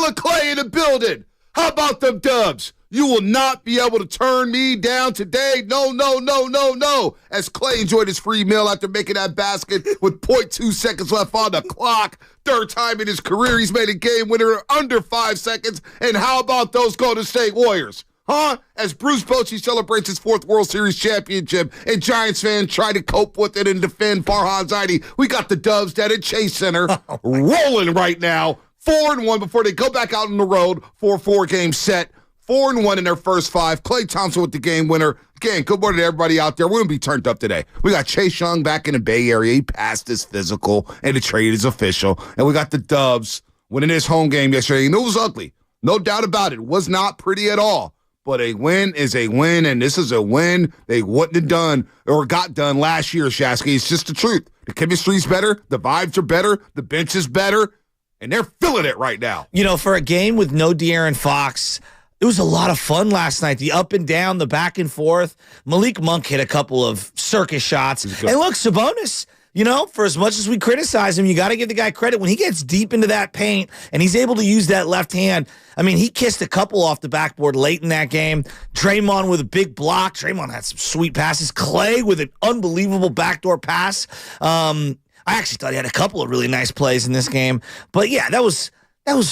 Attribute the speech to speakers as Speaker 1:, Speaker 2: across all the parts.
Speaker 1: with Klay in the building. How about them Dubs? You will not be able to turn me down today. No, no, no, no, no. As Klay enjoyed his free meal after making that basket with 0.2 seconds left on the clock. Third time in his career he's made a game winner under 5 seconds. And how about those Golden State Warriors? Huh? As Bruce Bochy celebrates his 4th World Series championship and Giants fans try to cope with it and defend Farhan Zaidi, we got the Dubs down at Chase Center rolling right now. 4-1 before they go back out on the road for a 4-game set. 4-1 in their first 5. Klay Thompson with the game winner. Again, good morning to everybody out there. We're going to be turned up today. We got Chase Young back in the Bay Area. He passed his physical, and the trade is official. And we got the Dubs winning his home game yesterday. And it was ugly. No doubt about it. It was not pretty at all. But a win is a win, and this is a win they wouldn't have done or got done last year, Shasky. It's just the truth. The chemistry's better. The vibes are better. The bench is better. And they're feeling it right now.
Speaker 2: You know, for a game with no De'Aaron Fox, it was a lot of fun last night. The up and down, the back and forth. Malik Monk hit a couple of circus shots. And look, Sabonis, you know, for as much as we criticize him, you got to give the guy credit. When he gets deep into that paint and he's able to use that left hand, I mean, he kissed a couple off the backboard late in that game. Draymond with a big block. Draymond had some sweet passes. Klay with an unbelievable backdoor pass. I actually thought he had a couple of really nice plays in this game. But, yeah, that was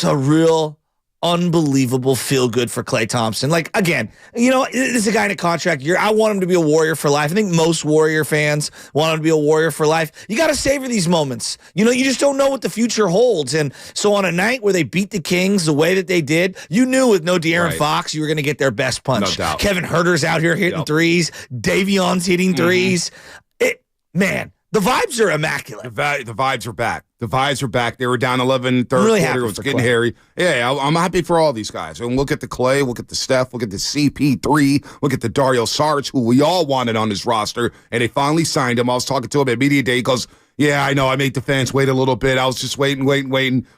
Speaker 2: a real unbelievable feel-good for Klay Thompson. Like, again, you know, this is a guy in a contract year. I want him to be a Warrior for life. I think most Warrior fans want him to be a Warrior for life. You got to savor these moments. You know, you just don't know what the future holds. And so on a night where they beat the Kings the way that they did, you knew with no De'Aaron Fox, you were going to get their best punch.
Speaker 1: No doubt.
Speaker 2: Kevin Huerter's out here hitting threes. Davion's hitting threes. Man, the vibes are immaculate.
Speaker 1: The vibes are back. The vibes are back. They were down 11 third
Speaker 2: really
Speaker 1: quarter. It was getting hairy. Yeah, I'm happy for all these guys. And look at the Klay, look at the Steph, look at the CP3, look at the Dario Saric, who we all wanted on this roster, and they finally signed him. I was talking to him at media day. He goes, yeah, I know. I made the fans wait a little bit. I was just waiting.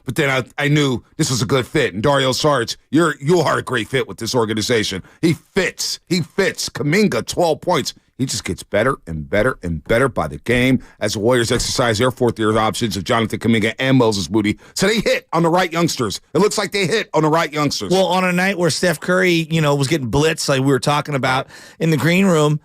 Speaker 1: But then I knew this was a good fit. And Dario Saric, you are a great fit with this organization. He fits. Kuminga, 12 points. He just gets better and better and better by the game as the Warriors exercise their fourth-year options of Jonathan Kuminga and Moses Moody. So they hit on the right youngsters. It looks like they hit on the right youngsters.
Speaker 2: Well, on a night where Steph Curry, you know, was getting blitzed like we were talking about in the green room,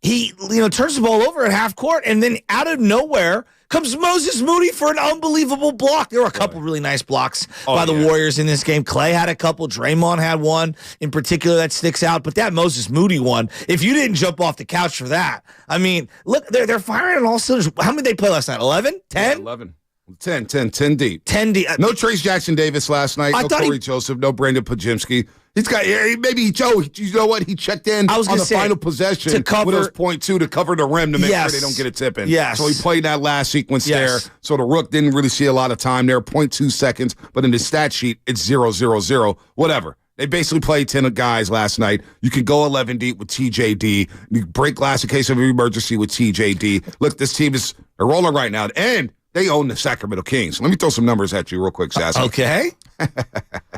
Speaker 2: he, you know, turns the ball over at half court, and then out of nowhere comes Moses Moody for an unbelievable block. There were a couple really nice blocks by the Warriors in this game. Klay had a couple. Draymond had one in particular that sticks out. But that Moses Moody one, if you didn't jump off the couch for that, I mean, look, they're firing on all cylinders. How many did they play last night? 11? 10?
Speaker 1: Yeah, 11. 10 deep.
Speaker 2: 10 deep.
Speaker 1: No Trace Jackson Davis last night. No Corey Joseph. No Brandon Pajimski. He's got maybe Joe. You know what? He checked in on the final possession to cover, with his .2 to cover the rim to make sure they don't get a tip in.
Speaker 2: Yes.
Speaker 1: So he played that last sequence there. So the Rook didn't really see a lot of time there. 0.2 seconds, but in the stat sheet it's 0-0-0. Whatever. They basically played 10 guys last night. You can go 11 deep with TJD. You break glass in case of emergency with TJD. Look, this team is rolling right now, and they own the Sacramento Kings. Let me throw some numbers at you real quick, Sassy.
Speaker 2: Okay.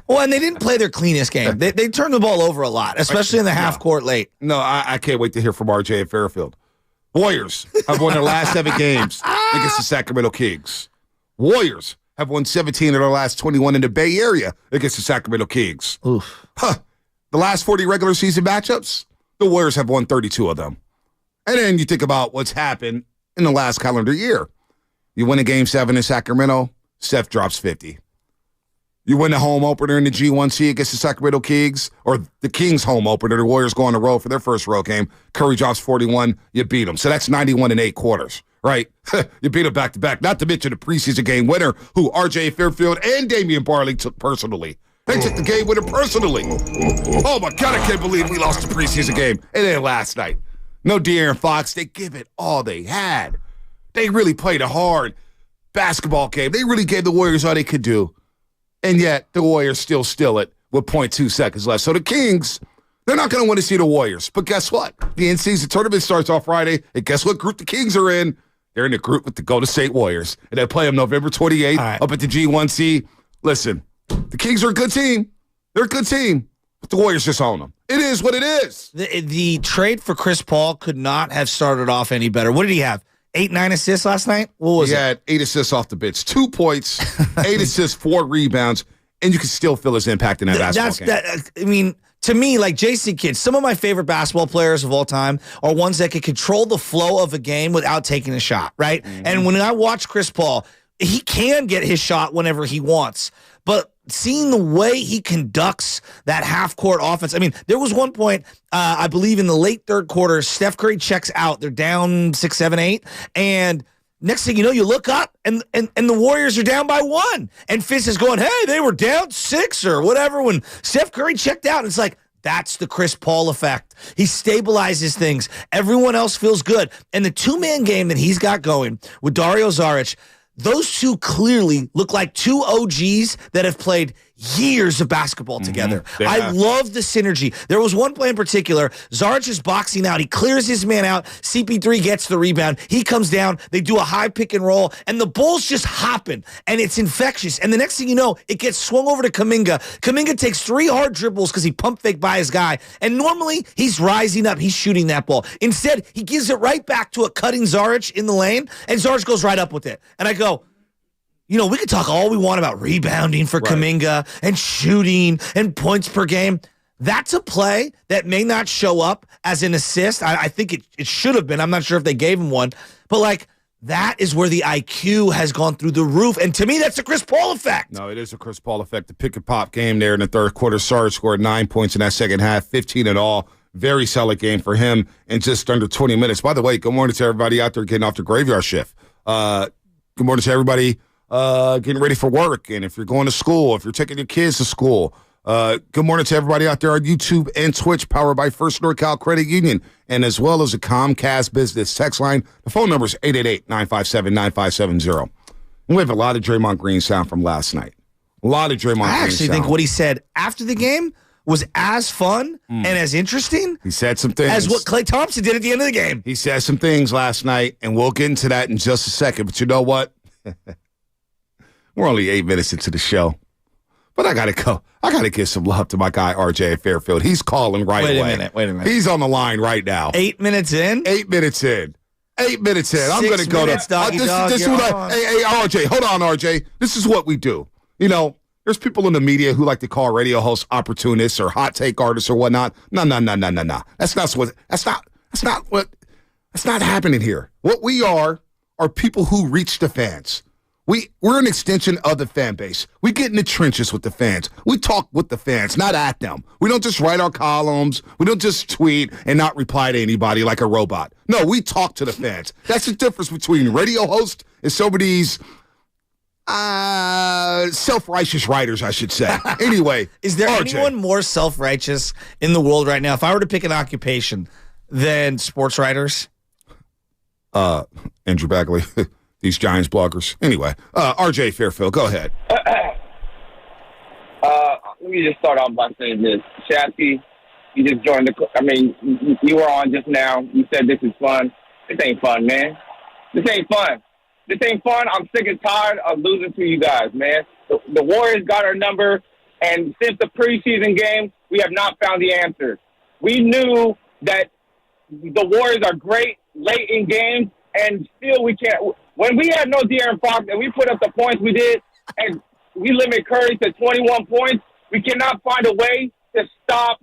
Speaker 2: Well, and they didn't play their cleanest game. They turned the ball over a lot, especially in the half court late.
Speaker 1: No, I can't wait to hear from RJ at Fairfield. Warriors have won their last 7 games against the Sacramento Kings. Warriors have won 17 of their last 21 in the Bay Area against the Sacramento Kings.
Speaker 2: Oof.
Speaker 1: The last 40 regular season matchups, the Warriors have won 32 of them. And then you think about what's happened in the last calendar year. You win a Game 7 in Sacramento, Steph drops 50. You win the home opener in the G1C against the Sacramento Kings, or the Kings home opener, the Warriors go on the road for their first road game. Curry drops 41, you beat them. So that's 91 in 8 quarters, right? You beat them back-to-back. Not to mention the preseason game winner, who RJ Fairfield and Damian Barley took personally. They took the game winner personally. Oh, my God, I can't believe we lost the preseason game. And then last night, no De'Aaron Fox. They give it all they had. They really played a hard basketball game. They really gave the Warriors all they could do. And yet, the Warriors still steal it with 0.2 seconds left. So the Kings, they're not going to want to see the Warriors. But guess what? The in-season tournament starts off Friday. And guess what group the Kings are in? They're in the group with the Golden State Warriors. And they play them November 28th up at the G1C. Listen, the Kings are a good team. They're a good team. But the Warriors just own them. It is what it is.
Speaker 2: The trade for Chris Paul could not have started off any better. What did he have? 8-9 assists last night? What was it?
Speaker 1: He had 8 assists off the bench. 2 points, 8 assists, 4 rebounds, and you can still feel his impact in that basketball game.
Speaker 2: I mean, to me, like Jason Kidd, some of my favorite basketball players of all time are ones that can control the flow of a game without taking a shot, right? Mm-hmm. And when I watch Chris Paul, he can get his shot whenever he wants. But seeing the way he conducts that half-court offense, I mean, there was one point, I believe in the late third quarter, Steph Curry checks out. They're down 6, 7, 8, and next thing you know, you look up, and the Warriors are down by 1. And Fitz is going, hey, they were down 6 or whatever when Steph Curry checked out. And it's like, that's the Chris Paul effect. He stabilizes things. Everyone else feels good. And the two-man game that he's got going with Dario Saric, those two clearly look like two OGs that have played years of basketball together.
Speaker 1: Yeah.
Speaker 2: I love the synergy. There was one play in particular. Saric is boxing out. He clears his man out. CP3 gets the rebound. He comes down. They do a high pick and roll, and the Bulls just hopping, and it's infectious. And the next thing you know, it gets swung over to Kuminga. Kuminga takes 3 hard dribbles because he pump faked by his guy, and normally he's rising up. He's shooting that ball. Instead, he gives it right back to a cutting Saric in the lane, and Saric goes right up with it. And I go, you know, we could talk all we want about rebounding for Kuminga and shooting and points per game. That's a play that may not show up as an assist. I think it should have been. I'm not sure if they gave him one. But, like, that is where the IQ has gone through the roof. And to me, that's the Chris Paul effect.
Speaker 1: No, it is a Chris Paul effect. The pick-and-pop game there in the third quarter. Sarge scored 9 points in that second half, 15 in all. Very solid game for him in just under 20 minutes. By the way, good morning to everybody out there getting off the graveyard shift. Good morning to everybody getting ready for work, and if you're going to school, if you're taking your kids to school. Good morning to everybody out there on YouTube and Twitch, powered by First NorCal Credit Union, and as well as the Comcast Business text line. The phone number is 888-957-9570. And we have a lot of Draymond Green sound from last night. A lot of Draymond Green sound.
Speaker 2: I actually think what he said after the game was as fun and as interesting.
Speaker 1: He said some things.
Speaker 2: As what Klay Thompson did at the end of the game.
Speaker 1: He said some things last night, and we'll get into that in just a second. But you know what? We're only 8 minutes into the show, but I got to go. I got to give some love to my guy, RJ Fairfield. He's calling right away.
Speaker 2: Wait a minute.
Speaker 1: He's on the line right now.
Speaker 2: 8 minutes in?
Speaker 1: 8 minutes in. 8 minutes in. I'm going to go to
Speaker 2: this is what
Speaker 1: hey, RJ, hold on, RJ. This is what we do. You know, there's people in the media who like to call radio hosts opportunists or hot take artists or whatnot. No. That's not happening here. What we are people who reach the fans. We're an extension of the fan base. We get in the trenches with the fans. We talk with the fans, not at them. We don't just write our columns. We don't just tweet and not reply to anybody like a robot. No, we talk to the fans. That's the difference between radio hosts and some of these self-righteous writers, I should say. Anyway,
Speaker 2: is there
Speaker 1: RJ.
Speaker 2: anyone more self-righteous in the world right now, if I were to pick an occupation, than sports writers?
Speaker 1: Andrew Bagley. These Giants bloggers. Anyway, RJ Fairfield, go ahead.
Speaker 3: Let me just start off by saying this. Shasky, you just joined you were on just now. You said this is fun. This ain't fun, man. This ain't fun. This ain't fun. I'm sick and tired of losing to you guys, man. The Warriors got our number, and since the preseason game, we have not found the answer. We knew that the Warriors are great late in games, and still we can't. When we had no De'Aaron Fox and we put up the points we did, and we limit Curry to 21 points, we cannot find a way to stop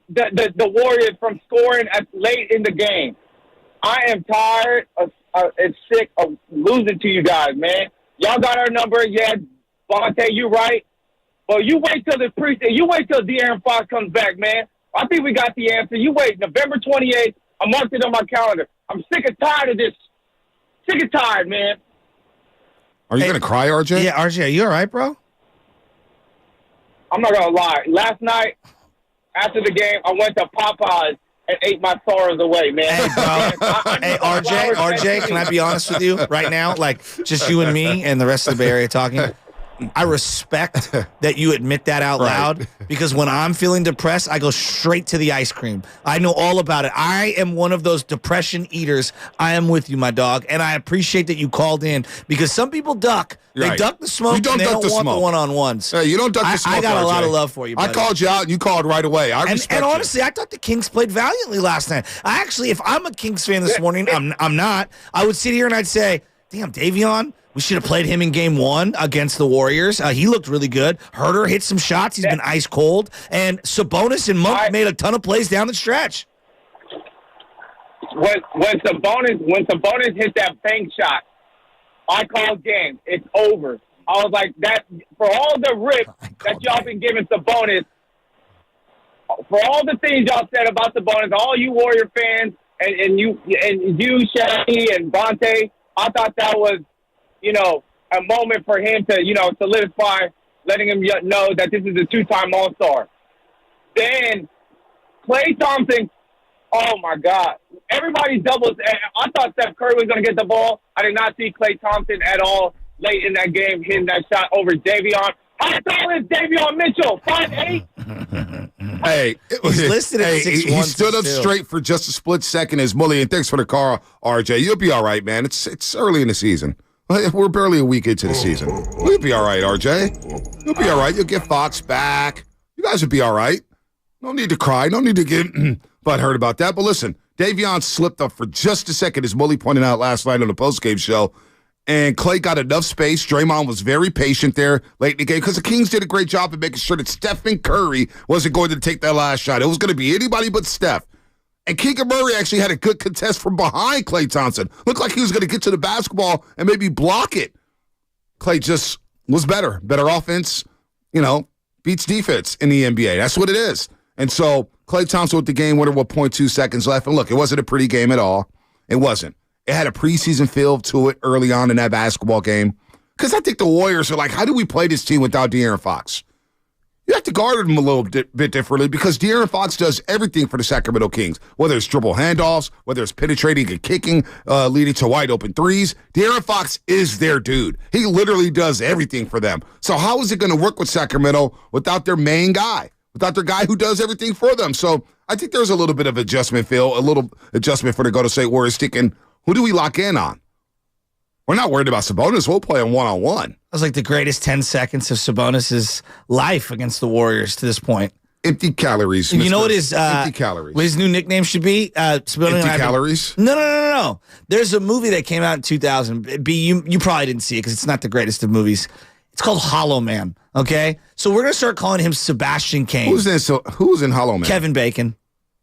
Speaker 3: the Warriors from scoring late in the game. I am tired and sick of losing to you guys, man. Y'all got our number. Yeah, Vontae, you right. But you wait till the preseason. You wait till De'Aaron Fox comes back, man. I think we got the answer. You wait. November 28th, I marked it on my calendar. I'm sick and tired of this. Sick and tired, man.
Speaker 1: Are you going to cry, RJ?
Speaker 2: Yeah, RJ, are you all right, bro?
Speaker 3: I'm not going to lie. Last night, after the game, I went to Popeyes and ate my sorrows away, man.
Speaker 2: Hey, bro. Hey, RJ, can I be honest with you right now? Like, just you and me and the rest of the Bay Area talking. I respect that you admit that out loud, because when I'm feeling depressed, I go straight to the ice cream. I know all about it. I am one of those depression eaters. I am with you, my dog, and I appreciate that you called in, because some people duck. They duck the smoke, and they don't want the one-on-ones.
Speaker 1: Hey, you don't duck the smoke,
Speaker 2: I got
Speaker 1: RJ.
Speaker 2: a lot of love for you, buddy.
Speaker 1: I called you out, and you called right away. I respect
Speaker 2: and
Speaker 1: you.
Speaker 2: honestly, I thought the Kings played valiantly last night. I actually, if I'm a Kings fan this morning, I'm not. I would sit here and I'd say, damn, Davion, we should have played him in game 1 against the Warriors. He looked really good. Herter hit some shots. He's been ice cold. And Sabonis and Monk made a ton of plays down the stretch.
Speaker 3: When Sabonis hit that bank shot, I called game. It's over. I was like, that for all the rip that y'all been giving Sabonis, for all the things y'all said about Sabonis, all you Warrior fans and you Shaqy and Bonte, I thought that was, a moment for him to, solidify, letting him know that this is a 2-time All-Star. Then Klay Thompson, oh my God. Everybody doubles. I thought Steph Curry was going to get the ball. I did not see Klay Thompson at all late in that game hitting that shot over Davion. How tall is Davion Mitchell? 5'8"?
Speaker 1: Hey,
Speaker 2: he's listed at 6'1".
Speaker 1: He stood up straight for just a split second as Moody. And thanks for the call, RJ. You'll be all right, man. It's early in the season. We're barely a week into the season. You'll be all right, RJ. You'll be all right. You'll get Fox back. You guys will be all right. No need to cry. No need to get butthurt about that. But listen, Davion slipped up for just a second, as Moody pointed out last night on the postgame show. And Klay got enough space. Draymond was very patient there late in the game because the Kings did a great job of making sure that Stephen Curry wasn't going to take that last shot. It was going to be anybody but Steph. And Keegan Murray actually had a good contest from behind Klay Thompson. Looked like he was going to get to the basketball and maybe block it. Klay just was better. Better offense, beats defense in the NBA. That's what it is. And so Klay Thompson with the game winner with 0.2 seconds left. And look, it wasn't a pretty game at all. It wasn't. It had a preseason feel to it early on in that basketball game. Because I think the Warriors are like, how do we play this team without De'Aaron Fox? You have to guard them a little bit differently because De'Aaron Fox does everything for the Sacramento Kings, whether it's dribble handoffs, whether it's penetrating and kicking, leading to wide open threes. De'Aaron Fox is their dude. He literally does everything for them. So how is it going to work with Sacramento without their main guy, without their guy who does everything for them? So I think there's a little bit of adjustment, Phil, a little adjustment for the Golden State Warriors thinking, who do we lock in on? We're not worried about Sabonis. We'll play him one-on-one.
Speaker 2: That was like the greatest 10 seconds of Sabonis' life against the Warriors to this point.
Speaker 1: Empty calories.
Speaker 2: You know what his
Speaker 1: empty calories.
Speaker 2: What his new nickname should be?
Speaker 1: Empty calories?
Speaker 2: No. There's a movie that came out in 2000. You probably didn't see it because it's not the greatest of movies. It's called Hollow Man, okay? So we're going to start calling him Sebastian Cain.
Speaker 1: Who's in Hollow Man?
Speaker 2: Kevin Bacon.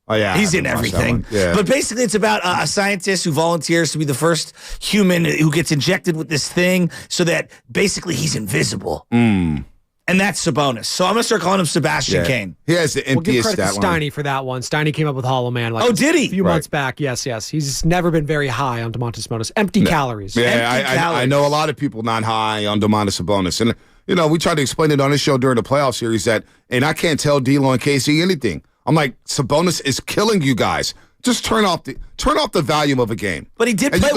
Speaker 1: Oh, yeah.
Speaker 2: He's in everything.
Speaker 1: Yeah.
Speaker 2: But basically, it's about a scientist who volunteers to be the first human who gets injected with this thing so that basically he's invisible. And that's Sabonis. So I'm going to start calling him Sebastian Cain.
Speaker 1: He has the emptiest
Speaker 4: We'll give credit to
Speaker 1: line.
Speaker 4: Steiny for that one. Steiny came up with Hollow Man.
Speaker 2: Did he?
Speaker 4: A few months back. Yes. He's never been very high on Domantas Sabonis. Empty calories.
Speaker 1: Yeah,
Speaker 2: Empty
Speaker 1: I know a lot of people not high on Domantas Sabonis. And, we tried to explain it on this show during the playoff series and I can't tell D'Lo and KC anything. I'm like, Sabonis is killing you guys. Just turn off the volume of a game.
Speaker 2: But he did play.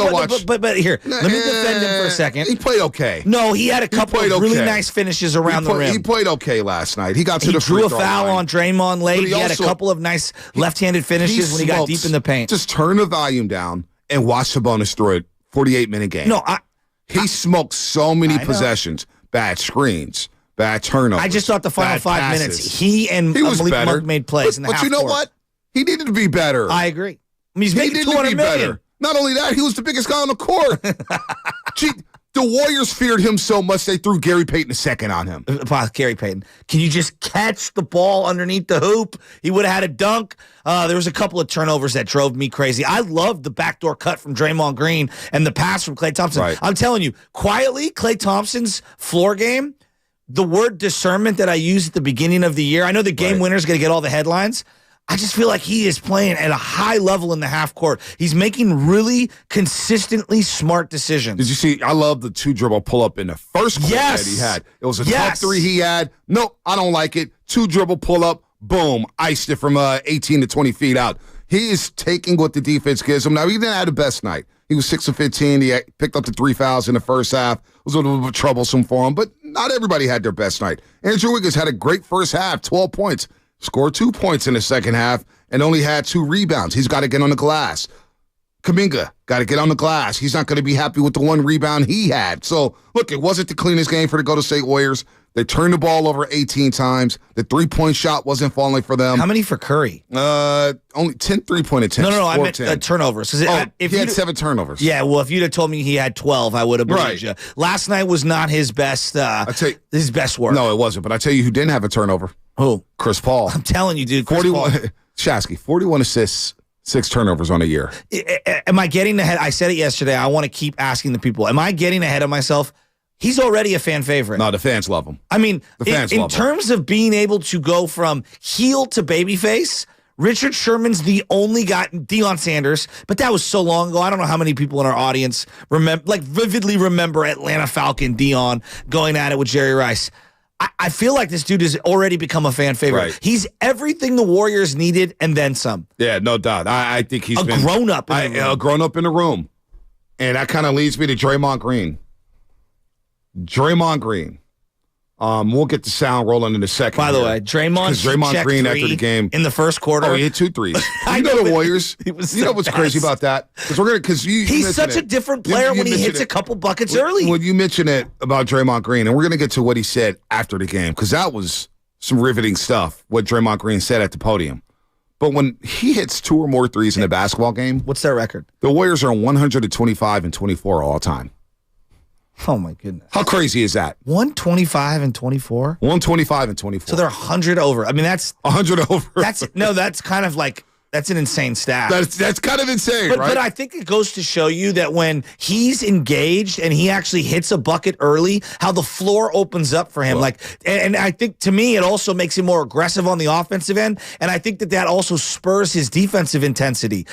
Speaker 2: But here, let me defend him for a second.
Speaker 1: He played okay.
Speaker 2: No, he had a couple of really nice finishes around the rim.
Speaker 1: He played okay last night. He got to the free throw line.
Speaker 2: He drew a foul on Draymond late. He had a couple of nice left-handed finishes when he got deep in the paint.
Speaker 1: Just turn the volume down and watch Sabonis throw it. 48-minute game.
Speaker 2: No,
Speaker 1: he smoked so many possessions, bad screens. Bad turnovers.
Speaker 2: I just thought the final 5 minutes, he Malik Monk made plays in the half court.
Speaker 1: But you know what? He needed to be better.
Speaker 2: I agree. I mean, he's making $200 million.
Speaker 1: Not only that, he was the biggest guy on the court. Gee, the Warriors feared him so much they threw Gary Payton II on him.
Speaker 2: Gary Payton. Can you just catch the ball underneath the hoop? He would have had a dunk. There was a couple of turnovers that drove me crazy. I loved the backdoor cut from Draymond Green and the pass from Klay Thompson.
Speaker 1: Right.
Speaker 2: I'm telling you, quietly, Klay Thompson's floor game, the word discernment that I used at the beginning of the year, I know the game winner is going to get all the headlines. I just feel like he is playing at a high level in the half court. He's making really consistently smart decisions.
Speaker 1: Did you see? I love the 2-dribble pull-up in the first quarter that he had. It was a tough three he had. No, I don't like it. 2-dribble pull-up, boom, iced it from 18 to 20 feet out. He is taking what the defense gives him. Now, he didn't have the best night. He was 6 of 15. He picked up the 3 fouls in the first half. It was a little bit troublesome for him, but not everybody had their best night. Andrew Wiggins had a great first half, 12 points. Scored 2 points in the second half and only had 2 rebounds. He's got to get on the glass. Kuminga got to get on the glass. He's not going to be happy with the one rebound he had. So, look, it wasn't the cleanest game for the Golden State Warriors. They turned the ball over 18 times. The three-point shot wasn't falling for them.
Speaker 2: How many for Curry?
Speaker 1: Only 10 three-point attempts.
Speaker 2: No, I meant turnovers.
Speaker 1: If he had 7 turnovers.
Speaker 2: Yeah, well, if you'd have told me he had 12, I would have believed you. Last night was not his best. His best work.
Speaker 1: No, it wasn't. But I tell you who didn't have a turnover.
Speaker 2: Who?
Speaker 1: Chris Paul.
Speaker 2: I'm telling you, dude. Chris
Speaker 1: 41.
Speaker 2: Paul.
Speaker 1: Shasky, 41 assists. 6 turnovers on a year.
Speaker 2: Am I getting ahead? I said it yesterday. I want to keep asking the people. Am I getting ahead of myself? He's already a fan favorite.
Speaker 1: No, the fans love him.
Speaker 2: I mean,
Speaker 1: the fans
Speaker 2: in terms of being able to go from heel to babyface, Richard Sherman's the only guy, Deion Sanders, but that was so long ago. I don't know how many people in our audience vividly remember Atlanta Falcon Deion going at it with Jerry Rice. I feel like this dude has already become a fan favorite.
Speaker 1: Right.
Speaker 2: He's everything the Warriors needed and then some.
Speaker 1: Yeah, no doubt. I think he's been
Speaker 2: grown up in the room.
Speaker 1: A grown up in the room. And that kind of leads me to Draymond Green. Draymond Green. We'll get the sound rolling in a second.
Speaker 2: By the way, Draymond
Speaker 1: Green after the game
Speaker 2: in the first quarter.
Speaker 1: Oh, he hit 2 threes. You know the Warriors. You know what's crazy about that?
Speaker 2: He's such a different player when he hits a couple buckets early.
Speaker 1: When you mention it about Draymond Green, and we're going to get to what he said after the game, because that was some riveting stuff, what Draymond Green said at the podium. But when he hits 2 or more threes in a basketball game,
Speaker 2: what's their record?
Speaker 1: The Warriors are 125-24 all time.
Speaker 2: Oh, my goodness.
Speaker 1: How crazy is that?
Speaker 2: 125-24?
Speaker 1: 125-24.
Speaker 2: So they're 100 over. I mean, that's
Speaker 1: 100 over.
Speaker 2: That's kind of like, that's an insane stat.
Speaker 1: That's kind of insane, right?
Speaker 2: But I think it goes to show you that when he's engaged and he actually hits a bucket early, how the floor opens up for him. And I think, to me, it also makes him more aggressive on the offensive end. And I think that also spurs his defensive intensity.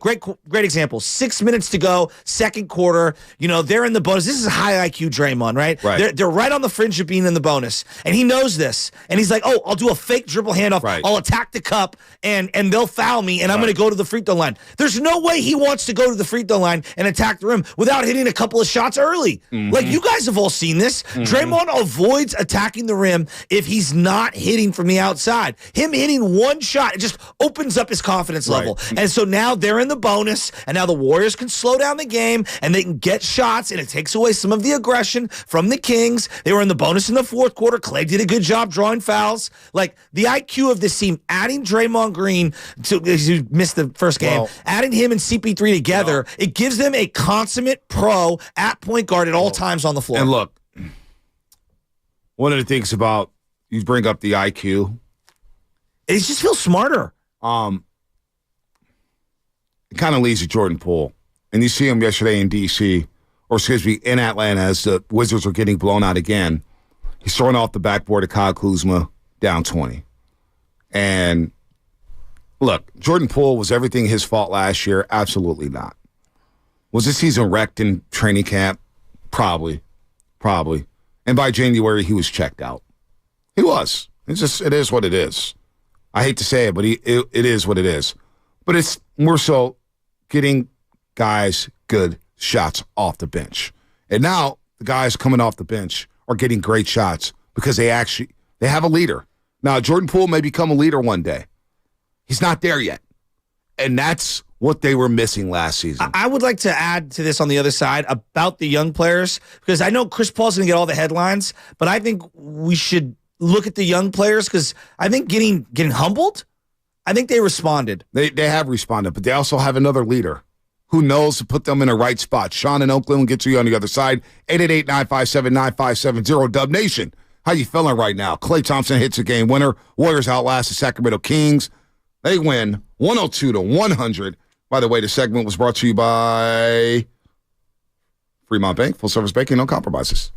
Speaker 2: Great example. 6 minutes to go, second quarter. They're in the bonus. This is high IQ Draymond, right? They're right on the fringe of being in the bonus. And he knows this. And he's like, I'll do a fake dribble handoff. Right. I'll attack the cup and they'll foul me, and I'm going to go to the free throw line. There's no way he wants to go to the free throw line and attack the rim without hitting a couple of shots early. Mm-hmm. You guys have all seen this. Mm-hmm. Draymond avoids attacking the rim if he's not hitting from the outside. Him hitting one shot, it just opens up his confidence level. And so now they're in the bonus, and now the Warriors can slow down the game, and they can get shots, and it takes away some of the aggression from the Kings. They were in the bonus in the fourth quarter. Klay did a good job drawing fouls. The IQ of this team, adding Draymond Green to who missed the first game, adding him and CP3 together, it gives them a consummate pro at point guard at all times on the floor.
Speaker 1: And look, one of the things about, you bring up the IQ,
Speaker 2: it just feels smarter.
Speaker 1: It kind of leads to Jordan Poole. And you see him yesterday in D.C., in Atlanta, as the Wizards are getting blown out again. He's throwing off the backboard of Kyle Kuzma, down 20. And look, Jordan Poole, was everything his fault last year? Absolutely not. Was this season wrecked in training camp? Probably. And by January, he was checked out. He was. It is what it is. I hate to say it, but it is what it is. But it's more so getting guys good shots off the bench. And now the guys coming off the bench are getting great shots because they have a leader. Now, Jordan Poole may become a leader one day. He's not there yet. And that's what they were missing last season.
Speaker 2: I would like to add to this on the other side about the young players, because I know Chris Paul's going to get all the headlines, but I think we should look at the young players, because I think getting humbled, I think they responded.
Speaker 1: They have responded, but they also have another leader who knows to put them in the right spot. Sean in Oakland will get to you on the other side. 888-957-9570. Dub Nation, how you feeling right now? Klay Thompson hits a game winner. Warriors outlast the Sacramento Kings. They win 102-100. By the way, the segment was brought to you by Fremont Bank. Full service banking, no compromises.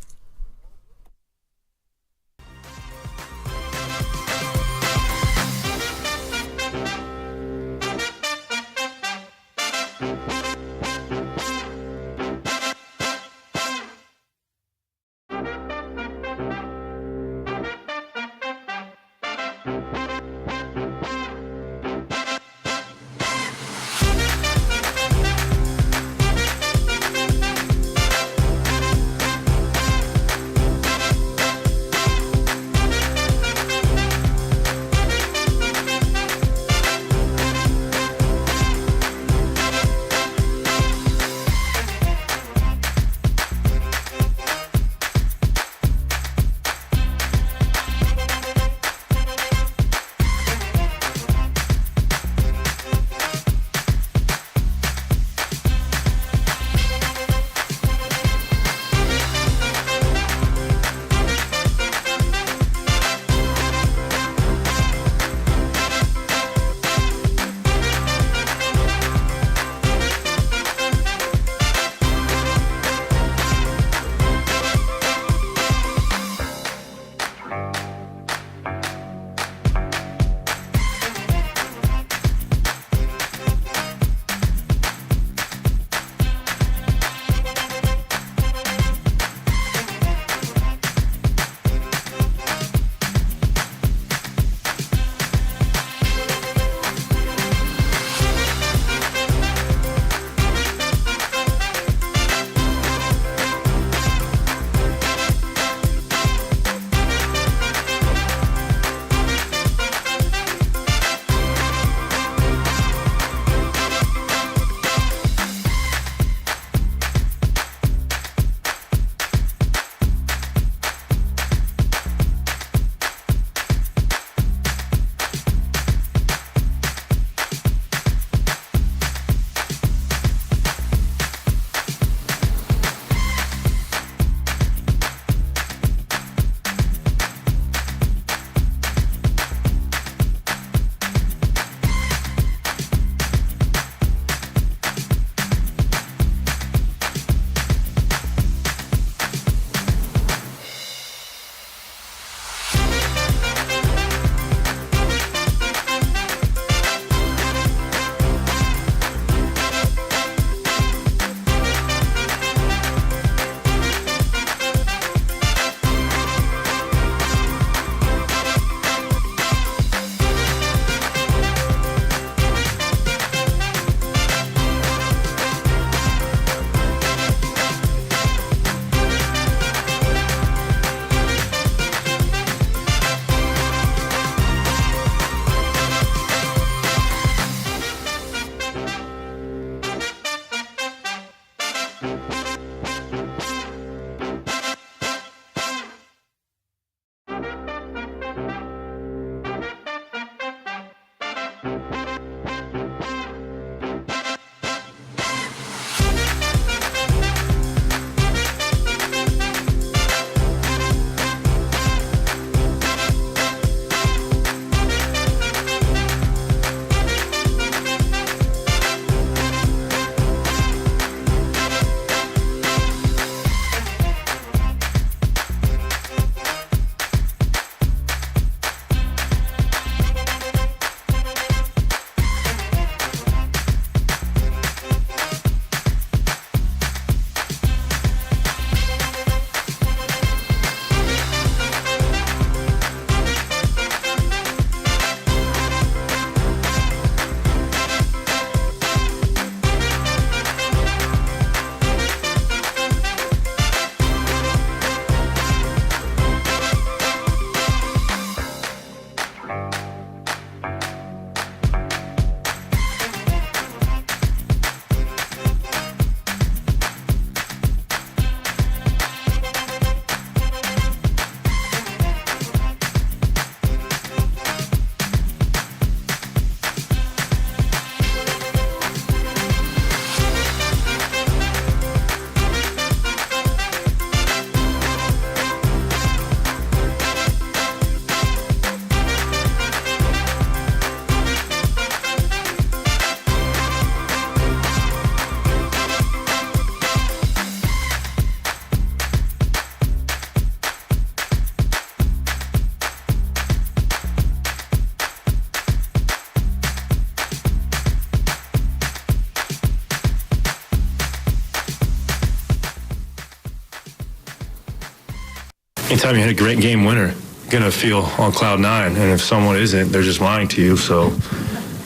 Speaker 5: anytime you hit a great game winner, you're going to feel on cloud nine. And if someone isn't, they're just lying to you. So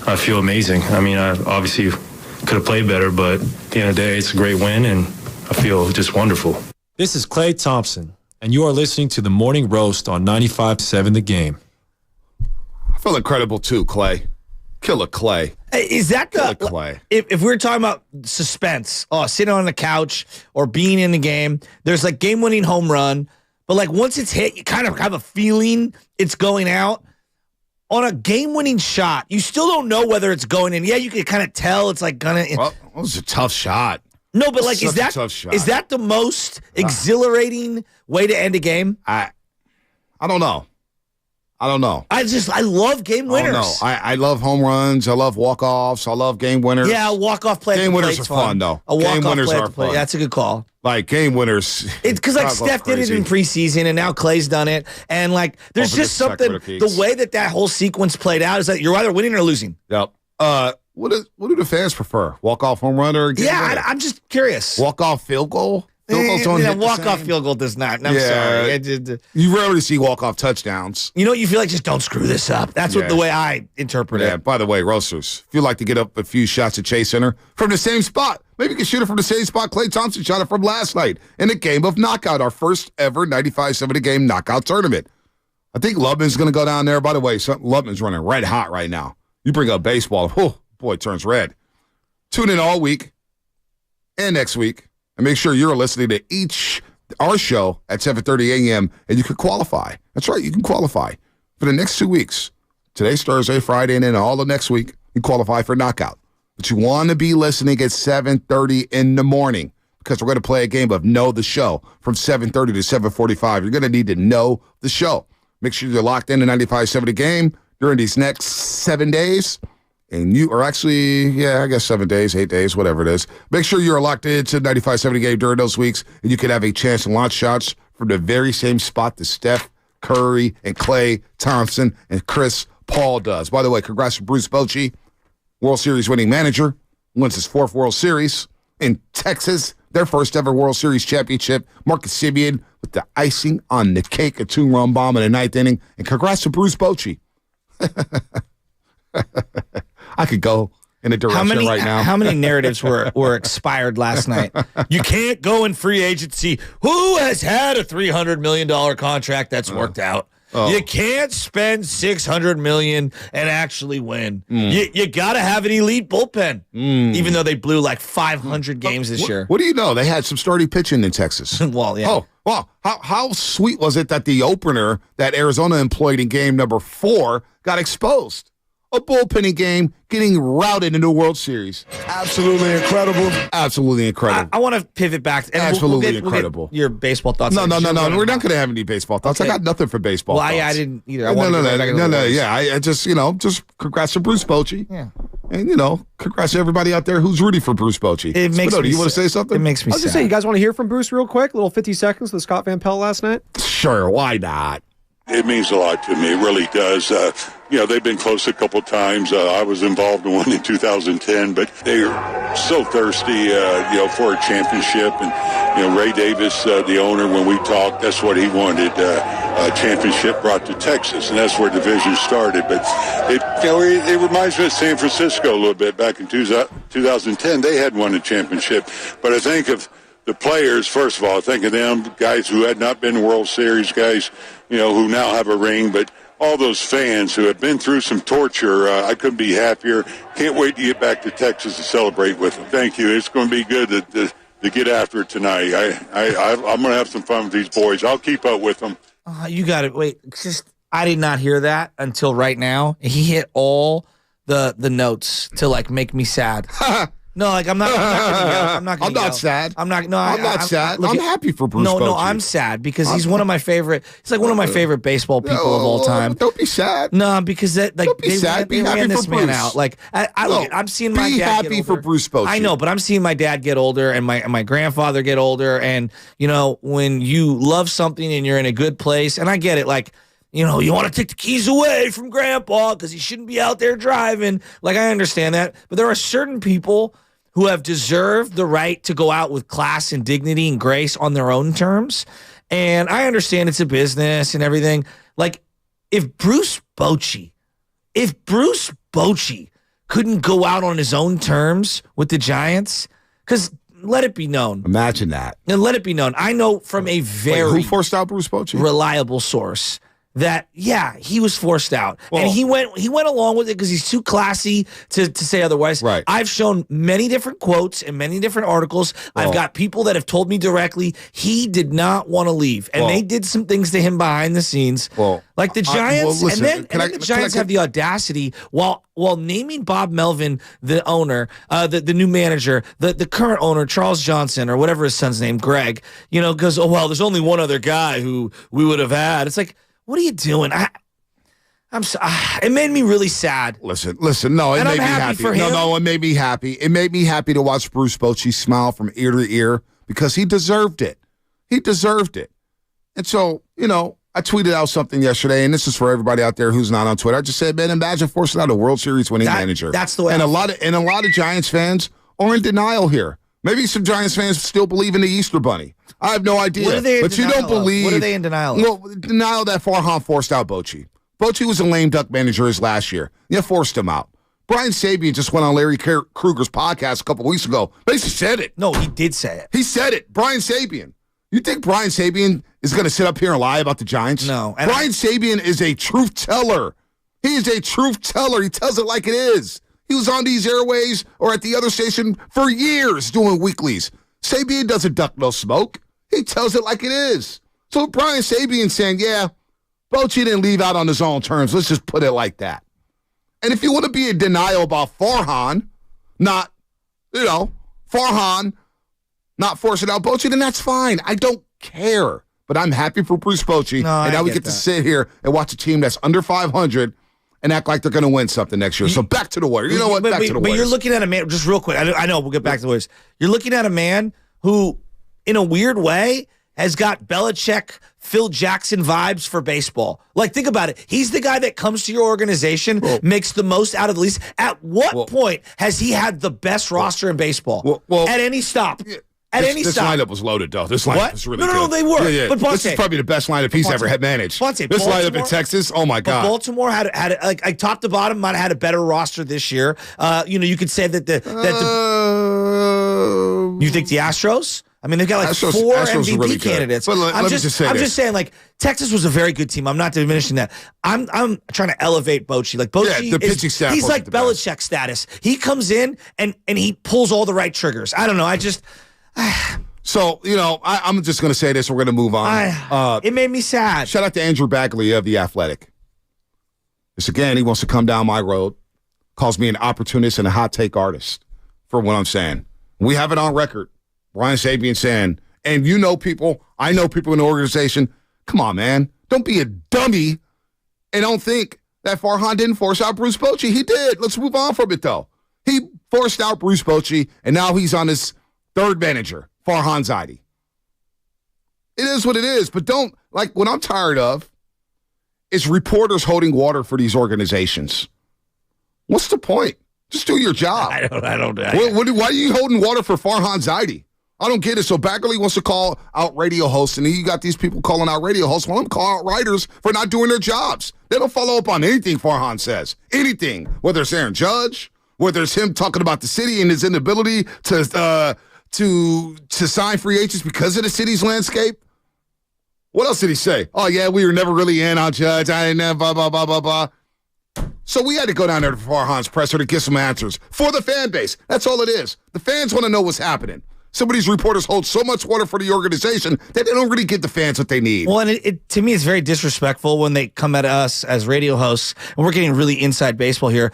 Speaker 5: I feel amazing. I mean, I obviously could have played better, but at the end of the day, it's a great win, and I feel just wonderful.
Speaker 6: This is Klay Thompson, and you are listening to the Morning Roast on 95.7 The Game.
Speaker 1: I feel incredible too, Klay. Killer Klay.
Speaker 2: Is that
Speaker 1: Killer Klay.
Speaker 2: If we're talking about suspense, sitting on the couch or being in the game, there's like game-winning home run, but like once it's hit, you kind of have a feeling it's going out. On a game-winning shot, you still don't know whether it's going in. Yeah, you can kind of tell it's like gonna.
Speaker 1: Well, it was a tough shot.
Speaker 2: No, but like, is
Speaker 1: tough shot.
Speaker 2: that the most exhilarating way to end a game?
Speaker 1: I don't know. I
Speaker 2: love game winners.
Speaker 1: No, I love home runs. I love walk-offs. I love game winners.
Speaker 2: Yeah, walk-off play.
Speaker 1: Game winners are fun, though. Game winners are fun.
Speaker 2: That's a good call.
Speaker 1: Like, game winners.
Speaker 2: It's because, like, Steph did it in preseason, and now Klay's done it. And, like, there's just something, the way that whole sequence played out is that you're either winning or losing.
Speaker 1: Yep. What do the fans prefer? Walk-off home run or game winner?
Speaker 2: I'm just curious.
Speaker 1: Walk-off field goal? Field goals don't hit the
Speaker 2: walk-off
Speaker 1: same?
Speaker 2: field goal does not. I'm sorry.
Speaker 1: You rarely see walk-off touchdowns.
Speaker 2: You know what you feel like? Just don't screw this up. That's what the way I interpret it.
Speaker 1: By the way, roasters, if you like to get up a few shots at Chase Center from the same spot, maybe you can shoot it from the same spot Klay Thompson shot it from last night in a game of knockout, our first ever 95-70 game knockout tournament. I think Lubman's going to go down there. By the way, Lubman's running red hot right now. You bring up baseball, oh, boy, it turns red. Tune in all week and next week. And make sure you're listening to our show at 7:30 a.m. and you can qualify. That's right, you can qualify for the next 2 weeks. Today's Thursday, Friday, and then all of next week, you qualify for knockout. But you want to be listening at 7:30 in the morning because we're going to play a game of Know the Show from 7:30 to 7:45. You're going to need to know the show. Make sure you're locked in the 95-70 game during these next 7 days. And you are actually, I guess 7 days, 8 days, whatever it is. Make sure you're locked into 95-70 game during those weeks, and you can have a chance to launch shots from the very same spot that Steph Curry and Klay Thompson and Chris Paul does. By the way, congrats to Bruce Bochy, World Series winning manager, wins his 4th World Series in Texas, their first ever World Series championship. Marcus Semien with the icing on the cake, a 2-run bomb in the 9th inning. And congrats to Bruce Bochy. I could go in a direction right now.
Speaker 2: How many narratives were expired last night? You can't go in free agency. Who has had a $300 million contract that's worked out? You can't spend $600 million and actually win. You got to have an elite bullpen, even though they blew like 500 games this year.
Speaker 1: What do you know? They had some sturdy pitching in Texas.
Speaker 2: Well, yeah.
Speaker 1: Oh, well, how sweet was it that the opener that Arizona employed in game number 4 got exposed? A bullpenning game getting routed into the World Series.
Speaker 7: Absolutely incredible.
Speaker 1: Absolutely incredible.
Speaker 2: I want to pivot back. And
Speaker 1: Absolutely
Speaker 2: we'll
Speaker 1: incredible.
Speaker 2: Your baseball thoughts.
Speaker 1: No. We're not going to have any baseball thoughts. Okay. I got nothing for baseball thoughts.
Speaker 2: I didn't either.
Speaker 1: No. Yeah, I just, just congrats to Bruce Bochy.
Speaker 2: Yeah.
Speaker 1: And, congrats to everybody out there who's rooting for Bruce Bochy.
Speaker 2: It makes me
Speaker 1: you want to say something?
Speaker 2: It makes me sad.
Speaker 4: I was just saying, you guys want to hear from Bruce real quick? A little 50 seconds with Scott Van Pelt last night?
Speaker 1: Sure, why not?
Speaker 8: It means a lot to me. It really does. They've been close a couple times. I was involved in one in 2010, but they're so thirsty, for a championship. And, Ray Davis, the owner, when we talked, that's what he wanted, a championship brought to Texas, and that's where division started. But it reminds me of San Francisco a little bit. Back in 2010, they had won a championship. But I think of the players, first of all, I think of them, guys who had not been World Series, guys, who now have a ring, but all those fans who have been through some torture, I couldn't be happier. Can't wait to get back to Texas to celebrate with them. Thank you. It's going to be good to get after it tonight. I'm going to have some fun with these boys. I'll keep up with them.
Speaker 2: You got it. Wait, I did not hear that until right now. He hit all the notes to like make me sad. No, like I'm not
Speaker 1: sad.
Speaker 2: I'm not
Speaker 1: sad. I'm happy for Bruce Bochy.
Speaker 2: No, I'm sad because he's one of my favorite. He's like one of my favorite baseball people of all time.
Speaker 1: Don't be sad.
Speaker 2: No, because they ran this man out. Like I'm seeing my dad get older.
Speaker 1: Be happy for Bruce Bochy.
Speaker 2: I know, but I'm seeing my dad get older and my grandfather get older, and when you love something and you're in a good place, and I get it, like. You want to take the keys away from Grandpa because he shouldn't be out there driving. Like, I understand that. But there are certain people who have deserved the right to go out with class and dignity and grace on their own terms. And I understand it's a business and everything. Like, if Bruce Bochy couldn't go out on his own terms with the Giants, because let it be known.
Speaker 1: Imagine that.
Speaker 2: And let it be known. I know from a very
Speaker 1: who forced out Bruce Bochy?
Speaker 2: Reliable source that, yeah, he was forced out. Well, and he went along with it because he's too classy to say otherwise.
Speaker 1: Right.
Speaker 2: I've shown many different quotes and many different articles. Well, I've got people that have told me directly he did not want to leave. And they did some things to him behind the scenes.
Speaker 1: Well,
Speaker 2: like the Giants.
Speaker 1: listen,
Speaker 2: and then the Giants have the audacity while naming Bob Melvin the owner, the new manager, the current owner, Charles Johnson, or whatever his son's name, Greg, goes, oh, well, there's only one other guy who we would have had. It's like, what are you doing? It made me really sad.
Speaker 1: Listen. No, it made me happy. No, it made me happy. It made me happy to watch Bruce Bochy smile from ear to ear because he deserved it. And so, I tweeted out something yesterday, and this is for everybody out there who's not on Twitter. I just said, man, imagine forcing out a World Series winning manager.
Speaker 2: That's the way.
Speaker 1: And a lot of Giants fans are in denial here. Maybe some Giants fans still believe in the Easter Bunny. I have no idea.
Speaker 2: What are they
Speaker 1: but you don't believe.
Speaker 2: What are they in denial of?
Speaker 1: Well, denial that Farhan forced out Bochy. Bochy was a lame duck manager his last year. You forced him out. Brian Sabian just went on Larry Kruger's podcast a couple weeks ago. Basically said it.
Speaker 2: No, he did say it.
Speaker 1: He said it. Brian Sabian. You think Brian Sabian is going to sit up here and lie about the Giants?
Speaker 2: No.
Speaker 1: Brian Sabian is a truth teller. He is a truth teller. He tells it like it is. He was on these airways or at the other station for years doing weeklies. Sabian doesn't duck no smoke. He tells it like it is. So Brian Sabian saying, yeah, Bochy didn't leave out on his own terms. Let's just put it like that. And if you want to be in denial about Farhan not forcing out Bochy, then that's fine. I don't care. But I'm happy for Bruce Bochy. And now we get to sit here and watch a team that's under 500 and act like they're going to win something next year. So back to the Warriors. You know what? Back to the Warriors.
Speaker 2: But you're looking at a man, just real quick, I know we'll get back to the Warriors. You're looking at a man who, in a weird way, has got Belichick, Phil Jackson vibes for baseball. Like, think about it. He's the guy that comes to your organization, makes the most out of the least. At what point has he had the best roster in baseball? At any stop.
Speaker 1: This lineup was loaded, though. This lineup was really good.
Speaker 2: No, they were.
Speaker 1: Yeah.
Speaker 2: But
Speaker 1: this is probably the best lineup he's ever had managed. This lineup in Texas, oh my God.
Speaker 2: But Baltimore had like top to bottom might have had a better roster this year. You could say that you think the Astros? I mean, they've got like
Speaker 1: Astros,
Speaker 2: four
Speaker 1: Astros
Speaker 2: MVP
Speaker 1: really
Speaker 2: candidates.
Speaker 1: But I'm just
Speaker 2: saying, like, Texas was a very good team. I'm not diminishing that. I'm trying to elevate Bochy. Like, Bochy,
Speaker 1: the pitching staff
Speaker 2: he's like
Speaker 1: the
Speaker 2: Belichick
Speaker 1: best.
Speaker 2: status. He comes in and he pulls all the right triggers. I don't know.
Speaker 1: So, I'm just going to say this. We're going to move on.
Speaker 2: It made me sad.
Speaker 1: Shout out to Andrew Bagley of The Athletic. This again, he wants to come down my road, calls me an opportunist and a hot take artist for what I'm saying. We have it on record. Brian Sabian saying, and I know people in the organization, come on, man. Don't be a dummy and don't think that Farhan didn't force out Bruce Bochy. He did. Let's move on from it, though. He forced out Bruce Bochy, and now he's on his third manager, Farhan Zaidi. It is what it is, but what I'm tired of is reporters holding water for these organizations. What's the point? Just do your job.
Speaker 2: I don't.
Speaker 1: Why are you holding water for Farhan Zaidi? I don't get it. So Bagley wants to call out radio hosts, and you got these people calling out radio hosts. Well, I'm calling out writers for not doing their jobs. They don't follow up on anything Farhan says. Anything. Whether it's Aaron Judge, whether it's him talking about the city and his inability to sign free agents because of the city's landscape. What else did he say? Oh, yeah, we were never really in on Judge. I didn't have blah, blah, blah, blah, blah. So we had to go down there to Farhan's presser to get some answers for the fan base. That's all it is. The fans want to know what's happening. Some of these reporters hold so much water for the organization that they don't really give the fans what they need.
Speaker 2: Well, and it to me, it's very disrespectful when they come at us as radio hosts, and we're getting really inside baseball here.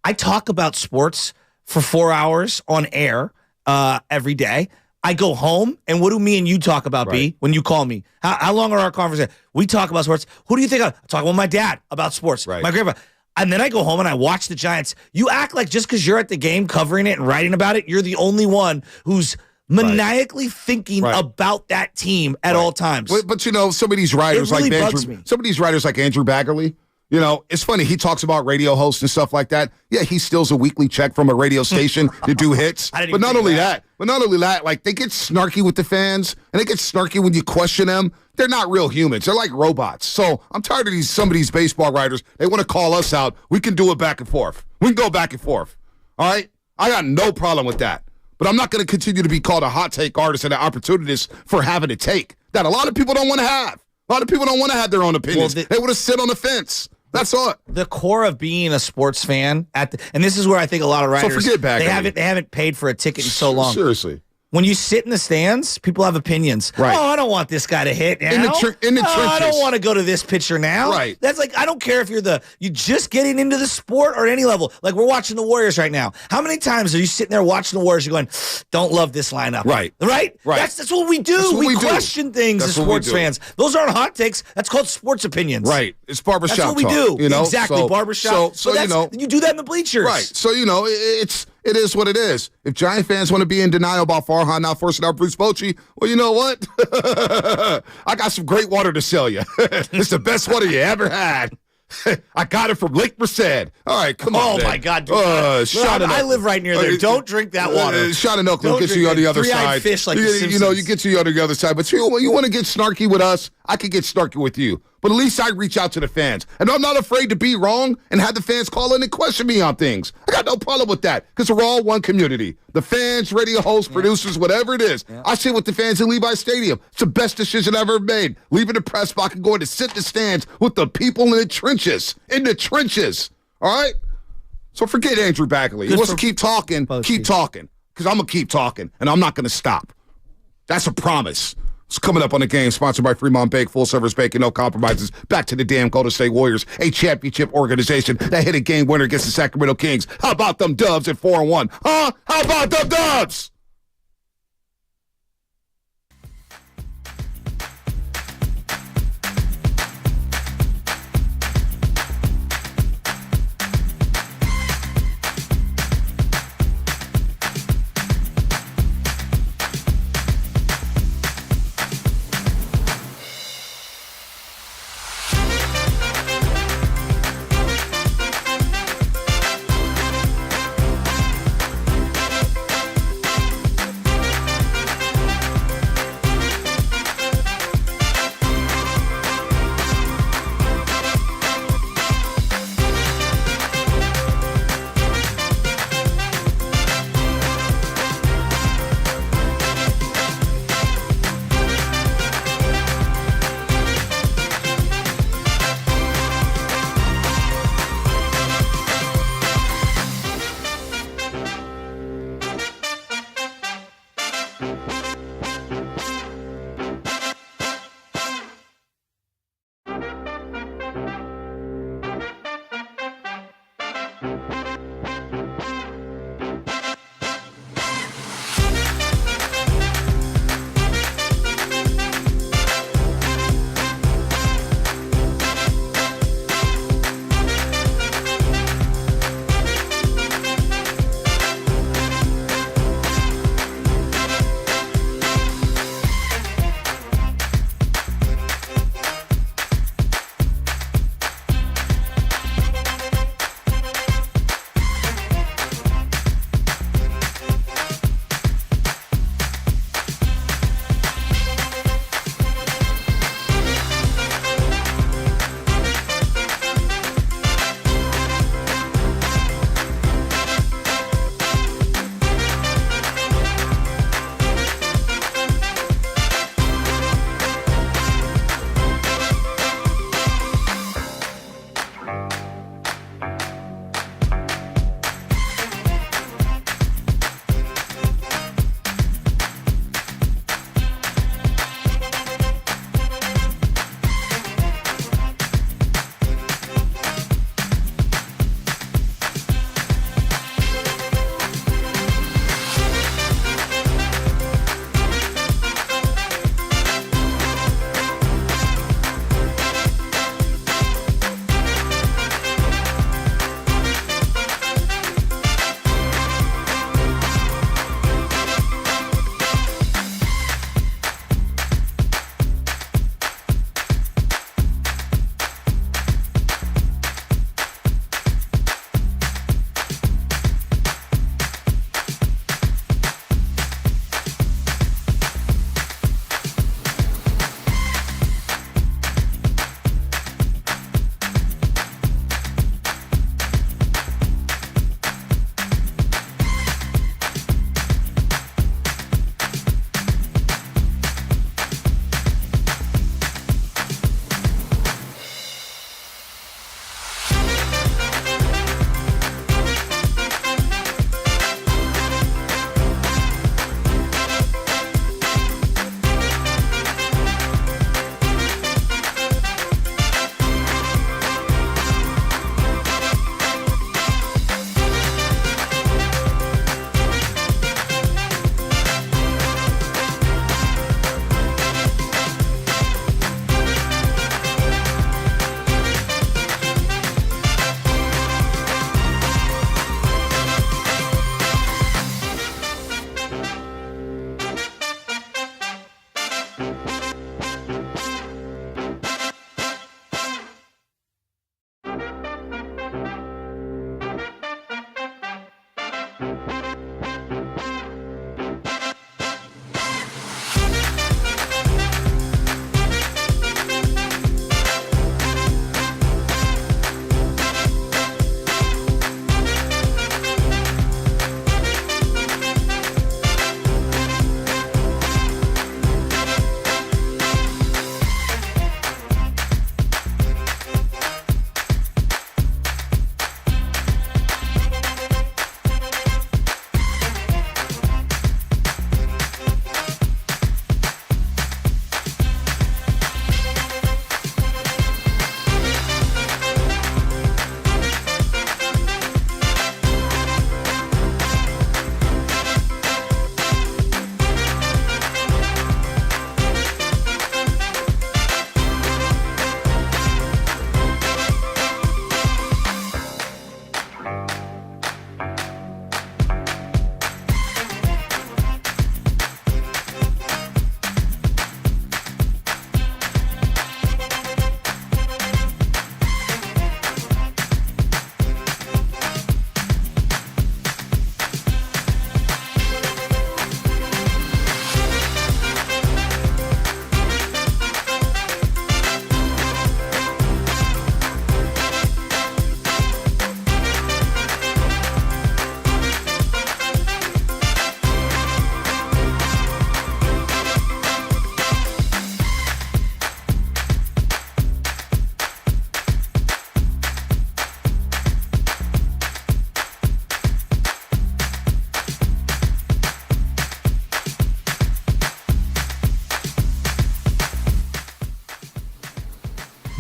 Speaker 2: I talk about sports for 4 hours on air every day. I go home, and what do me and you talk about, B, when you call me? How long are our conversations? We talk about sports. Who do you think I talk with my dad about sports, my grandpa. And then I go home and I watch the Giants. You act like just because you're at the game covering it and writing about it, you're the only one who's maniacally thinking about that team at all times.
Speaker 1: But some of these writers
Speaker 2: really
Speaker 1: some of these writers like Andrew Bagley, You know, it's funny. He talks about radio hosts and stuff like that. Yeah, he steals a weekly check from a radio station to do hits. But not only that, like they get snarky with the fans and they get snarky when you question them. They're not real humans. They're like robots. So I'm tired of some of these baseball writers. They want to call us out. We can do it back and forth. We can go back and forth. All right? I got no problem with that. But I'm not going to continue to be called a hot take artist and an opportunist for having a take that a lot of people don't want to have. A lot of people don't want to have their own opinions. They want to sit on the fence. That's all.
Speaker 2: The core of being a sports fan, and this is where I think a lot of writers, they haven't paid for a ticket in so long.
Speaker 1: Seriously.
Speaker 2: When you sit in the stands, people have opinions.
Speaker 1: Right.
Speaker 2: Oh, I don't want this guy to hit now.
Speaker 1: In the trenches.
Speaker 2: I don't want to go to this pitcher now.
Speaker 1: Right.
Speaker 2: That's like, I don't care if you're just getting into the sport or at any level. Like, we're watching the Warriors right now. How many times are you sitting there watching the Warriors, you're going, don't love this lineup.
Speaker 1: Right.
Speaker 2: Right?
Speaker 1: Right.
Speaker 2: That's what we do. We question things as sports fans. Those aren't hot takes. That's called sports opinions.
Speaker 1: Right. It's barbershop talk.
Speaker 2: That's what we do.
Speaker 1: You know?
Speaker 2: Exactly. Barbershop.
Speaker 1: So you know.
Speaker 2: You do that in the bleachers.
Speaker 1: Right. So, you know, it is what it is. If Giant fans want to be in denial about Farhan not forcing out Bruce Bochy, well, you know what? I got some great water to sell you. It's the best water you ever had. I got it from Lake Merced. All right, come on.
Speaker 2: Oh, my God.
Speaker 1: I
Speaker 2: live right near there. Don't drink that water.
Speaker 1: Shot in Oakland gets you on the other side.
Speaker 2: Fish like
Speaker 1: you know, you get you on the other side. But you want to get snarky with us, I could get snarky with you. But at least I reach out to the fans. And I'm not afraid to be wrong and have the fans call in and question me on things. I got no problem with that because we're all one community. The fans, radio hosts, producers, whatever it is. I sit with the fans in Levi Stadium. It's the best decision I've ever made. Leaving the press box and going to sit in the stands with the people in the trenches. In the trenches. All right? So forget Andrew Bagley. He wants to keep talking. Keep talking. Because I'm going to keep talking, and I'm not going to stop. That's a promise. It's coming up on the game, sponsored by Fremont Bake, full-service baking, no compromises. Back to the damn Golden State Warriors, a championship organization that hit a game winner against the Sacramento Kings. How about them Dubs at 4-1? Huh? How about them Dubs?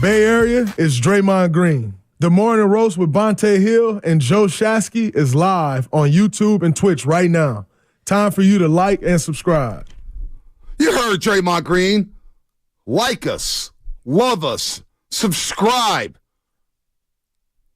Speaker 7: Bay Area is Draymond Green. The Morning Roast with Bonte Hill and Joe Shasky is live on YouTube and Twitch right now. Time for you to like and subscribe.
Speaker 1: You heard Draymond Green. Like us, love us, subscribe.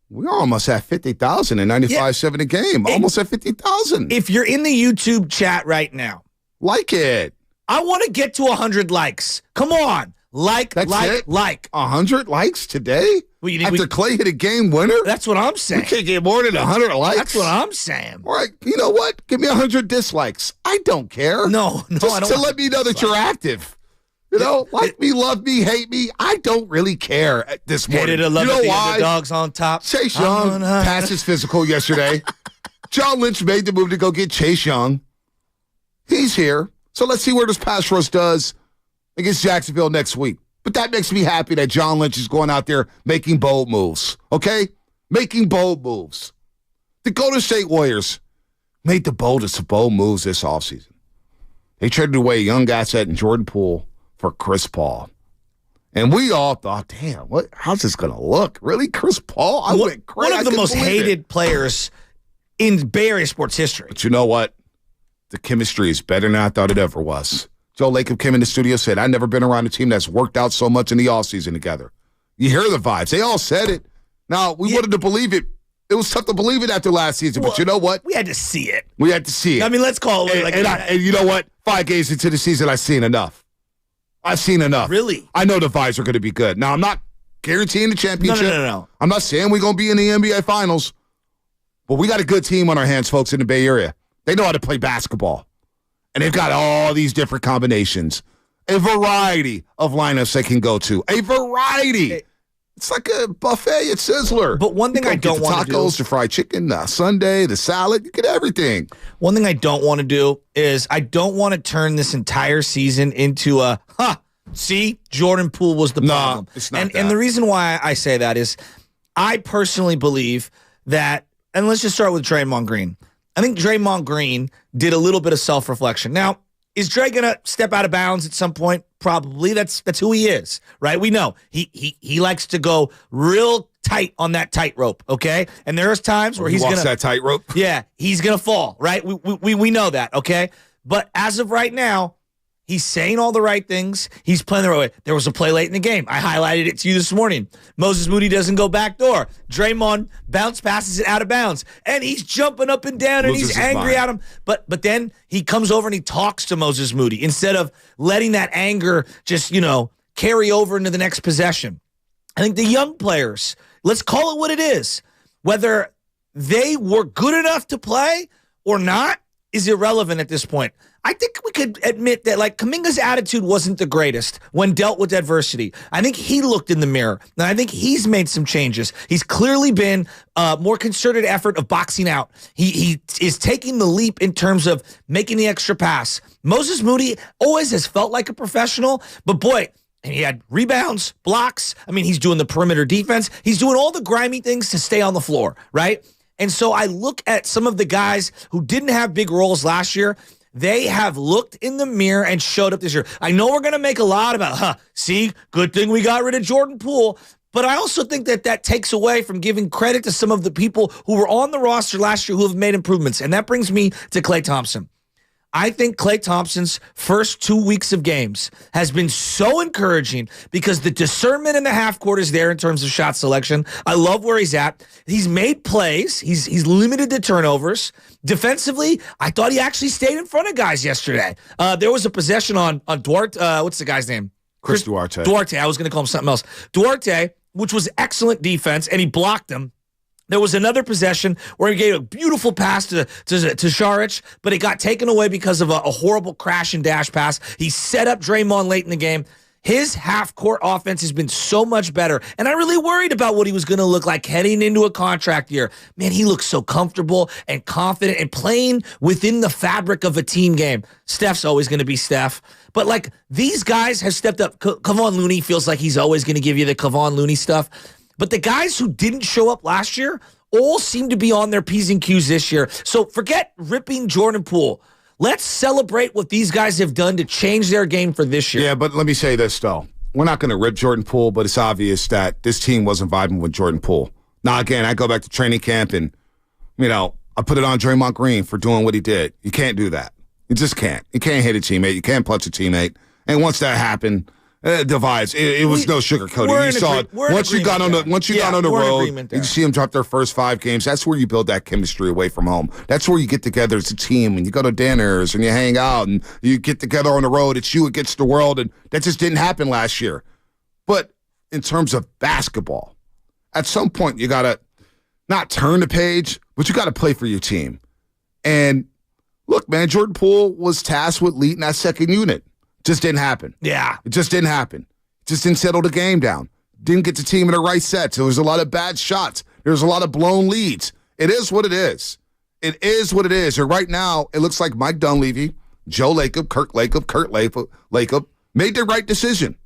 Speaker 1: We're almost at 50,000 and 95.7 a game. Almost at 50,000.
Speaker 2: If you're in the YouTube chat right now,
Speaker 1: like it.
Speaker 2: I want to get to 100 likes. Come on. Like.
Speaker 1: 100 likes today? After Klay hit a game winner?
Speaker 2: That's what I'm saying.
Speaker 1: We can't get more than 100 likes?
Speaker 2: That's what I'm saying.
Speaker 1: All right, you know what? Give me 100 dislikes. I don't care.
Speaker 2: No,
Speaker 1: Just
Speaker 2: I don't.
Speaker 1: To let me know that you're active. You know, like me, love me, hate me. I don't really care at this morning.
Speaker 2: Hated to love
Speaker 1: you know
Speaker 2: the
Speaker 1: why?
Speaker 2: underdogs on top.
Speaker 1: Chase Young passed his physical yesterday. John Lynch made the move to go get Chase Young. He's here. So let's see where this pass rush does against Jacksonville next week. But that makes me happy that John Lynch is going out there making bold moves, okay? Making bold moves. The Golden State Warriors made the boldest of bold moves this offseason. They traded away a young asset in Jordan Poole for Chris Paul. And we all thought, damn, how's this going to look? Really? Chris Paul? I went crazy.
Speaker 2: One of the most hated players in Bay Area sports history.
Speaker 1: But you know what? The chemistry is better than I thought it ever was. Joe Lacob came in the studio, said, I've never been around a team that's worked out so much in the offseason together. You hear the vibes. They all said it. Now, we wanted to believe it. It was tough to believe it after last season, but you know what?
Speaker 2: We had to see it.
Speaker 1: We had to see it.
Speaker 2: I mean, let's call it.
Speaker 1: And you know what? 5 games into the season, I've seen enough. I've seen enough.
Speaker 2: Really?
Speaker 1: I know the vibes are going to be good. Now, I'm not guaranteeing the championship.
Speaker 2: No.
Speaker 1: I'm not saying we're going to be in the NBA Finals, but we got a good team on our hands, folks, in the Bay Area. They know how to play basketball, and they've got all these different combinations. A variety of lineups they can go to. A variety. It's like a buffet at Sizzler.
Speaker 2: But one thing I don't want to do.
Speaker 1: Tacos, the fried chicken, the sundae, the salad. You get everything.
Speaker 2: One thing I don't want to do is I don't want to turn this entire season into a, see, Jordan Poole was the problem.
Speaker 1: No, it's not that.
Speaker 2: And the reason why I say that is I personally believe that, and let's just start with Draymond Green. I think Draymond Green did a little bit of self-reflection. Now, is Dre going to step out of bounds at some point? Probably. That's who he is, right? We know. He likes to go real tight on that tightrope, okay? And there's times where he's going to...
Speaker 1: that tightrope?
Speaker 2: Yeah, he's going to fall, right? We know that, okay? But as of right now, He's saying all the right things. He's playing the right way. There was a play late in the game. I highlighted it to you this morning. Moses Moody doesn't go back door. Draymond bounce passes it out of bounds. And he's jumping up and down, and he's angry at him. But then he comes over and he talks to Moses Moody instead of letting that anger just, carry over into the next possession. I think the young players, let's call it what it is, whether they were good enough to play or not is irrelevant at this point. I think we could admit that, Kuminga's attitude wasn't the greatest when dealt with adversity. I think he looked in the mirror, and I think he's made some changes. He's clearly been a more concerted effort of boxing out. He is taking the leap in terms of making the extra pass. Moses Moody always has felt like a professional, but boy, and he had rebounds, blocks. I mean, he's doing the perimeter defense. He's doing all the grimy things to stay on the floor, right? And so I look at some of the guys who didn't have big roles last year. They have looked in the mirror and showed up this year. I know we're going to make a lot about, see, good thing we got rid of Jordan Poole. But I also think that takes away from giving credit to some of the people who were on the roster last year who have made improvements. And that brings me to Klay Thompson. I think Klay Thompson's first 2 weeks of games has been so encouraging because the discernment in the half court is there in terms of shot selection. I love where he's at. He's made plays. He's limited the turnovers. Defensively, I thought he actually stayed in front of guys yesterday. There was a possession on Duarte. What's the guy's name?
Speaker 1: Chris Duarte.
Speaker 2: Duarte. I was going to call him something else. Duarte, which was excellent defense, and he blocked him. There was another possession where he gave a beautiful pass to Šarić, but it got taken away because of a horrible crash and dash pass. He set up Draymond late in the game. His half-court offense has been so much better, and I really worried about what he was going to look like heading into a contract year. Man, he looks so comfortable and confident and playing within the fabric of a team game. Steph's always going to be Steph, but these guys have stepped up. Kevon Looney feels like he's always going to give you the Kevon Looney stuff. But the guys who didn't show up last year all seem to be on their P's and Q's this year. So forget ripping Jordan Poole. Let's celebrate what these guys have done to change their game for this year.
Speaker 1: Yeah, but let me say this, though. We're not going to rip Jordan Poole, but it's obvious that this team wasn't vibing with Jordan Poole. Now, again, I go back to training camp and, I put it on Draymond Green for doing what he did. You can't do that. You just can't. You can't hit a teammate. You can't punch a teammate. And once that happened, divides. It was no sugarcoating. You saw it once you got on the road. You see them drop their first 5 games. That's where you build that chemistry away from home. That's where you get together as a team and you go to dinners and you hang out and you get together on the road. It's you against the world, and that just didn't happen last year. But in terms of basketball, at some point you gotta not turn the page, but you gotta play for your team. And look, man, Jordan Poole was tasked with leading that second unit. Just didn't happen.
Speaker 2: Yeah.
Speaker 1: It just didn't happen. Just didn't settle the game down. Didn't get the team in the right sets. There was a lot of bad shots. There was a lot of blown leads. It is what it is. It is what it is. And right now, it looks like Mike Dunleavy, Joe Lacob, Kurt Lacob made the right decision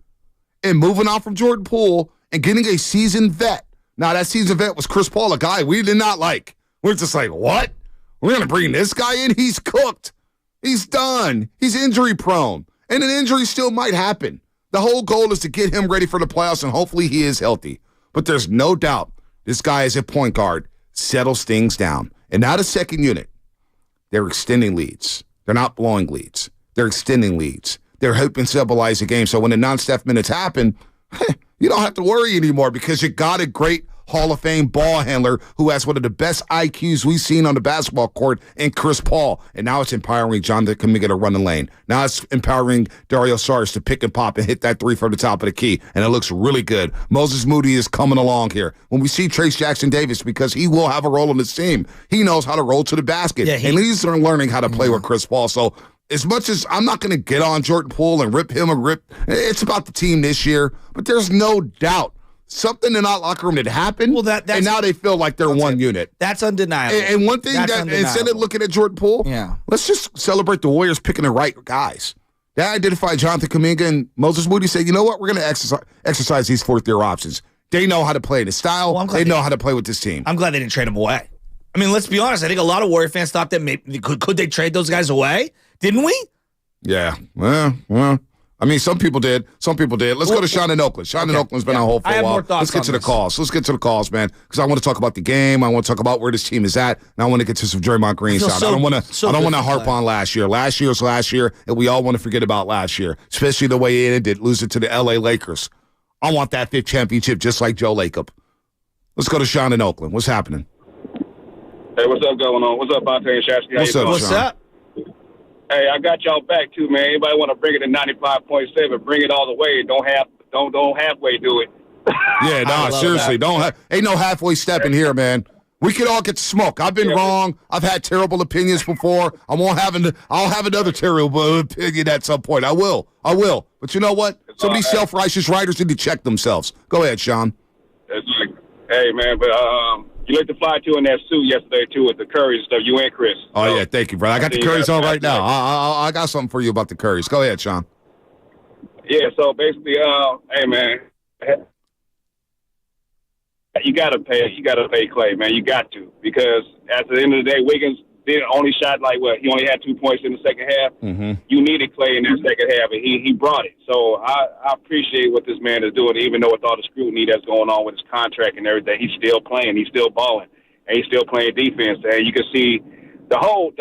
Speaker 1: in moving on from Jordan Poole and getting a seasoned vet. Now, that seasoned vet was Chris Paul, a guy we did not like. We're just like, what? We're going to bring this guy in? He's cooked. He's done. He's injury prone. And an injury still might happen. The whole goal is to get him ready for the playoffs, and hopefully he is healthy. But there's no doubt this guy is a point guard, settles things down. And now the second unit, they're extending leads. They're not blowing leads. They're extending leads. They're helping stabilize the game. So when the non-Steph minutes happen, you don't have to worry anymore because you got a great Hall of Fame ball handler who has one of the best IQs we've seen on the basketball court in Chris Paul. And now it's empowering Jonathan Kuminga to run the lane. Now it's empowering Dario Saric to pick and pop and hit that 3 from the top of the key. And it looks really good. Moses Moody is coming along here. When we see Trace Jackson Davis, because he will have a role on this team, he knows how to roll to the basket. Yeah, and he's learning how to play with Chris Paul. So as much as I'm not going to get on Jordan Poole and rip him it's about the team this year. But there's no doubt something in that locker room had happened, and now they feel like they're one unit.
Speaker 2: That's undeniable.
Speaker 1: And one thing instead of looking at Jordan Poole, let's just celebrate the Warriors picking the right guys. They identified Jonathan Kuminga and Moses Moody, said, you know what, we're going to exercise these fourth-year options. They know how to play the style. They know how to play with this team.
Speaker 2: I'm glad they didn't trade him away. I mean, let's be honest. I think a lot of Warrior fans thought that maybe could they trade those guys away? Didn't we?
Speaker 1: Yeah. Well, I mean, some people did. Let's go to Sean in Oakland. Sean in Oakland's been on hold for a while. Let's get to the calls. Let's get to the calls, man, because I want to talk about the game. I want to talk about where this team is at, and I want to get to some Draymond Green side. I don't want to harp on last year. Last year was last year, and we all want to forget about last year, especially the way it ended, losing to the L.A. Lakers. I want that 5th championship just like Joe Lacob. Let's go to Sean in Oakland. What's happening?
Speaker 9: Hey, what's up going on? What's up, Bonte and Shasky?
Speaker 2: What's up?
Speaker 9: Hey, I got y'all back too, man. Anybody want to bring it to 95.7? Bring it all the way. Don't halfway do it.
Speaker 1: Yeah, no, seriously, ain't no halfway step in here, man. We could all get the smoke. I've been wrong. I've had terrible opinions before. I'll have another terrible opinion at some point. I will. But you know what? Some of these self-righteous writers need to check themselves. Go ahead, Sean.
Speaker 9: Hey, man, but you looked to fly too in that suit yesterday too with the Curry stuff. You and Chris.
Speaker 1: Oh yeah, thank you, brother. I got the Currys on right now. I got something for you about the Currys. Go ahead, Sean.
Speaker 9: Yeah. So basically, hey man, you gotta pay Klay, man. You got to, because at the end of the day, Wiggins only shot he only had 2 points in the second half.
Speaker 1: Mm-hmm.
Speaker 9: You needed Klay in that second half, and he brought it. So I appreciate what this man is doing, even though with all the scrutiny that's going on with his contract and everything, he's still playing, he's still balling, and he's still playing defense. And you can see the whole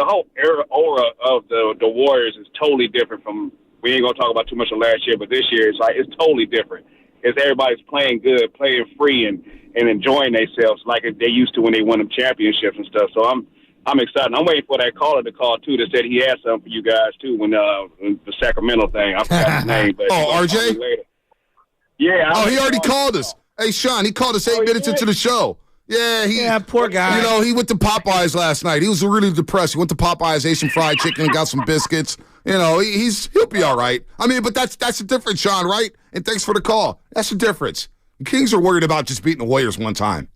Speaker 9: aura of the Warriors is totally different from. We ain't gonna talk about too much of last year, but this year it's totally different. It's everybody's playing good, playing free, and enjoying themselves like they used to when they won them championships and stuff. So I'm excited. I'm waiting for that caller to call, too, that said he had something for you guys, too, when the Sacramento thing. I forgot his name. But
Speaker 1: RJ?
Speaker 9: Yeah.
Speaker 1: He already called us. Hey, Sean, he called us 8 minutes into the show. Yeah,
Speaker 2: poor guy.
Speaker 1: You know, he went to Popeyes last night. He was really depressed. He went to Popeyes, ate some fried chicken, and got some biscuits. You know, he'll be all right. I mean, but that's the difference, Sean, right? And thanks for the call. That's the difference. The Kings are worried about just beating the Warriors one time.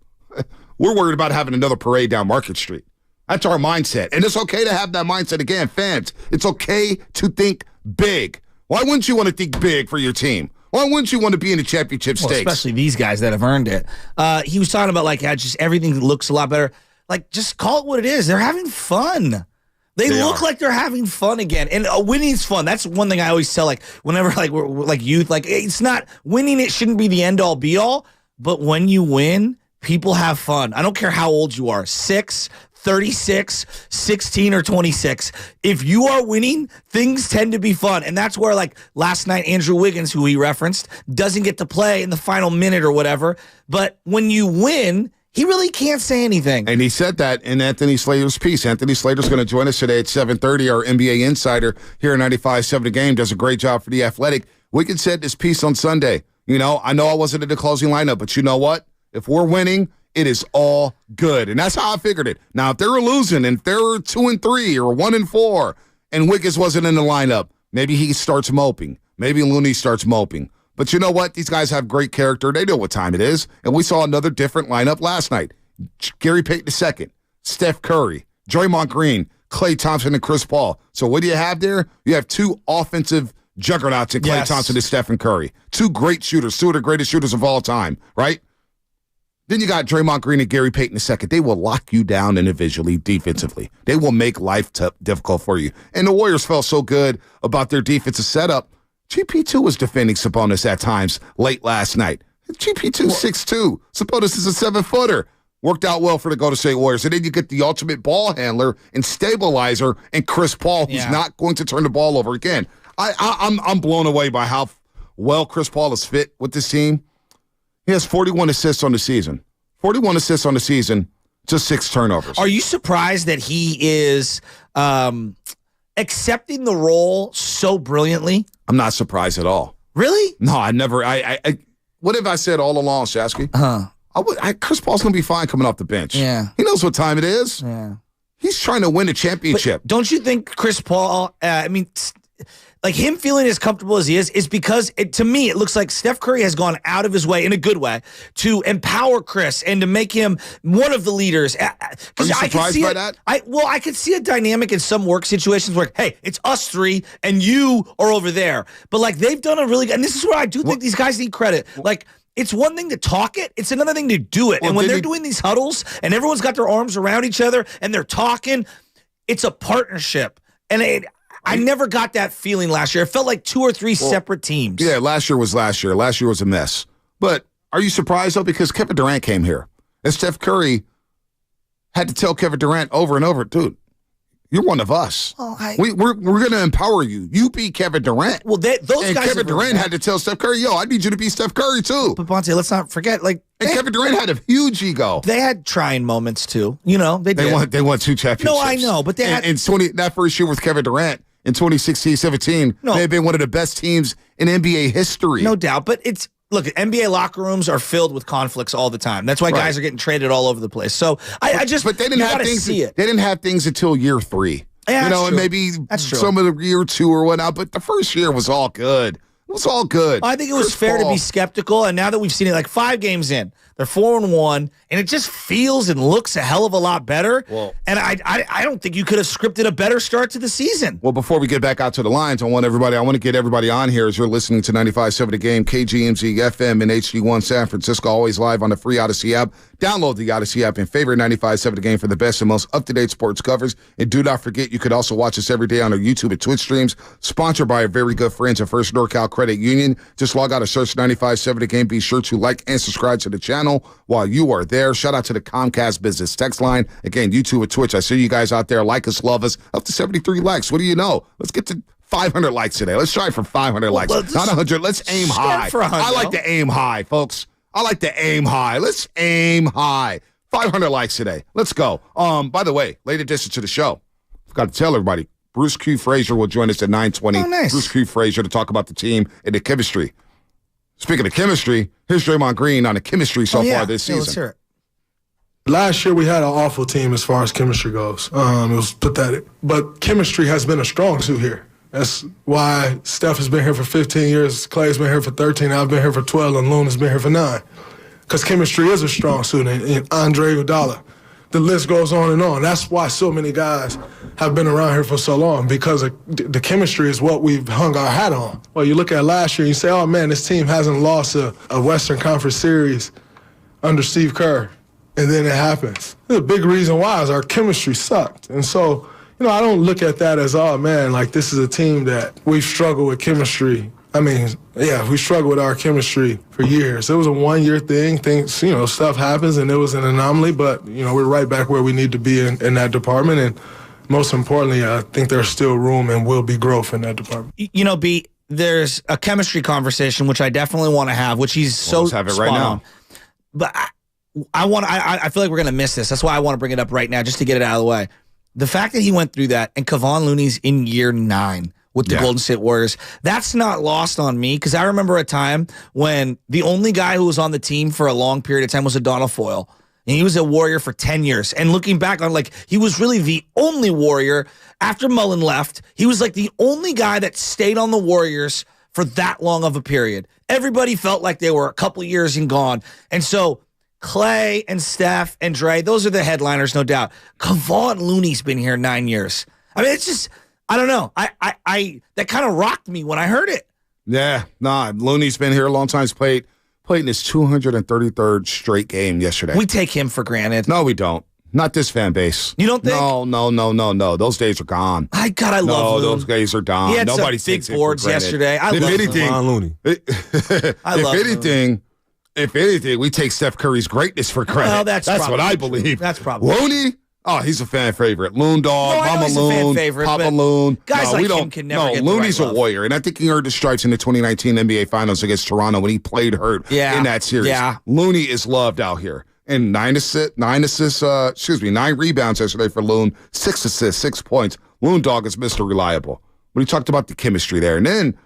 Speaker 1: We're worried about having another parade down Market Street. That's our mindset. And it's okay to have that mindset again, fans. It's okay to think big. Why wouldn't you want to think big for your team? Why wouldn't you want to be in the championship stakes?
Speaker 2: Especially these guys that have earned it. He was talking about how just everything looks a lot better. Just call it what it is. They're having fun. They look like they're having fun again. And winning's fun. That's one thing I always tell, whenever we're youth, it's not winning. It shouldn't be the end all be all. But when you win, people have fun. I don't care how old you are. 6, 36, 16, or 26. If you are winning, things tend to be fun. And that's where, last night, Andrew Wiggins, who he referenced, doesn't get to play in the final minute or whatever. But when you win, he really can't say anything.
Speaker 1: And he said that in Anthony Slater's piece. Anthony Slater's going to join us today at 7:30. Our NBA insider here at 95.7 The Game does a great job for The Athletic. Wiggins said this piece on Sunday. I know I wasn't in the closing lineup, but you know what? If we're winning, it is all good. And that's how I figured it. Now, if they were losing and if they were 2-3 or 1-4 and Wiggins wasn't in the lineup, maybe he starts moping. Maybe Looney starts moping. But you know what? These guys have great character. They know what time it is. And we saw another different lineup last night. Gary Payton II, Steph Curry, Draymond Green, Klay Thompson, and Chris Paul. So what do you have there? You have two offensive juggernauts in Klay Thompson and Stephen Curry. Two great shooters, two of the greatest shooters of all time, right? Then you got Draymond Green and Gary Payton II. They will lock you down individually, defensively. They will make life difficult for you. And the Warriors felt so good about their defensive setup. GP2 was defending Sabonis at times late last night. GP2 6'2". Sabonis is a 7-footer. Worked out well for the Golden State Warriors. And then you get the ultimate ball handler and stabilizer and Chris Paul, who's not going to turn the ball over again. I'm blown away by how well Chris Paul is fit with this team. He has 41 assists on the season. 41 assists on the season, just 6 turnovers.
Speaker 2: Are you surprised that he is accepting the role so brilliantly?
Speaker 1: I'm not surprised at all.
Speaker 2: Really?
Speaker 1: No, I never. What have I said all along, Shasky? Chris Paul's going to be fine coming off the bench.
Speaker 2: Yeah.
Speaker 1: He knows what time it is.
Speaker 2: Yeah.
Speaker 1: He's trying to win a championship.
Speaker 2: But don't you think Chris Paul, him feeling as comfortable as he is because, to me, it looks like Steph Curry has gone out of his way, in a good way, to empower Chris and to make him one of the leaders.
Speaker 1: Are you surprised by that?
Speaker 2: I could see a dynamic in some work situations where, hey, it's us three and you are over there. But, they've done a really good, and this is where I do think these guys need credit. It's one thing to talk it. It's another thing to do it. And when they're doing these huddles and everyone's got their arms around each other and they're talking, it's a partnership. And I never got that feeling last year. It felt like 2 or 3 separate teams.
Speaker 1: Yeah, last year was last year. Last year was a mess. But are you surprised, though? Because Kevin Durant came here. And Steph Curry had to tell Kevin Durant over and over, dude, you're one of us.
Speaker 2: Well,
Speaker 1: we're going to empower you. You beat Kevin Durant.
Speaker 2: Well, those
Speaker 1: and
Speaker 2: guys.
Speaker 1: Kevin Durant had to tell Steph Curry, yo, I need you to beat Steph Curry too.
Speaker 2: But Bonte, let's not forget, and
Speaker 1: Kevin Durant had a huge ego.
Speaker 2: They had trying moments too. They did.
Speaker 1: They won 2 championships.
Speaker 2: No, I know, but they had
Speaker 1: that first year with Kevin Durant in 2016-17. They had been one of the best teams in NBA history.
Speaker 2: No doubt, but look, NBA locker rooms are filled with conflicts all the time. That's why guys are getting traded all over the place. So
Speaker 1: but they didn't have things. They didn't have things until year 3.
Speaker 2: Yeah,
Speaker 1: and maybe some of the year 2 or whatnot. But the first year was all good. It was all good.
Speaker 2: I think it was fair to be skeptical, and now that we've seen it 5 games in, they're 4-1, and it just feels and looks a hell of a lot better.
Speaker 1: Well,
Speaker 2: and I don't think you could have scripted a better start to the season.
Speaker 1: Well, before we get back out to the lines, I want to get everybody on here as you're listening to 95.7 The Game, KGMZ FM in HD1 San Francisco, always live on the free Odyssey app. Download the Odyssey app and favorite 95.7 The Game for the best and most up-to-date sports coverage. And do not forget, you could also watch us every day on our YouTube and Twitch streams, sponsored by our very good friends at First NorCal Credit Union. Just log out and search 95.7 The Game. Be sure to like and subscribe to the channel while you are there. Shout out to the Comcast Business Text Line. Again, YouTube and Twitch. I see you guys out there. Like us, love us. Up to 73 likes. What do you know? Let's get to 500 likes today. Let's try for 500 likes. Not 100. Let's aim high. I like to aim high, folks. I like to aim high. Let's aim high. 500 likes today. Let's go. By the way, late addition to the show. I've got to tell everybody, Bruce Q. Fraser will join us at 9:20.
Speaker 2: Oh, nice.
Speaker 1: Bruce Q. Fraser to talk about the team and the chemistry. Speaking of chemistry, here's Draymond Green on the chemistry so far this season.
Speaker 2: Let's hear it.
Speaker 7: Last year we had an awful team as far as chemistry goes. It was pathetic. But chemistry has been a strong suit here. That's why Steph has been here for 15 years, Klay's been here for 13, I've been here for 12, and Loon has been here for 9. Because chemistry is a strong suit, and Andre Iguodala. The list goes on and on. That's why so many guys have been around here for so long, because the chemistry is what we've hung our hat on. Well, you look at last year and you say, oh, man, this team hasn't lost a Western Conference series under Steve Kerr. And then it happens. The big reason why is our chemistry sucked. And so, I don't look at that as, oh, man, like this is a team that we've struggled with chemistry. I mean, yeah, we struggled with our chemistry for years. It was a one-year thing. Things, stuff happens, and it was an anomaly. But, we're right back where we need to be in that department. And most importantly, I think there's still room and will be growth in that department.
Speaker 2: B, there's a chemistry conversation, which I definitely want to have, which he's so
Speaker 1: let's have it right now.
Speaker 2: But I feel like we're going to miss this. That's why I want to bring it up right now, just to get it out of the way. The fact that he went through that, and Kevon Looney's in year 9 with the Golden State Warriors, that's not lost on me, because I remember a time when the only guy who was on the team for a long period of time was Adonal Foyle, and he was a Warrior for 10 years. And looking back on, he was really the only Warrior. After Mullen left, he was the only guy that stayed on the Warriors for that long of a period. Everybody felt like they were a couple years and gone. And so Klay and Steph and Dre, those are the headliners, no doubt. Kevon Looney's been here 9 years. I mean, it's just, I don't know. I that kind of rocked me when I heard it.
Speaker 1: Yeah, Looney's been here a long time. He's played in his 233rd straight game yesterday.
Speaker 2: We take him for granted.
Speaker 1: No, we don't. Not this fan base.
Speaker 2: You don't think?
Speaker 1: No. Those days are gone.
Speaker 2: I love Looney.
Speaker 1: Those days are gone.
Speaker 2: He had
Speaker 1: Nobody
Speaker 2: some big boards yesterday. I love
Speaker 6: Looney.
Speaker 1: If anything, we take Steph Curry's greatness for credit.
Speaker 2: Well, that's
Speaker 1: what I believe.
Speaker 2: That's probably
Speaker 1: Looney. Oh, he's a fan favorite. Loon Dog, Mama
Speaker 2: Loon,
Speaker 1: Papa Loon.
Speaker 2: Guys him can never get
Speaker 1: Looney's
Speaker 2: the right
Speaker 1: a warrior, and I think he earned his stripes in the 2019 NBA Finals against Toronto when he played hurt in that series.
Speaker 2: Yeah.
Speaker 1: Looney is loved out here. And 9 rebounds yesterday for Loon, 6 assists, 6 points. Loon Dog is Mr. Reliable. When he talked about the chemistry there. And then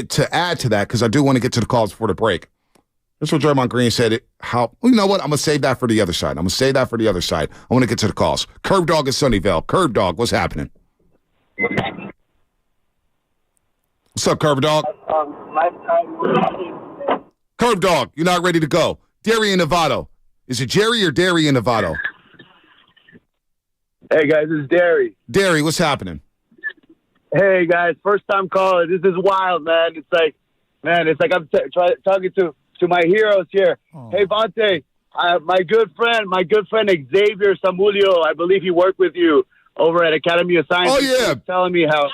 Speaker 1: to add to that, because I do want to get to the calls before the break, that's what Draymond Green said. You know what? I'm going to save that for the other side. I want to get to the calls. Curb Dog in Sunnyvale. Curb Dog, what's happening? What's up, Curb Dog? Curb Dog, you're not ready to go. Derry and Novato. Is it Jerry or Derry and Novato?
Speaker 10: Hey, guys, it's Derry.
Speaker 1: Derry, what's happening?
Speaker 10: Hey, guys, first time caller. This is wild, man. It's like I'm talking to my heroes here. Oh. Hey, Vontae, my good friend Xavier Samulio, I believe he worked with you over at Academy of Science.
Speaker 1: Oh, yeah.
Speaker 10: He was telling me how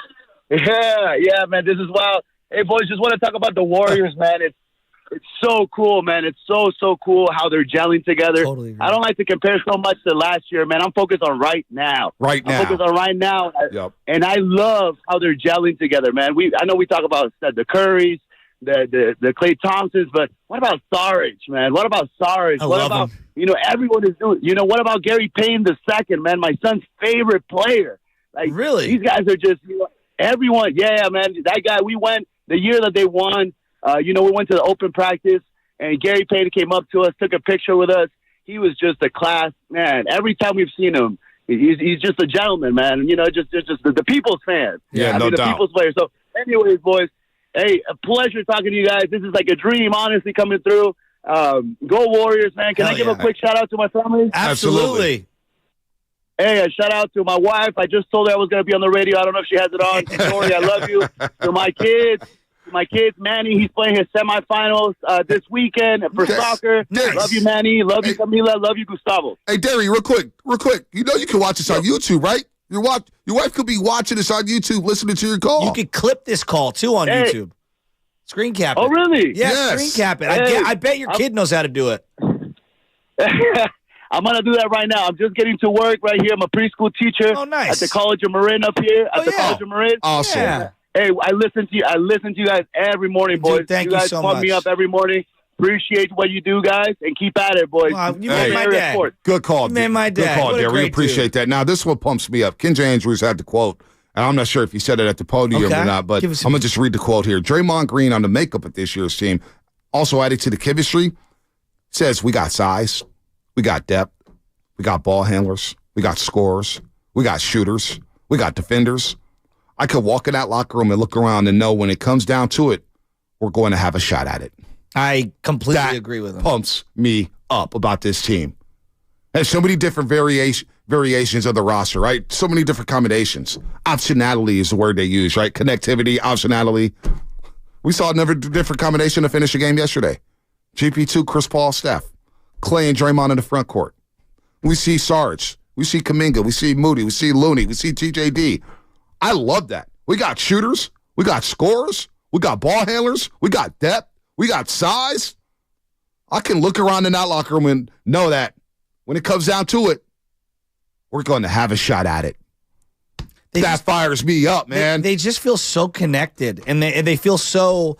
Speaker 10: Yeah, man, this is wild. Hey, boys, just want to talk about the Warriors, man. It's so cool, man. It's so cool how they're gelling together.
Speaker 2: Totally agree.
Speaker 10: I don't like to compare so much to last year, man. I'm focused on right now.
Speaker 1: I'm
Speaker 10: focused on right now.
Speaker 1: Yep.
Speaker 10: And I love how they're gelling together, man. I know we talk about the Currys, the Klay Thompsons, but what about Sarge, man? What about Sarge? What about
Speaker 2: him.
Speaker 10: Everyone is doing. What about Gary Payne II, man? My son's favorite player. Like,
Speaker 2: really,
Speaker 10: these guys are just everyone. Yeah, man. That guy. We went the year that they won. We went to the open practice, and Gary Payne came up to us, took a picture with us. He was just a class man. Every time we've seen him, he's just a gentleman, man. Just the people's fan.
Speaker 1: Yeah, no
Speaker 10: the
Speaker 1: doubt.
Speaker 10: People's player. So, anyways, boys, hey, a pleasure talking to you guys. This is like a dream, honestly, coming through. Go Warriors, man. Can I give a quick shout out to my family?
Speaker 2: Absolutely.
Speaker 10: Hey, a shout out to my wife. I just told her I was going to be on the radio. I don't know if she has it on. Sorry, I love you. To my kids, Manny, he's playing his semifinals this weekend for soccer.
Speaker 1: Yes.
Speaker 10: Love you, Manny. Love you, Camila. Love you, Gustavo.
Speaker 1: Hey, Derry, real quick. You know you can watch this on YouTube, right? Your wife could be watching this on YouTube, listening to your call.
Speaker 2: You could clip this call, too, on YouTube. Screen cap it.
Speaker 10: Oh, really?
Speaker 2: Yeah,
Speaker 1: Yes.
Speaker 2: screen cap it.
Speaker 10: Hey,
Speaker 2: I bet your kid knows how to do it.
Speaker 10: I'm going to do that right now. I'm just getting to work right here. I'm a preschool teacher at the College of Marin up here. College of Marin.
Speaker 1: Awesome.
Speaker 2: Yeah.
Speaker 10: Hey, I listen to you guys every morning, boys.
Speaker 2: Dude, thank you
Speaker 10: guys
Speaker 2: so
Speaker 10: pump me
Speaker 2: much.
Speaker 10: up every morning. Appreciate what you do, guys, and keep at it, boys.
Speaker 2: Wow, you made my day.
Speaker 1: Good call,
Speaker 2: You made my
Speaker 1: Good
Speaker 2: day.
Speaker 1: call,
Speaker 2: What a
Speaker 1: Derry. We
Speaker 2: great
Speaker 1: appreciate that. Now, this one pumps me up. Kenja Andrews had the quote, and I'm not sure if he said it at the podium
Speaker 2: Okay.
Speaker 1: or not, but I'm going to just read the quote here. Draymond Green on the makeup of this year's team, also added to the chemistry, says we got size, we got depth, we got ball handlers, we got scorers, we got shooters, we got defenders. I could walk in that locker room and look around and know when it comes down to it, we're going to have a shot at it.
Speaker 2: I completely
Speaker 1: That
Speaker 2: agree with him.
Speaker 1: Pumps me up about this team. There's so many different variations of the roster, right? So many different combinations. Optionality is the word they use, right? Connectivity, optionality. We saw another different combination to finish the game yesterday. GP2, Chris Paul, Steph. Klay and Draymond in the front court. We see Sarge. We see Kuminga. We see Moody. We see Looney. We see TJD. I love that. We got shooters. We got scorers. We got ball handlers. We got depth. We got size. I can look around in that locker room and know that when it comes down to it, we're going to have a shot at it. That fires me up, man.
Speaker 2: They just feel so connected, and they feel so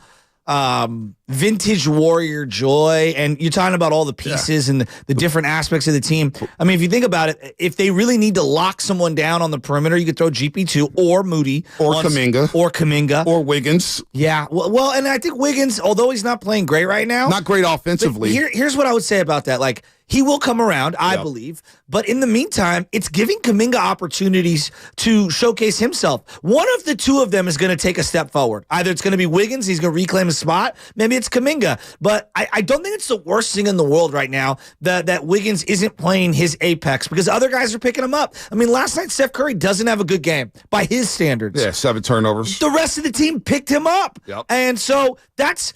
Speaker 2: vintage Warrior joy. And you're talking about all the pieces and the different aspects of the team. I mean, if you think about it, if they really need to lock someone down on the perimeter, you could throw GP2 or Moody
Speaker 1: or Kuminga
Speaker 2: or
Speaker 1: Wiggins.
Speaker 2: Yeah, well, and I think Wiggins, although he's not playing great right now,
Speaker 1: not great offensively.
Speaker 2: Here's what I would say about that. Like, he will come around, I believe. But in the meantime, it's giving Kuminga opportunities to showcase himself. One of the two of them is going to take a step forward. Either it's going to be Wiggins, he's going to reclaim his spot. Maybe it's Kuminga. But I don't think it's the worst thing in the world right now that Wiggins isn't playing his apex, because other guys are picking him up. I mean, last night, Steph Curry doesn't have a good game by his standards.
Speaker 1: Yeah, 7 turnovers.
Speaker 2: The rest of the team picked him up.
Speaker 1: Yep.
Speaker 2: And so that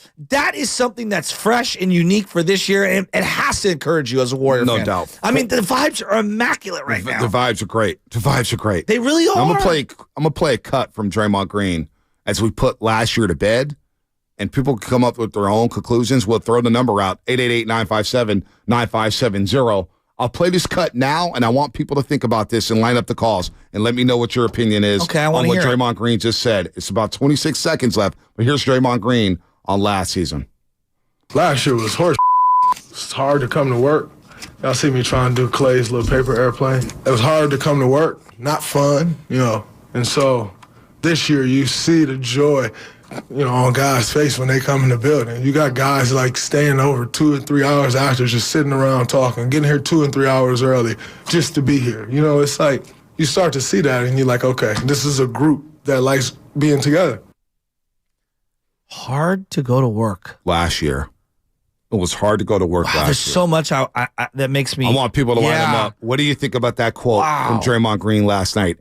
Speaker 2: is something that's fresh and unique for this year, and it has to encourage you as a Warrior fan.
Speaker 1: No doubt.
Speaker 2: I mean, the vibes are immaculate right now.
Speaker 1: The vibes are great.
Speaker 2: They really are.
Speaker 1: I'm gonna play a cut from Draymond Green as we put last year to bed, and people can come up with their own conclusions. We'll throw the number out, 888-957-9570. I'll play this cut now, and I want people to think about this and line up the calls and let me know what your opinion is on what Draymond Green just said. It's about 26 seconds left, but here's Draymond Green on last season.
Speaker 7: Last year was horse. It's hard to come to work. Y'all see me trying to do Klay's little paper airplane. It was hard to come to work, not fun, And so this year you see the joy, on guys' face when they come in the building. You got guys like staying over 2 or 3 hours after, just sitting around talking, getting here 2 and 3 hours early just to be here. It's like you start to see that and you're like, okay, this is a group that likes being together.
Speaker 2: Hard to go to work.
Speaker 1: Last year. It was hard to go to work last year.
Speaker 2: There's so much that makes me...
Speaker 1: I want people to line them up. What do you think about that quote from Draymond Green last night?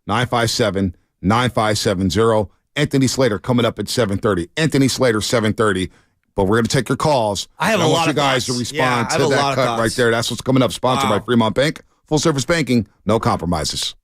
Speaker 1: 888-957-9570. Anthony Slater coming up at 7:30. Anthony Slater, 7:30. But we're going to take your calls.
Speaker 2: I have a lot of
Speaker 1: you guys
Speaker 2: thoughts.
Speaker 1: to respond to that cut right there. That's what's coming up. Sponsored by Fremont Bank. Full service banking. No compromises.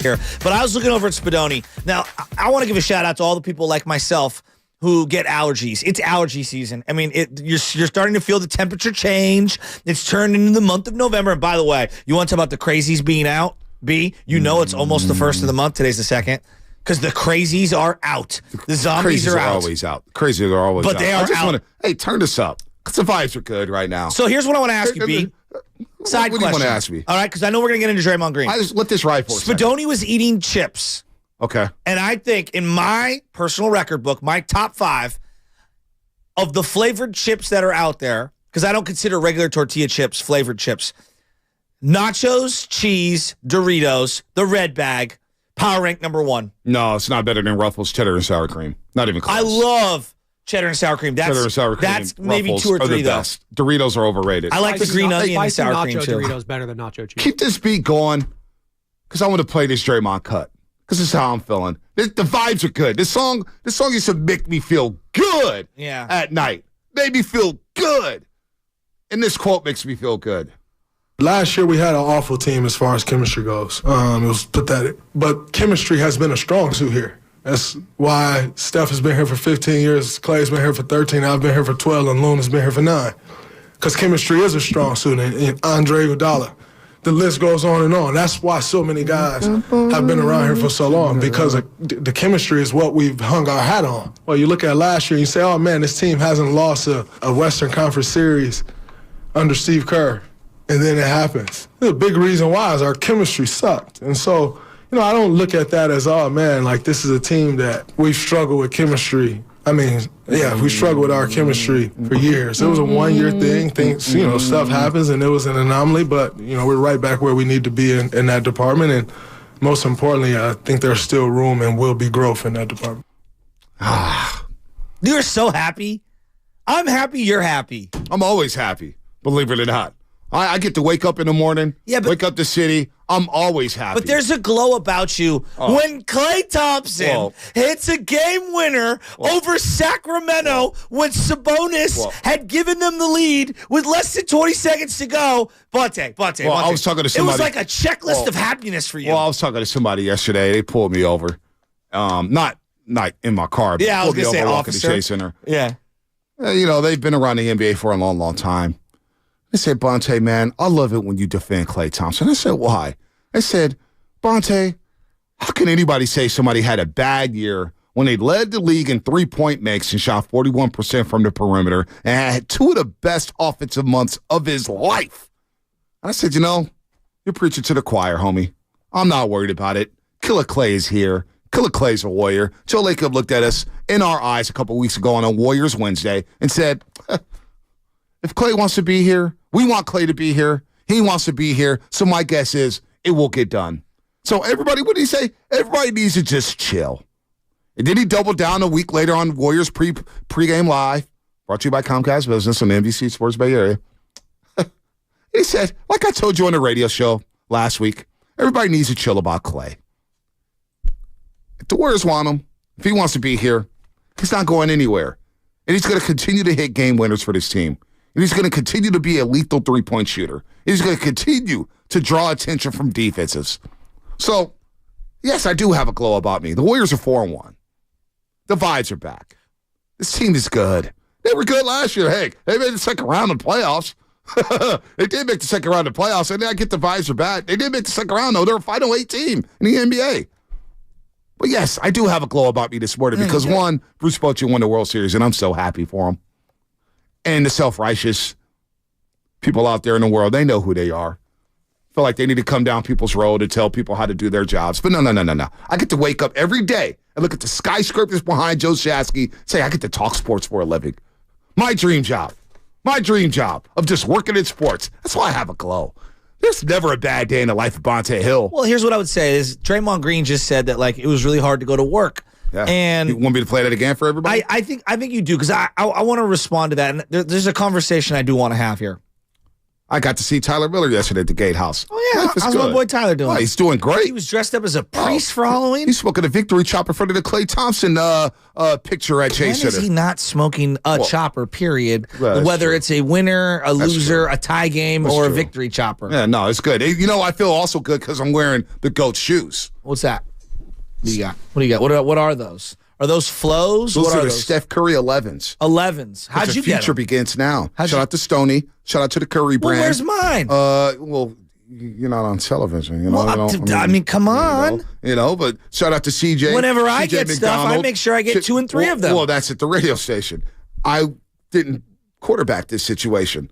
Speaker 2: here. But I was looking over at Spadoni. Now, I want to give a shout out to all the people like myself who get allergies. It's allergy season. I mean, you're starting to feel the temperature change. It's turned into the month of November. And by the way, you want to talk about the crazies being out? B, you know it's almost the first of the month. Today's the second. Because the crazies are out. The zombies are out.
Speaker 1: Always out. Crazies are always out.
Speaker 2: But they are out.
Speaker 1: Hey, turn this up. Because the vibes are good right now.
Speaker 2: So here's what I want to ask you, B. Side question.
Speaker 1: What do you want to ask me?
Speaker 2: All right, because I know we're going to get into Draymond Green.
Speaker 1: Let this ride for a second.
Speaker 2: Spadoni was eating chips.
Speaker 1: Okay.
Speaker 2: And I think in my personal record book, my top 5 of the flavored chips that are out there, because I don't consider regular tortilla chips flavored chips, nachos, cheese, Doritos, the red bag, power rank number 1.
Speaker 1: No, it's not better than Ruffles cheddar and sour cream. Not even close.
Speaker 2: I love cheddar and sour cream.
Speaker 1: Cheddar and sour cream.
Speaker 2: That's maybe
Speaker 1: Ruffles
Speaker 2: 2 or 3,
Speaker 1: are the
Speaker 2: though.
Speaker 1: best. Doritos are overrated.
Speaker 2: I like the green onion and sour cream, too.
Speaker 4: Doritos better than nacho cheese.
Speaker 1: Keep this beat going, because I want to play this Draymond cut, because this is how I'm feeling. The vibes are good. This song used to make me feel good at night. Made me feel good. And this quote makes me feel good.
Speaker 7: Last year, we had an awful team as far as chemistry goes. It was pathetic. But chemistry has been a strong suit here. That's why Steph has been here for 15 years, Klay's been here for 13, I've been here for 12, and Luna's been here for 9. Because chemistry is a strong suit, and Andre Iguodala. The list goes on and on. That's why so many guys have been around here for so long, because the chemistry is what we've hung our hat on. Well, you look at last year and you say, oh, man, this team hasn't lost a Western Conference series under Steve Kerr. And then it happens. The big reason why is our chemistry sucked. And so, I don't look at that as, oh, man, like this is a team that we've struggled with chemistry. I mean, yeah, we struggled with our chemistry for years. It was a one-year thing. Things, stuff happens, and it was an anomaly. But, we're right back where we need to be in that department. And most importantly, I think there's still room and will be growth in that department.
Speaker 2: You're so happy. I'm happy you're happy.
Speaker 1: I'm always happy, believe it or not. I get to wake up in the morning, wake up the city. I'm always happy.
Speaker 2: But there's a glow about you when Klay Thompson hits a game winner over Sacramento when Sabonis had given them the lead with less than 20 seconds to go. Bonte.
Speaker 1: I was talking to somebody.
Speaker 2: It was like a checklist of happiness for you.
Speaker 1: Well, I was talking to somebody yesterday. They pulled me over. Not in my car, but
Speaker 2: I was going to say
Speaker 1: walking to
Speaker 2: officer.
Speaker 1: Chase Center.
Speaker 2: Yeah.
Speaker 1: They've been around the NBA for a long, long time. They said, Bonte, man, I love it when you defend Klay Thompson. I said, why? I said, Bonte, how can anybody say somebody had a bad year when they led the league in three-point makes and shot 41% from the perimeter and had 2 of the best offensive months of his life? I said, you're preaching to the choir, homie. I'm not worried about it. Killer Klay is here. Killer Klay's a Warrior. Joe Lacob looked at us in our eyes a couple weeks ago on a Warriors Wednesday and said, if Klay wants to be here, we want Klay to be here. He wants to be here. So my guess is it will get done. So everybody, what did he say? Everybody needs to just chill. And then he doubled down a week later on Warriors pregame live, brought to you by Comcast Business on NBC Sports Bay Area. He said, like I told you on the radio show last week, everybody needs to chill about Klay. If the Warriors want him, if he wants to be here, he's not going anywhere. And he's going to continue to hit game winners for this team. And he's going to continue to be a lethal three-point shooter. He's going to continue to draw attention from defenses. So, yes, I do have a glow about me. The Warriors are 4-1. The vibes are back. This team is good. They were good last year. Hey, they made the second round of playoffs. They did make the second round of playoffs, and I get the vibes are back. They did make the second round, though. They're a Final 8 team in the NBA. But, yes, I do have a glow about me this morning because, one, Bruce Bochy won the World Series, and I'm so happy for him. And the self-righteous people out there in the world, they know who they are. Feel like they need to come down people's road and tell people how to do their jobs. But no. I get to wake up every day and look at the skyscrapers behind Joe Shasky, say I get to talk sports for a living. My dream job of just working in sports. That's why I have a glow. There's never a bad day in the life of Bonte Hill.
Speaker 2: Well, here's what I would say is Draymond Green just said that it was really hard to go to work.
Speaker 1: Yeah.
Speaker 2: And
Speaker 1: you want me to play that again for everybody?
Speaker 2: I think you do because I want to respond to that. And there's a conversation I do want to have here.
Speaker 1: I got to see Tyler Miller yesterday at the Gatehouse.
Speaker 2: Oh, yeah.
Speaker 1: Life is
Speaker 2: How's
Speaker 1: good.
Speaker 2: my boy Tyler doing?
Speaker 1: Oh, he's doing great.
Speaker 2: He was dressed up as a priest for Halloween?
Speaker 1: He's smoking a victory chopper in front of the Klay Thompson picture at Chase
Speaker 2: When
Speaker 1: Center.
Speaker 2: is he not smoking a chopper, period?
Speaker 1: Well,
Speaker 2: whether
Speaker 1: true.
Speaker 2: it's a winner, a loser, a tie game, or a victory chopper.
Speaker 1: Yeah, no, it's good. You know, I feel also good because I'm wearing the GOAT shoes.
Speaker 2: What's that? What do you got? What do you got? What are those? Are those flows?
Speaker 1: Those
Speaker 2: what
Speaker 1: are
Speaker 2: are
Speaker 1: the
Speaker 2: those?
Speaker 1: Steph Curry 11s.
Speaker 2: 11s. How'd you get
Speaker 1: The future
Speaker 2: them?
Speaker 1: begins now.
Speaker 2: How'd
Speaker 1: Shout out to Stoney. Shout out to the Curry brand.
Speaker 2: Well, where's mine?
Speaker 1: Well, you're not on television. You know.
Speaker 2: Well, I mean, come on.
Speaker 1: You know, but shout out to CJ.
Speaker 2: Whenever I
Speaker 1: CJ
Speaker 2: get stuff, I
Speaker 1: McDonald.
Speaker 2: make sure I get 2 and 3 of them.
Speaker 1: Well, that's at the radio station. I didn't quarterback this situation.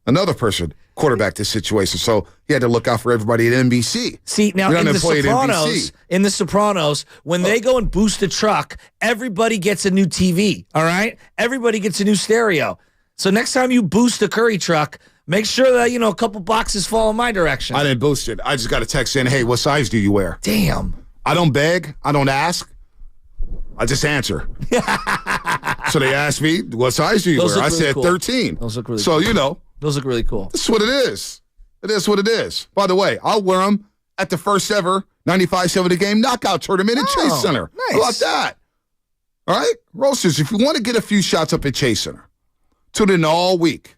Speaker 1: Another person quarterbacked this situation, so he had to look out for everybody at NBC.
Speaker 2: See, now in the Sopranos, when they go and boost a truck, everybody gets a new TV, all right? Everybody gets a new stereo. So next time you boost a Curry truck, make sure that, a couple boxes fall in my direction.
Speaker 1: I didn't boost it. I just got a text saying, hey, what size do you wear?
Speaker 2: Damn.
Speaker 1: I don't beg. I don't ask. I just answer. So they asked me, what size do you wear? I said cool. 13.
Speaker 2: Those look really
Speaker 1: cool.
Speaker 2: So, those look really cool.
Speaker 1: This is what it is. It is what it is. By the way, I'll wear them at the first ever 95-7 The Game knockout tournament at Chase Center.
Speaker 2: Nice.
Speaker 1: How about that? All right? Roasters, if you want to get a few shots up at Chase Center, tune in all week.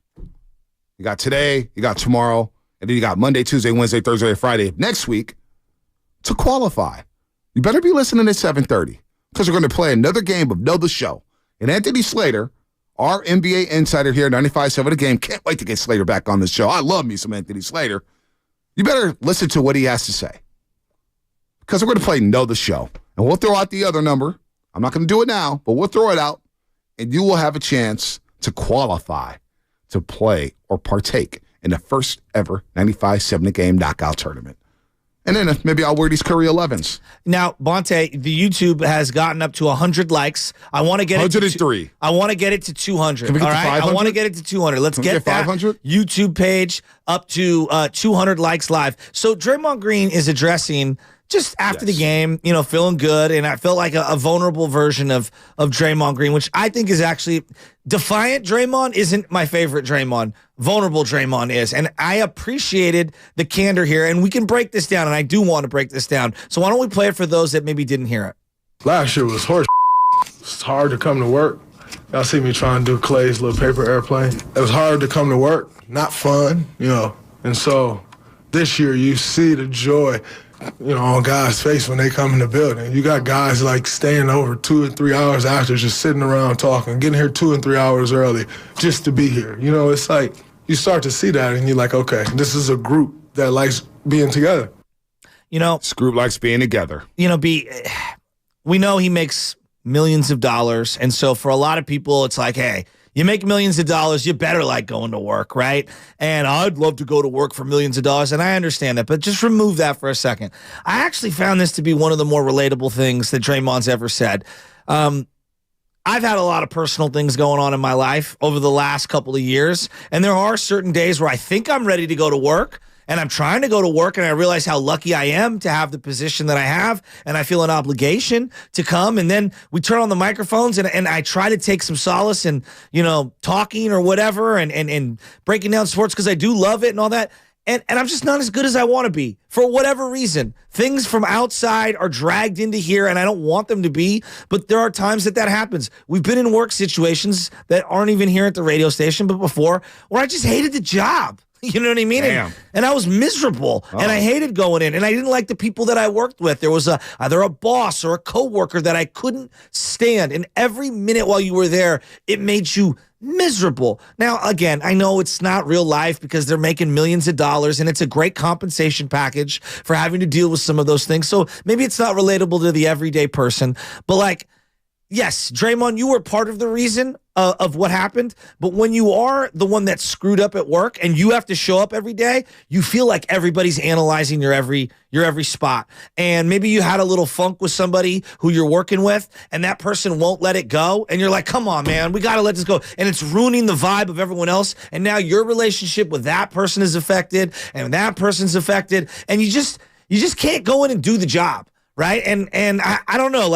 Speaker 1: You got today, you got tomorrow, and then you got Monday, Tuesday, Wednesday, Thursday, and Friday of next week to qualify. You better be listening at 7:30 because we're going to play another game of Know the Show. And Anthony Slater, our NBA insider here at 95.7 The Game, can't wait to get Slater back on the show. I love me some Anthony Slater. You better listen to what he has to say because we're going to play Know the Show. And we'll throw out the other number. I'm not going to do it now, but we'll throw it out, and you will have a chance to qualify to play or partake in the first ever 95-7 The Game knockout tournament. And then maybe I'll wear these Curry 11s.
Speaker 2: Now, Bonte, the YouTube has gotten up to 100 likes. I want to get
Speaker 1: 103.
Speaker 2: I want to get it to 200.
Speaker 1: Can we get to 500?
Speaker 2: I want to get it to 200. Let's get that
Speaker 1: 500?
Speaker 2: YouTube page up to 200 likes live. So Draymond Green is addressing just after the game, feeling good, and I felt like a vulnerable version of Draymond Green, which I think is actually defiant. Draymond isn't my favorite Draymond. Vulnerable Draymond is, and I appreciated the candor here, and we can break this down, and I do want to break this down. So why don't we play it for those that maybe didn't hear it?
Speaker 7: Last year was horse. It's hard to come to work. Y'all see me trying to do Klay's little paper airplane. It was hard to come to work, not fun, And so this year you see the joy on guys' face when they come in the building. You got guys like staying over 2 or 3 hours after, just sitting around talking, getting here 2 and 3 hours early just to be here. It's like you start to see that and you're like, okay, this is a group that likes being together.
Speaker 1: This group likes being together.
Speaker 2: We know he makes millions of dollars, and so for a lot of people, it's like, hey, you make millions of dollars, you better like going to work, right? And I'd love to go to work for millions of dollars, and I understand that, but just remove that for a second. I actually found this to be one of the more relatable things that Draymond's ever said. I've had a lot of personal things going on in my life over the last couple of years, and there are certain days where I think I'm ready to go to work, and I'm trying to go to work, and I realize how lucky I am to have the position that I have, and I feel an obligation to come, and then we turn on the microphones, and I try to take some solace in, talking or whatever, and breaking down sports because I do love it and all that, and I'm just not as good as I want to be for whatever reason. Things from outside are dragged into here, and I don't want them to be, but there are times that happens. We've been in work situations that aren't even here at the radio station, but before, where I just hated the job. You know what I mean? And I was miserable, and I hated going in, and I didn't like the people that I worked with. There was either a boss or a coworker that I couldn't stand, and every minute while you were there, it made you miserable. Now, again, I know it's not real life because they're making millions of dollars, and it's a great compensation package for having to deal with some of those things, so maybe it's not relatable to the everyday person, but yes, Draymond, you were part of the reason of what happened, but when you are the one that's screwed up at work and you have to show up every day, you feel like everybody's analyzing your every spot. And maybe you had a little funk with somebody who you're working with, and that person won't let it go, and you're like, come on, man, we got to let this go. And it's ruining the vibe of everyone else, and now your relationship with that person is affected, and that person's affected, and you just can't go in and do the job, right? And I don't know,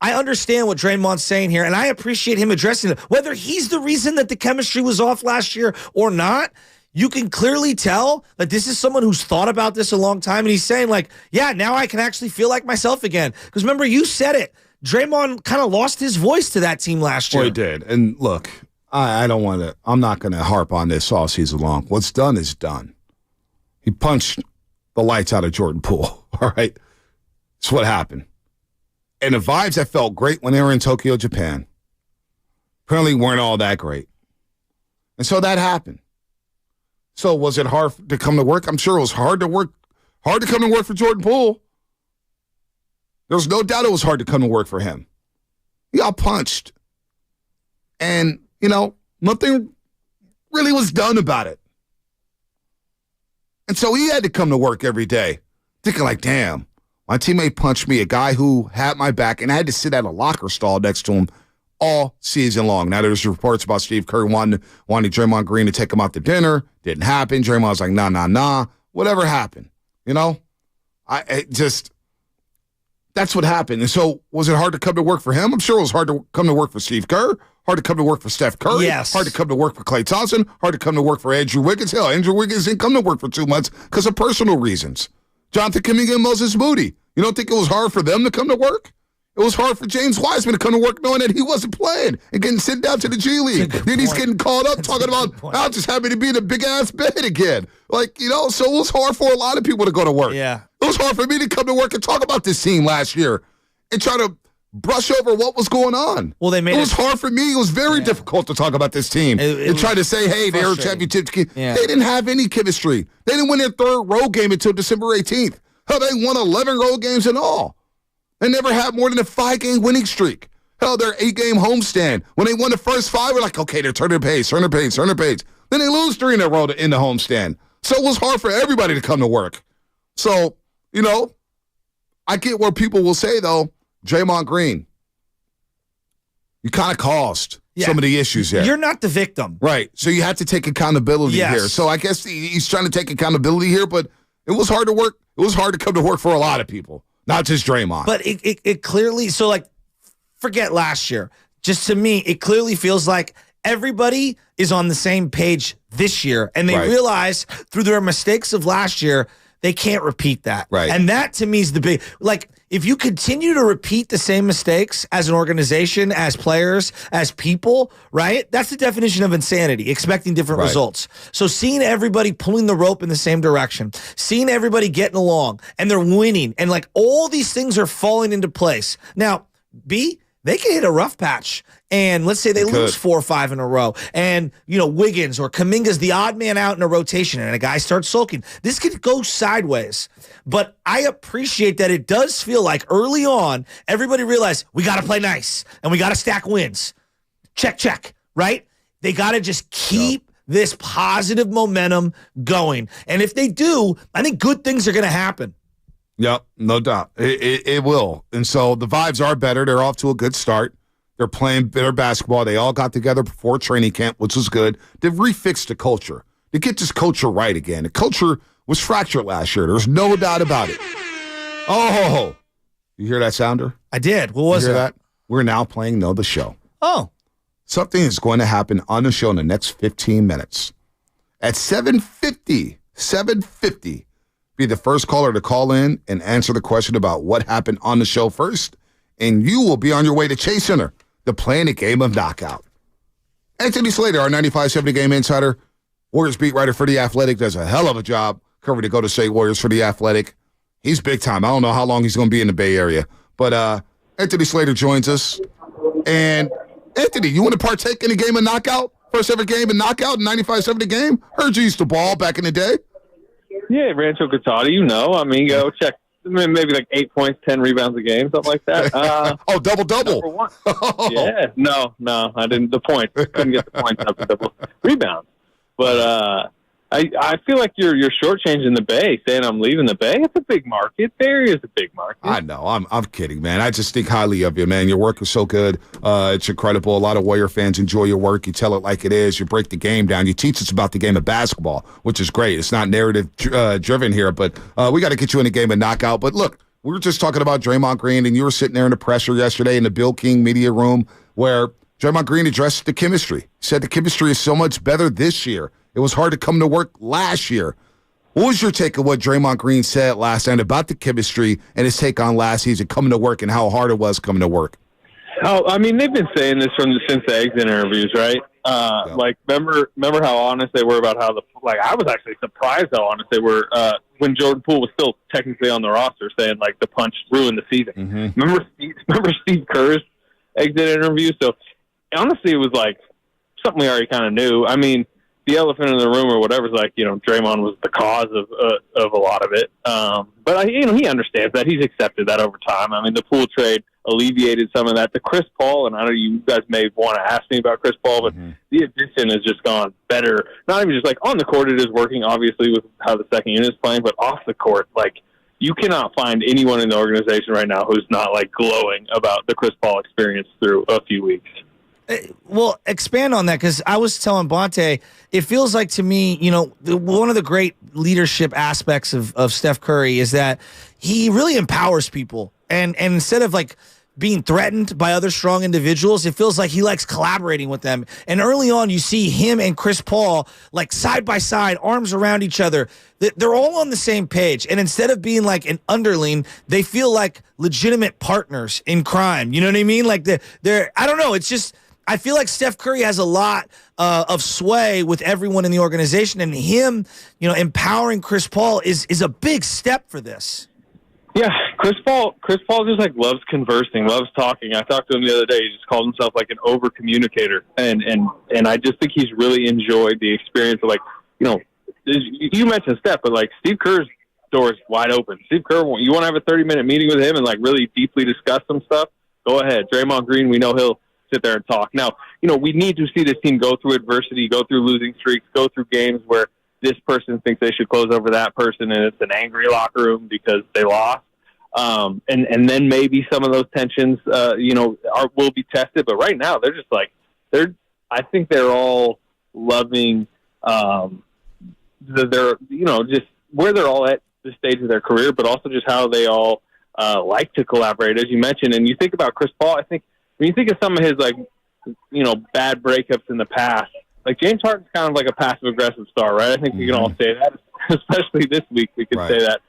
Speaker 2: I understand what Draymond's saying here, and I appreciate him addressing it. Whether he's the reason that the chemistry was off last year or not, you can clearly tell that this is someone who's thought about this a long time, and he's saying, like, yeah, now I can actually feel like myself again. Because remember, you said it. Draymond kind of lost his voice to that team last year.
Speaker 1: Well, he did. And look, I'm not going to harp on this all season long. What's done is done. He punched the lights out of Jordan Poole, all right? That's what happened. And the vibes that felt great when they were in Tokyo, Japan, apparently weren't all that great. And so that happened. So was it hard to come to work? I'm sure it was hard to come to work for Jordan Poole. There's no doubt it was hard to come to work for him. He got punched. And, nothing really was done about it. And so he had to come to work every day thinking like, damn, my teammate punched me, a guy who had my back, and I had to sit at a locker stall next to him all season long. Now, there's reports about Steve Kerr wanting Draymond Green to take him out to dinner. Didn't happen. Draymond was like, nah. Whatever happened, that's what happened. And so was it hard to come to work for him? I'm sure it was hard to come to work for Steve Kerr, hard to come to work for Steph Curry,
Speaker 2: yes.
Speaker 1: Hard to come to work for Klay Thompson, hard to come to work for Andrew Wiggins. Hell, Andrew Wiggins didn't come to work for 2 months because of personal reasons. Jonathan Kuminga and Moses Moody. You don't think it was hard for them to come to work? It was hard for James Wiseman to come to work knowing that he wasn't playing and getting sent down to the G League. Then he's getting called up talking about, I'm just happy to be in a big-ass bed again. So it was hard for a lot of people to go to work.
Speaker 2: Yeah.
Speaker 1: It was hard for me to come to work and talk about this team last year and try to brush over what was going on.
Speaker 2: Well, it
Speaker 1: was hard for me. It was very difficult to talk about this team and try to say, hey, they're a championship.
Speaker 2: Yeah.
Speaker 1: They didn't have any chemistry. They didn't win their third road game until December 18th. Hell, they won 11 road games in all. They never had more than a 5-game winning streak. Hell, their 8-game homestand. When they won the first 5, we're like, okay, they're turning the pace. Then they lose 3 in a row in the homestand. So it was hard for everybody to come to work. So, I get where people will say, though, Draymond Green, you kind of caused some of the issues there.
Speaker 2: You're not the victim.
Speaker 1: Right. So you have to take accountability here. So I guess he's trying to take accountability here, but it was hard to work. It was hard to come to work for a lot of people. Not just Draymond.
Speaker 2: But it clearly, so like, forget last year. Just to me, it clearly feels like everybody is on the same page this year. And they realize through their mistakes of last year, they can't repeat that.
Speaker 1: Right.
Speaker 2: And that to me is the big, like, if you continue to repeat the same mistakes as an organization, as players, as people, right? That's the definition of insanity, expecting different results. So seeing everybody pulling the rope in the same direction, seeing everybody getting along, and they're winning, and like all these things are falling into place. Now, they can hit a rough patch, and let's say they lose 4 or 5 in a row, and Wiggins or Kuminga's the odd man out in a rotation, and a guy starts sulking. This could go sideways, but I appreciate that it does feel like early on everybody realized we got to play nice and we got to stack wins. Check, right? They got to just keep this positive momentum going, and if they do, I think good things are going to happen.
Speaker 1: Yep, no doubt. It will. And so the vibes are better. They're off to a good start. They're playing better basketball. They all got together before training camp, which was good. They've refixed the culture. To get this culture right again. The culture was fractured last year. There's no doubt about it. Oh, you hear that sounder?
Speaker 2: I did. What was
Speaker 1: that? We're now playing Know the Show.
Speaker 2: Oh.
Speaker 1: Something is going to happen on the show in the next 15 minutes. At 7:50, be the first caller to call in and answer the question about what happened on the show first, and you will be on your way to Chase Center to play in a game of knockout. Anthony Slater, our 95-70 Game Insider, Warriors beat writer for The Athletic, does a hell of a job covering the Golden State Warriors for The Athletic. He's big time. I don't know how long he's going to be in the Bay Area, but Anthony Slater joins us. And Anthony, you want to partake in a game of knockout? First ever game of knockout in 95-70 Game? Heard you used to ball back in the day.
Speaker 11: Yeah, Rancho Cotati, I mean, go check. Maybe like 8 points, 10 rebounds a game, something like that.
Speaker 1: Double-double.
Speaker 11: Number one. Yeah, no, I didn't. The points. Couldn't get the points up to double rebounds. But I feel like you're shortchanging the Bay, saying I'm leaving the Bay. It's a big market. Bay Area is a big market.
Speaker 1: I know. I'm kidding, man. I just think highly of you, man. Your work is so good. It's incredible. A lot of Warrior fans enjoy your work. You tell it like it is. You break the game down. You teach us about the game of basketball, which is great. It's not narrative driven here, but we got to get you in a game of knockout. But look, we were just talking about Draymond Green, and you were sitting there in the presser yesterday in the Bill King media room where Draymond Green addressed the chemistry. He said the chemistry is so much better this year. It was hard to come to work last year. What was your take of what Draymond Green said last night about the chemistry and his take on last season coming to work and how hard it was coming to work?
Speaker 11: Oh, I mean, they've been saying this since the exit interviews, right? Like, remember how honest they were about how I was actually surprised how honest they were when Jordan Poole was still technically on the roster, saying like the punch ruined the season.
Speaker 1: Mm-hmm.
Speaker 11: Remember Steve Kerr's exit interview? So honestly, it was like something we already kind of knew. I mean, the elephant in the room or whatever is like, Draymond was the cause of a lot of it. But he understands that. He's accepted that over time. I mean, the Poole trade alleviated some of that. The Chris Paul, and I know you guys may want to ask me about Chris Paul, but the addition has just gone better. Not even just like on the court, it is working obviously with how the second unit is playing, but off the court, like you cannot find anyone in the organization right now who's not like glowing about the Chris Paul experience through a few weeks.
Speaker 2: Well, expand on that, because I was telling Bonte, it feels like to me, one of the great leadership aspects of Steph Curry is that he really empowers people. And instead of like being threatened by other strong individuals, it feels like he likes collaborating with them. And early on, you see him and Chris Paul like side by side, arms around each other. They're all on the same page. And instead of being like an underling, they feel like legitimate partners in crime. You know what I mean? Like they're I don't know. It's just, I feel like Steph Curry has a lot of sway with everyone in the organization, and him, empowering Chris Paul is a big step for this.
Speaker 11: Yeah, Chris Paul just like loves conversing, loves talking. I talked to him the other day. He just called himself like an over communicator, and I just think he's really enjoyed the experience of like, you mentioned Steph, but like Steve Kerr's door is wide open. Steve Kerr, you want to have a 30-minute meeting with him and like really deeply discuss some stuff? Go ahead. Draymond Green, we know he'll sit there and talk. Now, we need to see this team go through adversity, go through losing streaks, go through games where this person thinks they should close over that person, and it's an angry locker room because they lost. And then maybe some of those tensions, will be tested. But right now, they're just like I think they're all loving. They're just where they're all at the stage of their career, but also just how they all like to collaborate, as you mentioned. And you think about Chris Paul, I think. When you think of some of his, bad breakups in the past, like James Harden's kind of like a passive-aggressive star, right? I think we can all say that, especially this week we can say that.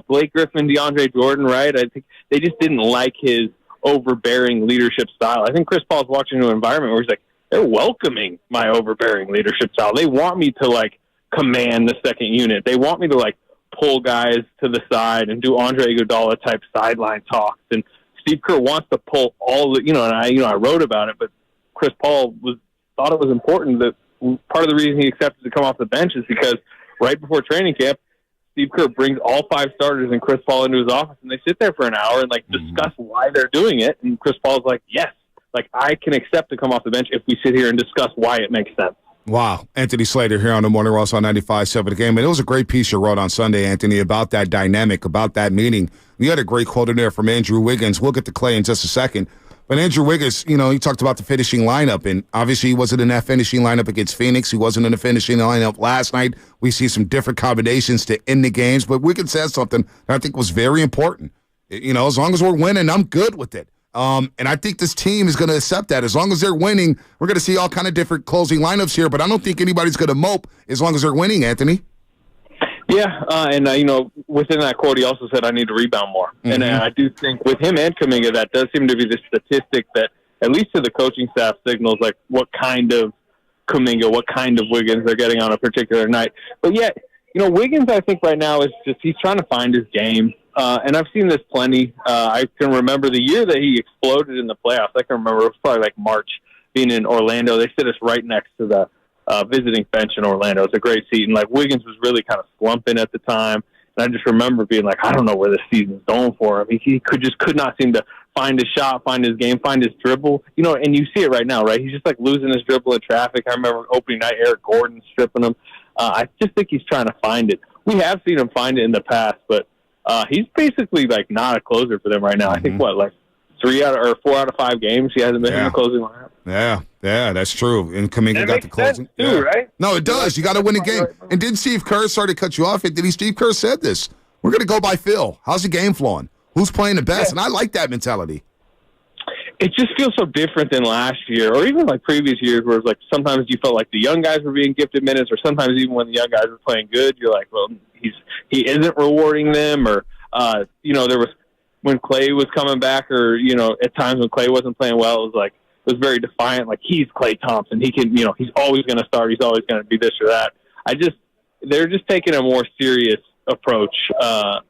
Speaker 11: Blake Griffin, DeAndre Jordan, right? I think they just didn't like his overbearing leadership style. I think Chris Paul's walking into an environment where he's like, they're welcoming my overbearing leadership style. They want me to, like, command the second unit. They want me to, like, pull guys to the side and do Andre Iguodala-type sideline talks. And Steve Kerr wants to pull all the, and I wrote about it, but Chris Paul thought it was important that part of the reason he accepted to come off the bench is because right before training camp, Steve Kerr brings all 5 starters and Chris Paul into his office, and they sit there for an hour and discuss why they're doing it. And Chris Paul's like, yes, like I can accept to come off the bench if we sit here and discuss why it makes sense.
Speaker 1: Wow. Anthony Slater here on the Morning Roast on 95.7 The Game. And it was a great piece you wrote on Sunday, Anthony, about that dynamic, about that meeting. You had a great quote in there from Andrew Wiggins. We'll get to Klay in just a second. But Andrew Wiggins, he talked about the finishing lineup, and obviously he wasn't in that finishing lineup against Phoenix. He wasn't in the finishing lineup last night. We see some different combinations to end the games, but Wiggins said something that I think was very important. As long as we're winning, I'm good with it. And I think this team is going to accept that. As long as they're winning, we're going to see all kind of different closing lineups here, but I don't think anybody's going to mope as long as they're winning, Anthony.
Speaker 11: Yeah, and within that quote, he also said, I need to rebound more. And I do think with him and Kuminga, that does seem to be the statistic that, at least to the coaching staff, signals like what kind of Kuminga, what kind of Wiggins they're getting on a particular night. But yet, Wiggins, I think right now is just, he's trying to find his game. And I've seen this plenty. I can remember the year that he exploded in the playoffs. I can remember it was probably like March, being in Orlando. They sit us right next to the visiting bench in Orlando. It's a great seat. And like Wiggins was really kind of slumping at the time. And I just remember being like, I don't know where this season's going for him. He could not seem to find his shot, find his game, find his dribble. And you see it right now, right? He's just like losing his dribble in traffic. I remember opening night, Eric Gordon stripping him. I just think he's trying to find it. We have seen him find it in the past, but he's basically like not a closer for them right now. I think 4 out of 5 games he hasn't been in the closing lineup.
Speaker 1: Yeah, that's true. And Kuminga got the closing.
Speaker 11: Too, right?
Speaker 1: No, it does. You got to win a game. And didn't Steve Kerr, sorry to cut you off, Steve Kerr said this. We're going to go by feel. How's the game flowing? Who's playing the best? And I like that mentality.
Speaker 11: it just feels so different than last year, or even like previous years, where it's like sometimes you felt like the young guys were being gifted minutes, or sometimes even when the young guys were playing good, you're like, well, he isn't rewarding them, or there was when Klay was coming back, or at times when Klay wasn't playing well, it was very defiant, like he's Klay Thompson, he can, he's always going to start, he's always going to be this or that. They're just taking a more serious approach to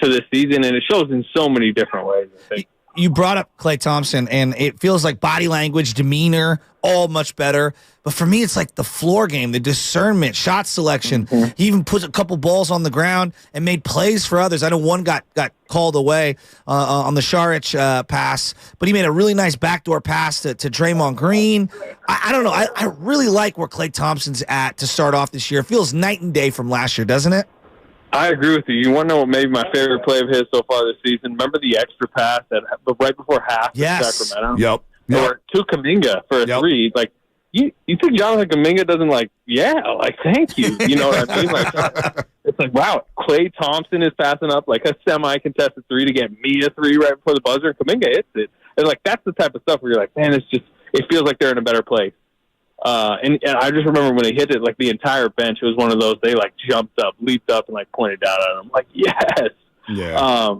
Speaker 11: this season, and it shows in so many different ways, I think.
Speaker 2: You brought up Klay Thompson, and it feels like body language, demeanor, all much better. But for me, it's like the floor game, the discernment, shot selection. Mm-hmm. He even put a couple balls on the ground and made plays for others. I know one got called away on the Saric pass, but he made a really nice backdoor pass to Draymond Green. I don't know. I really like where Klay Thompson's at to start off this year. It feels night and day from last year, doesn't it?
Speaker 11: I agree with you. You want to know what maybe my favorite play of his so far this season? Remember the extra pass right before half in Sacramento?
Speaker 1: Yep.
Speaker 11: Or to Kuminga for a three. Like, you think Jonathan Kuminga doesn't thank you. You know what I mean? Like, it's like, wow, Klay Thompson is passing up like a semi-contested three to get me a three right before the buzzer, and Kuminga hits it. And like, that's the type of stuff where you're like, man, it feels like they're in a better place. And I just remember when they hit it, like the entire bench, it was one of those, they like jumped up, leaped up, and like pointed down at him. Like, yes.
Speaker 1: Yeah.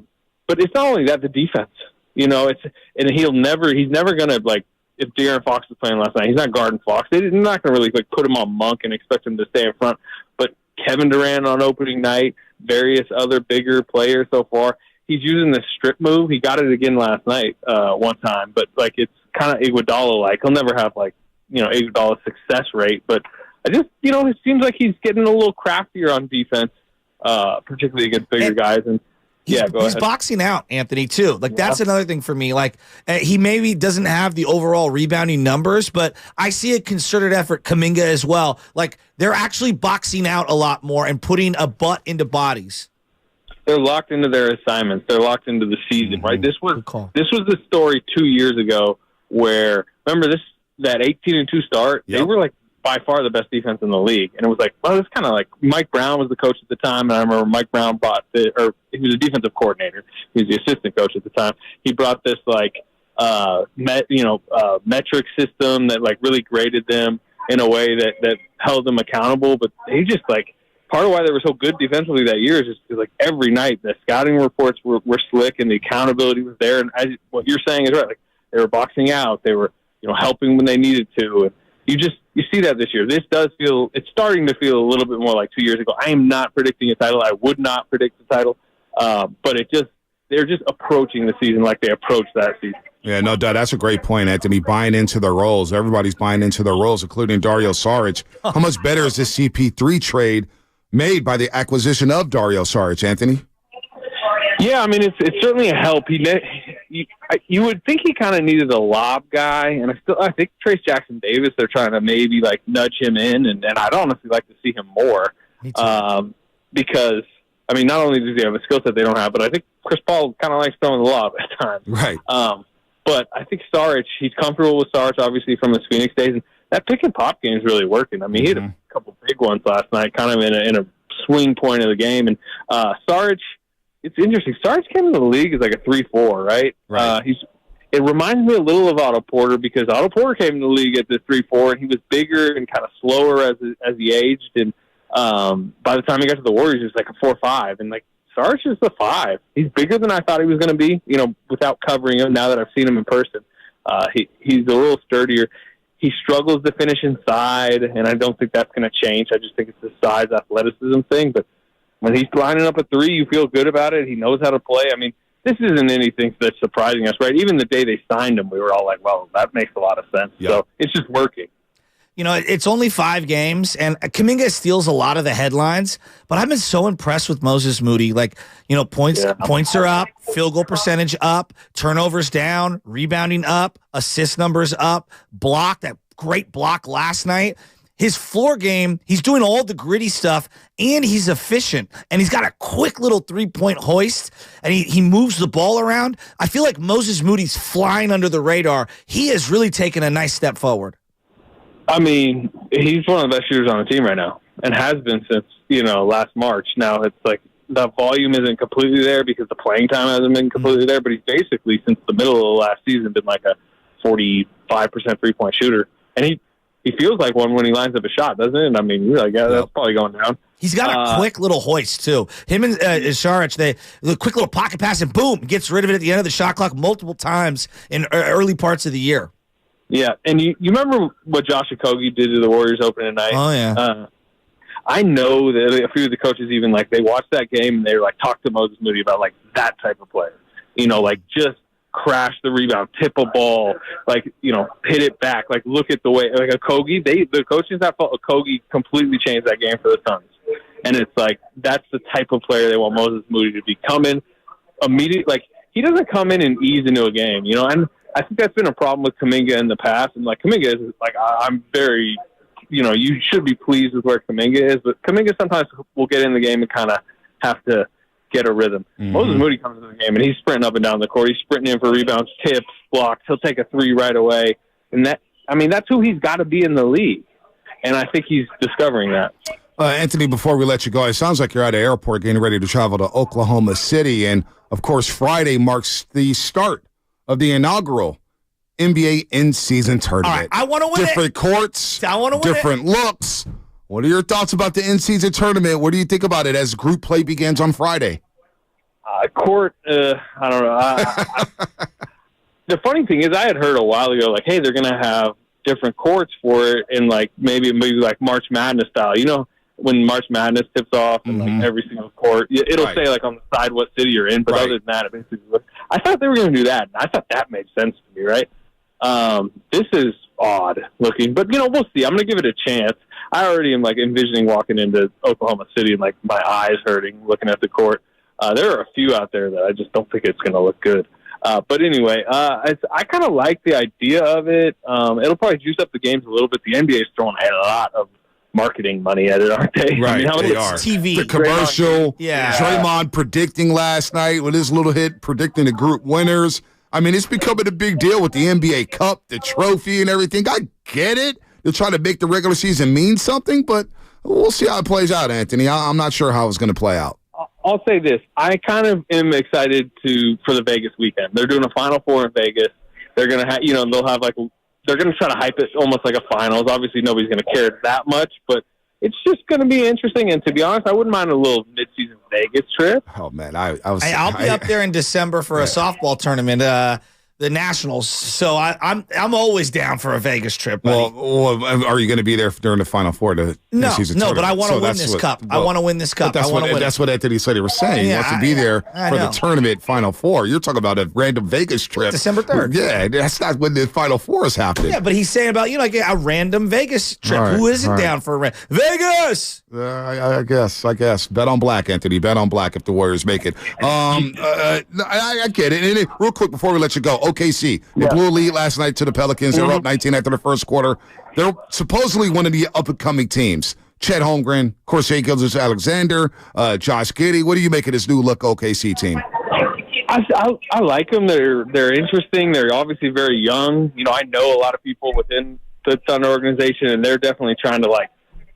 Speaker 11: But it's not only that, the defense, he's never going to, like, if De'Aaron Fox was playing last night, he's not guarding Fox. They're not going to really like put him on Monk and expect him to stay in front. But Kevin Durant on opening night, various other bigger players so far, he's using the strip move. He got it again last night one time, but like it's kind of Iguodala-like. He'll never have like, Iguodala's success rate, but I just, it seems like he's getting a little craftier on defense, particularly against bigger guys. And go ahead.
Speaker 2: He's boxing out, Anthony, too. Like, that's another thing for me. Like, he maybe doesn't have the overall rebounding numbers, but I see a concerted effort, Kuminga as well. Like, they're actually boxing out a lot more and putting a butt into bodies.
Speaker 11: They're locked into their assignments. They're locked into the season, right? This was the story 2 years ago where, remember that 18-2 start, they were like by far the best defense in the league. And it was like, well, it's kind of like Mike Brown was the coach at the time. And I remember Mike Brown he was a defensive coordinator. He was the assistant coach at the time. He brought this metric system that like really graded them in a way that held them accountable. But they just like, part of why they were so good defensively that year is just because like every night the scouting reports were slick and the accountability was there. And what you're saying is right. Like they were boxing out. They were, helping when they needed to. And you see that this year. It's starting to feel a little bit more like 2 years ago. I am not predicting a title. I would not predict the title. But they're just approaching the season like they approached that season.
Speaker 1: Yeah, no doubt. That's a great point, Anthony. Buying into their roles. Everybody's buying into their roles, including Dario Saric. How much better is this CP3 trade made by the acquisition of Dario Saric, Anthony?
Speaker 11: Yeah, I mean, it's certainly a help. You would think he kind of needed a lob guy, and I think Trace Jackson Davis, they're trying to maybe like nudge him in, and I'd honestly like to see him more because, I mean, not only does he have a skill set they don't have, but I think Chris Paul kind of likes throwing the lob at times.
Speaker 1: Right.
Speaker 11: But I think Saric, he's comfortable with Saric, obviously, from his Phoenix days, and that pick and pop game is really working. I mean, he had a couple big ones last night, kind of in a swing point of the game, and Saric. It's interesting. Sarge came into the league as like a 3-4, right? It reminds me a little of Otto Porter because Otto Porter came into the league at this 3-4, and he was bigger and kind of slower as he aged. And by the time he got to the Warriors, he was like a 4-5. And like Sarge is the 5. He's bigger than I thought he was going to be. Without covering him. Now that I've seen him in person, he's a little sturdier. He struggles to finish inside, and I don't think that's going to change. I just think it's the size athleticism thing, but. When he's lining up a three, you feel good about it. He knows how to play. I mean, this isn't anything that's surprising us, right? Even the day they signed him, we were all like, well, that makes a lot of sense. Yep. So it's just working.
Speaker 2: It's only 5 games, and Kuminga steals a lot of the headlines, but I've been so impressed with Moses Moody. Like, points are up, field goal percentage up, turnovers down, rebounding up, assist numbers up, that great block last night. His floor game, he's doing all the gritty stuff, and he's efficient, and he's got a quick little three-point hoist, and he moves the ball around. I feel like Moses Moody's flying under the radar. He has really taken a nice step forward.
Speaker 11: I mean, he's one of the best shooters on the team right now, and has been since, last March. Now it's like the volume isn't completely there because the playing time hasn't been completely there, but he's basically, since the middle of the last season, been like a 45% three-point shooter. And he feels like one when he lines up a shot, doesn't it? I mean, you're like, yeah, that's probably going down.
Speaker 2: He's got a quick little hoist, too. Him and Saric, the quick little pocket pass, and boom, gets rid of it at the end of the shot clock multiple times in early parts of the year.
Speaker 11: Yeah, and you remember what Josh Okogie did to the Warriors opening night?
Speaker 2: Oh, yeah.
Speaker 11: I know that a few of the coaches even, like, they watched that game and they were like, talk to Moses Moody about, like, that type of player. You know, like, just crash the rebound, tip a ball, like, you know, hit it back. Like, look at the way, like, Okogie, the coaches that felt Okogie completely changed that game for the Suns. And it's like, that's the type of player they want Moses Moody to be. Coming immediately, like, he doesn't come in and ease into a game, you know, and I think that's been a problem with Kuminga in the past. And, like, Kuminga is, like, I'm very, you know, you should be pleased with where Kuminga is, but Kuminga sometimes will get in the game and kind of have to get a rhythm. Mm-hmm. Moses Moody comes into the game, and he's sprinting up and down the court. He's sprinting in for rebounds, tips, blocks. He'll take a three right away. And that, I mean, that's who he's got to be in the league. And I think he's discovering that.
Speaker 1: Anthony, before we let you go, it sounds like you're at the airport getting ready to travel to Oklahoma City. And, of course, Friday marks the start of the inaugural NBA in-season tournament.
Speaker 2: All right, I want to win
Speaker 1: different courts,
Speaker 2: I want to win
Speaker 1: different looks. What are your thoughts about the in-season tournament? What do you think about it as group play begins on Friday?
Speaker 11: Court, I don't know. The funny thing is I had heard a while ago, like, hey, they're going to have different courts for it in, like, maybe like March Madness style. You know, when March Madness tips off and, like, every single court, it'll say, like, on the side what city you're in, but other than that, it basically, I thought they were going to do that. I thought that made sense to me, right? This is odd looking, but, you know, we'll see. I'm going to give it a chance. I already am, like, envisioning walking into Oklahoma City and, like, my eyes hurting looking at the court. There are a few out there that I just don't think it's going to look good. But anyway, I kind of like the idea of it. It'll probably juice up the games a little bit. The NBA is throwing a lot of marketing money at it, aren't they?
Speaker 1: Right,
Speaker 11: I mean, how
Speaker 1: they
Speaker 11: many
Speaker 1: are.
Speaker 2: TV.
Speaker 1: The commercial, Draymond predicting last night with his little hit, predicting the group winners. I mean, it's becoming a big deal with the NBA Cup, the trophy and everything. I get it. They're trying to make the regular season mean something, but we'll see how it plays out, Anthony. I'm not sure how it's going to play out.
Speaker 11: I'll say this. I kind of am excited for the Vegas weekend. They're doing a Final Four in Vegas. They're going to have, they'll have they're going to try to hype it almost like a finals. Obviously, nobody's going to care that much, but it's just going to be interesting. And to be honest, I wouldn't mind a little mid-season Vegas trip.
Speaker 1: Oh man,
Speaker 2: I'll be up there in December for a softball tournament, the Nationals. So I'm always down for a Vegas trip. Buddy.
Speaker 1: Well, are you going to be there during the Final Four?
Speaker 2: No, but I want to win this cup. I want to win this cup.
Speaker 1: That's what Anthony said he was saying. He wants to be there for the tournament Final Four. You're talking about a random Vegas trip.
Speaker 2: December 3rd.
Speaker 1: Yeah, that's not when the Final Four is happening.
Speaker 2: Yeah, but he's saying about, like a random Vegas trip. Right, who isn't down for Vegas?
Speaker 1: I guess. Bet on black, Anthony. Bet on black if the Warriors make it. I get it. And real quick before we let you go, OKC, they blew a lead last night to the Pelicans. They were up 19 after the first quarter. They're supposedly one of the up-and-coming teams. Chet Holmgren, of course, Gilgeous-Alexander, Josh Giddey. What do you make of this new-look OKC team?
Speaker 11: I like them. They're interesting. They're obviously very young. I know a lot of people within the Thunder organization, and they're definitely trying to,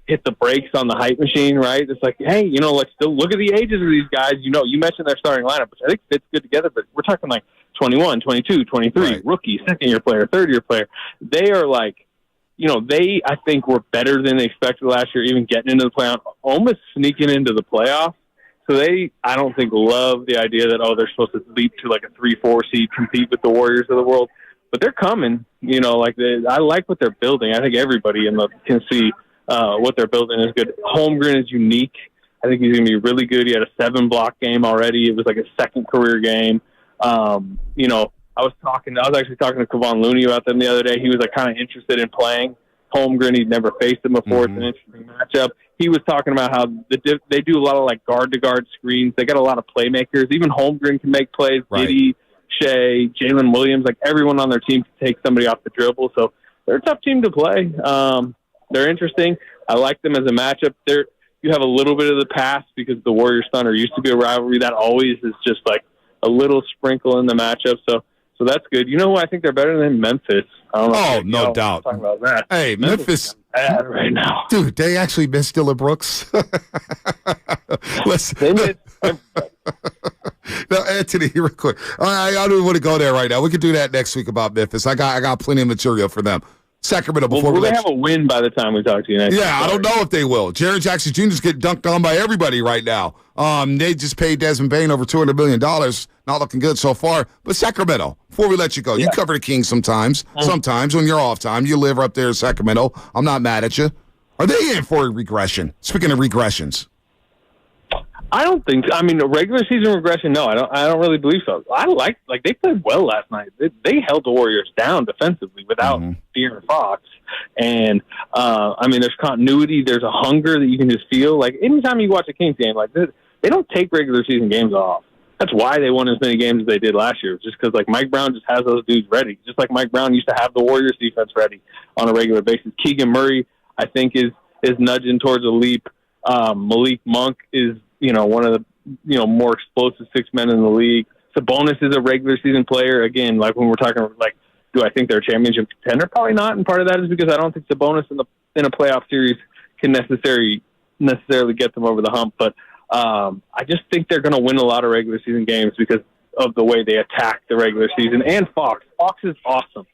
Speaker 11: hit the brakes on the hype machine, right? It's like, hey, still look at the ages of these guys. You mentioned their starting lineup, which I think fits good together, but we're talking 21, 22, 23, right. Rookie, second-year player, third-year player. They are they, I think, were better than they expected last year, even getting into the playoff, almost sneaking into the playoffs. So I don't think, love the idea that, they're supposed to leap to a 3-4 seed, compete with the Warriors of the world. But they're coming, I like what they're building. I think everybody can see what they're building is good. Holmgren is unique. I think he's going to be really good. He had a 7-block game already. It was a second career game. I was actually talking to Kevon Looney about them the other day. He was kind of interested in playing Holmgren. He'd never faced him before. It's an interesting matchup. He was talking about how they do a lot of guard-to-guard screens. They got a lot of playmakers. Even Holmgren can make plays.
Speaker 1: Right.
Speaker 11: Giddey, Shea, Jalen Williams, everyone on their team can take somebody off the dribble. So they're a tough team to play. They're interesting. I like them as a matchup. You have a little bit of the past because the Warriors-Thunder used to be a rivalry. That always is just a little sprinkle in the matchup. So that's good. You know who I think they're better than? Memphis. I don't know
Speaker 1: no doubt.
Speaker 11: Talking about that.
Speaker 1: Hey, Memphis
Speaker 11: right now.
Speaker 1: Dude, they actually miss Dillon Brooks. Listen, no, Anthony, real quick. I don't even want to go there right now. We could do that next week about Memphis. I got plenty of material for them. Sacramento, before
Speaker 11: will they have a win by the time we talk to you next week?
Speaker 1: I don't know if they will. Jaren Jackson Jr. is getting dunked on by everybody right now. They just paid Desmond Bane over $200 million. Not looking good so far. But Sacramento, before we let you go, you cover the Kings sometimes. Sometimes when you're off time, you live up there in Sacramento. I'm not mad at you. Are they in for a regression? Speaking of regressions.
Speaker 11: I don't think so. I mean, a regular season regression, no, I don't really believe so. I like they played well last night. They held the Warriors down defensively without De'Aaron Fox. And, I mean, there's continuity. There's a hunger that you can just feel. Like, anytime you watch a Kings game like this, they don't take regular season games off. That's why they won as many games as they did last year, just because, like, Mike Brown just has those dudes ready. Just like Mike Brown used to have the Warriors defense ready on a regular basis. Keegan Murray, I think, is nudging towards a leap. Malik Monk is, one of the, more explosive six men in the league. Sabonis is a regular season player. Again, like when we're talking, like, do I think they're a championship contender? Probably not. And part of that is because I don't think Sabonis in a playoff series can necessarily get them over the hump. But I just think they're going to win a lot of regular season games because of the way they attack the regular season. And Fox is awesome.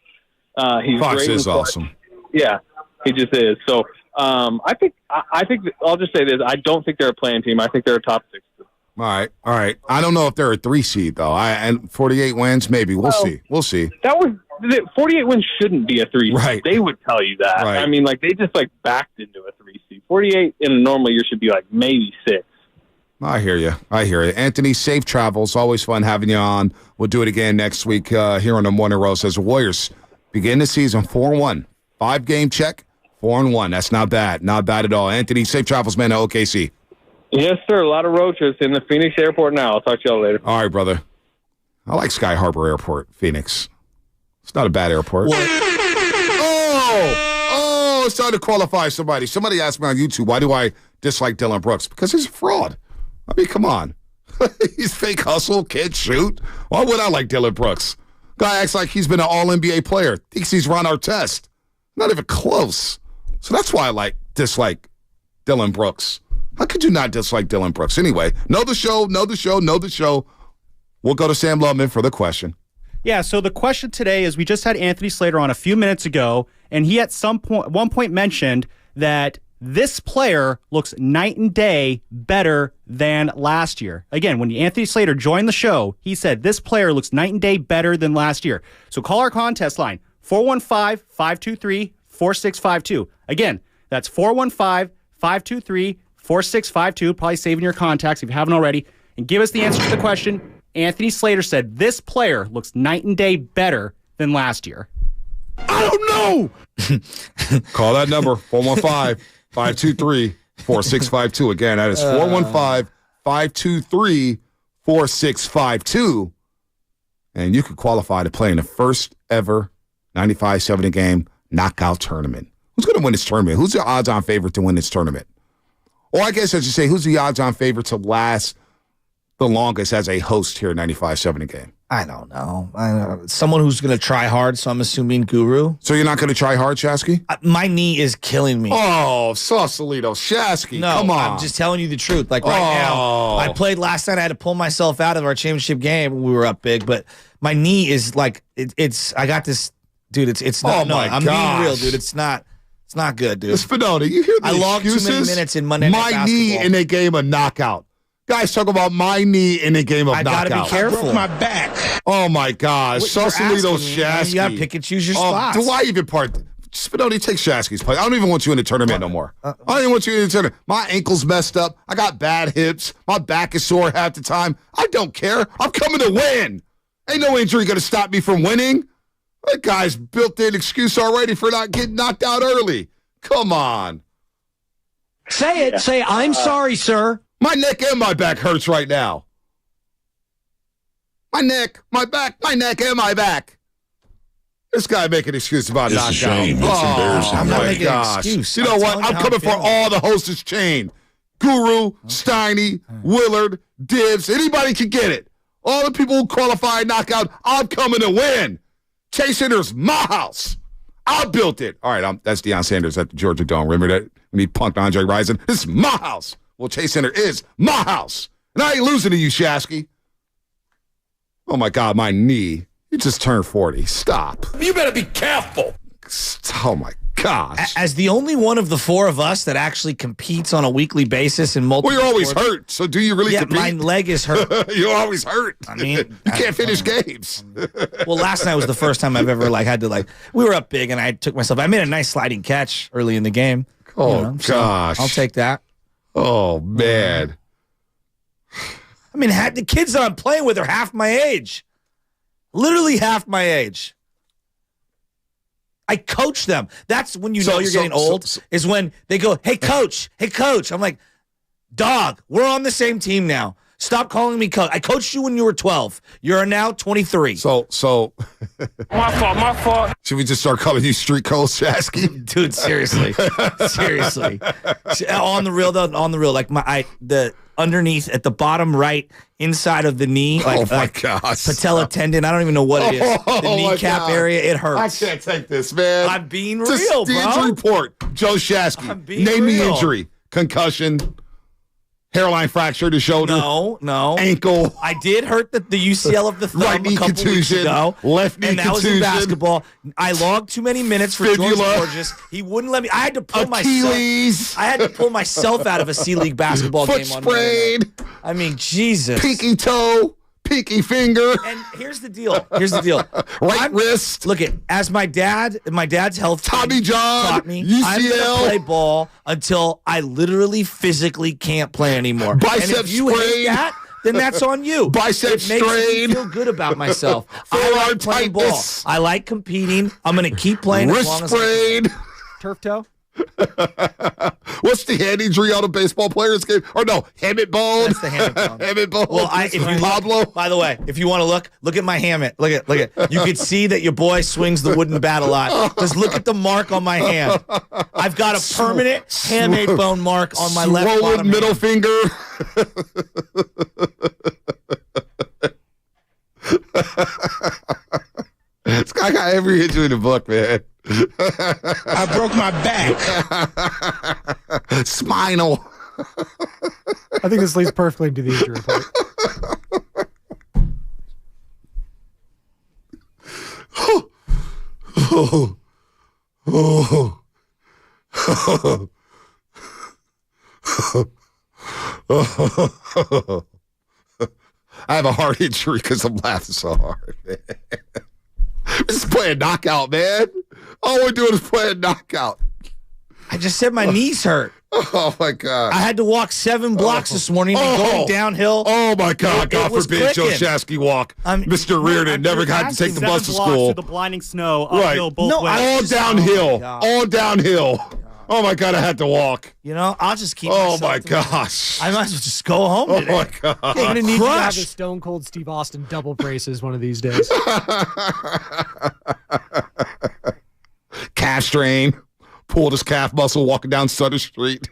Speaker 1: Fox is awesome.
Speaker 11: Yeah, he just is. So I think I'll just say this: I don't think they're a playing team. I think they're a top 6.
Speaker 1: All right. I don't know if they're a 3 seed though. And 48 wins, maybe. We'll see.
Speaker 11: That was 48 wins shouldn't be a 3 seed.
Speaker 1: Right.
Speaker 11: They would tell you that.
Speaker 1: Right.
Speaker 11: I mean, like they just like backed into a 3 seed. 48 in a normal year should be like maybe 6.
Speaker 1: I hear you. Anthony, safe travels. Always fun having you on. We'll do it again next week here on the Morning Roast as the Warriors begin the season 4-1. 5-game check, 4-1. That's not bad. Not bad at all. Anthony, safe travels, man, to OKC.
Speaker 11: Yes, sir. A lot of road trips in the Phoenix airport now. I'll talk to y'all later.
Speaker 1: All right, brother. I like Sky Harbor Airport, Phoenix. It's not a bad airport. Oh, it's time to qualify somebody. Somebody asked me on YouTube, why do I dislike Dillon Brooks? Because he's a fraud. I mean, come on. He's fake hustle, can't shoot. Why would I like Dillon Brooks? Guy acts like he's been an all-NBA player. Thinks he's Ron Artest. Not even close. So that's why I dislike Dillon Brooks. How could you not dislike Dillon Brooks? Anyway, know the show. We'll go to Sam Lubman for the question.
Speaker 12: Yeah, so the question today is we just had Anthony Slater on a few minutes ago, and he at one point mentioned that this player looks night and day better than last year. Again, when Anthony Slater joined the show, he said this player looks night and day better than last year. So call our contest line, 415-523-4652. Again, that's 415-523-4652. 4652, probably saving your contacts if you haven't already, and give us the answer to the question. Anthony Slater said this player looks night and day better than last year.
Speaker 1: I don't know. Call that number, 415-523-4652. Again, that is 415-523-4652. And you could qualify to play in the first ever 95-70 game knockout tournament. Who's going to win this tournament? Who's the odds-on favorite to win this tournament? Or I guess I should say, who's the odds-on favorite to last the longest as a host here at 95-70 game?
Speaker 2: I don't know. Someone who's going to try hard, so I'm assuming Guru.
Speaker 1: So you're not going to try hard, Shasky?
Speaker 2: My knee is killing me.
Speaker 1: Oh, Sausalito, Shasky,
Speaker 2: no,
Speaker 1: come on.
Speaker 2: I'm just telling you the truth. Like right now, I played last night. I had to pull myself out of our championship game. We were up big, but my knee is like, I got this, dude, it's not, I'm being real, dude. It's not good, dude.
Speaker 1: Spinota, you hear the excuses?
Speaker 2: I logged too many minutes in Monday Night Basketball.
Speaker 1: My knee in a game of knockout. Guys talk about my knee in a game of knockout.
Speaker 2: I gotta be careful.
Speaker 1: I broke my back. Oh my gosh, Sausalito, Shasky.
Speaker 2: You gotta pick and choose your spots.
Speaker 1: Do I even part? Spinota, take Shasky's place. I don't even want you in the tournament no more. I don't even want you in the tournament. My ankle's messed up. I got bad hips. My back is sore half the time. I don't care. I'm coming to win. Ain't no injury gonna stop me from winning. That guy's built-in excuse already for not getting knocked out early. Come on.
Speaker 4: Say it. Say, I'm sorry, sir.
Speaker 1: My neck and my back hurts right now. My neck, my back, my neck, and my back. This guy making excuses about knockout.
Speaker 13: It's a shame. It's embarrassing.
Speaker 2: I'm not making an excuse.
Speaker 1: You know what? I'm coming for all the hostess chain. Guru, Steiny, Willard, Dibs, anybody can get it. All the people who qualify knockout, I'm coming to win. Chase Hitter's my house. I built it. All right, that's Deion Sanders at the Georgia Dome. Remember that when he punked Andre Rison? This is my house. Well, Chase Center is my house. And I ain't losing to you, Shasky. Oh, my God, my knee. You just turned 40. Stop.
Speaker 13: You better be careful.
Speaker 1: Oh, my gosh.
Speaker 2: As the only one of the four of us that actually competes on a weekly basis in multiple
Speaker 1: Well, you're always
Speaker 2: sports,
Speaker 1: hurt, so do you really compete?
Speaker 2: My leg is hurt.
Speaker 1: You're always hurt.
Speaker 2: I mean,
Speaker 1: you can't finish games.
Speaker 2: Well, last night was the first time I've ever had to we were up big and I took myself. I made a nice sliding catch early in the game.
Speaker 1: Oh, gosh.
Speaker 2: So I'll take that.
Speaker 1: Oh, man.
Speaker 2: I mean, the kids that I'm playing with are half my age. Literally half my age. I coach them. That's when you know you're getting old, is when they go, hey, coach. I'm like, dog, we're on the same team now. Stop calling me coach. I coached you when you were 12. You're now 23.
Speaker 1: So
Speaker 13: My fault.
Speaker 1: Should we just start calling you Street Coach Shasky?
Speaker 2: Dude, seriously. On the real, though, the underneath at the bottom right inside of the knee,
Speaker 1: oh my gosh,
Speaker 2: patella tendon. I don't even know what it is. The kneecap area, it hurts.
Speaker 1: I can't take this, man.
Speaker 2: I'm being real,
Speaker 1: just the
Speaker 2: bro.
Speaker 1: injury report. Joe Shasky. Name the injury. Concussion. Hairline fracture to shoulder.
Speaker 2: No.
Speaker 1: Ankle.
Speaker 2: I did hurt the UCL of the thumb
Speaker 1: right knee
Speaker 2: a couple
Speaker 1: contusion,
Speaker 2: weeks ago.
Speaker 1: Left knee
Speaker 2: and that
Speaker 1: contusion.
Speaker 2: was in basketball. I logged too many minutes for George Borges. He wouldn't let me. I had to pull
Speaker 1: Achilles.
Speaker 2: myself out of a C-League basketball
Speaker 1: Foot
Speaker 2: game.
Speaker 1: sprain.
Speaker 2: I mean, Jesus.
Speaker 1: Pinky toe. Pinky finger.
Speaker 2: And here's the deal.
Speaker 1: Right wrist.
Speaker 2: Look, as my dad's health
Speaker 1: Tommy John
Speaker 2: taught me,
Speaker 1: UCL.
Speaker 2: I'm going to play ball until I literally physically can't play anymore.
Speaker 1: Bicep
Speaker 2: and if you
Speaker 1: sprain.
Speaker 2: hate that, then that's on you.
Speaker 1: Bicep
Speaker 2: strain. It makes
Speaker 1: strain.
Speaker 2: me feel good about myself. I
Speaker 1: Forearm
Speaker 2: like playing ball.
Speaker 1: tightness.
Speaker 2: I like competing. I'm going to keep playing as long
Speaker 1: Wrist
Speaker 2: as I
Speaker 1: sprain.
Speaker 4: Turf toe?
Speaker 1: What's the hand injury on a baseball player's game? Or no, Hammett bone.
Speaker 2: That's the Hammett bone.
Speaker 1: Hammett bone.
Speaker 2: Well, if you
Speaker 1: Pablo.
Speaker 2: By the way, if you want to look at my Hammett. Look at. You could see that your boy swings the wooden bat a lot. Just look at the mark on my hand. I've got a permanent Hammett bone mark on my left bottom
Speaker 1: middle
Speaker 2: hand.
Speaker 1: finger. This guy got every injury in the book, man.
Speaker 13: I broke my back.
Speaker 1: Spinal.
Speaker 4: I think this leads perfectly into the injury report.
Speaker 1: I have a heart injury because I'm laughing so hard, man. Just playing knockout, man. All we're doing is playing knockout.
Speaker 2: I just said my knees hurt.
Speaker 1: Oh, my God.
Speaker 2: I had to walk 7 blocks this morning and going downhill.
Speaker 1: Oh, my God. God
Speaker 2: was
Speaker 1: forbid Joe
Speaker 2: clicking.
Speaker 1: Shasky walk. Mr. Reardon never had to take the bus to school.
Speaker 12: Through the blinding snow, uphill both ways.
Speaker 1: All downhill. All downhill. Oh, my God. I had to walk.
Speaker 2: You know, I'll just keep
Speaker 1: Oh,
Speaker 2: myself
Speaker 1: my
Speaker 2: to
Speaker 1: gosh.
Speaker 2: I might as well just go home today.
Speaker 1: Oh, my God.
Speaker 4: I'm going to need you to have a
Speaker 2: Crushed.
Speaker 4: Stone Cold Steve Austin double braces one of these days.
Speaker 1: Calf strain. Pulled his calf muscle walking down Sutter Street.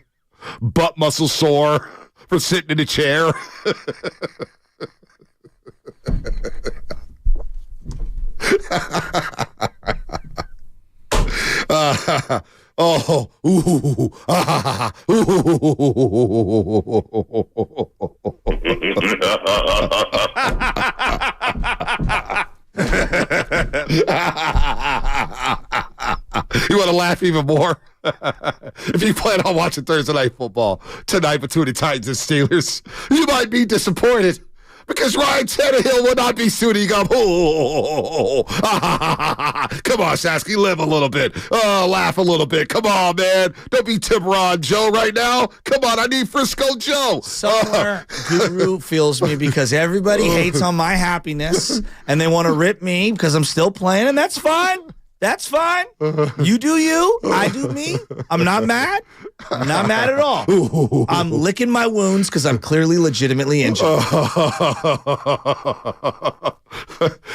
Speaker 1: Butt muscle sore from sitting in a chair. You want to laugh even more? If you plan on watching Thursday Night Football tonight between the Titans and Steelers, you might be disappointed because Ryan Tannehill will not be suiting up. Come on, Shasky, live a little bit. Laugh a little bit. Come on, man. Don't be Timron Joe right now. Come on, I need Frisco Joe.
Speaker 2: Somewhere Guru feels me because everybody hates on my happiness and they want to rip me because I'm still playing, and that's fine. That's fine. You do you. I do me. I'm not mad. I'm not mad at all. I'm licking my wounds because I'm clearly legitimately injured.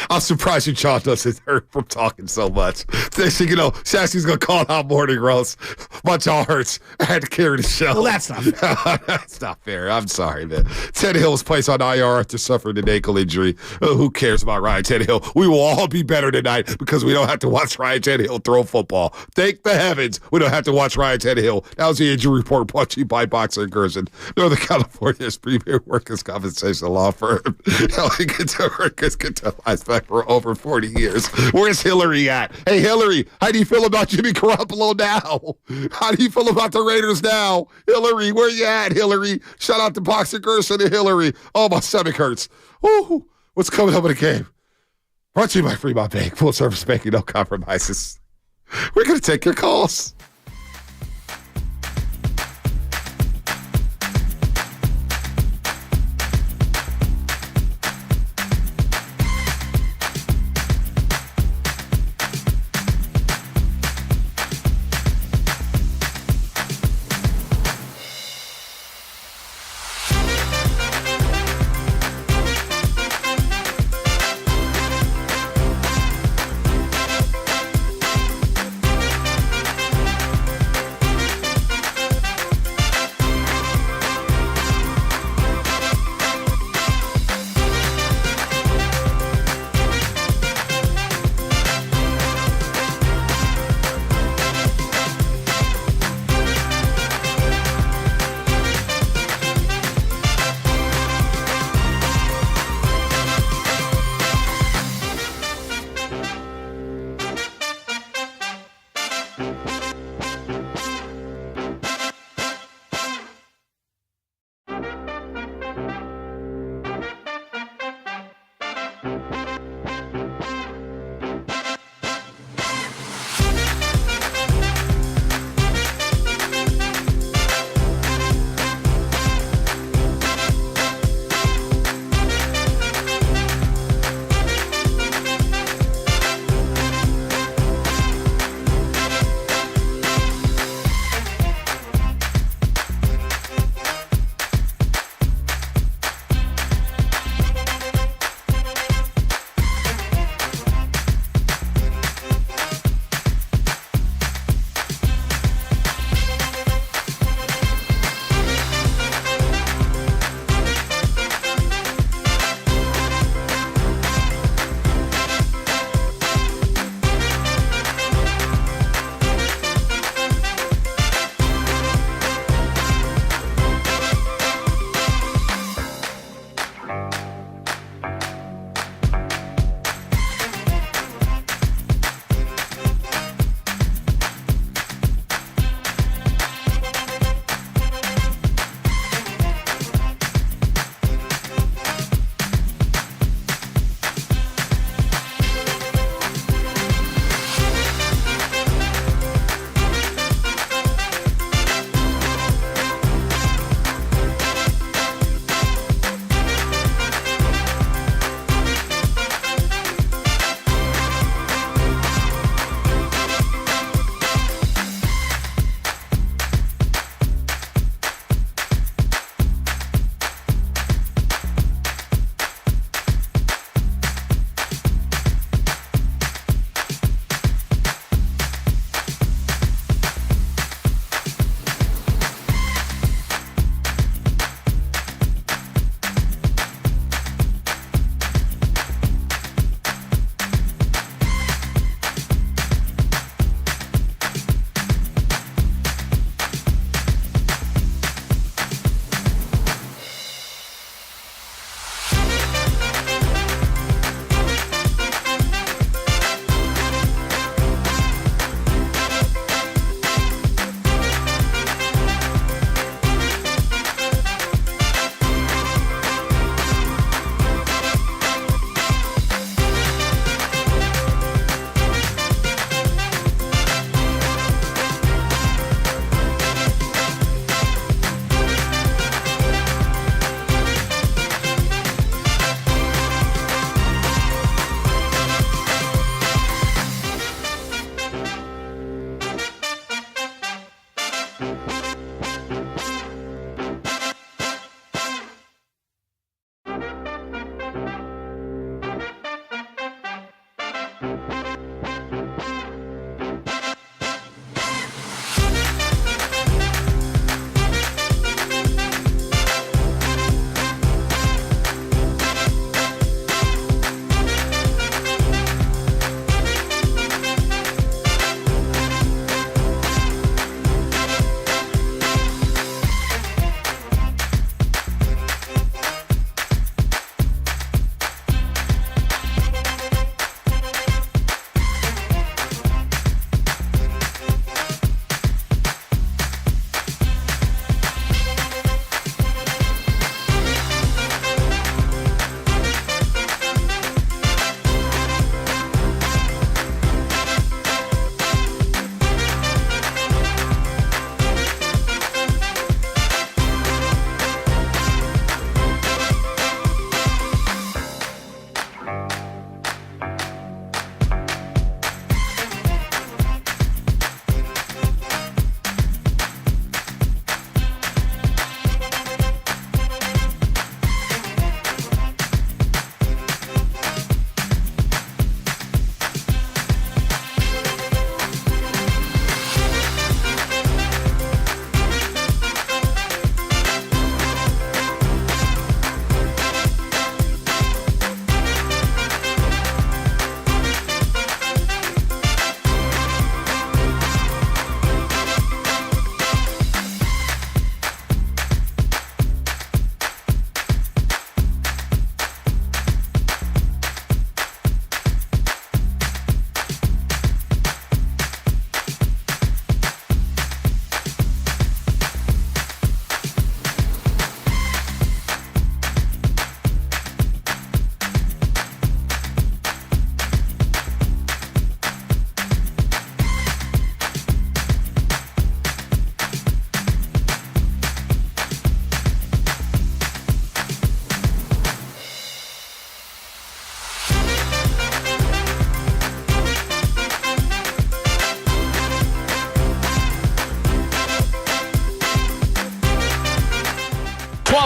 Speaker 1: I'm surprised your jaw doesn't hurt from talking so much. Next thing you know, Shasky's going to call out Morning Roast. Montreal hurts. I had to carry the show.
Speaker 2: Well, that's not fair.
Speaker 1: That's not fair. I'm sorry, man. Tannehill was placed on IR after suffering an ankle injury. Who cares about Ryan Tannehill? We will all be better tonight because we don't have to watch Ryan Tannehill throw football. Thank the heavens we don't have to watch Ryan Tannehill. That was the injury report brought to you by Boxer & Gerson, Northern California's premier workers' compensation law firm. Helping to workers get their lives back for over 40 years. Where's Hillary at? Hey, Hillary, how do you feel about Jimmy Garoppolo now? How do you feel about the Raiders now? Hillary, where you at, Hillary? Shout out to Boxer Gerson and Hillary. Oh, my stomach hurts. Ooh, what's coming up in the game? Brought to you by Fremont Bank. Full service banking, no compromises. We're going to take your calls.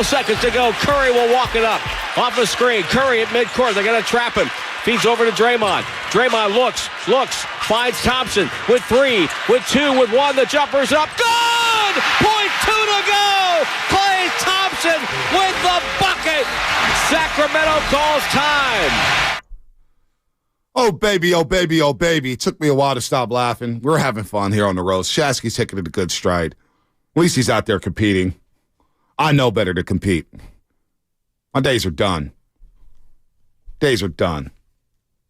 Speaker 14: 12 seconds to go. Curry will walk it up. Off the screen. Curry at midcourt. They're going to trap him. Feeds over to Draymond. Draymond looks, finds Thompson with 3, with 2, with 1. The jumper's up. Good! .2 to go! Klay Thompson with the bucket. Sacramento calls time.
Speaker 1: Oh, baby, oh, baby, oh, baby. It took me a while to stop laughing. We're having fun here on the roast. Shasky's taking it a good stride. At least he's out there competing. I know better to compete. My days are done. Days are done.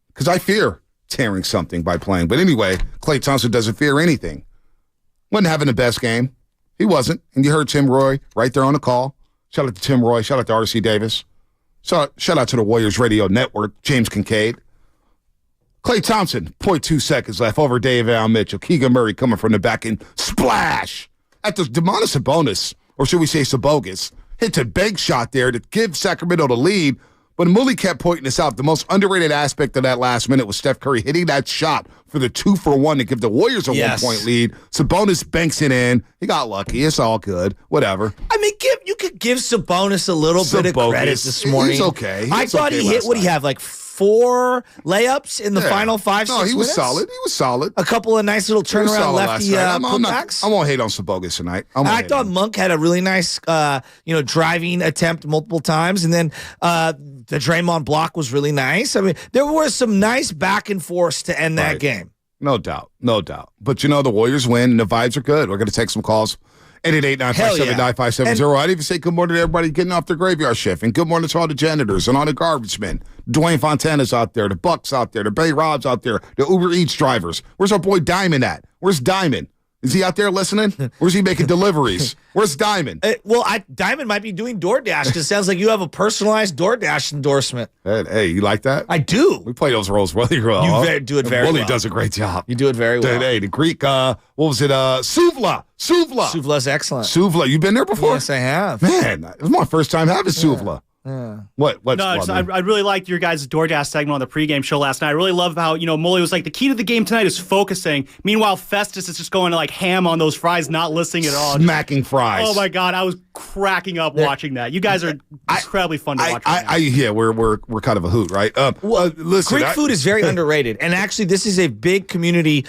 Speaker 1: Because I fear tearing something by playing. But anyway, Klay Thompson doesn't fear anything. Wasn't having the best game. He wasn't. And you heard Tim Roy right there on the call. Shout out to Tim Roy. Shout out to R.C. Davis. Shout out to the Warriors Radio Network, James Kincaid. Klay Thompson, 0.2 seconds left over Dave Al Mitchell. Keegan Murray coming from the back and splash. At the Demonis Sabonis, or should we say Sabonis, hits a big shot there to give Sacramento the lead. But Moody kept pointing this out. The most underrated aspect of that last minute was Steph Curry hitting that shot for the 2-for-1 to give the Warriors a 1-point lead. Sabonis banks it in. He got lucky. It's all good. Whatever.
Speaker 2: I mean, you could give Sabonis a little bit of credit this morning.
Speaker 1: He's okay.
Speaker 2: I thought he hit, what do you have, like 4 layups in the final 5, 6 minutes?
Speaker 1: No, he was solid. He was solid.
Speaker 2: A couple of nice little turnaround lefty putbacks.
Speaker 1: I won't hate on Sabonis tonight.
Speaker 2: I thought Monk had a really nice, driving attempt multiple times, and then the Draymond block was really nice. I mean, there were some nice back and forth to end that game.
Speaker 1: No doubt. But the Warriors win, and the vibes are good. We're going to take some calls. 888-957-9570. I'd even say good morning to everybody getting off their graveyard shift, and good morning to all the janitors and all the garbage men. Dwayne Fontana's out there, the Bucks out there, the Bay Rob's out there, the Uber Eats drivers. Where's our boy Diamond at? Where's Diamond? Is he out there listening? Where's he making deliveries? Where's Diamond?
Speaker 2: Diamond might be doing DoorDash because it sounds like you have a personalized DoorDash endorsement.
Speaker 1: Hey, you like that?
Speaker 2: I do.
Speaker 1: We play those roles really well.
Speaker 2: You do it very well.
Speaker 1: Willie does a great job.
Speaker 2: You do it very well.
Speaker 1: Hey, the Greek, what was it? Suvla.
Speaker 2: Suvla's excellent.
Speaker 1: Suvla. You been there before?
Speaker 2: Yes, I have.
Speaker 1: Man, it was my first time having Suvla.
Speaker 2: Yeah.
Speaker 1: What?
Speaker 12: No, I really liked your guys' DoorDash segment on the pregame show last night. I really love how, Mully was like, the key to the game tonight is focusing. Meanwhile, Festus is just going like ham on those fries, not listening at all.
Speaker 1: Smacking fries.
Speaker 12: Oh my God, I was cracking up watching that. You guys are incredibly fun to watch.
Speaker 1: We're kind of a hoot, right? Listen,
Speaker 2: Greek food is very underrated, and actually, this is a big community,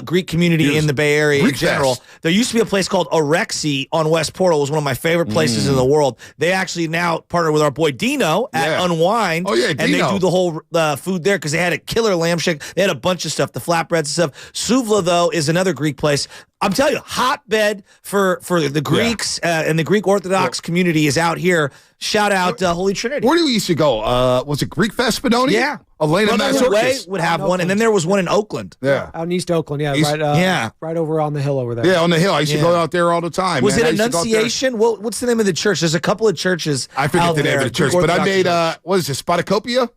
Speaker 2: Greek community in the Bay Area in general. There used to be a place called Orexi on West Portal. It was one of my favorite places in the world. They actually now partner with our boy Dino at Unwind.
Speaker 1: Oh, yeah, Dino.
Speaker 2: And they do the whole food there because they had a killer lamb shake. They had a bunch of stuff, the flatbreads and stuff. Suvla, though, is another Greek place. I'm telling you, hotbed for the Greeks and the Greek Orthodox community is out here. Shout out Holy Trinity.
Speaker 1: Where do we used to go? Was it Greek Fest, Benoni?
Speaker 2: Yeah.
Speaker 1: Elena
Speaker 2: Way would have one, and then there was one in Oakland.
Speaker 1: Yeah.
Speaker 4: Out in East Oakland, right over on the hill over there.
Speaker 1: Yeah, on the hill. I used to go out there all the time.
Speaker 2: Was it Annunciation? What's the name of the church? There's a couple of churches.
Speaker 1: I forget the name of the church, but I made, what is it, Spadacopia?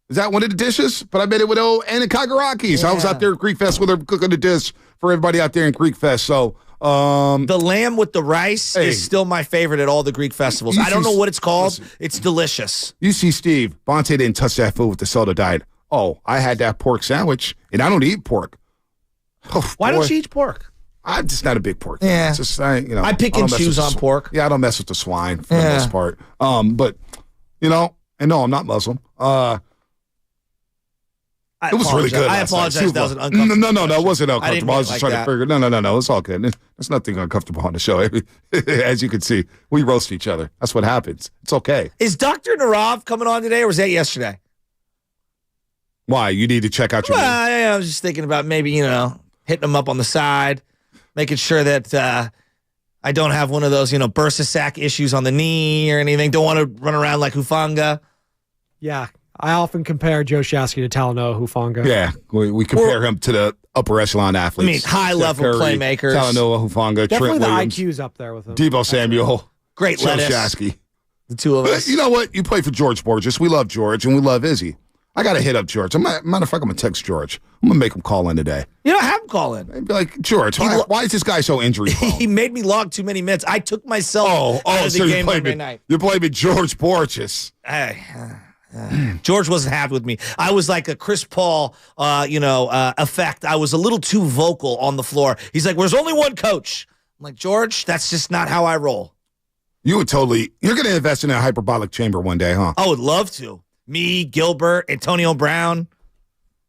Speaker 1: Is that one of the dishes? But I made it with Anna Kagarakis. I was out there at Greek Fest with her cooking the dish for everybody out there in Greek Fest. So
Speaker 2: the lamb with the rice is still my favorite at all the Greek festivals. I don't know what it's called. It's delicious.
Speaker 1: You see, Steve, Bonte didn't touch that food with the soda diet. Oh, I had that pork sandwich, and I don't eat pork. Oh,
Speaker 2: Why don't you eat pork?
Speaker 1: I'm just not a big pork.
Speaker 2: Yeah.
Speaker 1: It's just, I
Speaker 2: pick and choose on pork.
Speaker 1: Yeah, I don't mess with the swine for the most part. But, and no, I'm not Muslim. It was really good.
Speaker 2: I apologize. That was an uncomfortable.
Speaker 1: No, it wasn't uncomfortable. I was just trying to figure. No. It's all good. There's nothing uncomfortable on the show. As you can see, we roast each other. That's what happens. It's okay.
Speaker 2: Is Dr. Narav coming on today, or was that yesterday?
Speaker 1: Why? You need to check out your.
Speaker 2: I was just thinking about maybe hitting him up on the side, making sure that I don't have one of those bursa sac issues on the knee or anything. Don't want to run around like Hufanga.
Speaker 4: Yeah. I often compare Joe Shasky to Talanoa Hufanga.
Speaker 1: Yeah, we compare him to the upper echelon athletes.
Speaker 2: I mean, high-level playmakers.
Speaker 1: Talanoa Hufanga,
Speaker 4: definitely
Speaker 1: Trent Williams.
Speaker 4: the IQ's up there with him.
Speaker 1: Debo Samuel.
Speaker 2: Great
Speaker 1: Joe
Speaker 2: lettuce.
Speaker 1: Shasky.
Speaker 2: The two of us.
Speaker 1: You know what? You play for George Borges. We love George, and we love Izzy. I got to hit up George. Matter of fact, I'm going to text George. I'm going to make him call in today.
Speaker 2: Have him call in.
Speaker 1: And be like, George, why is this guy so injury prone?
Speaker 2: He made me log too many minutes. I took myself out of the game Monday night.
Speaker 1: You're blaming George Borges.
Speaker 2: George wasn't happy with me. I was like a Chris Paul, effect. I was a little too vocal on the floor. He's like, "There's only one coach." I'm like, George, that's just not how I roll.
Speaker 1: You're going to invest in a hyperbolic chamber one day, huh?
Speaker 2: I would love to. Me, Gilbert, Antonio Brown.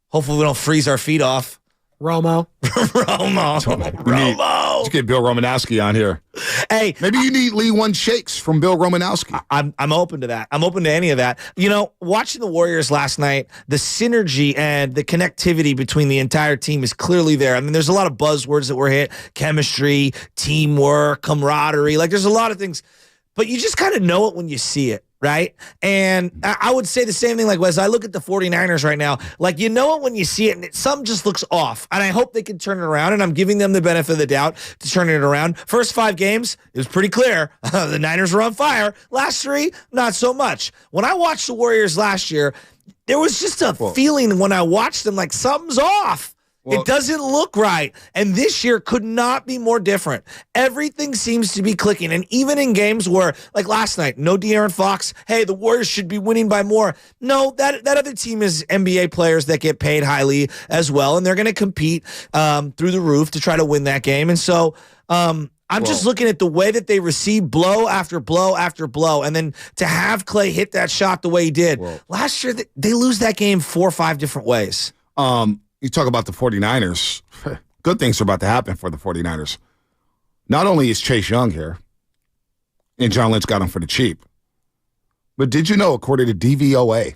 Speaker 2: Hopefully we don't freeze our feet off.
Speaker 4: Romo.
Speaker 1: Let's get Bill Romanowski on here.
Speaker 2: Hey,
Speaker 1: maybe you need Lee One Shakes from Bill Romanowski.
Speaker 2: I'm open to that. I'm open to any of that. You know, watching the Warriors last night, the synergy and the connectivity between the entire team is clearly there. I mean, there's a lot of buzzwords that were hit: chemistry, teamwork, camaraderie. Like, there's a lot of things, but you just kind of know it when you see it. Right? And I would say the same thing, like, as I look at the 49ers right now, like, you know it when you see it, and something just looks off. And I hope they can turn it around, and I'm giving them the benefit of the doubt to turn it around. First 5 games, it was pretty clear. The Niners were on fire. Last 3, not so much. When I watched the Warriors last year, there was just a feeling when I watched them like something's off. It doesn't look right. And this year could not be more different. Everything seems to be clicking. And even in games where, like last night, no De'Aaron Fox, hey, the Warriors should be winning by more. No, that other team is NBA players that get paid highly as well. And they're going to compete through the roof to try to win that game. And so I'm just looking at the way that they receive blow after blow after blow. And then to have Klay hit that shot the way he did. Last year, they lose that game 4 or 5 different ways.
Speaker 1: You talk about the 49ers. Good things are about to happen for the 49ers. Not only is Chase Young here, and John Lynch got him for the cheap, but did you know, according to DVOA,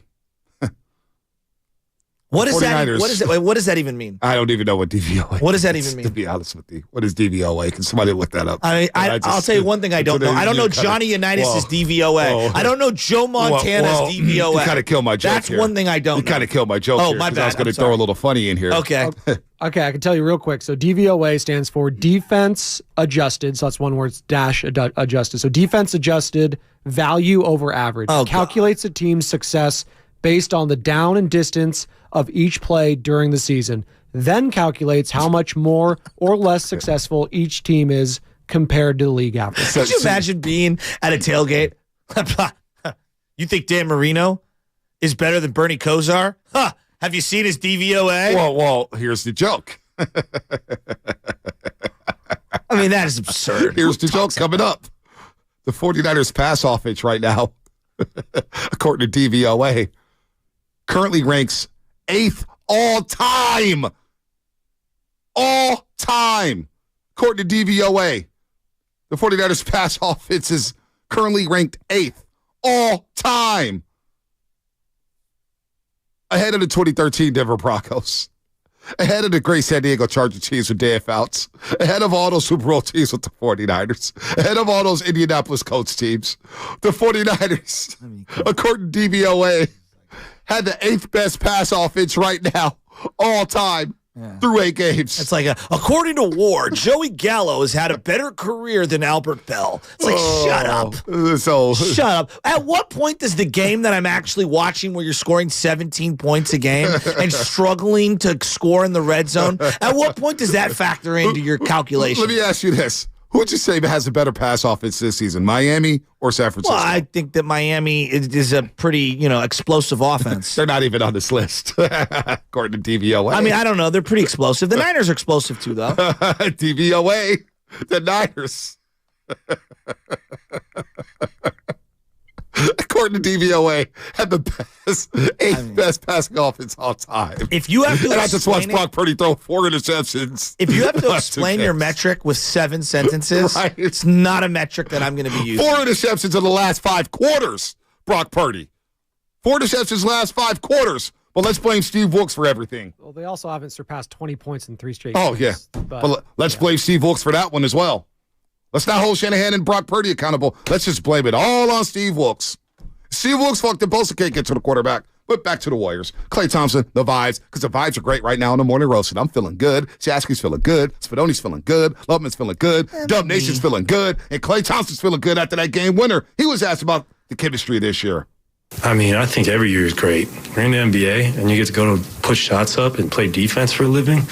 Speaker 2: what does that even mean?
Speaker 1: I don't even know what DVOA is.
Speaker 2: What does that even mean?
Speaker 1: To be honest with you. What is DVOA? Can somebody look that up?
Speaker 2: I'll tell you one thing I don't know. I don't know Johnny Unitas' DVOA. I don't know Joe Montana's DVOA.
Speaker 1: You kind of killed my joke.
Speaker 2: That's
Speaker 1: here.
Speaker 2: one thing I don't know.
Speaker 1: You kind of killed my joke here.
Speaker 2: My bad.
Speaker 1: I was going to throw a little funny in here.
Speaker 2: Okay.
Speaker 4: Okay, I can tell you real quick. So DVOA stands for defense adjusted. So that's one word, dash adjusted. So defense adjusted value over average. Calculates a team's success based on the down and distance of each play during the season, then calculates how much more or less successful each team is compared to the league average.
Speaker 2: Could you imagine being at a tailgate? You think Dan Marino is better than Bernie Kosar? Huh. Have you seen his DVOA?
Speaker 1: Well, here's the joke.
Speaker 2: I mean, that is absurd.
Speaker 1: Here's the joke coming up. The 49ers pass offense right now, according to DVOA, currently ranks 8th all time. All time. According to DVOA, the 49ers pass offense is currently ranked 8th all time. Ahead of the 2013 Denver Broncos. Ahead of the great San Diego Charger teams with Dan Fouts. Ahead of all those Super Bowl teams with the 49ers. Ahead of all those Indianapolis Colts teams. The 49ers, according to DVOA, had the 8th best pass offense right now, all time, through 8 games.
Speaker 2: It's like, according to WAR, Joey Gallo has had a better career than Albert Bell. It's like, shut up. Shut up. At what point does the game that I'm actually watching where you're scoring 17 points a game and struggling to score in the red zone, at what point does that factor into your calculation?
Speaker 1: Let me ask you this. Who would you say has a better pass offense this season, Miami or San Francisco?
Speaker 2: Well, I think that Miami is a pretty, explosive offense.
Speaker 1: They're not even on this list, according to DVOA.
Speaker 2: I mean, I don't know. They're pretty explosive. The Niners are explosive too, though.
Speaker 1: DVOA, the Niners. According to DVOA, have the best passing offense all time.
Speaker 2: If you have to,
Speaker 1: and I just watched Brock Purdy throw 4 interceptions.
Speaker 2: If you have to explain your metric with 7 sentences, right, it's not a metric that I'm going to be using.
Speaker 1: 4 interceptions in the last 5 quarters, Brock Purdy. 4 interceptions in the last 5 quarters. Well, let's blame Steve Wilkes for everything.
Speaker 4: Well, they also haven't surpassed 20 points in 3 straight
Speaker 1: games.
Speaker 4: Yeah.
Speaker 1: But let's blame Steve Wilkes for that one as well. Let's not hold Shanahan and Brock Purdy accountable. Let's just blame it all on Steve Wilkes. Steve Wilkes fucked the Bosa can't get to the quarterback. But back to the Warriors. Klay Thompson, the vibes, because the vibes are great right now in the morning roast. And I'm feeling good. Shasky's feeling good. Spadoni's feeling good. Loveman's feeling good. Dub Nation's feeling good. And Klay Thompson's feeling good after that game winner. He was asked about the chemistry this year.
Speaker 5: I mean, I think every year is great. You're in the NBA, and you get to go to push shots up and play defense for a living.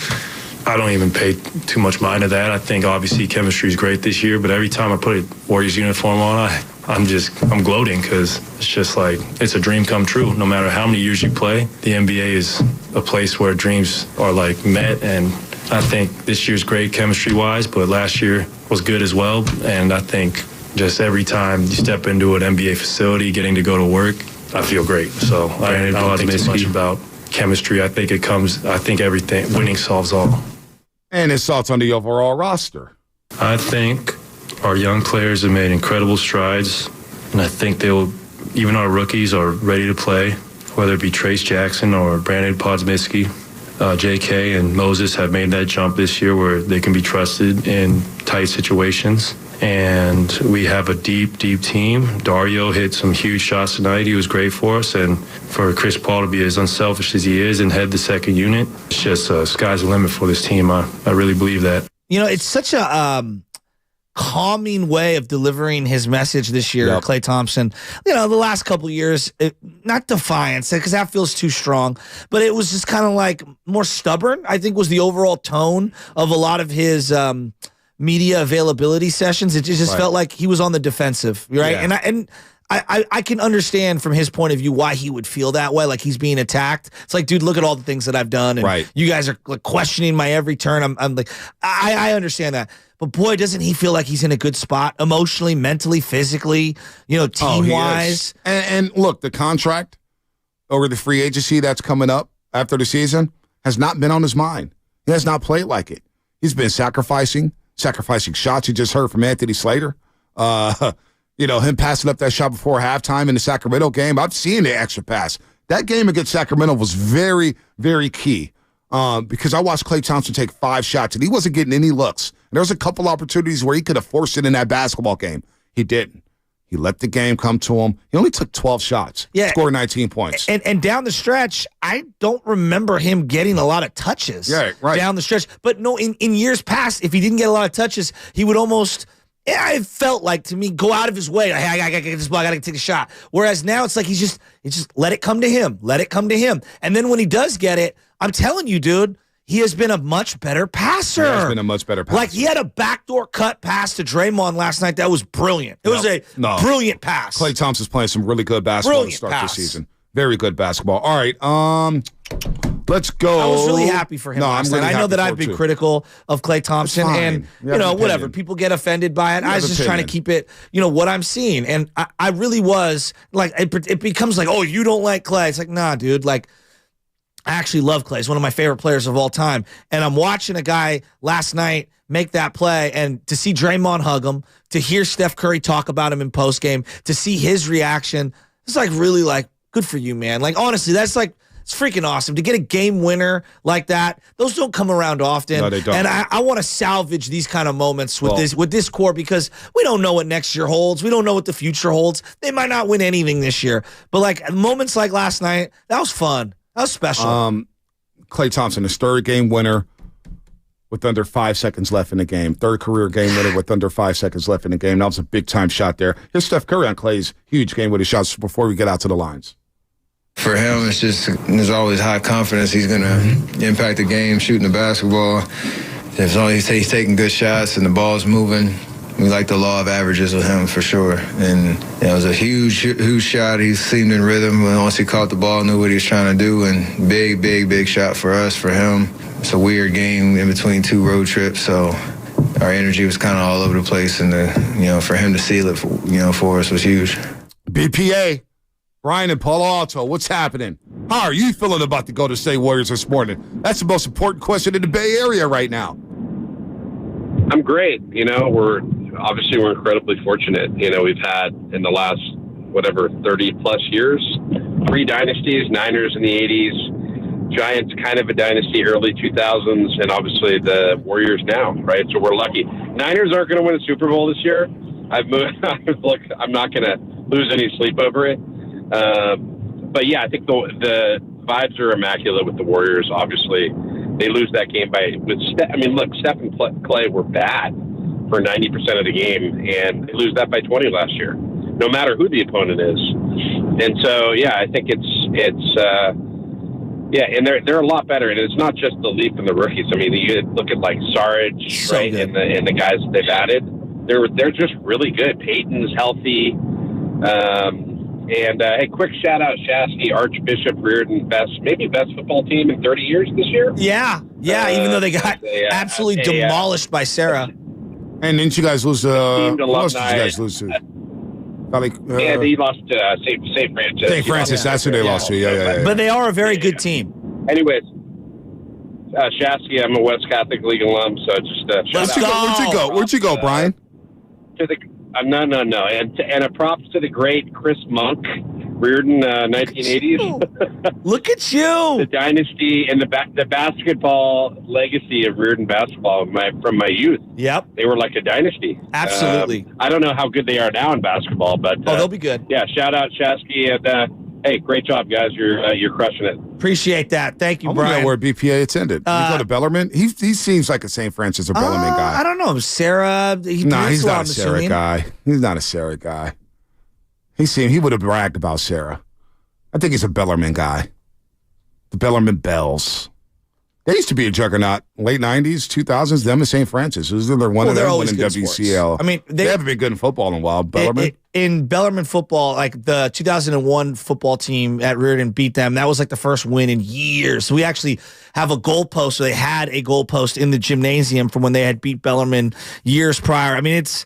Speaker 5: I don't even pay too much mind to that. I think obviously chemistry is great this year, but every time I put a Warriors uniform on, I'm gloating because it's just like it's a dream come true. No matter how many years you play, the NBA is a place where dreams are like met, and I think this year's great chemistry-wise, but last year was good as well, and I think just every time you step into an NBA facility, getting to go to work, I feel great. So I don't think too much about chemistry. I think everything, winning solves all.
Speaker 1: And his thoughts on the overall roster.
Speaker 5: I think our young players have made incredible strides, and I think even our rookies are ready to play, whether it be Trace Jackson or Brandon Podziemski. JK and Moses have made that jump this year where they can be trusted in tight situations. And we have a deep, deep team. Dario hit some huge shots tonight. He was great for us. And for Chris Paul to be as unselfish as he is and head the second unit, it's just sky's the limit for this team. I really believe that.
Speaker 2: It's such a calming way of delivering his message this year, Klay Thompson. The last couple of years, not defiance, because that feels too strong, but it was just kind of like more stubborn, I think was the overall tone of a lot of his media availability sessions. It just felt like he was on the defensive, right? Yeah. I can understand from his point of view why he would feel that way, like he's being attacked. It's like, dude, look at all the things that I've done, and you guys are like questioning my every turn. I'm like, I understand that, but boy, doesn't he feel like he's in a good spot emotionally, mentally, physically, team wise.
Speaker 1: And look, the contract or the free agency that's coming up after the season has not been on his mind. He has not played like it. He's been sacrificing shots. You just heard from Anthony Slater. Him passing up that shot before halftime in the Sacramento game. I've seen the extra pass. That game against Sacramento was very, very key because I watched Klay Thompson take 5 shots, and he wasn't getting any looks. And there was a couple opportunities where he could have forced it in that basketball game. He didn't. He let the game come to him. He only took 12 shots, scored 19 points.
Speaker 2: And down the stretch, I don't remember him getting a lot of touches down the stretch. But no, in years past, if he didn't get a lot of touches, he would almost, it felt like to me, go out of his way. Hey, I got to get this ball. I got to take a shot. Whereas now it's like he's just let it come to him. Let it come to him. And then when he does get it, I'm telling you, dude, he has been a much better passer.
Speaker 1: He has been a much better passer.
Speaker 2: Like, he had a backdoor cut pass to Draymond last night. That was brilliant. It was a brilliant pass.
Speaker 1: Klay Thompson's playing some really good basketball to start this season. Very good basketball. All right, let's go.
Speaker 2: I was really happy for him last night. I know that I've been critical of Klay Thompson, and whatever. People get offended by it. I was just trying to keep it, what I'm seeing. And I really was, like, it becomes like, oh, you don't like Klay. It's like, nah, dude, like, I actually love Klay. He's one of my favorite players of all time. And I'm watching a guy last night make that play, and to see Draymond hug him, to hear Steph Curry talk about him in postgame, to see his reaction, it's like really like, good for you, man. Like, honestly, that's like, it's freaking awesome. To get a game winner like that, those don't come around often.
Speaker 1: No, they don't.
Speaker 2: And I want to salvage these kind of moments with this core, because we don't know what next year holds. We don't know what the future holds. They might not win anything this year. But like moments like last night, that was fun. That was special.
Speaker 1: Klay Thompson, his third game winner with under 5 seconds left in the game. Third career game winner with under 5 seconds left in the game. That was a big-time shot there. Here's Steph Curry on Klay's huge game with his shots before we get out to the lines.
Speaker 15: For him, there's always high confidence he's going to impact the game, shooting the basketball. As long as he's taking good shots and the ball's moving, we like the law of averages with him for sure. And it was a huge shot. He seemed in rhythm. Once he caught the ball, knew what he was trying to do, and big shot for us, for him. It's a weird game in between 2 road trips, so our energy was kind of all over the place, and for him to seal it, for us was huge.
Speaker 1: BPA, Brian and Palo Alto, what's happening? How are you feeling about the Golden State Warriors this morning? That's the most important question in the Bay Area right now.
Speaker 16: I'm great. We're incredibly fortunate. We've had in the last 30 plus years, 3 dynasties: Niners in the 80s, Giants kind of a dynasty early 2000s, and obviously the Warriors now, right? So we're lucky. Niners aren't going to win a Super Bowl this year. Look, I'm not going to lose any sleep over it. But yeah, I think the vibes are immaculate with the Warriors. Obviously, they lose that game Steph and Klay were bad for 90% of the game, and they lose that by 20 last year, no matter who the opponent is. And so, yeah, I think and they're a lot better. And it's not just the Leaf and the rookies. I mean, you look at like Saric, right, and the guys that they've added. They're just really good. Peyton's healthy. Hey, quick shout out Shasky, Archbishop Reardon, maybe best football team in 30 years this year.
Speaker 2: Yeah, even though they got absolutely demolished by Sarah.
Speaker 1: And didn't you guys lose to
Speaker 3: Esteemed
Speaker 1: who else did you
Speaker 3: alumni.
Speaker 1: guys lose to? Valley,
Speaker 3: Yeah, they lost to St. Francis.
Speaker 1: St. Francis, that's who they lost to. Yeah.
Speaker 2: But they are a very good team.
Speaker 3: Anyways, Shasky, I'm a West Catholic League alum, so just
Speaker 2: Let's
Speaker 3: shout out.
Speaker 2: go.
Speaker 1: Where'd you go, Brian?
Speaker 3: To the no, and a props to the great Chris Monk, Reardon, 1980s.
Speaker 2: Look at you,
Speaker 3: the dynasty and the basketball legacy of Reardon basketball from my youth.
Speaker 2: Yep,
Speaker 3: they were like a dynasty.
Speaker 2: Absolutely.
Speaker 3: I don't know how good they are now in basketball, but
Speaker 2: they'll be good.
Speaker 3: Yeah, shout out Shasky and hey, great job, guys. You're crushing it.
Speaker 2: Appreciate that. Thank you,
Speaker 1: I
Speaker 2: Brian.
Speaker 1: know where BPA attended. You go to Bellarmine. He seems like a St. Francis or Bellarmine guy.
Speaker 2: I don't know, Sarah.
Speaker 1: He's not a Sarah guy. He's not a Sarah guy. He would have bragged about Sarah. I think he's a Bellarmine guy. The Bellarmine Bells. They used to be a juggernaut. Late 90s, 2000s, them and St. Francis. They're one of them winning WCL.
Speaker 2: I mean,
Speaker 1: they haven't been good in football in a while. Bellarmine.
Speaker 2: In Bellarmine football, like the 2001 football team at Reardon beat them. That was like the first win in years. So we actually have a goalpost. So they had a goalpost in the gymnasium from when they had beat Bellarmine years prior. I mean, it's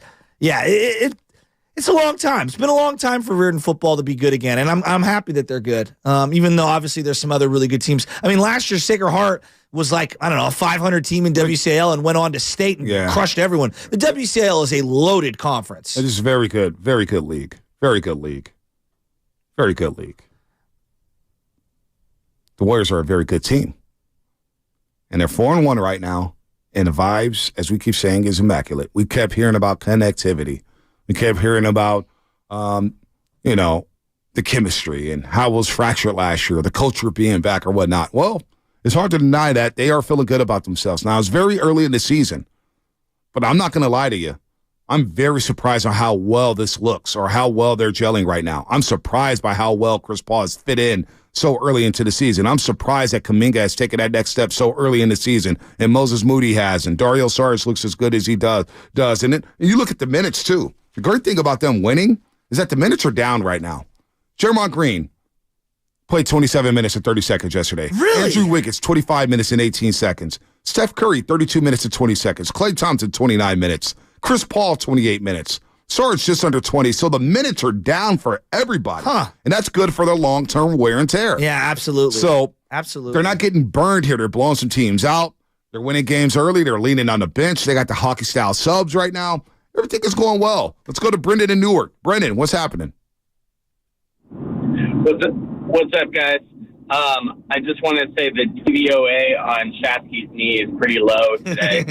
Speaker 2: a long time. It's been a long time for Reardon football to be good again, and I'm happy that they're good. Even though obviously there's some other really good teams. I mean, last year Sacred Heart was like, I don't know, a 500 team in WCL and went on to state and crushed everyone. The WCL is a loaded conference.
Speaker 1: It is very good. Very good league. Very good league. Very good league. The Warriors are a very good team. And they're 4-1 right now. And the vibes, as we keep saying, is immaculate. We kept hearing about connectivity. We kept hearing about, the chemistry and how it was fractured last year, the culture being back or whatnot. Well, it's hard to deny that they are feeling good about themselves. Now, it's very early in the season, but I'm not going to lie to you. I'm very surprised on how well this looks or how well they're gelling right now. I'm surprised by how well Chris Paul has fit in so early into the season. I'm surprised that Kuminga has taken that next step so early in the season, and Moses Moody has, and Dario Saric looks as good as he does. And you look at the minutes, too. The great thing about them winning is that the minutes are down right now. Draymond Green played 27 minutes and 30 seconds yesterday.
Speaker 2: Really?
Speaker 1: Andrew Wiggins, 25 minutes and 18 seconds. Steph Curry, 32 minutes and 20 seconds. Klay Thompson, 29 minutes. Chris Paul, 28 minutes. Saric just under 20. So the minutes are down for everybody. And that's good for their long-term wear and tear.
Speaker 2: Yeah, absolutely.
Speaker 1: So
Speaker 2: absolutely,
Speaker 1: they're not getting burned here. They're blowing some teams out. They're winning games early. They're leaning on the bench. They got the hockey-style subs right now. Everything is going well. Let's go to Brendan in Newark. Brendan, what's happening?
Speaker 17: What's up, guys? I just want to say the DVOA on Shasky's knee is pretty low today.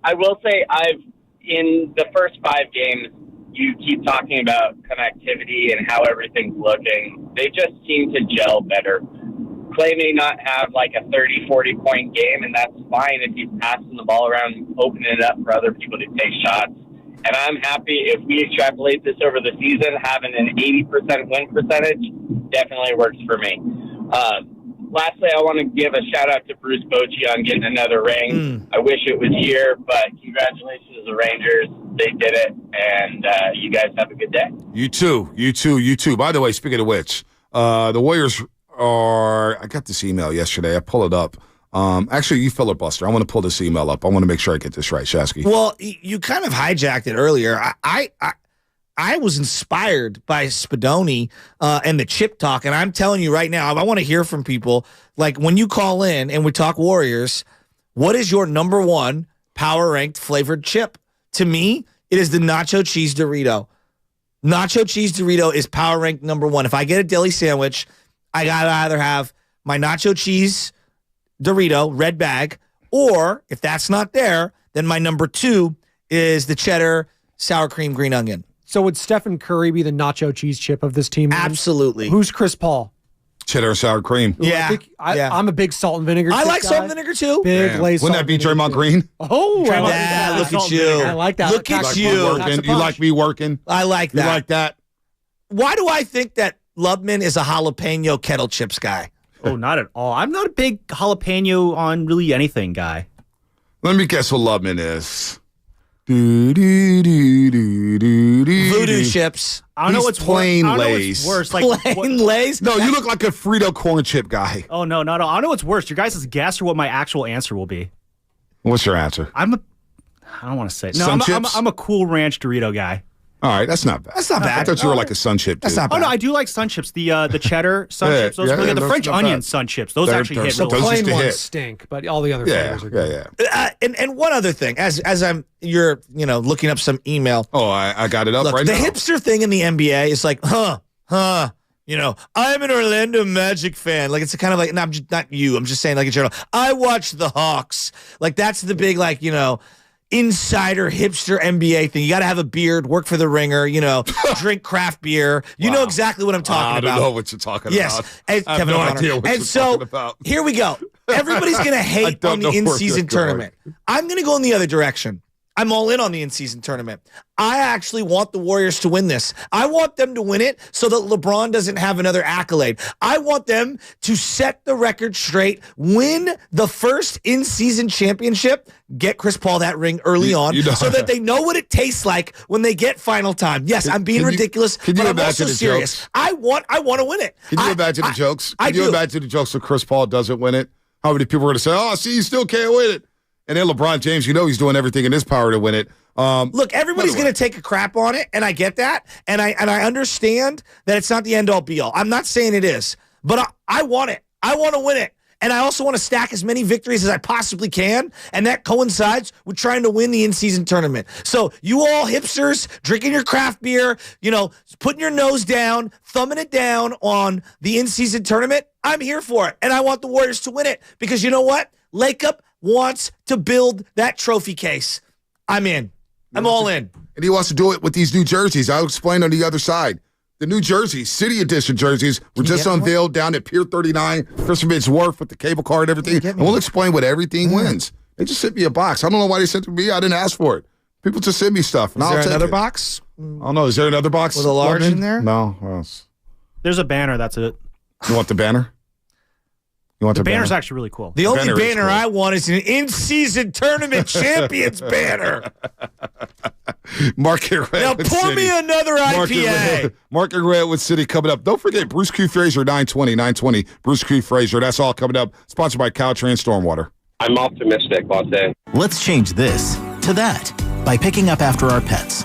Speaker 17: I will say in the first 5 games, you keep talking about connectivity and how everything's looking. They just seem to gel better. Klay may not have like a 30, 40-point game, and that's fine if he's passing the ball around, opening it up for other people to take shots. And I'm happy if we extrapolate this over the season, having an 80% win percentage definitely works for me. Lastly, I want to give a shout-out to Bruce Bochy on getting another ring. I wish it was here, but congratulations to the Rangers. They did it, and you guys have a good day.
Speaker 1: You too. By the way, speaking of which, the Warriors I got this email yesterday. I pull it up. Actually, you filibuster. I want to pull this email up. I want to make sure I get this right, Shasky.
Speaker 2: Well, you kind of hijacked it earlier. I was inspired by Spadoni and the chip talk, and I'm telling you right now, I want to hear from people. Like when you call in and we talk Warriors, what is your number one power-ranked flavored chip? To me, it is the nacho cheese Dorito. Nacho cheese Dorito is power-ranked number one. If I get a deli sandwich, I got to either have my nacho cheese Dorito, red bag, or if that's not there, then my number 2 is the cheddar sour cream green onion.
Speaker 4: So would Stephen Curry be the nacho cheese chip of this team?
Speaker 2: Absolutely.
Speaker 4: Who's Chris Paul?
Speaker 1: Cheddar sour cream.
Speaker 2: Yeah.
Speaker 4: I'm a big salt and vinegar
Speaker 2: I like
Speaker 4: guy.
Speaker 2: salt and vinegar too.
Speaker 4: Big Lay's
Speaker 1: Wouldn't that be Draymond Green?
Speaker 4: Oh, I like
Speaker 2: that.
Speaker 4: that.
Speaker 2: Look at you.
Speaker 4: I like that.
Speaker 2: Look at you.
Speaker 1: You like me working?
Speaker 2: I like that.
Speaker 1: You like that?
Speaker 2: Why do I think that Lubman is a jalapeno kettle chips guy?
Speaker 12: Oh, not at all. I'm not a big jalapeno on really anything guy.
Speaker 1: Let me guess what Lubman is.
Speaker 2: Voodoo chips.
Speaker 12: I don't know what's
Speaker 1: plain
Speaker 12: worse.
Speaker 1: Lays.
Speaker 12: Worse. Like,
Speaker 2: plain Lays?
Speaker 1: No, you look like a Frito corn chip guy.
Speaker 12: Oh, no, not at all. I don't know what's worse. Your guys' guess or what my actual answer will be.
Speaker 1: What's your answer?
Speaker 12: I don't want to say it. No,
Speaker 1: Sun chips?
Speaker 12: I'm a Cool Ranch Dorito guy.
Speaker 1: All right, that's not bad.
Speaker 2: That's not bad.
Speaker 1: I thought you were like a Sun Chip.
Speaker 2: That's not bad.
Speaker 12: Oh no, I do like Sun Chips. The cheddar Sun Chips. Those are really good. The French onion Sun Chips. Those actually hit.
Speaker 4: The
Speaker 12: Really
Speaker 4: plain
Speaker 1: used to
Speaker 4: ones
Speaker 1: hit.
Speaker 4: stink, but all the other flavors are good.
Speaker 2: And one other thing, as you're looking up some email.
Speaker 1: Oh, I got it up right
Speaker 2: the
Speaker 1: now.
Speaker 2: The hipster thing in the NBA is like, I'm an Orlando Magic fan. Like, it's kind of like, no, I'm just not you. I'm just saying, like, in general, I watch the Hawks. Like, that's the big, like, insider hipster NBA thing. You got to have a beard, work for the Ringer, drink craft beer. You know exactly what I'm talking about.
Speaker 1: I don't know what you're talking about.
Speaker 2: Yes.
Speaker 1: I have no idea what you're talking about.
Speaker 2: Here we go. Everybody's going to hate on the in-season tournament. I'm going to go in the other direction. I'm all in on the in-season tournament. I actually want the Warriors to win this. I want them to win it so that LeBron doesn't have another accolade. I want them to set the record straight, win the first in-season championship, get Chris Paul that ring early on so that they know what it tastes like when they get final time. Yes, I'm being ridiculous, but I'm also serious.
Speaker 1: Jokes?
Speaker 2: I want to win it.
Speaker 1: Can you imagine the jokes?
Speaker 2: Can
Speaker 1: you imagine the jokes if Chris Paul doesn't win it? How many people are going to say, oh, see, you still can't win it? And then LeBron James, he's doing everything in his power to win it.
Speaker 2: Look, everybody's going to take a crap on it, and I get that, and I understand that it's not the end-all, be-all. I'm not saying it is, but I want it. I want to win it, and I also want to stack as many victories as I possibly can, and that coincides with trying to win the in-season tournament. So you all hipsters drinking your craft beer, putting your nose down, thumbing it down on the in-season tournament, I'm here for it, and I want the Warriors to win it because you know what? Lakeup wants to build that trophy case. I'm in. I'm all in.
Speaker 1: And he wants to do it with these new jerseys. I'll explain on the other side. The new jerseys, City Edition jerseys, were just unveiled down at Pier 39, Christopher's Wharf with the cable car and everything. And we'll explain what everything wins. They just sent me a box. I don't know why they sent it to me. I didn't ask for it. People just send me stuff. And
Speaker 2: Is
Speaker 1: I'll
Speaker 2: there
Speaker 1: take
Speaker 2: another
Speaker 1: it.
Speaker 2: box?
Speaker 1: I don't know. Is there another box?
Speaker 2: With a large in there?
Speaker 1: No. What else?
Speaker 12: There's a banner. That's it.
Speaker 1: You want the banner? You want
Speaker 12: The
Speaker 1: the
Speaker 12: banner's
Speaker 1: banner?
Speaker 12: actually really cool.
Speaker 2: The only banner I want is an in-season tournament champions banner.
Speaker 1: Market Redwood
Speaker 2: Now pour
Speaker 1: City.
Speaker 2: me another IPA.
Speaker 1: Market Redwood City coming up. Don't forget Bruce Q. Fraser, 920. Bruce Q. Fraser. That's all coming up. Sponsored by Caltrain Stormwater.
Speaker 16: I'm optimistic, Bonte.
Speaker 18: Let's change this to that by picking up after our pets.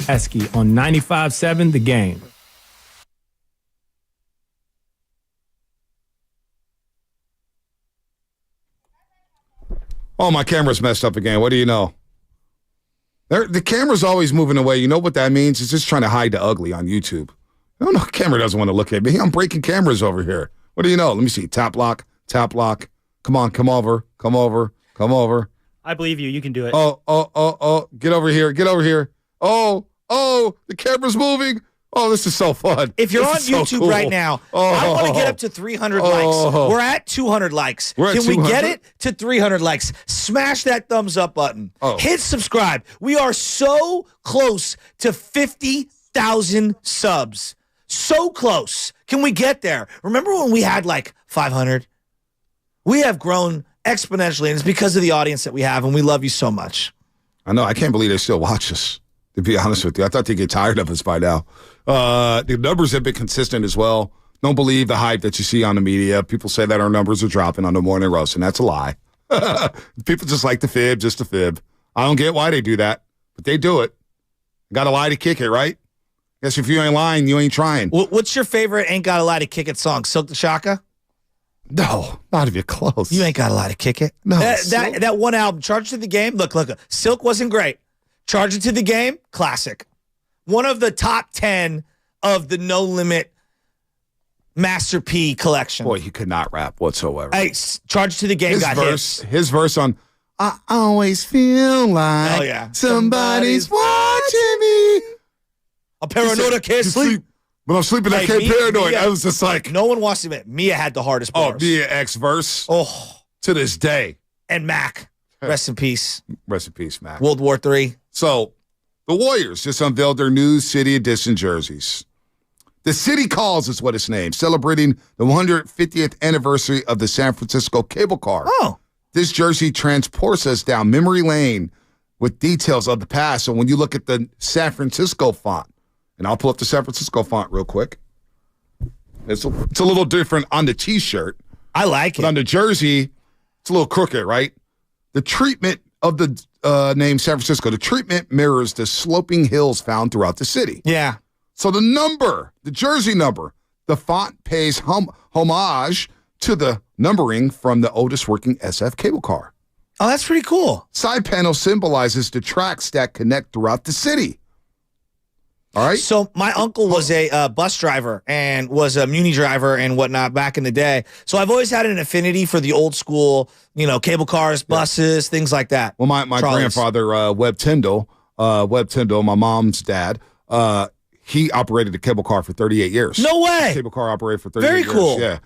Speaker 19: Esky on 95.7 The Game.
Speaker 1: Oh, my camera's messed up again. What do you know? The camera's always moving away. You know what that means? It's just trying to hide the ugly on YouTube. I don't know. The camera doesn't want to look at me. I'm breaking cameras over here. What do you know? Let me see. Tap lock. Come on, come over.
Speaker 12: I believe you. You can do it.
Speaker 1: Oh. Get over here. Oh, the camera's moving. Oh, this is so fun.
Speaker 2: If you're
Speaker 1: This
Speaker 2: on
Speaker 1: is so
Speaker 2: YouTube
Speaker 1: cool.
Speaker 2: right now, I want to get up to 300 likes. We're at 200 likes. Can we get it to 300 likes? Smash that thumbs up button. Hit subscribe. We are so close to 50,000 subs. So close. Can we get there? Remember when we had like 500? We have grown exponentially, and it's because of the audience that we have, and we love you so much.
Speaker 1: I know. I can't believe they still watch us, to be honest with you. I thought they'd get tired of us by now. The numbers have been consistent as well. Don't believe the hype that you see on the media. People say that our numbers are dropping on the morning roast, and that's a lie. People just like to fib, just to fib. I don't get why they do that, but they do it. Got to lie to kick it, right? Guess if you ain't lying, you ain't trying.
Speaker 2: What's your favorite Ain't Gotta Lie to Kick It song? Silk the Shaka?
Speaker 1: No, not even close.
Speaker 2: You ain't Gotta Lie to Kick It.
Speaker 1: No.
Speaker 2: That one album, Charge It to the Game. Look. Silk wasn't great. Charge It to the Game, classic. One of the top 10 of the No Limit Master P collection.
Speaker 1: Boy, he could not rap whatsoever.
Speaker 2: Hey, Charge It to the Game got hits.
Speaker 1: His verse on I always feel like somebody's watching me.
Speaker 2: I'm paranoid, I can't sleep.
Speaker 1: When I'm sleeping, I can't paranoid. I was just like...
Speaker 2: No one wants to admit. Mia had the hardest bars.
Speaker 1: Oh, Mia X verse.
Speaker 2: Oh.
Speaker 1: To this day.
Speaker 2: And Mac. Rest in peace.
Speaker 1: Rest in peace, Mac.
Speaker 2: World War III.
Speaker 1: So, the Warriors just unveiled their new City Edition jerseys. The City Calls is what it's named, celebrating the 150th anniversary of the San Francisco cable car.
Speaker 2: Oh.
Speaker 1: This jersey transports us down memory lane with details of the past. So when you look at the San Francisco font, and I'll pull up the San Francisco font real quick. It's a little different on the T-shirt.
Speaker 2: I like it.
Speaker 1: But on the jersey, it's a little crooked, right? The treatment of the name San Francisco, the treatment mirrors the sloping hills found throughout the city.
Speaker 2: Yeah.
Speaker 1: So the number, the jersey number, the font pays homage to the numbering from the oldest working SF cable car.
Speaker 2: Oh, that's pretty cool.
Speaker 1: Side panel symbolizes the tracks that connect throughout the city. All right.
Speaker 2: So my uncle was a bus driver and was a Muni driver and whatnot back in the day. So I've always had an affinity for the old school, cable cars, buses, things like that.
Speaker 1: Well, my grandfather, Webb Tyndall, my mom's dad, he operated a cable car for 38 years.
Speaker 2: No way.
Speaker 1: Cable car operator for 38
Speaker 2: Very
Speaker 1: years.
Speaker 2: cool.
Speaker 1: Yeah.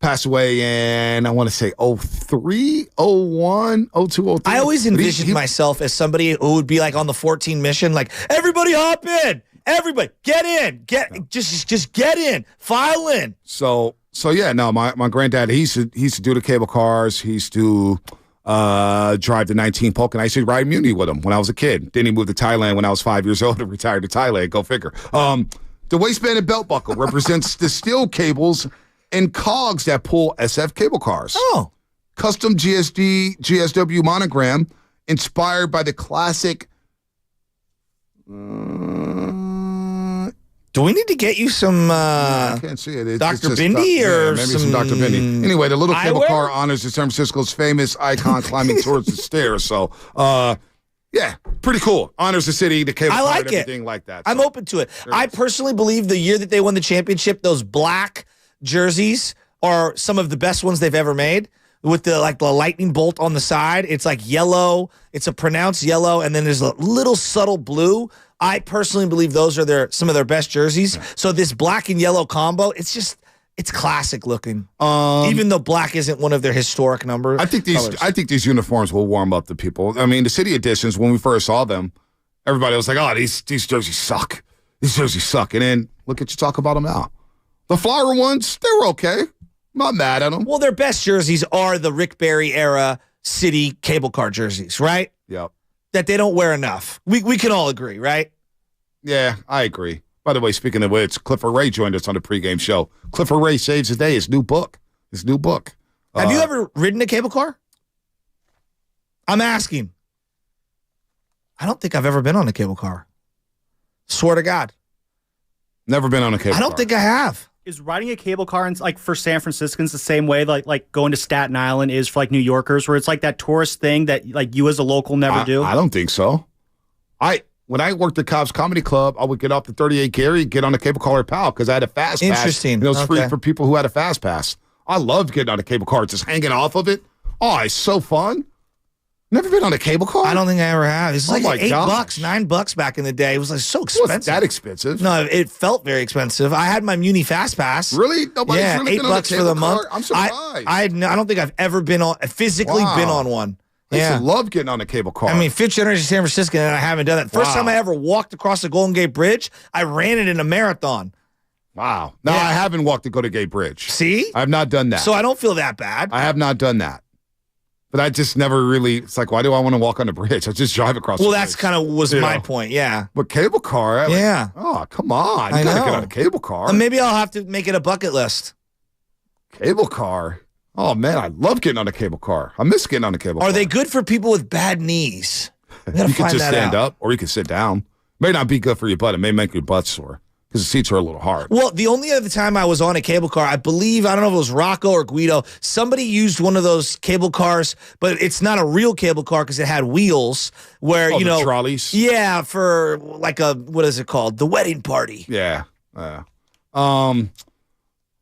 Speaker 1: Passed away in, I want to say, 03, 01, 02, 03.
Speaker 2: I always envisioned myself as somebody who would be like on the 14 mission, like, everybody hop in. Everybody, get in. Just get in. File in.
Speaker 1: So yeah, no, my granddad, he used to do the cable cars. He used to drive the 19 Polk, and I used to ride Muni with him when I was a kid. Then he moved to Thailand when I was 5 years old and retired to Thailand. Go figure. The waistband and belt buckle represents the steel cables and cogs that pull SF cable cars.
Speaker 2: Oh.
Speaker 1: Custom GSW monogram inspired by the classic.
Speaker 2: Do we need to get you some
Speaker 1: I can't see it.
Speaker 2: Dr. Bindi or
Speaker 1: maybe some Dr. Bindi. Anyway, the little cable car honors the San Francisco's famous icon climbing towards the stairs. So, yeah, pretty cool. Honors the city, the cable car, and everything like that.
Speaker 2: I'm open to it. I personally believe the year that they won the championship, those black jerseys are some of the best ones they've ever made. With the lightning bolt on the side, it's like yellow. It's a pronounced yellow, and then there's a little subtle blue. I personally believe those are some of their best jerseys. Yeah. So this black and yellow combo, it's classic looking. Even though black isn't one of their historic numbers.
Speaker 1: I think these uniforms will warm up the people. I mean, the city editions, when we first saw them, everybody was like, "Oh, these jerseys suck. These jerseys suck." And then look at you talk about them now. The flower ones, they were okay. Not mad at them.
Speaker 2: Well, their best jerseys are the Rick Barry era city cable car jerseys, right?
Speaker 1: Yep.
Speaker 2: That they don't wear enough. We can all agree, right?
Speaker 1: Yeah, I agree. By the way, speaking of which, Clifford Ray joined us on the pregame show. Clifford Ray Saves the Day, his new book. Have
Speaker 2: you ever ridden a cable car? I'm asking. I don't think I've ever been on a cable car. Swear to God.
Speaker 1: Never been on a cable car.
Speaker 2: I don't think I have.
Speaker 12: Is riding a cable car like for San Franciscans the same way like going to Staten Island is for like New Yorkers, where it's like that tourist thing that like you as a local never do?
Speaker 1: I don't think so. When I worked at Cobb's Comedy Club, I would get off the 38 Gary, get on a cable car at PAL because I had a fast pass.
Speaker 2: Interesting.
Speaker 1: It was free for people who had a fast pass. I loved getting on a cable car, just hanging off of it. Oh, it's so fun. Never been on a cable car?
Speaker 2: I don't think I ever have. It's like $8,
Speaker 1: gosh.
Speaker 2: $9 back in the day. It was like so expensive.
Speaker 1: It wasn't that expensive.
Speaker 2: No, it felt very expensive. I had my Muni Fast Pass.
Speaker 1: Really? Nobody's really been on a
Speaker 2: $8
Speaker 1: cable
Speaker 2: for the
Speaker 1: car?
Speaker 2: month.
Speaker 1: I'm surprised.
Speaker 2: I don't think I've ever been physically been on one.
Speaker 1: I used to love getting on a cable car.
Speaker 2: I mean, fifth generation San Francisco, and I haven't done that. First time I ever walked across the Golden Gate Bridge, I ran it in a marathon.
Speaker 1: Wow. No, I haven't walked the Golden Gate Bridge.
Speaker 2: See?
Speaker 1: I have not done that.
Speaker 2: So I don't feel that bad.
Speaker 1: I have not done that. But I just never really, it's like, why do I want to walk on the bridge? I just drive across the bridge.
Speaker 2: Well, that's kind of was my point, yeah.
Speaker 1: But cable car? Oh, come on. You got to get on a cable car.
Speaker 2: Maybe I'll have to make it a bucket list.
Speaker 1: Cable car? Oh, man, I love getting on a cable car. I miss getting on a cable car.
Speaker 2: Are they good for people with bad knees?
Speaker 1: You can just stand up or you can sit down. May not be good for your butt. It may make your butt sore because the seats are a little hard.
Speaker 2: Well, the only other time I was on a cable car, I believe, I don't know if it was Rocco or Guido, somebody used one of those cable cars, but it's not a real cable car because it had wheels where,
Speaker 1: the trolleys?
Speaker 2: Yeah, for like what is it called? The wedding party.
Speaker 1: Yeah.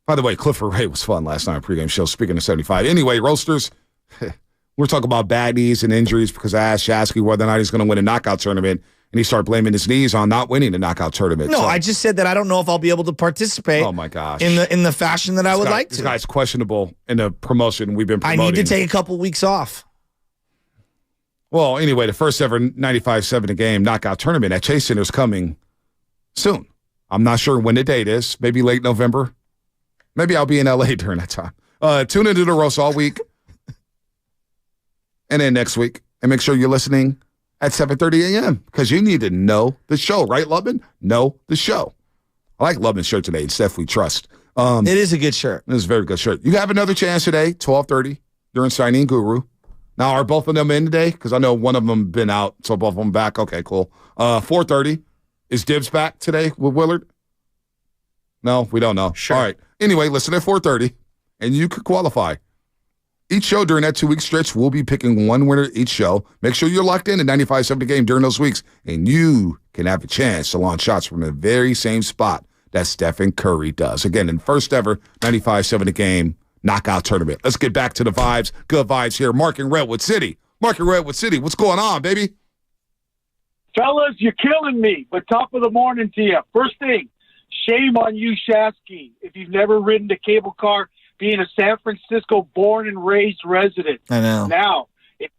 Speaker 1: By the way, Clifford Ray was fun last night on pregame show, speaking of 75. Anyway, Roasters, we're talking about bad knees and injuries because I asked Shasky whether or not he's going to win a knockout tournament, and he started blaming his knees on not winning the knockout tournament.
Speaker 2: No, I just said that I don't know if I'll be able to participate.
Speaker 1: Oh, my gosh.
Speaker 2: In the fashion that I would like to.
Speaker 1: This guy's questionable in the promotion we've been promoting.
Speaker 2: I need to take a couple weeks off.
Speaker 1: Well, anyway, the first ever 95-7 a game knockout tournament at Chase Center is coming soon. I'm not sure when the date is. Maybe late November. Maybe I'll be in L.A. during that time. Tune into the roast all week. And then next week. And make sure you're listening at 7:30 a.m. because you need to know the show. Right, Lubman? Know the show. I like Lubman's shirt today. It's Steph We Trust.
Speaker 2: It is a good shirt.
Speaker 1: It is a very good shirt. You have another chance today, 12:30, during Steiny and Guru. Now, are both of them in today? Because I know one of them been out, so both of them back. Okay, cool. 4:30. Is Dibs back today with Willard? No, we don't know.
Speaker 12: Sure.
Speaker 1: All right. Anyway, listen at 4:30, and you could qualify. Each show during that 2-week stretch, we'll be picking one winner each show. Make sure you're locked in at 95-7 the game during those weeks, and you can have a chance to launch shots from the very same spot that Stephen Curry does. Again, in first ever 95-7 the game knockout tournament. Let's get back to the vibes. Good vibes here. Mark in Redwood City. Mark in Redwood City. What's going on, baby?
Speaker 20: Fellas, you're killing me, but top of the morning to you. First thing, shame on you, Shasky, if you've never ridden a cable car, being a San Francisco born and raised resident.
Speaker 2: I know.
Speaker 20: Now, if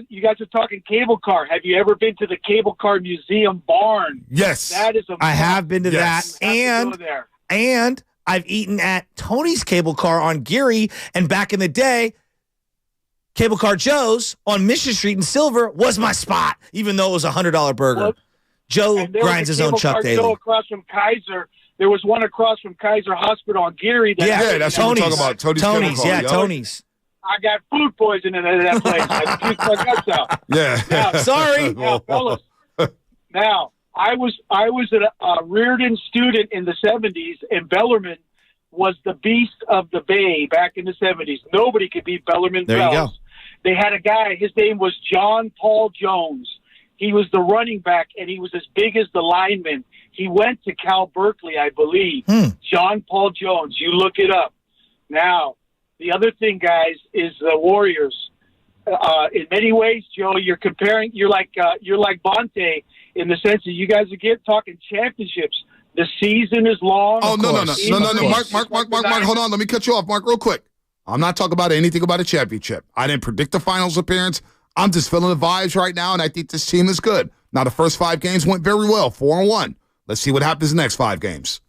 Speaker 20: you guys are talking cable car, have you ever been to the Cable Car Museum barn?
Speaker 1: Yes.
Speaker 20: That is
Speaker 2: I have been to
Speaker 1: Yes.
Speaker 2: that. And I've eaten at Tony's Cable Car on Geary, and back in the day, Cable Car Joe's on Mission Street in Silver was my spot, even though it was a $100 burger.
Speaker 20: Well,
Speaker 2: Joe grinds his own Chuck Daly.
Speaker 20: Joe across from Kaiser. There was one across from Kaiser Hospital on Geary.
Speaker 1: That's what we're talking about. Tony's.
Speaker 2: Tony's.
Speaker 20: I got food poisoning at that place. I puked my guts out.
Speaker 1: Yeah.
Speaker 20: Now,
Speaker 2: sorry.
Speaker 20: Now, fellas. Now, I was a Reardon student in the 70s, and Bellarmine was the beast of the Bay back in the 70s. Nobody could beat Bellarmine
Speaker 2: There you go.
Speaker 20: They had a guy, his name was John Paul Jones. He was the running back, and he was as big as the lineman. He went to Cal Berkeley, I believe. John Paul Jones. You look it up. Now, the other thing, guys, is the Warriors. In many ways, Joe, you're like Bonte in the sense that you guys are talking championships. The season is long.
Speaker 1: Oh, no. Mark, hold on. Let me cut you off, Mark, real quick. I'm not talking about anything about a championship. I didn't predict the finals appearance. I'm just feeling the vibes right now, and I think this team is good. Now, the first 5 games went very well, 4-1. Let's see what happens in the next 5 games.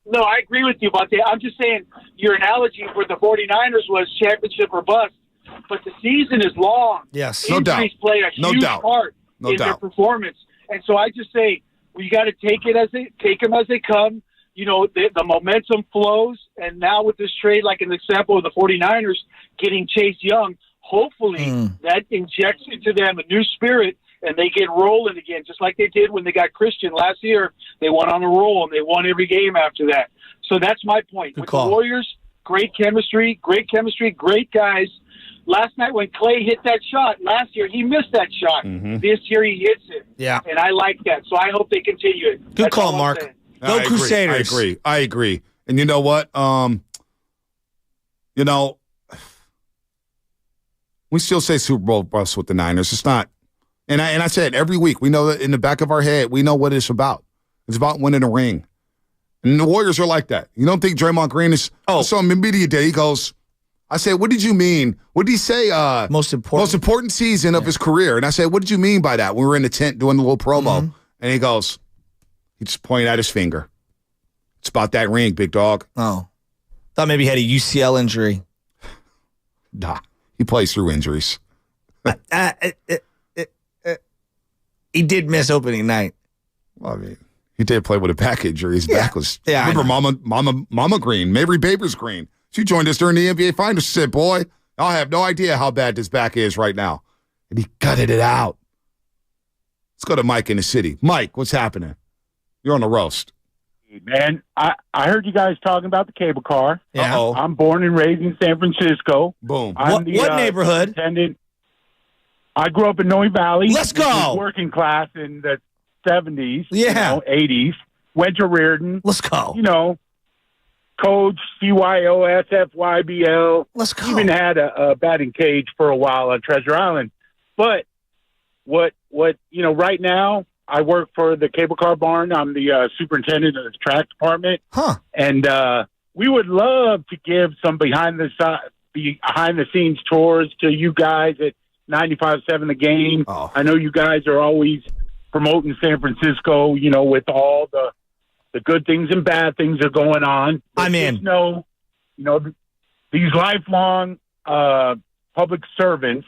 Speaker 20: No, I agree with you, Bonte. I'm just saying your analogy for the 49ers was championship or bust, but the season is long.
Speaker 2: Yes,
Speaker 1: no doubt.
Speaker 20: Injuries play a huge part in their performance, and so I just say we got to take them as they come. You know, the momentum flows, and now with this trade, like an example of the 49ers getting Chase Young, hopefully that injects into them a new spirit, and they get rolling again, just like they did when they got Christian last year. They went on a roll, and they won every game after that. So that's my point. With the Warriors, great chemistry, great guys. Last night when Klay hit that shot, last year he missed that shot. This year he hits it.
Speaker 2: Yeah.
Speaker 20: And I like that. So I hope they continue it.
Speaker 2: Good call, Mark. Go Crusaders.
Speaker 1: I agree. And you know what? We still say Super Bowl bust with the Niners. It's not. And I said every week, we know that in the back of our head, we know what it's about. It's about winning a ring. And the Warriors are like that. You don't think Draymond Green is... I saw him in media day. He goes... I said, what did you mean? What did he say? Most important season of his career. And I said, what did you mean by that? We were in the tent doing the little promo. And he goes, he just pointed at his finger. It's about that ring, big dog.
Speaker 2: Oh. Thought maybe he had a UCL injury.
Speaker 1: Nah. He plays through injuries.
Speaker 2: He did miss opening night.
Speaker 1: Well, I mean, he did play with a back injury. His back was... Yeah, remember Mama Green, Mary Babers Green. She joined us during the NBA Finals. She said, boy, I have no idea how bad this back is right now. And he gutted it out. Let's go to Mike in the city. Mike, what's happening? You're on the roast.
Speaker 21: Man, I heard you guys talking about the cable car.
Speaker 2: Yeah. Uh-oh.
Speaker 21: I'm born and raised in San Francisco.
Speaker 1: Boom.
Speaker 2: What neighborhood?
Speaker 21: I grew up in Noe Valley.
Speaker 2: Let's go.
Speaker 21: Working class in the 70s, 80s. Went to Reardon.
Speaker 2: Let's go.
Speaker 21: Coach, CYO, SFYBL.
Speaker 2: Let's go.
Speaker 21: Even had a batting cage for a while on Treasure Island. But what right now, I work for the cable car barn. I'm the superintendent of the track department.
Speaker 2: Huh.
Speaker 21: And we would love to give some behind the scenes tours to you guys at 95.7 The Game.
Speaker 1: Oh.
Speaker 21: I know you guys are always promoting San Francisco, with all the good things and bad things are going on. But
Speaker 2: I'm in.
Speaker 21: Just know, these lifelong public servants,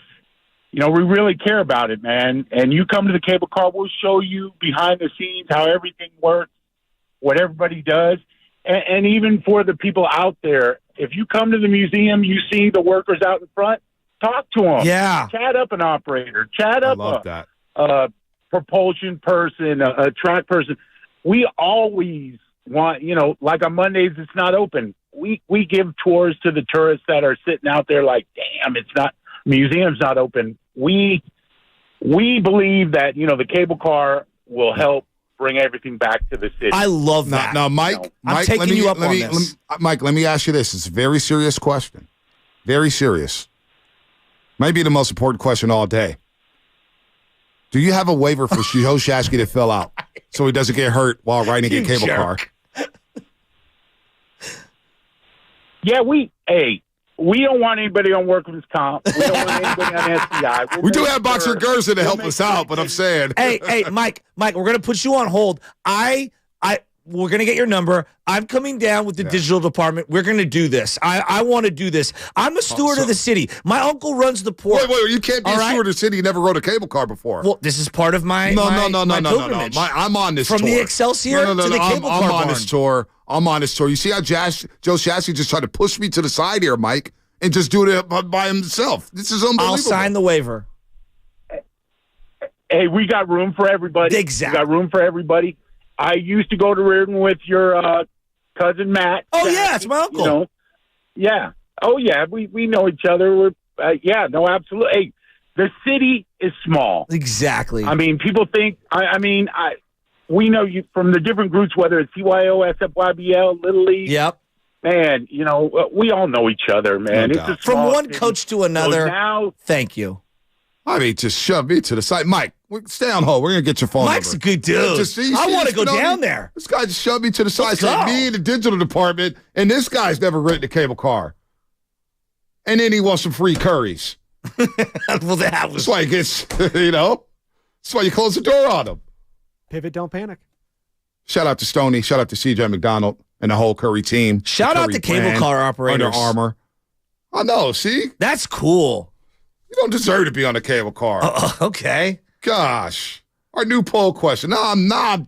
Speaker 21: we really care about it, man. And you come to the cable car, we'll show you behind the scenes how everything works, what everybody does. And even for the people out there, if you come to the museum, you see the workers out in front, talk to them.
Speaker 2: Yeah.
Speaker 21: Chat up an operator. Chat up a propulsion person, a track person. We always want, like on Mondays, it's not open. We give tours to the tourists that are sitting out there like, damn, museum's not open. We believe that, the cable car will help bring everything back to the city.
Speaker 2: I love that.
Speaker 1: Now, Mike,
Speaker 2: I'm taking you up on this.
Speaker 1: Mike, let me ask you this. It's a very serious question. Very serious. Might be the most important question all day. Do you have a waiver for Joe Shasky to fill out so he doesn't get hurt while riding a cable car?
Speaker 21: Yeah, we don't want anybody on workers' comp. We don't want anybody on SCI.
Speaker 1: We do have Boxer Gerson to help us out, but I'm saying.
Speaker 2: Hey, Mike, we're going to put you on hold. We're going to get your number. I'm coming down with the digital department. We're going to do this. I want to do this. I'm a steward of the city. My uncle runs the port.
Speaker 1: Wait, you can't be a steward of the city. You never rode a cable car before.
Speaker 2: Well, this is part of my pilgrimage.
Speaker 1: I'm on this tour.
Speaker 2: From the Excelsior to the cable car
Speaker 1: I'm
Speaker 2: barn.
Speaker 1: on this tour. I'm on this tour. You see how Joe Shasky just tried to push me to the side here, Mike, and just do it by himself. This is unbelievable.
Speaker 2: I'll sign the waiver.
Speaker 21: Hey, we got room for everybody.
Speaker 2: Exactly.
Speaker 21: We got room for everybody. I used to go to Reardon with your cousin Matt.
Speaker 2: Oh, yeah, it's my uncle.
Speaker 21: Yeah. Oh, yeah, we know each other. Absolutely. Hey, the city is small.
Speaker 2: Exactly.
Speaker 21: I mean, people think, we know you from the different groups, whether it's CYO, SFYBL, Little League.
Speaker 2: Yep.
Speaker 21: Man, we all know each other, man.
Speaker 1: No
Speaker 21: it's a
Speaker 2: From one
Speaker 21: city.
Speaker 2: coach to another.
Speaker 21: So now,
Speaker 2: thank you.
Speaker 1: I mean, just shove me to the side. Mike, stay on hold. We're going to get your phone
Speaker 2: Mike's
Speaker 1: number.
Speaker 2: a good dude. I want to go down there.
Speaker 1: This guy just shoved me to the side. Said me in the digital department, and this guy's never ridden a cable car. And then he wants some free curries.
Speaker 2: Well, that was...
Speaker 1: It's like that's why you close the door on him.
Speaker 4: Pivot, don't panic.
Speaker 1: Shout out to Stoney. Shout out to CJ McDonald and the whole Curry team.
Speaker 2: Shout out to cable car operators.
Speaker 1: Under Armour. I know, see?
Speaker 2: That's cool.
Speaker 1: You don't deserve to be on a cable car.
Speaker 2: Okay.
Speaker 1: Gosh. Our new poll question. No, I'm not.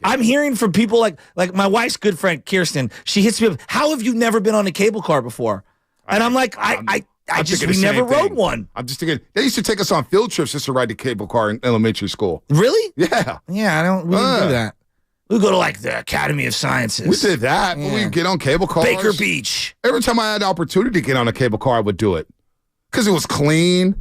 Speaker 2: I'm hearing from people like my wife's good friend, Kirsten. She hits me up, how have you never been on a cable car before? And I'm like, I we never rode one.
Speaker 1: I'm just thinking, they used to take us on field trips just to ride the cable car in elementary school.
Speaker 2: Really?
Speaker 1: Yeah.
Speaker 2: Yeah, we didn't do that. We go to like the Academy of Sciences.
Speaker 1: We did that, but we'd get on cable cars.
Speaker 2: Baker Beach.
Speaker 1: Every time I had the opportunity to get on a cable car, I would do it. Because it was clean.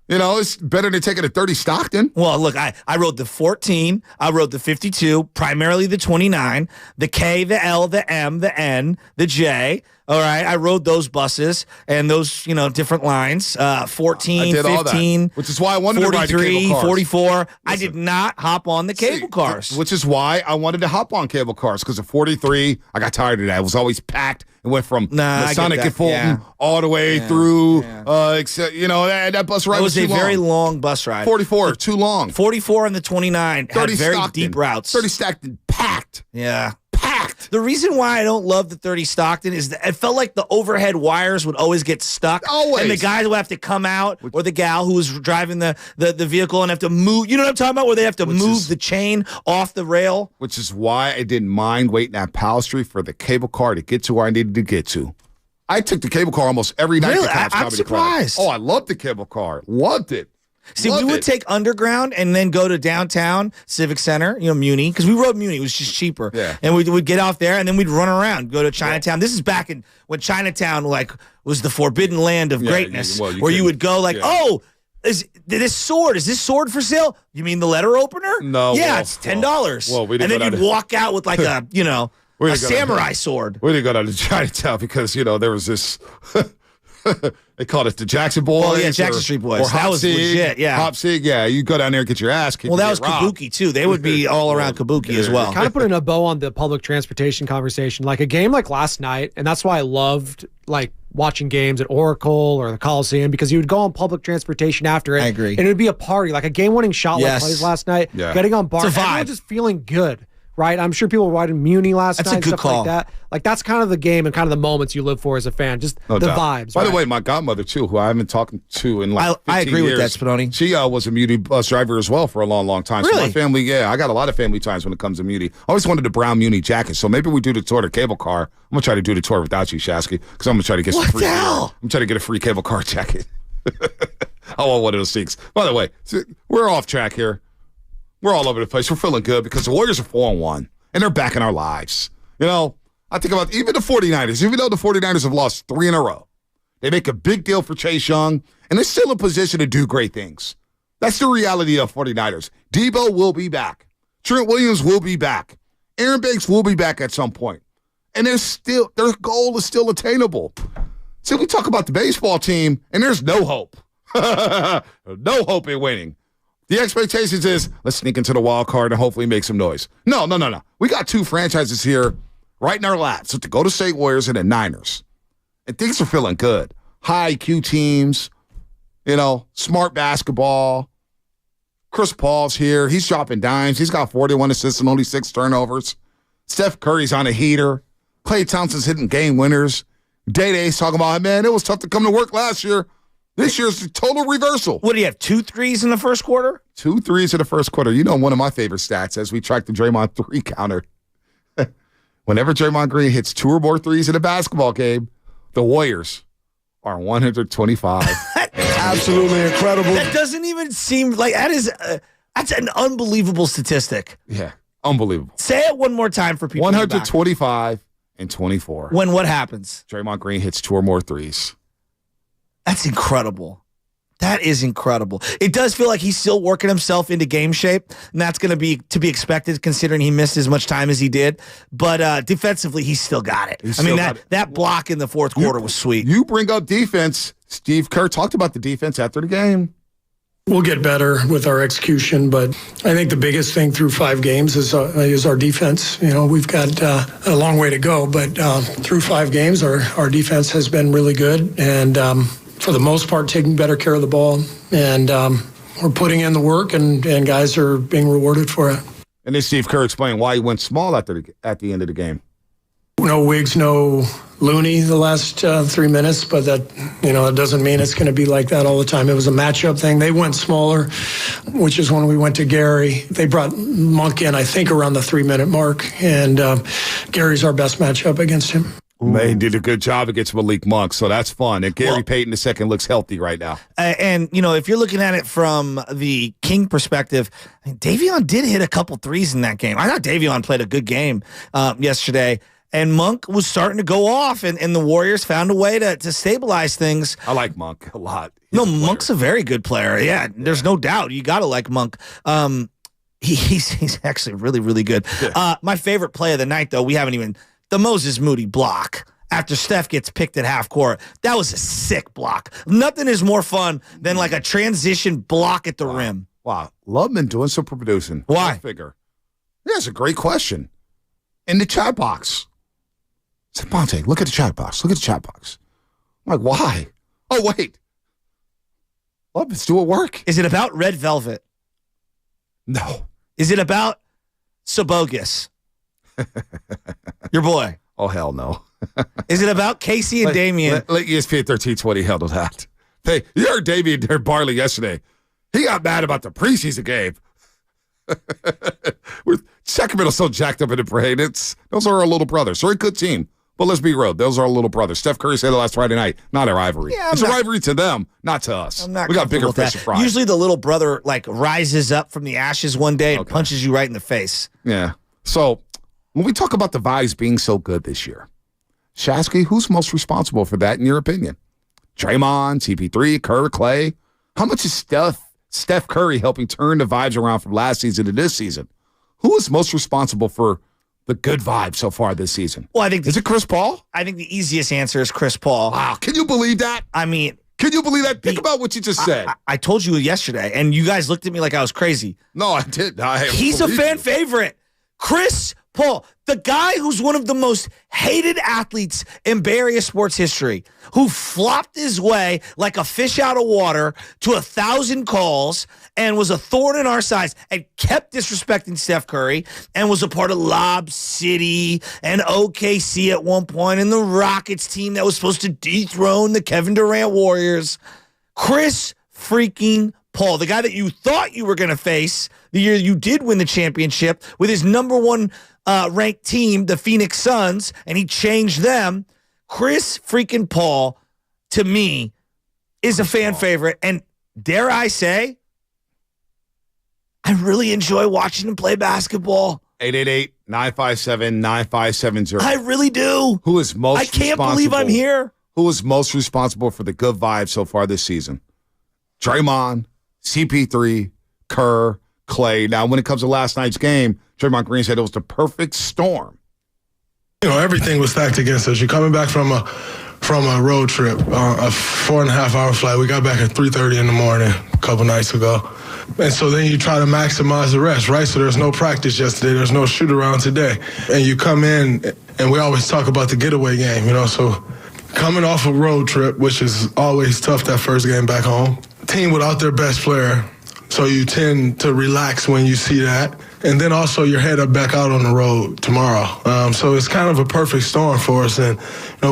Speaker 1: You know, it's better than taking a 30 Stockton.
Speaker 2: Well, look, I rode the 14, I rode the 52, primarily the 29, the K, the L, the M, the N, the J. All right, I rode those buses and those, different lines, 14, 15,
Speaker 1: which is why I wanted to ride the cable cars.
Speaker 2: 44. Listen, I did not hop on the cable cars.
Speaker 1: Which is why I wanted to hop on cable cars, because of 43, I got tired of that. It was always packed. It went from Masonic and Fulton all the way through, except, that bus ride was too long.
Speaker 2: It was a very long bus ride.
Speaker 1: 44, too long.
Speaker 2: 44 and the 29 had very deep routes.
Speaker 1: 30 Stockton, packed.
Speaker 2: Yeah. Packed. The reason why I don't love the 30 Stockton is that it felt like the overhead wires would always get stuck.
Speaker 1: Always.
Speaker 2: And the guy would have to come out, or the gal who was driving the vehicle and have to move. You know what I'm talking about? Where they have to move the chain off the rail.
Speaker 1: Which is why I didn't mind waiting at Powell Street for the cable car to get to where I needed to get to. I took the cable car almost every night.
Speaker 2: Really? I'm surprised.
Speaker 1: Oh, I loved the cable car. Loved it.
Speaker 2: See, we would take Underground and then go to downtown Civic Center, Muni, because we rode Muni. It was just cheaper.
Speaker 1: Yeah.
Speaker 2: And we'd get off there, and then we'd run around, go to Chinatown. This is back when Chinatown was the forbidden land of greatness, where you would go is this sword for sale? You mean the letter opener?
Speaker 1: No.
Speaker 2: Yeah, it's $10.
Speaker 1: Well,
Speaker 2: and then you'd walk out with like a samurai sword.
Speaker 1: We didn't go down to Chinatown because, there was this... They called it the Jackson Boys.
Speaker 2: Oh, yeah, Jackson Street Boys.
Speaker 1: Or
Speaker 2: that was legit, yeah.
Speaker 1: Hop Sig, yeah. You go down there and get your ass kicked.
Speaker 2: Well, that was Kabuki, too. They would be all around Kabuki as well.
Speaker 4: Kind of putting a bow on the public transportation conversation. Like a game like last night, and that's why I loved watching games at Oracle or the Coliseum, because you would go on public transportation after it.
Speaker 2: I agree.
Speaker 4: And it would be a party, like a game-winning shot like Klays last night.
Speaker 1: Yeah.
Speaker 4: Getting on bar,
Speaker 2: it's a vibe.
Speaker 4: everyone just feeling good. Right, I'm sure people were riding Muni last night.
Speaker 2: That's a good
Speaker 4: stuff
Speaker 2: call.
Speaker 4: Like that. Like that's kind of the game and kind of the moments you live for as a fan. Just the vibes.
Speaker 1: By the way, my godmother too, who I haven't talked to in 15
Speaker 2: I agree
Speaker 1: years,
Speaker 2: with that, Spinoni.
Speaker 1: She was a Muni bus driver as well for a long, long time.
Speaker 2: Really?
Speaker 1: So my family, I got a lot of family times when it comes to Muni. I always wanted a brown Muni jacket, so maybe we do the tour to cable car. I'm gonna try to do the tour without you, Shasky, because I'm gonna try to get some free. I'm trying to get a free cable car jacket. I want one of those things. By the way, we're off track here. We're all over the place. We're feeling good because the Warriors are 4-1. And they're back in our lives. I think about even the 49ers, even though the 49ers have lost 3 in a row, they make a big deal for Chase Young, and they're still in position to do great things. That's the reality of 49ers. Debo will be back. Trent Williams will be back. Aaron Banks will be back at some point. And their goal is still attainable. So we talk about the baseball team, and there's no hope. No hope in winning. The expectations is, let's sneak into the wild card and hopefully make some noise. No. We got 2 franchises here right in our laps. So the Golden State Warriors and the Niners. And things are feeling good. High IQ teams, smart basketball. Chris Paul's here. He's dropping dimes. He's got 41 assists and only 6 turnovers. Steph Curry's on a heater. Klay Thompson's hitting game winners. Day-Day's talking about, man, it was tough to come to work last year. This year's a total reversal.
Speaker 2: What do you have, 2 threes in the first quarter?
Speaker 1: 2 threes in the first quarter. One of my favorite stats as we track the Draymond 3 counter. Whenever Draymond Green hits 2 or more threes in a basketball game, the Warriors are 125.
Speaker 13: Absolutely incredible.
Speaker 2: That doesn't even seem like that's an unbelievable statistic.
Speaker 1: Yeah, unbelievable.
Speaker 2: Say it one more time for people.
Speaker 1: 125 and 24.
Speaker 2: When what happens?
Speaker 1: Draymond Green hits 2 or more threes.
Speaker 2: That's incredible. That is incredible. It does feel like he's still working himself into game shape, and that's going to be expected considering he missed as much time as he did. But defensively, he's still got it. That block in the fourth quarter was sweet.
Speaker 1: You bring up defense. Steve Kerr talked about the defense after the game.
Speaker 8: We'll get better with our execution, but I think the biggest thing through 5 games is our defense. We've got a long way to go, but through 5 games, our defense has been really good, and for the most part, taking better care of the ball, and we're putting in the work, and guys are being rewarded for it.
Speaker 1: And then Steve Kerr explained why he went small at the end of the game.
Speaker 8: No Wiggs, no Looney the last 3 minutes, but that it doesn't mean it's going to be like that all the time. It was a matchup thing. They went smaller, which is when we went to Gary. They brought Monk in, I think, around the 3-minute mark, and Gary's our best matchup against him.
Speaker 1: They did a good job against Malik Monk, so that's fun. And Gary Payton II looks healthy right now.
Speaker 2: And, if you're looking at it from the King perspective, Davion did hit a couple threes in that game. I thought Davion played a good game yesterday. And Monk was starting to go off, and the Warriors found a way to stabilize things.
Speaker 1: I like Monk a lot.
Speaker 2: Monk's a very good player. Yeah, there's no doubt. You got to like Monk. He's actually really, really good. My favorite play of the night, though, the Moses Moody block after Steph gets picked at half court. That was a sick block. Nothing is more fun than like a transition block at the rim.
Speaker 1: Wow. Love been doing some producing.
Speaker 2: Why?
Speaker 1: I figure. Yeah, it's a great question. In the chat box. Monte, look at the chat box. Look at the chat box. I'm like, why? Oh, wait. Love, it's doing work.
Speaker 2: Is it about Red Velvet?
Speaker 1: No.
Speaker 2: Is it about Sabonis? Your boy.
Speaker 1: Oh, hell no.
Speaker 2: Is it about Casey and Damian?
Speaker 1: Let ESPN 1320 handle that. Hey, you heard Damian Barley yesterday. He got mad about the preseason game. Sacramento's so jacked up in the brain. Those are our little brothers. They're a good team. But let's be real. Those are our little brothers. Steph Curry said it last Friday night. Not a rivalry. Yeah, it's a rivalry to them, not to us. We got bigger fish to fry.
Speaker 2: Usually the little brother rises up from the ashes one day and punches you right in the face.
Speaker 1: Yeah. So when we talk about the vibes being so good this year, Shasky, who's most responsible for that in your opinion? Draymond, CP3, Kerr, Klay? How much is Steph Curry helping turn the vibes around from last season to this season? Who is most responsible for the good vibe so far this season?
Speaker 2: Well, I think
Speaker 1: is it Chris Paul?
Speaker 2: I think the easiest answer is Chris Paul.
Speaker 1: Wow, can you believe that?
Speaker 2: I mean,
Speaker 1: can you believe that? Think about what you just said.
Speaker 2: I told you yesterday, and you guys looked at me like I was crazy.
Speaker 1: No, I didn't.
Speaker 2: He's a fan favorite. Chris Paul, the guy who's one of the most hated athletes in Bay Area sports history, who flopped his way like a fish out of water to 1,000 calls and was a thorn in our sides and kept disrespecting Steph Curry and was a part of Lob City and OKC at one point and the Rockets team that was supposed to dethrone the Kevin Durant Warriors. Chris freaking Paul, the guy that you thought you were going to face the year you did win the championship with his number one ranked team, the Phoenix Suns, and he changed them. Chris freaking Paul, to me, is a fan favorite. And dare I say, I really enjoy watching him play basketball.
Speaker 1: 888-957-9570.
Speaker 2: I really do.
Speaker 1: Who is most
Speaker 2: I can't believe I'm here.
Speaker 1: Who is most responsible for the good vibe so far this season? Draymond, CP3, Kerr, Klay. Now, when it comes to last night's game, Draymond Green said it was the perfect storm.
Speaker 7: Everything was stacked against us. You're coming back from a road trip, a 4.5-hour flight. We got back at 3:30 in the morning a couple nights ago. And so then you try to maximize the rest, right? So there's no practice yesterday. There's no shoot around today. And you come in, and we always talk about the getaway game, so coming off a road trip, which is always tough that first game back home, team without their best player, so you tend to relax when you see that. And then also you're headed back out on the road tomorrow. So it's kind of a perfect storm for us. And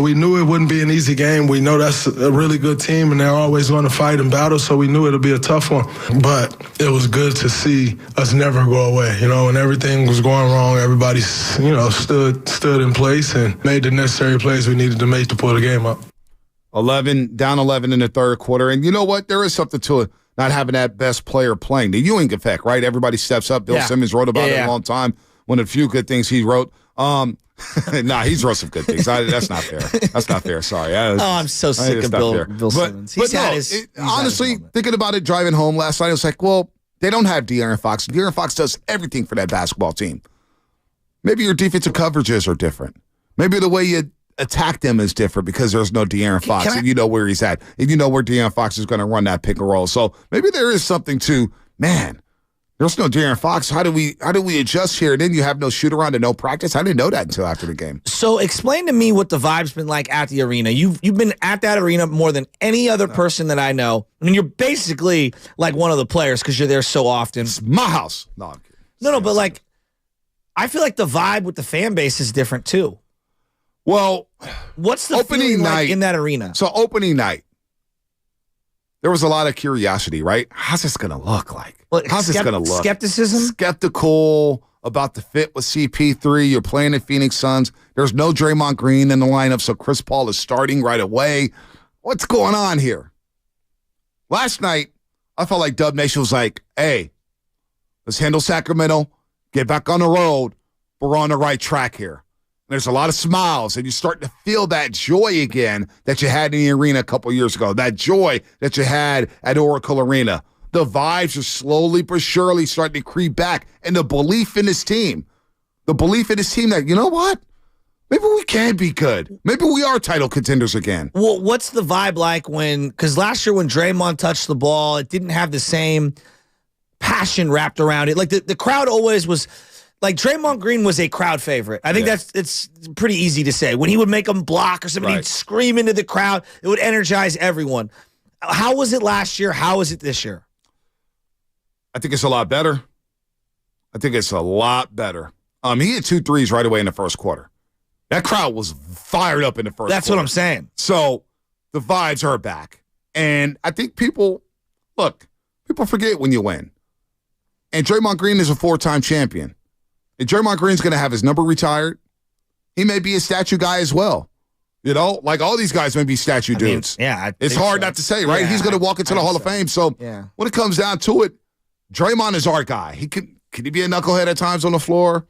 Speaker 7: we knew it wouldn't be an easy game. We know that's a really good team, and they're always going to fight and battle, so we knew it would be a tough one. But it was good to see us never go away. When everything was going wrong, everybody stood in place and made the necessary plays we needed to make to pull the game up.
Speaker 1: Down 11 in the third quarter. And you know what? There is something to it. Not having that best player playing. The Ewing effect, right? Everybody steps up. Bill Simmons wrote about it a long time. One of the few good things he wrote. He's wrote some good things. That's not fair. That's not fair. Sorry.
Speaker 2: I'm so sick of Bill Simmons.
Speaker 1: Honestly, thinking about it driving home last night, it was like, well, they don't have De'Aaron Fox. De'Aaron Fox does everything for that basketball team. Maybe your defensive coverages are different. Maybe the way you attack them is different because there's no De'Aaron Fox, and you know where he's at, and you know where De'Aaron Fox is going to run that pick and roll. So maybe there is something to, man, there's no De'Aaron Fox. How do we adjust here? And then you have no shoot around and no practice. I didn't know that until after the game.
Speaker 2: So explain to me what the vibe's been like at the arena. You've been at that arena more than any other person that I know. I mean, you're basically like one of the players because you're there so often.
Speaker 1: It's my house. No, I'm kidding.
Speaker 2: No, but like, I feel like the vibe with the fan base is different too.
Speaker 1: Well,
Speaker 2: what's the opening night like in that arena?
Speaker 1: So opening night, there was a lot of curiosity, right? How's this going to look like?
Speaker 2: Well,
Speaker 1: how's this going to look?
Speaker 2: Skepticism?
Speaker 1: Skeptical. about the fit with CP3. You're playing the Phoenix Suns. There's no Draymond Green in the lineup, so Chris Paul is starting right away. What's going on here? Last night, I felt like Dub Nation was like, hey, let's handle Sacramento, get back on the road, but we're on the right track here. There's a lot of smiles, and you're starting to feel that joy again that you had in the arena a couple years ago, that joy that you had at Oracle Arena. The vibes are slowly but surely starting to creep back, and the belief in this team that, you know what? Maybe we can be good. Maybe we are title contenders again.
Speaker 2: Well, what's the vibe like because last year when Draymond touched the ball, it didn't have the same passion wrapped around it. Like the crowd always was... Like, Draymond Green was a crowd favorite. I think it's pretty easy to say. When he would make them block or something, he'd scream into the crowd. It would energize everyone. How was it last year? How is it this year?
Speaker 1: I think it's a lot better. He hit 2 threes right away in the first quarter. That crowd was fired up in the first quarter.
Speaker 2: That's what I'm saying.
Speaker 1: So the vibes are back. And I think people forget when you win. And Draymond Green is a 4-time champion. And Draymond Green's going to have his number retired. He may be a statue guy as well. You know, like all these guys may be statue dudes. It's hard not to say, right?
Speaker 2: Yeah,
Speaker 1: he's going to walk into the Hall of Fame. So when it comes down to it, Draymond is our guy. Can he be a knucklehead at times on the floor?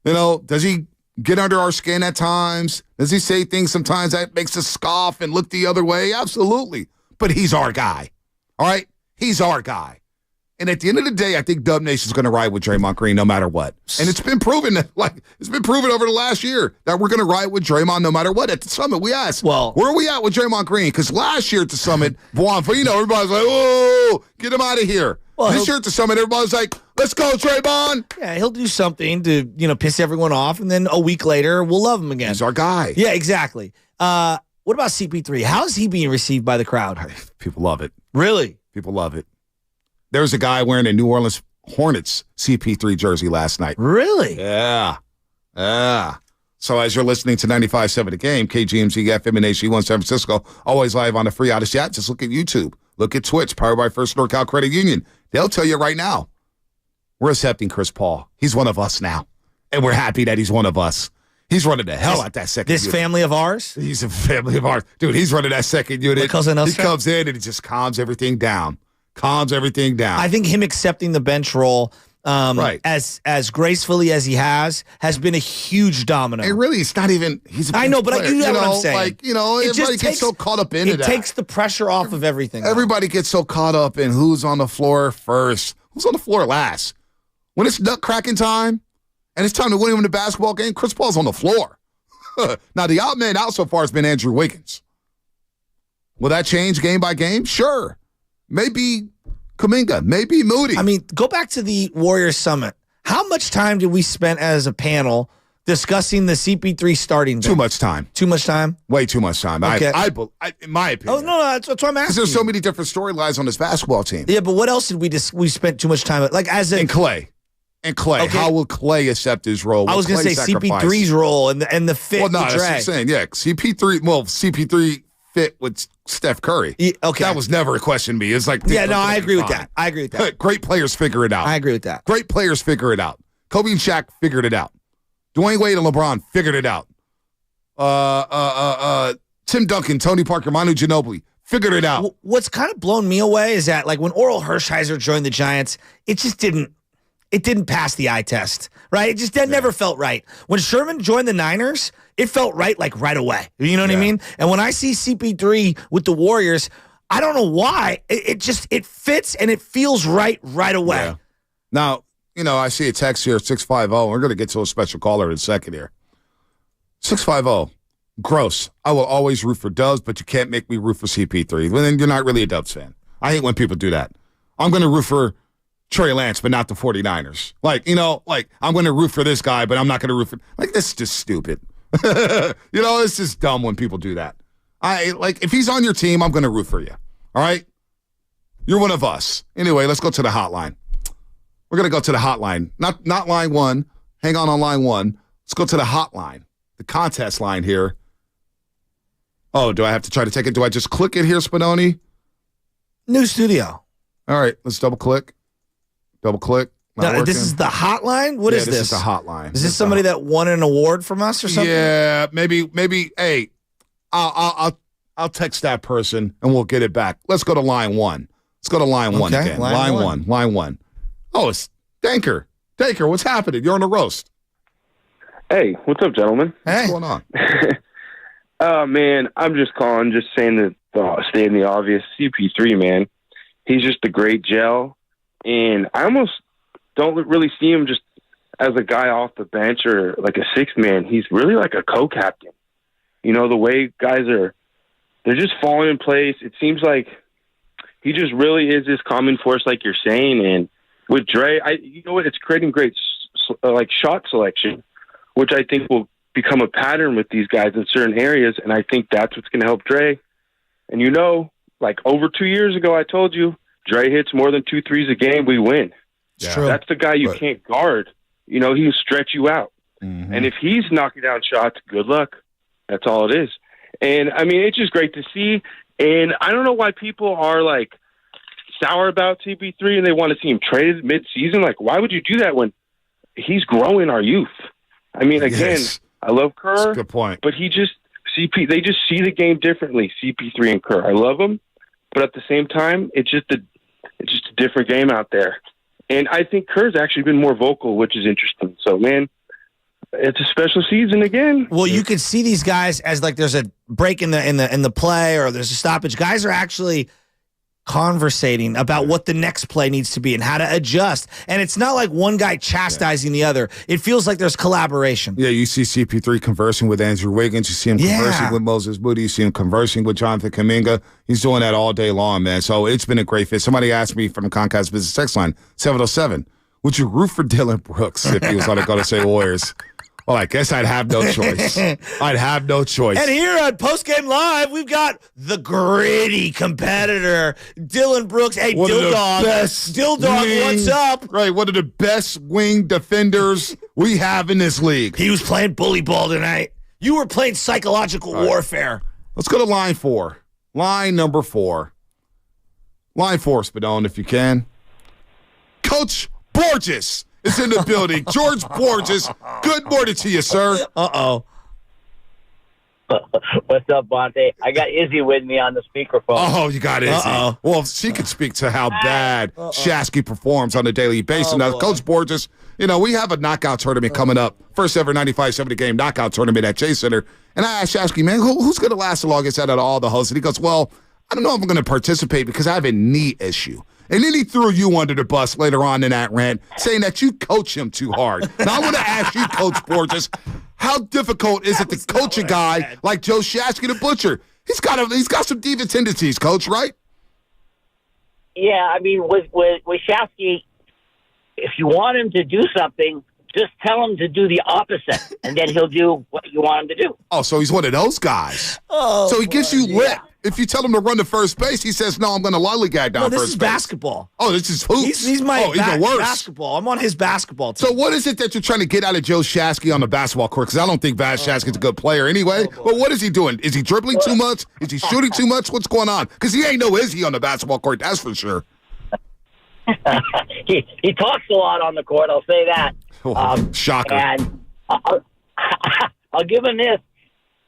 Speaker 1: You know, does he get under our skin at times? Does he say things sometimes that makes us scoff and look the other way? Absolutely. But he's our guy. All right? He's our guy. And at the end of the day, I think Dub Nation's going to ride with Draymond Green no matter what. And it's been proven over the last year that we're going to ride with Draymond no matter what. At the Summit, we asked, where are we at with Draymond Green? Because last year at the Summit, everybody's like, oh, get him out of here. Well, this year at the Summit, everybody's like, let's go, Draymond.
Speaker 2: Yeah, he'll do something to, piss everyone off, and then a week later, we'll love him again.
Speaker 1: He's our guy.
Speaker 2: Yeah, exactly. What about CP3? How is he being received by the crowd?
Speaker 1: People love it.
Speaker 2: Really?
Speaker 1: People love it. There was a guy wearing a New Orleans Hornets CP3 jersey last night.
Speaker 2: Really?
Speaker 1: Yeah. So as you're listening to 95.7 The Game, KGMZ, FM, and HG1 San Francisco, always live on the free Odyssey app. Just look at YouTube. Look at Twitch, powered by First NorCal Credit Union. They'll tell you right now, we're accepting Chris Paul. He's one of us now. And we're happy that he's one of us. He's running the hell out that second
Speaker 2: unit. This family of ours?
Speaker 1: He's a family of ours. Dude, he's running that second unit. He comes in and he just calms everything down. I think him accepting the bench role as gracefully as he has been a huge domino.
Speaker 2: And really, it's not even.
Speaker 1: He's a I know, but player, you know what I'm saying. Everybody gets so caught up into that.
Speaker 2: It takes the pressure off of everything.
Speaker 1: Everybody gets so caught up in who's on the floor first, who's on the floor last. When it's nut cracking time and it's time to win him the basketball game, Chris Paul's on the floor. Now, the odd man out so far has been Andrew Wiggins. Will that change game by game? Sure. Maybe Kuminga, maybe Moody.
Speaker 2: I mean, go back to the Warriors Summit. How much time did we spend as a panel discussing the CP3 starting?
Speaker 1: Too much time.
Speaker 2: Too much time?
Speaker 1: Way too much time. Okay. In my opinion.
Speaker 2: Oh, no, that's what I'm asking.
Speaker 1: Because there's so many different storylines on this basketball team.
Speaker 2: Yeah, but what else did we spent too much time at?
Speaker 1: And Klay. Okay. How will Klay accept his role?
Speaker 2: I was going to say CP3's role and the fit.
Speaker 1: Well, no, that's what I'm saying. Yeah, CP3 fit with Steph Curry.
Speaker 2: Okay.
Speaker 1: That was never a question to me. It's like,
Speaker 2: I agree with that.
Speaker 1: Great players figure it out.
Speaker 2: I agree with that.
Speaker 1: Great players figure it out. Kobe and Shaq figured it out. Dwayne Wade and LeBron figured it out. Tim Duncan, Tony Parker, Manu Ginobili figured it out.
Speaker 2: What's kind of blown me away is that, like, when Oral Hershiser joined the Giants, it just didn't pass the eye test, right? It just never felt right. When Sherman joined the Niners, it felt right, like, right away. You know what I mean? And when I see CP3 with the Warriors, I don't know why. It fits and it feels right away.
Speaker 1: Yeah. Now, I see a text here, 650. We're going to get to a special caller in a second here. 650. Gross. I will always root for Dubs, but you can't make me root for CP3. Well, then you're not really a Dubs fan. I hate when people do that. I'm going to root for Trey Lance, but not the 49ers. I'm going to root for this guy, but I'm not going to root for... this is just stupid. It's just dumb when people do that. If he's on your team, I'm going to root for you. All right? You're one of us. Anyway, let's go to the hotline. We're going to go to the hotline. Not line one. Hang on line one. Let's go to the hotline. The contest line here. Oh, do I have to try to take it? Do I just click it here, Spinoni?
Speaker 2: New studio.
Speaker 1: All right, let's double click. Let
Speaker 2: This is the hotline? What is this?
Speaker 1: This is the hotline.
Speaker 2: Is this somebody that won an award from us or something?
Speaker 1: Yeah, maybe. Hey, I'll text that person and we'll get it back. Let's go to line 1. Let's go to line 1 again. Line one. Oh, it's Danker. Danker, what's happening? You're on the roast.
Speaker 9: Hey, what's up, gentlemen?
Speaker 2: Hey.
Speaker 1: What's going on?
Speaker 9: Oh, man, I'm just calling, just saying that, stating the obvious. CP3, man, he's just a great gel, and I almost don't really see him just as a guy off the bench or like a sixth man. He's really like a co-captain. You know, the way guys they're just falling in place. It seems like he just really is this common force, like you're saying. And with Dre, you know what? It's creating great like shot selection, which I think will become a pattern with these guys in certain areas. And I think that's what's going to help Dre. And you know, like over 2 years ago, I told you, Dre hits more than 2 threes a game, we win.
Speaker 1: Yeah.
Speaker 9: True. That's the guy you can't guard. You know, he'll stretch you out.
Speaker 1: Mm-hmm.
Speaker 9: And if he's knocking down shots, good luck. That's all it is. And, I mean, it's just great to see. And I don't know why people are, like, sour about CP3 and they want to see him traded mid-season. Like, why would you do that when he's growing our youth? I mean, again, I love Kerr.
Speaker 1: That's a good point.
Speaker 9: But they just see the game differently, CP3 and Kerr. I love them. But at the same time, it's just a different game out there. And I think Kerr's actually been more vocal, which is interesting. So, man, it's a special season again.
Speaker 2: Well, you could see these guys as like there's a break in the play or there's a stoppage. Guys are actually conversating about what the next play needs to be and how to adjust. And it's not like one guy chastising the other. It feels like there's collaboration.
Speaker 1: Yeah, you see CP3 conversing with Andrew Wiggins. You see him conversing with Moses Moody. You see him conversing with Jonathan Kuminga. He's doing that all day long, man. So it's been a great fit. Somebody asked me from the Comcast Business Text line, 707, would you root for Dylan Brooks if he was on the Golden State Warriors? Well, I guess I'd have no choice. I'd have no choice.
Speaker 2: And here at Postgame Live, we've got the gritty competitor, Dylan Brooks. Hey, Dill Dog. What's up?
Speaker 1: Right, one of the best wing defenders we have in this league.
Speaker 2: He was playing bully ball tonight. You were playing psychological warfare.
Speaker 1: Let's go to line 4. Line number 4. Line 4, Spadone, if you can. Coach Borges is in the building. George Borges, good morning to you, sir.
Speaker 2: Uh-oh.
Speaker 22: What's up, Bonte? I got Izzy with me on the speakerphone.
Speaker 1: Oh, you got Izzy.
Speaker 2: Uh-oh.
Speaker 1: Well, she can speak to how bad Shasky performs on a daily basis. Now, Coach Borges, you know, we have a knockout tournament coming up. First ever 95-70 game knockout tournament at Chase Center. And I asked Shasky, man, who's going to last the longest out of all the hosts? And he goes, well, I don't know if I'm going to participate because I have a knee issue. And then he threw you under the bus later on in that rant, saying that you coach him too hard. Now, I want to ask you, Coach Borges, how difficult is it to coach a guy like Joe Shasky the Butcher? He's got some diva tendencies, Coach, right?
Speaker 22: Yeah, I mean, with Shasky, if you want him to do something, just tell him to do the opposite, and then he'll do what you want him to do.
Speaker 1: Oh, so he's one of those guys. So he gives you lip. If you tell him to run to first base, he says, no, I'm going to lollygag down first base.
Speaker 2: This is basketball.
Speaker 1: Oh, this is hoops.
Speaker 2: He's my
Speaker 1: even worse.
Speaker 2: basketball. I'm on his basketball team.
Speaker 1: So what is it that you're trying to get out of Joe Shasky on the basketball court? Because I don't think Shasky's a good player anyway. But what is he doing? Is he dribbling too much? Is he shooting too much? What's going on? Because he ain't no Izzy on the basketball court, that's for sure.
Speaker 22: He talks a lot on the court, I'll say that.
Speaker 1: Shocker.
Speaker 22: And I'll give him this.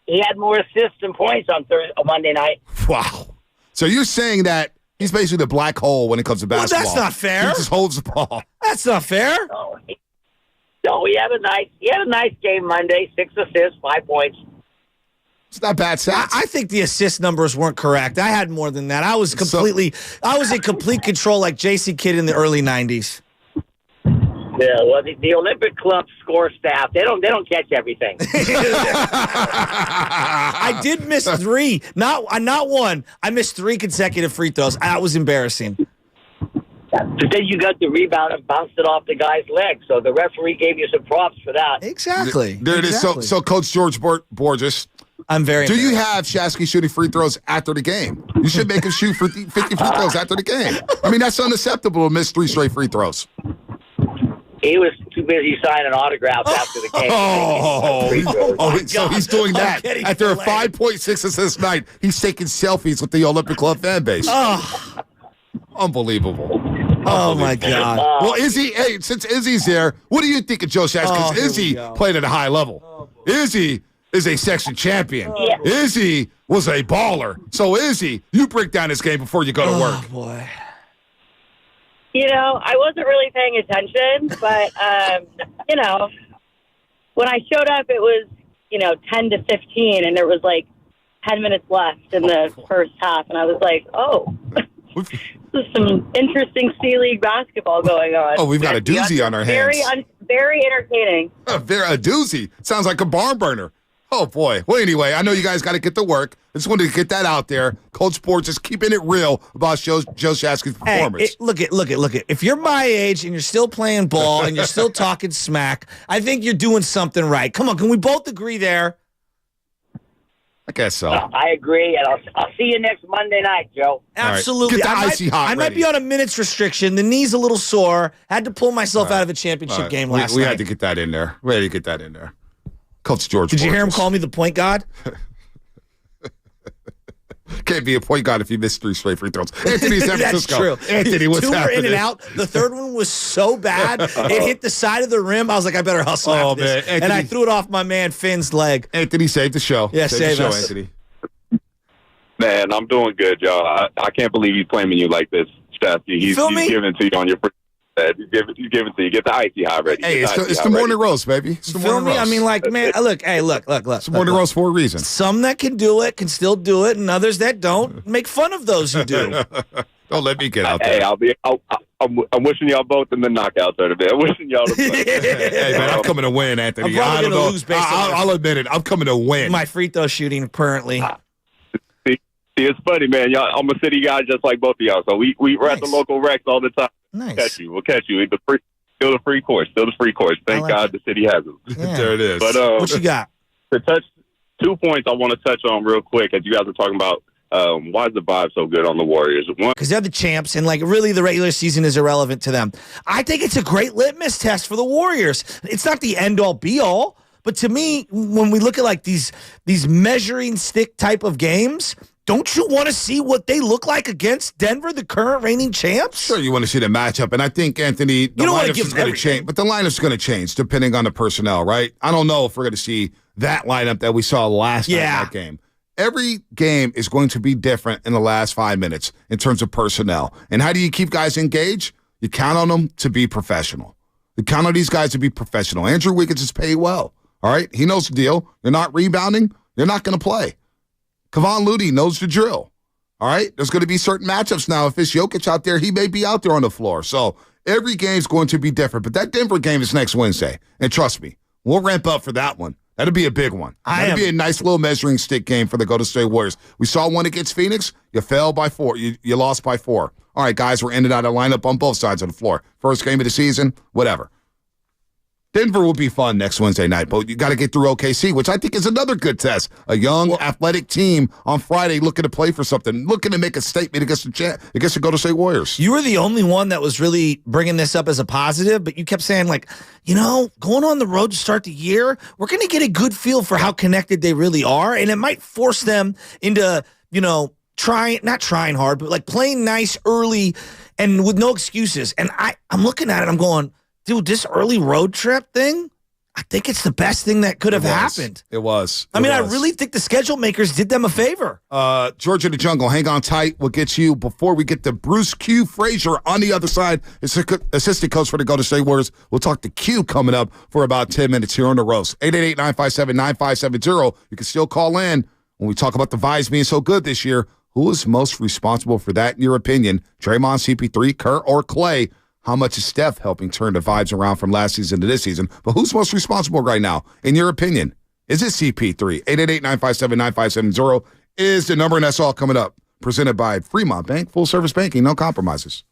Speaker 22: He had more assists than points on Monday night.
Speaker 1: Wow. So you're saying that he's basically the black hole when it comes to basketball.
Speaker 2: Well, that's not fair.
Speaker 1: He just holds the ball.
Speaker 2: That's not fair.
Speaker 22: No, he had a nice game Monday. 6 assists, 5 points.
Speaker 1: It's not bad stats.
Speaker 2: I think the assist numbers weren't correct. I had more than that. I was in complete control like J.C. Kidd in the early 90s.
Speaker 22: Yeah, well, the Olympic Club score staff, they don't catch everything.
Speaker 2: I did miss 3. Not one. I missed 3 consecutive free throws. That was embarrassing.
Speaker 22: But then you got the rebound and bounced it off the guy's leg. So the referee gave you some props for that.
Speaker 2: Exactly.
Speaker 1: There it is. So Coach George Borges,
Speaker 2: I'm very
Speaker 1: do you have Shasky shooting free throws after the game? You should make him shoot 50 free throws after the game. I mean, that's unacceptable to miss 3 straight free throws.
Speaker 22: He was too busy signing autographs after the game.
Speaker 1: So he's doing that. After a 5.6 assist night, he's taking selfies with the Olympic Club fan base. Unbelievable.
Speaker 2: Oh, my God.
Speaker 1: Well, Izzy, hey, since Izzy's there, what do you think of Joe Shaz? Because Izzy played at a high level. Izzy is a section champion. Izzy was a baller. So, Izzy, you break down this game before you go to work.
Speaker 2: Oh, boy.
Speaker 6: You know, I wasn't really paying attention, but, you know, when I showed up, it was, 10 to 15, and there was, 10 minutes left in the first half, and I was like, oh, this is some interesting C-League basketball going on.
Speaker 1: Oh, we've got a doozy on our hands.
Speaker 6: Very entertaining.
Speaker 1: A doozy. Sounds like a barn burner. Oh, boy. Well, anyway, I know you guys got to get to work. I just wanted to get that out there. Coach Sports is keeping it real about Joe Shasky's performance.
Speaker 2: Hey, look it. If you're my age and you're still playing ball and you're still talking smack, I think you're doing something right. Come on, can we both agree there?
Speaker 1: I guess so.
Speaker 22: I agree, and I'll see you next Monday night, Joe.
Speaker 2: Absolutely.
Speaker 1: Get the icy hot
Speaker 2: I might be on a minutes restriction. The knee's a little sore. Had to pull myself out of a championship game last night.
Speaker 1: We had to get that in there. Coach George.
Speaker 2: Did you hear him call me the point guard?
Speaker 1: Can't be a point guard if you miss 3 straight free throws. Anthony, San Francisco.
Speaker 2: That's true.
Speaker 1: Anthony, what's
Speaker 2: 2 were
Speaker 1: happening?
Speaker 2: in and out. The third one was so bad, it hit the side of the rim. I was like, I better hustle after this.
Speaker 1: Man. Anthony,
Speaker 2: and I threw it off my man Finn's leg.
Speaker 1: Anthony saved the show.
Speaker 2: Yeah, save
Speaker 1: the show,
Speaker 2: us.
Speaker 1: Anthony.
Speaker 10: Man, I'm doing good, y'all. I can't believe he's claiming you like this, Steph. He's giving to you on your first set. He's giving to you. Get the icy hot ready.
Speaker 1: Hey, it's the morning roast, baby. It's the
Speaker 2: Feel
Speaker 1: morning
Speaker 2: me?
Speaker 1: roast.
Speaker 2: I mean, look.
Speaker 1: It's the morning roast for a reason.
Speaker 2: Some that can do it can still do it, and others that don't, make fun of those who do.
Speaker 1: Don't let me get out there.
Speaker 10: Hey, I'm wishing y'all both in the knockout tournament. I'm wishing y'all to play.
Speaker 1: Hey, man, I'm coming to win, Anthony.
Speaker 2: I'm probably going to lose based on
Speaker 1: I'll admit it. I'm coming to win.
Speaker 2: my free throw shooting currently.
Speaker 10: See, it's funny, man. Y'all, I'm a city guy just like both of y'all. So we're at the local recs all the time.
Speaker 2: Nice.
Speaker 10: We'll catch you. Still the free course. Thank God the city has them.
Speaker 2: Yeah.
Speaker 1: There it is.
Speaker 10: But
Speaker 2: What you got?
Speaker 10: To touch 2 points I want to touch on real quick as you guys are talking about why is the vibe so good on the Warriors? One,
Speaker 2: because they're the champs, and really the regular season is irrelevant to them. I think it's a great litmus test for the Warriors. It's not the end-all, be-all, but to me, when we look at these measuring stick type of games, don't you want to see what they look like against Denver, the current reigning champs?
Speaker 1: Sure, you want to see the matchup, and I think, Anthony, the lineup is going to change, but the lineup's going to change depending on the personnel, right? I don't know if we're going to see that lineup that we saw last night in that game. Every game is going to be different in the last 5 minutes in terms of personnel. And how do you keep guys engaged? You count on them to be professional. You count on these guys to be professional. Andrew Wiggins is paid well, all right? He knows the deal. You're not rebounding, you're not going to play. Kevon Looney knows the drill, all right? There's going to be certain matchups now. If it's Jokic out there, he may be out there on the floor. So every game's going to be different. But that Denver game is next Wednesday. And trust me, we'll ramp up for that one. That'll be a big one. That'll be a nice little measuring stick game for the Golden State Warriors. We saw one against Phoenix. You fell by 4. You lost by 4. All right, guys, we're ending out a lineup on both sides of the floor. First game of the season, whatever. Denver will be fun next Wednesday night, but you got to get through OKC, which I think is another good test. A young, athletic team on Friday looking to play for something, looking to make a statement against the Golden State Warriors.
Speaker 2: You were the only one that was really bringing this up as a positive, but you kept saying, going on the road to start the year, we're going to get a good feel for how connected they really are, and it might force them into, not trying hard, but playing nice early and with no excuses. And I'm looking at it, I'm going, dude, this early road trip thing, I think it's the best thing that could have happened.
Speaker 1: It was.
Speaker 2: I really think the schedule makers did them a favor.
Speaker 1: Georgia the Jungle, hang on tight. We'll get you before we get to Bruce Q. Fraser on the other side, assistant coach for the Golden State Warriors. We'll talk to Q coming up for about 10 minutes here on the roast. 888-957-9570. You can still call in when we talk about the vibes being so good this year. Who is most responsible for that, in your opinion? Draymond, CP3, Kerr, or Klay? How much is Steph helping turn the vibes around from last season to this season? But who's most responsible right now, in your opinion? Is it CP3? 888-957-9570 is the number, and that's all coming up. Presented by Fremont Bank, full service banking, no compromises.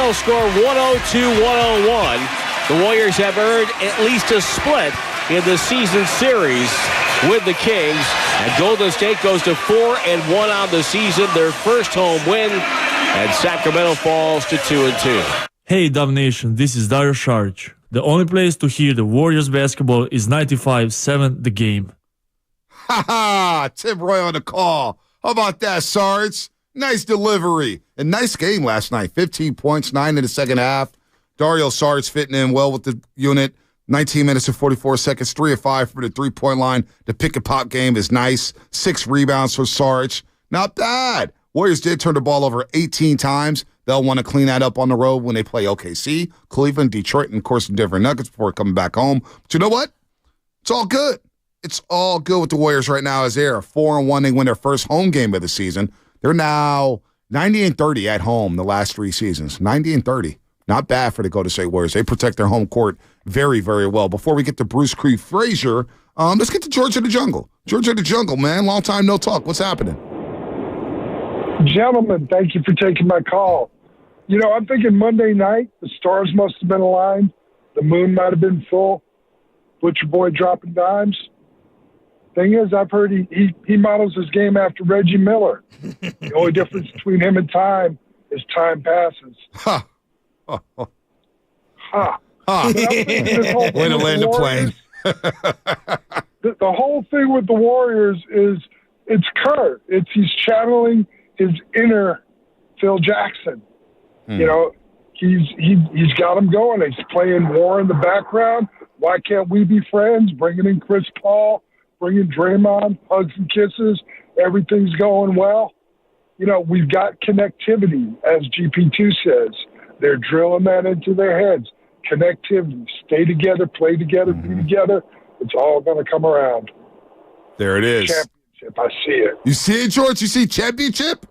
Speaker 11: final score 102-101. The Warriors have earned at least a split in the season series with the Kings. And Golden State goes to 4-1 on the season, their first home win. And Sacramento falls to 2-2.
Speaker 14: Hey, Dub Nation, this is Dario Saric. The only place to hear the Warriors basketball is 95.7 The Game.
Speaker 1: Ha ha! Tim Roy on the call. How about that, Sarge? Nice delivery. And nice game last night. 15 points, 9 in the second half. Dario Saric fitting in well with the unit. 19 minutes and 44 seconds, 3 of 5 from the three-point line. The pick-and-pop game is nice. 6 rebounds for Saric. Not bad. Warriors did turn the ball over 18 times. They'll want to clean that up on the road when they play OKC, Cleveland, Detroit, and, of course, the Denver Nuggets before coming back home. But you know what? It's all good. It's all good with the Warriors right now as they're 4-1. They win their first home game of the season. They're now 90-30 at home the last 3 seasons. 90-30. Not bad for the Golden State Warriors. They protect their home court very, very well. Before we get to Bruce Cree Fraser, let's get to George of the Jungle. George of the Jungle, man. Long time no talk. What's happening?
Speaker 23: Gentlemen, thank you for taking my call. You know, I'm thinking Monday night, the stars must have been aligned. The moon might have been full. Butcher Boy dropping dimes. Thing is, I've heard he models his game after Reggie Miller. The only difference between him and time is time passes.
Speaker 1: Ha. Oh, oh.
Speaker 23: Ha.
Speaker 1: Ha. Way to land the plane.
Speaker 23: The whole thing with the Warriors is it's Kurt. He's channeling his inner Phil Jackson. You know, he's got him going. He's playing war in the background. Why can't we be friends? Bringing in Chris Paul, bringing Draymond, hugs and kisses. Everything's going well. You know, we've got connectivity, as GP2 says. They're drilling that into their heads. Connectivity. Stay together, play together, be together. It's all going to come around.
Speaker 1: There it is.
Speaker 23: Championship. I see it.
Speaker 1: You see it, George? You see championship?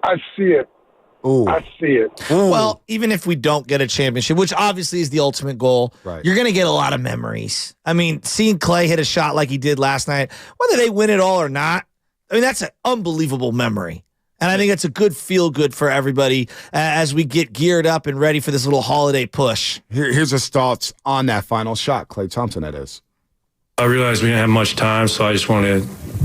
Speaker 23: I see it.
Speaker 1: Ooh.
Speaker 23: I see it.
Speaker 1: Ooh.
Speaker 2: Well, even if we don't get a championship, which obviously is the ultimate goal,
Speaker 1: right,
Speaker 2: you're going to get a lot of memories. I mean, seeing Klay hit a shot like he did last night, whether they win it all or not, I mean, that's an unbelievable memory. And I think it's a good feel-good for everybody as we get geared up and ready for this little holiday push.
Speaker 1: Here's his thoughts on that final shot, Klay Thompson, that is.
Speaker 5: I realized we didn't have much time, so I just wanted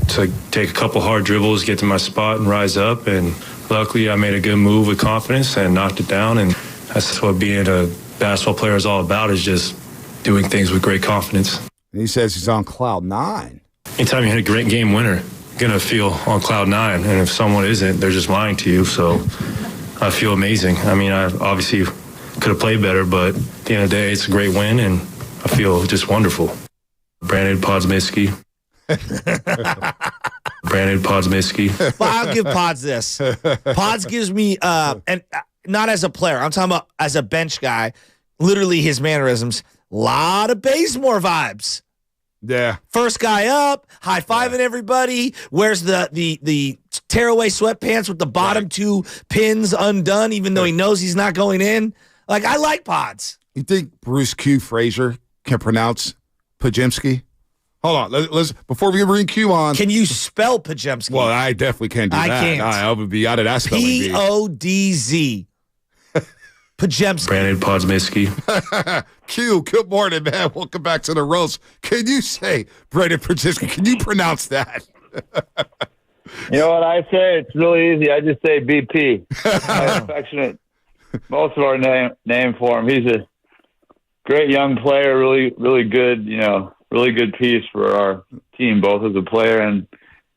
Speaker 5: to take a couple hard dribbles, get to my spot, and rise up. And luckily, I made a good move with confidence and knocked it down. And that's what being a basketball player is all about, is just doing things with great confidence.
Speaker 1: And he says he's on cloud 9.
Speaker 5: Anytime you hit a great game winner, you're going to feel on cloud 9. And if someone isn't, they're just lying to you. So I feel amazing. I mean, I obviously could have played better, but at the end of the day, it's a great win, and I feel just wonderful. Brandon Podsmisky. Brandon Podsmisky.
Speaker 2: Well, I'll give Pods this. Pods gives me, and not as a player, I'm talking about as a bench guy, literally his mannerisms, a lot of Bazemore vibes.
Speaker 1: Yeah.
Speaker 2: First guy up, high-fiving everybody, wears the tearaway sweatpants with the bottom 2 pins undone, even though he knows he's not going in. Like, I like Pods.
Speaker 1: You think Bruce Q. Fraser can pronounce Pajemski? Hold on. Let's before we bring Q on.
Speaker 2: Can you spell Pajemski?
Speaker 1: Well, I definitely can't do that.
Speaker 2: I can't.
Speaker 1: I would be out of that spelling bee.
Speaker 2: Podz. Pajemski.
Speaker 5: Brandon Podsmisky.
Speaker 1: Q, good morning, man. Welcome back to the roast. Can you say Brandon Pajemski? Can you pronounce that?
Speaker 24: You know what I say? It's really easy. I just say BP. My affectionate, most of our name for him. He's a great young player, really good, really good piece for our team, both as a player and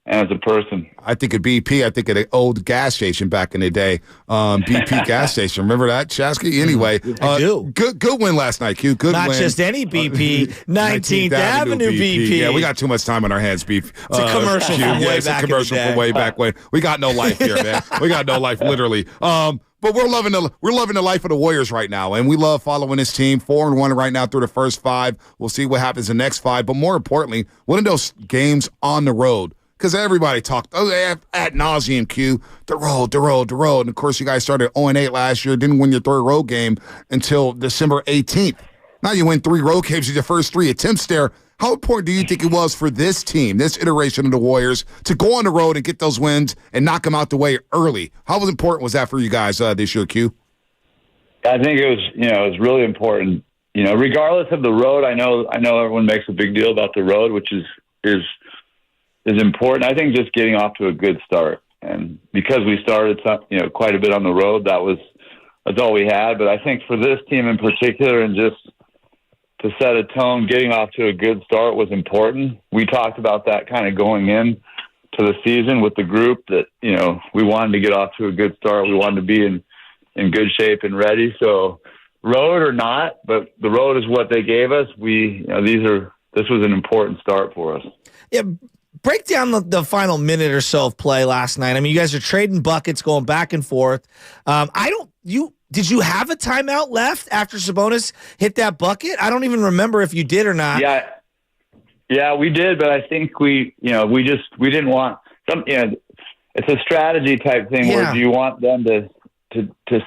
Speaker 24: as a person.
Speaker 1: I think of BP. I think of the old gas station back in the day. BP gas station. Remember that, Chasky? Anyway.
Speaker 2: I do.
Speaker 1: Good win last night, Q. Good
Speaker 2: Not
Speaker 1: win.
Speaker 2: Not just any BP, 19th Avenue BP.
Speaker 1: Yeah, we got too much time on our hands, BP.
Speaker 2: It's a commercial from way back in the day.
Speaker 1: From way back when. We got no life here, man. We got no life, literally. But we're loving the life of the Warriors right now, and we love following this team. 4-1 right now through the first 5. We'll see what happens in the next 5. But more importantly, one of those games on the road, because everybody talked ad nauseum, Q, the road. And, of course, you guys started 0-8 last year, didn't win your 3rd road game until December 18th. Now you win 3 road games in your first 3 attempts there. How important do you think it was for this team, this iteration of the Warriors, to go on the road and get those wins and knock them out the way early? How important was that for you guys this year, Q?
Speaker 24: I think it was really important. Regardless of the road, I know everyone makes a big deal about the road, which is important. I think just getting off to a good start, and because we started quite a bit on the road, that's all we had. But I think for this team in particular, and just to set a tone, getting off to a good start was important. We talked about that kind of going in to the season with the group, that we wanted to get off to a good start. We wanted to be in good shape and ready. So road or not, but the road is what they gave us. This was an important start for us.
Speaker 2: Yeah. Break down the final minute or so of play last night. I mean, you guys are trading buckets, going back and forth. Did you have a timeout left after Sabonis hit that bucket? I don't even remember if you did or not.
Speaker 24: Yeah, we did, but I think we didn't want some. It's a strategy type thing where do you want them to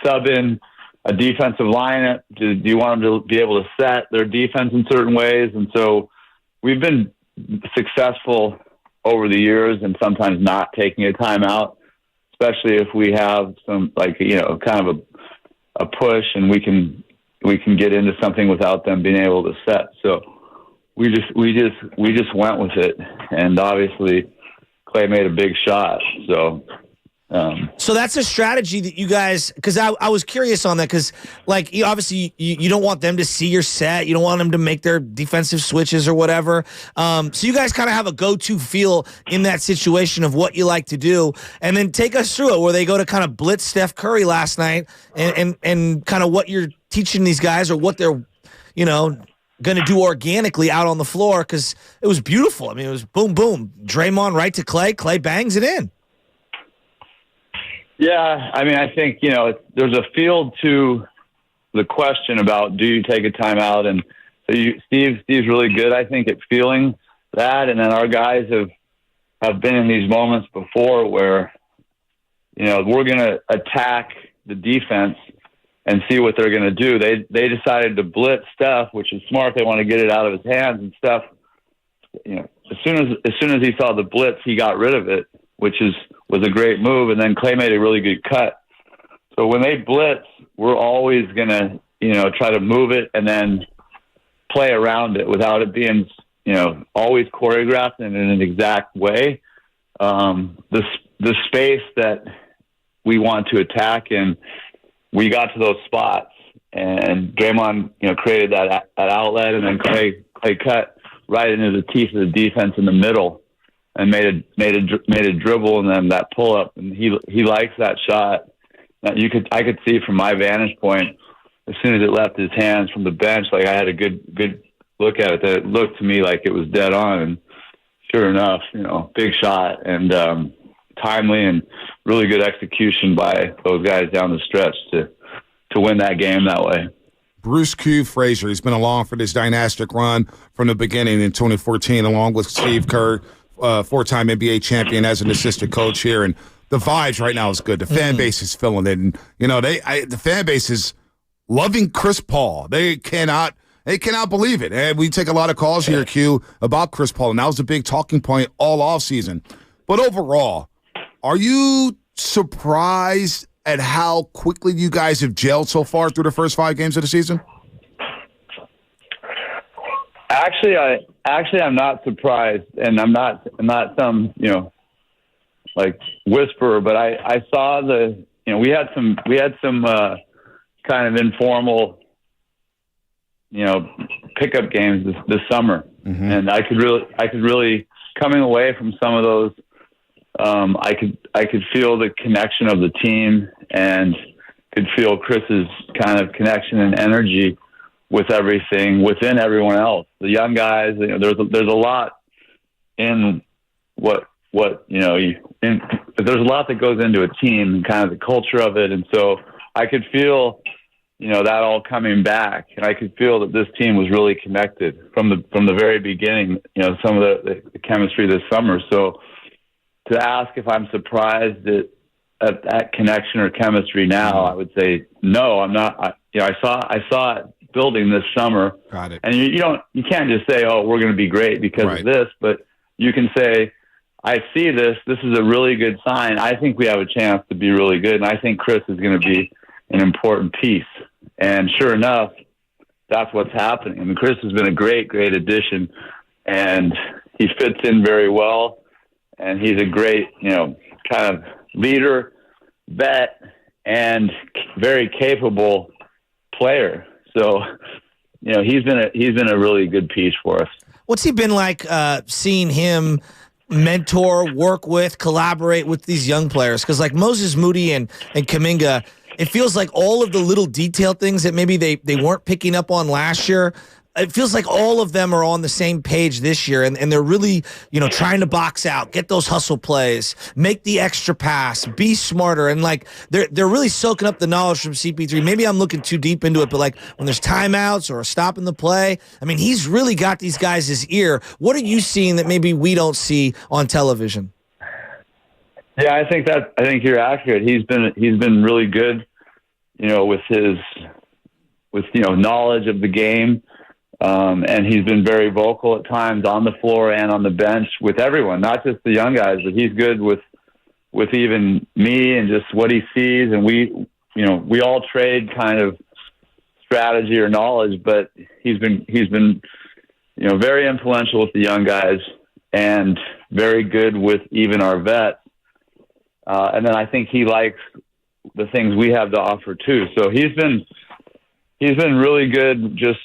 Speaker 24: sub in a defensive lineup? Do you want them to be able to set their defense in certain ways? And so we've been successful over the years and sometimes not taking a timeout, especially if we have some kind of a push and we can get into something without them being able to set. So we just went with it, and obviously Klay made a big shot. So
Speaker 2: that's a strategy that you guys, because I was curious on that, because obviously you don't want them to see your set, you don't want them to make their defensive switches or whatever. So you guys kind of have a go-to feel in that situation of what you like to do, and then take us through it where they go to kind of blitz Steph Curry last night, and kind of what you're teaching these guys or what they're going to do organically out on the floor, because it was beautiful. I mean, it was boom, boom, Draymond right to Klay, Klay bangs it in.
Speaker 24: Yeah, I mean, I think, there's a field to the question about do you take a timeout, and so Steve's really good, I think, at feeling that, and then our guys have been in these moments before where, we're going to attack the defense and see what they're going to do. They decided to blitz Steph, which is smart. They want to get it out of his hands, and Steph, as soon as he saw the blitz, he got rid of it, which was a great move, and then Klay made a really good cut. So when they blitz, we're always going to, try to move it and then play around it without it being, always choreographed in an exact way. The space that we want to attack, and we got to those spots, and Draymond, created that outlet, and then Klay cut right into the teeth of the defense in the middle, and made a dribble, and then that pull up, and he likes that shot. Now I could see from my vantage point, as soon as it left his hands from the bench, I had a good look at it, that it looked to me like it was dead on, and sure enough, big shot, and timely, and really good execution by those guys down the stretch to win that game that way.
Speaker 1: Bruce Q. Fraser, he's been along for this dynastic run from the beginning in 2014, along with Steve Kerr, four-time NBA champion as an assistant coach here, and the vibes right now is good. The fan base is feeling it, and the fan base is loving Chris Paul. They cannot believe it, and we take a lot of calls here, Q, about Chris Paul, and that was a big talking point all off season. But overall, are you surprised at how quickly you guys have gelled so far through the first 5 games of the season?
Speaker 24: Actually, I'm not surprised, and I'm not some whisperer, but I saw we had some kind of informal pickup games this summer, and I could really coming away from some of those. I could feel the connection of the team, and could feel Chris's kind of connection and energy with everything within everyone else. The young guys, there's a lot in what there's a lot that goes into a team and kind of the culture of it. And so I could feel, that all coming back, and I could feel that this team was really connected from the very beginning, some of the chemistry this summer. So to ask if I'm surprised at that connection or chemistry now, I would say no, I'm not. I saw it building this summer.
Speaker 1: Got it.
Speaker 24: And you can't just say, oh, we're going to be great because of this, but you can say, I see this. This is a really good sign. I think we have a chance to be really good, and I think Chris is going to be an important piece. And sure enough, that's what's happening. I mean, Chris has been a great addition, and he fits in very well. And he's a great, kind of leader, vet, and very capable player. So, he's been a really good piece for us.
Speaker 2: What's he been like seeing him mentor, work with, collaborate with these young players? Because like Moses Moody and Kuminga, it feels like all of the little detail things that maybe they weren't picking up on last year, it feels like all of them are on the same page this year, and they're really, trying to box out, get those hustle plays, make the extra pass, be smarter, and like they're really soaking up the knowledge from CP3. Maybe I'm looking too deep into it, but like when there's timeouts or a stop in the play, I mean, he's really got these guys' ear. What are you seeing that maybe we don't see on television?
Speaker 24: Yeah, I think you're accurate. He's been really good, with his knowledge of the game. And he's been very vocal at times on the floor and on the bench with everyone, not just the young guys, but he's good with even me and just what he sees. And we all trade kind of strategy or knowledge, but he's been very influential with the young guys and very good with even our vets. And then I think he likes the things we have to offer too. So he's been really good just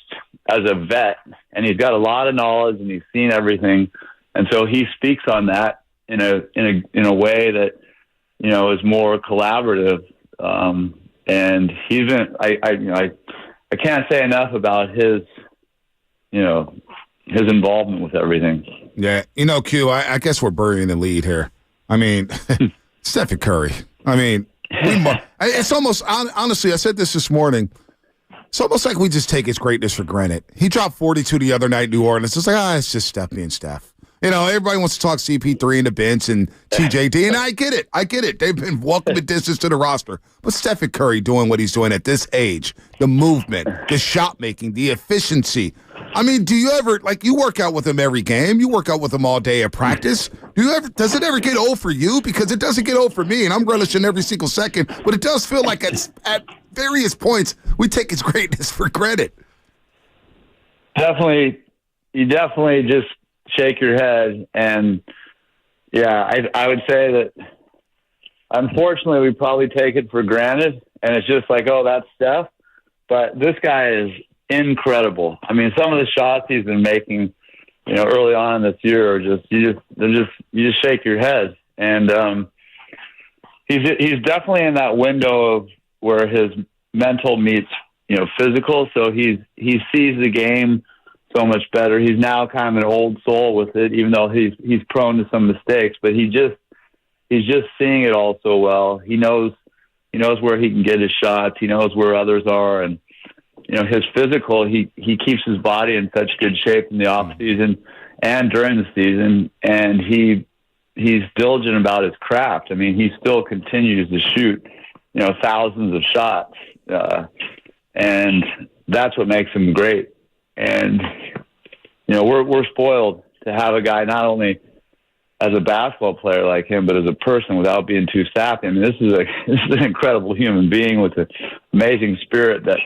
Speaker 24: as a vet, and he's got a lot of knowledge and he's seen everything. And so he speaks on that in a way that, is more collaborative. And he's been, I can't say enough about his involvement with everything.
Speaker 1: Yeah. Q, I guess we're burying the lead here. I mean, Stephen Curry. I mean, it's almost, honestly, I said this morning, it's almost like we just take his greatness for granted. He dropped 42 the other night in New Orleans. It's like, it's just Steph being Steph. Everybody wants to talk CP3 and the bench and TJD, and I get it. They've been walking the distance to the roster. But Stephen Curry doing what he's doing at this age, the movement, the shot making, the efficiency. I mean, do you ever, you work out with him every game, you work out with him all day at practice. Does it ever get old for you? Because it doesn't get old for me, and I'm relishing every single second, but it does feel like at various points we take his greatness for granted.
Speaker 24: You definitely just shake your head, and I would say that unfortunately we probably take it for granted, and it's just like, oh, that's Steph. But this guy is incredible. I mean, some of the shots he's been making, early on this year are just you just shake your head. And he's definitely in that window of where his mental meets physical. So he sees the game so much better. He's now kind of an old soul with it, even though he's prone to some mistakes. But he's just seeing it all so well. He knows where he can get his shots. He knows where others are, and his physical. He keeps his body in such good shape in the off season and during the season, and he's diligent about his craft. I mean, he still continues to shoot thousands of shots, and that's what makes him great. And we're spoiled to have a guy not only as a basketball player like him, but as a person without being too sappy. I mean, this is an incredible human being with an amazing spirit that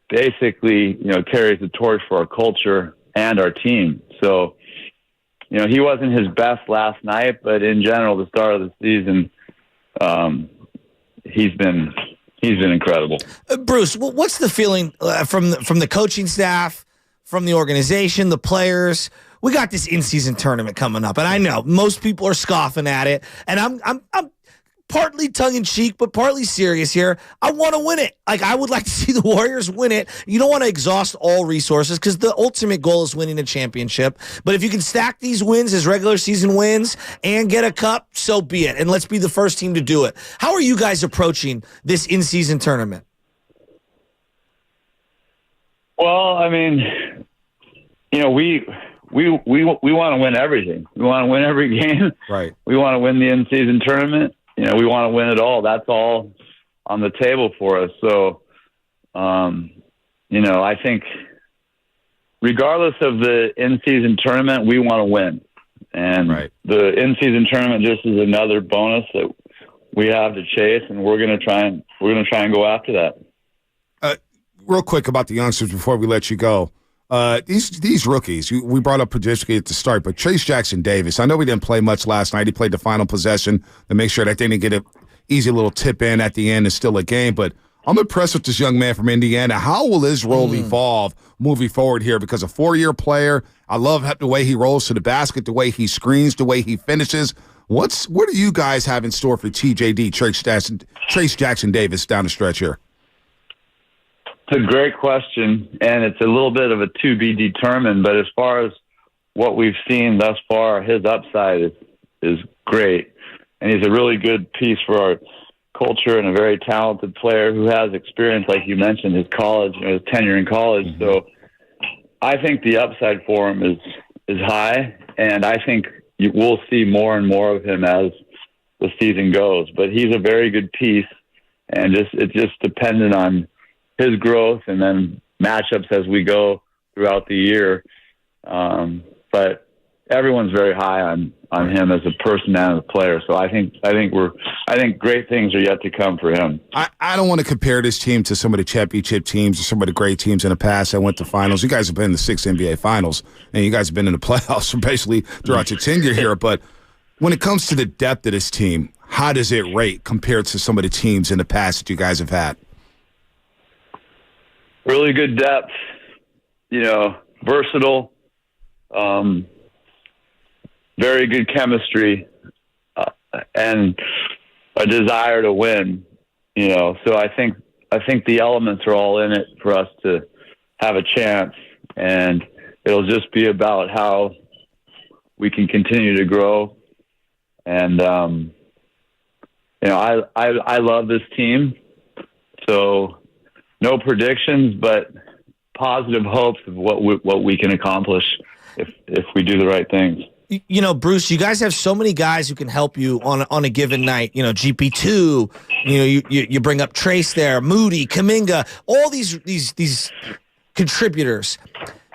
Speaker 24: basically carries the torch for our culture and our team. So he wasn't his best last night, but in general, the start of the season, he's been incredible.
Speaker 2: Bruce, what's the feeling from the coaching staff, from the organization, the players? We got this in-season tournament coming up, and I know most people are scoffing at it, and I'm partly tongue-in-cheek, but partly serious here. I want to win it. I would like to see the Warriors win it. You don't want to exhaust all resources because the ultimate goal is winning a championship. But if you can stack these wins as regular season wins and get a cup, so be it. And let's be the first team to do it. How are you guys approaching this in-season tournament?
Speaker 24: Well, I mean, we want to win everything. We want to win every game.
Speaker 1: Right.
Speaker 24: We want to win the in-season tournament. We want to win it all. That's all on the table for us. So, I think regardless of the in-season tournament, we want to win. And the in-season tournament just is another bonus that we have to chase, and we're going to try and go after that.
Speaker 1: real quick about the youngsters before we let you go. These rookies, we brought up Padisky at the start, but Trace Jackson Davis, I know we didn't play much last night. He played the final possession to make sure that they didn't get an easy little tip in at the end. It's still a game, but I'm impressed with this young man from Indiana. How will his role evolve moving forward here? Because a 4-year player, I love the way he rolls to the basket, the way he screens, the way he finishes. What do you guys have in store for TJD, Trace Jackson Davis, down the stretch here?
Speaker 24: It's a great question, and it's a little bit of a to be determined. But as far as what we've seen thus far, his upside is great, and he's a really good piece for our culture and a very talented player who has experience, like you mentioned, his college, his tenure in college. Mm-hmm. So I think the upside for him is high, and I think we'll see more and more of him as the season goes. But he's a very good piece, and it's just dependent on his growth and then matchups as we go throughout the year. But everyone's very high on him as a person and as a player. So I think great things are yet to come for him.
Speaker 1: I don't want to compare this team to some of the championship teams or some of the great teams in the past that went to finals. You guys have been in the 6 NBA finals, and you guys have been in the playoffs basically throughout your tenure here. But when it comes to the depth of this team, how does it rate compared to some of the teams in the past that you guys have had?
Speaker 24: Really good depth, versatile, very good chemistry, and a desire to win. So I think the elements are all in it for us to have a chance, and it'll just be about how we can continue to grow. And I love this team, so. No predictions, but positive hopes of what we can accomplish if we do the right things.
Speaker 2: Bruce, you guys have so many guys who can help you on a given night. GP2. You bring up Trace there, Moody, Kuminga, all these contributors.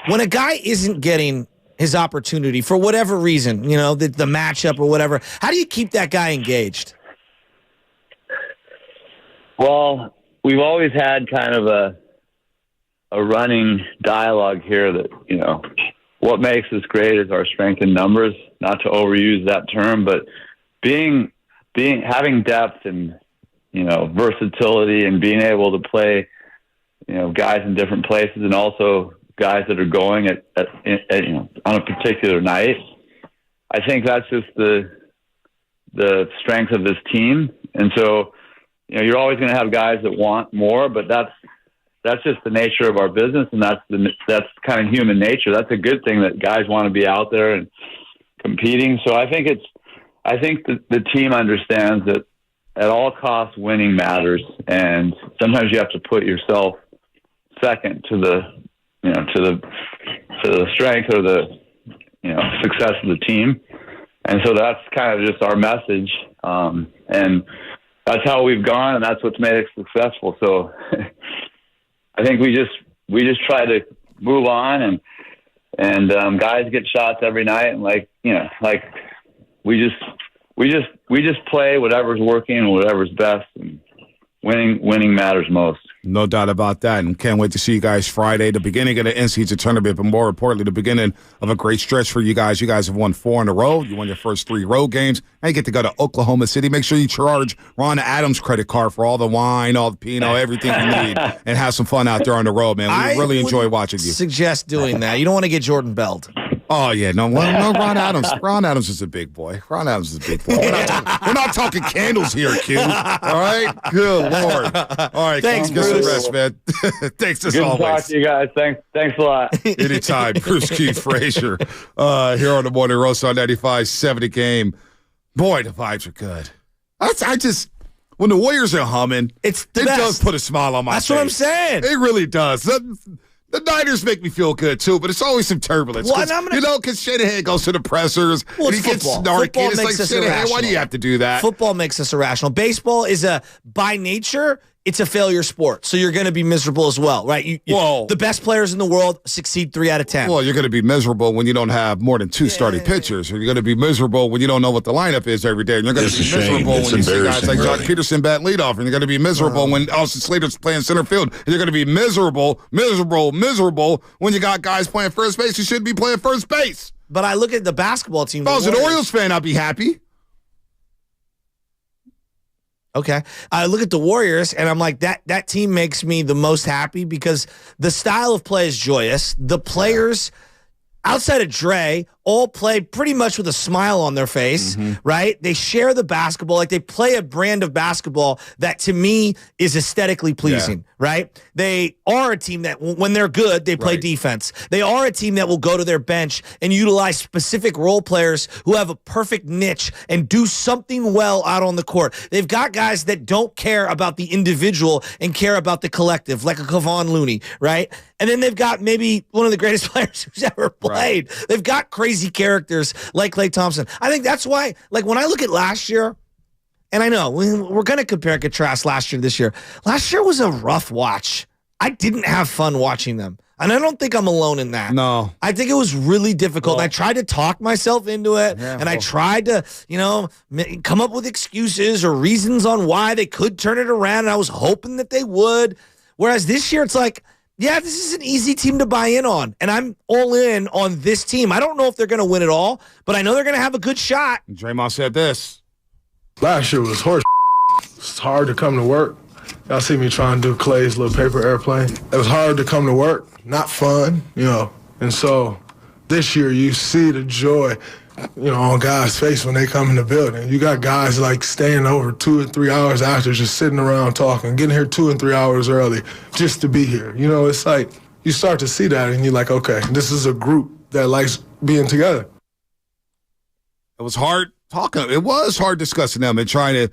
Speaker 2: When a guy isn't getting his opportunity for whatever reason, the matchup or whatever, how do you keep that guy engaged?
Speaker 24: Well, we've always had kind of a running dialogue here that, what makes us great is our strength in numbers, not to overuse that term, but having depth and, versatility and being able to play, guys in different places and also guys that are going at on a particular night. I think that's just the strength of this team. And so, you're always going to have guys that want more, but that's just the nature of our business, and that's kind of human nature. That's a good thing that guys want to be out there and competing. So I think the team understands that at all costs winning matters, and sometimes you have to put yourself second to the strength or the success of the team. And so that's kind of just our message, and that's how we've gone, and that's what's made us successful. So I think we just try to move on, and guys get shots every night, and we just play whatever's working and whatever's best, and winning matters most.
Speaker 1: No doubt about that, and can't wait to see you guys Friday, the beginning of the in-season tournament, but more importantly, the beginning of a great stretch for you guys. You guys have won 4 in a row. You won your first 3 road games, and you get to go to Oklahoma City. Make sure you charge Ron Adams' credit card for all the wine, all the Pinot, everything you need, and have some fun out there on the road, man. We really enjoy watching you.
Speaker 2: Suggest doing that. You don't want to get Jordan Belled.
Speaker 1: Oh, yeah. No, Ron Adams. Ron Adams is a big boy. Ron Adams is a big boy. We're not talking candles here, Q. All right? Good Lord. All right.
Speaker 2: Thanks,
Speaker 1: Bruce. Get some rest, man. Thanks as always.
Speaker 24: Good to talk to you guys. Thanks a lot.
Speaker 1: Anytime. Bruce Keith Fraser here on the Morning Roast on 95.7 The Game. Boy, the vibes are good. When the Warriors are humming, it does put a smile on my face.
Speaker 2: That's what I'm saying.
Speaker 1: It really does. The Niners make me feel good, too, but it's always some turbulence. Because Shanahan goes to the pressers, and he gets snarky.
Speaker 2: Football
Speaker 1: It's like, Shanahan, why do you have to do that?
Speaker 2: Football makes us irrational. Baseball is by nature, it's a failure sport, so you're going to be miserable as well, right? The best players in the world succeed 3 out of 10.
Speaker 1: Well, you're going to be miserable when you don't have more than 2 starting pitchers. Or you're going to be miserable when you don't know what the lineup is every day. And you're going to be miserable when you see guys like Jock Peterson bat leadoff. And you're going to be miserable when Austin Slater's playing center field. And you're going to be miserable when you got guys playing first base who should be playing first base.
Speaker 2: But I look at the basketball team.
Speaker 1: If I was an Orioles fan, I'd be happy.
Speaker 2: Okay. I look at the Warriors, and I'm like, that team makes me the most happy because the style of play is joyous. The players, outside of Dre, all play pretty much with a smile on their face, right? They share the basketball. Like, they play a brand of basketball that, to me, is aesthetically pleasing, right? They are a team that, when they're good, they play defense. They are a team that will go to their bench and utilize specific role players who have a perfect niche and do something well out on the court. They've got guys that don't care about the individual and care about the collective, like a Kevon Looney, right? And then they've got maybe one of the greatest players who's ever played. They've got crazy characters like Klay Thompson. I think that's why, like, when I look at last year, and I know we're going to compare and contrast last year to this year. Last year was a rough watch. I didn't have fun watching them. And I don't think I'm alone in that.
Speaker 1: No.
Speaker 2: I think it was really difficult. And I tried to talk myself into it. I tried to, come up with excuses or reasons on why they could turn it around. And I was hoping that they would. Whereas this year, it's like, yeah, this is an easy team to buy in on. And I'm all in on this team. I don't know if they're going to win it all, but I know they're going to have a good shot.
Speaker 1: Draymond said this.
Speaker 7: Last year was horse. It's hard to come to work. Y'all see me trying to do Klay's little paper airplane. It was hard to come to work, not fun, And so this year you see the joy, on guys' face when they come in the building. You got guys like staying over 2 or 3 hours after, just sitting around talking, getting here 2 and 3 hours early just to be here. It's like you start to see that and you're like, okay, this is a group that likes being together.
Speaker 1: It was hard talking. It was hard discussing them and trying to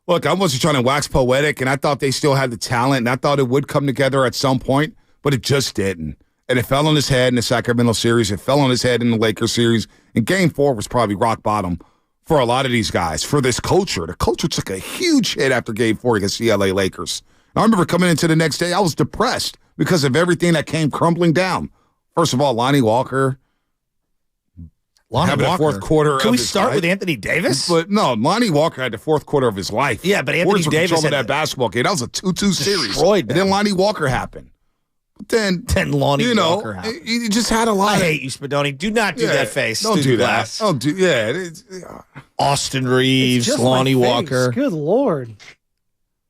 Speaker 1: look. I wasn't trying to wax poetic, and I thought they still had the talent, and I thought it would come together at some point, but it just didn't. And it fell on his head in the Sacramento series. It fell on his head in the Lakers series. And Game 4 was probably rock bottom for a lot of these guys, for this culture. The culture took a huge hit after Game 4 against the LA Lakers. I remember coming into the next day, I was depressed because of everything that came crumbling down. First of all, Lonnie Walker. Having the fourth quarter.
Speaker 2: Can we start with Anthony Davis?
Speaker 1: But no, Lonnie Walker had the fourth quarter of his life.
Speaker 2: Yeah, but Anthony Davis
Speaker 1: had that basketball game. That was a 2-2 series.
Speaker 2: Destroyed them.
Speaker 1: And then Lonnie Walker happened. But then
Speaker 2: Lonnie Walker happened.
Speaker 1: You just had a lot.
Speaker 2: I hate you, Spadoni. Do not do that face.
Speaker 1: Don't do that. Don't do. Yeah.
Speaker 2: Austin Reeves, Lonnie Walker.
Speaker 4: Good Lord.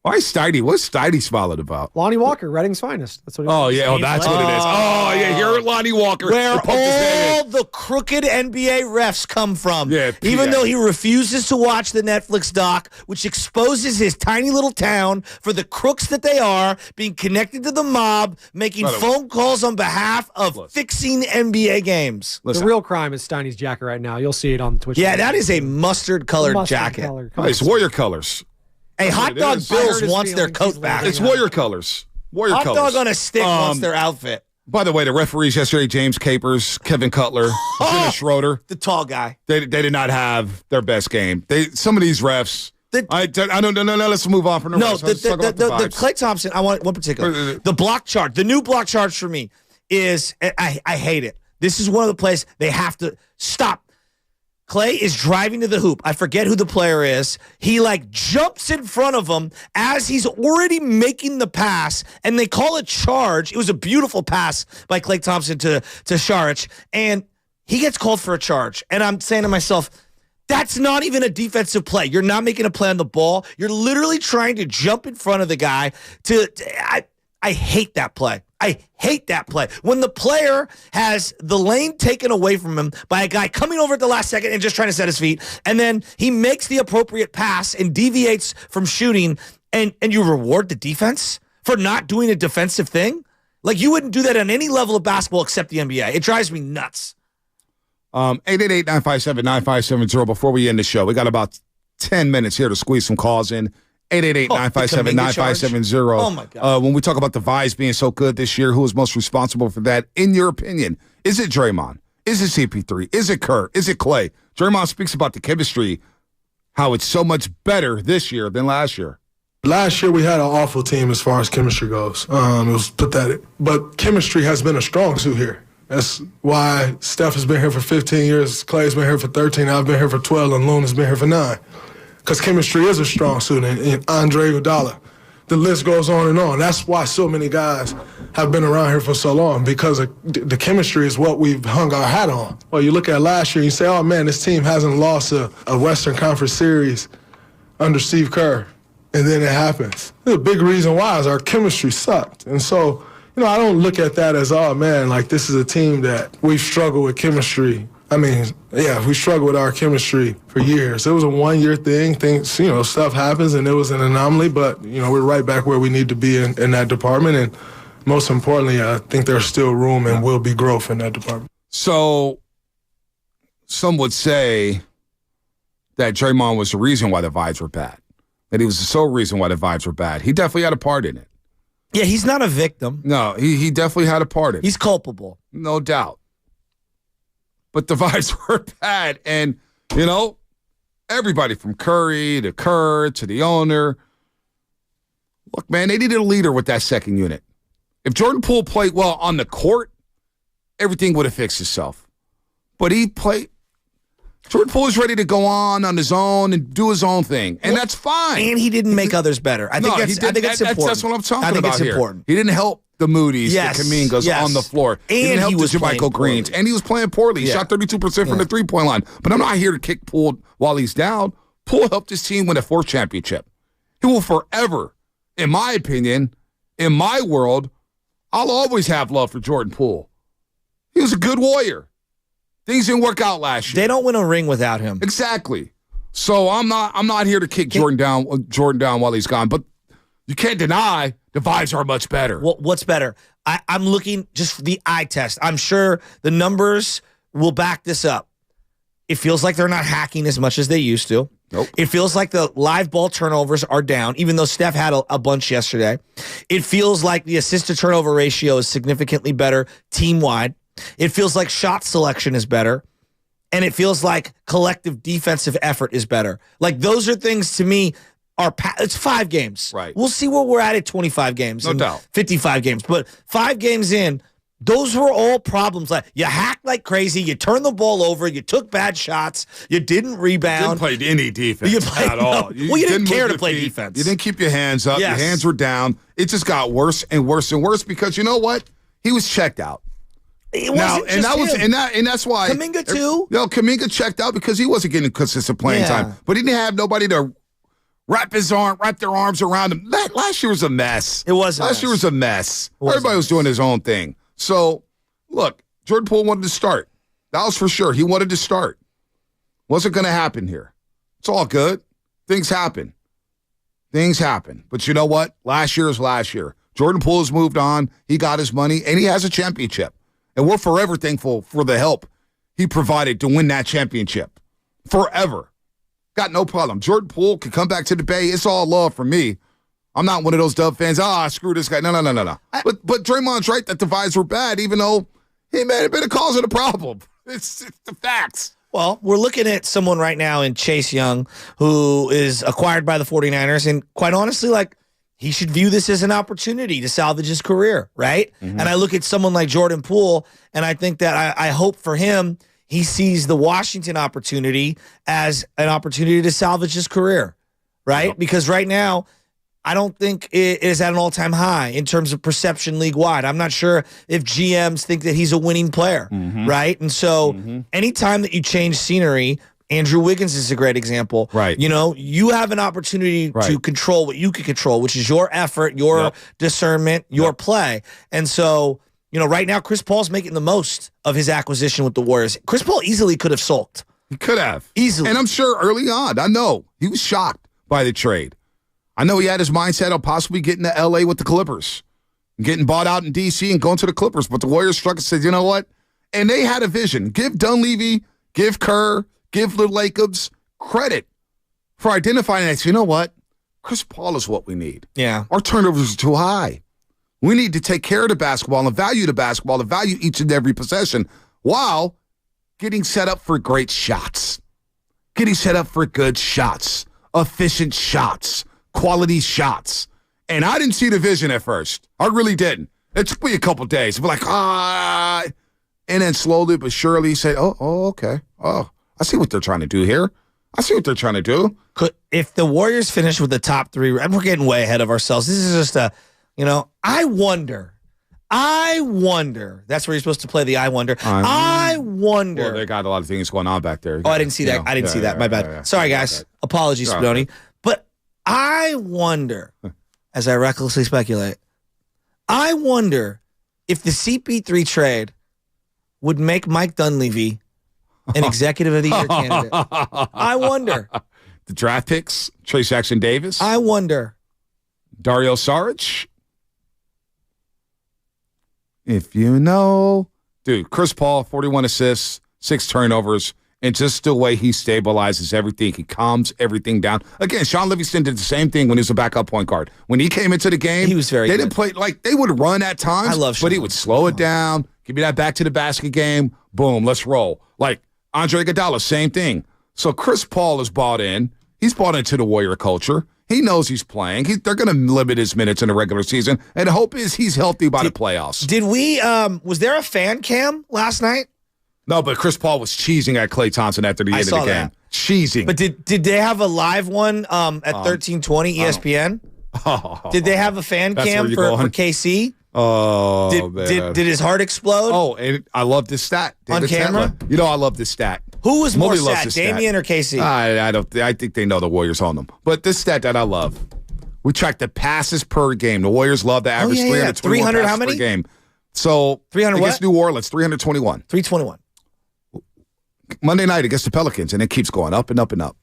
Speaker 1: Why Steiny? What's Steiny smiling about?
Speaker 4: Lonnie Walker, Reading's finest. That's what.
Speaker 1: That's what it is. Oh yeah, you're Lonnie Walker.
Speaker 2: Where all the crooked NBA refs come from.
Speaker 1: Yeah,
Speaker 2: even though he refuses to watch the Netflix doc, which exposes his tiny little town for the crooks that they are, being connected to the mob, making phone calls on behalf of fixing NBA games.
Speaker 4: The real crime is Steiny's jacket right now. You'll see it on the Twitch.
Speaker 2: Yeah, that is a mustard-colored jacket.
Speaker 1: It's Warrior colors.
Speaker 2: Hey, Hot Dog Bills wants their coat back.
Speaker 1: It's Warrior colors. Warrior colors.
Speaker 2: Hot Dog on a stick wants their outfit.
Speaker 1: By the way, the referees yesterday, James Capers, Kevin Cutler, Dennis Schroeder.
Speaker 2: The tall guy.
Speaker 1: They did not have their best game. Some of these refs. I don't know. Let's move on from the refs.
Speaker 2: The Klay Thompson, I want one particular. The block chart. The new block charts for me is, I hate it. This is one of the plays they have to stop. Klay is driving to the hoop. I forget who the player is. He jumps in front of him as he's already making the pass, and they call it charge. It was a beautiful pass by Klay Thompson to Saric, and he gets called for a charge. And I'm saying to myself, that's not even a defensive play. You're not making a play on the ball. You're literally trying to jump in front of the guy. I hate that play. I hate that play. When the player has the lane taken away from him by a guy coming over at the last second and just trying to set his feet, and then he makes the appropriate pass and deviates from shooting, and you reward the defense for not doing a defensive thing? You wouldn't do that on any level of basketball except the NBA. It drives me nuts.
Speaker 1: 888-957-9570 before we end the show. We got about 10 minutes here to squeeze some calls in. 888-957-9570.
Speaker 2: Oh, my God.
Speaker 1: When we talk about the Vise being so good this year, who is most responsible for that, in your opinion? Is it Draymond? Is it CP3? Is it Kerr? Is it Klay? Draymond speaks about the chemistry, how it's so much better this year than last year.
Speaker 7: Last year we had an awful team as far as chemistry goes. It was pathetic. But chemistry has been a strong suit here. That's why Steph has been here for 15 years, Klay's been here for 13, I've been here for 12, and Luna's been here for 9. Because chemistry is a strong suit, and Andre Iguodala. The list goes on and on. That's why so many guys have been around here for so long, because the chemistry is what we've hung our hat on. Well, you look at last year and you say, oh man, this team hasn't lost a Western Conference series under Steve Kerr. And then it happens. The big reason why is our chemistry sucked. And so, I don't look at that as, oh man, like this is a team that we've struggled with chemistry. I mean, yeah, we struggled with our chemistry for years. It was a one-year thing. Things, stuff happens, and it was an anomaly. But, we're right back where we need to be in that department. And most importantly, I think there's still room and will be growth in that department.
Speaker 1: So some would say that Draymond was the reason why the vibes were bad. That he was the sole reason why the vibes were bad. He definitely had a part in it.
Speaker 2: Yeah, he's not a victim.
Speaker 1: No, he definitely had a part in it.
Speaker 2: He's culpable.
Speaker 1: No doubt. But the vibes were bad. And, everybody from Curry to Kerr to the owner. Look, man, they needed a leader with that second unit. If Jordan Poole played well on the court, everything would have fixed itself. But Jordan Poole is ready to go on his own and do his own thing, and that's fine.
Speaker 2: And he didn't make others better. I think that's important.
Speaker 1: That's what I'm talking about.
Speaker 2: I think it's
Speaker 1: here.
Speaker 2: important.
Speaker 1: He didn't help the Moody's, the Kumingas on the floor. He didn't help the Jermichael Greens, and he was playing poorly. He shot 32% from the three-point line. But I'm not here to kick Poole while he's down. Poole helped his team win a 4th championship. He will forever, in my opinion, in my world, I'll always have love for Jordan Poole. He was a good Warrior. Things didn't work out last year.
Speaker 2: They don't win a ring without him.
Speaker 1: Exactly. So I'm not here to kick Jordan down while he's gone. But you can't deny the vibes are much better.
Speaker 2: Well, what's better? I'm looking just for the eye test. I'm sure the numbers will back this up. It feels like they're not hacking as much as they used to.
Speaker 1: Nope.
Speaker 2: It feels like the live ball turnovers are down, even though Steph had a bunch yesterday. It feels like the assist-to-turnover ratio is significantly better team-wide. It feels like shot selection is better, and it feels like collective defensive effort is better. Like, those are things to me it's 5 games.
Speaker 1: Right.
Speaker 2: We'll see where we're at 25 games.
Speaker 1: No doubt.
Speaker 2: 55 games. But 5 games in, those were all problems. Like, you hacked like crazy. You turned the ball over. You took bad shots. You didn't rebound.
Speaker 1: You didn't play any defense at all.
Speaker 2: You didn't care to play defense.
Speaker 1: You didn't keep your hands up.
Speaker 2: Yes.
Speaker 1: Your hands were down. It just got worse and worse and worse because you know what? He was checked out.
Speaker 2: It wasn't
Speaker 1: and that's why
Speaker 2: Kuminga too.
Speaker 1: No, Kuminga checked out because he wasn't getting consistent playing time. But he didn't have nobody to wrap their arms around him. Last year was a mess.
Speaker 2: It was.
Speaker 1: Last year was a mess. Everybody was doing his own thing. So look, Jordan Poole wanted to start. That was for sure. He wanted to start. Wasn't going to happen here. It's all good. Things happen. But you know what? Last year is last year. Jordan Poole has moved on. He got his money, and he has a championship. And we're forever thankful for the help he provided to win that championship. Forever. Got no problem. Jordan Poole can come back to the Bay. It's all love for me. I'm not one of those Dub fans. Screw this guy. No. But Draymond's right that the vibes were bad, even though he may have been a cause of the problem. It's the facts.
Speaker 2: Well, we're looking at someone right now in Chase Young who is acquired by the 49ers. And quite honestly, he should view this as an opportunity to salvage his career, right? Mm-hmm. And I look at someone like Jordan Poole, and I think that I hope for him he sees the Washington opportunity as an opportunity to salvage his career, right? Yep. Because right now, I don't think it is at an all-time high in terms of perception league-wide. I'm not sure if GMs think that he's a winning player, right? And so anytime that you change scenery, Andrew Wiggins is a great example.
Speaker 1: Right.
Speaker 2: You have an opportunity to control what you can control, which is your effort, your discernment, your play. And so, right now, Chris Paul's making the most of his acquisition with the Warriors. Chris Paul easily could have sulked.
Speaker 1: He could have.
Speaker 2: Easily.
Speaker 1: And I'm sure early on, I know, he was shocked by the trade. I know he had his mindset of possibly getting to L.A. with the Clippers, getting bought out in D.C. and going to the Clippers. But the Warriors struck and said, you know what? And they had a vision. Give Dunleavy, give Kerr, give the Lakers credit for identifying that. You know what? Chris Paul is what we need.
Speaker 2: Yeah.
Speaker 1: Our turnovers are too high. We need to take care of the basketball and value the basketball, and value each and every possession while getting set up for great shots, getting set up for good shots, efficient shots, quality shots. And I didn't see the vision at first. I really didn't. It took me a couple days to be like, and then slowly but surely say, oh, okay. Oh, I see what they're trying to do here. I see what they're trying to do.
Speaker 2: If the Warriors finish with the top 3, and we're getting way ahead of ourselves. This is just I wonder. That's where you're supposed to play the I wonder. I wonder.
Speaker 1: Well, they got a lot of things going on back there.
Speaker 2: Oh, I didn't see that. I didn't see that. My bad.
Speaker 1: Yeah.
Speaker 2: Sorry, guys. Apologies, Spinoni. But I wonder, as I recklessly speculate, I wonder if the CP3 trade would make Mike Dunleavy an Executive of the Year candidate. I wonder.
Speaker 1: The draft picks, Trace Jackson Davis.
Speaker 2: I wonder.
Speaker 1: Dario Saric. If you know. Dude, Chris Paul, 41 assists, 6 turnovers, and just the way he stabilizes everything. He calms everything down. Again, Sean Livingston did the same thing when he was a backup point guard. When he came into the game,
Speaker 2: he was very good.
Speaker 1: Didn't play, like, they would run at times,
Speaker 2: I love Sean
Speaker 1: but he would slow it down, give me that back to the basket game, boom, let's roll. Like, Andre Iguodala, same thing. So Chris Paul is bought in. He's bought into the Warrior culture. He knows he's playing. They're going to limit his minutes in the regular season, and the hope is he's healthy by the playoffs.
Speaker 2: Did we? Was there a fan cam last night?
Speaker 1: No, but Chris Paul was cheesing at Klay Thompson after the end of the game.
Speaker 2: That.
Speaker 1: Cheesing.
Speaker 2: But did they have a live one at 1320 ESPN? Did they have a fan cam for KC?
Speaker 1: Oh,
Speaker 2: man. Did his heart explode?
Speaker 1: Oh, and I love this stat.
Speaker 2: On camera?
Speaker 1: You know I love this stat.
Speaker 2: Who was more sad, Damian or KC?
Speaker 1: I think they know the Warriors on them. But this stat that I love, we track the passes per game. The Warriors love the average 300
Speaker 2: how many?
Speaker 1: per game. So
Speaker 2: 300
Speaker 1: against New Orleans, 321.
Speaker 2: 321.
Speaker 1: Monday night against the Pelicans, and it keeps going up and up and up.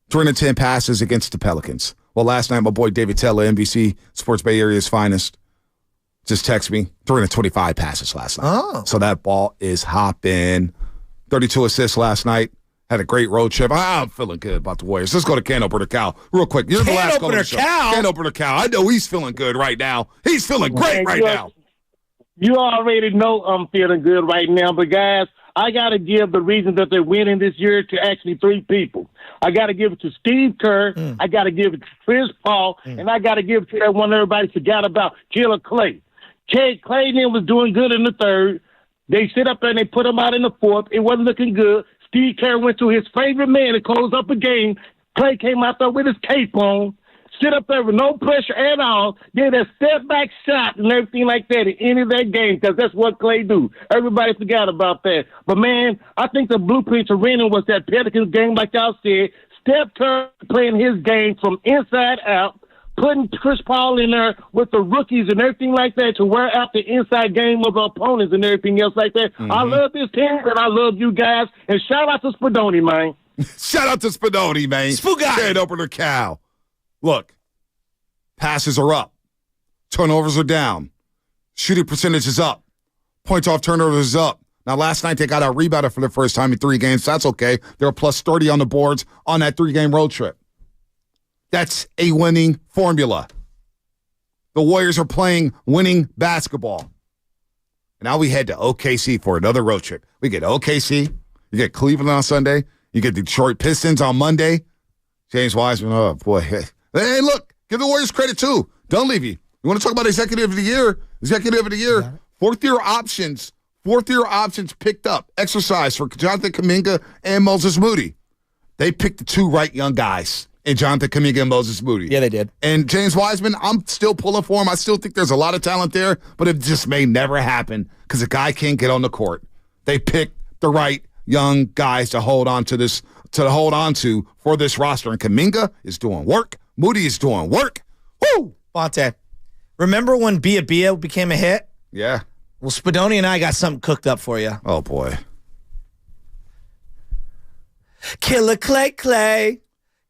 Speaker 1: 310 passes against the Pelicans. Well, last night, my boy David Teller, NBC Sports Bay Area's finest, just texted me 325 passes last night.
Speaker 2: Oh.
Speaker 1: So that ball is hopping. 32 assists last night. Had a great road trip. I'm feeling good about the Warriors. Let's go to Can Opener Cal real quick. You're the last caller. Can Opener Cal. I know he's feeling good right now. He's feeling great right now.
Speaker 3: You already know I'm feeling good right now, but guys, I got to give the reason that they're winning this year to actually 3 people. I got to give it to Steve Kerr, I got to give it to Chris Paul, and I got to give it to that one everybody forgot about, Killer Klay. Klay was doing good in the third. They sit up there and they put him out in the fourth. It wasn't looking good. Steve Kerr went to his favorite man to close up a game. Klay came out there with his cape on, sit up there with no pressure at all, did a step-back shot and everything like that at the end of that game because that's what Klay do. Everybody forgot about that. But, man, I think the blueprint to winning was that Pelicans game, like y'all said. Steph Curry playing his game from inside out, putting Chris Paul in there with the rookies and everything like that to wear out the inside game of the opponents and everything else like that. I love this team, and I love you guys. And shout out to Spadoni, man.
Speaker 1: Shout out to Spadoni, man.
Speaker 2: Spooky.
Speaker 1: Can Opener Cal. Look, passes are up. Turnovers are down. Shooting percentage is up. Points off turnovers is up. Now, last night they got out rebounded for the first time in 3 games. That's okay. They're plus 30 on the boards on that 3-game road trip. That's a winning formula. The Warriors are playing winning basketball. And now we head to OKC for another road trip. We get OKC. You get Cleveland on Sunday. You get Detroit Pistons on Monday. James Wiseman, oh, boy. Hey, look, give the Warriors credit, too. Don't leave you. You want to talk about Executive of the Year? Executive of the Year. Fourth-year options picked up. Exercise for Jonathan Kuminga and Moses Moody. They picked the 2 right young guys. And Jonathan Kuminga and Moses Moody.
Speaker 2: Yeah, they did.
Speaker 1: And James Wiseman, I'm still pulling for him. I still think there's a lot of talent there, but it just may never happen because the guy can't get on the court. They picked the right young guys to hold on to for this roster. And Kuminga is doing work. Moody is doing work. Woo!
Speaker 2: Fonte, remember when Bia Bia became a hit?
Speaker 1: Yeah.
Speaker 2: Well, Spadoni and I got something cooked up for you.
Speaker 1: Oh, boy.
Speaker 2: Killer Klay.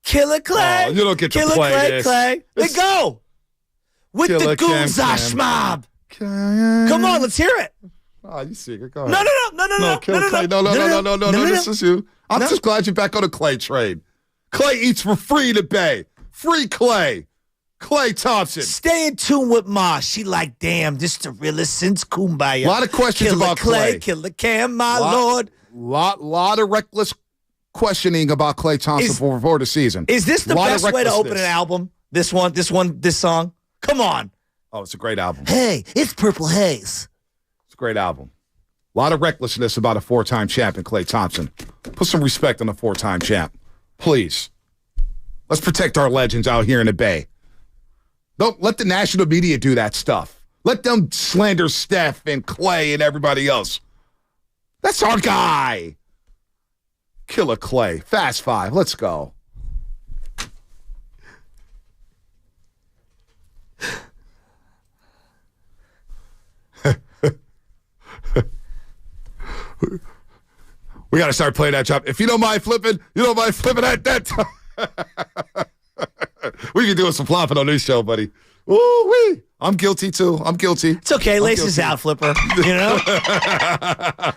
Speaker 2: Killer Klay.
Speaker 1: Oh, you don't get to
Speaker 2: Killer
Speaker 1: play
Speaker 2: Klay,
Speaker 1: this.
Speaker 2: Klay. Let's go. With
Speaker 1: Killer
Speaker 2: the Goonzash mob. Come on, let's hear it.
Speaker 1: Oh, you see it. Go
Speaker 2: No,
Speaker 1: ahead.
Speaker 2: no.
Speaker 1: Killer Klay. No. This is you. I'm just glad you're back on the Klay trade. Klay eats for free today. Free Klay. Klay Thompson.
Speaker 2: Stay in tune with Ma. She like, damn, this the realest since Kumbaya.
Speaker 1: A lot of questions
Speaker 2: Killer
Speaker 1: about Klay.
Speaker 2: Killer Cam, my lord.
Speaker 1: Lot of reckless questioning about Klay Thompson for the season.
Speaker 2: Is this the best way to open an album? This song. Come on.
Speaker 1: Oh, it's a great album.
Speaker 2: Hey, it's Purple Haze.
Speaker 1: It's a great album. A lot of recklessness about a 4-time champion, Klay Thompson. Put some respect on the 4-time champ. Please. Let's protect our legends out here in the Bay. Don't let the national media do that stuff. Let them slander Steph and Klay and everybody else. That's our guy. Killer Klay. Fast 5. Let's go. We got to start playing that job. If you don't mind flipping, at that time. We be doing some flopping on this show, buddy. Ooh-wee. I'm guilty, too. I'm guilty.
Speaker 2: It's okay. Lace is out, Flipper. You know?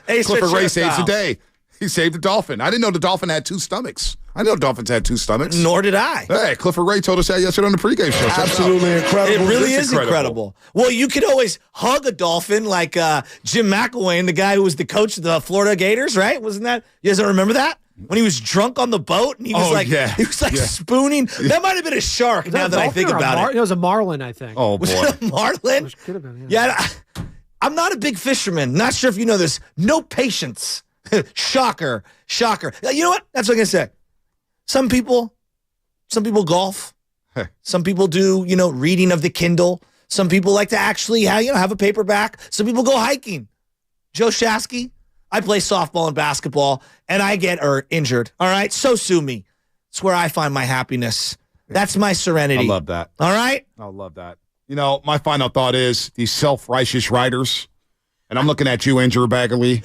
Speaker 1: Clifford Ray saves the day. He saved the Dolphin. I didn't know the Dolphin had 2 stomachs. I know Dolphins had 2 stomachs.
Speaker 2: Nor did I.
Speaker 1: Hey, Clifford Ray told us that yesterday on the pregame show.
Speaker 23: Absolutely incredible.
Speaker 2: It really is incredible. Well, you could always hug a Dolphin like Jim McElwain, the guy who was the coach of the Florida Gators, right? Wasn't that? You guys don't remember that? When he was drunk on the boat and he was spooning. That might have been a shark now that I think about it.
Speaker 4: It was a marlin, I think.
Speaker 1: Oh, boy.
Speaker 2: Was it a marlin?
Speaker 4: It could have been,
Speaker 2: yeah. I'm not a big fisherman. Not sure if you know this. No patience. Shocker. You know what? That's what I'm going to say. Some people golf. Some people do, reading of the Kindle. Some people like to actually have a paperback. Some people go hiking. Joe Shasky, I play softball and basketball, and I get injured. All right? So sue me. It's where I find my happiness. That's my serenity.
Speaker 1: I love that.
Speaker 2: All right?
Speaker 1: I love that. My final thought is these self-righteous writers, and I'm looking at you, Andrew Baggerly.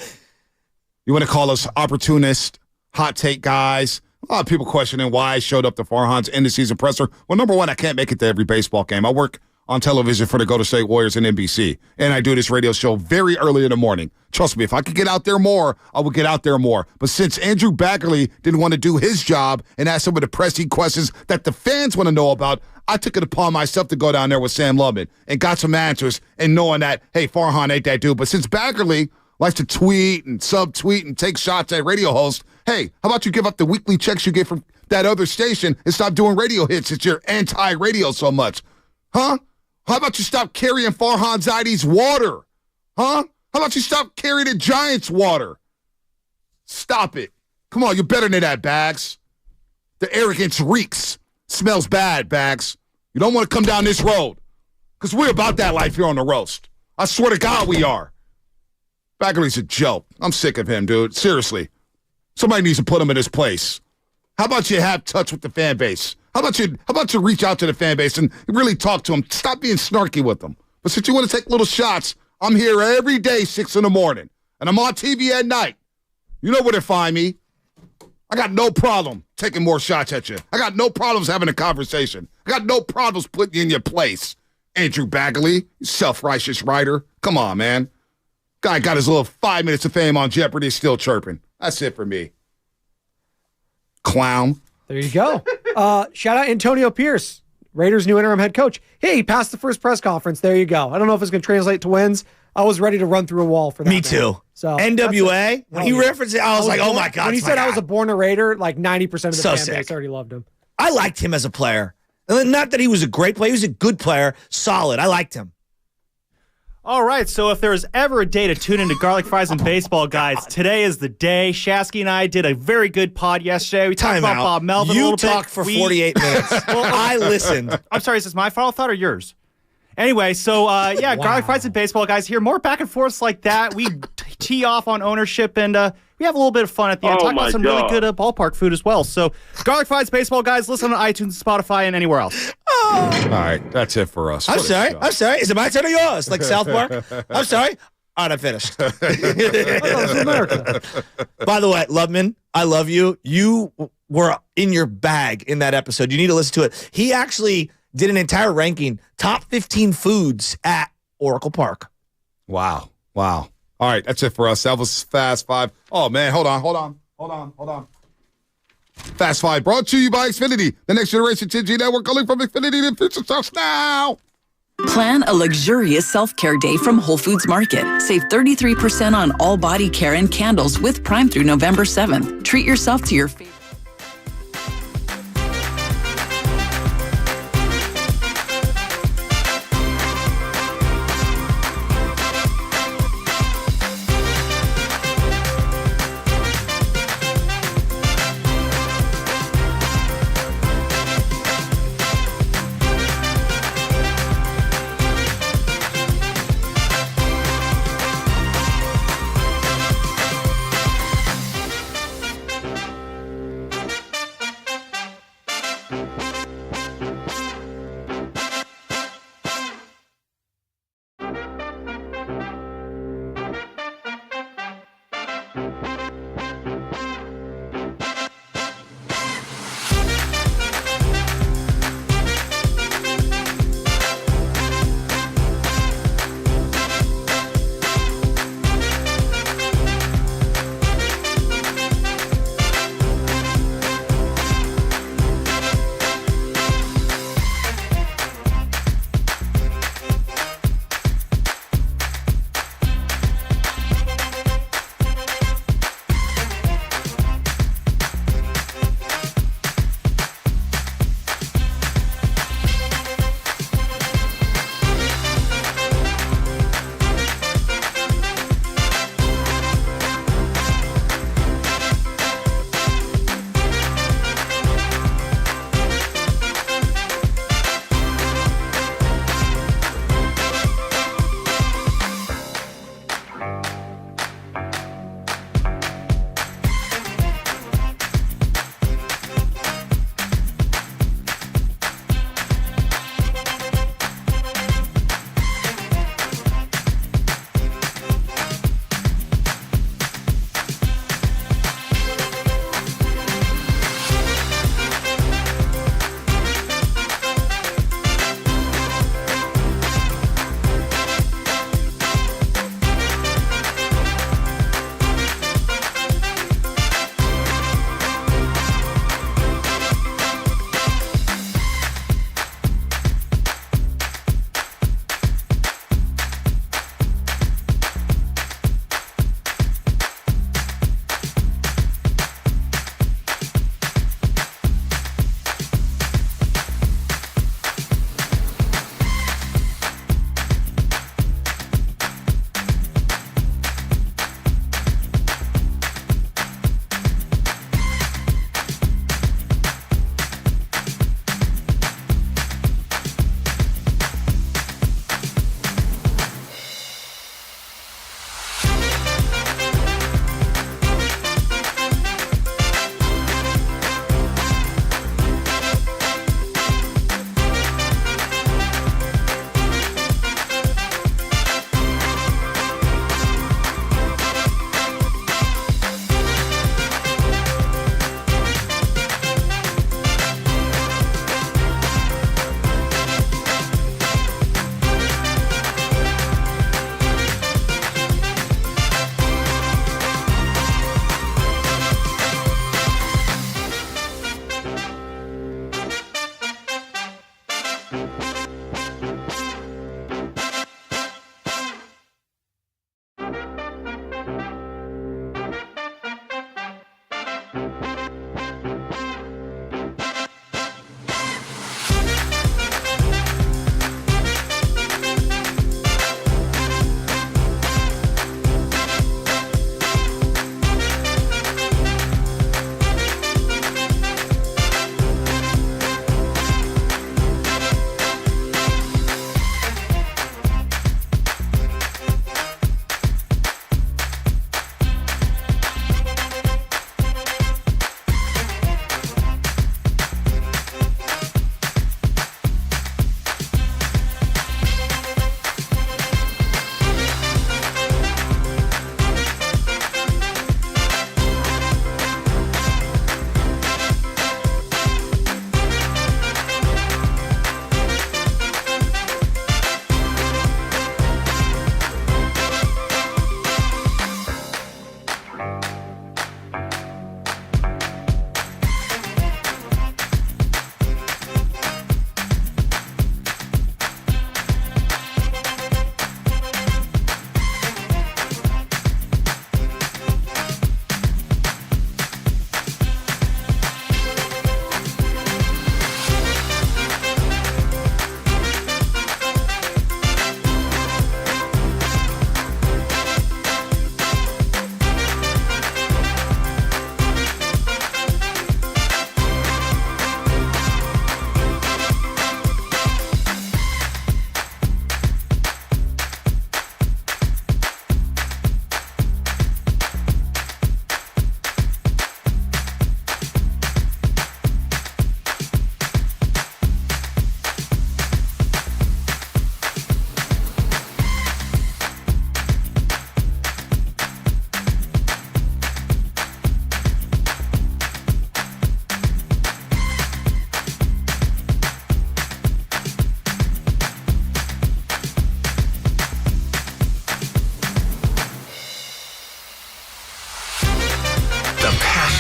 Speaker 1: You want to call us opportunist, hot take guys? A lot of people questioning why I showed up to Farhan's end-of-season presser. Well, number one, I can't make it to every baseball game. I work on television for the Golden State Warriors and NBC, and I do this radio show very early in the morning. Trust me, if I could get out there more, I would get out there more. But since Andrew Baggerly didn't want to do his job and ask some of the pressing questions that the fans want to know about, I took it upon myself to go down there with Sam Lubman and got some answers and knowing that, hey, Farhan ain't that dude. But since Baggerly likes to tweet and subtweet and take shots at radio hosts, hey, how about you give up the weekly checks you get from that other station and stop doing radio hits since you're anti-radio so much? Huh? How about you stop carrying Farhan Zaidi's water? Huh? How about you stop carrying the Giants' water? Stop it. Come on, you're better than that, Bags. The arrogance reeks. Smells bad, Bags. You don't want to come down this road because we're about that life here on the roast. I swear to God we are. Baggerly's a joke. I'm sick of him, dude. Seriously. Somebody needs to put him in his place. How about you have touch with the fan base? How about you reach out to the fan base and really talk to them? Stop being snarky with them. But since you want to take little shots, I'm here every day, 6 in the morning. And I'm on TV at night. You know where to find me. I got no problem taking more shots at you. I got no problems having a conversation. I got no problems putting you in your place. Andrew Baggerly, you self-righteous writer. Come on, man. Guy got his little 5 minutes of fame on Jeopardy, still chirping. That's it for me. Clown.
Speaker 4: There you go. Shout out Antonio Pierce, Raiders' new interim head coach. Hey, he passed the first press conference. There you go. I don't know if it's going to translate to wins. I was ready to run through a wall for that.
Speaker 2: Me too.
Speaker 4: So
Speaker 2: NWA, when he referenced it, I was like, oh my God.
Speaker 4: When he said I was a born a Raider, like 90% of the fan base already loved him.
Speaker 2: I liked him as a player. Not that he was a great player. He was a good player. Solid. I liked him.
Speaker 12: All right, so if there was ever a day to tune into Garlic Fries and Baseball, guys, today is the day. Shasky and I did a very good pod yesterday. We talked about Bob Melvin a little bit.
Speaker 2: You talked for 48 minutes. Well, I listened.
Speaker 12: I'm sorry, is this my final thought or yours? Anyway, so wow. Garlic Fries and Baseball, guys, here. More back and forths like that. We tee off on ownership, and we have a little bit of fun at the end. Talk about some really good ballpark food as well. So Garlic Fries, Baseball, guys, listen on iTunes, Spotify, and anywhere else.
Speaker 1: All right, that's it for us.
Speaker 2: I'm sorry. Is it my turn or yours? Like South Park? I'm sorry. All right, I'm finished. By the way, Loveman, I love you. You were in your bag in that episode. You need to listen to it. He actually did an entire ranking, top 15 foods at Oracle Park.
Speaker 1: Wow. All right, that's it for us. That was Fast Five. Oh, man, hold on. Fast Five brought to you by Xfinity, the next generation 10G network calling from Xfinity to future stuff now.
Speaker 15: Plan a luxurious self-care day from Whole Foods Market. Save 33% on all body care and candles with Prime through November 7th. Treat yourself to your favorite.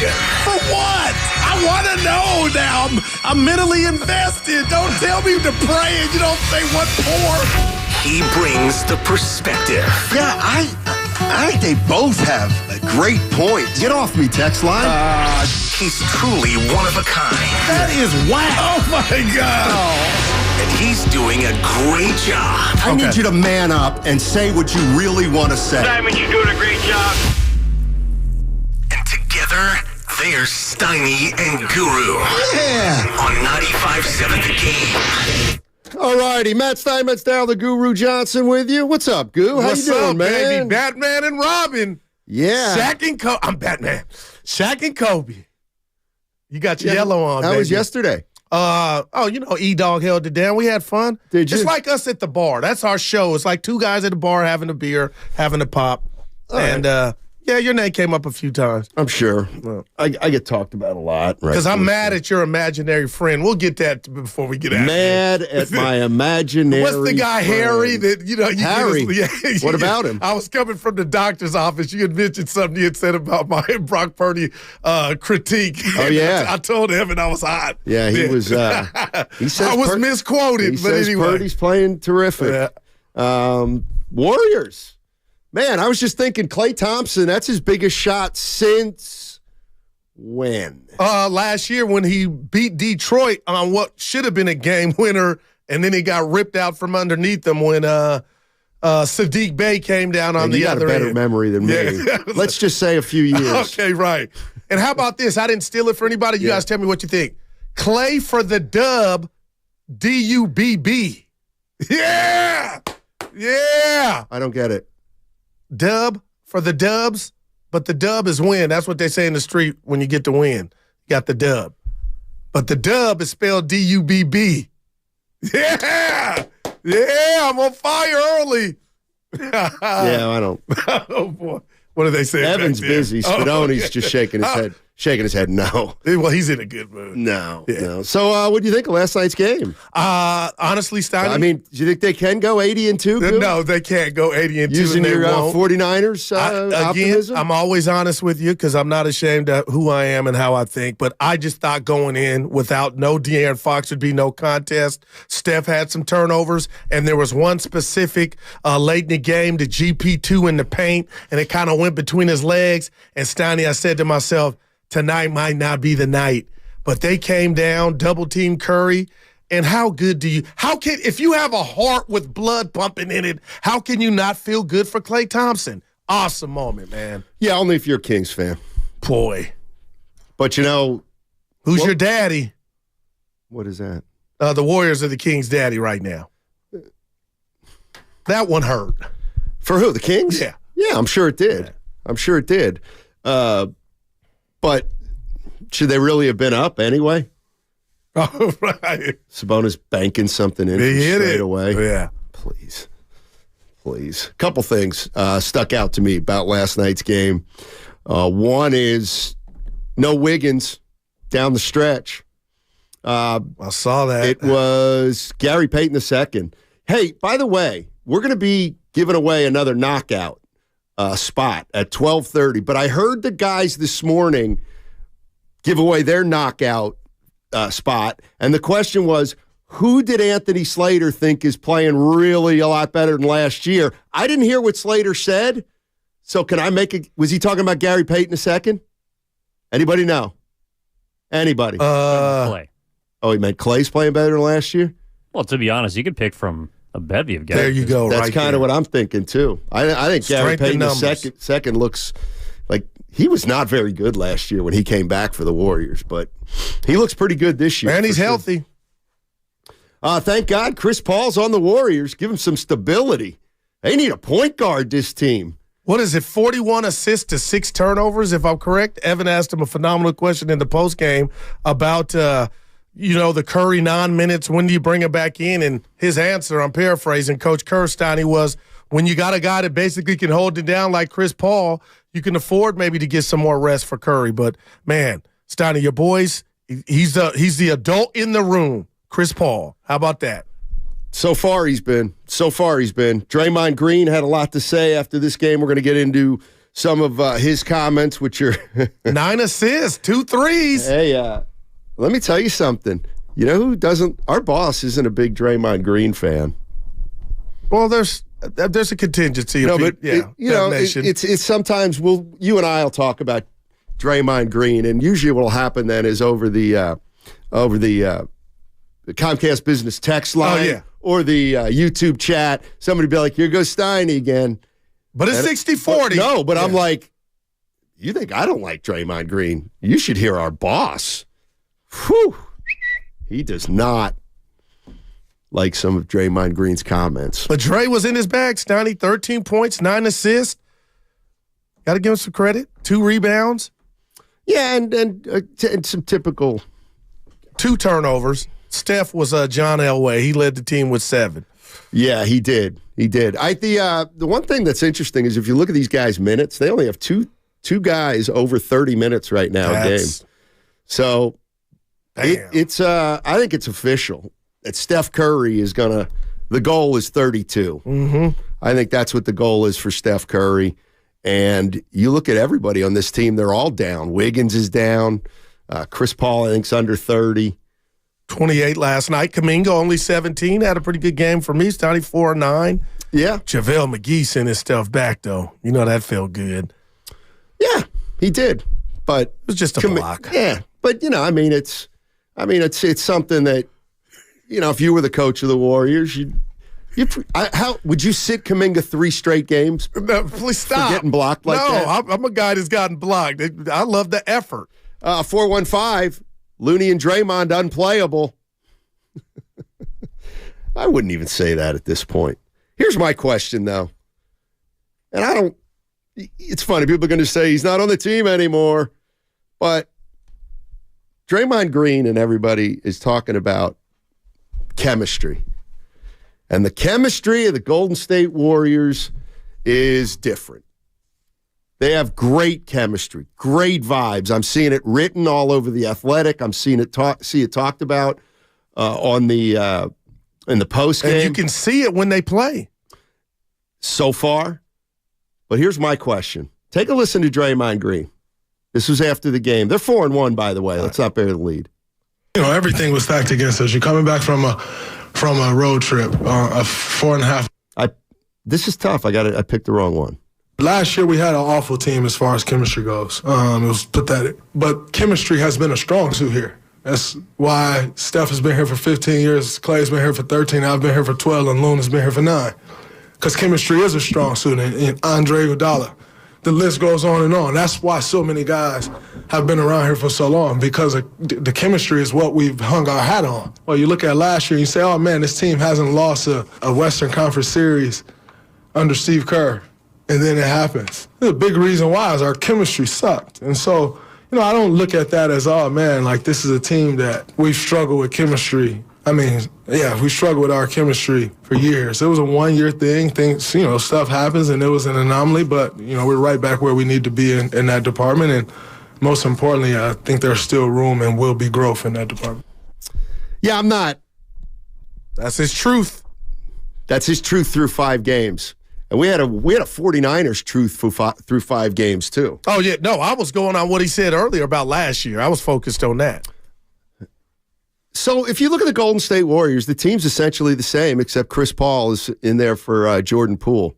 Speaker 16: reaction.
Speaker 17: For what? I want to know now. I'm mentally invested. Don't tell me to pray and you don't say what for.
Speaker 16: He brings the perspective.
Speaker 18: Yeah, I think they both have a great point. Get off me, text line.
Speaker 16: He's truly one of a kind.
Speaker 17: That is whack. Oh, my God.
Speaker 16: And he's doing a great job.
Speaker 18: I need you to man up and say what you really want to say.
Speaker 19: Simon, you're doing a great job.
Speaker 16: And together, they're Steiny and Guru.
Speaker 18: Yeah.
Speaker 16: On 95.7 The Game.
Speaker 25: All righty, Matt Steinmetz down, the Guru Johnson with you. What's up, Goo? How
Speaker 17: What's
Speaker 25: you doing,
Speaker 17: up,
Speaker 25: man?
Speaker 17: Baby? Batman and Robin.
Speaker 25: Yeah.
Speaker 17: Shaq and Kobe. I'm Batman. Shaq and Kobe. You got your yellow on,
Speaker 25: That
Speaker 17: baby.
Speaker 25: was yesterday.
Speaker 17: E-Dog held it down. We had fun.
Speaker 25: Did you?
Speaker 17: Just like us at the bar. That's our show. It's like two guys at the bar having a beer, having a pop. Yeah, your name came up a few times.
Speaker 25: I'm sure. Well, I get talked about a lot.
Speaker 17: Because I'm mad at your imaginary friend. We'll get that before we get out
Speaker 25: Mad at my imaginary
Speaker 17: What's the guy,
Speaker 25: friend.
Speaker 17: Harry? That you
Speaker 25: Harry? What about him?
Speaker 17: I was coming from the doctor's office. You had mentioned something you had said about my Brock Purdy critique.
Speaker 25: Oh, yeah.
Speaker 17: I told him and I was hot.
Speaker 25: Yeah, he was. He says
Speaker 17: I was misquoted,
Speaker 25: he
Speaker 17: but
Speaker 25: says
Speaker 17: anyway.
Speaker 25: Purdy's playing terrific. Warriors. Man, I was just thinking Klay Thompson, that's his biggest shot since when?
Speaker 17: Last year when he beat Detroit on what should have been a game winner, and then he got ripped out from underneath him when Sadiq Bey came down on the other end.
Speaker 25: You got a better memory than me. Let's just say a few years.
Speaker 17: Okay, right. And how about this? I didn't steal it for anybody. You guys tell me what you think. Klay for the dub, D-U-B-B. Yeah! Yeah!
Speaker 25: I don't get it.
Speaker 17: Dub for the dubs, but the dub is win. That's what they say in the street when you get the win. You got the dub. But the dub is spelled D-U-B-B. Yeah! Yeah, I'm on fire early.
Speaker 25: Yeah, I don't.
Speaker 17: Oh, boy. What do they say?
Speaker 25: Evan's busy. Spadoni's just shaking his head. Shaking his head, no.
Speaker 17: Well, he's in a good mood.
Speaker 25: No. So what do you think of last night's game?
Speaker 17: Honestly, Steiny.
Speaker 25: I mean, do you think they can go 80-2?
Speaker 17: No, they can't go 80-2.
Speaker 25: Using your
Speaker 17: 49ers
Speaker 25: optimism?
Speaker 17: Again, I'm always honest with you because I'm not ashamed of who I am and how I think, but I just thought going in without no De'Aaron Fox would be no contest. Steph had some turnovers, and there was one specific late in the game, the GP2 in the paint, and it kind of went between his legs. And Steiny, I said to myself, tonight might not be the night, but they came down, double-team Curry, and if you have a heart with blood pumping in it, how can you not feel good for Klay Thompson? Awesome moment, man.
Speaker 25: Yeah, only if you're a Kings fan.
Speaker 17: Boy.
Speaker 25: But you know.
Speaker 17: Who's your daddy?
Speaker 25: What is that?
Speaker 17: The Warriors are the Kings' daddy right now. That one hurt.
Speaker 25: For who, the Kings?
Speaker 17: Yeah.
Speaker 25: Yeah, I'm sure it did.
Speaker 17: Yeah.
Speaker 25: I'm sure it did. But should they really have been up anyway?
Speaker 17: Oh, right.
Speaker 25: Sabonis banking something in straight away.
Speaker 17: Yeah.
Speaker 25: Please. Couple things stuck out to me about last night's game. One is no Wiggins down the stretch.
Speaker 17: I saw that.
Speaker 25: It was Gary Payton II. Hey, by the way, we're going to be giving away another knockout spot at 12:30. But I heard the guys this morning give away their knockout spot, and the question was, who did Anthony Slater think is playing really a lot better than last year? I didn't hear what Slater said, so can I make it? Was he talking about Gary Payton II? Anybody know? Anybody?
Speaker 26: Klay.
Speaker 25: Oh, he meant Klay's playing better than last year?
Speaker 26: Well, to be honest, you could pick from a bevy of guys.
Speaker 17: There you go.
Speaker 25: That's kind of what I'm thinking too. I think Gary Payton II looks like he was not very good last year when he came back for the Warriors, but he looks pretty good this year.
Speaker 17: And he's healthy.
Speaker 25: Thank God Chris Paul's on the Warriors. Give him some stability. They need a point guard, this team.
Speaker 17: What is it, 41 assists to 6 turnovers, if I'm correct? Evan asked him a phenomenal question in the postgame about the Curry 9 minutes, when do you bring him back in? And his answer, I'm paraphrasing, Coach Steiny, was when you got a guy that basically can hold it down like Chris Paul, you can afford maybe to get some more rest for Curry. But, man, Steiny, your boys, he's the adult in the room, Chris Paul. How about that?
Speaker 25: So far he's been. Draymond Green had a lot to say after this game. We're going to get into some of his comments, which are
Speaker 17: 9 assists, 2 threes.
Speaker 25: Hey, let me tell you something. You know who doesn't? Our boss isn't a big Draymond Green fan.
Speaker 17: Well, there's a contingency.
Speaker 25: No,
Speaker 17: of
Speaker 25: but it's sometimes you and I'll talk about Draymond Green, and usually what'll happen then is over the Comcast Business text line or the YouTube chat, somebody be like, "Here goes Steiny again."
Speaker 17: But it's 60-40.
Speaker 25: No, but I'm like, you think I don't like Draymond Green? You should hear our boss. Whew. He does not like some of Draymond Green's comments.
Speaker 17: But Dre was in his bag, Steiny. 13 points, 9 assists. Got to give him some credit. 2 rebounds.
Speaker 25: Yeah, and some typical.
Speaker 17: 2 turnovers. Steph was John Elway. He led the team with 7.
Speaker 25: Yeah, he did. He did. The one thing that's interesting is if you look at these guys' minutes, they only have two guys over 30 minutes right now a game. So it's I think it's official that Steph Curry is the goal is 32.
Speaker 17: Mm-hmm.
Speaker 25: I think that's what the goal is for Steph Curry. And you look at everybody on this team, they're all down. Wiggins is down. Chris Paul, I think, is under 30.
Speaker 17: 28 last night. Kuminga only 17. Had a pretty good game for me. Steiny 4 and 9.
Speaker 25: Yeah.
Speaker 17: JaVale McGee sent his stuff back, though. You know, that felt good.
Speaker 25: Yeah, he did. But
Speaker 17: it was just a block.
Speaker 25: Yeah. But, it's something that, if you were the coach of the Warriors, how would you sit Kuminga 3 straight games?
Speaker 17: No, please stop.
Speaker 25: For getting blocked like that?
Speaker 17: No, I'm a guy that's gotten blocked. I love the effort.
Speaker 25: 415, Looney and Draymond unplayable. I wouldn't even say that at this point. Here's my question, though. And it's funny, people are going to say he's not on the team anymore. But Draymond Green and everybody is talking about chemistry. And the chemistry of the Golden State Warriors is different. They have great chemistry, great vibes. I'm seeing it written all over The Athletic. I'm seeing it talked about in the post game.
Speaker 17: And you can see it when they play.
Speaker 25: So far. But here's my question. Take a listen to Draymond Green. This was after the game. They're 4-1, by the way. Let's not bear the lead.
Speaker 7: Everything was stacked against us. You're coming back from a road trip, a 4.5.
Speaker 25: This is tough. I picked the wrong one.
Speaker 7: Last year, we had an awful team as far as chemistry goes. It was pathetic. But chemistry has been a strong suit here. That's why Steph has been here for 15 years, Klay's been here for 13, I've been here for 12, and Loon has been here for 9. Because chemistry is a strong suit, and Andre Iguodala. The list goes on and on. That's why so many guys have been around here for so long, because the chemistry is what we've hung our hat on. Well, you look at last year and you say, oh, man, this team hasn't lost a Western Conference series under Steve Kerr. And then it happens. The big reason why is our chemistry sucked. And so, I don't look at that as, oh, man, like this is a team that we've struggled with chemistry. I mean, yeah, we struggled with our chemistry for years. It was a one-year thing. Things, stuff happens, and it was an anomaly. But, we're right back where we need to be in that department. And most importantly, I think there's still room and will be growth in that department.
Speaker 25: Yeah, I'm not.
Speaker 17: That's his truth.
Speaker 25: That's his truth through 5 games. And we had a 49ers truth through 5 games, too.
Speaker 17: Oh, yeah. No, I was going on what he said earlier about last year. I was focused on that.
Speaker 25: So if you look at the Golden State Warriors, the team's essentially the same, except Chris Paul is in there for Jordan Poole.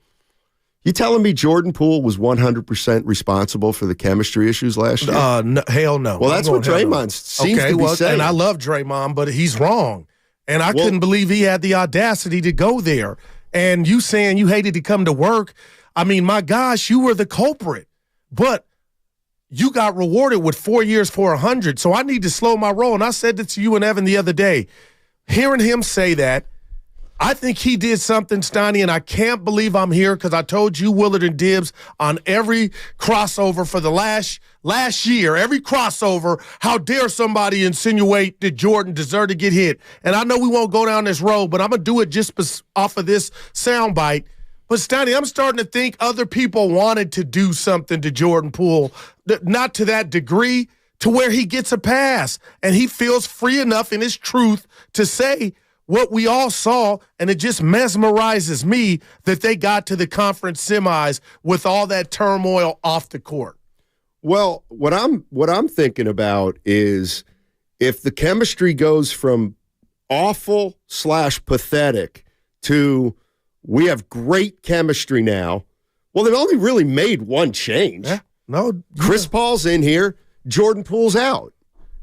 Speaker 25: You telling me Jordan Poole was 100% responsible for the chemistry issues last year?
Speaker 17: No, hell no.
Speaker 25: Well, that's what Draymond seems to be saying.
Speaker 17: And I love Draymond, but he's wrong. And I couldn't believe he had the audacity to go there. And you saying you hated to come to work, I mean, my gosh, you were the culprit. But you got rewarded with 4 years for 100, so I need to slow my roll. And I said that to you and Evan the other day. Hearing him say that, I think he did something, Steiny, and I can't believe I'm here because I told you, Willard and Dibbs, on every crossover for the last year, every crossover, how dare somebody insinuate that Jordan deserved to get hit. And I know we won't go down this road, but I'm going to do it just off of this soundbite. But, Steiny, I'm starting to think other people wanted to do something to Jordan Poole, not to that degree, to where he gets a pass. And he feels free enough in his truth to say what we all saw, and it just mesmerizes me that they got to the conference semis with all that turmoil off the court.
Speaker 25: Well, what I'm thinking about is if the chemistry goes from awful / pathetic to we have great chemistry now, well, they've only really made one change.
Speaker 17: Yeah. No,
Speaker 25: Chris Paul's in here, Jordan Poole's out.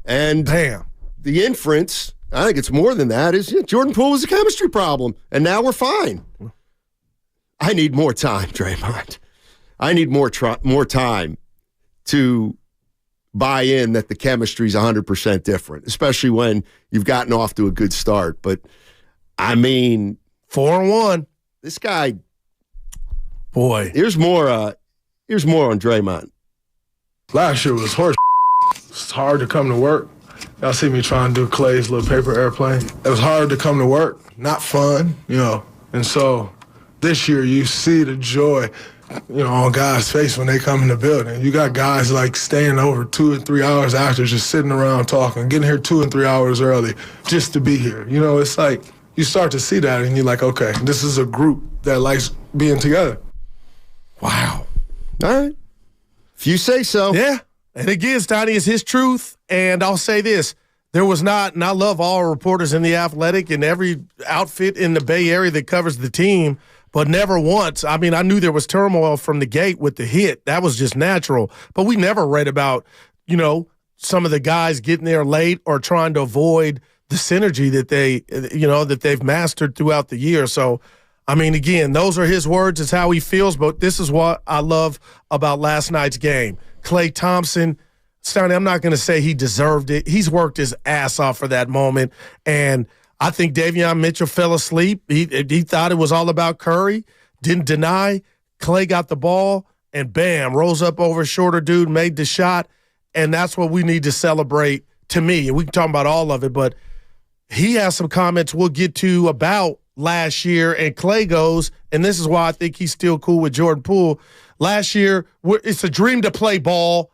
Speaker 25: And the inference, I think it's more than that, is Jordan Poole was a chemistry problem, and now we're fine. I need more time, Draymond. I need more time to buy in that the chemistry is 100% different, especially when you've gotten off to a good start. But, I mean,
Speaker 17: 4-1.
Speaker 25: This guy,
Speaker 17: boy.
Speaker 25: Here's more on Draymond.
Speaker 7: Last year was horse. It's hard to come to work. Y'all see me trying to do Klay's little paper airplane. It was hard to come to work, not fun, And so this year you see the joy, on guys' face when they come in the building. You got guys like staying over 2 or 3 hours after, just sitting around talking, getting here 2 and 3 hours early just to be here. It's like you start to see that and you're like, okay, this is a group that likes being together.
Speaker 25: Wow. All right. If you say so.
Speaker 17: Yeah. And again, Steiny, is his truth. And I'll say this. There was not, and I love all reporters in The Athletic and every outfit in the Bay Area that covers the team, but never once. I mean, I knew there was turmoil from the gate with the hit. That was just natural. But we never read about, some of the guys getting there late or trying to avoid the synergy that that they've mastered throughout the year. So, I mean, again, those are his words. It's how he feels. But this is what I love about last night's game. Klay Thompson, Steiny, I'm not going to say he deserved it. He's worked his ass off for that moment. And I think Davion Mitchell fell asleep. He thought it was all about Curry, didn't deny. Klay got the ball, and bam, rose up over a shorter dude, made the shot. And that's what we need to celebrate to me. And we can talk about all of it, but he has some comments we'll get to about last year. And Klay goes, and this is why I think he's still cool with Jordan Poole. Last year, it's a dream to play ball.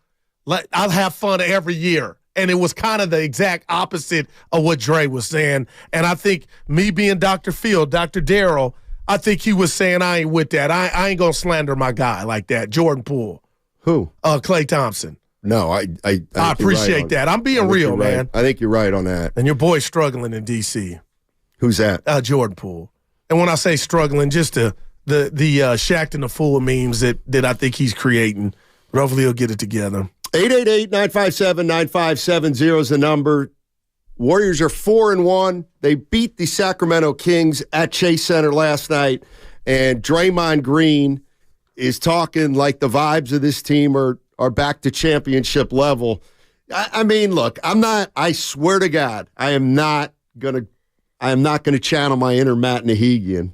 Speaker 17: I'll have fun every year. And it was kind of the exact opposite of what Dre was saying. And I think me being Dr. Phil, Dr. Darryl, I think he was saying, I ain't with that. I ain't going to slander my guy like that, Jordan Poole.
Speaker 25: Who?
Speaker 17: Klay Thompson.
Speaker 25: No, I
Speaker 17: appreciate that. I'm being real, man.
Speaker 25: I think you're right on that.
Speaker 17: And your boy's struggling in D.C.
Speaker 25: Who's that?
Speaker 17: Jordan Poole. And when I say struggling, just the Shaq and the Fool memes that I think he's creating. But hopefully he'll get it together.
Speaker 25: 888-957-9570 is the number. Warriors are 4-1. They beat the Sacramento Kings at Chase Center last night. And Draymond Green is talking like the vibes of this team are back to championship level. I mean, look, I swear to God, I am not gonna channel my inner Matt Nahigian.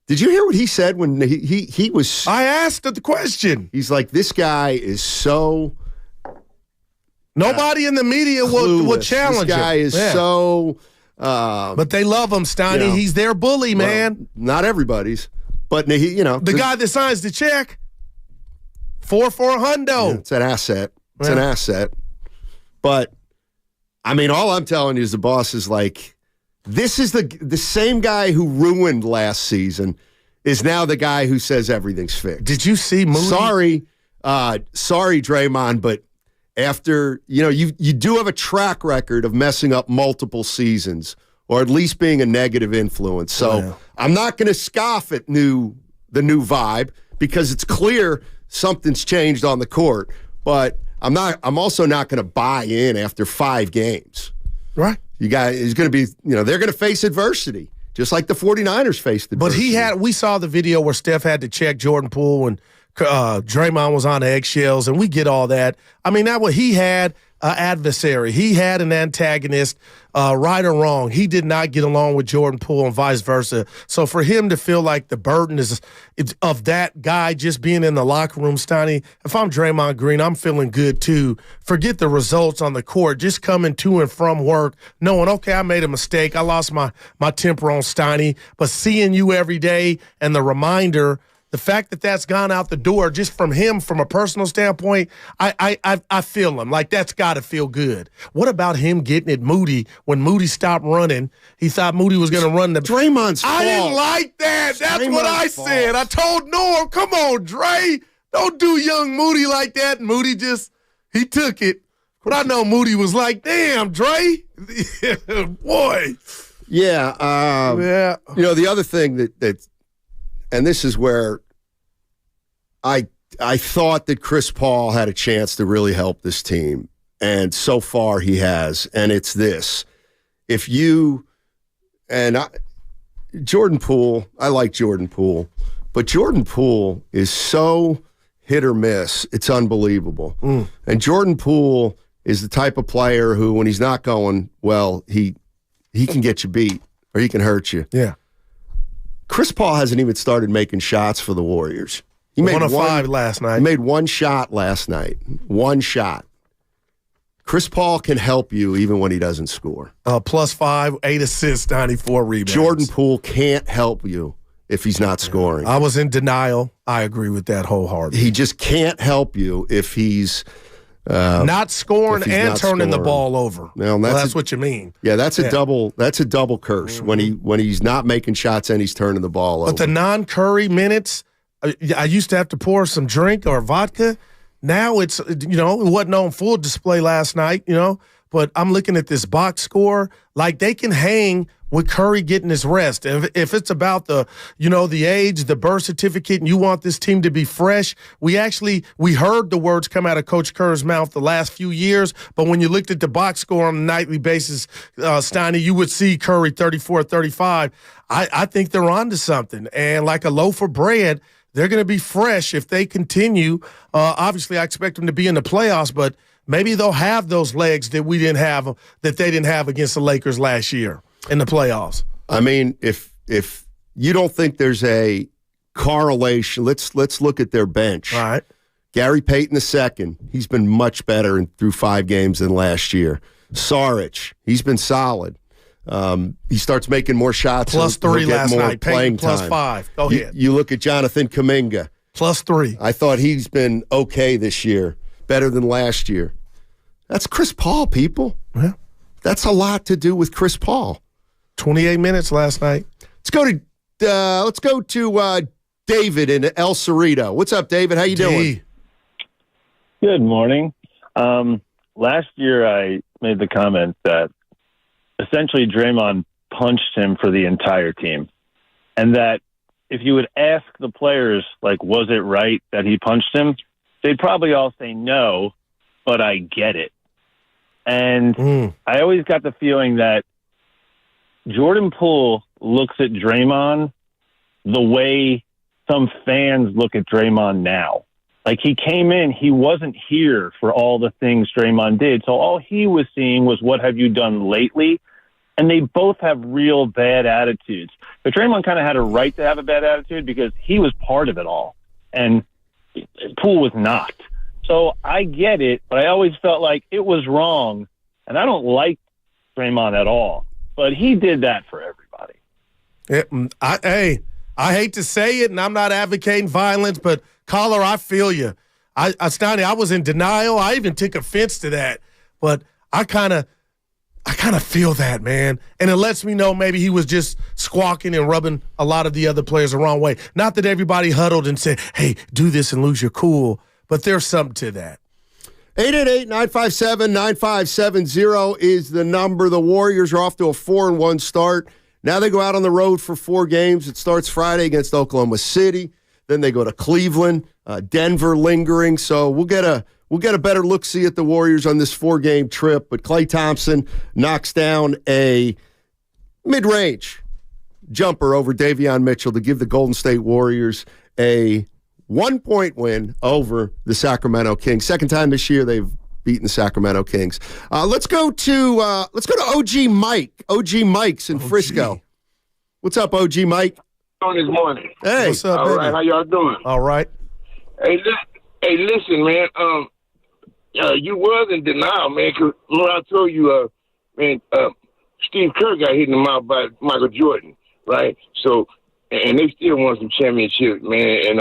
Speaker 25: Did you hear what he said when he was?
Speaker 17: I asked the question.
Speaker 25: He's like, this guy is so.
Speaker 17: Nobody in the media will challenge him.
Speaker 25: This guy is so.
Speaker 17: But they love him, Steiny. He's their bully, man.
Speaker 25: Well, not everybody's, but the
Speaker 17: guy that signs the check. 4 for a hundo.
Speaker 25: Yeah, it's an asset. It's an asset. But I mean, all I'm telling you is the boss is like. This is the same guy who ruined last season is now the guy who says everything's fixed.
Speaker 17: Did you see Moody?
Speaker 25: Sorry, Draymond, but after, you do have a track record of messing up multiple seasons or at least being a negative influence. So I'm not going to scoff at the new vibe because it's clear something's changed on the court, but I'm also not going to buy in after 5 games.
Speaker 17: Right.
Speaker 25: You guys is going to be, they're going to face adversity, just like the 49ers faced adversity.
Speaker 17: But we saw the video where Steph had to check Jordan Poole when Draymond was on eggshells, and we get all that. I mean, he had an adversary. He had an antagonist, right or wrong. He did not get along with Jordan Poole and vice versa. So for him to feel like the burden is of that guy just being in the locker room, Steiny, if I'm Draymond Green, I'm feeling good too. Forget the results on the court, just coming to and from work, knowing, okay, I made a mistake. I lost my temper on Steiny, but seeing you every day and the reminder the fact that that's gone out the door just from him, from a personal standpoint, I feel him. Like, that's got to feel good. What about him getting at Moody when Moody stopped running? He thought Moody was going to run the
Speaker 25: Draymond's fault.
Speaker 17: I didn't like that. That's
Speaker 25: Draymond's
Speaker 17: what I
Speaker 25: fault.
Speaker 17: said. I told Norm, come on, Dre. Don't do young Moody like that. And Moody he took it. But I know Moody was like, damn, Dre. Boy.
Speaker 25: Yeah.
Speaker 17: Yeah.
Speaker 25: You know, the other thing that and this is where I thought that Chris Paul had a chance to really help this team. And so far he has. And it's this. If you Jordan Poole, I like Jordan Poole, but Jordan Poole is so hit or miss. It's unbelievable. And Jordan Poole is the type of player who, when he's not going well, he can get you beat or he can hurt you.
Speaker 17: Yeah.
Speaker 25: Chris Paul hasn't even started making shots for the Warriors. He made
Speaker 17: 1 of 5 last night.
Speaker 25: He made one shot last night. One shot. Chris Paul can help you even when he doesn't score.
Speaker 17: +5, 8 assists, 94 rebounds.
Speaker 25: Jordan Poole can't help you if he's not scoring.
Speaker 17: I was in denial. I agree with that wholeheartedly.
Speaker 25: He just can't help you if he's
Speaker 17: not scoring and
Speaker 25: not
Speaker 17: turning the
Speaker 25: scoring.
Speaker 17: ball over.
Speaker 25: Well,
Speaker 17: That's what you mean.
Speaker 25: Yeah, that's a double. That's a double curse when he's not making shots and he's turning the ball over.
Speaker 17: But the non-Curry minutes, I used to have to pour some drink or vodka. Now it's, it wasn't on full display last night, but I'm looking at this box score. Like, they can hang with Curry getting his rest. If it's about the age, the birth certificate, and you want this team to be fresh, we heard the words come out of Coach Kerr's mouth the last few years, but when you looked at the box score on a nightly basis, Steiny, you would see Curry 34, 35. I think they're onto something. And like a loaf of bread, they're going to be fresh if they continue. Obviously, I expect them to be in the playoffs, but maybe they'll have those legs that they didn't have against the Lakers last year in the playoffs.
Speaker 25: I mean, if you don't think there's a correlation, let's look at their bench.
Speaker 17: All right.
Speaker 25: Gary Payton II, he's been much better through 5 games than last year. Saric, he's been solid. He starts making more shots.
Speaker 17: +3 last night.
Speaker 25: Playing
Speaker 17: Payton
Speaker 25: time.
Speaker 17: +5. Go ahead.
Speaker 25: You look at Jonathan Kuminga.
Speaker 17: +3.
Speaker 25: I thought he's been okay this year, better than last year. That's Chris Paul, people.
Speaker 17: Yeah.
Speaker 25: That's a lot to do with Chris Paul.
Speaker 17: 28 minutes last night.
Speaker 25: Let's go to David in El Cerrito. What's up, David? How you doing?
Speaker 8: Good morning. Last year I made the comment that essentially Draymond punched him for the entire team, and that if you would ask the players, like, was it right that he punched him, they'd probably all say no, but I get it. And I always got the feeling that Jordan Poole looks at Draymond the way some fans look at Draymond now. Like, he came in, he wasn't here for all the things Draymond did. So all he was seeing was, what have you done lately? And they both have real bad attitudes. But Draymond kind of had a right to have a bad attitude because he was part of it all. And Poole was not. So I get it, but I always felt like it was wrong. And I don't like Draymond at all. But he did that for everybody.
Speaker 17: I hate to say it, and I'm not advocating violence, but caller, I feel you. Steiny, I was in denial. I even took offense to that, but I kind of feel that, man. And it lets me know maybe he was just squawking and rubbing a lot of the other players the wrong way. Not that everybody huddled and said, hey, do this and lose your cool, but there's something to that.
Speaker 25: 888-957-9570 is the number. The Warriors are off to a 4-1 start. Now they go out on the road for 4 games. It starts Friday against Oklahoma City. Then they go to Cleveland, Denver lingering. So we'll get a better look-see at the Warriors on this 4-game trip. But Klay Thompson knocks down a mid-range jumper over Davion Mitchell to give the Golden State Warriors a 1-point win over the Sacramento Kings. Second time this year they've beaten the Sacramento Kings. Let's go to OG Mike. OG Mike's in Frisco. What's up, OG Mike?
Speaker 9: On this morning.
Speaker 25: Hey,
Speaker 17: what's up,
Speaker 9: all
Speaker 17: baby?
Speaker 9: right, how y'all doing?
Speaker 17: All right.
Speaker 9: Hey, listen, man. You was in denial, man. Because when I told you, Steve Kerr got hit in the mouth by Michael Jordan, right? So and they still won some championships, man.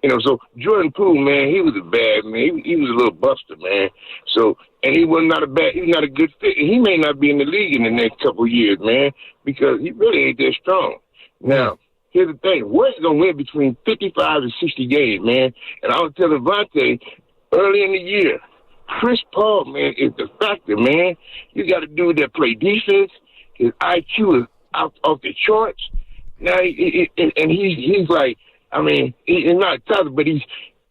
Speaker 9: And so Jordan Poole, man, he was a bad man. He was a little buster, man. So, and he was not a good fit. He may not be in the league in the next couple of years, man, because he really ain't that strong. Now, here's the thing: Warriors gonna win between 55 and 60 games, man. And I was telling Vontae early in the year, Chris Paul, man, is the factor, man. You got a dude that play defense. His IQ is off the charts. Now, he's like, I mean, he's not tough, but he's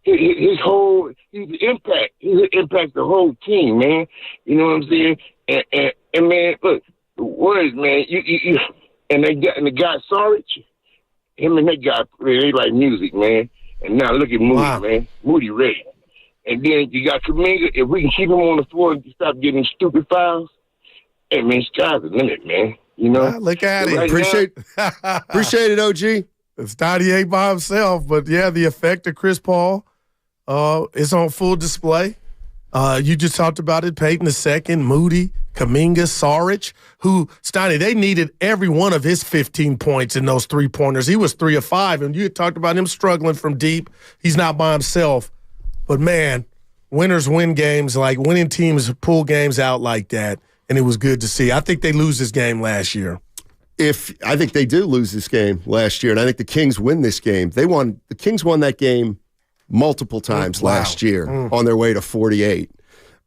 Speaker 9: the impact. He's impact the whole team, man. You know what I'm saying? And man, look, the Warriors, man, you and the guy Sarge, him and that guy, they like music, man. And now look at Moody, man. Moody ready. And then you got Kuminga. If we can keep him on the floor and stop getting stupid fouls, hey, man, sky's the limit, man. You know?
Speaker 17: Look at it.
Speaker 9: Right
Speaker 17: Appreciate
Speaker 25: it, OG.
Speaker 17: Steiny ain't by himself, but yeah, the effect of Chris Paul is on full display. You just talked about it, Peyton II, Moody, Kuminga, Sarge, who, Steiny, they needed every one of his 15 points in those three-pointers. He was 3 of 5, and you talked about him struggling from deep. He's not by himself. But, man, winners win games, like winning teams pull games out like that, and it was good to see. I think they lose this game last year.
Speaker 25: I think they do lose this game last year, and I think the Kings win this game. The Kings won that game multiple times last year on their way to 48.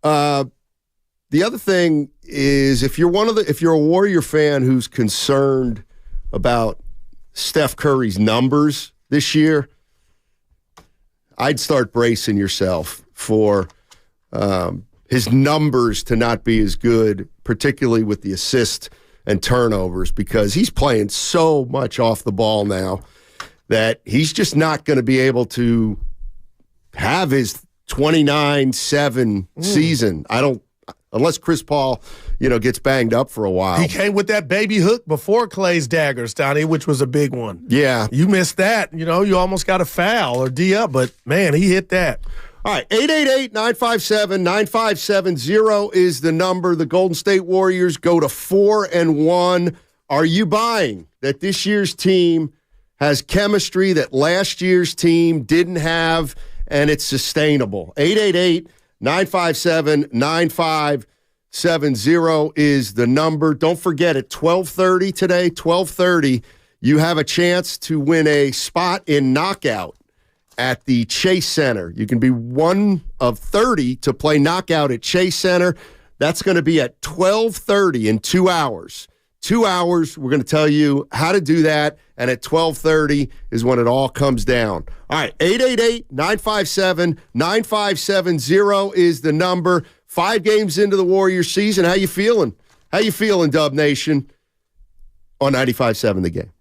Speaker 25: The other thing is, if you're a Warrior fan who's concerned about Steph Curry's numbers this year, I'd start bracing yourself for his numbers to not be as good, particularly with the assists and turnovers, because he's playing so much off the ball now that he's just not going to be able to have his 29-7 season. Unless Chris Paul, gets banged up for a while.
Speaker 17: He came with that baby hook before Klay's dagger, Steiny, which was a big one.
Speaker 25: Yeah.
Speaker 17: You missed that. You almost got a foul or D up, but, man, he hit that.
Speaker 25: All right, 888-957-9570 is the number. The Golden State Warriors go to 4-1. Are you buying that this year's team has chemistry that last year's team didn't have, and it's sustainable? 888-957-9570 is the number. Don't forget, at 12:30 today, 12:30, you have a chance to win a spot in Knockout at the Chase Center. You can be one of 30 to play Knockout at Chase Center. That's going to be at 12:30 in 2 hours. 2 hours, we're going to tell you how to do that, and at 12:30 is when it all comes down. All right, 888-957-9570 is the number. 5 games into the Warriors season. How you feeling? How you feeling, Dub Nation? On 95.7 The Game.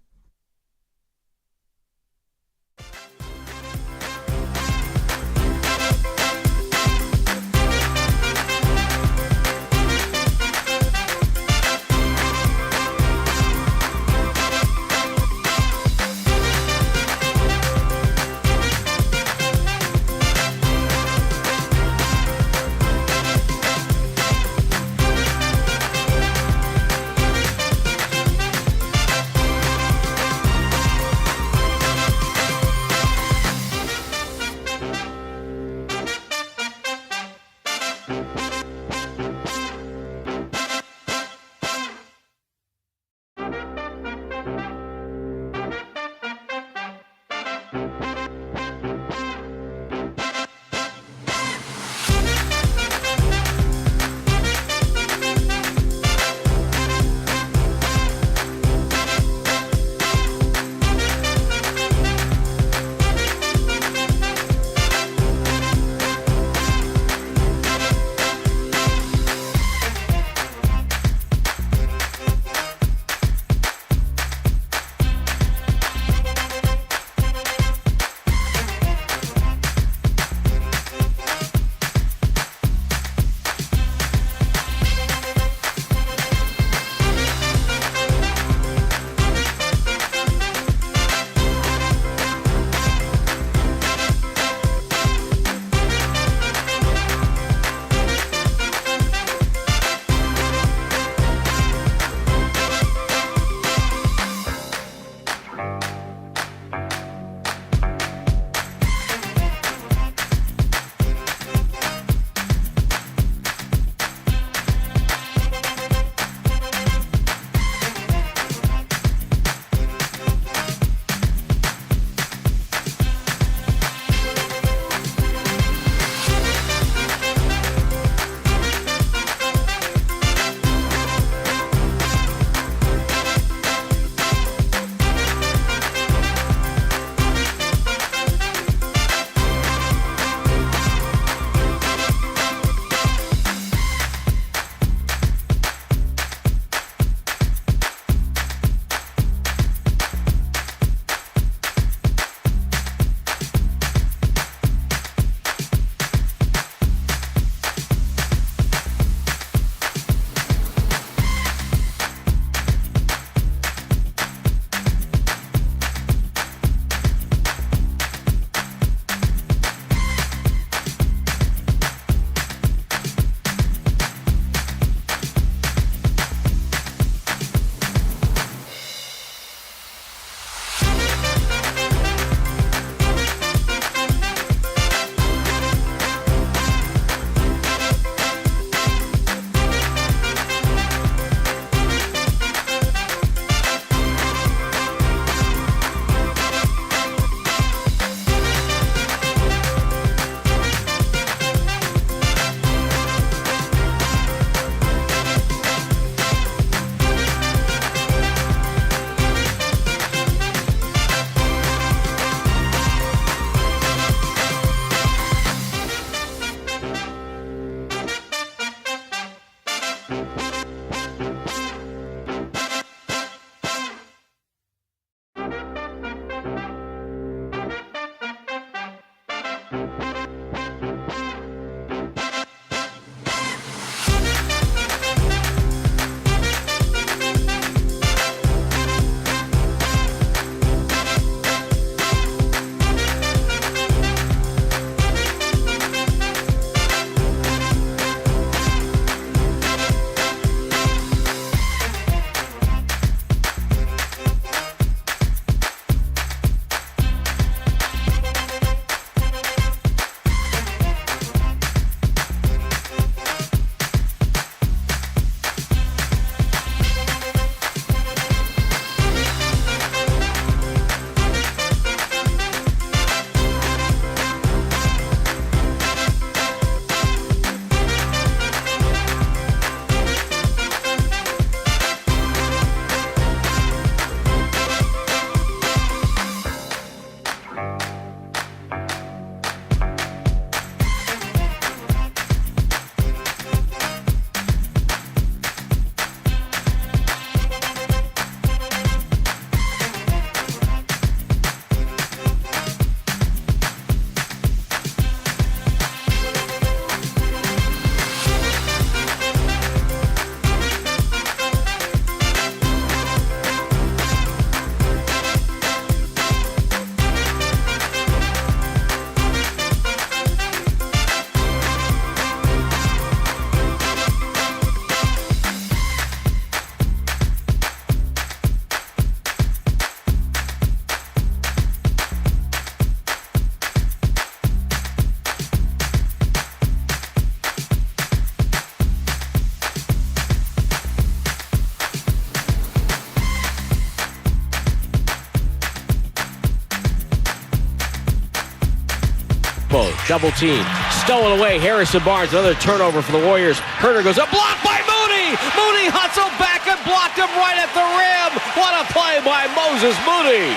Speaker 11: Double team. Stolen away. Harrison Barnes, another turnover for the Warriors. Herter goes up. Blocked by Moody. Moody hustled back and blocked him right at the rim. What a play by Moses Moody.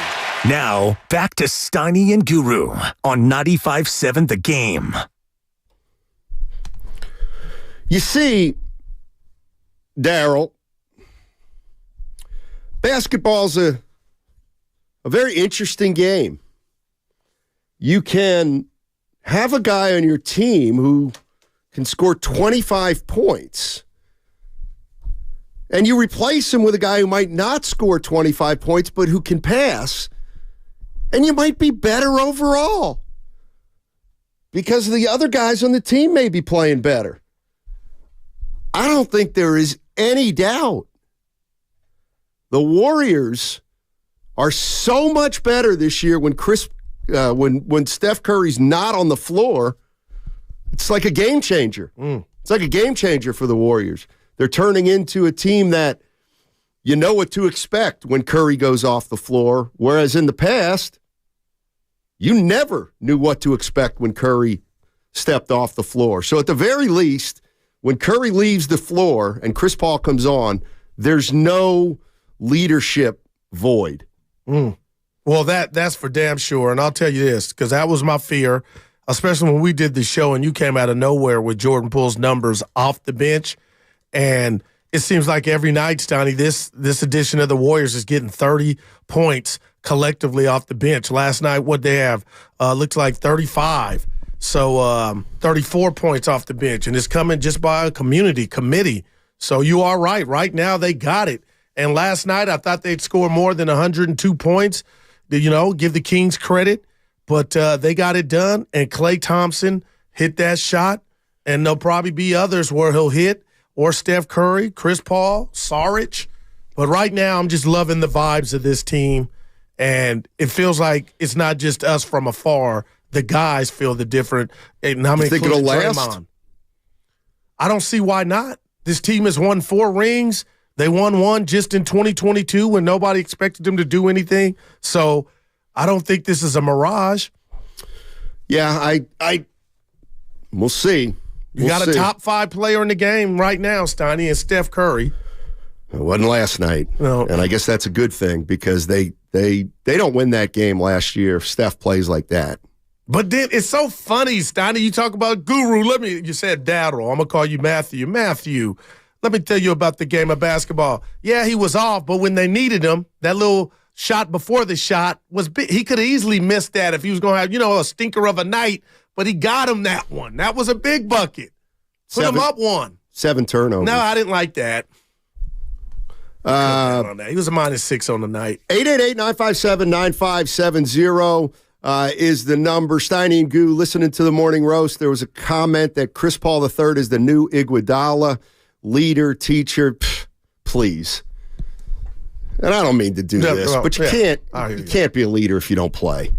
Speaker 16: Now, back to Steiny and Guru on 95.7 The Game.
Speaker 25: You see, Daryl, basketball's a very interesting game. You can have a guy on your team who can score 25 points, and you replace him with a guy who might not score 25 points, but who can pass, and you might be better overall because the other guys on the team may be playing better. I don't think there is any doubt the Warriors are so much better this year when when Steph Curry's not on the floor. It's like a game changer. It's like a game changer for the Warriors. They're turning into a team that you know what to expect when Curry goes off the floor, whereas in the past, you never knew what to expect when Curry stepped off the floor. So at the very least, when Curry leaves the floor and Chris Paul comes on, there's no leadership void.
Speaker 17: Well, that's for damn sure. And I'll tell you this, because that was my fear, especially when we did the show and you came out of nowhere with Jordan Poole's numbers off the bench. And it seems like every night, Steiny, this edition of the Warriors is getting 30 points collectively off the bench. Last night, what they have looks like 35. So 34 points off the bench. And it's coming just by a committee. So you are right. Right now, they got it. And last night, I thought they'd score more than 102 points. You know, give the Kings credit. But they got it done. And Klay Thompson hit that shot. And there'll probably be others where he'll hit. Or Steph Curry, Chris Paul, Saric. But right now, I'm just loving the vibes of this team. And it feels like it's not just us from afar. The guys feel the different. And how many
Speaker 25: think it'll last?
Speaker 17: Draymond. I don't see why not. This team has won 4 rings. They won one just in 2022 when nobody expected them to do anything. So I don't think this is a mirage.
Speaker 25: Yeah, we'll see.
Speaker 17: You got a top 5 player in the game right now, Steiny, and Steph Curry.
Speaker 25: It wasn't last night.
Speaker 17: No.
Speaker 25: And I guess that's a good thing because they don't win that game last year if Steph plays like that.
Speaker 17: But then it's so funny, Steiny. You talk about Guru. You said Daryl. I'm going to call you Matthew. Matthew, let me tell you about the game of basketball. Yeah, he was off, but when they needed him, that little shot before the shot was big. He could have easily missed that if he was going to have, a stinker of a night, but he got him that one. That was a big bucket. Put him up one.
Speaker 25: 7 turnovers.
Speaker 17: No, I didn't like that. He was a -6 on the night.
Speaker 25: 888-957-9570 is the number. Steiny and Goo listening to the Morning Roast. There was a comment that Chris Paul III is the new Iguodala, leader, teacher. Pfft, please. And I don't mean to do this, but you can't be a leader if you don't play.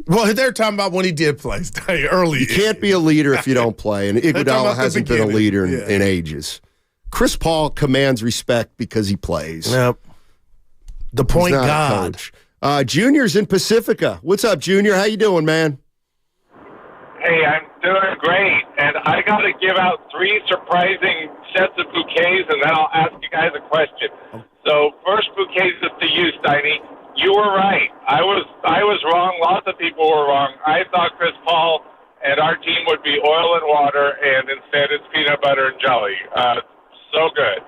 Speaker 17: Well, they're talking about when he did play early.
Speaker 25: You can't be a leader if you don't play, and Iguodala hasn't been a leader in ages. Chris Paul commands respect because he plays.
Speaker 17: Yep. The point guard.
Speaker 25: Junior's in Pacifica. What's up, Junior? How you doing, man?
Speaker 6: Hey, I'm doing great, and I got to give out 3 surprising sets of bouquets, and then I'll ask you guys a question. So, first bouquet is to you, Steiny. You were right. I was wrong. Lots of people were wrong. I thought Chris Paul and our team would be oil and water, and instead it's peanut butter and jelly. So good.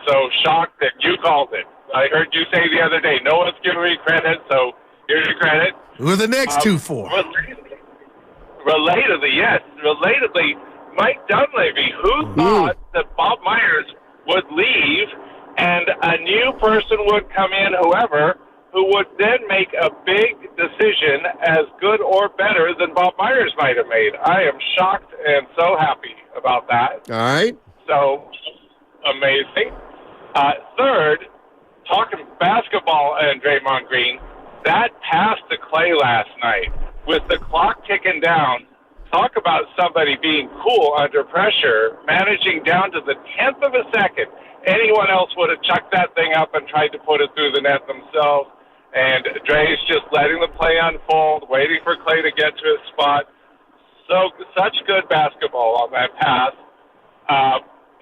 Speaker 6: So shocked that you called it. I heard you say the other day, no one's giving me credit, so here's your credit.
Speaker 17: Who are the next 2 for?
Speaker 6: Relatedly, Mike Dunleavy, who thought that Bob Myers would leave and a new person would come in, whoever, who would then make a big decision as good or better than Bob Myers might have made. I am shocked and so happy about that.
Speaker 25: All right.
Speaker 6: So, amazing. Third, talking basketball and Draymond Green, that pass to Klay last night, with the clock ticking down, talk about somebody being cool under pressure, managing down to the 10th of a second. Anyone else would have chucked that thing up and tried to put it through the net themselves. And Dre's just letting the play unfold, waiting for Klay to get to his spot. So such good basketball on that pass.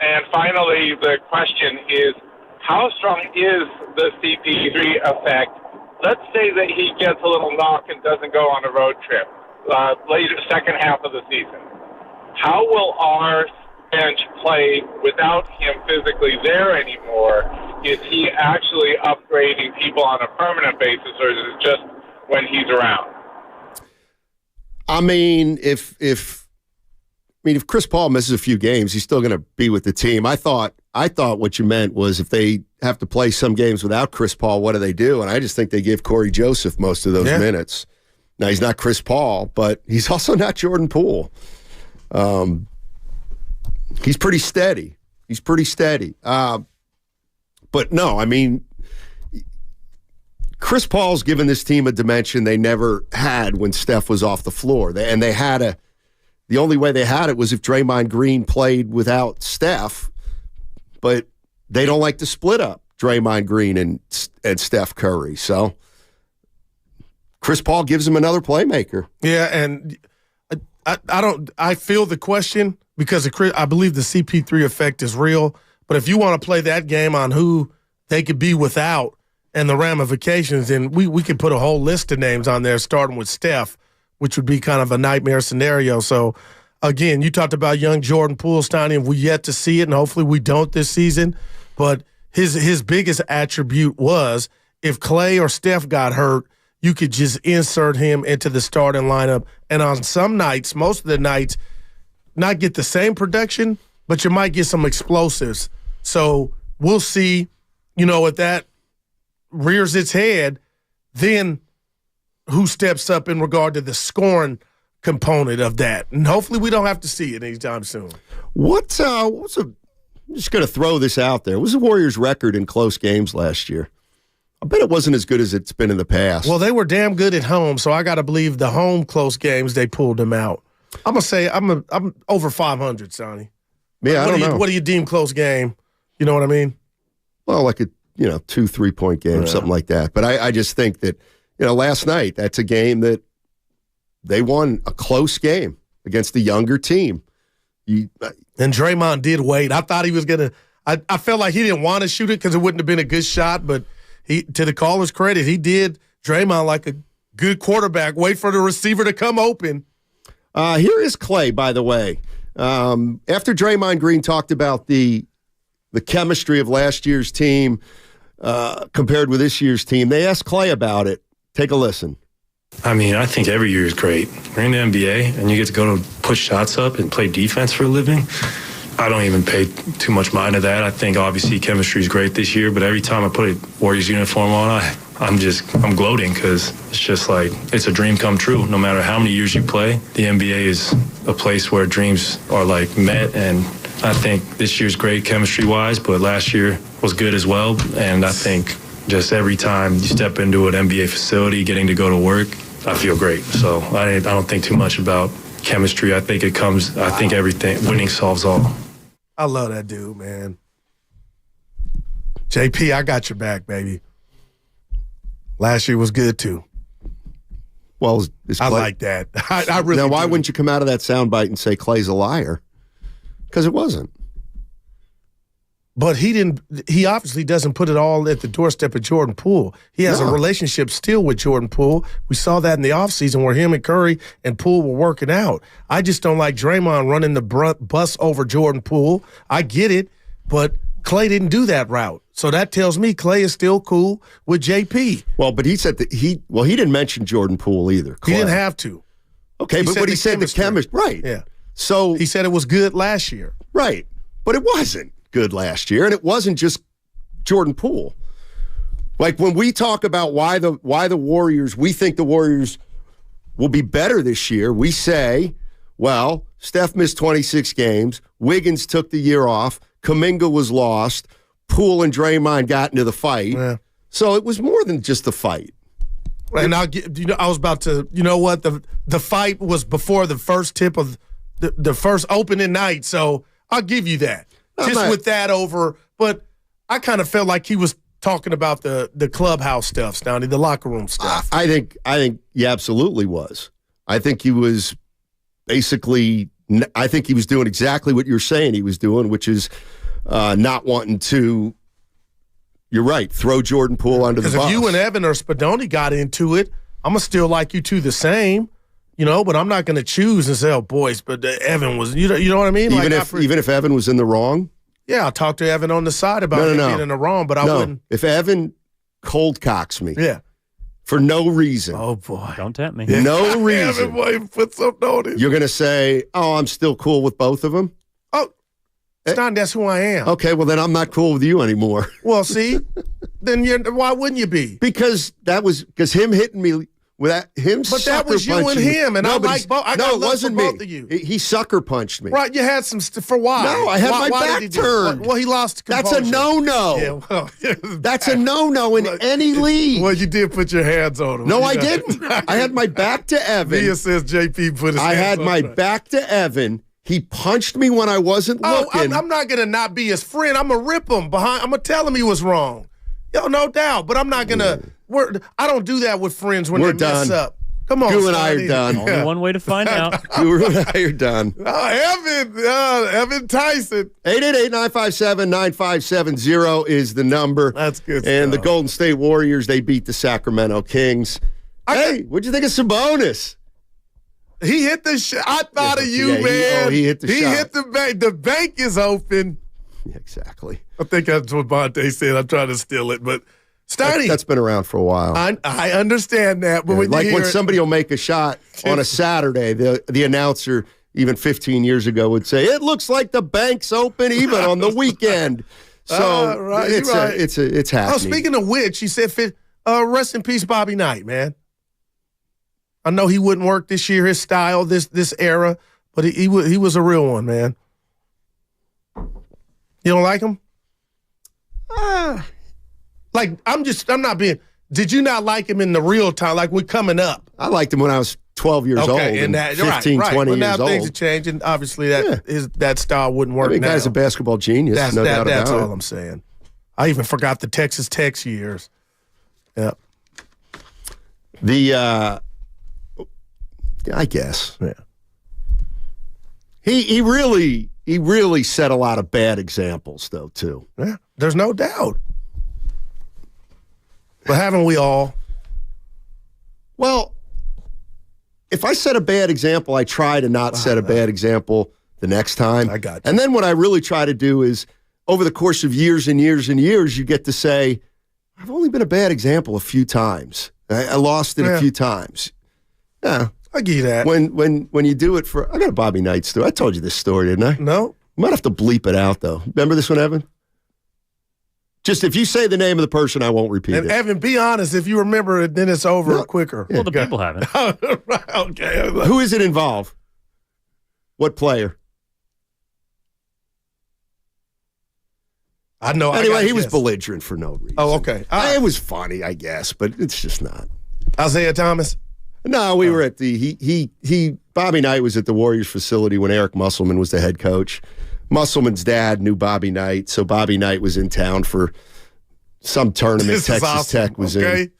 Speaker 6: And finally, the question is, how strong is the CP3 effect? Let's say that he gets a little knock and doesn't go on a road trip later, second half of the season. How will our bench play without him physically there anymore? Is he actually upgrading people on a permanent basis, or is it just when he's around?
Speaker 25: I mean, if Chris Paul misses a few games, he's still going to be with the team. I thought what you meant was if they have to play some games without Chris Paul, what do they do? And I just think they give Corey Joseph most of those minutes. Now, he's not Chris Paul, but he's also not Jordan Poole. He's pretty steady. But no, I mean, Chris Paul's given this team a dimension they never had when Steph was off the floor. The only way they had it was if Draymond Green played without Steph, but they don't like to split up Draymond Green and Steph Curry. So Chris Paul gives him another playmaker.
Speaker 17: Yeah, and I feel the question because I believe the CP3 effect is real, but if you want to play that game on who they could be without and the ramifications, then we could put a whole list of names on there starting with Steph, which would be kind of a nightmare scenario. So, again, you talked about young Jordan Poole, Steiny, and we yet to see it, and hopefully we don't this season. But his biggest attribute was if Klay or Steph got hurt, you could just insert him into the starting lineup. And on some nights, most of the nights, not get the same production, but you might get some explosives. So we'll see, if that rears its head, then who steps up in regard to the scoring component of that. And hopefully we don't have to see it anytime soon.
Speaker 25: I'm just going to throw this out there. What was the Warriors' record in close games last year? I bet it wasn't as good as it's been in the past.
Speaker 17: Well, they were damn good at home, so I got to believe the home close games, they pulled them out. I'm going to say I'm over 500, Sonny.
Speaker 25: Yeah, I don't know.
Speaker 17: What do you deem close game? You know what I mean?
Speaker 25: Well, like a 2-3 point game, something like that. But I just think that, last night, that's a game that they won a close game against a younger team.
Speaker 17: And Draymond did wait. I thought he was going to – I felt like he didn't want to shoot it because it wouldn't have been a good shot, but to the caller's credit, he did Draymond like a good quarterback, wait for the receiver to come open.
Speaker 25: Here is Klay, by the way. After Draymond Green talked about the chemistry of last year's team compared with this year's team, they asked Klay about it. Take a listen.
Speaker 5: I mean, I think every year is great. We're in the NBA, and you get to go to put shots up and play defense for a living. I don't even pay too much mind to that. I think, obviously, chemistry is great this year, but every time I put a Warriors uniform on, I'm gloating because it's just like it's a dream come true. No matter how many years you play, the NBA is a place where dreams are, met, and I think this year's great chemistry-wise, but last year was good as well, and I think just every time you step into an NBA facility, getting to go to work, I feel great. So I don't think too much about chemistry. I think everything, winning solves all.
Speaker 17: I love that dude, man. JP, I got your back, baby. Last year was good, too.
Speaker 25: Well,
Speaker 17: I like that. I really
Speaker 25: Now, why
Speaker 17: do.
Speaker 25: wouldn't you come out of that soundbite and say Klay's a liar? Because it wasn't.
Speaker 17: But he obviously doesn't put it all at the doorstep of Jordan Poole. He has a relationship still with Jordan Poole. We saw that in the offseason where him and Curry and Poole were working out. I just don't like Draymond running the bus over Jordan Poole. I get it, but Klay didn't do that route. So that tells me Klay is still cool with JP.
Speaker 25: Well, but he said that he didn't mention Jordan Poole either.
Speaker 17: Klay. He didn't have to.
Speaker 25: Okay, but what he said, the chemistry. Right.
Speaker 17: Yeah.
Speaker 25: So
Speaker 17: he said it was good last year.
Speaker 25: Right. But it wasn't good last year, and it wasn't just Jordan Poole. Like when we talk about why the Warriors, we think the Warriors will be better this year, we say, well, Steph missed 26 games, Wiggins took the year off, Kuminga was lost, Poole and Draymond got into the fight.
Speaker 17: Yeah.
Speaker 25: So it was more than just the fight.
Speaker 17: And I was about to, the fight was before the first tip of the first opening night, so I'll give you that. With that over, but I kind of felt like he was talking about the clubhouse stuff, Stoney, the locker room stuff.
Speaker 25: I think he absolutely was. I think he was basically, I think he was doing exactly what you're saying he was doing, which is not wanting to, you're right, throw Jordan Poole under the bus.
Speaker 17: Because if you and Evan or Spadoni got into it, I'm going to still like you two the same, but I'm not going to choose and say, oh, boys, but Evan was, you know what I mean?
Speaker 25: Even if Evan was in the wrong?
Speaker 17: Yeah, I'll talk to Evan on the side about him being in the wrong, but I wouldn't.
Speaker 25: If Evan cold cocks me.
Speaker 17: Yeah.
Speaker 25: For no reason.
Speaker 17: Oh, boy.
Speaker 26: Don't tempt me.
Speaker 25: No reason.
Speaker 17: Evan, boy, put something on it.
Speaker 25: You're going to say, oh, I'm still cool with both of them?
Speaker 17: Oh, Stein, that's who I am.
Speaker 25: Okay, well, then I'm not cool with you anymore.
Speaker 17: Well, see? Then why wouldn't you be?
Speaker 25: Because him hitting me with him.
Speaker 17: But that was you and him, and I like both.
Speaker 25: No, it wasn't me.
Speaker 17: Both of you.
Speaker 25: He sucker punched me.
Speaker 17: Right, you had some for why?
Speaker 25: No, I had my back turned.
Speaker 17: Well, he lost composure.
Speaker 25: That's a no-no.
Speaker 17: Yeah, well,
Speaker 25: that's a no-no in any league.
Speaker 17: Well, you did put your hands on him.
Speaker 25: No, I didn't. I had my back to Evan.
Speaker 17: Mia says JP put his hands on him.
Speaker 25: I had my back to Evan. He punched me when I wasn't looking.
Speaker 17: I'm not going to not be his friend. I'm going to rip him behind. I'm going to tell him he was wrong. No doubt. But I'm not going to. I don't do that with friends when they mess up. Come on,
Speaker 25: Guru and I are done.
Speaker 26: Only one way to find out.
Speaker 25: Guru and I are done.
Speaker 17: Evan Tyson.
Speaker 25: 888-957-9570 is the number.
Speaker 17: That's good
Speaker 25: And
Speaker 17: stuff.
Speaker 25: the Golden State Warriors, they beat the Sacramento Kings. What'd you think of Sabonis?
Speaker 17: He hit the shot. I thought of you, man.
Speaker 25: He hit the shot.
Speaker 17: He hit the bank. The bank is open.
Speaker 25: Yeah, exactly.
Speaker 17: I think that's what Bonte said. I'm trying to steal it, but Steiny.
Speaker 25: That's been around for a while.
Speaker 17: I understand that, but
Speaker 25: when somebody will make a shot on a Saturday, the announcer even 15 years ago would say, "It looks like the bank's open even on the weekend." So it's happening.
Speaker 17: Oh, speaking of which, he said, "Rest in peace, Bobby Knight, man." I know he wouldn't work this year, his style, this era, but he was a real one, man. You don't like him? Did you not like him in the real time, like when coming up?
Speaker 25: I liked him when I was 12 years old and 15, 20
Speaker 17: well,
Speaker 25: years
Speaker 17: now
Speaker 25: old.
Speaker 17: Things are changing. Obviously, that style wouldn't work now.
Speaker 25: The guy's a basketball genius, no doubt about it.
Speaker 17: That's all I'm saying. I even forgot the Texas Tech years. Yeah.
Speaker 25: I guess.
Speaker 17: Yeah.
Speaker 25: He really set a lot of bad examples, though, too.
Speaker 17: Yeah, there's no doubt. But haven't we all?
Speaker 25: Well, if I set a bad example, I try to not set a bad example the next time.
Speaker 17: I got you.
Speaker 25: And then what I really try to do is, over the course of years and years and years, you get to say, I've only been a bad example a few times. I lost it a few times. Yeah.
Speaker 17: I give you that.
Speaker 25: When you do it I got a Bobby Knight story. I told you this story, didn't I?
Speaker 17: No.
Speaker 25: You might have to bleep it out, though. Remember this one, Evan? Just if you say the name of the person, I won't repeat it.
Speaker 17: Evan, be honest. If you remember it, then it's over quicker.
Speaker 26: Well, the people haven't.
Speaker 17: Okay.
Speaker 25: Who is it involve? What player?
Speaker 17: I know.
Speaker 25: Anyway, he was belligerent for no reason.
Speaker 17: Oh, okay.
Speaker 25: It was funny, I guess, but it's just not.
Speaker 17: Isaiah Thomas?
Speaker 25: No, we were at Bobby Knight was at the Warriors facility when Eric Musselman was the head coach. Musselman's dad knew Bobby Knight, so Bobby Knight was in town for some tournament Texas Tech was in.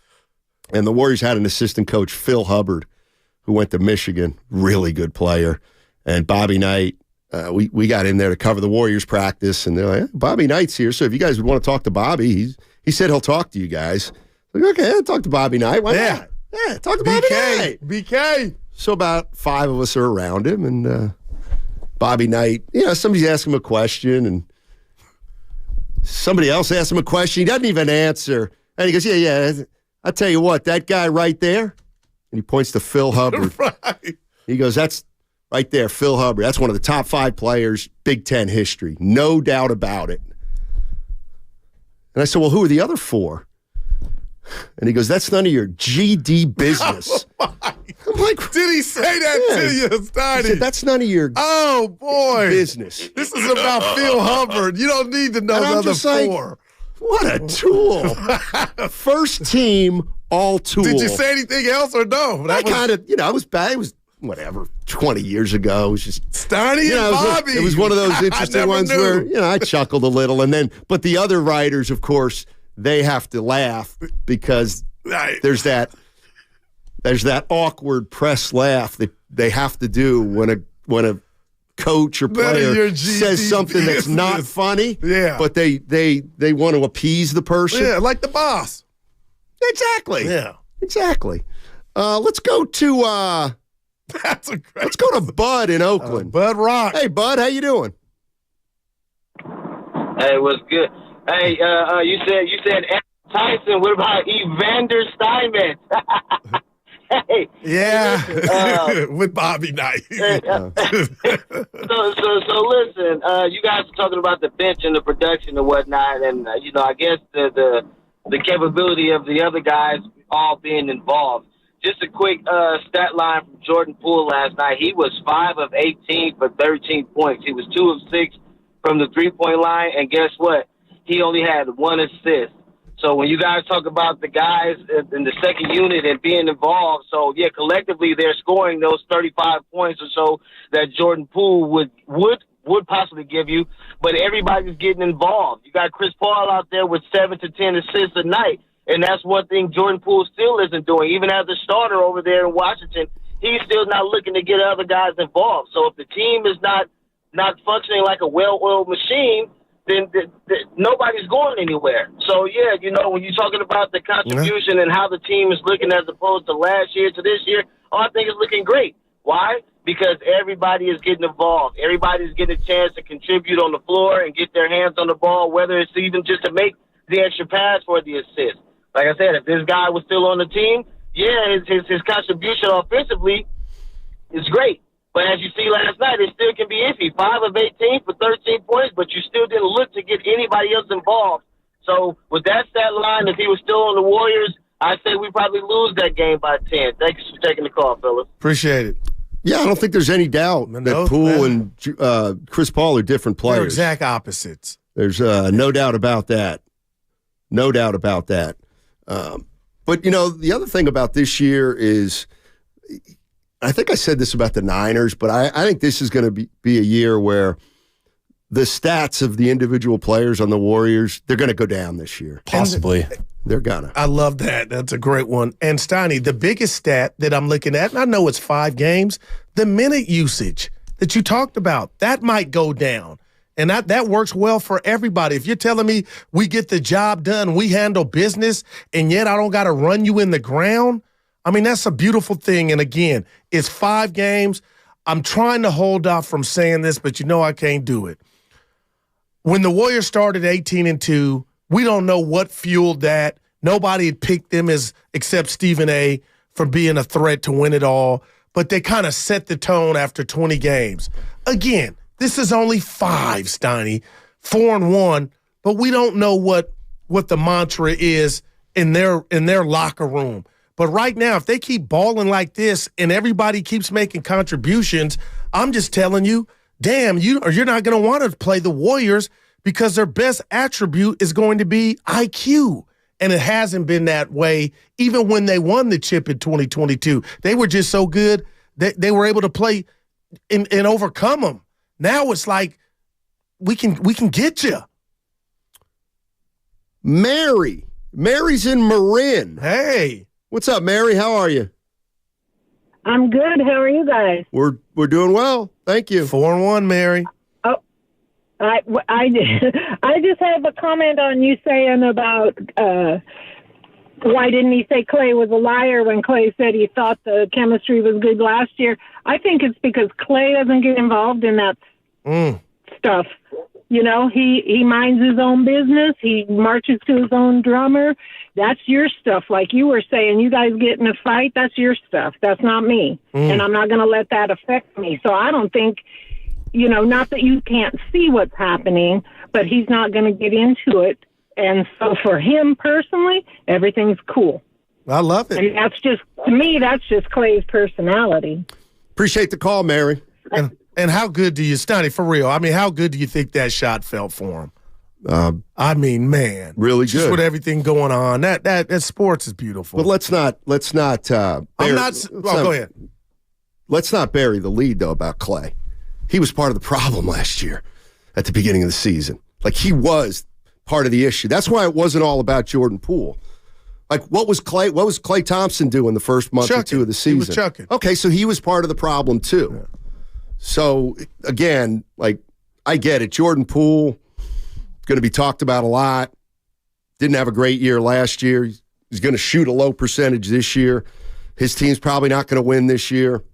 Speaker 25: And the Warriors had an assistant coach, Phil Hubbard, who went to Michigan, really good player. And Bobby Knight, we got in there to cover the Warriors practice, and they're like, Bobby Knight's here, so if you guys would want to talk to Bobby, he said he'll talk to you guys. Like, okay, I'll talk to Bobby Knight. Why not? Yeah, talk to Bobby Knight.
Speaker 17: BK.
Speaker 25: So about 5 of us are around him, and Bobby Knight, somebody's asking him a question, and somebody else asks him a question. He doesn't even answer. And he goes, yeah, I'll tell you what, that guy right there, and he points to Phil Hubbard.
Speaker 17: Right.
Speaker 25: He goes, that's right there, Phil Hubbard. That's one of the top 5 players, Big Ten history. No doubt about it. And I said, well, who are the other 4? And he goes, that's none of your GD business. I'm like,
Speaker 17: did he say that to you, Steiny?
Speaker 25: He said, that's none of your business.
Speaker 17: This is about Phil Hubbard. You don't need to know the other 4.
Speaker 25: What a tool. First team, all tool.
Speaker 17: Did you say anything else or no?
Speaker 25: I kind of, I was bad. It was, whatever, 20 years ago. It was just
Speaker 17: Steiny and Bobby.
Speaker 25: It was one of those interesting ones where, I chuckled a little. And then, but the other writers, of course, they have to laugh because there's that awkward press laugh that they have to do when a coach or player says something that's not funny.
Speaker 17: Yeah.
Speaker 25: But they want to appease the person.
Speaker 17: Yeah, like the boss.
Speaker 25: Exactly.
Speaker 17: Yeah.
Speaker 25: Exactly. Let's go to let's go to Bud in Oakland.
Speaker 17: Bud Rock.
Speaker 25: Hey, Bud, how you doing?
Speaker 10: Hey, what's good? Hey, you said Tyson. What about Evander Steinmetz? Hey.
Speaker 17: Yeah. With Bobby Knight.
Speaker 10: So listen. You guys are talking about the bench and the production and whatnot, and I guess the capability of the other guys all being involved. Just a quick stat line from Jordan Poole last night. He was 5 of 18 for 13 points. He was 2 of 6 from the three-point line, and guess what? He only had 1 assist. So when you guys talk about the guys in the second unit and being involved, so yeah, collectively they're scoring those 35 points or so that Jordan Poole would possibly give you, but everybody's getting involved. You got Chris Paul out there with 7 to 10 assists a night. And that's one thing Jordan Poole still isn't doing. Even as a starter over there in Washington, he's still not looking to get other guys involved. So if the team is not functioning like a well-oiled machine, then nobody's going anywhere. So, yeah, when you're talking about the contribution and how the team is looking as opposed to last year to this year, I think it's looking great. Why? Because everybody is getting involved. Everybody's getting a chance to contribute on the floor and get their hands on the ball, whether it's even just to make the extra pass for the assist. Like I said, if this guy was still on the team, yeah, his contribution offensively is great. But as you see last night, it still can be iffy. 5 of 18 for 13 points, but you still didn't look to get anybody else involved. So with that stat line, if he was still on the Warriors, I'd say we probably lose that game by 10. Thanks for taking the call, fellas.
Speaker 17: Appreciate it.
Speaker 25: Yeah, I don't think there's any doubt that Poole and Chris Paul are different players.
Speaker 17: They're exact opposites.
Speaker 25: There's no doubt about that. No doubt about that. But, the other thing about this year is, I think I said this about the Niners, but I think this is going to be a year where the stats of the individual players on the Warriors, they're going to go down this year.
Speaker 2: Possibly.
Speaker 25: They're going to.
Speaker 17: I love that. That's a great one. And Steiny, the biggest stat that I'm looking at, and I know it's 5 games, the minute usage that you talked about, that might go down. And that works well for everybody. If you're telling me we get the job done, we handle business, and yet I don't got to run you in the ground, I mean, that's a beautiful thing. And again, it's 5 games. I'm trying to hold off from saying this, but I can't do it. When the Warriors started 18-2, we don't know what fueled that. Nobody had picked them except Stephen A. for being a threat to win it all. But they kind of set the tone after 20 games. Again, this is only 5, Steiny, 4-1, but we don't know what the mantra is in their locker room. But right now, if they keep balling like this and everybody keeps making contributions, I'm just telling you, damn, you're not going to want to play the Warriors because their best attribute is going to be IQ. And it hasn't been that way even when they won the chip in 2022. They were just so good that they were able to play and overcome them. Now it's like we can get you.
Speaker 25: Mary's in Marin.
Speaker 17: Hey,
Speaker 25: what's up, Mary? How are you?
Speaker 13: I'm good. How are you guys?
Speaker 25: We're doing well. Thank you.
Speaker 17: 4-1, Mary.
Speaker 13: Oh, I just have a comment on you saying about why didn't he say Klay was a liar when Klay said he thought the chemistry was good last year? I think it's because Klay doesn't get involved in that stuff. He minds his own business. He marches to his own drummer. That's your stuff. Like you were saying, you guys get in a fight, that's your stuff. That's not me. And I'm not going to let that affect me. So I don't think, not that you can't see what's happening, but he's not going to get into it. And so for him personally, everything's cool.
Speaker 17: I love it.
Speaker 13: And that's just, to me, that's just Klay's personality.
Speaker 25: Appreciate the call, Mary.
Speaker 17: And how good do you, Steiny, for real, how good do you think that shot felt for him? Man.
Speaker 25: Really good.
Speaker 17: Just with everything going on. That sports is beautiful.
Speaker 25: But let's not
Speaker 17: go ahead.
Speaker 25: Let's not bury the lead, though, about Klay. He was part of the problem last year at the beginning of the season. Like, he was part of the issue. That's why it wasn't all about Jordan Poole. Like, what was Klay Thompson doing the first month or two of the season?
Speaker 17: He was chucking.
Speaker 25: Okay, so he was part of the problem too. Yeah. So, again, like, I get it. Jordan Poole, going to be talked about a lot. Didn't have a great year last year. He's going to shoot a low percentage this year. His team's probably not going to win this year.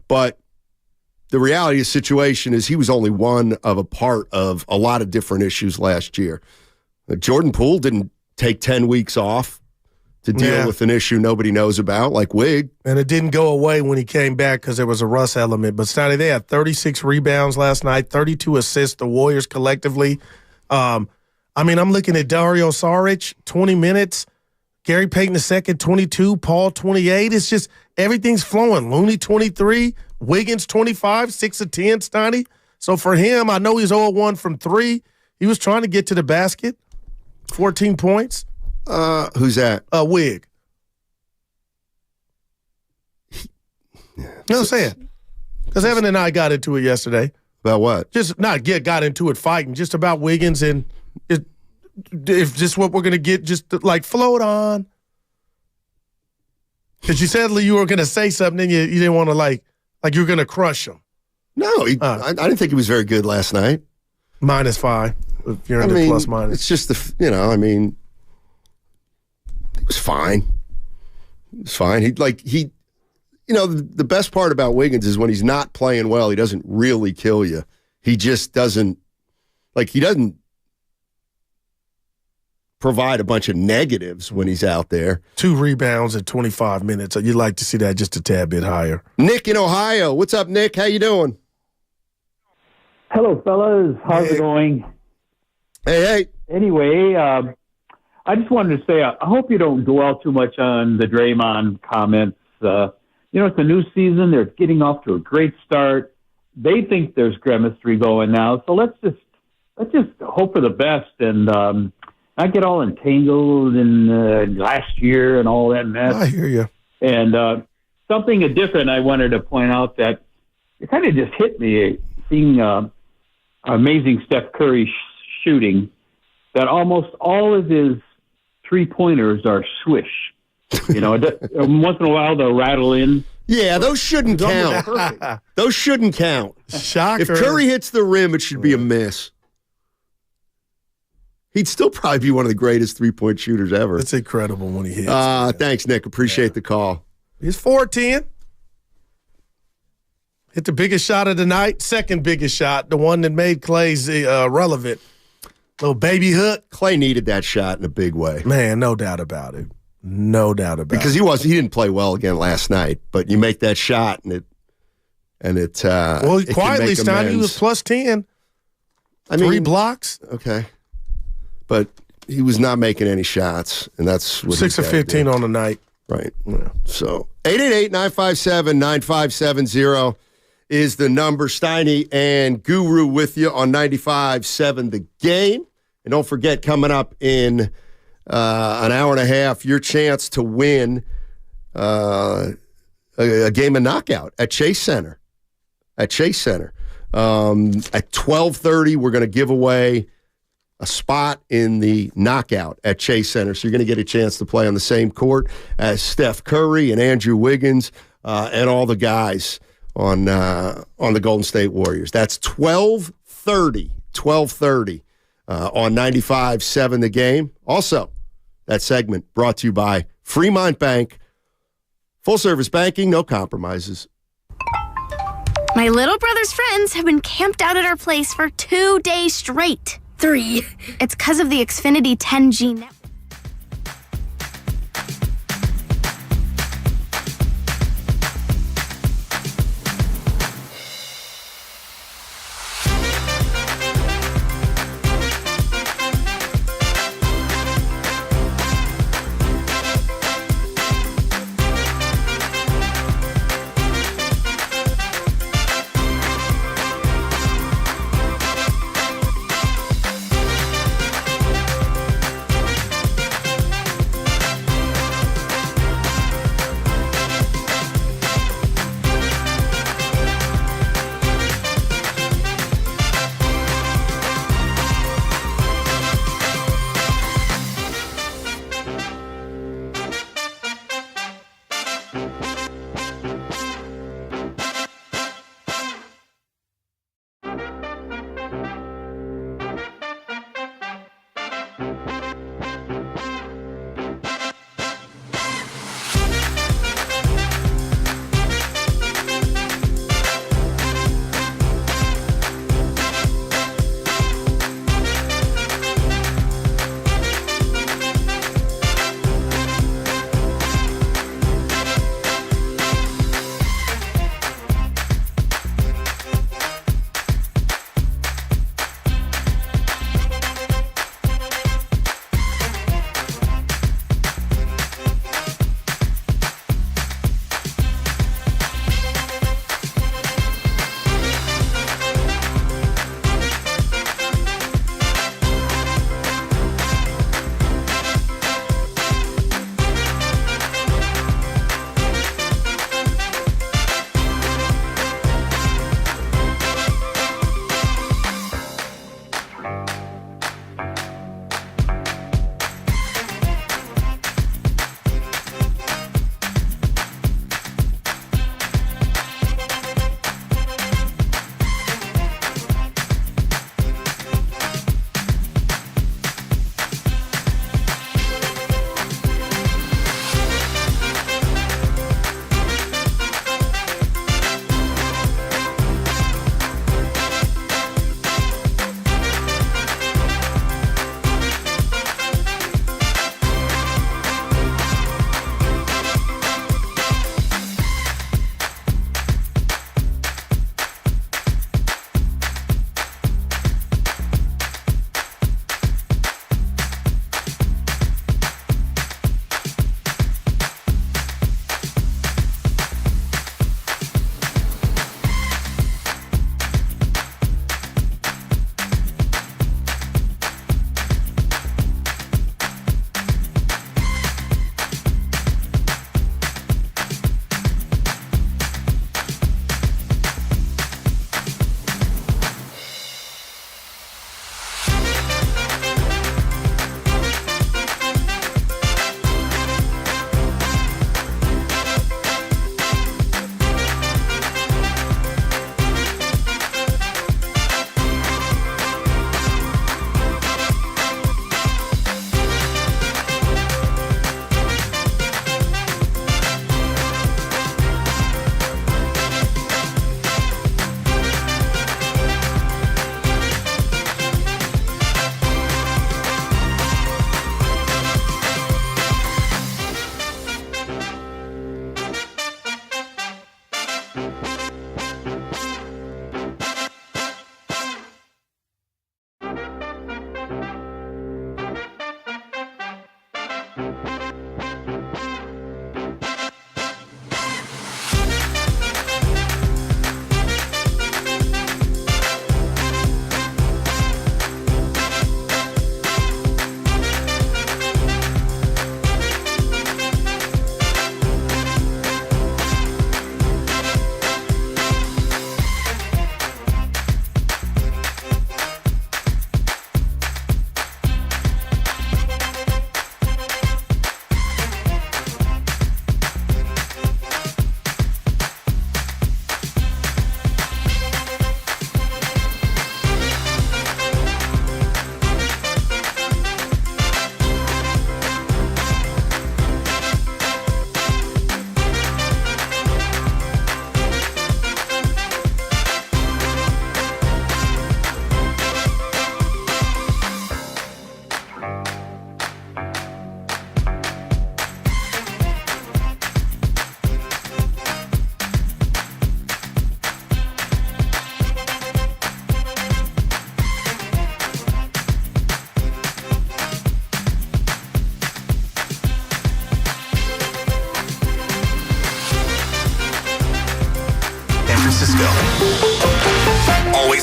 Speaker 25: But the reality of the situation is he was only one of a part of a lot of different issues last year. Jordan Poole didn't take 10 weeks off to deal with an issue nobody knows about, like Wig.
Speaker 17: And it didn't go away when he came back because there was a rust element. But, Steiny, they had 36 rebounds last night, 32 assists, the Warriors collectively. I'm looking at Dario Saric, 20 minutes. Gary Payton II, 22. Paul, 28. It's just everything's flowing. Looney, 23. Wiggins, 25, 6 of 10, Steiny. So for him, I know he's 0-1 from 3. He was trying to get to the basket. 14 points.
Speaker 25: Who's that?
Speaker 17: Wig. You know what I'm saying? Because Evan and I got into it yesterday.
Speaker 25: About what?
Speaker 17: Just not got into it fighting, just about Wiggins and if just what we're going to get, just like float on. Because you said you were going to say something and you didn't want to like you were going to crush him.
Speaker 25: No, I didn't think he was very good last night.
Speaker 17: -5. If you're in the plus minus.
Speaker 25: It's just he was fine. He was fine. The best part about Wiggins is when he's not playing well, he doesn't really kill you. He just doesn't provide a bunch of negatives when he's out there.
Speaker 17: 2 rebounds in 25 minutes. You'd like to see that just a tad bit higher.
Speaker 25: Nick in Ohio. What's up, Nick? How you doing?
Speaker 14: Hello, fellas. How's it going?
Speaker 25: Hey.
Speaker 14: Anyway, I just wanted to say, I hope you don't dwell too much on the Draymond comments. It's a new season. They're getting off to a great start. They think there's chemistry going now. So let's just hope for the best and not get all entangled in last year and all that mess.
Speaker 17: I hear you.
Speaker 14: And something different I wanted to point out that it kind of just hit me seeing amazing Steph Curry shooting, that almost all of his 3-pointers are swish. Once in a while they'll rattle in.
Speaker 25: Yeah, those shouldn't count. Those shouldn't count.
Speaker 17: Shocker.
Speaker 25: If Curry hits the rim, it should be a miss. He'd still probably be one of the greatest 3-point shooters ever.
Speaker 17: It's incredible when he hits.
Speaker 25: Thanks, Nick. Appreciate the call.
Speaker 17: He's 4-10. Hit the biggest shot of the night. Second biggest shot, the one that made Klays relevant. Little baby hook.
Speaker 25: Klay needed that shot in a big way.
Speaker 17: Man, no doubt about it. No doubt about
Speaker 25: because
Speaker 17: it.
Speaker 25: Because he didn't play well again last night, but you make that shot and it
Speaker 17: quietly, Steiny, he was plus 10. 3 blocks.
Speaker 25: Okay. But he was not making any shots, and that's what
Speaker 17: 6 of 15 on the night.
Speaker 25: Right. Yeah. So 888-957-9570 is the number. Steiny and Guru with you on 95.7 The Game. And don't forget, coming up in an hour and a half, your chance to win a game of knockout at Chase Center. At 12:30, we're going to give away a spot in the knockout at Chase Center. So you're going to get a chance to play on the same court as Steph Curry and Andrew Wiggins and all the guys on the Golden State Warriors. That's 12:30 on 95.7 The Game. Also, that segment brought to you by Fremont Bank. Full-service banking, no compromises.
Speaker 19: My little brother's friends have been camped out at our place for 2 days straight. 3. It's because of the Xfinity 10G network.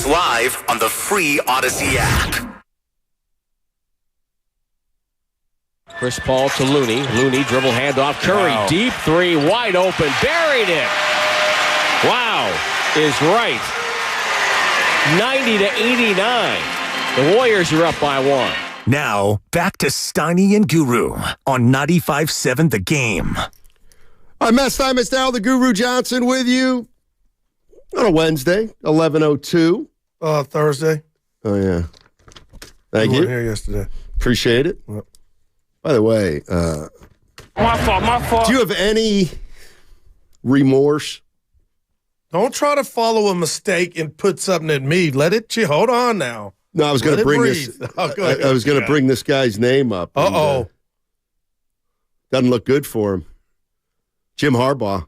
Speaker 16: Always live on the free Odyssey app.
Speaker 11: Chris Paul to Looney. Looney dribble handoff. Curry deep three, wide open, buried it. Wow is right. 90-89. The Warriors are up by 1.
Speaker 16: Now, back to Steiny and Guru on 95.7 The Game.
Speaker 25: All right, Matt Steinmetz now, the Guru Johnson with you on a Wednesday, 11:02.
Speaker 17: Thursday.
Speaker 25: Oh, yeah. Thank you.
Speaker 17: You weren't here yesterday.
Speaker 25: Appreciate it.
Speaker 17: Yep.
Speaker 25: By the way,
Speaker 6: My fault.
Speaker 25: do you have any remorse?
Speaker 17: Don't try to follow a mistake and put something at me. Hold on now.
Speaker 25: No, I was going to bring this.
Speaker 17: Oh, go ahead.
Speaker 25: I was going to bring this guy's name up.
Speaker 17: Uh-oh.
Speaker 25: Doesn't look good for him. Jim Harbaugh.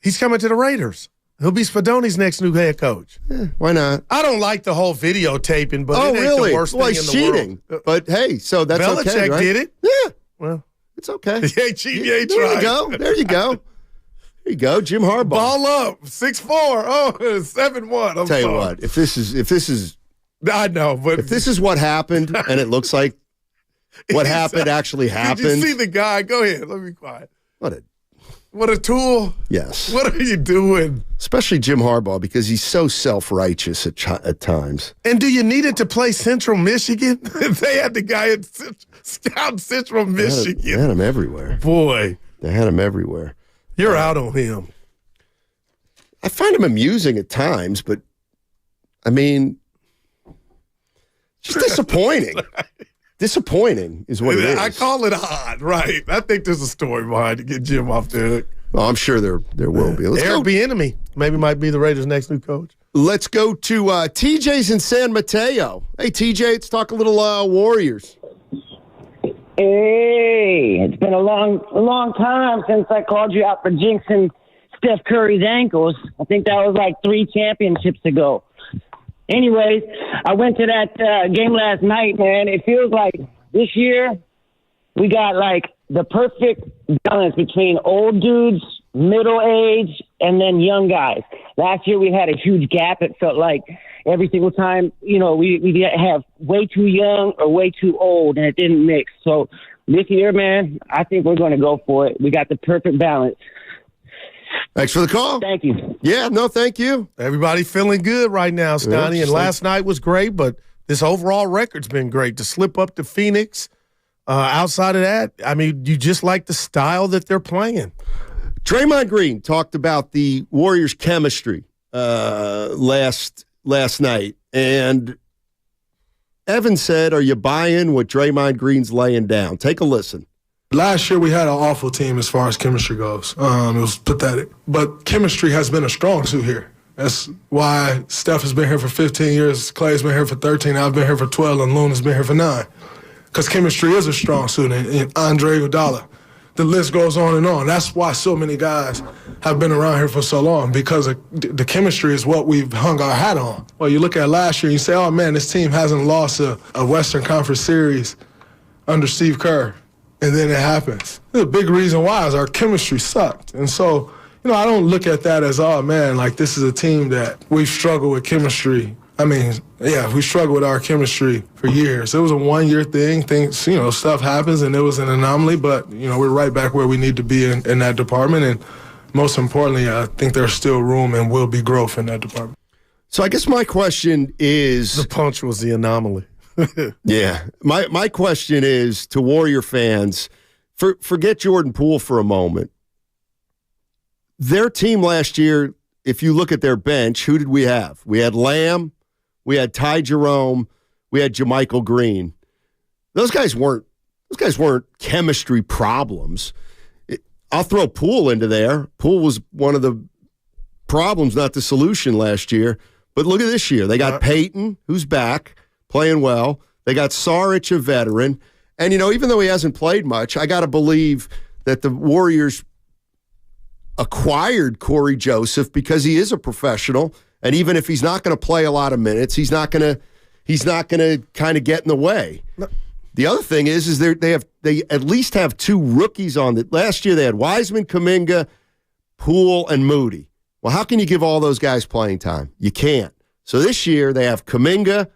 Speaker 17: He's coming to the Raiders. He'll be Spadoni's next new head coach.
Speaker 25: Why not?
Speaker 17: I don't like the whole videotaping, but it ain't
Speaker 25: really?
Speaker 17: the worst
Speaker 25: Well,
Speaker 17: thing
Speaker 25: he's
Speaker 17: in the
Speaker 25: cheating.
Speaker 17: world.
Speaker 25: But hey, so that's
Speaker 17: Belichick
Speaker 25: okay, right?
Speaker 17: did it.
Speaker 25: Yeah.
Speaker 17: Well,
Speaker 25: it's okay.
Speaker 17: He ain't cheating. He ain't
Speaker 25: There
Speaker 17: trying.
Speaker 25: you go. There you go. There you go, Jim Harbaugh.
Speaker 17: Ball up, 6'4". Oh, 7'1". I'm
Speaker 25: Tell you
Speaker 17: sorry.
Speaker 25: what, if this is,
Speaker 17: I know, but
Speaker 25: if this is what happened, and it looks like what happened actually
Speaker 17: Did
Speaker 25: happened.
Speaker 17: you see the guy? Go ahead. Let me be quiet.
Speaker 25: What
Speaker 17: a tool.
Speaker 25: Yes.
Speaker 17: What are you doing?
Speaker 25: Especially Jim Harbaugh, because he's so self-righteous at times.
Speaker 17: And do you need it to play Central Michigan? They had the guy at Scout Central Michigan.
Speaker 25: They had him everywhere.
Speaker 17: Boy.
Speaker 25: They had him everywhere.
Speaker 17: You're out on him.
Speaker 25: I find him amusing at times, but, I mean, just disappointing. Disappointing is what it is.
Speaker 17: I call it odd, right? I think there's a story behind to get Jim off there.
Speaker 25: Well, I'm sure there will be.
Speaker 17: Airbnb maybe might be the Raiders' next new coach.
Speaker 25: Let's go to TJ's in San Mateo. Hey, TJ, let's talk a little Warriors.
Speaker 3: Hey, it's been a long time since I called you out for jinxing Steph Curry's ankles. I think that was like 3 championships ago. Anyways, I went to that game last night, man. It feels like this year we got like the perfect balance between old dudes, middle age, and then young guys. Last year we had a huge gap. It felt like every single time, we have way too young or way too old, and it didn't mix. So this year, man, I think we're going to go for it. We got the perfect balance.
Speaker 25: Thanks for the call.
Speaker 3: Thank you.
Speaker 25: Yeah, no, thank you.
Speaker 17: Everybody feeling good right now, Steiny. And last night was great, but this overall record's been great. To slip up to Phoenix, outside of that, I mean, you just like the style that they're playing.
Speaker 25: Draymond Green talked about the Warriors' chemistry last night, and Evan said, "Are you buying what Draymond Green's laying down?" Take a listen.
Speaker 7: Last year we had an awful team as far as chemistry goes. It was pathetic. But chemistry has been a strong suit here. That's why Steph has been here for 15 years, Klay's been here for 13, I've been here for 12, and Luna's been here for 9. Because chemistry is a strong suit, and Andre Iguodala. The list goes on and on. That's why so many guys have been around here for so long, because the chemistry is what we've hung our hat on. Well, you look at last year and you say, oh, man, this team hasn't lost a Western Conference series under Steve Kerr. And then it happens. The big reason why is our chemistry sucked. And so, I don't look at that as, oh, man, like this is a team that we've struggled with chemistry. I mean, yeah, we struggled with our chemistry for years. It was a one-year thing. Things, stuff happens, and it was an anomaly. But, we're right back where we need to be in that department. And most importantly, I think there's still room and will be growth in that department.
Speaker 25: So I guess my question is...
Speaker 17: The punch was the anomaly.
Speaker 25: Yeah. My question is to Warrior fans, forget Jordan Poole for a moment. Their team last year, if you look at their bench, who did we have? We had Lamb, we had Ty Jerome, we had JaMychal Green. Those guys weren't chemistry problems. I'll throw Poole into there. Poole was one of the problems, not the solution last year. But look at this year. They got Peyton, who's back, playing well. They got Saric, a veteran. And, even though he hasn't played much, I got to believe that the Warriors acquired Corey Joseph because he is a professional. And even if he's not going to play a lot of minutes, he's not going to kind of get in the way. No. The other thing is they at least have 2 rookies on the last year. They had Wiseman, Kuminga, Poole, and Moody. Well, how can you give all those guys playing time? You can't. So this year they have Kuminga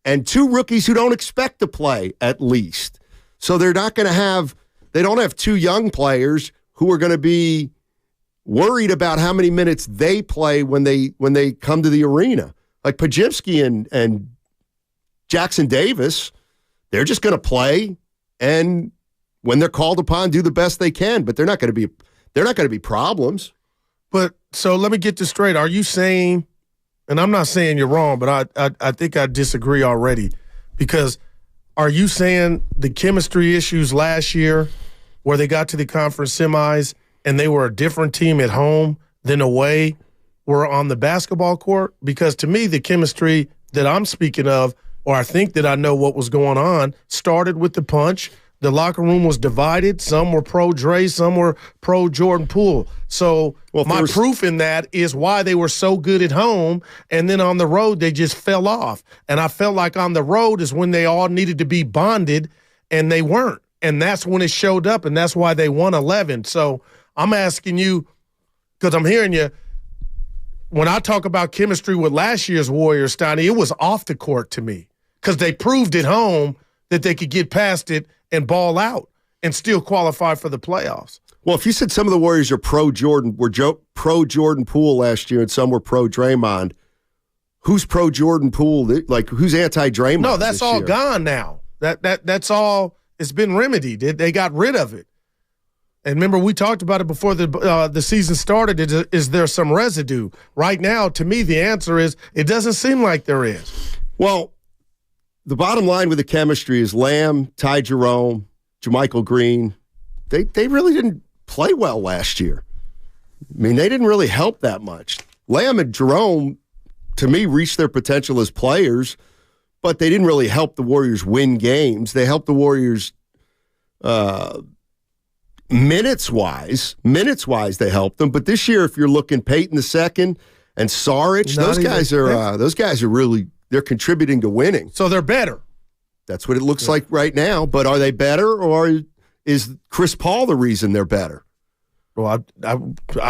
Speaker 25: and 2 rookies who don't expect to play at least. So they're not going to have – they don't have 2 young players who are going to be worried about how many minutes they play when they come to the arena. Like Pajimski and Jackson Davis, they're just going to play and when they're called upon, do the best they can. But they're not going to be problems.
Speaker 17: But so let me get this straight. Are you saying, and I'm not saying you're wrong, but I think I disagree already, because are you saying the chemistry issues last year where they got to the conference semis and they were a different team at home than away were on the basketball court? Because to me, the chemistry that I'm speaking of, or I think that I know what was going on, started with the punch. The locker room was divided. Some were pro-Dre, some were pro-Jordan Poole. So my proof in that is why they were so good at home, and then on the road they just fell off. And I felt like on the road is when they all needed to be bonded, and they weren't. And that's when it showed up, and that's why they won 11. So I'm asking you, because I'm hearing you, when I talk about chemistry with last year's Warriors, Steiny, it was off the court to me, because they proved at home that they could get past it and ball out and still qualify for the playoffs.
Speaker 25: Well, if you said some of the Warriors are pro-Jordan Poole last year and some were pro-Draymond, who's pro-Jordan Poole? Like, who's anti-Draymond?
Speaker 17: No, that's all gone now. That's all. It's been remedied. They got rid of it. And remember, we talked about it before the season started. Is there some residue? Right now, to me, the answer is it doesn't seem like there is.
Speaker 25: Well, the bottom line with the chemistry is Lamb, Ty Jerome, JaMychal Green, they really didn't play well last year. I mean, they didn't really help that much. Lamb and Jerome, to me, reached their potential as players, but they didn't really help the Warriors win games. They helped the Warriors minutes-wise. Minutes-wise, they helped them. But this year, if you're looking Peyton II and Saric, those guys are really – they're contributing to winning.
Speaker 17: So they're better.
Speaker 25: That's what it looks like right now. But are they better, or is Chris Paul the reason they're better?
Speaker 17: Well, I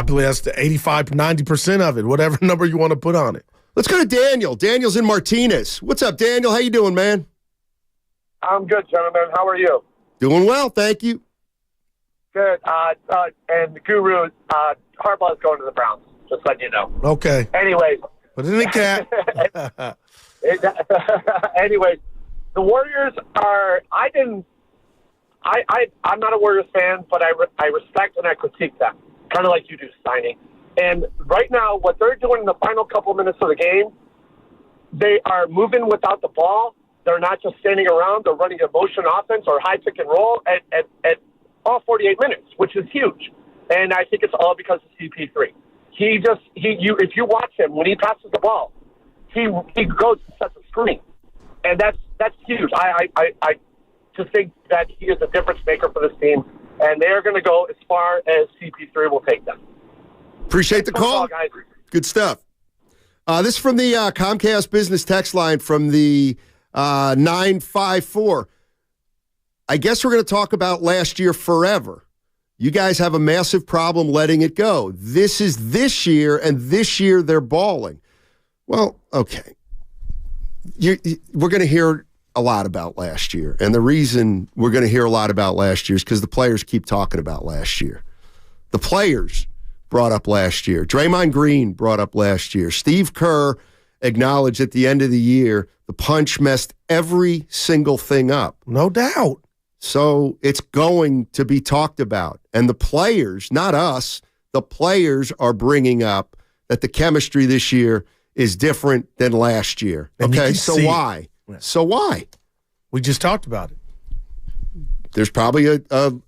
Speaker 17: believe that's the 85, 90% of it, whatever number you want to put on it.
Speaker 25: Let's go to Daniel. Daniel's in Martinez. What's up, Daniel? How you doing, man?
Speaker 4: I'm good, gentlemen. How are you?
Speaker 25: Doing well, thank you.
Speaker 4: Good. And the Guru, Harbaugh's going to the Browns, just letting you know.
Speaker 17: Okay.
Speaker 4: Anyways.
Speaker 17: Put it in the cat.
Speaker 4: Anyways, the Warriors are. I'm not a Warriors fan, but I respect and I critique them, kind of like you do, Steiny. And right now, what they're doing in the final couple minutes of the game, they are moving without the ball. They're not just standing around. They're running a motion offense or high pick and roll at all 48 minutes, which is huge. And I think it's all because of CP3. If you watch him when he passes the ball, he goes and sets a screen, and that's huge. I just think that he is a difference maker for this team, and they are going to go as far as CP3 will take them.
Speaker 25: Appreciate the call,
Speaker 4: guys.
Speaker 25: Good stuff. This is from the Comcast business text line from the 954. I guess we're going to talk about last year forever. You guys have a massive problem letting it go. This is this year, and this year they're balling. Well, okay. We're going to hear a lot about last year, and the reason we're going to hear a lot about last year is because the players keep talking about last year. The players brought up last year. Draymond Green brought up last year. Steve Kerr acknowledged at the end of the year the punch messed every single thing up.
Speaker 17: No doubt.
Speaker 25: So it's going to be talked about. And the players, not us, the players are bringing up that the chemistry this year is different than last year. Okay, so why? So why?
Speaker 17: We just talked about it.
Speaker 25: There's probably a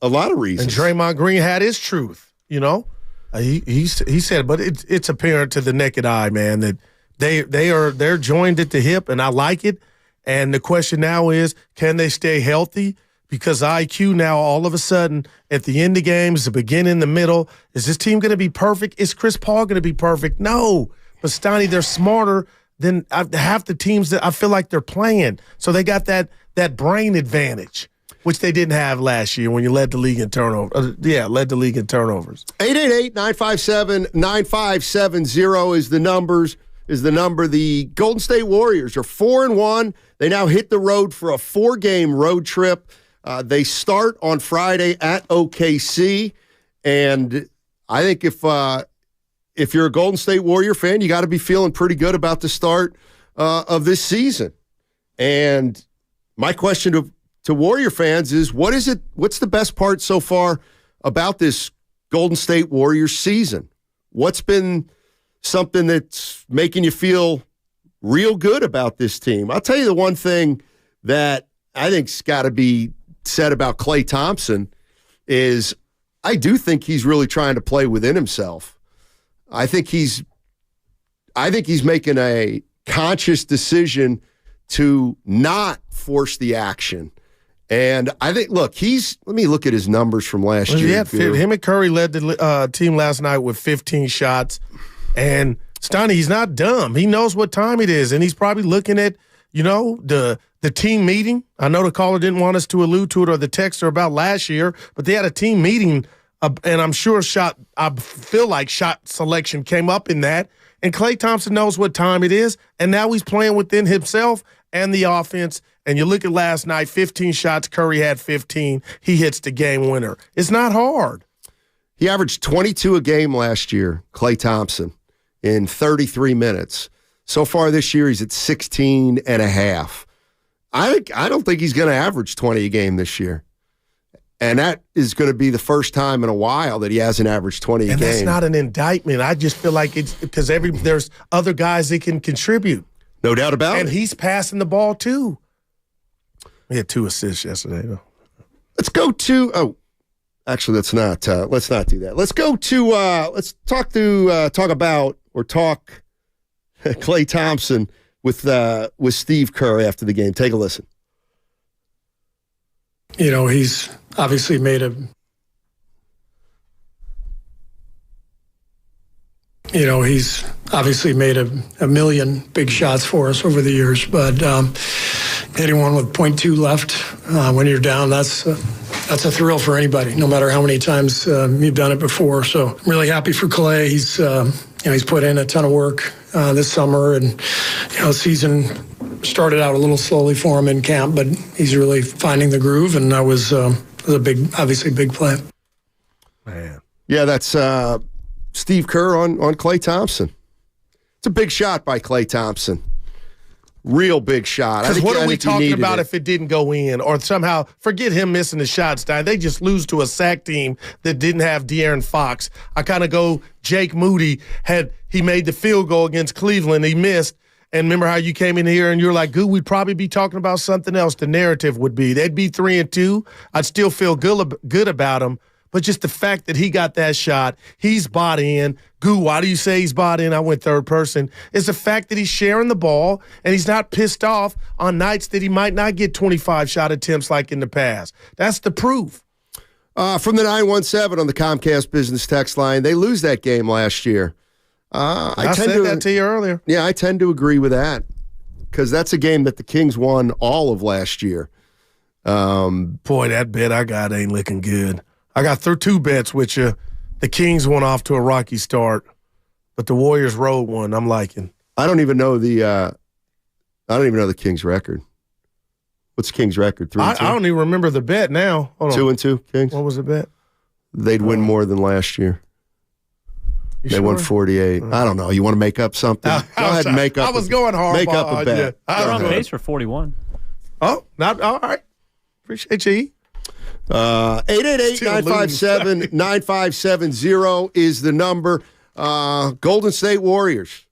Speaker 25: lot of reasons.
Speaker 17: And Draymond Green had his truth, you know? He said, but it's apparent to the naked eye, man, that they're joined at the hip, and I like it. And the question now is, can they stay healthy? Because IQ now, all of a sudden, at the end of games, the beginning, the middle, is this team going to be perfect? Is Chris Paul going to be perfect? No. But Steiny, they're smarter than half the teams that I feel like they're playing. So they got that brain advantage, which they didn't have last year when you led the league in turnovers. Led the league in turnovers.
Speaker 25: 888-957-9570 is the numbers. is the number. The Golden State Warriors are 4-1. They now hit the road for a 4-game road trip. They start on Friday at OKC, and I think if you're a Golden State Warrior fan, you got to be feeling pretty good about the start of this season. And my question to Warrior fans is, what's the best part so far about this Golden State Warriors season? What's been something that's making you feel real good about this team? I'll tell you the one thing that I think's got to be said about Klay Thompson is I do think he's really trying to play within himself. I think he's making a conscious decision to not force the action. And I think, look, let me look at his numbers from last year.
Speaker 17: Him and Curry led the team last night with 15 shots. And Steiny, he's not dumb. He knows what time it is. And he's probably looking at, the team meeting. I know the caller didn't want us to allude to it or the texter about last year, but they had a team meeting, and I'm sure shot selection came up in that. And Klay Thompson knows what time it is, and now he's playing within himself and the offense. And you look at last night, 15 shots, Curry had 15. He hits the game winner. It's not hard.
Speaker 25: He averaged 22 a game last year, Klay Thompson, in 33 minutes. So far this year, he's at 16 and a half. I don't think he's going to average 20 a game this year. And that is going to be the first time in a while that he hasn't averaged 20 a game.
Speaker 17: And that's not an indictment. I just feel like it's because there's other guys that can contribute.
Speaker 25: No doubt about it.
Speaker 17: And he's passing the ball, too. He had 2 assists yesterday, though.
Speaker 25: Let's go to actually, let's not do that. Let's go to let's talk about Klay Thompson with Steve Kerr after the game. Take a listen.
Speaker 12: He's obviously made a million big shots for us over the years, but hitting one with 0.2 left when you're down, that's a thrill for anybody, no matter how many times you've done it before. So I'm really happy for Klay. He's put in a ton of work this summer, and the season started out a little slowly for him in camp, but he's really finding the groove, and that was a big play.
Speaker 25: Man, yeah, that's Steve Kerr on Klay Thompson. It's a big shot by Klay Thompson. Real big shot.
Speaker 17: Because what are we talking about if it didn't go in? Or somehow, forget him missing the shot, Stein. They just lose to a sack team that didn't have De'Aaron Fox. I kind of go, Jake Moody he made the field goal against Cleveland. He missed. And remember how you came in here and you're like, good, we'd probably be talking about something else. The narrative would be. They'd be 3-2. I'd still feel good about him. But just the fact that he got that shot, he's bought in. Goo, why do you say he's bought in? I went third person. It's the fact that he's sharing the ball and he's not pissed off on nights that he might not get 25 shot attempts like in the past. That's the proof.
Speaker 25: From the 917 on the Comcast Business Text line, they lose that game last year.
Speaker 17: I said that to you earlier.
Speaker 25: Yeah, I tend to agree with that because that's a game that the Kings won all of last year.
Speaker 17: Boy, that bet I got ain't looking good. I got 2 bets with you. The Kings went off to a rocky start, but the Warriors rolled one. I'm liking.
Speaker 25: I don't even know the Kings record. What's the Kings record? 3-2?
Speaker 17: I don't even remember the bet now. Hold on.
Speaker 25: 2-2 Kings.
Speaker 17: What was the bet?
Speaker 25: They'd win more than last year. They won 48. I don't know. You want to make up something? Go ahead and make up.
Speaker 17: I was going hard.
Speaker 25: Make up a bet.
Speaker 26: We're on pace for 41.
Speaker 17: Oh, not all right. Appreciate you.
Speaker 25: 888-957-9570 is the number. Golden State Warriors,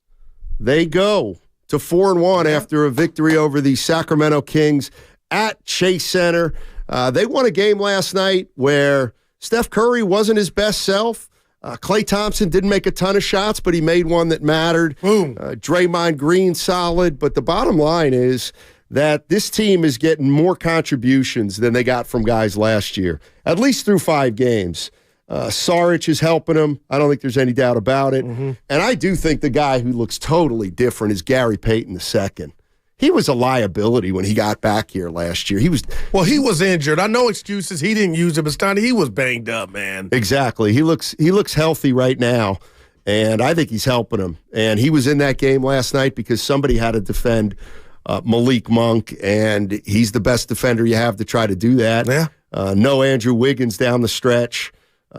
Speaker 25: they go to 4-1 after a victory over the Sacramento Kings at Chase Center. They won a game last night where Steph Curry wasn't his best self. Klay Thompson didn't make a ton of shots, but he made one that mattered.
Speaker 17: Boom.
Speaker 25: Draymond Green solid, but the bottom line is that this team is getting more contributions than they got from guys last year, at least through 5 games. Saric is helping them. I don't think there's any doubt about it. Mm-hmm. And I do think the guy who looks totally different is Gary Payton II. He was a liability when he got back here last year. He was
Speaker 17: injured. I know excuses. He didn't use it, but Steiny, he was banged up, man.
Speaker 25: Exactly. He looks healthy right now. And I think he's helping them. And he was in that game last night because somebody had to defend Malik Monk, and he's the best defender you have to try to do that.
Speaker 17: Yeah.
Speaker 25: No Andrew Wiggins down the stretch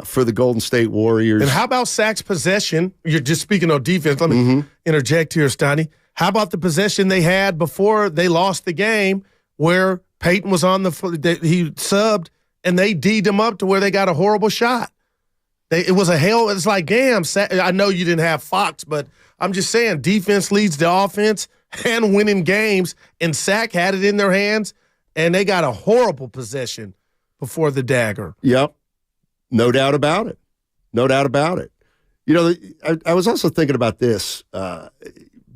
Speaker 25: for the Golden State Warriors.
Speaker 17: And how about Sac's possession? You're just speaking of defense. Let me interject here, Steiny. How about the possession they had before they lost the game where Peyton was on he subbed, and they D'd him up to where they got a horrible shot? It was a hell. It's like, damn, I know you didn't have Fox, but I'm just saying defense leads the offense and winning games, and Sac had it in their hands, and they got a horrible possession before the dagger.
Speaker 25: Yep. No doubt about it. No doubt about it. You know, I was also thinking about this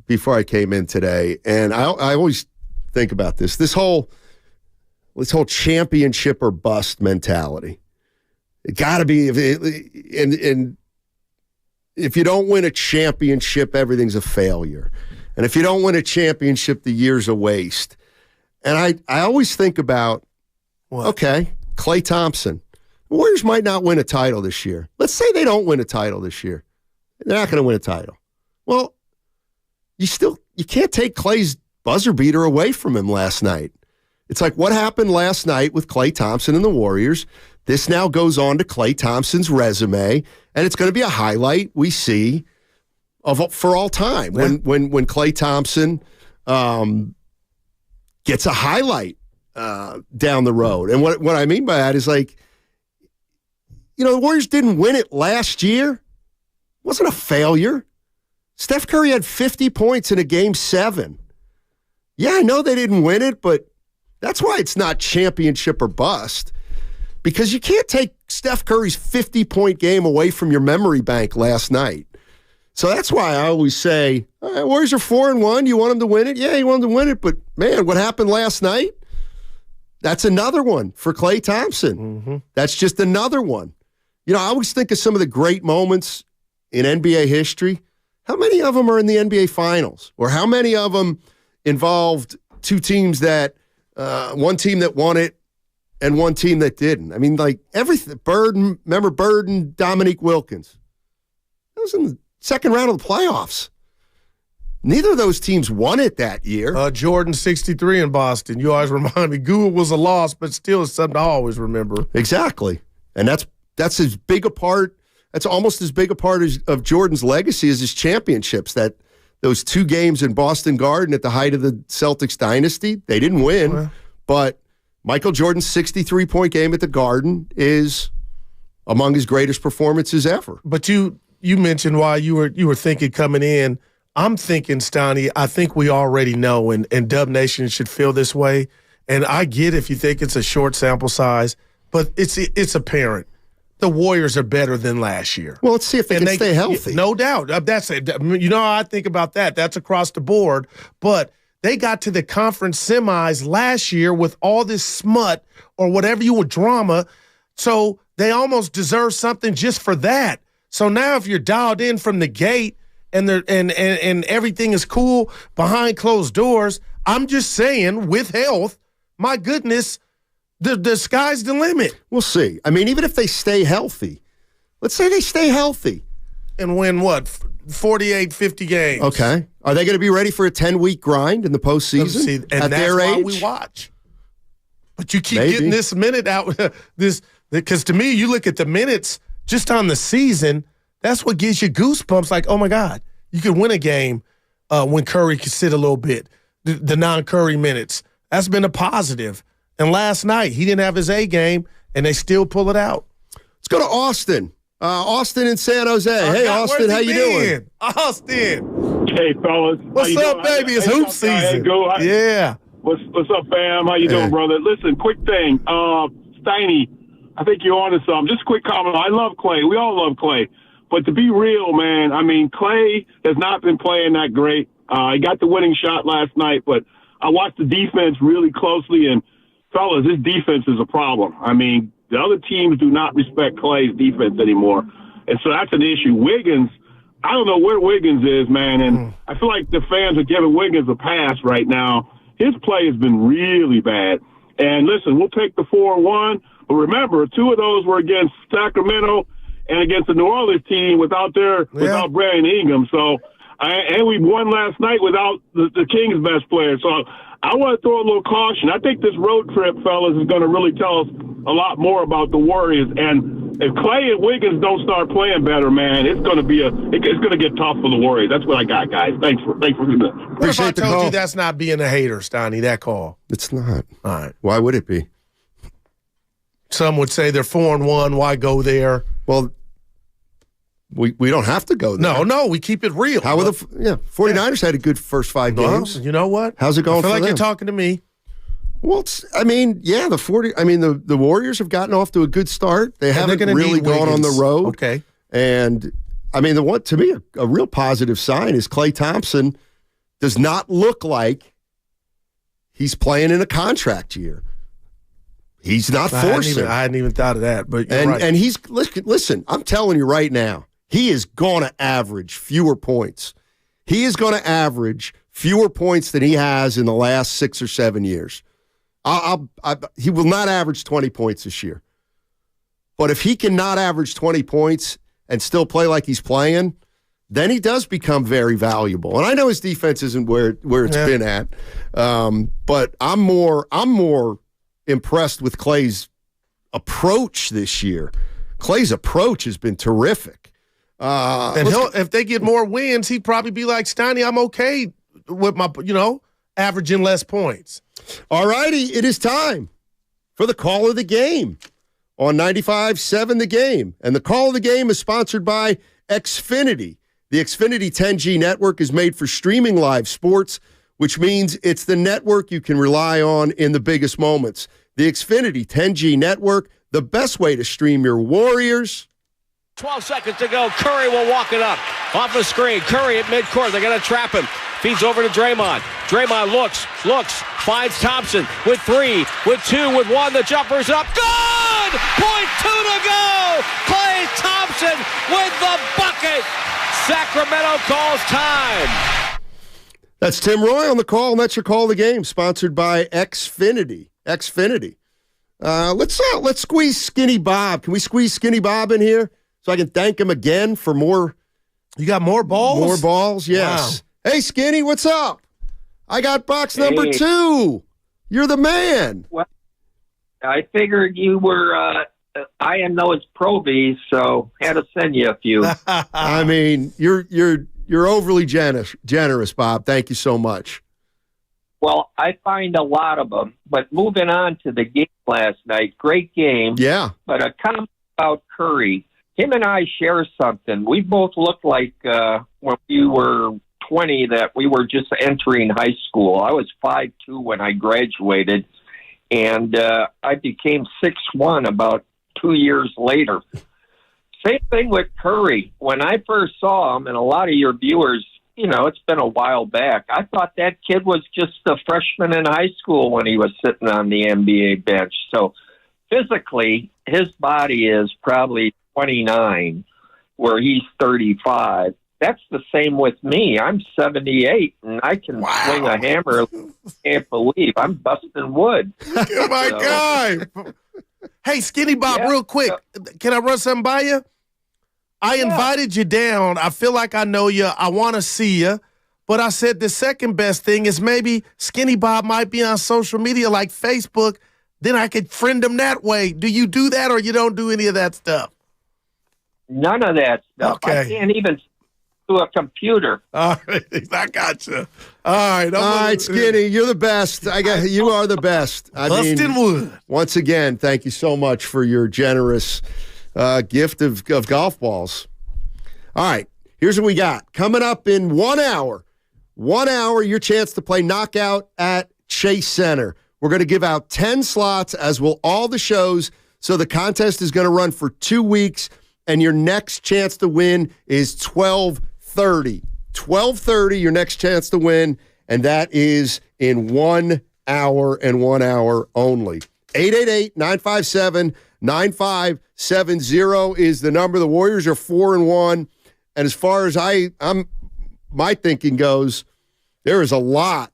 Speaker 25: before I came in today, and I always think about this whole championship or bust mentality. It got to be, and if you don't win a championship, everything's a failure. And if you don't win a championship, the year's a waste. And I always think about, okay, Klay Thompson. The Warriors might not win a title this year. Let's say they don't win a title this year. They're not going to win a title. Well, you can't take Klay's buzzer beater away from him last night. It's like what happened last night with Klay Thompson and the Warriors. This now goes on to Klay Thompson's resume, and it's going to be a highlight we see for all time when Klay Thompson gets a highlight down the road. And what I mean by that is, like, you know, the Warriors didn't win it last year. It wasn't a failure. Steph Curry had 50 points in a Game 7. Yeah, I know they didn't win it, but that's why it's not championship or bust. Because you can't take Steph Curry's 50-point game away from your memory bank last night. So that's why I always say, all right, Warriors are 4-1. You want them to win it? Yeah, you want them to win it. But, man, what happened last night? That's another one for Klay Thompson. That's just another one. You know, I always think of some of the great moments in NBA history. How many of them are in the NBA Finals? Or how many of them involved two teams that, one team that won it and one team that didn't? I mean, like, everything. Remember Bird and Dominique Wilkins? That was in the second round of the playoffs. Neither of those teams won it that year.
Speaker 17: Jordan 63 in Boston. You always remind me. Google was a loss, but still it's something I always remember.
Speaker 25: Exactly. And that's as big a part. That's almost as big a part of Jordan's legacy as his championships. Those 2 games in Boston Garden at the height of the Celtics dynasty, they didn't win, but Michael Jordan's 63-point game at the Garden is among his greatest performances ever.
Speaker 17: But you mentioned why you were thinking coming in. I'm thinking, Steiny, I think we already know, and Dub Nation should feel this way. And I get if you think it's a short sample size, but it's apparent. The Warriors are better than last year.
Speaker 25: Well, let's see if they can stay healthy.
Speaker 17: No doubt. That's it. You know how I think about that. That's across the board. But they got to the conference semis last year with all this smut or whatever you would drama. So they almost deserve something just for that. So now if you're dialed in from the gate and everything is cool behind closed doors, I'm just saying, with health, my goodness, the sky's the limit.
Speaker 25: We'll see. I mean, even if they stay healthy, let's say they stay healthy.
Speaker 17: And win what? 48, 50 games.
Speaker 25: Okay. Are they going to be ready for a 10-week grind in the postseason at their age?
Speaker 17: That's why we watch. But you keep getting this minute out. Because to me, you look at the minutes just on the season, that's what gives you goosebumps. Like, oh, my God, you could win a game when Curry could sit a little bit. The non-Curry minutes. That's been a positive. And last night, he didn't have his A game, and they still pull it out.
Speaker 25: Let's go to Austin. Austin in San Jose. Hey, Austin, how you doing?
Speaker 17: Austin.
Speaker 1: Hey, fellas.
Speaker 17: What's up, baby? It's hoop season. Yeah.
Speaker 1: What's up, fam? How you doing, brother? Listen, quick thing. Steiny, I think you're on to something. Just a quick comment. I love Klay. We all love Klay. But to be real, man, I mean, Klay has not been playing that great. He got the winning shot last night, but I watched the defense really closely, and fellas, this defense is a problem. I mean, the other teams do not respect Klay's defense anymore. And so that's an issue. Wiggins, I don't know where Wiggins is, man. And I feel like the fans are giving Wiggins a pass right now. His play has been really bad. And listen, we'll take the 4-1. But remember, 2 of those were against Sacramento and against the New Orleans team without Brandon Ingram. So, and we won last night without the Kings' best player. So I want to throw a little caution. I think this road trip, fellas, is going to really tell us a lot more about the Warriors. And if Klay and Wiggins don't start playing better, man, it's going to get tough for the Warriors. That's what I got, guys. Thanks for the
Speaker 17: What if I told you that's not being a hater, Steiny, that call?
Speaker 25: It's not.
Speaker 17: All right.
Speaker 25: Why would it be?
Speaker 17: Some would say they're 4-1. Why go there?
Speaker 25: Well, we don't have to go there.
Speaker 17: No, we keep it real.
Speaker 25: How were the 49ers had a good first 5 games.
Speaker 17: You know what?
Speaker 25: How's it going for them?
Speaker 17: I feel like you're talking to me.
Speaker 25: Well, the Warriors have gotten off to a good start. They haven't really gone on the road.
Speaker 17: Okay.
Speaker 25: And to me, a real positive sign is Klay Thompson does not look like he's playing in a contract year. He's not forcing.
Speaker 17: I hadn't even thought of that, but you're right.
Speaker 25: And he's listen, I'm telling you right now, he is going to average fewer points. He is going to average fewer points than he has in the last 6 or 7 years. He will not average 20 points this year. But if he cannot average 20 points and still play like he's playing, then he does become very valuable. And I know his defense isn't where it's been at, but I'm more impressed with Klay's approach this year. Klay's approach has been terrific.
Speaker 17: And if they get more wins, he'd probably be like, Steiny, I'm okay with my, averaging less points.
Speaker 25: All righty, it is time for the call of the game on 95.7 The Game. And the call of the game is sponsored by Xfinity. The Xfinity 10G network is made for streaming live sports, which means it's the network you can rely on in the biggest moments. The Xfinity 10G network, the best way to stream your Warriors.
Speaker 11: 12 seconds to go. Curry will walk it up. Off the screen. Curry at midcourt. They're going to trap him. Feeds over to Draymond. Draymond looks, finds Thompson with 3, with 2, with 1. The jumper's up. Good! .2 to go! Klay Thompson with the bucket. Sacramento calls time.
Speaker 25: That's Tim Roy on the call, and that's your call of the game, sponsored by Xfinity. Let's squeeze Skinny Bob. Can we squeeze Skinny Bob in here so I can thank him again for more?
Speaker 17: You got more balls?
Speaker 25: More balls, yes. Wow. Hey, Skinny, what's up? I got box number 2. You're the man.
Speaker 15: Well, I figured you were I know it's Pro V, so had to send you a few.
Speaker 25: I mean, you're overly generous, Bob. Thank you so much.
Speaker 15: Well, I find a lot of them. But moving on to the game last night, great game.
Speaker 25: Yeah.
Speaker 15: But a comment about Curry. Him and I share something. We both look like when we were 20 that we were just entering high school. I was 5'2" when I graduated, and I became 6'1" about 2 years later. Same thing with Curry. When I first saw him, and a lot of your viewers, it's been a while back, I thought that kid was just a freshman in high school when he was sitting on the NBA bench. So physically, his body is probably 29, where he's 35. That's the same with me. I'm 78, and I can swing a hammer. Can't believe I'm busting wood.
Speaker 17: Oh, my God. Hey, Skinny Bob, real quick, can I run something by you? I invited you down. I feel like I know you. I want to see you. But I said the second best thing is maybe Skinny Bob might be on social media like Facebook. Then I could friend him that way. Do you do that, or you don't do any of that stuff?
Speaker 15: None of that stuff.
Speaker 17: Okay.
Speaker 15: I can't even do a computer.
Speaker 17: All right, I got you. All right,
Speaker 25: Skinny, you're the best. You are the best.
Speaker 17: Bustin' wood.
Speaker 25: Once again, thank you so much for your generous gift of golf balls. All right, here's what we got. Coming up in 1 hour, your chance to play Knockout at Chase Center. We're going to give out 10 slots, as will all the shows. So the contest is going to run for 2 weeks, and your next chance to win is 12:30. 12:30, your next chance to win, and that is in 1 hour and 1 hour only. 888-957-9570 is the number. The Warriors are 4-1, and as far as my thinking goes, there is a lot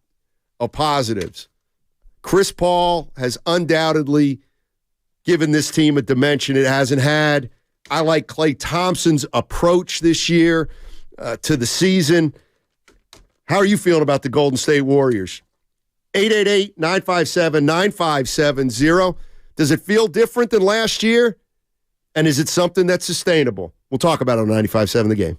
Speaker 25: of positives. Chris Paul has undoubtedly given this team a dimension it hasn't had. I like Klay Thompson's approach this year to the season. How are you feeling about the Golden State Warriors? 888-957-9570. Does it feel different than last year? And is it something that's sustainable? We'll talk about it on 95.7 The Game.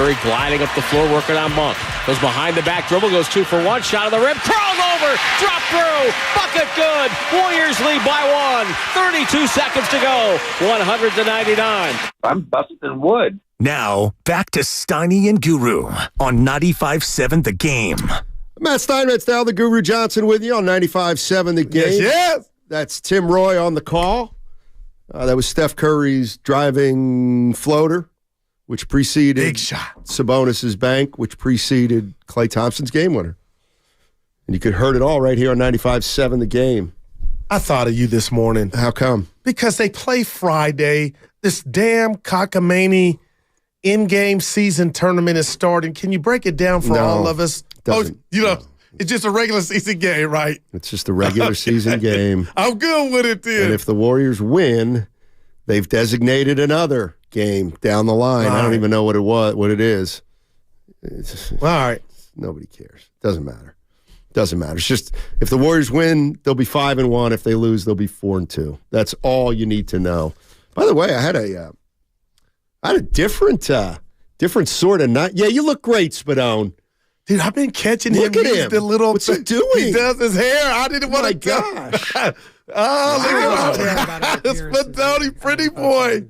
Speaker 11: Curry gliding up the floor, working on Monk. Goes behind the back, dribble, goes 2 for 1, shot on the rim, crawls over, drop through, bucket good. Warriors lead by 1. 32 seconds to go, 100-99.
Speaker 15: I'm busting wood.
Speaker 16: Now, back to Steiny and Guru on 95.7 The Game.
Speaker 25: Matt Steinmetz, now the Guru Johnson with you on 95.7 The Game.
Speaker 17: Yes.
Speaker 25: That's Tim Roy on the call. That was Steph Curry's driving floater, which preceded
Speaker 17: Big shot.
Speaker 25: Sabonis' bank, which preceded Klay Thompson's game winner. And you could heard it all right here on 95.7 The Game.
Speaker 17: I thought of you this morning.
Speaker 25: How come?
Speaker 17: Because they play Friday. This damn cockamamie in-game season tournament is starting. Can you break it down for all of us? It's just a regular season game, right?
Speaker 25: It's just a regular season game.
Speaker 17: I'm good with it, then.
Speaker 25: And if the Warriors win, they've designated another game down the line. I don't even know what it is.
Speaker 17: All right.
Speaker 25: Nobody cares. Doesn't matter. It's just if the Warriors win, they'll be 5-1. If they lose, they'll be 4-2. That's all you need to know. By the way, I had a different sort of night. Yeah, you look great, Spadone.
Speaker 17: Dude, I've been catching him.
Speaker 25: Look at him.
Speaker 17: The little
Speaker 25: What's he doing?
Speaker 17: He does his hair. I didn't want to.
Speaker 25: Gosh.
Speaker 17: Oh, look at him. Spadone, pretty boy.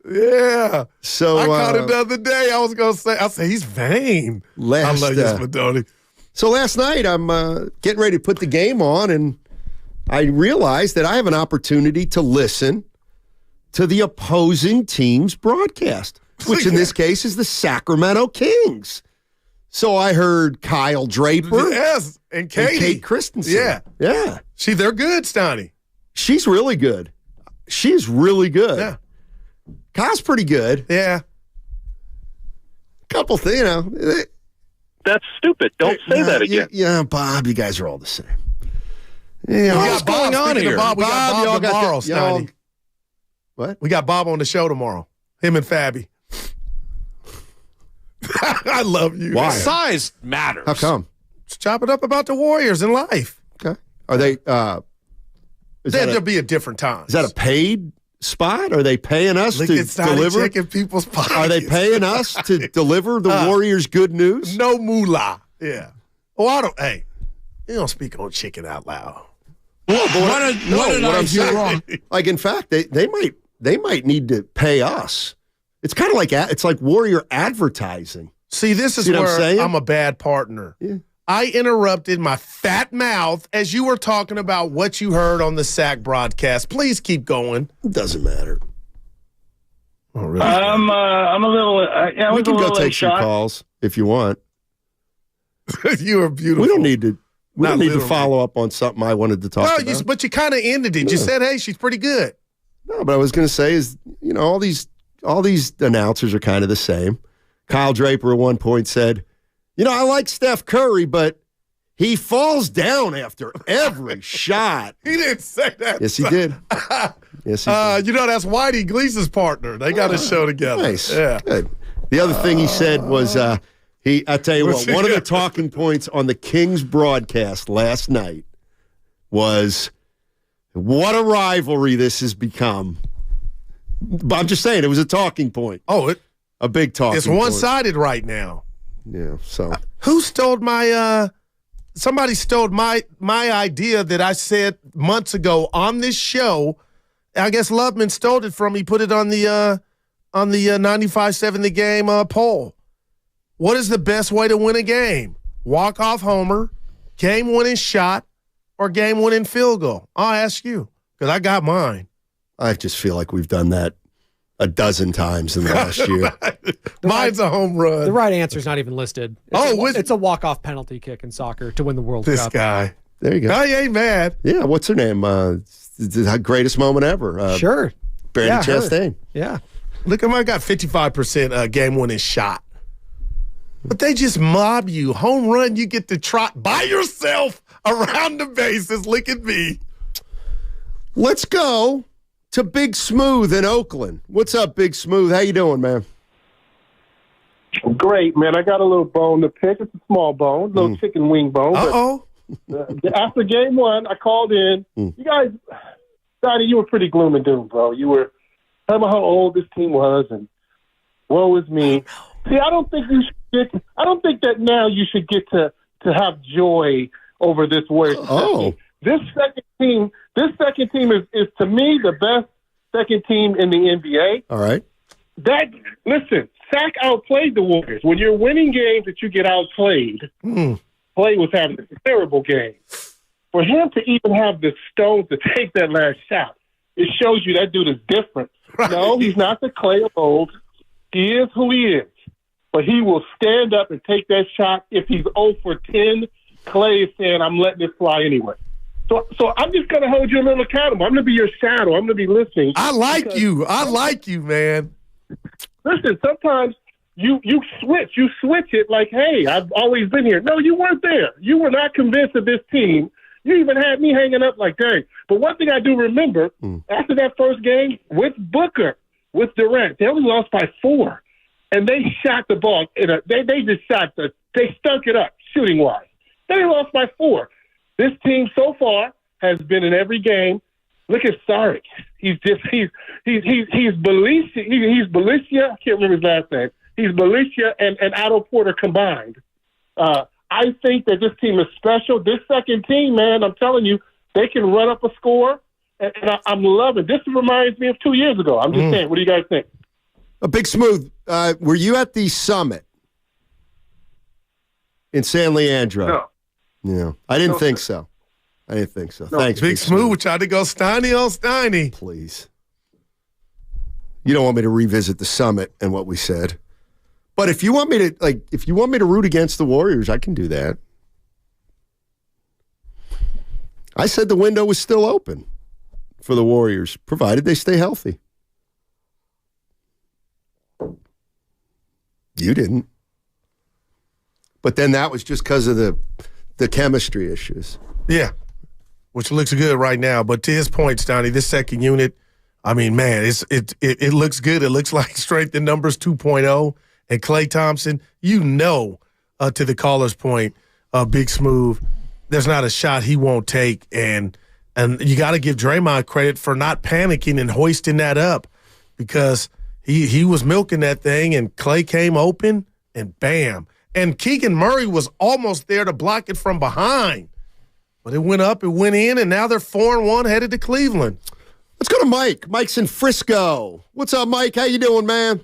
Speaker 17: Yeah.
Speaker 25: So
Speaker 17: I caught him the other day. I was going to say, he's vain. I love you, Spadone.
Speaker 25: So last night, I'm getting ready to put the game on, and I realized that I have an opportunity to listen to the opposing team's broadcast, which in this case is the Sacramento Kings. So I heard Kyle Draper.
Speaker 17: Yes, and Kate
Speaker 25: Christensen. Yeah.
Speaker 17: See, they're good, Steiny.
Speaker 25: She's really good. She's really good.
Speaker 17: Yeah.
Speaker 25: Kyle's pretty good.
Speaker 17: Yeah.
Speaker 25: Couple things,
Speaker 8: That's stupid. Don't say that again.
Speaker 25: Yeah, Bob, you guys are all the same.
Speaker 17: Yeah,
Speaker 25: what's going on here?
Speaker 17: Bob, we got Bob tomorrow, Steiny.
Speaker 25: What?
Speaker 17: We got Bob on the show tomorrow. Him and Fabby. I love you.
Speaker 25: Why?
Speaker 11: Size matters.
Speaker 25: How come?
Speaker 17: Let's chop it up about the Warriors in life.
Speaker 25: Okay. Are they
Speaker 17: There'll be a different time.
Speaker 25: Is that a paid spot? Are they paying us to deliver?
Speaker 17: Checking people's pockets.
Speaker 25: Are they paying us to deliver the Warriors good news?
Speaker 17: No moolah. Yeah. Oh, I don't. Hey, you don't speak on chicken out loud.
Speaker 25: What did I do wrong? Like, in fact, they might need to pay us. It's kind of like it's like Warrior advertising.
Speaker 17: See, this is where I'm a bad partner.
Speaker 25: Yeah.
Speaker 17: I interrupted my fat mouth as you were talking about what you heard on the SAC broadcast. Please keep going.
Speaker 25: It doesn't matter.
Speaker 17: Oh, really?
Speaker 18: I'm a little.
Speaker 25: We can go take some calls if you want.
Speaker 17: You are beautiful.
Speaker 25: We don't need to. We don't need to follow up on something I wanted to talk about.
Speaker 17: But you kind of ended it. You said, "Hey, she's pretty good."
Speaker 25: No, but I was going to say is all these announcers are kind of the same. Kyle Draper at one point said, I like Steph Curry, but he falls down after every shot.
Speaker 17: He didn't say that.
Speaker 25: Yes, he did. Yes, he did.
Speaker 17: That's Whitey Gleason's partner. They got a show together.
Speaker 25: Nice.
Speaker 17: Yeah.
Speaker 25: Good. The other thing he said was, I tell you what, one of the talking points on the Kings broadcast last night was, what a rivalry this has become. But I'm just saying, it was a talking point.
Speaker 17: Oh,
Speaker 25: a big talking point.
Speaker 17: It's one-sided right now.
Speaker 25: Yeah, so.
Speaker 17: Who stole my, somebody stole my idea that I said months ago on this show. I guess Loveman stole it from me, put it on the 95.7 The Game poll. What is the best way to win a game? Walk-off homer, game-winning shot, or game-winning field goal? I'll ask you, because I got mine.
Speaker 25: I just feel like we've done that a dozen times in the last year.
Speaker 17: Mine's a home run.
Speaker 20: The right answer is not even listed. It's a walk-off penalty kick in soccer to win the World Cup.
Speaker 17: This guy.
Speaker 25: There you go.
Speaker 17: I ain't mad.
Speaker 25: Yeah, what's her name? The greatest moment ever.
Speaker 20: Sure.
Speaker 25: Brandon Chastain.
Speaker 20: Yeah.
Speaker 17: Look, I got 55% game-winning shot. But they just mob you. Home run, you get to trot by yourself around the bases. Look at me.
Speaker 25: Let's go to Big Smooth in Oakland. What's up, Big Smooth? How you doing, man?
Speaker 18: Great, man. I got a little bone to pick. It's a small bone, little chicken wing bone.
Speaker 17: Uh-oh.
Speaker 18: After game one, I called in. You guys, Donnie, you were pretty gloom and doom, bro. You were talking about how old this team was and woe is me. See, I don't think that now you should get to have joy over this Warriors.
Speaker 25: Oh.
Speaker 18: This second team is to me the best second team in the NBA.
Speaker 25: All right.
Speaker 18: Listen, Sac outplayed the Warriors. When you're winning games that you get outplayed, Klay was having a terrible game. For him to even have the stones to take that last shot, it shows you that dude is different. Right. No, he's not the Klay of old. He is who he is. But he will stand up and take that shot. If he's 0 for 10, Klay is saying, I'm letting it fly anyway. So I'm just going to hold you a little accountable. I'm going to be your shadow. I'm going to be listening.
Speaker 17: I like you, man.
Speaker 18: Listen, sometimes you switch. You switch it like, hey, I've always been here. No, you weren't there. You were not convinced of this team. You even had me hanging up like, dang. But one thing I do remember, after that first game with Booker, with Durant, they only lost by 4. And they shot the ball. They stunk it up shooting-wise. They lost by 4. This team so far has been in every game. Look at Saric. He's Belisha. He's Belisha. I can't remember his last name. He's Belisha and Otto Porter combined. I think that this team is special. This second team, man, I'm telling you, they can run up a score. And I'm loving it. This reminds me of 2 years ago. I'm just saying. What do you guys think?
Speaker 25: A Big Smooth, were you at the summit in San Leandro?
Speaker 18: No.
Speaker 25: Yeah. I didn't think so. No. Thanks,
Speaker 17: Big Smooth. Tried to go Steiny on Steiny.
Speaker 25: Please. You don't want me to revisit the summit and what we said. But if you want me to root against the Warriors, I can do that. I said the window was still open for the Warriors, provided they stay healthy. You didn't. But then that was just because of the chemistry issues.
Speaker 17: Yeah, which looks good right now. But to his point, Stoney, this second unit, I mean, man, it looks good. It looks like strength in numbers 2.0. And Klay Thompson, to the caller's point, Big Smooth, there's not a shot he won't take. And you got to give Draymond credit for not panicking and hoisting that up, because he was milking that thing, and Klay came open, and bam. And Keegan Murray was almost there to block it from behind. But it went up, it went in, and now they're 4-1 headed to Cleveland.
Speaker 25: Let's go to Mike. Mike's in Frisco. What's up, Mike? How you doing, man?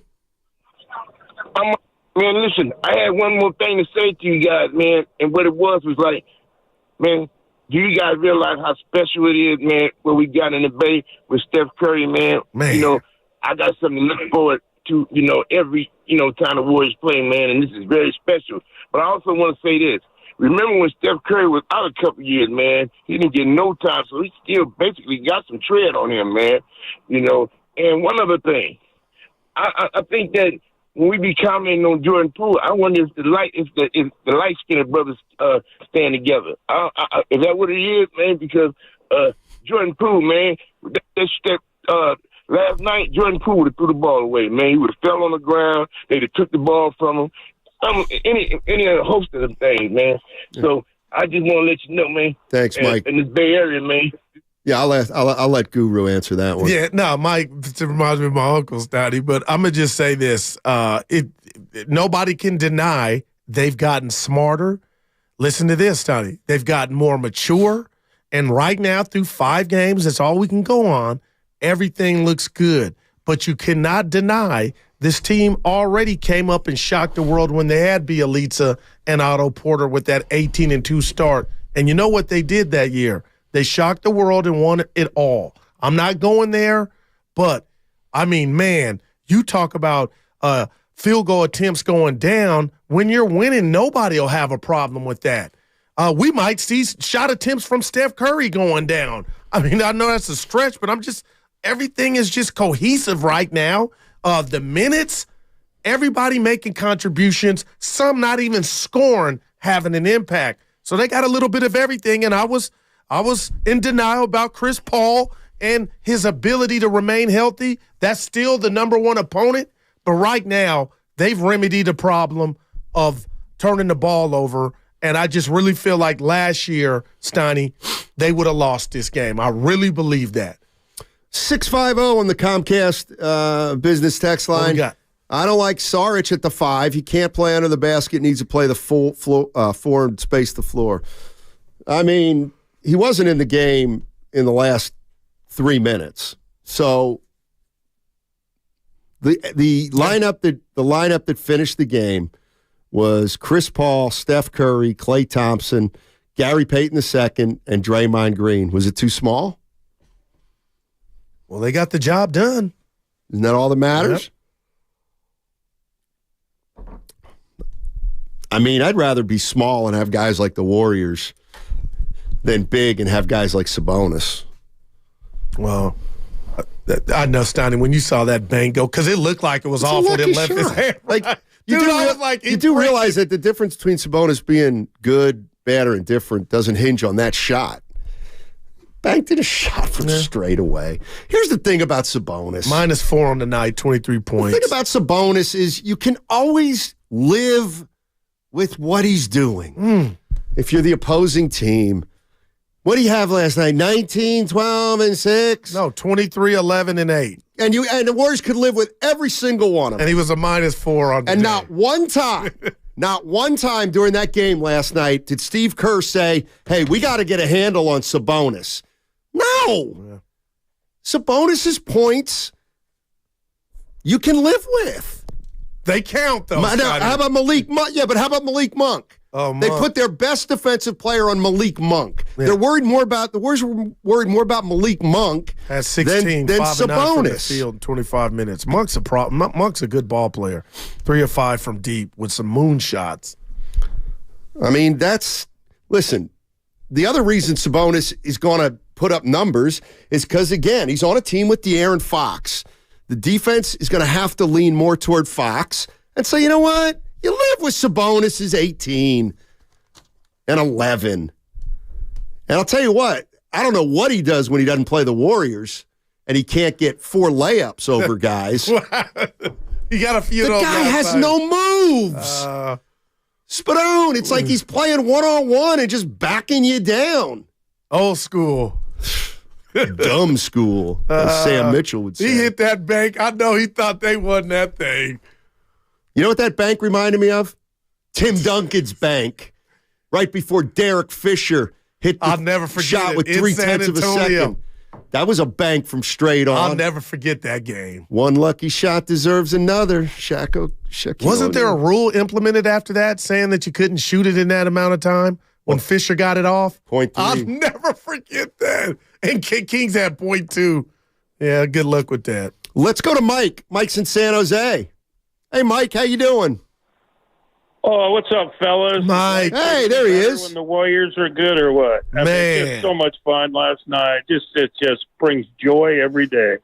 Speaker 5: Man, listen, I had one more thing to say to you guys, man. And what it was like, man, do you guys realize how special it is, man, what we got in the Bay with Steph Curry, man? You know, I got something to look forward to, every, time the Warriors play, man, and this is very special. But I also want to say this. Remember when Steph Curry was out a couple years, man, he didn't get no time, so he still basically got some tread on him, man. And one other thing, I think that when we be commenting on Jordan Poole, I wonder if the light-skinned brothers stand together. Is that what it is, man? Because Jordan Poole, man, last night Jordan Poole would have threw the ball away, man. He would have fell on the ground. They'd have took the ball from him. Any other host of the things, man. So I just want to let you know, man.
Speaker 25: Thanks, Mike.
Speaker 5: In this Bay Area, man.
Speaker 25: Yeah, I'll let Guru answer that one.
Speaker 17: Yeah, no, Mike, it reminds me of my uncle's daddy, but I'm going to just say this. Nobody can deny they've gotten smarter. Listen to this, Tony. They've gotten more mature, and right now, through 5 games, that's all we can go on, everything looks good. But you cannot deny this team already came up and shocked the world when they had Bielitsa and Otto Porter with that 18-2 start. And you know what they did that year? They shocked the world and won it all. I'm not going there, but, I mean, man, you talk about field goal attempts going down. When you're winning, nobody will have a problem with that. We might see shot attempts from Steph Curry going down. I mean, I know that's a stretch, but everything is just cohesive right now. The minutes, everybody making contributions, some not even scoring, having an impact. So they got a little bit of everything, and I was in denial about Chris Paul and his ability to remain healthy. That's still the number one opponent. But right now, they've remedied the problem of turning the ball over. And I just really feel like last year, Steiny, they would have lost this game. I really believe that.
Speaker 25: 650 on the Comcast business text line.
Speaker 17: What we got?
Speaker 25: I don't like Saric at the 5. He can't play under the basket. Needs to play the full floor and space the floor. I mean, he wasn't in the game in the last 3 minutes. So the lineup that finished the game was Chris Paul, Steph Curry, Klay Thompson, Gary Payton II, and Draymond Green. Was it too small?
Speaker 17: Well, they got the job done.
Speaker 25: Isn't that all that matters? Yep. I mean, I'd rather be small and have guys like the Warriors than big and have guys like Sabonis.
Speaker 17: Well, I know, Steiny, when you saw that bang go, because it looked like it was awful. It left his hand.
Speaker 25: Like, you do realize that the difference between Sabonis being good, bad, or indifferent doesn't hinge on that shot. Banked in a shot from straight away. Here's the thing about Sabonis.
Speaker 17: -4 on the night, 23 points.
Speaker 25: The thing about Sabonis is you can always live with what he's doing. If you're the opposing team. What do you have last night? 19, 12, and 6?
Speaker 17: No, 23, 11, and 8.
Speaker 25: And the Warriors could live with every single one of them.
Speaker 17: And he was a -4 on the day.
Speaker 25: Not one time during that game last night did Steve Kerr say, hey, we got to get a handle on Sabonis. No. Yeah. Sabonis's points you can live with.
Speaker 17: They count, though.
Speaker 25: Now, how about Malik Monk? Yeah, but how about Malik Monk?
Speaker 17: Oh,
Speaker 25: they put their best defensive player on Malik Monk. Yeah. The Warriors were worried more about Malik Monk
Speaker 17: at 16
Speaker 25: than
Speaker 17: 5 and 9
Speaker 25: Sabonis.
Speaker 17: from the field in 25 minutes. Monk's a problem. Monk's a good ball player. 3 of 5 from deep with some moonshots.
Speaker 25: I mean, listen, the other reason Sabonis is going to put up numbers is because, again, he's on a team with De'Aaron Fox. The defense is going to have to lean more toward Fox and say, you know what? You live with Sabonis' 18 and 11. And I'll tell you what, I don't know what he does when he doesn't play the Warriors and he can't get 4 layups over guys.
Speaker 17: He got a few of those.
Speaker 25: The guy has no moves. Spadone, it's like he's playing one-on-one and just backing you down.
Speaker 17: Old school.
Speaker 25: Dumb school, as Sam Mitchell would say.
Speaker 17: He hit that bank. I know he thought they won that thing.
Speaker 25: You know what that bank reminded me of? Tim Duncan's bank, right before Derek Fisher hit the shot with 0.3 of a second. That was a bank from straight on.
Speaker 17: I'll never forget that game.
Speaker 25: One lucky shot deserves another. Shaquille
Speaker 17: Wasn't there a rule implemented after that saying that you couldn't shoot it in that amount of time when Fisher got it off?
Speaker 25: 0.3.
Speaker 17: I'll never forget that. And Kings had 0.2. Yeah, good luck with that.
Speaker 25: Let's go to Mike. Mike's in San Jose. Hey, Mike, how you doing?
Speaker 9: Oh, what's up, fellas?
Speaker 25: Mike. Hey, there he is.
Speaker 9: When the Warriors are good or what? I mean, it's just so much fun last night. It just brings joy every day.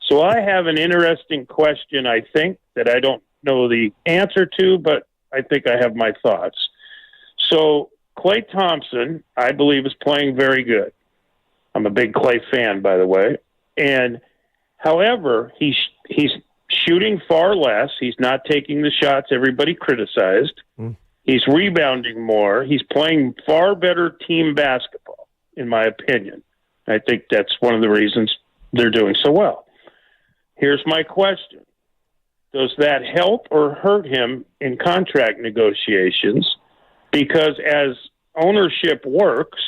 Speaker 9: So I have an interesting question, I think, that I don't know the answer to, but I think I have my thoughts. So Klay Thompson, I believe, is playing very good. I'm a big Klay fan, by the way. And however, he's shooting far less. He's not taking the shots everybody criticized. He's rebounding more. He's playing far better team basketball, in my opinion. I think that's one of the reasons they're doing so well. Here's my question. Does that help or hurt him in contract negotiations? Because as ownership works,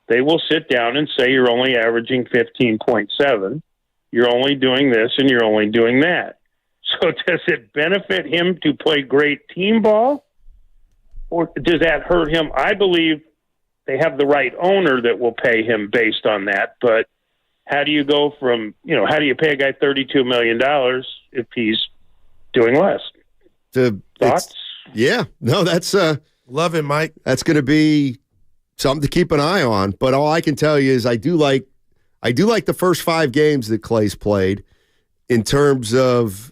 Speaker 9: they will sit down and say you're only averaging 15.7. You're only doing this and you're only doing that. So does it benefit him to play great team ball, or does that hurt him? I believe they have the right owner that will pay him based on that. But how do you go from, how do you pay a guy $32 million if he's doing less? Thoughts?
Speaker 25: Yeah. No, that's
Speaker 17: love it, Mike.
Speaker 25: That's going to be something to keep an eye on. But all I can tell you is I do like the first 5 games that Klay's played in terms of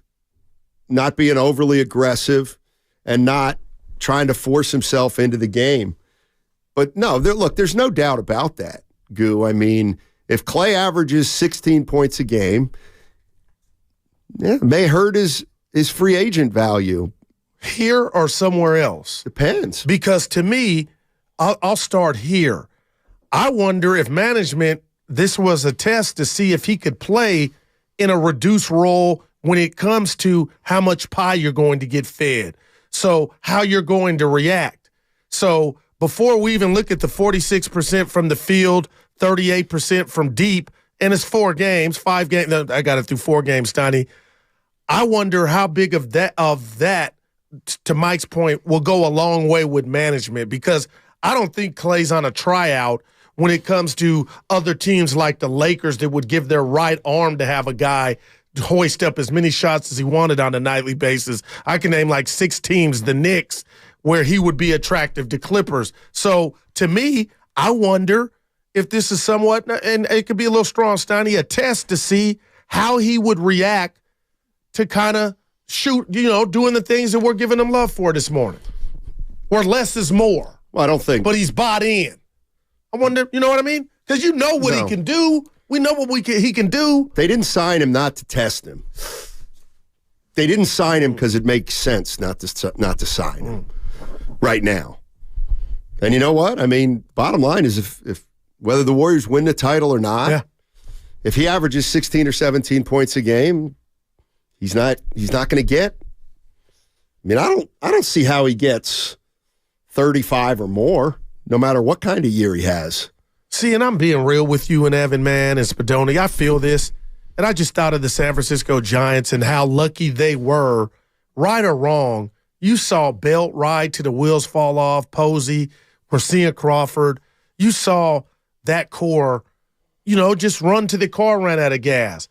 Speaker 25: not being overly aggressive and not trying to force himself into the game. But no, there's no doubt about that, Goo. I mean, if Klay averages 16 points a game, it may hurt his free agent value.
Speaker 17: Here or somewhere else?
Speaker 25: Depends.
Speaker 17: Because to me, I'll start here. I wonder if management, this was a test to see if he could play in a reduced role when it comes to how much pie you're going to get fed. So how you're going to react. So before we even look at the 46% from the field, 38% from deep, and it's 5 games. I got it through 4 games, Steiny. I wonder how big of that, to Mike's point, will go a long way with management, because I don't think Klay's on a tryout when it comes to other teams like the Lakers that would give their right arm to have a guy hoist up as many shots as he wanted on a nightly basis. I can name like 6 teams, the Knicks, where he would be attractive to Clippers. So to me, I wonder if this is somewhat, and it could be a little strong, Steiny, a test to see how he would react to kind of doing the things that we're giving him love for this morning. Where less is more.
Speaker 25: Well, I don't think.
Speaker 17: But he's bought in. I wonder, you know what I mean? Because you know what he can do. We know what he can do.
Speaker 25: They didn't sign him not to test him. They didn't sign him because it makes sense not to sign him right now. And you know what? I mean, bottom line is if whether the Warriors win the title or not, if he averages 16 or 17 points a game, he's not going to get. I mean, I don't see how he gets 35 or more, no matter what kind of year he has.
Speaker 17: See, and I'm being real with you and Evan, man, and Spadoni. I feel this, and I just thought of the San Francisco Giants and how lucky they were, right or wrong. You saw Belt ride to the wheels fall off, Posey, Garcia Crawford. You saw that core, just run to the car, run out of gas.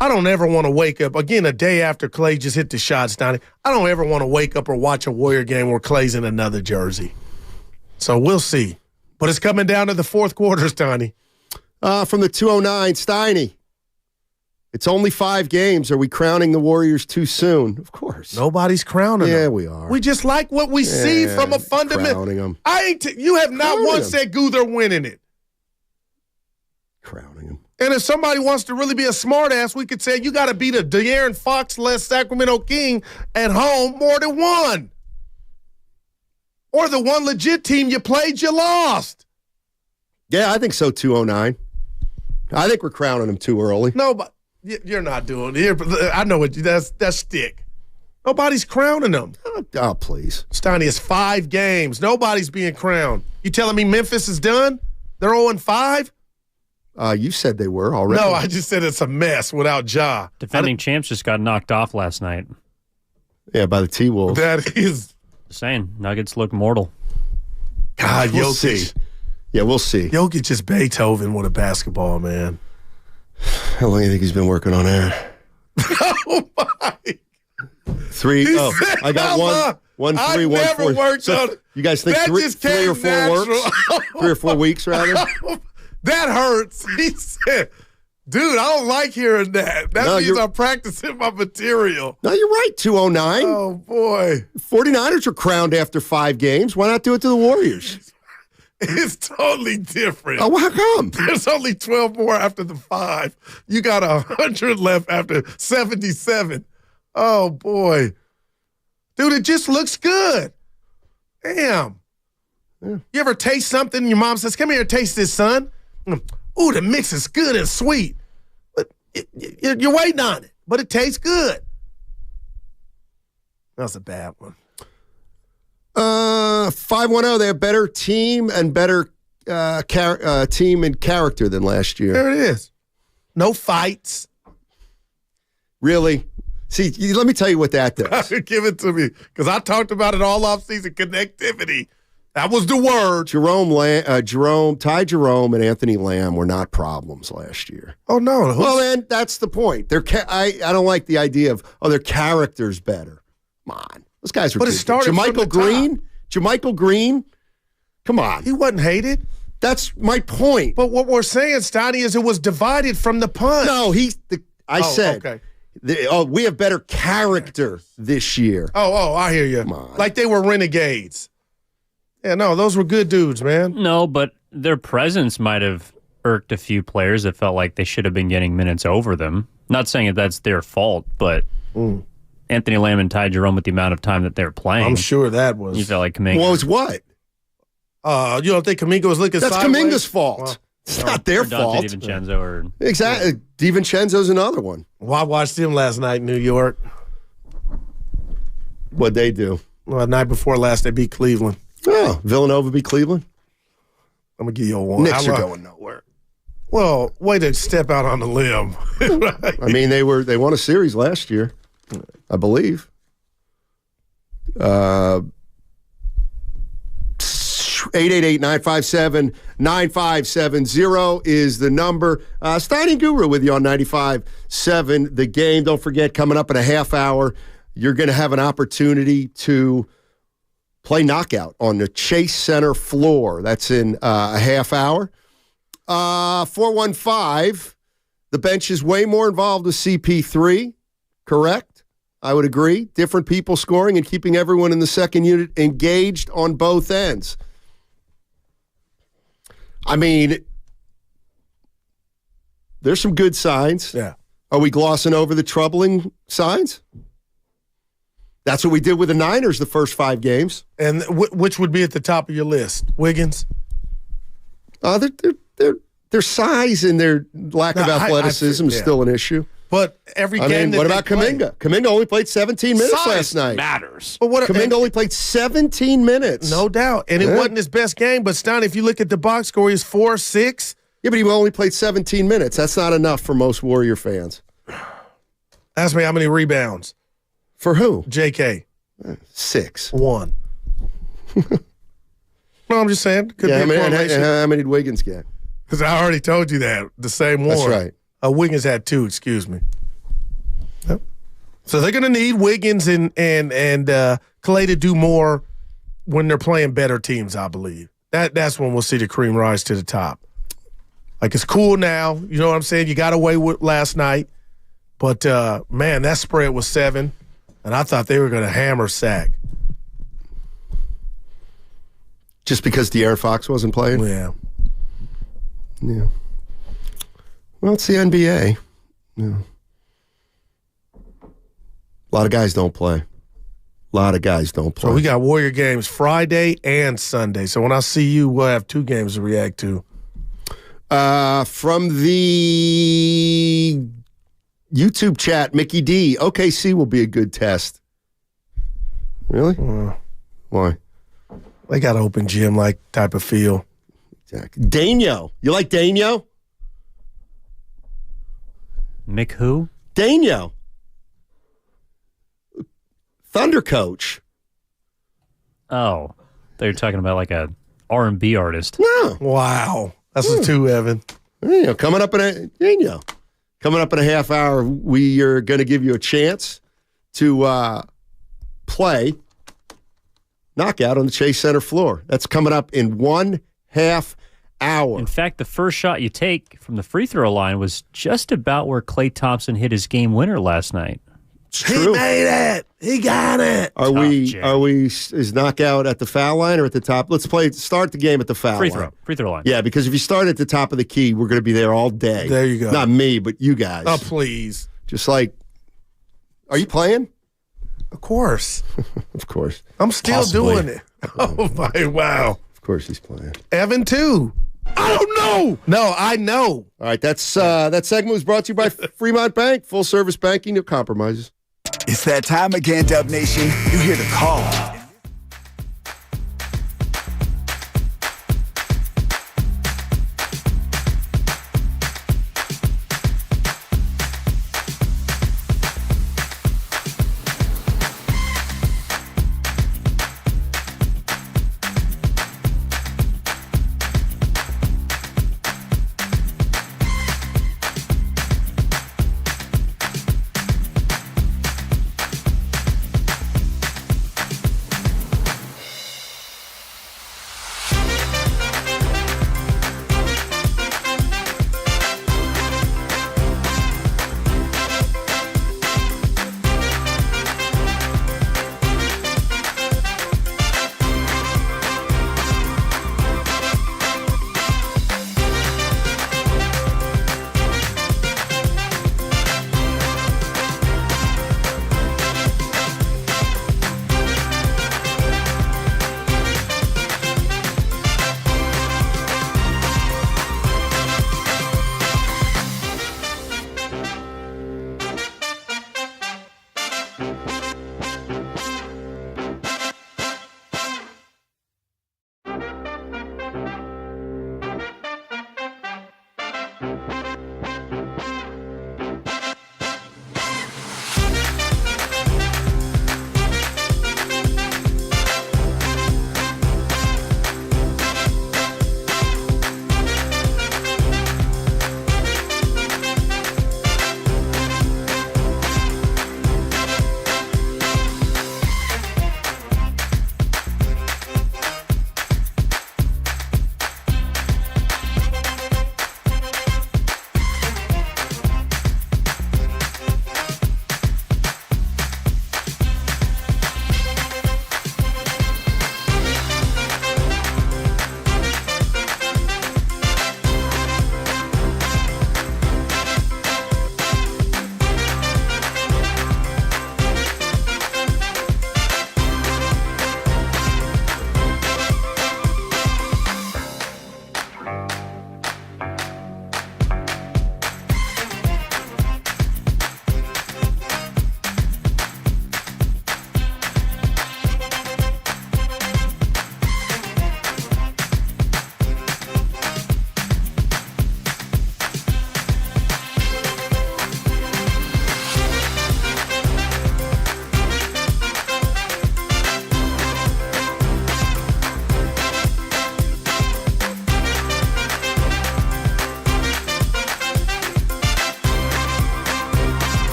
Speaker 17: I don't ever want to wake up, again, a day after Klay just hit the shots, Donnie. I don't ever want to wake up or watch a Warrior game where Klay's in another jersey. So we'll see. But it's coming down to the fourth quarter, Steiny.
Speaker 25: From the 209, Steiny. It's only 5 games. Are we crowning the Warriors too soon? Of course.
Speaker 17: Nobody's crowning them.
Speaker 25: Yeah, we are.
Speaker 17: We just like what we see from a fundamental.
Speaker 25: Crowning them.
Speaker 17: You have not once said, Goo, they're winning it.
Speaker 25: Crowning them.
Speaker 17: And if somebody wants to really be a smartass, we could say you got to beat a De'Aaron Fox-less Sacramento King at home more than one. Or the one legit team you played, you lost.
Speaker 25: Yeah, I think so, 209. I think we're crowning them too early.
Speaker 17: No, but you're not doing it. I know that's stick. Nobody's crowning them.
Speaker 25: Oh, please.
Speaker 17: Steiny, it's 5 games. Nobody's being crowned. You telling me Memphis is done? They're 0-5?
Speaker 25: You said they were already.
Speaker 17: No, I just said it's a mess without Ja.
Speaker 26: Defending champs just got knocked off last night.
Speaker 25: Yeah, by the T-Wolves.
Speaker 17: That is...
Speaker 26: Saying Nuggets look mortal.
Speaker 17: God,
Speaker 25: we'll
Speaker 17: Jokic.
Speaker 25: See. Yeah, we'll see.
Speaker 17: Jokic is Beethoven with a basketball, man.
Speaker 25: How long do you think he's been working on that?
Speaker 17: Oh, my.
Speaker 25: 3. I got 1, 3, 1, 4.
Speaker 17: Worked on it.
Speaker 25: You guys think 3 or 4 works? 3 or 4 weeks, rather?
Speaker 17: That hurts. He said, dude, I don't like hearing that. That means I'm practicing my material.
Speaker 25: No, you're right, 209.
Speaker 17: Oh, boy.
Speaker 25: 49ers are crowned after 5 games. Why not do it to the Warriors?
Speaker 17: It's totally different.
Speaker 25: Oh, how come?
Speaker 17: There's only 12 more after the 5. You got 100 left after 77. Oh, boy. Dude, it just looks good. Damn. Yeah. You ever taste something and your mom says, come here, taste this, son? Ooh, the mix is good and sweet. But you're waiting on it, but it tastes good. That's a bad one.
Speaker 25: 510, they have better team and better team and character than last year.
Speaker 17: There it is. No fights.
Speaker 25: Really? See, let me tell you what that does.
Speaker 17: Give it to me, because I talked about it all offseason, connectivity. That was the word.
Speaker 25: Ty Jerome and Anthony Lamb were not problems last year.
Speaker 17: Oh, no.
Speaker 25: Well, then, that's the point. I don't like the idea of, their character's better. Come on. Those guys were
Speaker 17: good. But it started from the top.
Speaker 25: Jermichael Green? Come on.
Speaker 17: He wasn't hated.
Speaker 25: That's my point.
Speaker 17: But what we're saying, Steiny, is it was divided from the punch.
Speaker 25: No, I said.
Speaker 17: Okay.
Speaker 25: We have better character this year.
Speaker 17: Oh, I hear you. Like they were renegades. Yeah, no, those were good dudes, man.
Speaker 26: No, but their presence might have irked a few players that felt like they should have been getting minutes over them. Not saying that that's their fault, but Anthony Lamb and Ty Jerome with the amount of time that they're playing.
Speaker 17: I'm sure that was.
Speaker 26: You felt like Kuminga.
Speaker 25: Well, it's what?
Speaker 17: You don't think Kuminga was looking
Speaker 25: sideways? That's Kuminga's fault. It's not their fault.
Speaker 26: Dante DiVincenzo or
Speaker 25: exactly. DiVincenzo's another one.
Speaker 17: Well, I watched him last night in New York.
Speaker 25: What'd they do?
Speaker 17: Well, the night before last, they beat Cleveland.
Speaker 25: Oh, Villanova beat Cleveland?
Speaker 17: I'm going to give you a one.
Speaker 25: Knicks are going nowhere.
Speaker 17: Well, way to step out on the limb.
Speaker 25: Right? I mean, they won a series last year, I believe. 888-957-9570 is the number. Steiny and Guru with you on 95.7 The Game. Don't forget, coming up in a half hour, you're going to have an opportunity to play knockout on the Chase Center floor. That's in a half hour. 415, the bench is way more involved with CP3, correct? I would agree. Different people scoring and keeping everyone in the second unit engaged on both ends. I mean, there's some good signs.
Speaker 17: Yeah.
Speaker 25: Are we glossing over the troubling signs? That's what we did with the Niners the first 5 games.
Speaker 17: And which would be at the top of your list? Wiggins?
Speaker 25: Their size and their lack of athleticism is still an issue.
Speaker 17: But every game
Speaker 25: what about Kuminga? Kuminga only played 17 minutes last night.
Speaker 17: Matters.
Speaker 25: But Kuminga only played 17 minutes.
Speaker 17: No doubt. And it wasn't his best game. But, Steiny, if you look at the box score, he's 4-6.
Speaker 25: Yeah, but he only played 17 minutes. That's not enough for most Warrior fans.
Speaker 17: Ask me how many rebounds.
Speaker 25: For who?
Speaker 17: JK.
Speaker 25: 6.
Speaker 17: 1. No, I'm just saying. Could be
Speaker 25: how many did Wiggins get?
Speaker 17: Because I already told you that. The same one.
Speaker 25: That's right.
Speaker 17: Wiggins had 2, excuse me. Yep. So they're going to need Wiggins and Klay to do more when they're playing better teams, I believe. That's when we'll see the cream rise to the top. Like, it's cool now. You know what I'm saying? You got away with last night. But, man, that spread was 7, and I thought they were going to hammer Sac.
Speaker 25: Just because De'Aaron Fox wasn't playing?
Speaker 17: Yeah.
Speaker 25: Yeah. Well, it's the NBA. Yeah. A lot of guys don't play.
Speaker 17: So we got Warrior games Friday and Sunday. So when I see you, we'll have 2 games to react to.
Speaker 25: From the YouTube chat, Mickey D, OKC will be a good test. Really? Why?
Speaker 17: They got open gym-like type of feel.
Speaker 25: Exactly. Daño. You like Daño?
Speaker 26: Mick who?
Speaker 25: Daño. Thunder coach.
Speaker 26: Oh. They're talking about like a R&B artist.
Speaker 25: No.
Speaker 17: Wow. That's a 2, Evan.
Speaker 25: Coming up in a half hour, we are going to give you a chance to play knockout on the Chase Center floor. That's coming up in 1.5 hour.
Speaker 26: In fact, the first shot you take from the free throw line was just about where Klay Thompson hit his game winner last night.
Speaker 17: He made it. He got it.
Speaker 25: Is knockout at the foul line or at the top? Let's start the game at the foul line.
Speaker 26: Free throw line.
Speaker 25: Yeah, because if you start at the top of the key, we're going to be there all day.
Speaker 17: There you go.
Speaker 25: Not me, but you guys.
Speaker 17: Oh, please.
Speaker 25: Just like, are you playing?
Speaker 17: Of course.
Speaker 25: Of course.
Speaker 17: I'm still doing it. Oh, my, wow.
Speaker 25: Of course he's playing.
Speaker 17: Evan, too. I don't know. No, I know.
Speaker 25: All right, that segment was brought to you by Fremont Bank. Full service banking, no compromises.
Speaker 2: It's that time again, Dub Nation. You hear the call.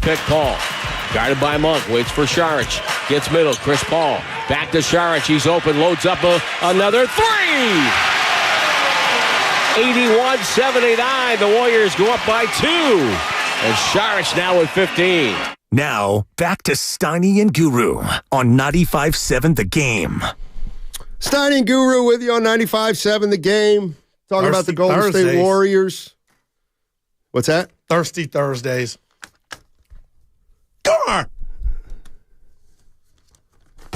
Speaker 11: Pick Paul. Guarded by Monk. Waits for Saric. Gets middle. Chris Paul. Back to Saric. He's open. Loads up another three. 81-79. The Warriors go up by 2. And Saric now with 15.
Speaker 16: Now, back to Steiny and Guru on 95.7 The Game.
Speaker 25: Steiny and Guru with you on 95.7 The Game. Talking about the Golden State Warriors. What's that?
Speaker 17: Thirsty Thursdays.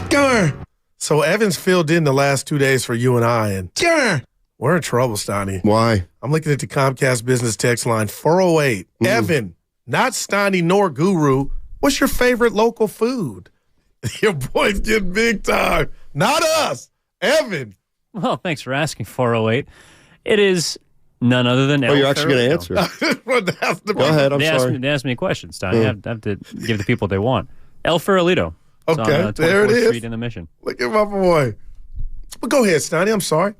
Speaker 17: Gar! So Evans filled in the last 2 days for you and I, and We're in trouble, Steiny.
Speaker 25: Why?
Speaker 17: I'm looking at the Comcast business text line, 408. Evan, not Steiny nor Guru. What's your favorite local food? Your boy's getting big time. Not us. Evan.
Speaker 26: Well, thanks for asking, 408. It is none other than
Speaker 25: you're actually going to answer. Go ahead, I'm sorry.
Speaker 26: They asked me a question, Steiny. I have to give the people what they want. El Farolito.
Speaker 17: Okay, there it is.
Speaker 26: Street in the Mission.
Speaker 17: Look at my boy. Well, go ahead, Steiny. I'm sorry.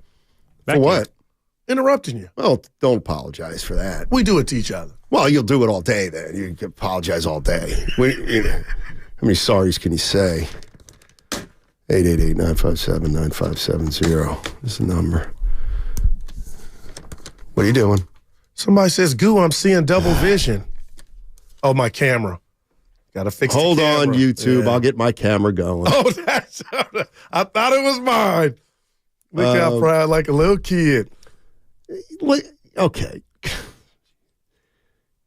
Speaker 25: For what?
Speaker 17: Interrupting you.
Speaker 25: Well, don't apologize for that.
Speaker 17: We do it to each other.
Speaker 25: Well, you'll do it all day then. You can apologize all day. How many sorries can you say? 888-957-9570 is the number. What are you doing?
Speaker 17: Somebody says, Goo, I'm seeing double vision. Oh, my camera. Got to fix
Speaker 25: Hold
Speaker 17: the camera.
Speaker 25: on, YouTube.
Speaker 17: Yeah.
Speaker 25: I'll get my camera going.
Speaker 17: Oh, that's... I thought it was mine. Look how proud, like a little kid.
Speaker 25: Okay.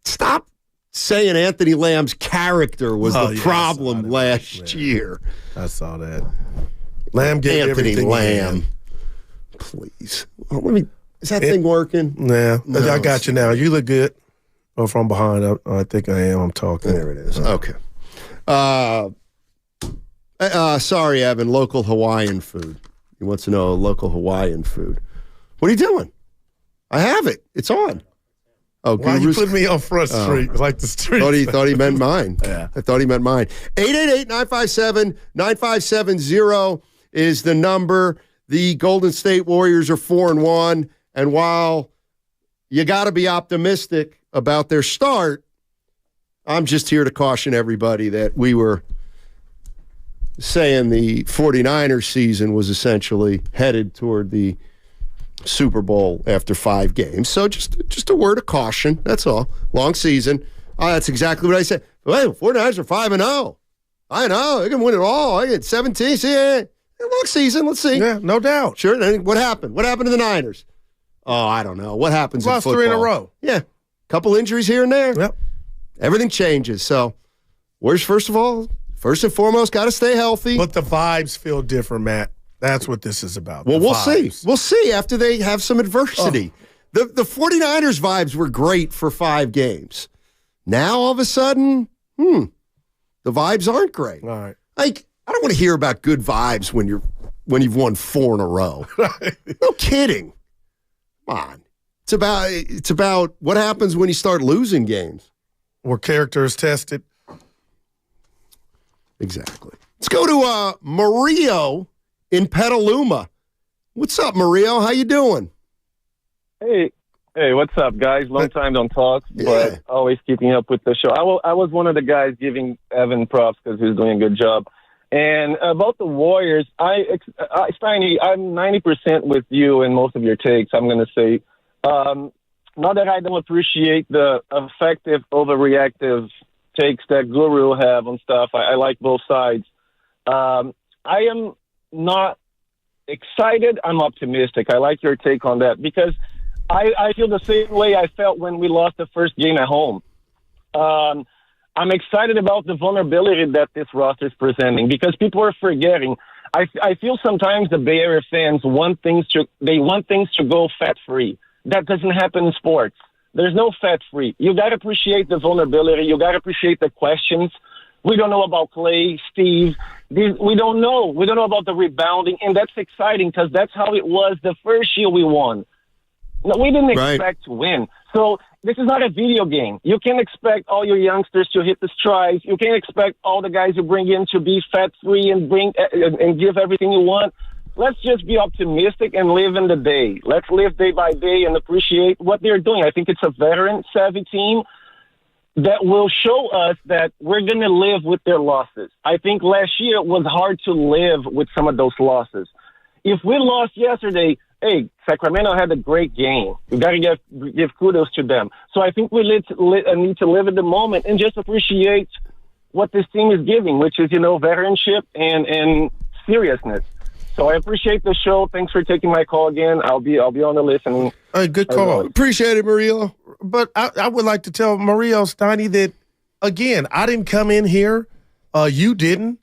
Speaker 25: Stop saying Anthony Lamb's character was the problem last year.
Speaker 17: I saw that. Lamb gave
Speaker 25: Anthony
Speaker 17: everything
Speaker 25: Lamb. Please. Well, is that thing working?
Speaker 17: Nah. No, I got you now. You look good. Oh, from behind. I think I am. I'm talking.
Speaker 25: There it is. Okay. Sorry, Evan. Local Hawaiian food. He wants to know local Hawaiian food. What are you doing? I have it. It's on. Oh,
Speaker 17: why you put me on Front Street like the street?
Speaker 25: Thought he meant mine.
Speaker 17: Yeah.
Speaker 25: I thought he meant mine. 888-957-9570 is the number. The Golden State Warriors are 4-1. And while you got to be optimistic about their start, I'm just here to caution everybody that we were saying the 49ers season was essentially headed toward the Super Bowl after 5 games. So just a word of caution. That's all. Long season. That's exactly what I said. Well, 49ers are 5-0. I know. They can win it all. I get 17. See, long season. Let's see.
Speaker 17: Yeah, no doubt.
Speaker 25: Sure. What happened? What happened to the Niners? Oh, I don't know. What happens in football?
Speaker 17: Lost 3 in a row.
Speaker 25: Yeah. Couple injuries here and there.
Speaker 17: Yep.
Speaker 25: Everything changes. So, first and foremost, got to stay healthy.
Speaker 17: But the vibes feel different, Matt. That's what this is about.
Speaker 25: Well, we'll see. We'll see after they have some adversity. The 49ers vibes were great for 5 games. Now, all of a sudden, the vibes aren't great.
Speaker 17: All right.
Speaker 25: Like, I don't want to hear about good vibes when you've won 4 in a row. No kidding. Come on. It's about what happens when you start losing games.
Speaker 17: Where character is tested.
Speaker 25: Exactly. Let's go to Mario in Petaluma. What's up, Mario? How you doing?
Speaker 10: Hey, what's up, guys? Long time don't talk, but always keeping up with the show. I was one of the guys giving Evan props because he's doing a good job. And about the Warriors, Steiny, I'm 90% with you in most of your takes, I'm going to say. Not that I don't appreciate the effective, overreactive takes that Guru have on stuff. I like both sides. I am not excited. I'm optimistic. I like your take on that because I feel the same way I felt when we lost the first game at home. I'm excited about the vulnerability that this roster is presenting because people are forgetting. I feel sometimes the Bay Area fans want things to go fat-free. That doesn't happen in sports. There's no fat-free. You got to appreciate the vulnerability. You got to appreciate the questions. We don't know about Klay, Steve. We don't know. We don't know about the rebounding, and that's exciting because that's how it was the first year we won. No, we didn't expect to win. So this is not a video game. You can't expect all your youngsters to hit the strides. You can't expect all the guys you bring in to be fat-free and give everything you want. Let's just be optimistic and live in the day. Let's live day by day and appreciate what they're doing. I think it's a veteran-savvy team that will show us that we're going to live with their losses. I think last year it was hard to live with some of those losses. If we lost yesterday, hey, Sacramento had a great game. We got to give kudos to them. So I think we need to live in the moment and just appreciate what this team is giving, which is, veteranship and seriousness. So I appreciate the show. Thanks for taking my call again. I'll be on the list.
Speaker 17: Good call.
Speaker 25: Appreciate it, Mario.
Speaker 17: But I would like to tell Mario Steiny that, again, I didn't come in here, you didn't,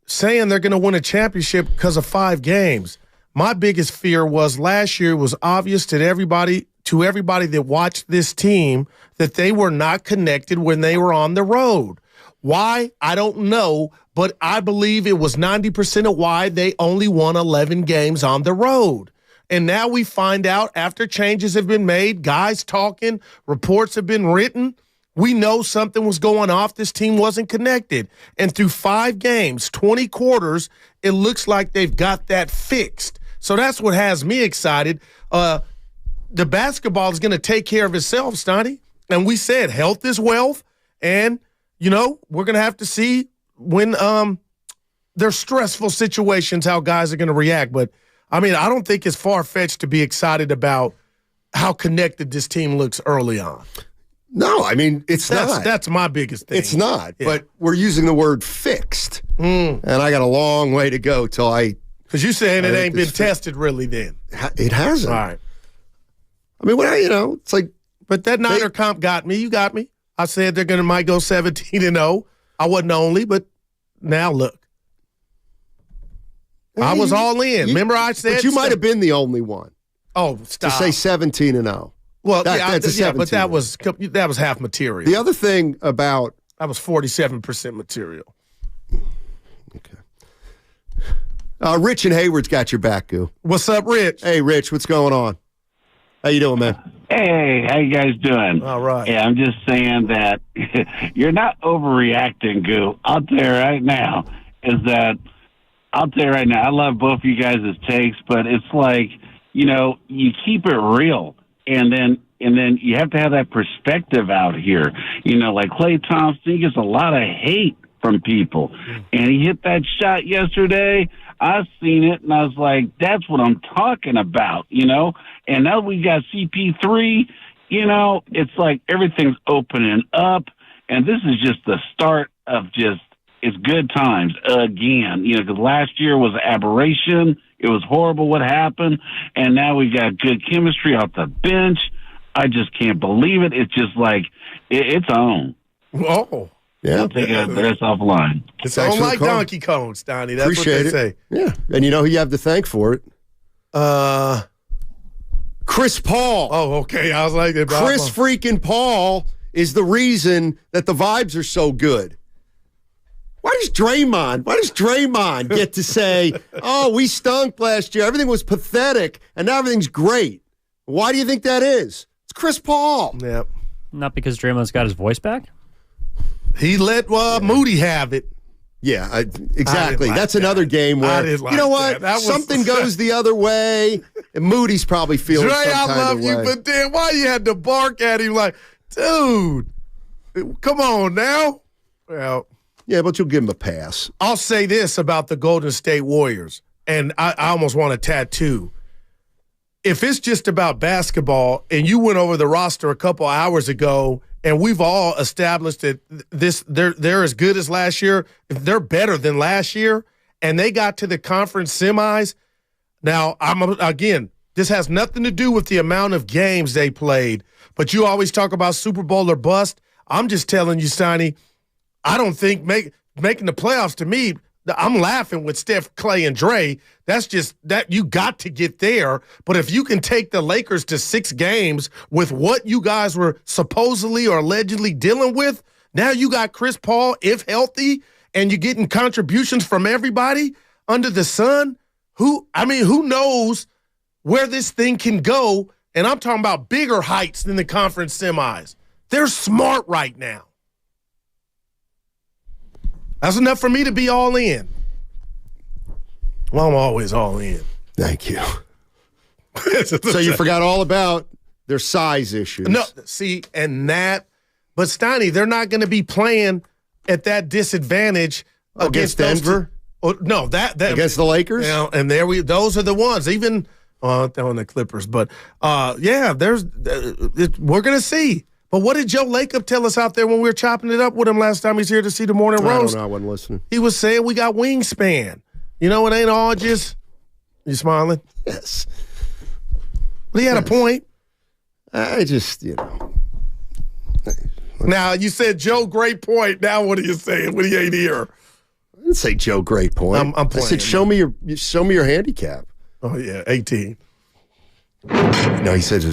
Speaker 17: saying they're going to win a championship because of 5 games. my biggest fear was last year was obvious to everybody that watched this team that they were not connected when they were on the road. Why? I don't know, but I believe it was 90% of why they only won 11 games on the road. And now we find out after changes have been made, guys talking, reports have been written, we know something was going off. This team wasn't connected. And through 5 games, 20 quarters, it looks like they've got that fixed. So that's what has me excited. The basketball is going to take care of itself, Steiny. And we said health is wealth. And, we're going to have to see when there's stressful situations how guys are going to react. But, I don't think it's far-fetched to be excited about how connected this team looks early on.
Speaker 25: No, it's not.
Speaker 17: That's my biggest thing.
Speaker 25: It's not, but we're using the word fixed. And I got a long way to go till
Speaker 17: because you're saying it ain't been tested really then.
Speaker 25: It hasn't.
Speaker 17: All right.
Speaker 25: It's like.
Speaker 17: But that Niner comp got me. You got me. I said they're might go 17-0. I wasn't only, but now look. I was all in. Remember I said.
Speaker 25: But you might have been the only one.
Speaker 17: Oh, stop.
Speaker 25: To say 17-0.
Speaker 17: Well,
Speaker 25: that's a 17.
Speaker 17: But that was half material.
Speaker 25: The other thing about
Speaker 17: that was 47% material.
Speaker 25: Okay. Rich and Hayward's got your back, Goo.
Speaker 17: What's up, Rich?
Speaker 25: Hey, Rich, what's going on? How you doing, man?
Speaker 13: Hey, how you guys doing?
Speaker 17: All right.
Speaker 13: Yeah, I'm just saying that you're not overreacting, Goo. I'll tell you right now, I love both of you guys' takes, but it's like, you keep it real. And then you have to have that perspective out here. Like Klay Thompson, he gets a lot of hate from people. And he hit that shot yesterday. I seen it, and I was like, that's what I'm talking about, And now we got CP3, it's like everything's opening up. And this is just the start of it's good times again, because last year was an aberration. It was horrible what happened, and now we got good chemistry off the bench. I just can't believe it. It's just like it's on.
Speaker 17: Oh,
Speaker 25: yeah.
Speaker 13: I'll take it the rest offline.
Speaker 17: It's on like Donkey Kong, Steiny. That's
Speaker 25: Appreciate
Speaker 17: what they say.
Speaker 25: Yeah, and you know who you have to thank for it? Chris Paul.
Speaker 17: Oh, okay. I was like,
Speaker 25: Chris freaking Paul is the reason that the vibes are so good. Why does Draymond get to say, oh, we stunk last year, everything was pathetic, and now everything's great? Why do you think that is? It's Chris Paul.
Speaker 17: Yep.
Speaker 26: Not because Draymond's got his voice back?
Speaker 17: He let Moody have it.
Speaker 25: Yeah, exactly. That's another game where, you know what, something goes the other way, and Moody's probably feeling
Speaker 17: Dre,
Speaker 25: some kind
Speaker 17: I love
Speaker 25: of
Speaker 17: you,
Speaker 25: way.
Speaker 17: but then why you had to bark at him like, dude, come on now? Well,
Speaker 25: yeah, but you'll give him a pass.
Speaker 17: I'll say this about the Golden State Warriors, and I almost want a tattoo. If it's just about basketball, and you went over the roster a couple hours ago, and we've all established that they're as good as last year, if they're better than last year, and they got to the conference semis. Now, again, this has nothing to do with the amount of games they played, but you always talk about Super Bowl or bust. I'm just telling you, Steiny, I don't think making the playoffs, to me, I'm laughing with Steph, Klay, and Dre. That's just that you got to get there. But if you can take the Lakers to 6 games with what you guys were supposedly or allegedly dealing with, now you got Chris Paul, if healthy, and you're getting contributions from everybody under the sun. Who knows where this thing can go? And I'm talking about bigger heights than the conference semis. They're smart right now. That's enough for me to be all in. Well, I'm always all in.
Speaker 25: Thank you. So you forgot all about their size issues.
Speaker 17: No, see, but Steiny, they're not going to be playing at that disadvantage
Speaker 25: against Denver.
Speaker 17: No, that
Speaker 25: against the Lakers.
Speaker 17: And those are the ones. Even on the Clippers, but we're going to see. But what did Joe Lacob tell us out there when we were chopping it up with him last time he's here to see the morning roast?
Speaker 25: I don't know. I wasn't listening.
Speaker 17: He was saying we got wingspan. It ain't all just – you smiling?
Speaker 25: Yes.
Speaker 17: But he had a point.
Speaker 25: I just,
Speaker 17: Now, you said, Joe, great point. Now what are you saying when he ain't here?
Speaker 25: I didn't say Joe, great point.
Speaker 17: I'm playing.
Speaker 25: I said, show me your handicap.
Speaker 17: Oh, yeah, 18.
Speaker 25: No, he said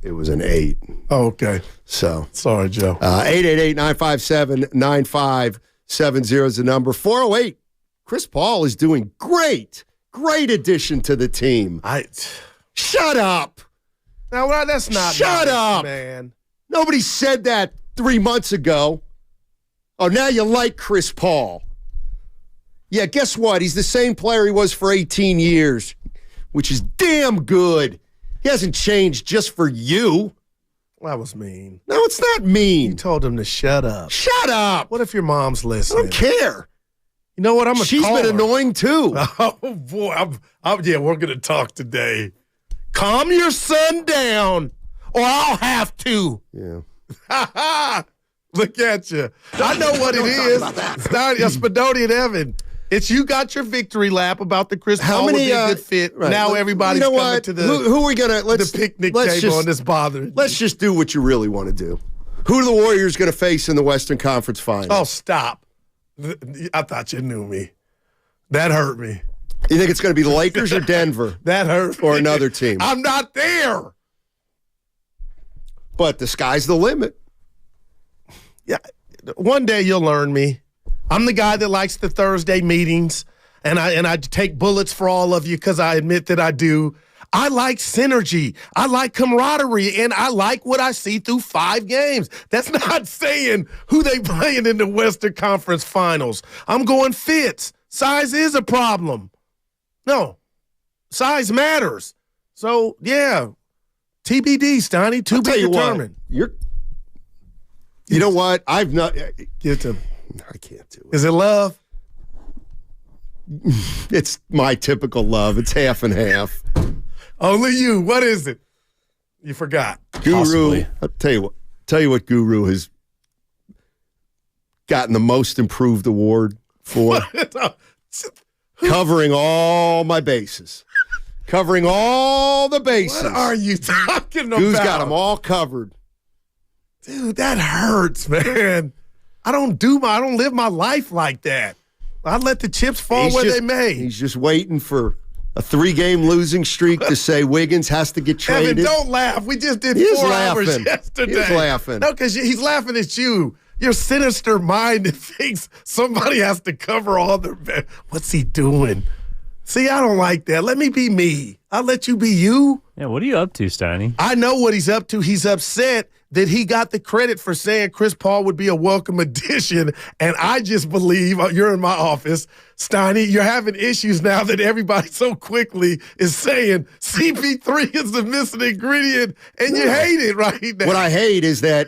Speaker 25: it was an 8.
Speaker 17: Oh, okay.
Speaker 25: So
Speaker 17: sorry, Joe.
Speaker 25: 888-957-9570 is the number. 408. Chris Paul is doing great. Great addition to the team. Shut up.
Speaker 17: Now, that's not
Speaker 25: Shut up,
Speaker 17: man.
Speaker 25: Nobody said that 3 months ago. Oh, now you like Chris Paul. Yeah, guess what? He's the same player he was for 18 years, which is damn good. He hasn't changed just for you.
Speaker 17: That was mean.
Speaker 25: No, it's not mean.
Speaker 17: You told him to shut up.
Speaker 25: Shut up.
Speaker 17: What if your mom's listening?
Speaker 25: I don't care.
Speaker 17: You know what?
Speaker 25: She's been annoying too.
Speaker 17: Oh boy, yeah, we're gonna talk today. Calm your son down, or I'll have to.
Speaker 25: Yeah.
Speaker 17: Look at you. I know what it is. Spadoni and Evan. It's you got your victory lap about the Chris Paul would be a good fit. Right. Now everybody's coming to the
Speaker 25: who are we gonna
Speaker 17: the picnic table and this bothering.
Speaker 25: Let's just do what you really want to do. Who are the Warriors going to face in the Western Conference Finals?
Speaker 17: Oh, stop. I thought you knew me. That hurt me.
Speaker 25: You think it's going to be the Lakers or Denver?
Speaker 17: That hurt
Speaker 25: Or
Speaker 17: me.
Speaker 25: another team?
Speaker 17: I'm not there.
Speaker 25: But the sky's the limit.
Speaker 17: Yeah, one day you'll learn me. I'm the guy that likes the Thursday meetings, and I take bullets for all of you because I admit that I do. I like synergy. I like camaraderie, and I like what I see through 5 games. That's not saying who they playing in the Western Conference Finals. I'm going fits. Size is a problem. No, size matters. So, yeah, TBD, Steiny, to be determined.
Speaker 25: You know what? I've not.
Speaker 17: Get to.
Speaker 25: I can't do it.
Speaker 17: Is it love?
Speaker 25: It's my typical love. It's half and half.
Speaker 17: Only you. What is it? You forgot.
Speaker 25: Guru.
Speaker 17: Possibly.
Speaker 25: I'll tell you what Guru has gotten the most improved award for. Covering all my bases. Covering all the bases.
Speaker 17: What are you talking about?
Speaker 25: Guru's got them all covered.
Speaker 17: Dude, that hurts, man. I don't live my life like that. I let the chips fall where they may.
Speaker 25: He's just waiting for a 3-game losing streak to say Wiggins has to get traded.
Speaker 17: Evan, don't laugh. We just did 4 hours yesterday.
Speaker 25: He's laughing.
Speaker 17: No, because he's laughing at you. Your sinister mind that thinks somebody has to cover all the. What's he doing? See, I don't like that. Let me be me. I'll let you be you.
Speaker 26: Yeah, what are you up to, Steiny?
Speaker 17: I know what he's up to. He's upset that he got the credit for saying Chris Paul would be a welcome addition, and I just believe you're in my office, Steiny. You're having issues now that everybody so quickly is saying CP3 is the missing ingredient, and you hate it right now.
Speaker 25: What I hate is that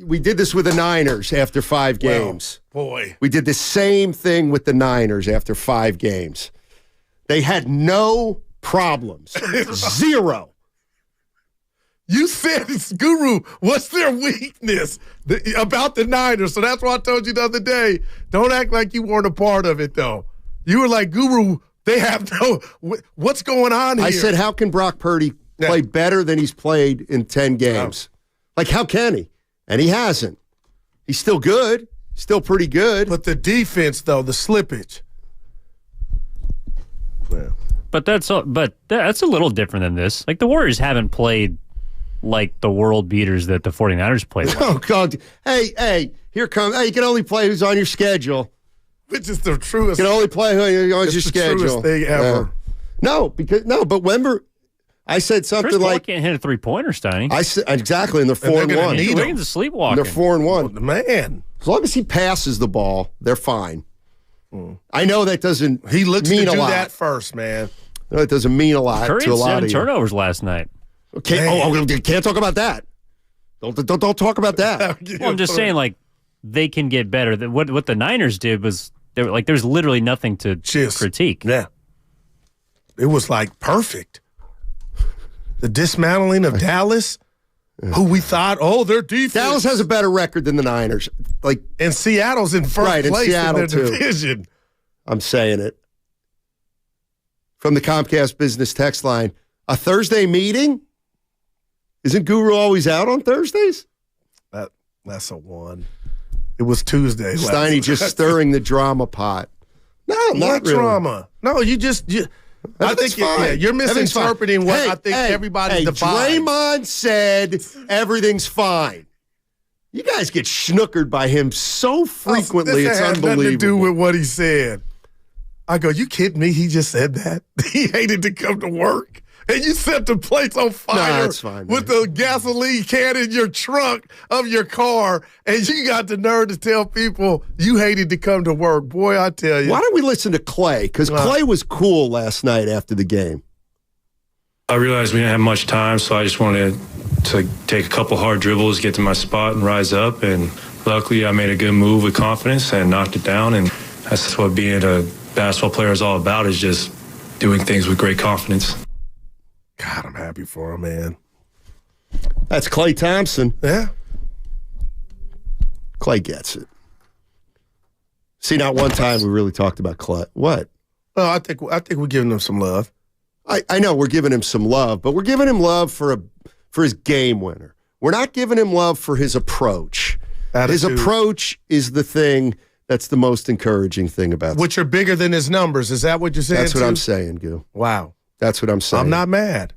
Speaker 25: we did this with the Niners after 5 games.
Speaker 17: Well, boy.
Speaker 25: We did the same thing with the Niners after 5 games. They had no problems. 0.
Speaker 17: You said, Guru, what's their weakness about the Niners? So that's why I told you the other day, don't act like you weren't a part of it, though. You were like, Guru, they have no – what's going on here?
Speaker 25: I said, how can Brock Purdy play better than he's played in 10 games? Like, how can he? And he hasn't. He's still good. Still pretty good.
Speaker 17: But the defense, though, the slippage.
Speaker 26: Well. But that's a little different than this. Like, the Warriors haven't played like the world beaters that the 49ers played.
Speaker 25: Oh, God. Hey, here comes. Hey, you can only play who's on your schedule.
Speaker 17: Which is the truest.
Speaker 25: You can only play who's on your schedule.
Speaker 17: Truest thing ever.
Speaker 25: But remember, I said something
Speaker 26: Chris
Speaker 25: like
Speaker 26: Paul can't hit a 3-pointer, Steiny.
Speaker 25: I said exactly, and they're 4-1.
Speaker 26: Wiggins is sleepwalking.
Speaker 25: They're 4-1.
Speaker 17: Man,
Speaker 25: as long as he passes the ball, they're fine. I know that doesn't.
Speaker 17: He looks
Speaker 25: mean
Speaker 17: to
Speaker 25: a
Speaker 17: do
Speaker 25: lot.
Speaker 17: that first, man.
Speaker 25: No, it doesn't mean a lot
Speaker 26: Curry
Speaker 25: to a lot
Speaker 26: had
Speaker 25: of
Speaker 26: 7 turnovers last night.
Speaker 25: Okay. Can't talk about that. Don't talk about that.
Speaker 26: Well, I'm just saying, like, they can get better. What the Niners did was there's literally nothing to critique.
Speaker 17: Yeah, it was like perfect. The dismantling of Dallas, who we thought, their defense.
Speaker 25: Dallas has a better record than the Niners. Like,
Speaker 17: and Seattle's in first place in their division.
Speaker 25: I'm saying it. From the Comcast Business text line, a Thursday meeting? Isn't Guru always out on Thursdays?
Speaker 17: That's a 1. It was Tuesday.
Speaker 25: Steiny just stirring the drama pot. No, not
Speaker 17: what
Speaker 25: really.
Speaker 17: Drama? No, I think you're misinterpreting what I think everybody's defining.
Speaker 25: Draymond said everything's fine. You guys get schnookered by him so frequently, it's unbelievable.
Speaker 17: Nothing to do with what he said. I go, you kidding me? He just said that. He hated to come to work. And you set the place on fire with the gasoline can in your trunk of your car, and you got the nerve to tell people you hated to come to work. Boy, I tell you.
Speaker 25: Why don't we listen to Klay? Because Klay was cool last night after the game.
Speaker 14: I realized we didn't have much time, so I just wanted to take a couple hard dribbles, get to my spot, and rise up. And luckily, I made a good move with confidence and knocked it down. And that's what being a basketball player is all about, is just doing things with great confidence.
Speaker 17: God, I'm happy for him, man.
Speaker 25: That's Klay Thompson.
Speaker 17: Yeah.
Speaker 25: Klay gets it. See, not one time we really talked about Klay. What?
Speaker 17: Oh, I think we're giving him some love.
Speaker 25: I know we're giving him some love, but we're giving him love for his game winner. We're not giving him love for his approach.
Speaker 17: Attitude.
Speaker 25: His approach is the thing that's the most encouraging thing about it.
Speaker 17: Which are bigger than his numbers. Is that what you're saying?
Speaker 25: That's what I'm saying, Gil.
Speaker 17: Wow.
Speaker 25: That's what I'm saying.
Speaker 17: I'm not mad.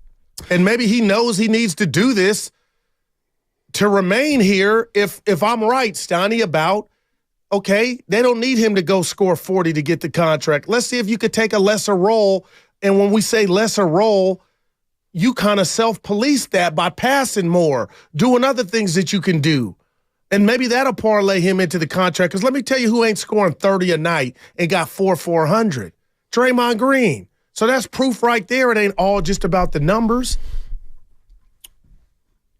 Speaker 17: And maybe he knows he needs to do this to remain here if I'm right, Steiny, about, okay, they don't need him to go score 40 to get the contract. Let's see if you could take a lesser role. And when we say lesser role, you kind of self-police that by passing more, doing other things that you can do. And maybe that'll parlay him into the contract. Because let me tell you who ain't scoring 30 a night and got 400. Draymond Green. So that's proof right there. It ain't all just about the numbers.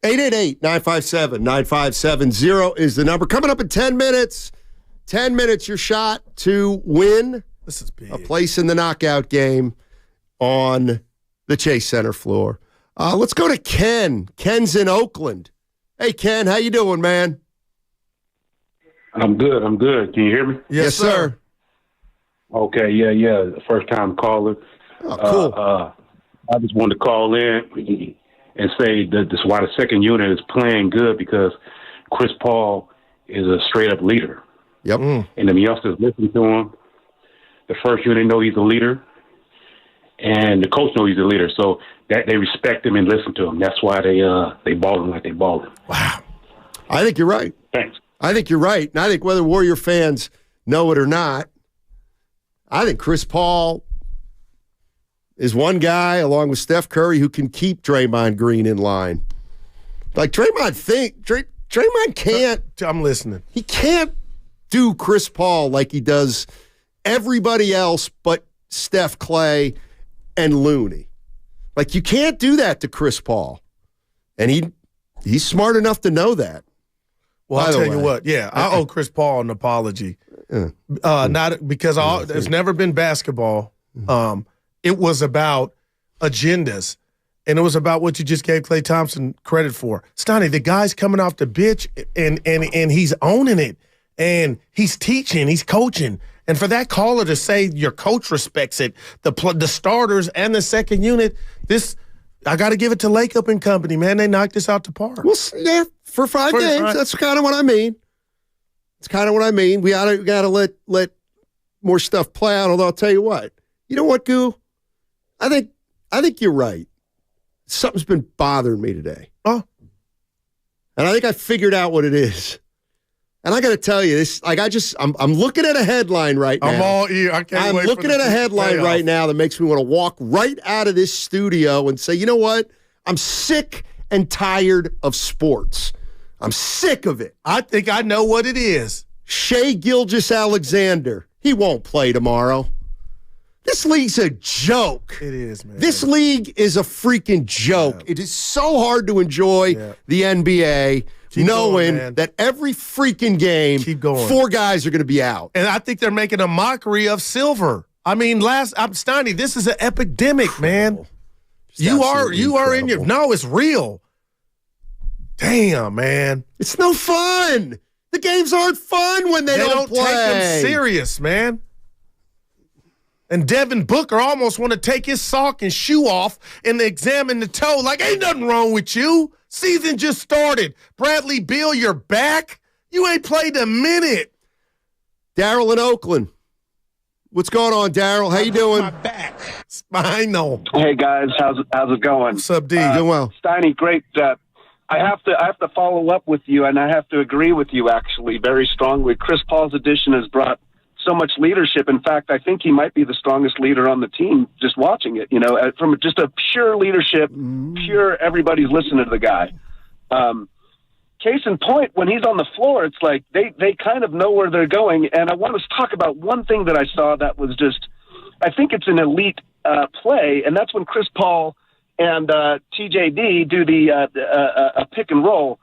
Speaker 25: 888-957-9570 is the number. Coming up in 10 minutes. 10 minutes, your shot to win
Speaker 17: this is big.
Speaker 25: A place in the knockout game on the Chase Center floor. Let's go to Ken. Ken's in Oakland. Hey, Ken, how you doing, man?
Speaker 19: I'm good. Can you hear me?
Speaker 25: Yes, sir.
Speaker 19: Okay, yeah. First time caller.
Speaker 25: Oh, cool.
Speaker 19: I just wanted to call in and say that this is why the second unit is playing good, because Chris Paul is a straight-up leader.
Speaker 25: Yep.
Speaker 19: And them youngsters listen to him. The first unit know he's a leader, and the coach know he's a leader. So that they respect him and listen to him. That's why they balling like they balling.
Speaker 25: Wow. I think you're right.
Speaker 19: Thanks.
Speaker 25: I think you're right. And I think whether Warrior fans know it or not, I think Chris Paul is one guy, along with Steph Curry, who can keep Draymond Green in line. Like, Draymond can't.
Speaker 17: I'm listening.
Speaker 25: He can't do Chris Paul like he does everybody else but Steph, Klay, and Looney. Like, you can't do that to Chris Paul. And he's smart enough to know that.
Speaker 17: Well, I'll tell you what. Yeah, I owe Chris Paul an apology. Not because there's never been basketball. It was about agendas, and it was about what you just gave Klay Thompson credit for. Steiny, the guy's coming off the bench, and he's owning it, and he's teaching, he's coaching. And for that caller to say your coach respects it, the starters and the second unit, I got to give it to Lakeup and company, man. They knocked this out the park.
Speaker 25: Well, yeah, for 5 games. Right. That's kind of what I mean. It's kind of what I mean. We got to let more stuff play out. Although I'll tell you what, you know what, Goo? I think you're right. Something's been bothering me today.
Speaker 17: Oh,
Speaker 25: and I think I figured out what it is. And I got to tell you this. Like, I'm looking at a headline right now.
Speaker 17: I'm all ear. I can't wait.
Speaker 25: I'm looking at a headline right now that makes me want to walk right out of this studio and say, you know what? I'm sick and tired of sports. I'm sick of it.
Speaker 17: I think I know what it is.
Speaker 25: Shai Gilgeous-Alexander. He won't play tomorrow. This league's a joke.
Speaker 17: It is, man.
Speaker 25: This league is a freaking joke. Yeah. It is so hard to enjoy the NBA knowing that every freaking game, 4 guys are going to be out.
Speaker 17: And I think they're making a mockery of Silver. I mean, Steiny, this is an epidemic, man. You are in your – no, it's real. Damn, man.
Speaker 25: It's no fun. The games aren't fun when they don't play.
Speaker 17: Take them serious, man. And Devin Booker almost want to take his sock and shoe off and examine the toe like, ain't nothing wrong with you. Season just started. Bradley Beal, you're back? You ain't played a minute.
Speaker 25: Daryl in Oakland. What's going on, Daryl? How you doing?
Speaker 21: My back.
Speaker 17: Spino.
Speaker 3: Hey guys, how's it going?
Speaker 17: What's up, D?
Speaker 25: Doing well.
Speaker 3: Steiny, great. I have to follow up with you, and I have to agree with you actually very strongly. Chris Paul's addition has brought so much leadership. In fact, I think he might be the strongest leader on the team. Just watching it, from just a pure leadership, pure everybody's listening to the guy. Case in point, when he's on the floor, it's like they kind of know where they're going. And I want to talk about one thing that I saw that was just, I think it's an elite play, and that's when Chris Paul and TJD do the pick and roll.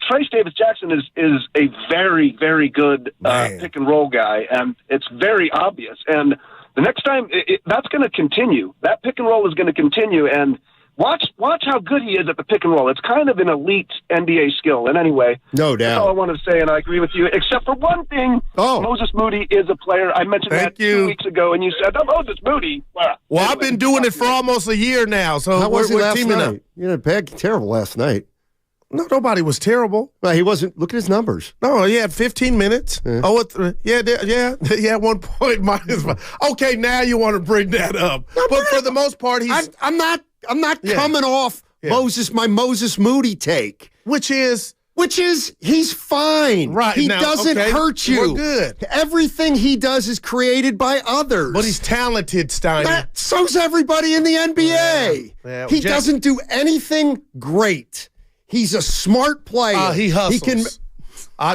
Speaker 3: Trace Davis-Jackson is a very, very good pick and roll guy, and it's very obvious. And the next time, that's going to continue. That pick and roll is going to continue, and watch how good he is at the pick and roll. It's kind of an elite NBA skill. And anyway,
Speaker 25: no doubt.
Speaker 3: That's all I want to say, and I agree with you, except for one thing. Moses Moody is a player. I mentioned that 2 weeks ago, and you said, Moses Moody.
Speaker 17: Well, I've been doing it for almost a year now, so
Speaker 25: How was he
Speaker 17: we're
Speaker 25: last
Speaker 17: teaming
Speaker 25: night?
Speaker 17: up.
Speaker 25: You know, terrible last night.
Speaker 17: No, nobody was terrible.
Speaker 25: Well, he wasn't. Look at his numbers.
Speaker 17: No, he had 15 minutes. Yeah, 1 point minus. Okay, now you want to bring that up. But for the most part,
Speaker 25: I'm not coming off my Moses Moody take.
Speaker 17: Which is
Speaker 25: he's fine.
Speaker 17: Right.
Speaker 25: He
Speaker 17: now,
Speaker 25: doesn't hurt you.
Speaker 17: We're good.
Speaker 25: Everything he does is created by others.
Speaker 17: But he's talented, Steiny.
Speaker 25: So's everybody in the NBA.
Speaker 17: Yeah,
Speaker 25: he doesn't do anything great. He's a smart player.
Speaker 17: He hustles.
Speaker 25: He can.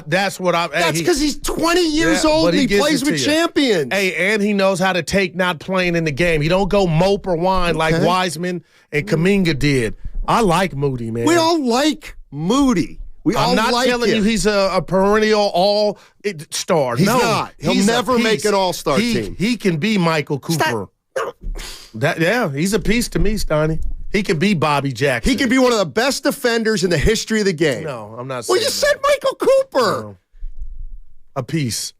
Speaker 17: That's what I'm.
Speaker 25: That's because he's 20 years old and he plays with champions.
Speaker 17: Hey, and he knows how to take not playing in the game. He don't go mope or whine like Wiseman and Kuminga did. I like Moody, man.
Speaker 25: We all like Moody.
Speaker 17: I'm not telling you he's a perennial all-star.
Speaker 25: He's not. He'll never make an all-star team.
Speaker 17: He can be Michael Cooper. He's a piece to me, Steiny. He could be Bobby Jackson.
Speaker 25: He could be one of the best defenders in the history of the game.
Speaker 17: No, I'm not saying
Speaker 25: Well, you said Michael Cooper.
Speaker 17: No. A piece.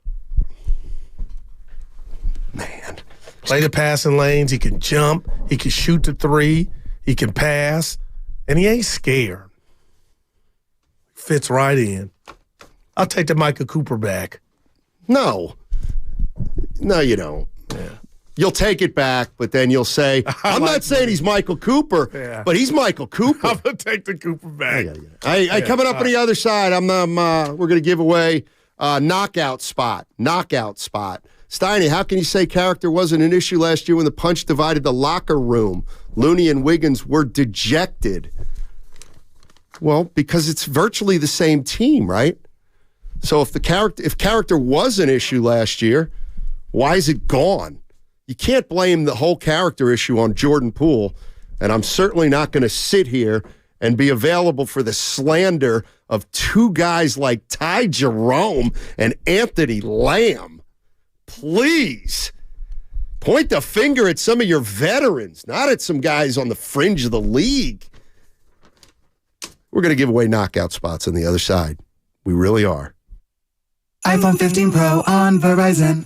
Speaker 25: Man.
Speaker 17: Play the passing lanes. He can jump. He can shoot the three. He can pass. And he ain't scared. Fits right in. I'll take the Michael Cooper back.
Speaker 25: No, you don't.
Speaker 17: Yeah.
Speaker 25: You'll take it back, but then you'll say, I'm not saying he's Michael Cooper, but he's Michael Cooper.
Speaker 17: I'm going to take the Cooper back.
Speaker 25: Coming up on the other side, we're going to give away knockout spot. Steiny, how can you say character wasn't an issue last year when the punch divided the locker room? Looney and Wiggins were dejected. Well, because it's virtually the same team, right? So if character was an issue last year, why is it gone? You can't blame the whole character issue on Jordan Poole, and I'm certainly not going to sit here and be available for the slander of two guys like Ty Jerome and Anthony Lamb. Please, point the finger at some of your veterans, not at some guys on the fringe of the league. We're going to give away knockout spots on the other side. We really are.
Speaker 6: iPhone 15 Pro on Verizon.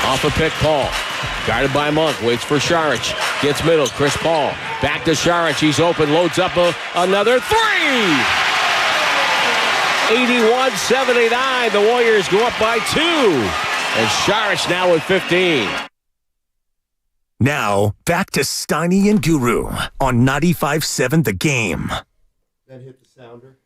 Speaker 11: Off a pick, Paul. Guarded by Monk. Waits for Saric. Gets middle. Chris Paul. Back to Saric. He's open. Loads up another three. 81-79. The Warriors go up by 2. And Saric now with 15.
Speaker 16: Now, back to Steiny and Guru on 95.7 The Game.
Speaker 25: That hit the sounder.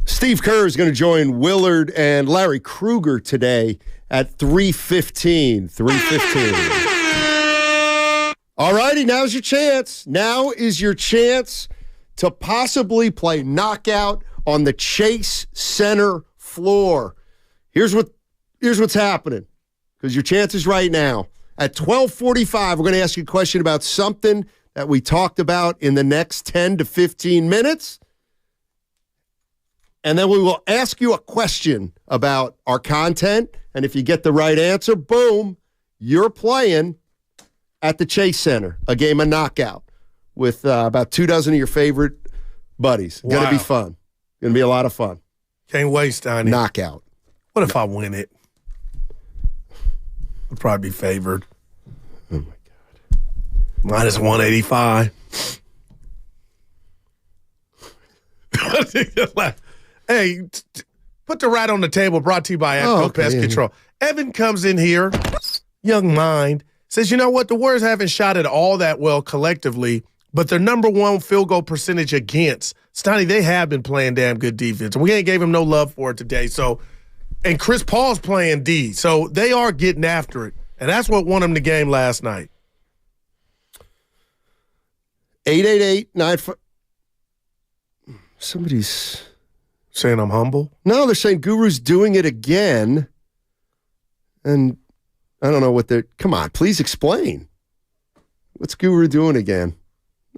Speaker 25: Steve Kerr is going to join Willard and Larry Krueger today at 3:15. 3:15. All righty, now's your chance. Now is your chance to possibly play knockout on the Chase Center floor. Here's what's happening, because your chance is right now. At 12:45, we're going to ask you a question about something that we talked about in the next 10 to 15 minutes. And then we will ask you a question about our content. And if you get the right answer, boom, you're playing at the Chase Center, a game of knockout with about 24 of your favorite buddies.
Speaker 17: Wow.
Speaker 25: Going to be fun. Going to be a lot of fun.
Speaker 17: Can't waste, Steiny.
Speaker 25: Knockout.
Speaker 17: What if I win it? I'll probably be favored.
Speaker 25: Oh, my God.
Speaker 17: Minus 185. Hey, put the rat on the table, brought to you by Atco Pest Control. Evan comes in here, young mind, says, you know what? The Warriors haven't shot it all that well collectively, but their number one field goal percentage against. Steiny, they have been playing damn good defense. We ain't gave him no love for it today. So, and Chris Paul's playing D. So they are getting after it. And that's what won them the game last night.
Speaker 25: 888-95. Somebody's
Speaker 17: saying I'm humble?
Speaker 25: No, they're saying Guru's doing it again. And I don't know what they're... Come on, please explain. What's Guru doing again?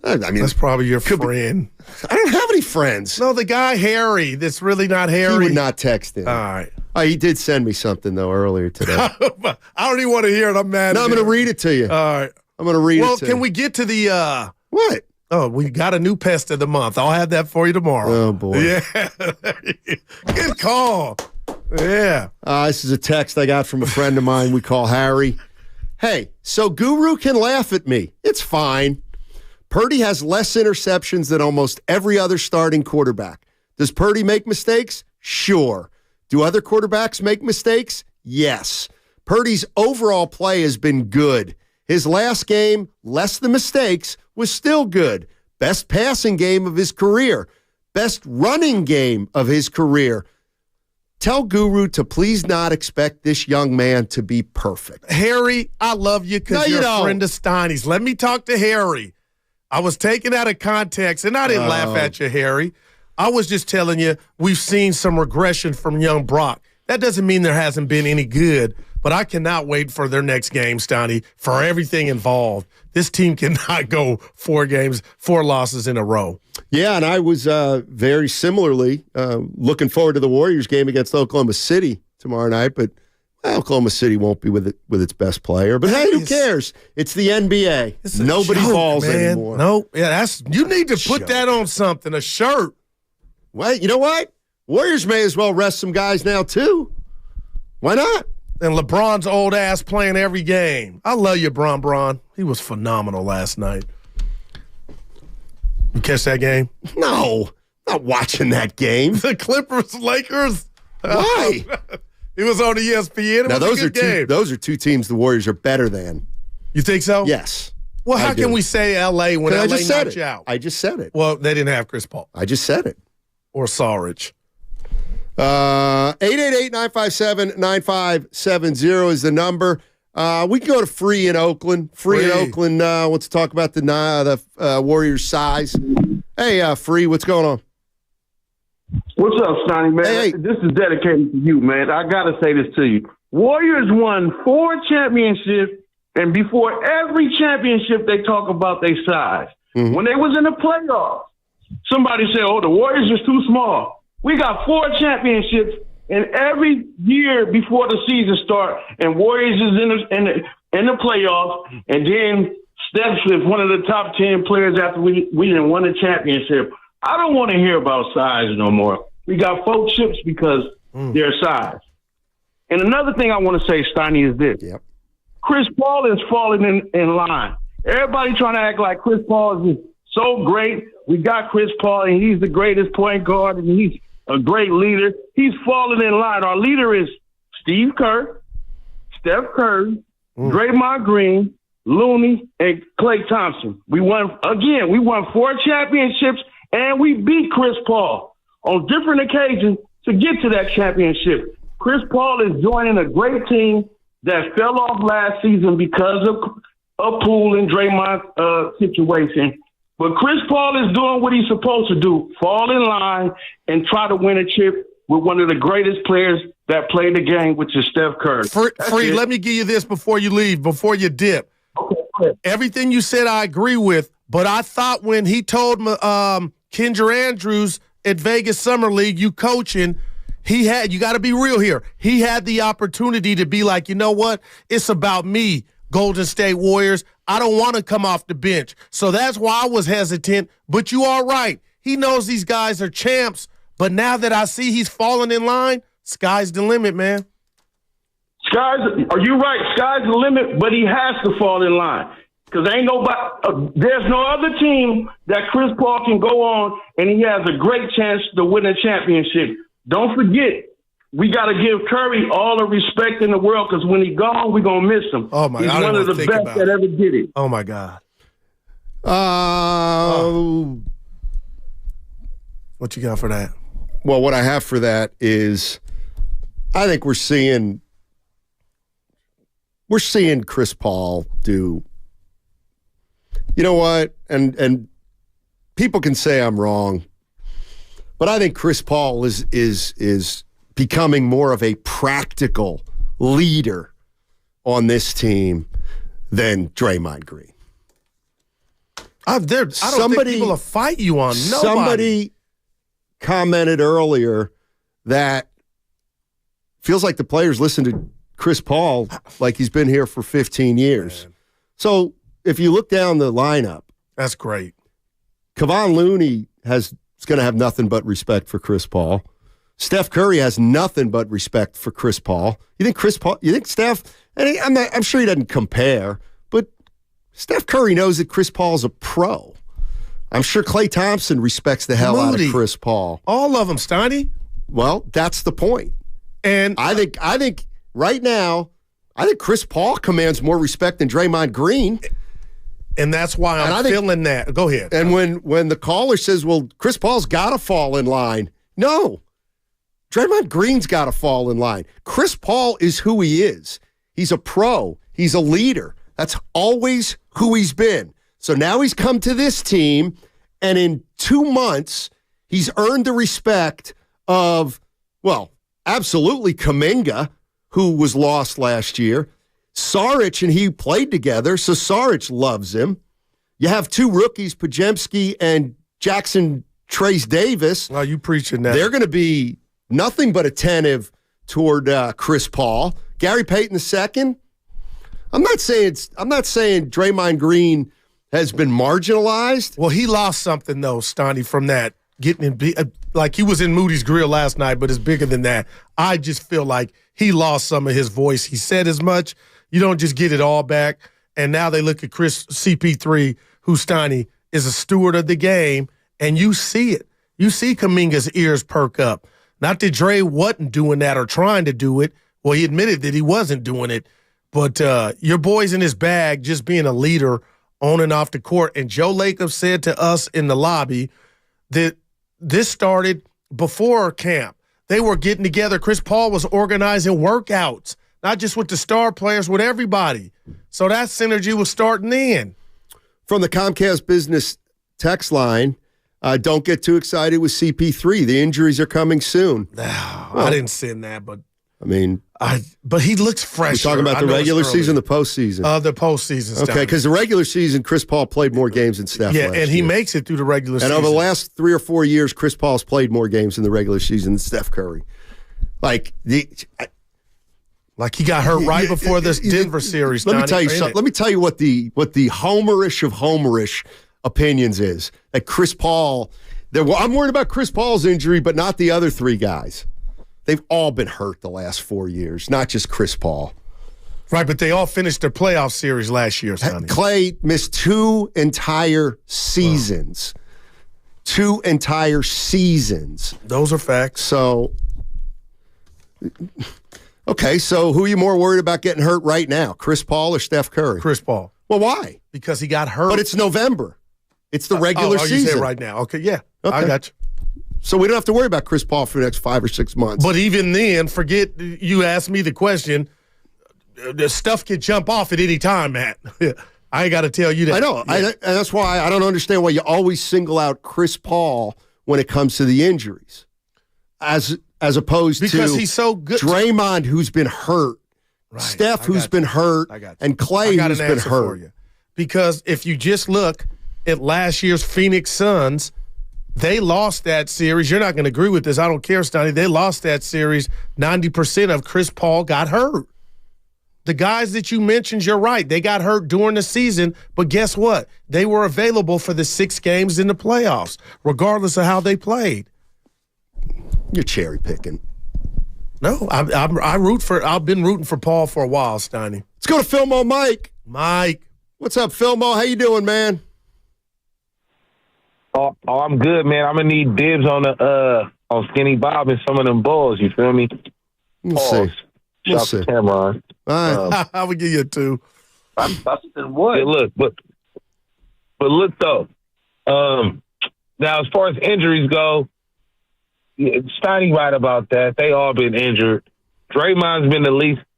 Speaker 25: I mean,
Speaker 17: that's probably your friend.
Speaker 25: I don't have any friends.
Speaker 17: No, the guy Harry that's really not Harry.
Speaker 25: He would not text in.
Speaker 17: All right.
Speaker 25: He did send me something, though, earlier today.
Speaker 17: I don't even want to hear it. I'm mad.
Speaker 25: No, I'm going to read it to you.
Speaker 17: All right.
Speaker 25: I'm going to read it to you.
Speaker 17: Well, can we get to the...
Speaker 25: What?
Speaker 17: Oh, we got a new pest of the month. I'll have that for you tomorrow.
Speaker 25: Oh, boy.
Speaker 17: Yeah. Good call. Yeah.
Speaker 25: This is a text I got from a friend of mine we call Harry. Hey, so Guru can laugh at me. It's fine. Purdy has less interceptions than almost every other starting quarterback. Does Purdy make mistakes? Sure. Do other quarterbacks make mistakes? Yes. Purdy's overall play has been good. His last game, less the mistakes, was still good. Best passing game of his career. Best running game of his career. Tell Guru to please not expect this young man to be perfect.
Speaker 17: Harry, I love you because you're a friend of Steiny's. Let me talk to Harry. I was taken out of context, and I didn't laugh at you, Harry. I was just telling you we've seen some regression from young Brock. That doesn't mean there hasn't been any good, but I cannot wait for their next game, Steiny, for everything involved. This team cannot go 4 losses in a row.
Speaker 25: Yeah, and I was very similarly looking forward to the Warriors game against Oklahoma City tomorrow night, but Oklahoma City won't be with its best player. But hey, who cares? It's the NBA. Nobody falls anymore.
Speaker 17: No, yeah, you need to put that on something, a shirt.
Speaker 25: Well, you know what? Warriors may as well rest some guys now, too. Why not?
Speaker 17: And LeBron's old ass playing every game. I love you, Bron. He was phenomenal last night. You catch that game?
Speaker 25: No, not watching that game.
Speaker 17: The Clippers-Lakers?
Speaker 25: Why?
Speaker 17: It was on ESPN.
Speaker 25: Now, those are two teams the Warriors are better than.
Speaker 17: You think so?
Speaker 25: Yes.
Speaker 17: Well, how can we say L.A. when L.A. knocked you out?
Speaker 25: I just said it.
Speaker 17: Well, they didn't have Chris Paul.
Speaker 25: I just said it.
Speaker 17: Or Saric.
Speaker 25: 888-957-9570 is the number. We can go to Free in Oakland. Free in Oakland wants to talk about the Warriors' size. Hey, Free, what's going on?
Speaker 5: What's up, Steiny, man?
Speaker 25: Hey.
Speaker 5: This is dedicated to you, man. I got to say this to you. Warriors won 4 championships, and before every championship, they talk about their size. Mm-hmm. When they was in the playoffs, somebody said, the Warriors are too small. We got 4 championships, and every year before the season starts, and Warriors is in the playoffs, and then Steph is one of the top 10 players after we didn't win a championship. I don't want to hear about size no more. We got 4 chips because their size. And another thing I want to say, Steiny, is this.
Speaker 25: Yep.
Speaker 5: Chris Paul is falling in line. Everybody trying to act like Chris Paul is so great. We got Chris Paul, and he's the greatest point guard, and he's a great leader. He's falling in line. Our leader is Steve Kerr, Steph Curry, Draymond Green, Looney, and Klay Thompson. We won 4 championships, and we beat Chris Paul on different occasions to get to that championship. Chris Paul is joining a great team that fell off last season because of Poole and Draymond situation. But Chris Paul is doing what he's supposed to do, fall in line and try to win a chip with one of the greatest players that played the game, which is Steph Curry.
Speaker 17: Free, let me give you this before you leave, before you dip.
Speaker 5: Okay.
Speaker 17: Everything you said I agree with, but I thought when he told Kendra Andrews at Vegas Summer League, you coaching, you got to be real here. He had the opportunity to be like, you know what? It's about me, Golden State Warriors. I don't want to come off the bench. So that's why I was hesitant, but you are right. He knows these guys are champs, but now that I see he's falling in line, sky's the limit, man.
Speaker 5: Are you right? Sky's the limit, but he has to fall in line. Because ain't nobody, there's no other team that Chris Paul can go on and he has a great chance to win a championship. Don't forget, we got to give Curry all the respect in the world because when he's gone, we're going to miss him.
Speaker 17: Oh, my God.
Speaker 5: He's one of the best that ever did it.
Speaker 17: Oh, my God. What you got for that?
Speaker 25: Well, what I have for that is I think we're seeing Chris Paul do, you know what, and people can say I'm wrong, but I think Chris Paul is becoming more of a practical leader on this team than Draymond Green.
Speaker 17: I don't think people will fight you on nobody.
Speaker 25: Somebody commented earlier that feels like the players listen to Chris Paul like he's been here for 15 years. Man. So if you look down the lineup,
Speaker 17: that's great.
Speaker 25: Kevon Looney is going to have nothing but respect for Chris Paul. Steph Curry has nothing but respect for Chris Paul. You think Steph, and I'm sure he doesn't compare, but Steph Curry knows that Chris Paul's a pro. I'm sure Klay Thompson respects the hell out of Chris Paul.
Speaker 17: All of them, Steiny.
Speaker 25: Well, that's the point. And I think right now, I think Chris Paul commands more respect than Draymond Green.
Speaker 17: And that's why I'm feeling that. Go ahead.
Speaker 25: And when the caller says, well, Chris Paul's got to fall in line. No. Draymond Green's got to fall in line. Chris Paul is who he is. He's a pro. He's a leader. That's always who he's been. So now he's come to this team, and in 2 months, he's earned the respect of, well, absolutely Kuminga, who was lost last year. Saric and he played together, so Saric loves him. You have 2 rookies, Podziemski and Jackson Trace Davis.
Speaker 17: Oh, you preaching that.
Speaker 25: They're going to be nothing but attentive toward Chris Paul. Gary Payton II. I'm not saying Draymond Green has been marginalized.
Speaker 17: Well, he lost something though, Steiny, from that. Like he was in Moody's grill last night, but it's bigger than that. I just feel like he lost some of his voice. He said as much. You don't just get it all back. And now they look at Chris CP3, who, Steiny, is a steward of the game, and you see it. You see Kuminga's ears perk up. Not that Dre wasn't doing that or trying to do it. Well, he admitted that he wasn't doing it. But your boy's in his bag just being a leader on and off the court. And Joe Lacob said to us in the lobby that this started before camp. They were getting together. Chris Paul was organizing workouts, not just with the star players, with everybody. So that synergy was starting then.
Speaker 25: From the Comcast Business text line, don't get too excited with CP3. The injuries are coming soon.
Speaker 17: I didn't send that, but but he looks fresh.
Speaker 25: We're talking about the regular season, the postseason.
Speaker 17: The postseason.
Speaker 25: Okay, because the regular season, Chris Paul played more games than Steph.
Speaker 17: Yeah, and he makes it through the regular season.
Speaker 25: And over the last 3 or 4 years, Chris Paul's played more games in the regular season than Steph Curry. Like he
Speaker 17: got hurt right before this Denver series.
Speaker 25: Let me tell you something. Let me tell you what the homerish of homerish opinions is. That Chris Paul. I'm worried about Chris Paul's injury, but not the other 3 guys. They've all been hurt the last 4 years, not just Chris Paul.
Speaker 17: Right, but they all finished their playoff series last year, Sonny.
Speaker 25: Klay missed 2 entire seasons. 2 entire seasons.
Speaker 17: Those are facts.
Speaker 25: So, okay, so who are you more worried about getting hurt right now, Chris Paul or Steph Curry?
Speaker 17: Chris Paul.
Speaker 25: Well, why?
Speaker 17: Because he got hurt.
Speaker 25: But it's November. It's the regular season.
Speaker 17: You say right now. Okay, yeah. Okay. I got you.
Speaker 25: So we don't have to worry about Chris Paul for the next 5 or 6 months.
Speaker 17: But even then, forget you asked me the question. The stuff can jump off at any time, Matt. I ain't got to tell you that.
Speaker 25: I know. Yeah. And that's why I don't understand why you always single out Chris Paul when it comes to the injuries, as opposed
Speaker 17: because
Speaker 25: to
Speaker 17: he's so good.
Speaker 25: Draymond, who's been hurt, right. Steph, who's been hurt, and Klay, who's been hurt. For you.
Speaker 17: Because if you just look at last year's Phoenix Suns, they lost that series. You're not going to agree with this. I don't care, Steiny. They lost that series. 90% of Chris Paul got hurt. The guys that you mentioned, you're right. They got hurt during the season, but guess what? They were available for the 6 games in the playoffs, regardless of how they played.
Speaker 25: You're cherry picking.
Speaker 17: No, I've been rooting for Paul for a while, Steiny.
Speaker 25: Let's go to Philmo Mike.
Speaker 17: Mike.
Speaker 25: What's up, Philmo? How you doing, man?
Speaker 4: Oh, I'm good, man. I'm gonna need dibs on the on Skinny Bob and some of them balls. You feel me?
Speaker 25: We'll see.
Speaker 4: We'll see. Cameron.
Speaker 25: All right.
Speaker 17: I would give you a 2.
Speaker 15: I'm busting wood.
Speaker 4: Yeah, look, but look though. Now as far as injuries go, Steiny right about that. They all been injured. Draymond's been the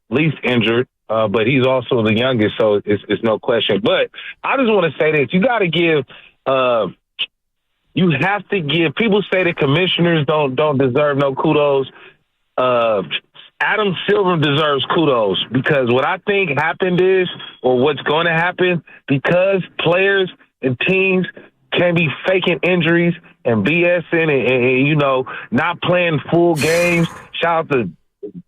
Speaker 4: least injured, but he's also the youngest, so it's no question. But I just want to say this: you got to give. You have to give. People say that commissioners don't deserve no kudos. Adam Silver deserves kudos because what I think happened is, or what's going to happen, because players and teams can be faking injuries and BSing and you know, not playing full games. Shout out to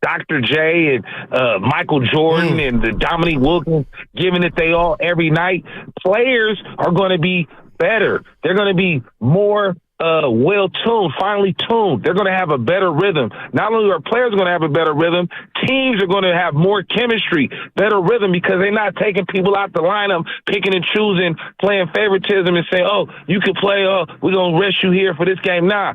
Speaker 4: Dr. J and Michael Jordan and the Dominique Wilkins giving it they all every night. Players are going to be better. They're going to be more well-tuned, finely tuned. They're going to have a better rhythm. Not only are players going to have a better rhythm, teams are going to have more chemistry, better rhythm, because they're not taking people out the lineup, picking and choosing, playing favoritism and saying, oh, you could play, we're going to rest you here for this game. Nah,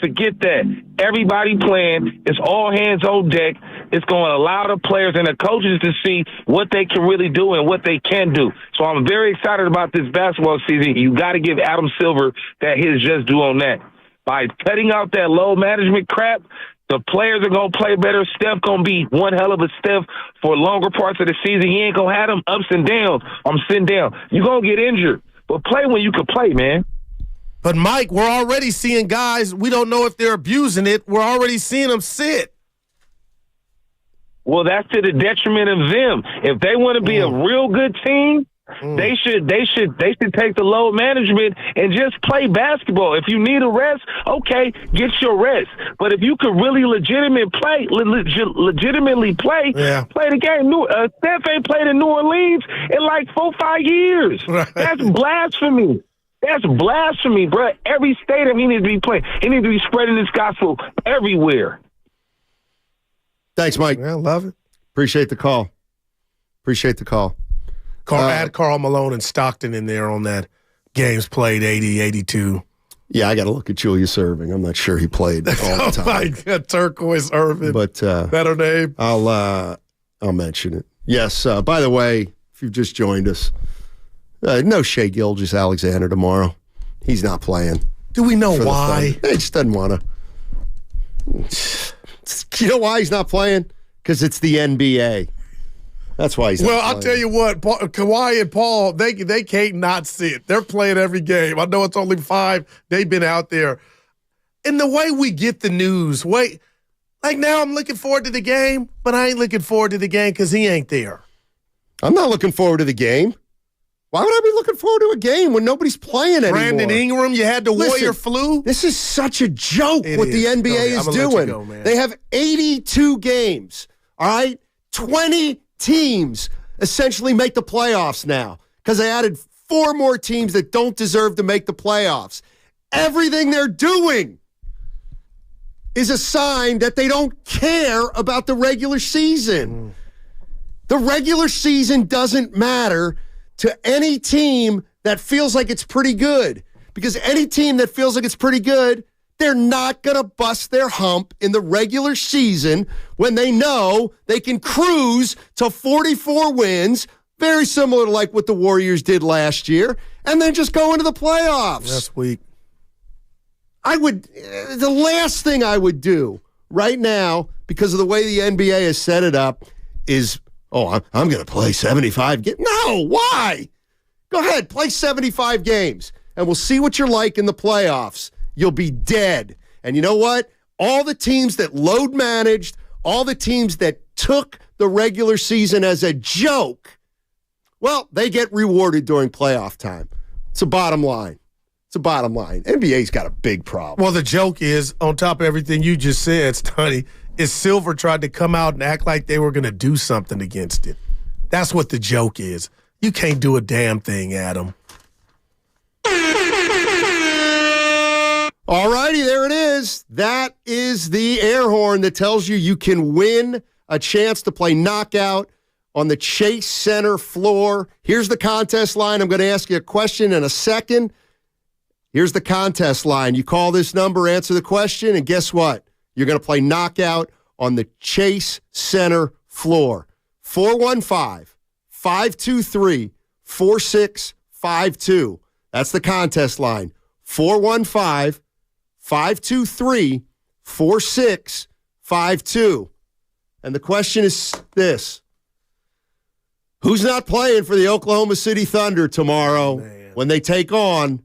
Speaker 4: forget that. Everybody playing. It's all hands on deck. It's going to allow the players and the coaches to see what they can really do and what they can do. So I'm very excited about this basketball season. You got to give Adam Silver that his just due on that. By cutting out that load management crap, the players are going to play better. Steph going to be one hell of a Steph for longer parts of the season. He ain't going to have them ups and downs. I'm sitting down. You're going to get injured, but play when you can play, man.
Speaker 17: But, Mike, we're already seeing guys, we don't know if they're abusing it. We're already seeing them sit.
Speaker 4: Well, that's to the detriment of them. If they want to be a real good team, they should take the load management and just play basketball. If you need a rest, okay, get your rest. But if you could really legitimately play, play the game. Steph ain't played in New Orleans in like 4-5 years. Right. That's blasphemy. That's blasphemy, bro. Every stadium he needs to be playing. He needs to be spreading this gospel everywhere.
Speaker 25: Thanks, Mike.
Speaker 17: Yeah, love it.
Speaker 25: Appreciate the call.
Speaker 17: Add Karl Malone and Stockton in there on that games played 80, 82.
Speaker 25: Yeah, I got to look at Julius Erving. I'm not sure he played all the time.
Speaker 17: My God, Turquoise Irving.
Speaker 25: But
Speaker 17: better name.
Speaker 25: I'll mention it. Yes. By the way, if you've just joined us, no Shai Gilgeous-Alexander tomorrow. He's not playing.
Speaker 17: Do we know why?
Speaker 25: He just doesn't want to. You know why he's not playing? Because it's the NBA. That's why he's not playing.
Speaker 17: I'll tell you what, Kawhi and Paul, they can't not sit. They're playing every game. I know it's only 5. They've been out there. And the way we get the news, like now I'm looking forward to the game, but I ain't looking forward to the game because he ain't there.
Speaker 25: I'm not looking forward to the game. Why would I be looking forward to a game when nobody's playing anymore?
Speaker 17: Brandon Ingram, you had the Warrior flu?
Speaker 25: This is such a joke what the NBA is doing. They have 82 games, all right? 20 teams essentially make the playoffs now because they added 4 more teams that don't deserve to make the playoffs. Everything they're doing is a sign that they don't care about the regular season. The regular season doesn't matter to any team that feels like it's pretty good, because any team that feels like it's pretty good, they're not going to bust their hump in the regular season when they know they can cruise to 44 wins, very similar to like what the Warriors did last year, and then just go into the playoffs.
Speaker 17: That's weak.
Speaker 25: The last thing I would do right now, because of the way the NBA has set it up, is, I'm going to play 75 games. No, why? Go ahead, play 75 games, and we'll see what you're like in the playoffs. You'll be dead. And you know what? All the teams that load managed, all the teams that took the regular season as a joke, well, they get rewarded during playoff time. It's a bottom line. NBA's got a big problem.
Speaker 17: Well, the joke is, on top of everything you just said, Steiny, is Silver tried to come out and act like they were going to do something against it. That's what the joke is. You can't do a damn thing, Adam.
Speaker 25: All righty, there it is. That is the air horn that tells you can win a chance to play knockout on the Chase Center floor. Here's the contest line. I'm going to ask you a question in a second. Here's the contest line. You call this number, answer the question, and guess what? You're going to play knockout on the Chase Center floor. 415-523-4652. That's the contest line. 415-523-4652. And the question is this. Who's not playing for the Oklahoma City Thunder tomorrow when they take on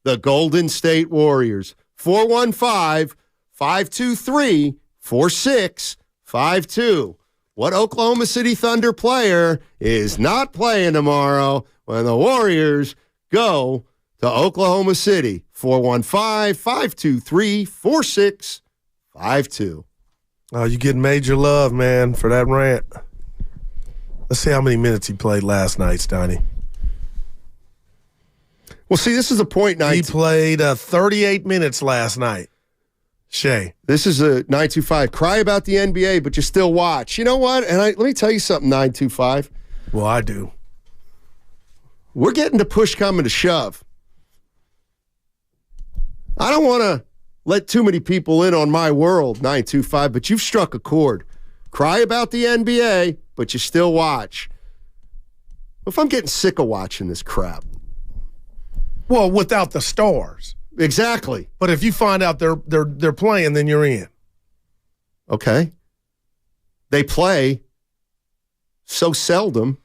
Speaker 25: the Golden State Warriors? 415-523-4652. What Oklahoma City Thunder player is not playing tomorrow when the Warriors go to Oklahoma City? 415-523-4652.
Speaker 17: Oh, you get major love, man, for that rant. Let's see how many minutes he played last night, Steiny.
Speaker 25: Well, see, this is a point night.
Speaker 17: He played 38 minutes last night. Shay.
Speaker 25: This is a 925. Cry about the NBA, but you still watch. You know what? And let me tell you something, 925.
Speaker 17: Well, I do.
Speaker 25: We're getting to push coming to shove. I don't want to let too many people in on my world, 925, but you've struck a chord. Cry about the NBA, but you still watch. If I'm getting sick of watching this crap.
Speaker 17: Well, without the stars.
Speaker 25: Exactly.
Speaker 17: But if you find out they're playing, then you're in.
Speaker 25: Okay. They play so seldom.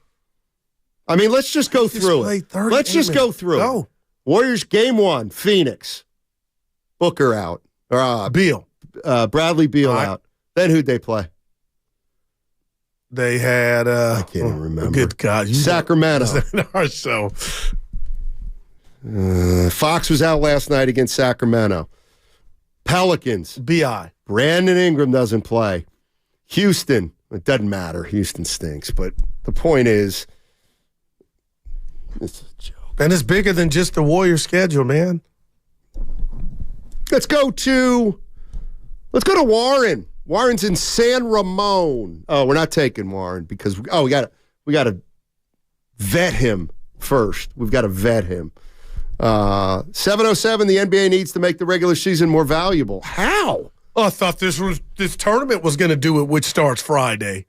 Speaker 25: I mean, let's just go through it. Let's just go through it. Warriors game 1, Phoenix. Booker out.
Speaker 17: Beal.
Speaker 25: Bradley Beal out. Then who'd they play?
Speaker 17: They had
Speaker 25: I can't even remember.
Speaker 17: Good God.
Speaker 25: Sacramento.
Speaker 17: Our show.
Speaker 25: Fox was out last night against Sacramento. Pelicans.
Speaker 17: B.I.
Speaker 25: Brandon Ingram doesn't play. Houston. It doesn't matter. Houston stinks. But the point is, it's a joke.
Speaker 17: And it's bigger than just the Warriors schedule, man.
Speaker 25: Let's go to Warren. Warren's in San Ramon. Oh, we're not taking Warren because we got to vet him first. We've got to vet him. 707. The NBA needs to make the regular season more valuable. How?
Speaker 17: Oh, I thought this tournament was going to do it, which starts Friday.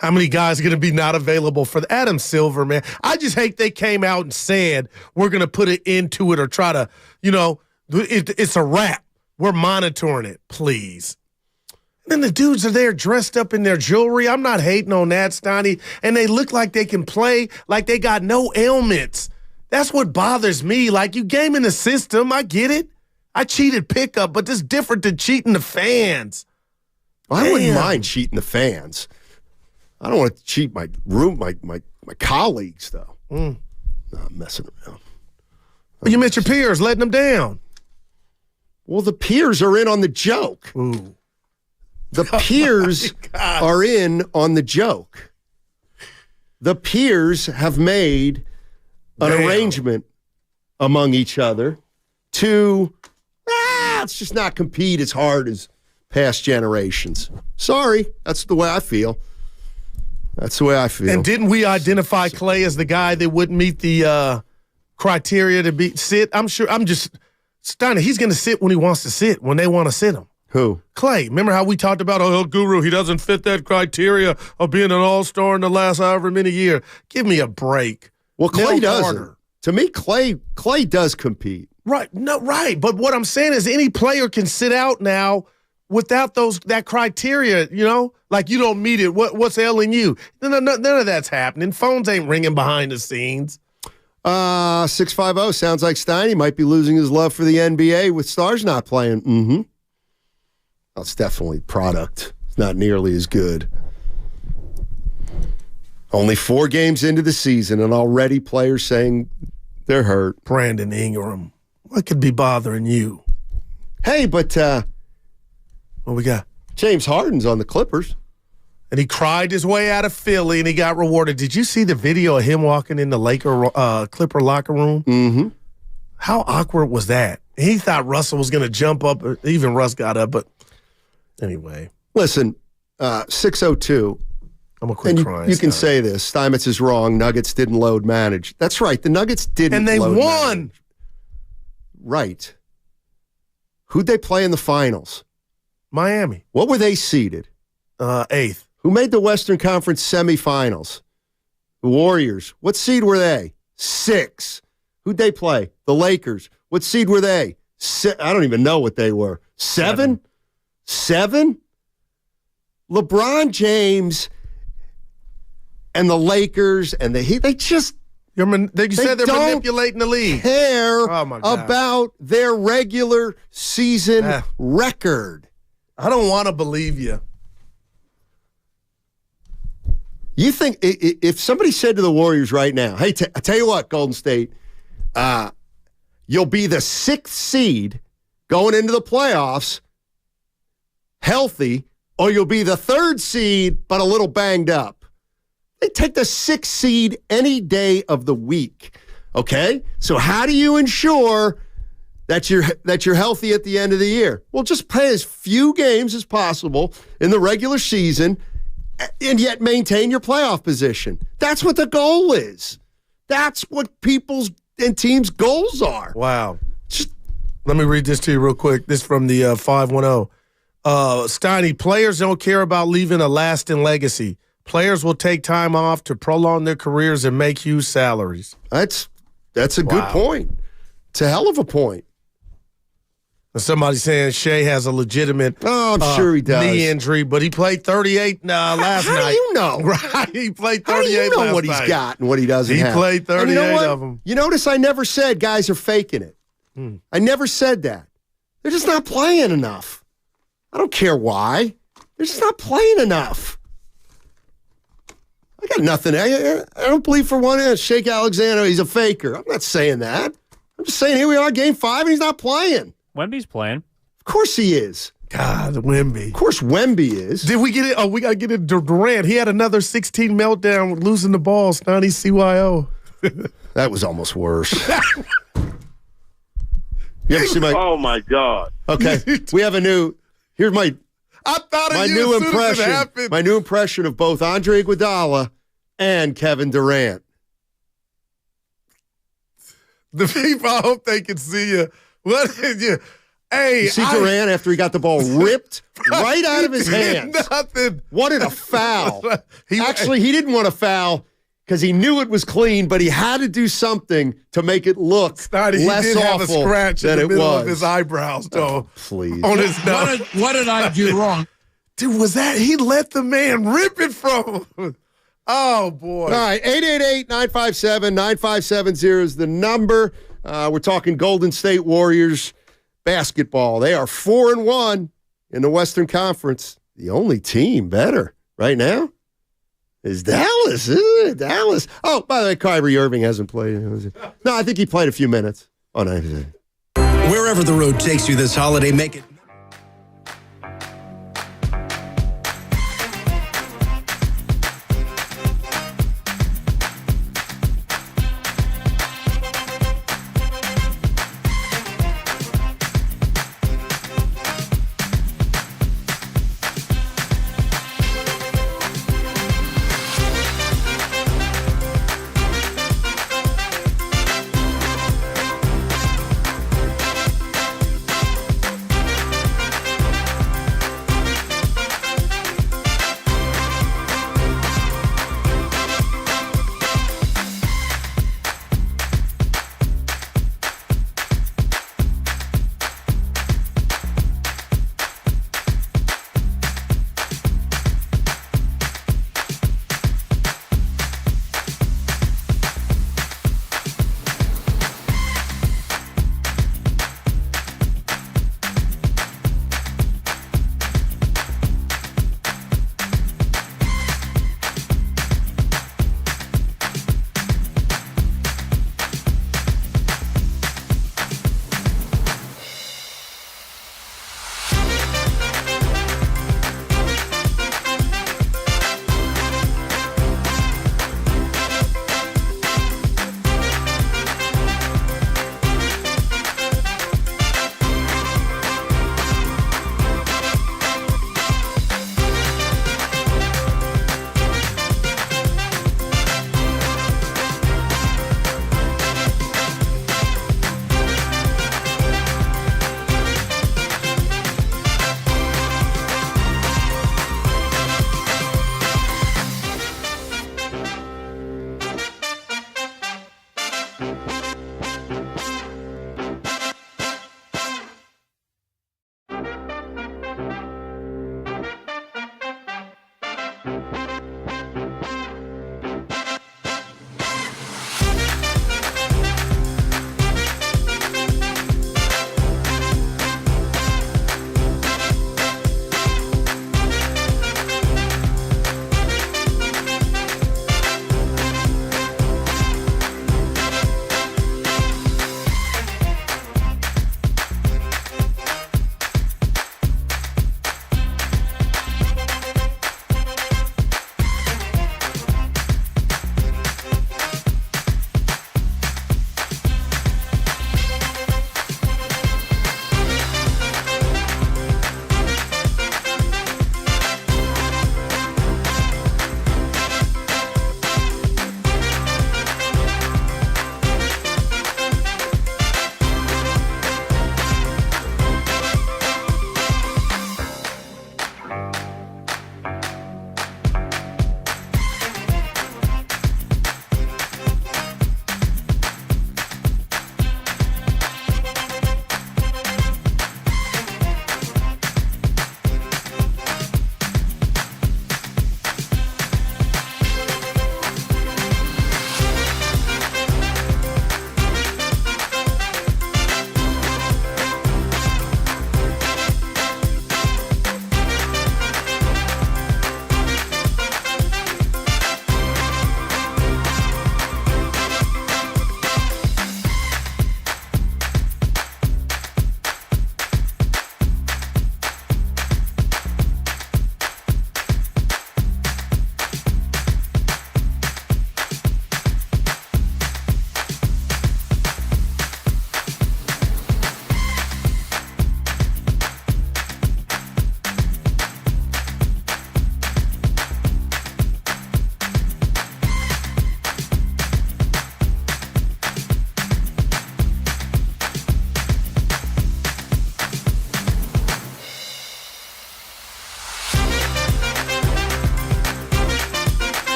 Speaker 17: How many guys are going to be not available for the Adam Silver, man? I just hate they came out and said we're going to put it into it or try to, it's a wrap. We're monitoring it, please. And then the dudes are there dressed up in their jewelry. I'm not hating on that, Steiny. And they look like they can play like they got no ailments. That's what bothers me. Like, you gaming the system. I get it. I cheated pickup, but this is different than cheating the fans.
Speaker 25: Well, I wouldn't mind cheating the fans. I don't want to cheat my colleagues, though. No, I'm messing around.
Speaker 17: Well, you met your peers, letting them down.
Speaker 25: Well, the peers are in on the joke.
Speaker 17: Ooh.
Speaker 25: The peers are in on the joke. The peers have made an arrangement among each other to let's just not compete as hard as past generations. Sorry, that's the way I feel. That's the way I feel.
Speaker 17: And didn't we identify Klay as the guy that wouldn't meet the criteria to sit? Steiny, he's going to sit when he wants to sit, when they want to sit him.
Speaker 25: Who?
Speaker 17: Klay. Remember how we talked about, Guru, he doesn't fit that criteria of being an all-star in the last however many years. Give me a break.
Speaker 25: Well, Klay doesn't. To me, Klay does compete.
Speaker 17: Right. No, right. But what I'm saying is any player can sit out now without that criteria, like you don't meet it. What's ailing you? None of that's happening. Phones ain't ringing behind the scenes.
Speaker 25: 650 sounds like Steiny might be losing his love for the NBA with stars not playing. Mm-hmm. Well, it's definitely product. It's not nearly as good. Only 4 games into the season, and already players saying they're hurt.
Speaker 17: Brandon Ingram, what could be bothering you?
Speaker 25: Hey, but
Speaker 17: what we got?
Speaker 25: James Harden's on the Clippers.
Speaker 17: And he cried his way out of Philly, and he got rewarded. Did you see the video of him walking in the Clipper locker room?
Speaker 25: Mm-hmm.
Speaker 17: How awkward was that? He thought Russell was going to jump up. Even Russ got up, but anyway.
Speaker 25: Listen, 602.
Speaker 17: I'm going to quit crying.
Speaker 25: You can say this. Steinmetz is wrong. Nuggets didn't load manage. That's right. The Nuggets didn't
Speaker 17: and they
Speaker 25: load
Speaker 17: won.
Speaker 25: Manage. Right. Who'd they play in the finals?
Speaker 17: Miami.
Speaker 25: What were they seeded?
Speaker 17: 8th.
Speaker 25: Who made the Western Conference semifinals? The Warriors. What seed were they? 6. Who'd they play? The Lakers. What seed were they? I don't even know what they were. 7? 7? LeBron James and the Lakers and they just
Speaker 17: they said they're manipulating the league.
Speaker 25: Care about their regular season record.
Speaker 17: I don't want to believe you.
Speaker 25: You think if somebody said to the Warriors right now, hey, I tell you what, Golden State, you'll be the 6th seed going into the playoffs, healthy, or you'll be the 3rd seed but a little banged up. They take the 6th seed any day of the week. Okay? So how do you ensure that you're healthy at the end of the year? Well, just play as few games as possible in the regular season and yet maintain your playoff position. That's what the goal is. That's what people's and teams' goals are.
Speaker 17: Wow. Let me read this to you real quick. This from the 510. Steiny, players don't care about leaving a lasting legacy. Players will take time off to prolong their careers and make huge salaries.
Speaker 25: That's a good point. It's a hell of a point.
Speaker 17: Somebody's saying Shea has a legitimate
Speaker 25: I'm sure he does.
Speaker 17: knee injury, but he played 38 last night.
Speaker 25: How do you know?
Speaker 17: Right, he played 38
Speaker 25: How do you know
Speaker 17: last
Speaker 25: what
Speaker 17: night.
Speaker 25: He's got and what he doesn't have?
Speaker 17: He played 38 of them.
Speaker 25: You notice I never said guys are faking it. I never said that. They're just not playing enough. I don't care why. They're just not playing enough. I got nothing. I don't believe for one Shake Alexander, he's a faker. I'm not saying that. I'm just saying here we are, game 5, and he's not playing.
Speaker 26: Wemby's playing.
Speaker 25: Of course he is.
Speaker 17: God, Wemby.
Speaker 25: Of course Wemby is.
Speaker 17: Did we get it? Oh, we got to get it to Durant. He had another 16 meltdown losing the ball. Steiny CYO.
Speaker 25: That was almost worse. You ever see
Speaker 5: Oh, my God.
Speaker 25: Okay, we have a new... Here's my new impression. My new impression of both Andre Iguodala and Kevin Durant.
Speaker 17: The people, I hope they can see you. What did you? Hey,
Speaker 25: you see Durant after he got the ball ripped right out of his hands.
Speaker 17: Nothing.
Speaker 25: Wanted a foul. He didn't want a foul because he knew it was clean, but he had to do something to make it look less awful
Speaker 17: have a scratch
Speaker 25: than
Speaker 17: in the
Speaker 25: it
Speaker 17: middle
Speaker 25: was.
Speaker 17: of his eyebrows, though.
Speaker 25: Oh, please.
Speaker 17: On his nose.
Speaker 7: What did I do wrong?
Speaker 17: Dude, was that he let the man rip it from him? Oh, boy.
Speaker 25: All right, 888-957-9570 is the number. We're talking Golden State Warriors basketball. They are 4-1 in the Western Conference. The only team better right now is Dallas, isn't it? Dallas. Oh, by the way, Kyrie Irving hasn't played. No, I think he played a few minutes. Oh, no.
Speaker 7: Wherever the road takes you this holiday, make it.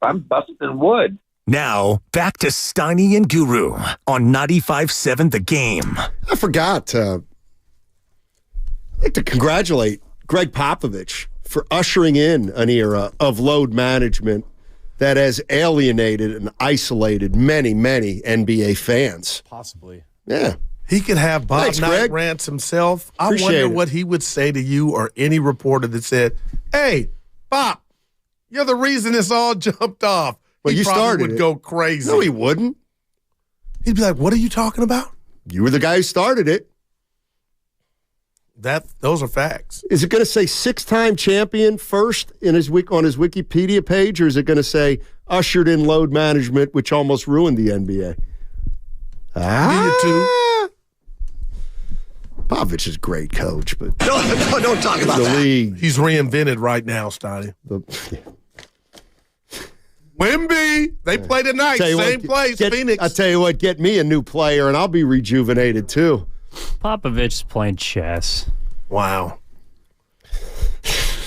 Speaker 15: I'm busting wood.
Speaker 16: Now, back to Steiny and Guru on 95.7 The Game.
Speaker 25: I forgot. I'd like to congratulate Greg Popovich for ushering in an era of load management that has alienated and isolated many, many NBA fans.
Speaker 17: Possibly.
Speaker 25: Yeah.
Speaker 17: He could have Bob
Speaker 25: Thanks,
Speaker 17: Knight
Speaker 25: Greg.
Speaker 17: rants himself. I
Speaker 25: Appreciate
Speaker 17: wonder
Speaker 25: it.
Speaker 17: what he would say to you or any reporter that said, "Hey, Bob, you're the reason this all jumped off."
Speaker 25: Well,
Speaker 17: he
Speaker 25: you
Speaker 17: probably
Speaker 25: started
Speaker 17: would
Speaker 25: it.
Speaker 17: go crazy.
Speaker 25: No, he wouldn't.
Speaker 17: He'd be like, "What are you talking about?"
Speaker 25: You were the guy who started it.
Speaker 17: Those are facts.
Speaker 25: Is it going to say six-time champion first in his on his Wikipedia page, or is it going to say ushered in load management, which almost ruined the NBA? Popovich is a great coach, but
Speaker 17: don't talk
Speaker 25: about the league.
Speaker 17: He's reinvented right now, Steiny. Wemby, they play tonight,
Speaker 25: Tell you
Speaker 17: same
Speaker 25: what,
Speaker 17: place, Phoenix.
Speaker 25: I tell you what, get me a new player, and I'll be rejuvenated too.
Speaker 26: Popovich's playing chess.
Speaker 17: Wow.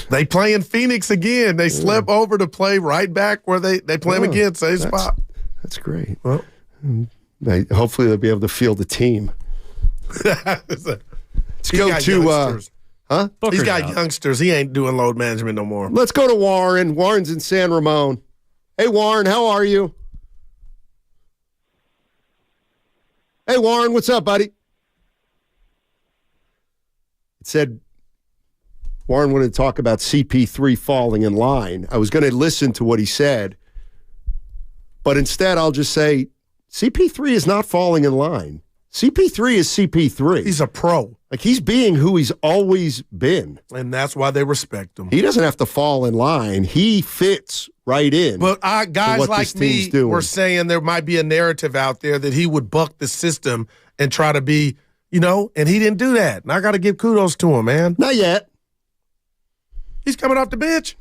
Speaker 17: They play in Phoenix again. They slip over to play right back where they play them again, same spot.
Speaker 25: That's great.
Speaker 17: Well,
Speaker 25: Hopefully they'll be able to field the team. Let's go to huh?
Speaker 17: He's got youngsters. He ain't doing load management no more.
Speaker 25: Let's go to Warren. Warren's in San Ramon. Hey, Warren, how are you? Hey, Warren, what's up, buddy? It said Warren wanted to talk about CP3 falling in line. I was going to listen to what he said, but instead I'll just say CP3 is not falling in line. CP3 is CP3.
Speaker 17: He's a pro.
Speaker 25: Like, he's being who he's always been.
Speaker 17: And that's why they respect him.
Speaker 25: He doesn't have to fall in line. He fits right in.
Speaker 17: But guys like me were saying there might be a narrative out there that he would buck the system and try to be, and he didn't do that. And I got to give kudos to him, man.
Speaker 25: Not yet.
Speaker 17: He's coming off the bench.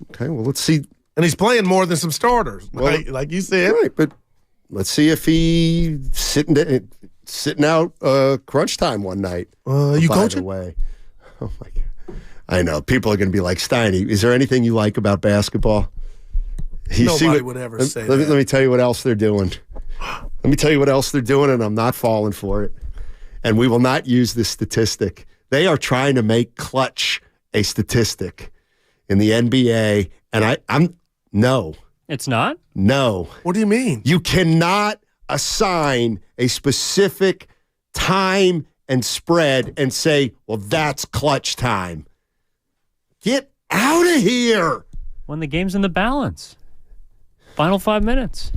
Speaker 25: Okay, well, let's see.
Speaker 17: And he's playing more than some starters, like you said.
Speaker 25: Right, but let's see if he's sitting out crunch time one night.
Speaker 17: You coaching?
Speaker 25: Way. Oh, my God. I know. People are going to be like, Steiny, is there anything you like about basketball?
Speaker 17: Nobody would ever say that.
Speaker 25: Let me tell you what else they're doing. Let me tell you what else they're doing, and I'm not falling for it. And we will not use this statistic. They are trying to make clutch a statistic in the NBA, and I'm no.
Speaker 26: It's not?
Speaker 25: No.
Speaker 17: What do you mean?
Speaker 25: You cannot assign a specific time and spread and say, well, that's clutch time. Get out of here.
Speaker 26: When the game's in the balance. Final 5 minutes.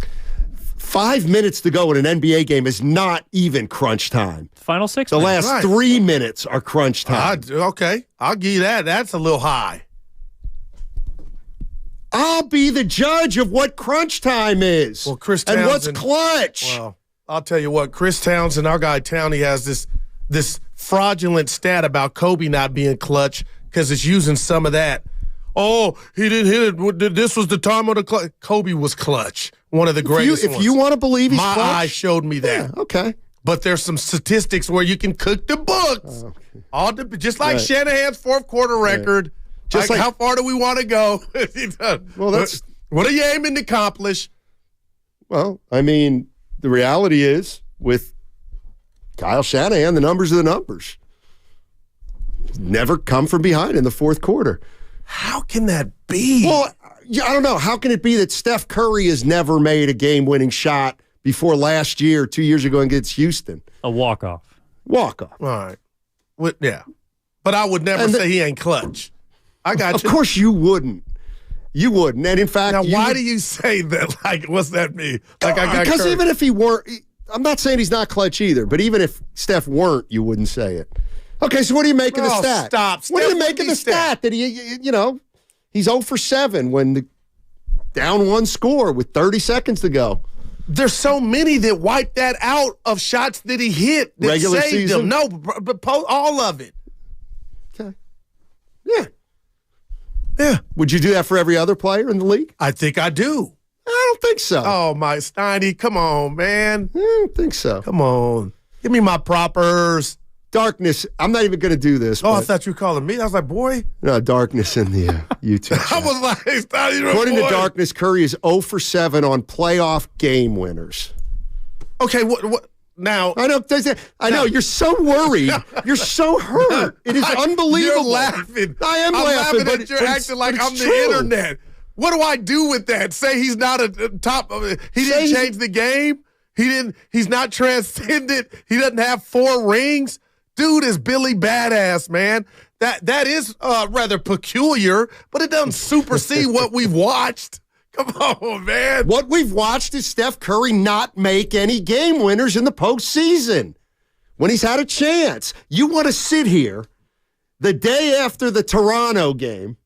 Speaker 25: 5 minutes to go in an NBA game is not even crunch time.
Speaker 26: Final 6
Speaker 25: The
Speaker 26: minutes.
Speaker 25: last 3 minutes are crunch time.
Speaker 17: Okay, I'll give you that. That's a little high.
Speaker 25: I'll be the judge of what crunch time is.
Speaker 17: Well, Chris
Speaker 25: and
Speaker 17: Townsend,
Speaker 25: what's clutch.
Speaker 17: Well, I'll tell you what, Chris Townsend, our guy Townie, has this fraudulent stat about Kobe not being clutch because it's using some of that. Oh, he didn't hit it. This was the time of the clutch. Kobe was clutch. One of the greatest ones.
Speaker 25: If you want to believe he's clutch.
Speaker 17: My eyes showed me that.
Speaker 25: Yeah, okay.
Speaker 17: But there's some statistics where you can cook the books. Just like Shanahan's fourth quarter record. Right. Just like how far do we want to go?
Speaker 25: Well,
Speaker 17: what are you aiming to accomplish?
Speaker 25: Well, I mean, the reality is with Kyle Shanahan, the numbers are the numbers. Never come from behind in the fourth quarter.
Speaker 17: How can that be?
Speaker 25: Well, I don't know. How can it be that Steph Curry has never made a game-winning shot before last year, 2 years ago against Houston?
Speaker 26: A walk-off.
Speaker 25: Walk-off.
Speaker 17: All right. Yeah. But I would never say he ain't clutch. I got you.
Speaker 25: Of course you wouldn't. You wouldn't. And in fact,
Speaker 17: now why do you say that? Like, what's that mean? Like I got
Speaker 25: because
Speaker 17: Curry.
Speaker 25: Even if he weren't, I'm not saying he's not clutch either. But even if Steph weren't, you wouldn't say it. Okay, so what are you making the stat?
Speaker 17: Stop.
Speaker 25: What are you making the stat that he's 0 for 7 when the down one score with 30 seconds to go?
Speaker 17: There's so many that wipe that out of shots that he hit that
Speaker 25: regular
Speaker 17: saved
Speaker 25: season.
Speaker 17: Them. No, but all of it.
Speaker 25: Okay. Yeah. Yeah. Would you do that for every other player in the league?
Speaker 17: I think I do.
Speaker 25: I don't think so.
Speaker 17: Oh, my Steiny, come on, man.
Speaker 25: I don't think so.
Speaker 17: Come on. Give me my propers.
Speaker 25: Darkness. I'm not even going to do this.
Speaker 17: Oh, I thought you were calling me. I was like, boy.
Speaker 25: No, Darkness in the YouTube chat.
Speaker 17: I was like, Steiny,
Speaker 25: according to Darkness, Curry is 0 for 7 on playoff game winners.
Speaker 17: Okay, what? Now
Speaker 25: I know. You're so worried. You're so hurt. It is unbelievable.
Speaker 17: You're laughing.
Speaker 25: I am laughing,
Speaker 17: but you're acting like I'm the internet. What do I do with that? Say he's not a top. He didn't change the game. He's not transcendent. He doesn't have 4 rings. Dude is Billy Badass, man. That is rather peculiar, but it doesn't supersede what we've watched. Come on, man.
Speaker 25: What we've watched is Steph Curry not make any game winners in the postseason when he's had a chance. You want to sit here the day after the Toronto game.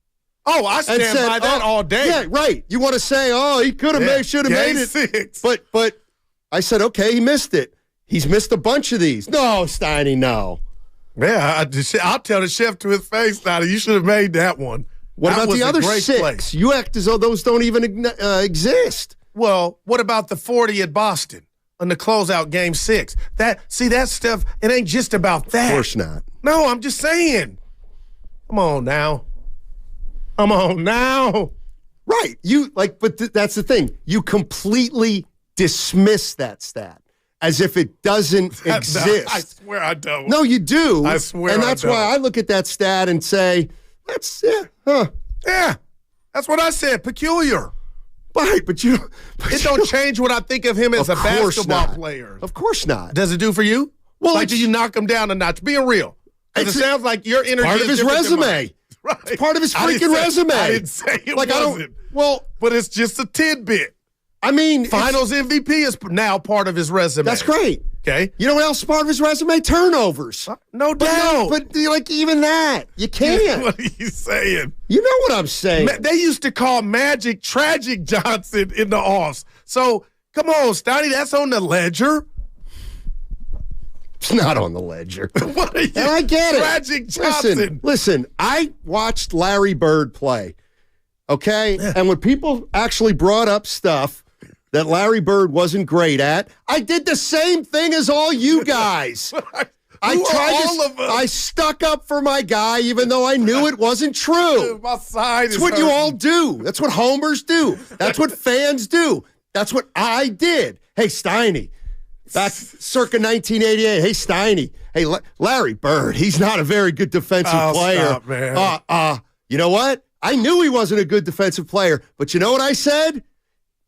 Speaker 17: Oh, I stand by that all day.
Speaker 25: Yeah, right. You want to say, oh, he could have should have made it.
Speaker 17: 6.
Speaker 25: But I said, okay, he missed it. He's missed a bunch of these. No, Steiny, no.
Speaker 17: Yeah, I'll tell the chef to his face, Steiny, you should have made that one.
Speaker 25: What about the other 6? Play. You act as though those don't even exist.
Speaker 17: Well, what about the 40 at Boston on the closeout game 6? That stuff, it ain't just about that.
Speaker 25: Of course not.
Speaker 17: No, I'm just saying. Come on now. Right.
Speaker 25: But that's the thing. You completely dismiss that stat as if it doesn't exist.
Speaker 17: No, I swear I don't.
Speaker 25: No, you do.
Speaker 17: I swear
Speaker 25: and that's
Speaker 17: I don't.
Speaker 25: why I look at that stat and say,
Speaker 17: Yeah, that's what I said. Peculiar.
Speaker 25: Right, but it
Speaker 17: don't change what I think of him as a basketball
Speaker 25: not.
Speaker 17: player.
Speaker 25: Of course not.
Speaker 17: Does it do for you?
Speaker 25: Well,
Speaker 17: like, do you knock him down a notch? Being real. Because it sounds like your energy
Speaker 25: part of
Speaker 17: is
Speaker 25: his
Speaker 17: different than
Speaker 25: resume.
Speaker 17: mine. Right.
Speaker 25: It's part of his freaking resume.
Speaker 17: I didn't say it wasn't. But it's just a tidbit.
Speaker 25: I mean,
Speaker 17: Finals MVP is now part of his resume.
Speaker 25: That's great.
Speaker 17: Okay.
Speaker 25: You know what else is part of his resume? Turnovers.
Speaker 17: No doubt.
Speaker 25: But like even that, you can't.
Speaker 17: What are you saying?
Speaker 25: You know what I'm saying.
Speaker 17: They used to call Magic Tragic Johnson in the offs. So, come on, Steiny, that's on the ledger.
Speaker 25: It's not on the ledger.
Speaker 17: What are you?
Speaker 25: And I get it.
Speaker 17: Tragic Johnson.
Speaker 25: Listen, I watched Larry Bird play, okay? And when people actually brought up stuff that Larry Bird wasn't great at, I did the same thing as all you guys. I stuck up for my guy even though I knew it wasn't true.
Speaker 17: My side
Speaker 25: That's what you all do. That's what homers do. That's what fans do. That's what I did. Hey, Steiny. Back circa 1988. Hey, Steiny. Hey, Larry Bird. He's not a very good defensive player.
Speaker 17: Stop, man.
Speaker 25: You know what? I knew he wasn't a good defensive player, but you know what I said?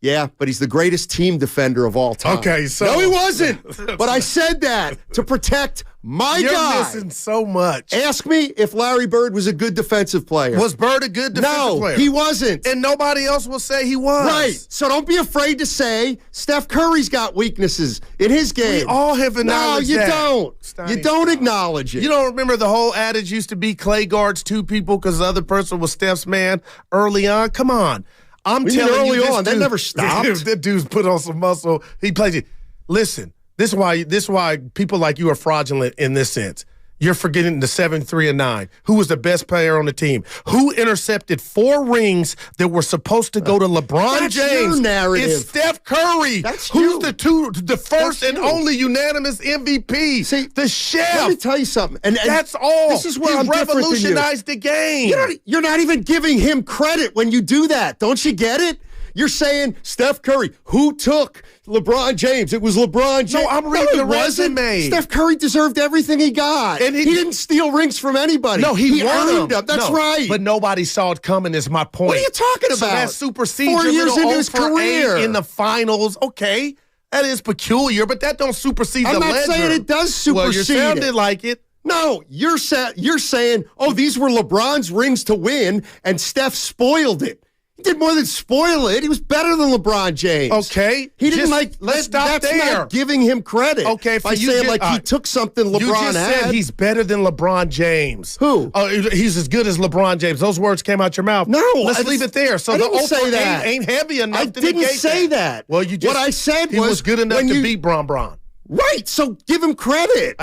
Speaker 25: Yeah, but he's the greatest team defender of all time.
Speaker 17: Okay, so
Speaker 25: no, he wasn't. But I said that to protect my guy.
Speaker 17: You're missing so much.
Speaker 25: Ask me if Larry Bird was a good defensive player.
Speaker 17: Was Bird a good defensive player?
Speaker 25: No, he wasn't.
Speaker 17: And nobody else will say he was.
Speaker 25: Right. So don't be afraid to say Steph Curry's got weaknesses in his game.
Speaker 17: We all have acknowledged that.
Speaker 25: No, you don't.
Speaker 17: Steiny,
Speaker 25: you don't acknowledge it.
Speaker 17: You don't remember the whole adage used to be Klay guards two people because the other person was Steph's man early on? Come on. I'm telling you,
Speaker 25: early on, that never stopped.
Speaker 17: That dude's put on some muscle. He plays it. Listen, this is why people like you are fraudulent in this sense. You're forgetting the 7, 3, and 9. Who was the best player on the team? Who intercepted 4 rings that were supposed to go to LeBron
Speaker 25: That's
Speaker 17: James?
Speaker 25: your narrative.
Speaker 17: It's Steph Curry. Who's the first and only unanimous MVP?
Speaker 25: See,
Speaker 17: the chef.
Speaker 25: Let me tell you something. And
Speaker 17: that's all.
Speaker 25: This is where I'm
Speaker 17: he
Speaker 25: different than you.
Speaker 17: revolutionized the game.
Speaker 25: You're not even giving him credit when you do that. Don't you get it? You're saying Steph Curry. Who took LeBron James? It was LeBron James.
Speaker 17: No, I'm reading the resume.
Speaker 25: Steph Curry deserved everything he got. And he didn't steal rings from anybody.
Speaker 17: No, he
Speaker 25: earned
Speaker 17: them.
Speaker 25: them. That's right.
Speaker 17: But nobody saw it coming is my point.
Speaker 25: What are you talking about?
Speaker 17: So that supersedes
Speaker 25: 4
Speaker 17: your
Speaker 25: years
Speaker 17: little
Speaker 25: into his
Speaker 17: 0 for 8
Speaker 25: career.
Speaker 17: in the finals. Okay, that is peculiar, but that don't supersede
Speaker 25: I'm
Speaker 17: the
Speaker 25: not
Speaker 17: ledger.
Speaker 25: saying it does supersede
Speaker 17: Well, you sounded like it.
Speaker 25: No, you're saying, oh, these were LeBron's rings to win, and Steph spoiled it. He did more than spoil it. He was better than LeBron James.
Speaker 17: Okay.
Speaker 25: He didn't
Speaker 17: let's stop
Speaker 25: that's
Speaker 17: there.
Speaker 25: not giving him credit.
Speaker 17: Okay,
Speaker 25: by saying he took something LeBron
Speaker 17: you just
Speaker 25: had.
Speaker 17: said he's better than LeBron James.
Speaker 25: Who?
Speaker 17: He's as good as LeBron James. Those words came out your mouth.
Speaker 25: No,
Speaker 17: let's leave it there. So
Speaker 25: I
Speaker 17: the
Speaker 25: didn't say that.
Speaker 17: ain't heavy enough.
Speaker 25: I
Speaker 17: to
Speaker 25: didn't
Speaker 17: negate
Speaker 25: say that.
Speaker 17: Well, you just
Speaker 25: what I said
Speaker 17: he was good enough to beat Bron.
Speaker 25: Right. So give him credit.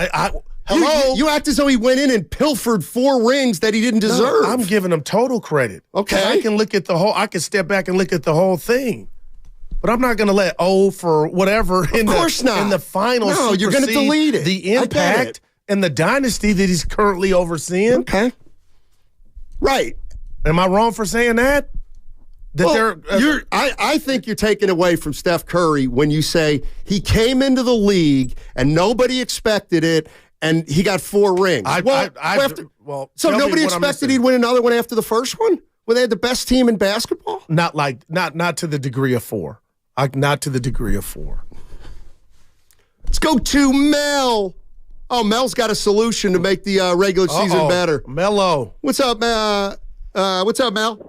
Speaker 17: Hello?
Speaker 25: You act as though he went in and pilfered 4 rings that he didn't deserve.
Speaker 17: No, I'm giving him total credit.
Speaker 25: Okay.
Speaker 17: I can look at the whole. I can step back and look at the whole thing. But I'm not going to let for whatever
Speaker 25: in
Speaker 17: the finals.
Speaker 25: No, you're going to delete it.
Speaker 17: The impact and the dynasty that he's currently overseeing.
Speaker 25: Okay. Right.
Speaker 17: Am I wrong for saying that?
Speaker 25: I think you're taking away from Steph Curry when you say he came into the league and nobody expected it, and he got 4 rings. So nobody expected he'd win another one after the first one? When they had the best team in basketball?
Speaker 17: Not to the degree of 4. Not to the degree of 4.
Speaker 25: Let's go to Mel. Oh, Mel's got a solution to make the regular season better.
Speaker 17: Mello.
Speaker 25: What's up, what's up, Mel?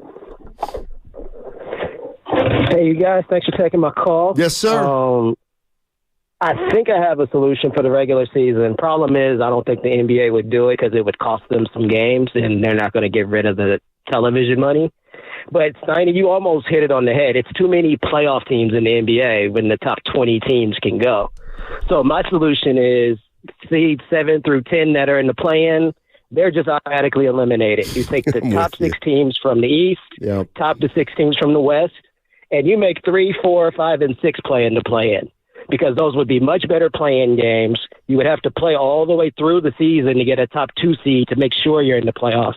Speaker 1: Hey, you guys. Thanks for taking my call.
Speaker 25: Yes, sir.
Speaker 1: I think I have a solution for the regular season. Problem is, I don't think the NBA would do it because it would cost them some games, and they're not going to get rid of the television money. But, Steiny, you almost hit it on the head. It's too many playoff teams in the NBA when the top 20 teams can go. So my solution is seeds 7 through 10 that are in the play-in, they're just automatically eliminated. You take the top 6 teams from the East, top 6 teams from the West, and you make 3, 4, 5, and 6 play in the play-in. Because those would be much better play-in games. You would have to play all the way through the season to get a top 2 seed to make sure you're in the playoffs.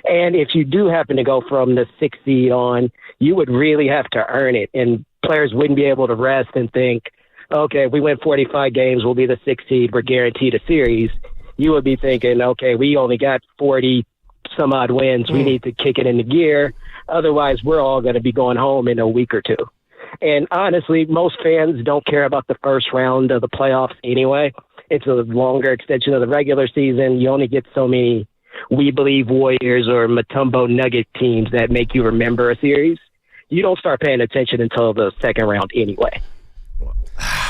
Speaker 1: And if you do happen to go from the 6th seed on, you would really have to earn it. And players wouldn't be able to rest and think, okay, if we win 45 games, we'll be the 6th seed, we're guaranteed a series, you would be thinking, okay, we only got 40 some odd wins. We need to kick it into gear. Otherwise, we're all going to be going home in a week or two. And honestly, most fans don't care about the first round of the playoffs anyway. It's a longer extension of the regular season. You only get so many We Believe Warriors or Mutombo Nugget teams that make you remember a series. You don't start paying attention until the second round anyway.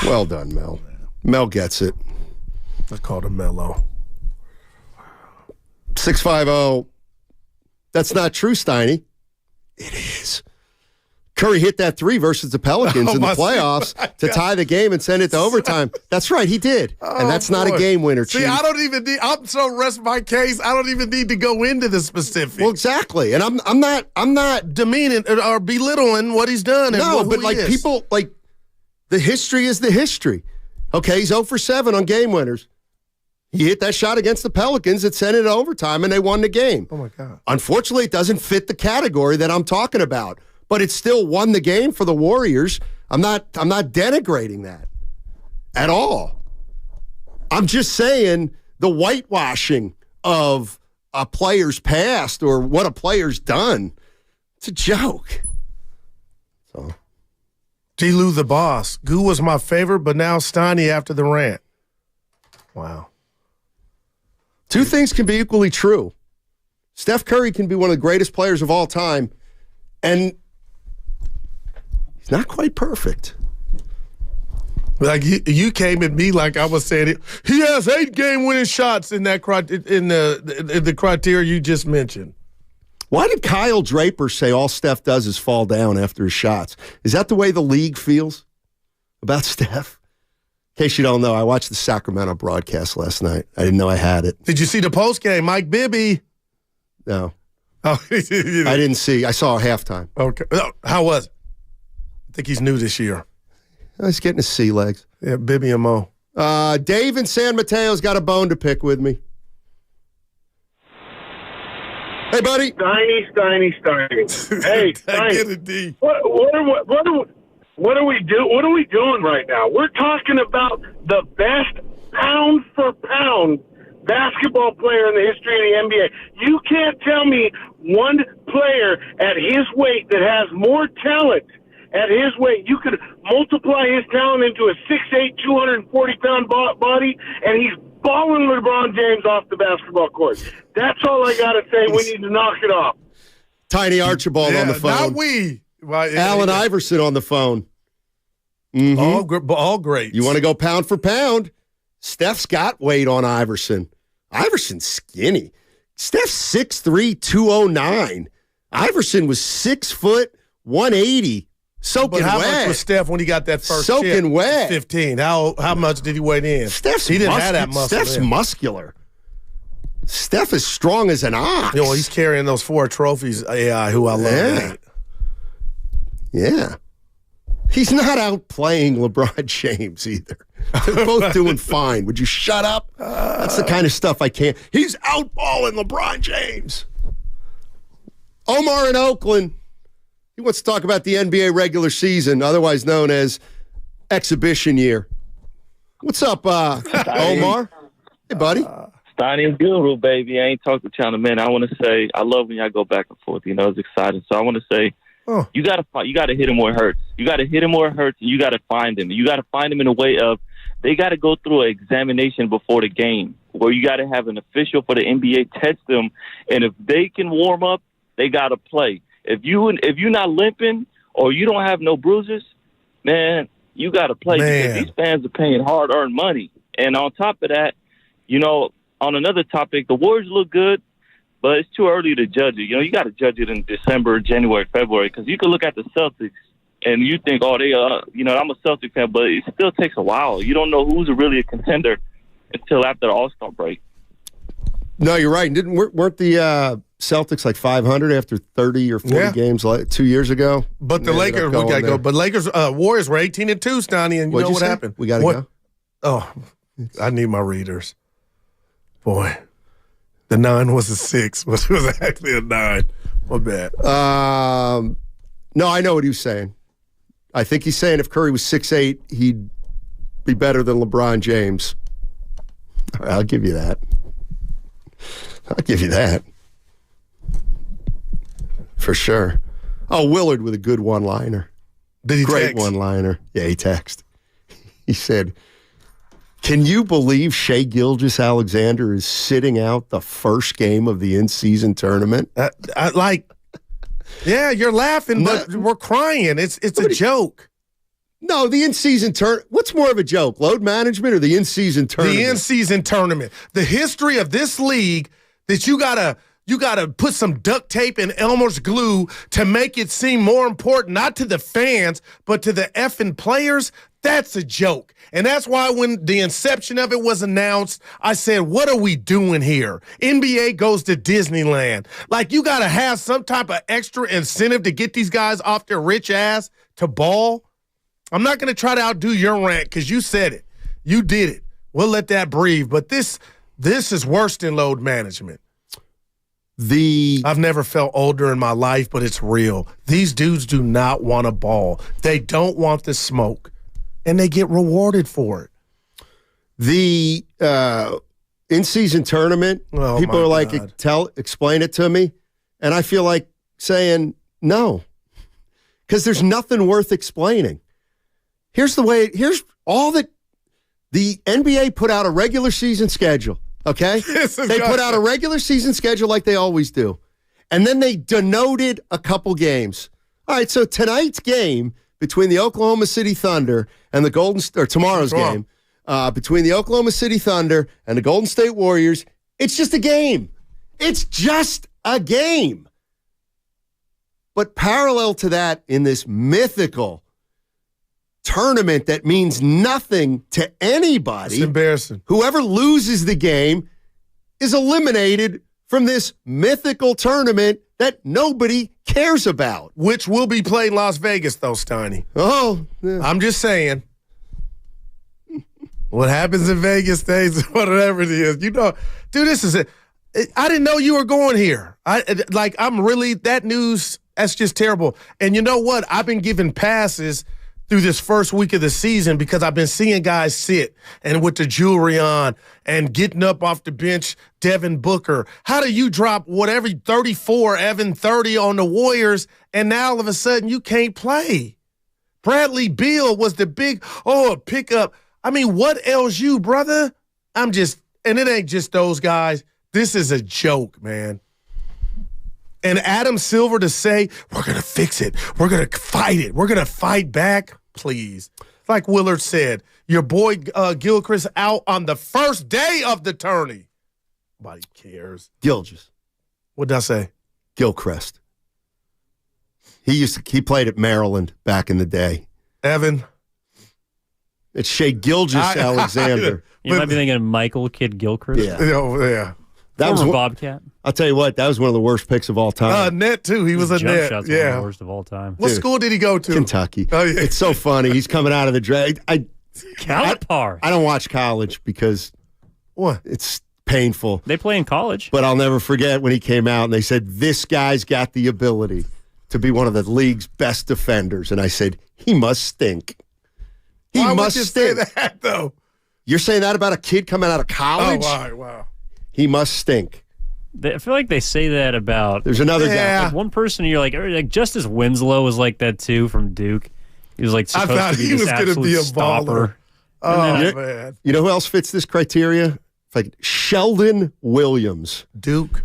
Speaker 25: Well done, Mel. Mel gets it.
Speaker 17: I called him Mello.
Speaker 25: 650. That's not true, Steiny. It is. Curry hit that 3 versus the Pelicans in the playoffs to tie the game and send it to overtime. That's right, he did. And that's not a game winner, Chief.
Speaker 17: See, I'm so rest my case, I don't even need to go into the specifics.
Speaker 25: Well, exactly. And I'm not
Speaker 17: demeaning or belittling what he's done.
Speaker 25: No, but like people, like the history is the history. Okay, he's 0 for 7 on game winners. He hit that shot against the Pelicans that sent it to overtime, and they won the game.
Speaker 17: Oh, my God.
Speaker 25: Unfortunately, it doesn't fit the category that I'm talking about, but it still won the game for the Warriors. I'm not denigrating that at all. I'm just saying the whitewashing of a player's past or what a player's done, it's a joke. So,
Speaker 17: D-Lou the boss. Goo was my favorite, but now Steiny after the rant. Wow.
Speaker 25: 2 things can be equally true. Steph Curry can be one of the greatest players of all time, and he's not quite perfect.
Speaker 17: Like you came at me like I was saying it. He has 8 game-winning shots in that in the criteria you just mentioned.
Speaker 25: Why did Kyle Draper say all Steph does is fall down after his shots? Is that the way the league feels about Steph? In case you don't know, I watched the Sacramento broadcast last night. I didn't know I had it.
Speaker 17: Did you see the postgame, Mike Bibby?
Speaker 25: No.
Speaker 17: Oh,
Speaker 25: I didn't see. I saw halftime.
Speaker 17: Okay. How was it? I think he's new this year.
Speaker 25: He's getting his sea legs.
Speaker 17: Yeah, Bibby and Mo.
Speaker 25: Dave in San Mateo's got a bone to pick with me. Hey, buddy.
Speaker 18: Steiny. Hey, Steiny. What are we doing right now? We're talking about the best pound for pound basketball player in the history of the NBA. You can't tell me one player at his weight that has more talent at his weight. You could multiply his talent into a 6'8", 240-pound body, and he's balling LeBron James off the basketball court. That's all I got to say. We need to knock it off.
Speaker 25: Tiny Archibald on the phone.
Speaker 17: Not we.
Speaker 25: Allen Iverson on the phone.
Speaker 17: Mm-hmm. All great.
Speaker 25: You want to go pound for pound? Steph's got weight on Iverson. Iverson's skinny. Steph's 6'3", 209. Iverson was 6 foot, 180. Soaking
Speaker 17: how
Speaker 25: wet.
Speaker 17: Much was Steph when he got that first
Speaker 25: soaking
Speaker 17: chip?
Speaker 25: Wet.
Speaker 17: 15. How much did he weigh in?
Speaker 25: He didn't have that muscle. Steph's muscular. Steph is strong as an ox.
Speaker 17: You know, he's carrying those 4 trophies, AI, who I love.
Speaker 25: Yeah. He's not out playing LeBron James either. They're both doing fine. Would you shut up? That's the kind of stuff I can't. He's outballing LeBron James. Omar in Oakland. He wants to talk about the NBA regular season, otherwise known as exhibition year. What's up, Omar? Hey, buddy.
Speaker 8: Steiny and Guru, baby. I ain't talked to y'all in a minute. I want to say I love when y'all go back and forth. You know, it's exciting. So I want to say you got to hit him where it hurts. You got to hit him where it hurts, and you got to find him. You got to find him in a way of they got to go through an examination before the game where you got to have an official for the NBA test them, and if they can warm up, they got to play. If you're not limping or you don't have no bruises, man, you got to play because these fans are paying hard-earned money. And on top of that, you know, on another topic, the Warriors look good, but it's too early to judge it. You know, you got to judge it in December, January, February, because you can look at the Celtics and you think, oh, they I'm a Celtic fan, but it still takes a while. You don't know who's really a contender until after the All-Star break.
Speaker 25: No, you're right. Weren't the Celtics like 500 after 30 or 40 games 2 years ago?
Speaker 17: But the Lakers, we got to go. But Warriors were 18-2, Steiny, and you know what happened?
Speaker 25: We got to go.
Speaker 17: Oh, I need my readers. Boy, the 9 was a 6, but it was actually a 9. My bad.
Speaker 25: No, I know what he was saying. I think he's saying if Curry was 6'8", he'd be better than LeBron James. All right, I'll give you that. For sure. Oh, Willard with a good one-liner.
Speaker 17: Did he
Speaker 25: Great
Speaker 17: text?
Speaker 25: one-liner. Yeah, he texted. He said, "Can you believe Shai Gilgeous-Alexander is sitting out the first game of the in-season tournament?"
Speaker 17: Yeah, you're laughing, but we're crying. It's a joke.
Speaker 25: No, the in-season tournament. What's more of a joke, load management or the in-season tournament?
Speaker 17: The in-season tournament. The history of this league that you gotta put some duct tape and Elmer's glue to make it seem more important, not to the fans, but to the effing players. That's a joke. And that's why when the inception of it was announced, I said, what are we doing here? NBA goes to Disneyland. Like, you got to have some type of extra incentive to get these guys off their rich ass to ball. I'm not going to try to outdo your rant because you said it. You did it. We'll let that breathe. But this is worse than load management. I've never felt older in my life, but it's real. These dudes do not want a ball. They don't want the smoke, and they get rewarded for it.
Speaker 25: The in-season tournament, people are like, explain it to me. And I feel like saying no, because there's nothing worth explaining. Here's all that the NBA put out a regular season schedule. Okay? They put out a regular season schedule like they always do. And then they denoted a couple games. All right, so tonight's game between the Oklahoma City Thunder and tomorrow's game between the Oklahoma City Thunder and the Golden State Warriors, it's just a game. It's just a game. But parallel to that, in this mythical tournament that means nothing to anybody.
Speaker 17: It's embarrassing.
Speaker 25: Whoever loses the game is eliminated from this mythical tournament that nobody cares about.
Speaker 17: Which will be played in Las Vegas, though, Steiny.
Speaker 25: Oh. Yeah.
Speaker 17: I'm just saying. What happens in Vegas stays, whatever it is. You know, dude, this is it. I didn't know you were going here. That news, that's just terrible. And you know what? I've been given passes through this first week of the season because I've been seeing guys sit and with the jewelry on and getting up off the bench, Devin Booker. How do you drop 34, Evan 30 on the Warriors, and now all of a sudden you can't play? Bradley Beal was the big, pickup. I mean, what ails you, brother? And it ain't just those guys. This is a joke, man. And Adam Silver to say, we're going to fix it. We're going to fight it. We're going to fight back. Please. Like Willard said, your boy Gilchrist out on the first day of the tourney. Nobody cares.
Speaker 25: Gilgis.
Speaker 17: What did I say?
Speaker 25: Gilchrist. He played at Maryland back in the day.
Speaker 17: Evan.
Speaker 25: It's Shai Gilgeous-Alexander.
Speaker 26: You might be thinking of Michael Kidd Gilchrist.
Speaker 17: Yeah. Yeah.
Speaker 25: That was
Speaker 26: Bobcat.
Speaker 25: I'll tell you what, that was one of the worst picks of all time.
Speaker 17: Net, too. He was a
Speaker 26: jump
Speaker 17: net.
Speaker 26: Shots one of the worst of all time.
Speaker 17: What school did he go to?
Speaker 25: Kentucky.
Speaker 17: Oh, yeah.
Speaker 25: It's so funny. He's coming out of the draft. I don't watch college because it's painful.
Speaker 26: They play in college.
Speaker 25: But I'll never forget when he came out and they said, this guy's got the ability to be one of the league's best defenders. And I said, he must stink.
Speaker 17: Why would you say that, though?
Speaker 25: You're saying that about a kid coming out of college?
Speaker 17: Oh, wow.
Speaker 25: He must stink.
Speaker 26: I feel like they say that about.
Speaker 25: There's another guy.
Speaker 26: Like one person, you're like Justice Winslow was like that too from Duke. He was like supposed to be this absolute stopper.
Speaker 17: Man.
Speaker 25: You know who else fits this criteria? It's like Sheldon Williams.
Speaker 17: Duke.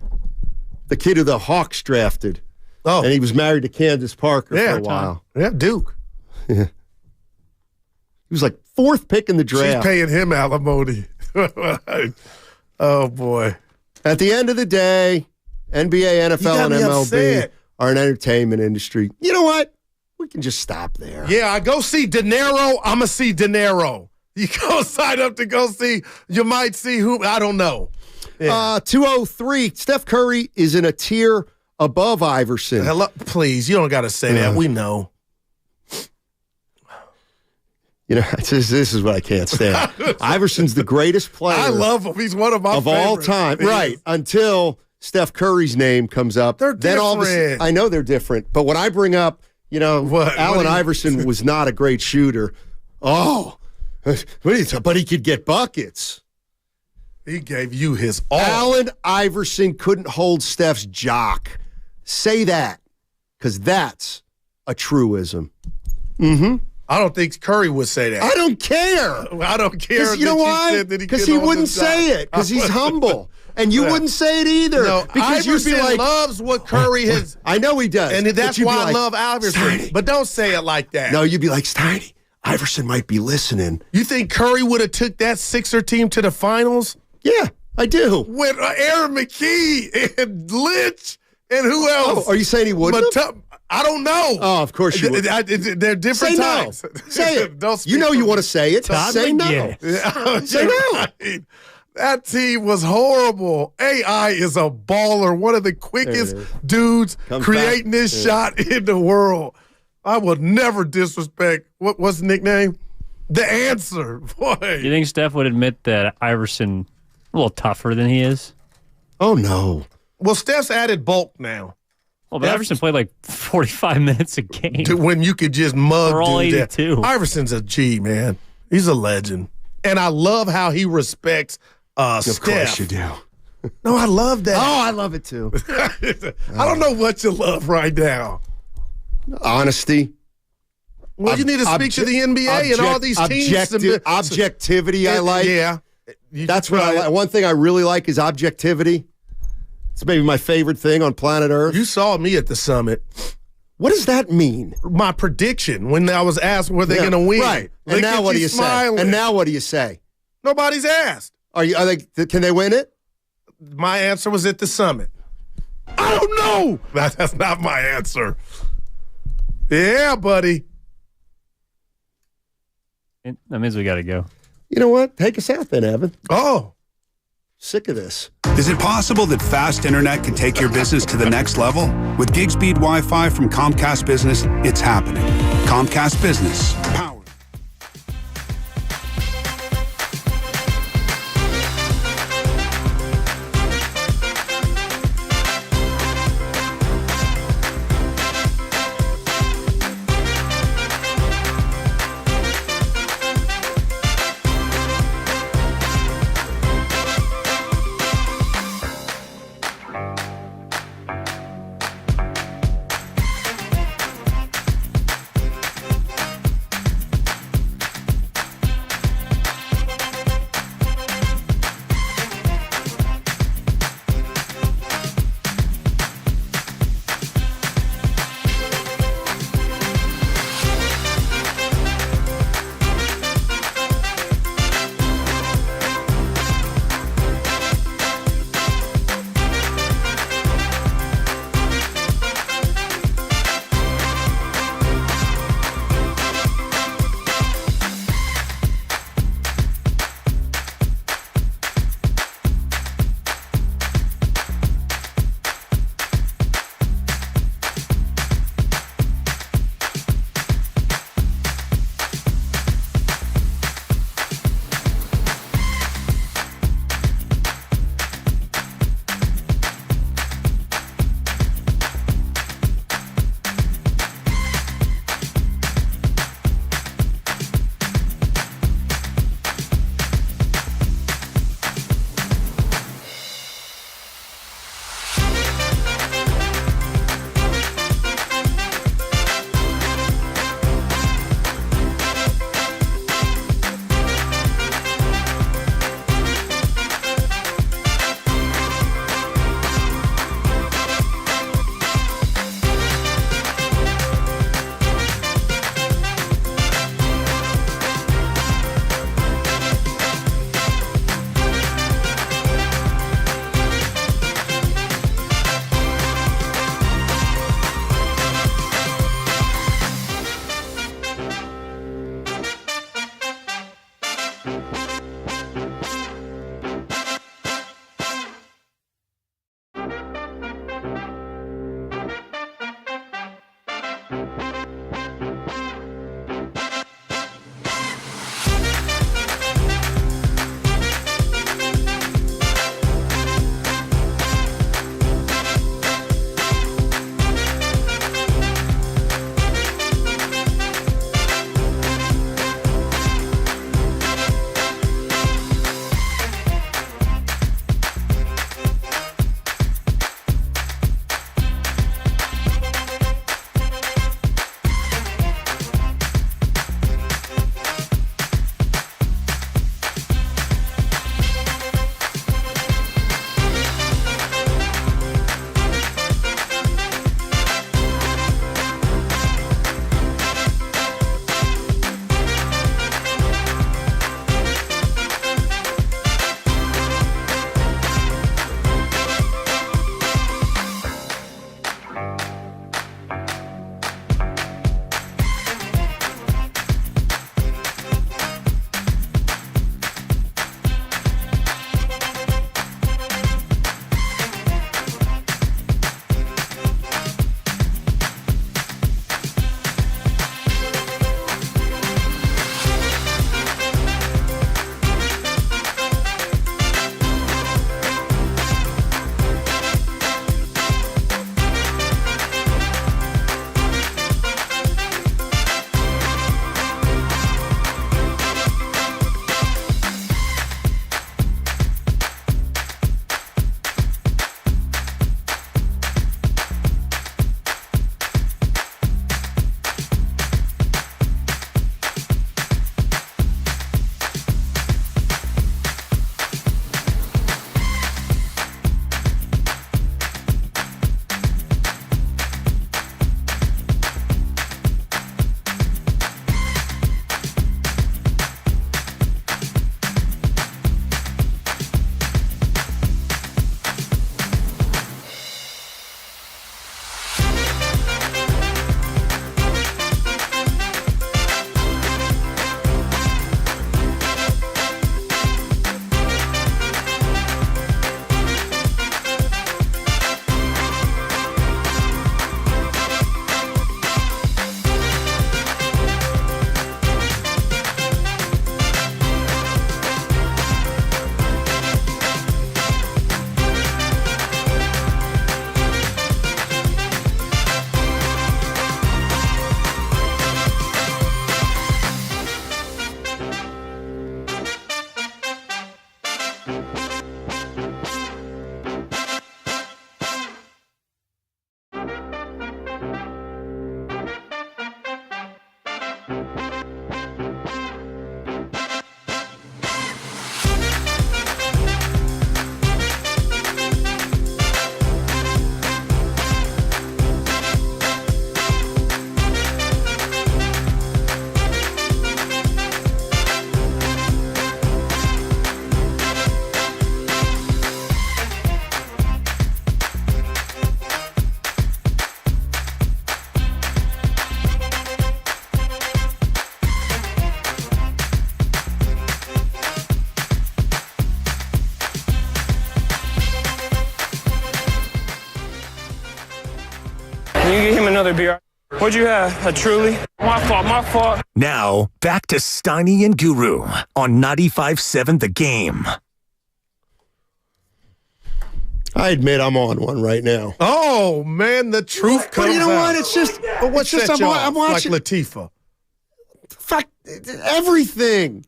Speaker 25: The kid who the Hawks drafted.
Speaker 17: Oh.
Speaker 25: And he was married to Candace Parker for a while.
Speaker 17: Yeah, Duke.
Speaker 25: Yeah. He was like fourth pick in the draft.
Speaker 17: She's paying him alimony. Oh, boy.
Speaker 25: At the end of the day, NBA, NFL, and MLB are an entertainment industry. You know what? We can just stop there.
Speaker 17: Yeah, I go see De Niro. I'm going to see De Niro. You go sign up to go see. You might see who. I don't know. Yeah.
Speaker 25: 203. Steph Curry is in a tier above Iverson.
Speaker 17: Hello, please, you don't got to say that. We know.
Speaker 25: You know, this is what I can't stand. Iverson's the greatest player.
Speaker 17: I love him. He's one of my favorites.
Speaker 25: Of all time. Right. Until Steph Curry's name comes up.
Speaker 17: They're different.
Speaker 25: All of a sudden, I know they're different. But when I bring up, Allen Iverson was not a great shooter. Oh, But he could get buckets.
Speaker 17: He gave you his all.
Speaker 25: Allen Iverson couldn't hold Steph's jock. Say that, because that's a truism. Mm-hmm.
Speaker 17: I don't think Curry would say that.
Speaker 25: I don't care.
Speaker 17: I don't care.
Speaker 25: You know why? Because he wouldn't say it, because he's humble. And you wouldn't say it either.
Speaker 17: No,
Speaker 25: because
Speaker 17: Iverson
Speaker 25: you'd be like,
Speaker 17: loves what Curry has.
Speaker 25: I know he does.
Speaker 17: And that's why I love Iverson.
Speaker 25: Steiny.
Speaker 17: But don't say it like that.
Speaker 25: No, you'd be like, Steiny, Iverson might be listening.
Speaker 17: You think Curry would have took that Sixer team to the finals?
Speaker 25: Yeah, I do.
Speaker 17: With Aaron McKee and Lynch and who else?
Speaker 25: Oh, are you saying he wouldn't?
Speaker 17: I don't know.
Speaker 25: Oh, of course you would.
Speaker 17: They're different times.
Speaker 25: No. Say it. You know you want to say it. Say no. Say no.
Speaker 17: Right. That team was horrible. AI is a baller. One of the quickest dudes creating this shot in the world. I will never disrespect. What's the nickname? The Answer. Boy.
Speaker 26: You think Steph would admit that Iverson a little tougher than he is?
Speaker 25: Oh, no.
Speaker 17: Well, Steph's added bulk now.
Speaker 26: Well, but Iverson played like 45 minutes a game.
Speaker 17: When you could just mug
Speaker 26: for all 82.
Speaker 17: Iverson's a G, man. He's a legend. And I love how he respects Steph.
Speaker 25: Of course you do.
Speaker 17: No, I love that.
Speaker 25: Oh, I love it too.
Speaker 17: I don't know what you love right now.
Speaker 25: Honesty.
Speaker 17: Well, you need to speak to the NBA and all these teams.
Speaker 25: Objectivity, I like.
Speaker 17: Yeah.
Speaker 25: That's what I like. One thing I really like is objectivity. It's maybe my favorite thing on planet Earth.
Speaker 17: You saw me at the summit.
Speaker 25: What does that mean?
Speaker 17: My prediction when I was asked were they going to win.
Speaker 25: Right. And now what do you say? And now what do you say?
Speaker 17: Nobody's asked.
Speaker 25: Are they? Can they win it?
Speaker 17: My answer was at the summit. I don't know. That's not my answer. Yeah, buddy.
Speaker 26: That means we got to go.
Speaker 25: You know what? Take us out then, Evan.
Speaker 17: Oh.
Speaker 25: Sick of this.
Speaker 2: Is it possible that fast internet can take your business to the next level? With gig speed Wi-Fi from Comcast Business, it's happening. Comcast Business. Power.
Speaker 12: another beer. What'd you have? A Truly? My fault.
Speaker 16: Now, back to Steiny and Guru on 95.7 The Game.
Speaker 25: I admit I'm on one right now.
Speaker 17: Oh, man, the truth comes out.
Speaker 25: But you know what? It's just, I'm watching.
Speaker 17: Like Latifah.
Speaker 25: Fuck everything.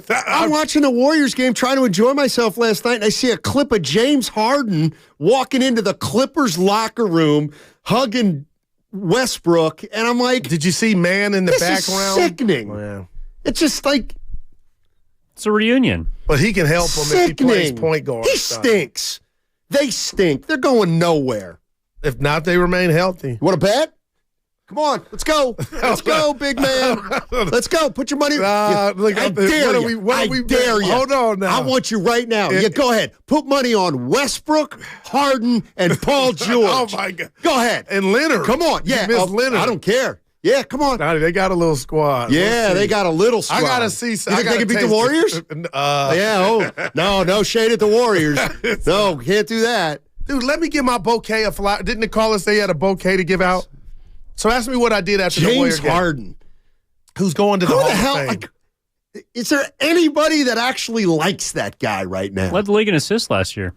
Speaker 25: I'm watching the Warriors game, trying to enjoy myself last night, and I see a clip of James Harden walking into the Clippers locker room, hugging Westbrook, and I'm like,
Speaker 17: did you see Man in the background?
Speaker 25: Is sickening.
Speaker 17: Oh, yeah.
Speaker 25: It's just like,
Speaker 26: it's a reunion.
Speaker 17: But he can help him if he plays point guard.
Speaker 25: He stinks. They stink. They're going nowhere.
Speaker 17: If not, they remain healthy.
Speaker 25: You want to bet? Come on, let's go. Let's go, big man. Let's go. Put your money. I dare you. I dare you.
Speaker 17: Hold on now.
Speaker 25: I want you right now. Yeah, go ahead. Put money on Westbrook, Harden, and Paul George.
Speaker 17: Oh, my God.
Speaker 25: Go ahead.
Speaker 17: And Leonard.
Speaker 25: Come on. Yeah,
Speaker 17: Leonard.
Speaker 25: I don't care. Yeah, come on.
Speaker 17: They got a little squad.
Speaker 25: Yeah, they got a little squad.
Speaker 17: I got to see.
Speaker 25: You think they can beat the Warriors? No shade at the Warriors. No, can't do that.
Speaker 17: Dude, let me give my bouquet of flowers. Didn't the caller say he had a bouquet to give out? So ask me what I did after the Warrior game.
Speaker 25: James Harden.
Speaker 17: Who's going to the Hall of Fame?
Speaker 25: Like, is there anybody that actually likes that guy right now?
Speaker 26: Led the league in assists last year.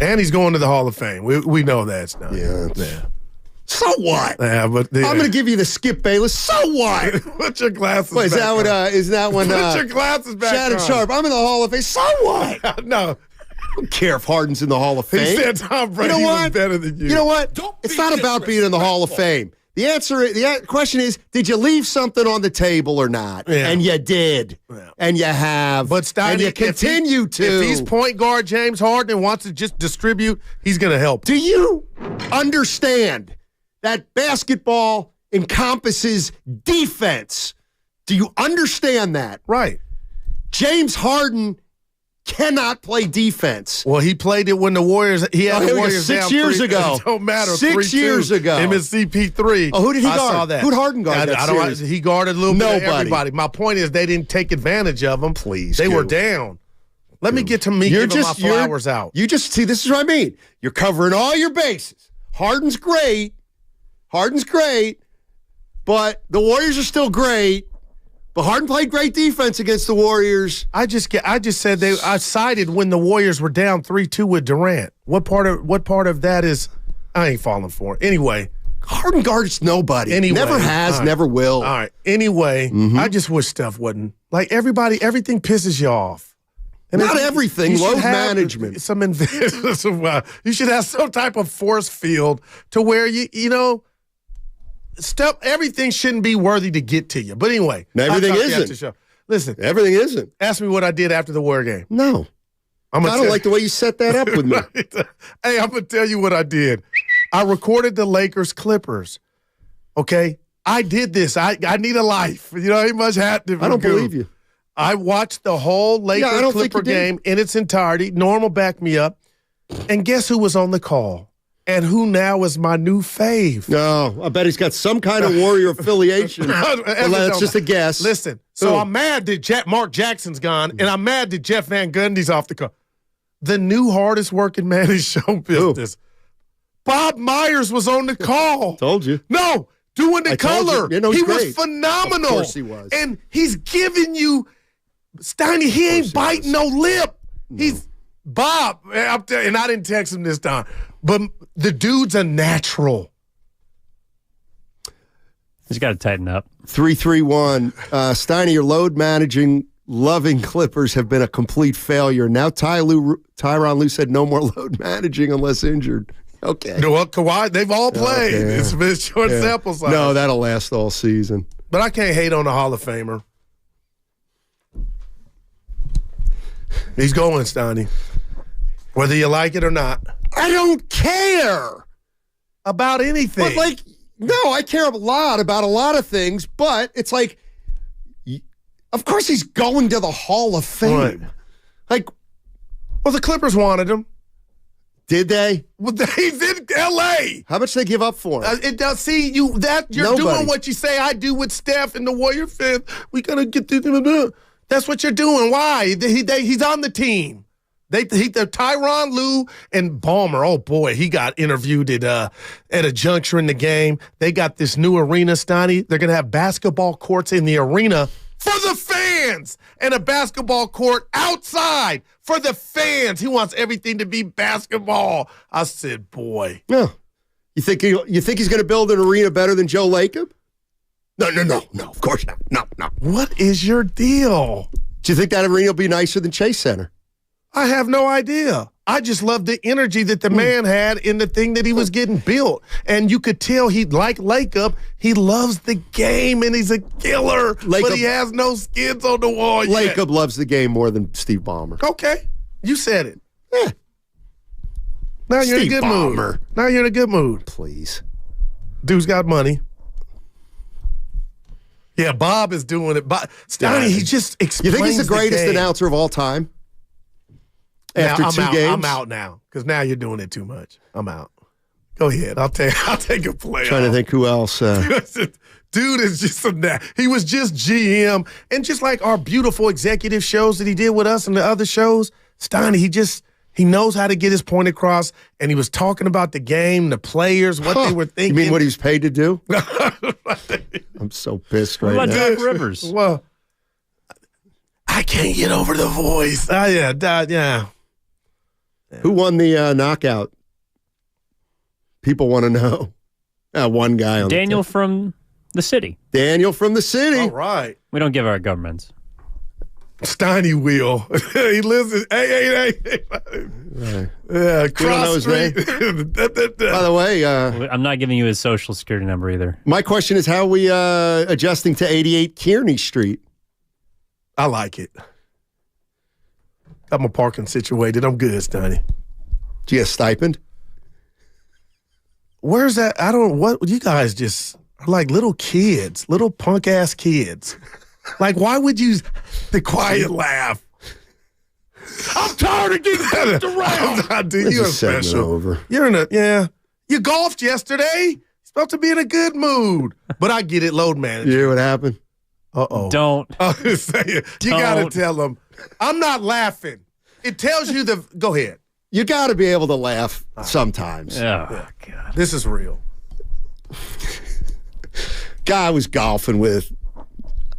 Speaker 17: And he's going to the Hall of Fame. We know that now.
Speaker 25: Yeah. So what?
Speaker 17: Yeah, but
Speaker 25: I'm going to give you the Skip Bayless. So what?
Speaker 17: Put your glasses
Speaker 25: back on. Is that when
Speaker 17: Put your glasses back
Speaker 25: Shannon
Speaker 17: on.
Speaker 25: Sharp, I'm in the Hall of Fame. So what?
Speaker 17: No.
Speaker 25: I don't care if Harden's in the Hall of Fame.
Speaker 17: He said Tom Brady was better than you.
Speaker 25: You know what? It's not about being in the Hall of Fame. The question is, did you leave something on the table or not?
Speaker 17: Yeah.
Speaker 25: And you did. Yeah. And you have.
Speaker 17: But Steiny,
Speaker 25: and you continue to.
Speaker 17: If he's point guard James Harden and wants to just distribute, he's going to help.
Speaker 25: Do you understand that basketball encompasses defense? Do you understand that?
Speaker 17: Right.
Speaker 25: James Harden cannot play defense.
Speaker 17: Well, he played it when the Warriors. He had the Warriors
Speaker 25: 6 years ago.
Speaker 17: It don't matter.
Speaker 25: 6 years ago.
Speaker 17: Him and CP3.
Speaker 25: Oh, who did he guard?
Speaker 17: I saw that.
Speaker 25: Who'd Harden guard?
Speaker 17: He guarded a little bit of everybody. My point is they didn't take advantage of him.
Speaker 25: Please,
Speaker 17: they were down. Let me get to me giving my flowers out.
Speaker 25: You just see. This is what I mean. You're covering all your bases. Harden's great. But the Warriors are still great. But Harden played great defense against the Warriors.
Speaker 17: I just said I sided when the Warriors were down 3-2 with Durant. What part of that is I ain't falling for it. Anyway,
Speaker 25: Harden guards nobody.
Speaker 17: Anyway,
Speaker 25: never has, never will.
Speaker 17: All right. Anyway, I just wish stuff wasn't like everything pisses you off.
Speaker 25: And not everything. Load management.
Speaker 17: You should have some type of force field to where you know. Everything shouldn't be worthy to get to you. But anyway.
Speaker 25: Everything isn't.
Speaker 17: Listen.
Speaker 25: Everything isn't.
Speaker 17: Ask me what I did after the Warrior game.
Speaker 25: No. I don't like the way you set that up with me.
Speaker 17: Hey, I'm going to tell you what I did. I recorded the Lakers-Clippers. Okay? I did this. I need a life. You know, he must have to.
Speaker 25: I don't believe you.
Speaker 17: I watched the whole Lakers-Clipper game in its entirety. Normal backed me up. And guess who was on the call? And who now is my new fave?
Speaker 25: No, I bet he's got some kind of Warrior affiliation. That's just a guess.
Speaker 17: Listen, so I'm mad that Mark Jackson's gone, and I'm mad that Jeff Van Gundy's off the call. The new hardest working man in show business. Bob Myers was on the call.
Speaker 25: Told you.
Speaker 17: No, doing the color.
Speaker 25: You know,
Speaker 17: he
Speaker 25: great.
Speaker 17: was phenomenal.
Speaker 25: Of course he was.
Speaker 17: And he's giving you, Steiny, he ain't biting no lip. No. He's Bob, and I didn't text him this time, but the dude's a natural.
Speaker 26: He's got to tighten up.
Speaker 25: 331. Steiny, your load managing, loving Clippers have been a complete failure. Now Tyronn Lue said no more load managing unless injured. Okay.
Speaker 17: Well, Kawhi, they've all played. Okay. It's been short sample size.
Speaker 25: No, that'll last all season.
Speaker 17: But I can't hate on the Hall of Famer. He's going, Steiny. Whether you like it or not.
Speaker 25: I don't care
Speaker 17: about anything.
Speaker 25: But no, I care a lot about a lot of things, but it's like, of course he's going to the Hall of Fame.
Speaker 17: Right. Well, the Clippers wanted him.
Speaker 25: Did they?
Speaker 17: Well, he's in L.A.
Speaker 25: How much they give up for him?
Speaker 17: It does. See, you're doing what you say I do with Steph and the Warrior fans. We gotta get this. That's what you're doing. Why? He's on the team. Tyronn Lue and Ballmer, oh boy, he got interviewed at a juncture in the game. They got this new arena, Steiny. They're going to have basketball courts in the arena for the fans and a basketball court outside for the fans. He wants everything to be basketball. I said, boy.
Speaker 25: Yeah. You think he's going to build an arena better than Joe Lacob? No, of course not. No.
Speaker 17: What is your deal?
Speaker 25: Do you think that arena will be nicer than Chase Center?
Speaker 17: I have no idea. I just love the energy that the man had in the thing that he was getting built. And you could tell like Lacob, he loves the game and he's a killer, but he has no skins on the wall yet.
Speaker 25: Lacob loves the game more than Steve Ballmer.
Speaker 17: Okay. You said it. Yeah. Now you're
Speaker 25: Steve
Speaker 17: in a good
Speaker 25: Ballmer.
Speaker 17: mood. Now you're in a good mood.
Speaker 25: Please.
Speaker 17: Dude's got money. Yeah, Bob is doing it. Steiny, he just explains.
Speaker 25: You think he's the greatest announcer of all time? After two games?
Speaker 17: I'm out now because now you're doing it too much. I'm out. Go ahead. I'll take a play.
Speaker 25: Trying to think who else.
Speaker 17: Dude is just he was just GM. And just like our beautiful executive shows that he did with us and the other shows, Steiny, he knows how to get his point across, and he was talking about the game, the players, what they were thinking.
Speaker 25: You mean what he was paid to do? I'm so pissed right now.
Speaker 26: What about Doc Rivers?
Speaker 17: Well, I can't get over the voice. Yeah.
Speaker 25: Who won the knockout? People want to know. One guy on
Speaker 26: Daniel from the city.
Speaker 25: Daniel from the city.
Speaker 17: All right.
Speaker 26: We don't give our governments.
Speaker 17: Steiny Wheel. He lives in 888.
Speaker 25: Right.
Speaker 17: Yeah,
Speaker 25: cross don't know his
Speaker 17: street.
Speaker 25: name. By the way,
Speaker 26: I'm not giving you his social security number either.
Speaker 25: My question is, how are we adjusting to 88 Kearney Street?
Speaker 17: I like it. Got my parking situated. I'm good, Steiny.
Speaker 25: Do you get a stipend?
Speaker 17: Where's that? What you guys just are like little kids, little punk ass kids. Like, why would you the quiet laugh? I'm tired of getting that around. Dude, you're special.
Speaker 25: Over.
Speaker 17: You're you golfed yesterday. You're supposed to be in a good mood. But I get it, load management.
Speaker 25: You hear what happened?
Speaker 26: Don't.
Speaker 17: You got to tell them. I'm not laughing. It tells you go ahead.
Speaker 25: You got to be able to laugh sometimes.
Speaker 26: Oh, God.
Speaker 17: This is real.
Speaker 25: Guy I was golfing with.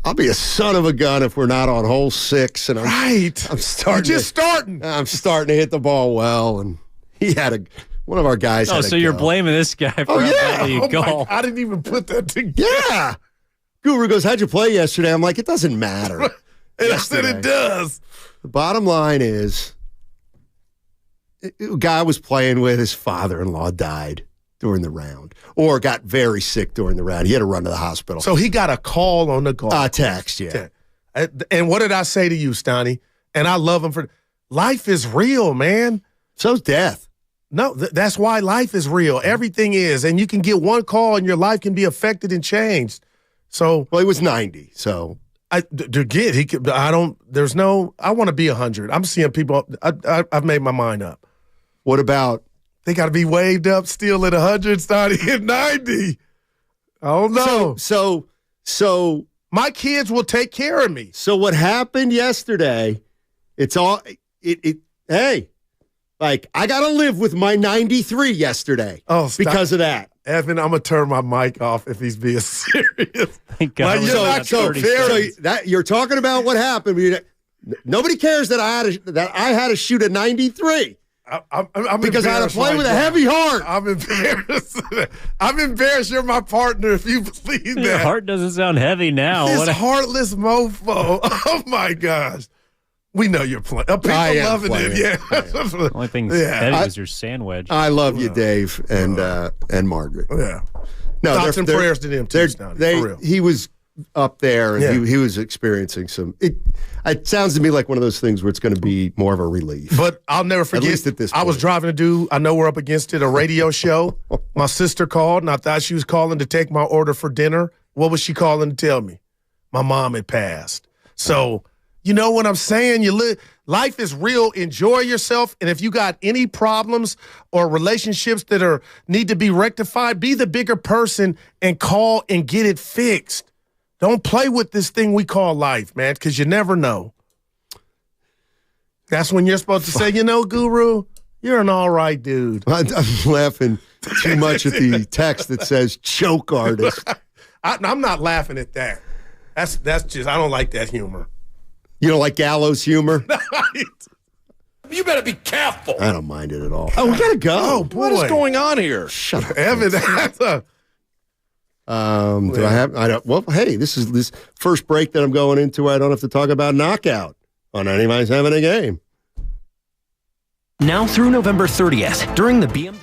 Speaker 25: I'll be a son of a gun if we're not on hole 6. And I'm starting. I'm starting to hit the ball well, and he had one of our guys.
Speaker 26: Oh, so you're blaming this guy for how badly you golf?
Speaker 17: I didn't even put that together.
Speaker 25: Yeah. Guru goes, "How'd you play yesterday?" I'm like, "It doesn't matter."
Speaker 17: And I said it does.
Speaker 25: The bottom line is, a guy I was playing with, his father-in-law died during the round, or got very sick during the round. He had to run to the hospital.
Speaker 17: So he got a call on the golf.
Speaker 25: Text, yeah.
Speaker 17: And what did I say to you, Steiny? And I love him for life is real, man.
Speaker 25: So's death.
Speaker 17: No, that's why life is real. Everything is. And you can get one call and your life can be affected and changed. So,
Speaker 25: well, he was 90, so.
Speaker 17: I want to be 100. I'm seeing people, I've made my mind up.
Speaker 25: What about?
Speaker 17: They got to be waved up still at 100, starting at 90. I don't know.
Speaker 25: So
Speaker 17: my kids will take care of me.
Speaker 25: So what happened yesterday, hey, like I got to live with my 93 yesterday because of that.
Speaker 17: Evan, I'm going to turn my mic off if he's being serious.
Speaker 25: Like, so you're talking about what happened. Nobody cares that I had to shoot a 93.
Speaker 17: I'm
Speaker 25: because I had to play with a heavy heart.
Speaker 17: I'm embarrassed. I'm embarrassed you're my partner if you believe that.
Speaker 26: Your heart doesn't sound heavy now.
Speaker 17: This heartless mofo. Oh, my gosh. We know you're playing. People loving it. Yeah.
Speaker 26: The only thing heavy was your sandwich.
Speaker 25: I love you, Dave, and Margaret.
Speaker 17: Yeah.
Speaker 25: No,
Speaker 17: thoughts and prayers to them, too, for real.
Speaker 25: He was up there, and he was experiencing some. It sounds to me like one of those things where it's going to be more of a relief.
Speaker 17: But I'll never forget.
Speaker 25: At least at this point.
Speaker 17: I was driving to do, I know we're up against it, a radio show. My sister called, and I thought she was calling to take my order for dinner. What was she calling to tell me? My mom had passed. So, you know what I'm saying? Life is real. Enjoy yourself. And if you got any problems or relationships that need to be rectified, be the bigger person and call and get it fixed. Don't play with this thing we call life, man, because you never know. That's when you're supposed to say, Guru, you're an all right dude.
Speaker 25: I'm laughing too much at the text that says choke artist.
Speaker 17: I'm not laughing at that. That's just, I don't like that humor.
Speaker 25: You don't like gallows humor?
Speaker 9: You better be careful.
Speaker 25: I don't mind it at all. Oh, we got to go.
Speaker 17: Oh, boy.
Speaker 9: What is going on here?
Speaker 25: Shut up.
Speaker 17: Evan, that's a...
Speaker 25: Do I have? I don't. Well, hey, this is this first break that I'm going into. I don't have to talk about knockout on Anybody's Having a Game.
Speaker 16: Now through November 30th, during the BMW.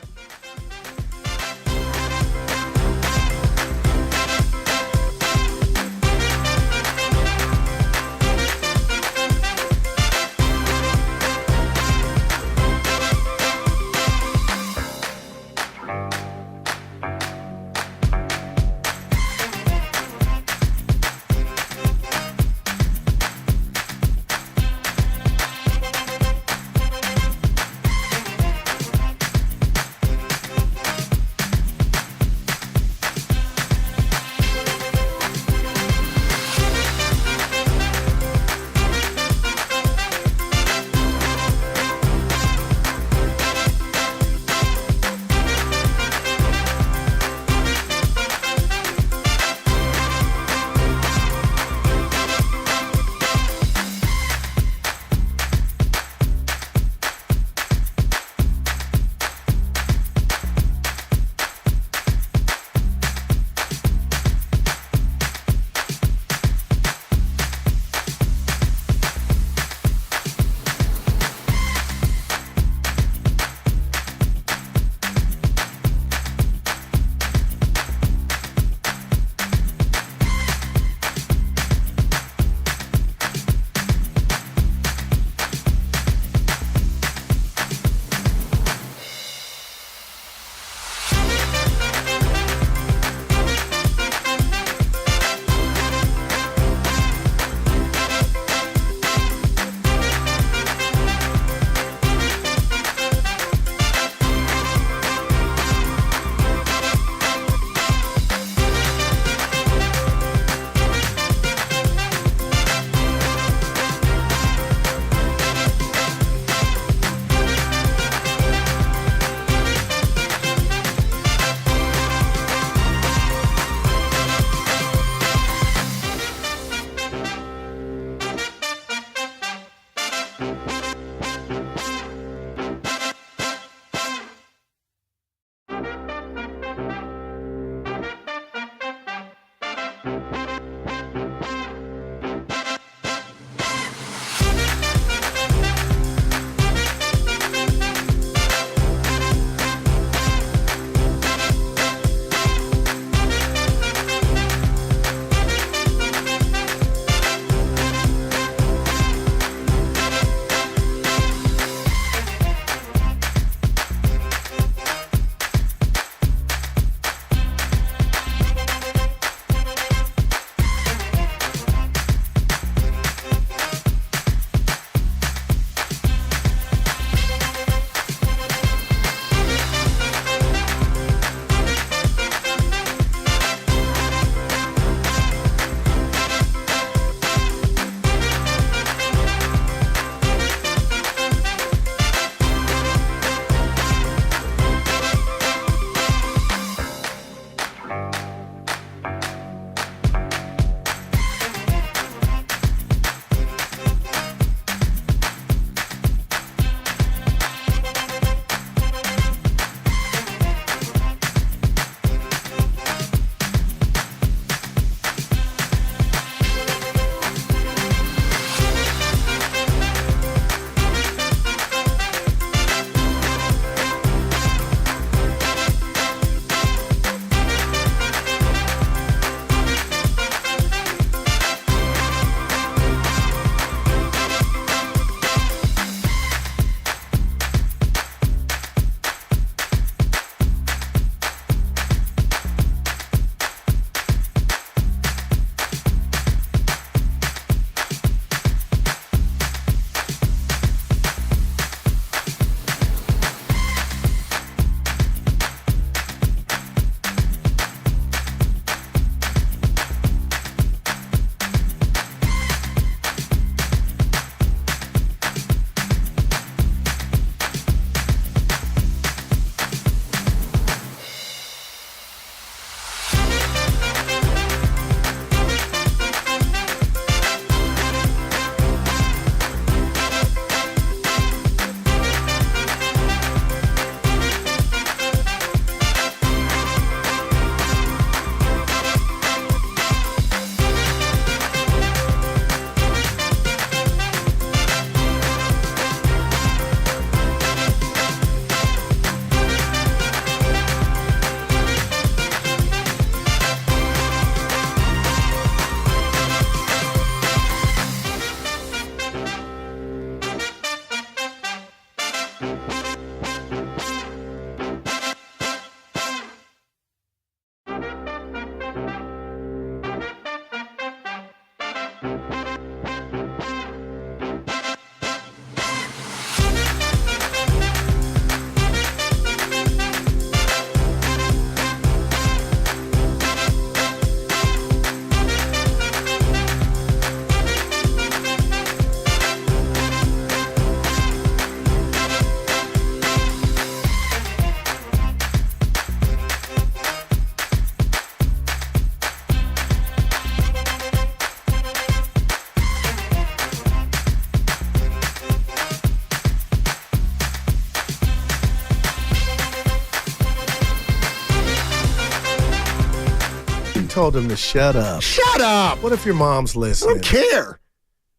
Speaker 17: told him to shut up.
Speaker 25: Shut up!
Speaker 17: What if your mom's listening?
Speaker 25: I don't care.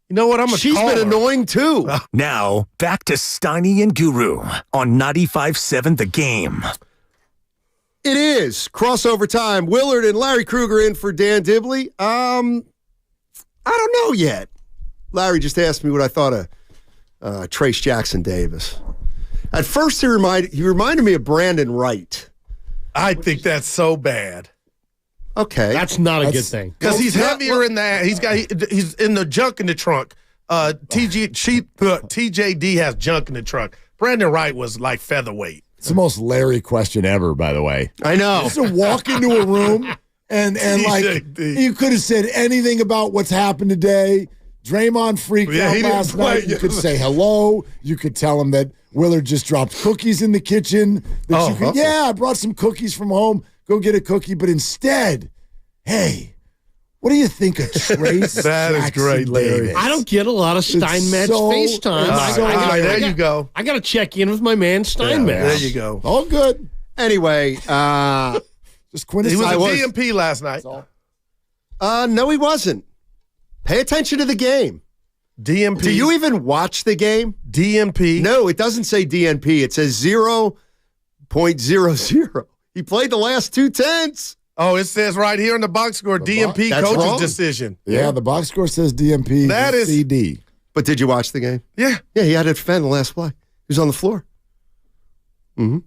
Speaker 17: You know what?
Speaker 25: She's been annoying too.
Speaker 16: Now, back to Steiny and Guru on 95.7 The Game.
Speaker 25: It is crossover time. Willard and Larry Krueger in for Dan Dibley. I don't know yet. Larry just asked me what I thought of Trace Jackson Davis. At first, he reminded me of Brandon Wright.
Speaker 17: I think that's so bad.
Speaker 25: Okay,
Speaker 10: that's not a good thing
Speaker 17: because he's heavier in that. He's in the junk in the trunk. TJD has junk in the trunk. Brandon Wright was like featherweight.
Speaker 20: It's the most Larry question ever, by the way.
Speaker 25: I know.
Speaker 20: Just to walk into a room and like you could have said anything about what's happened today. Draymond freaked out last night. You could say hello. You could tell him that Willard just dropped cookies in the kitchen. I brought some cookies from home. Go get a cookie. But instead, hey, what do you think of Trace
Speaker 17: That is great, Larry.
Speaker 10: I don't get a lot of Steinmetz FaceTime.
Speaker 17: There you go.
Speaker 10: I got to check in with my man Steinmetz.
Speaker 17: There you go.
Speaker 20: All good.
Speaker 25: Anyway,
Speaker 20: just quintessential.
Speaker 17: He was a DMP last night.
Speaker 25: No, he wasn't. Pay attention to the game.
Speaker 17: DMP.
Speaker 25: Do you even watch the game?
Speaker 17: DMP.
Speaker 25: No, it doesn't say DNP. It says 0.00. He played the last 2 tenths.
Speaker 17: Oh, it says right here in the box score, DMP coach's decision.
Speaker 20: Yeah, the box score says DMP.
Speaker 17: That is
Speaker 20: CD.
Speaker 25: But did you watch the game?
Speaker 17: Yeah.
Speaker 25: Yeah, he had to defend the last play. He was on the floor. Mm-hmm.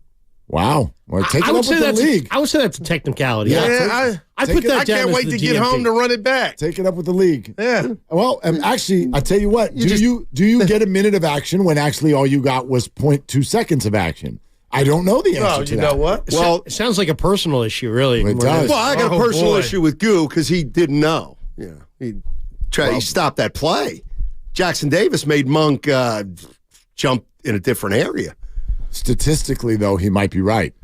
Speaker 20: Wow. Well, take it up with the league.
Speaker 10: I would say that's a technicality.
Speaker 17: Yeah,
Speaker 10: I put that down.
Speaker 17: I can't wait to get home to run it back.
Speaker 20: Take it up with the league.
Speaker 17: Yeah.
Speaker 20: Well, actually, I tell you what. Do you get a minute of action when actually all you got was 0.2 seconds of action? I don't know the answer to that.
Speaker 17: You know what?
Speaker 10: Well, it sounds like a personal issue, really.
Speaker 20: It does.
Speaker 25: Well, I got a personal issue with Goo because he didn't know. Yeah, he stopped that play. Jackson Davis made Monk jump in a different area.
Speaker 20: Statistically, though, he might be right.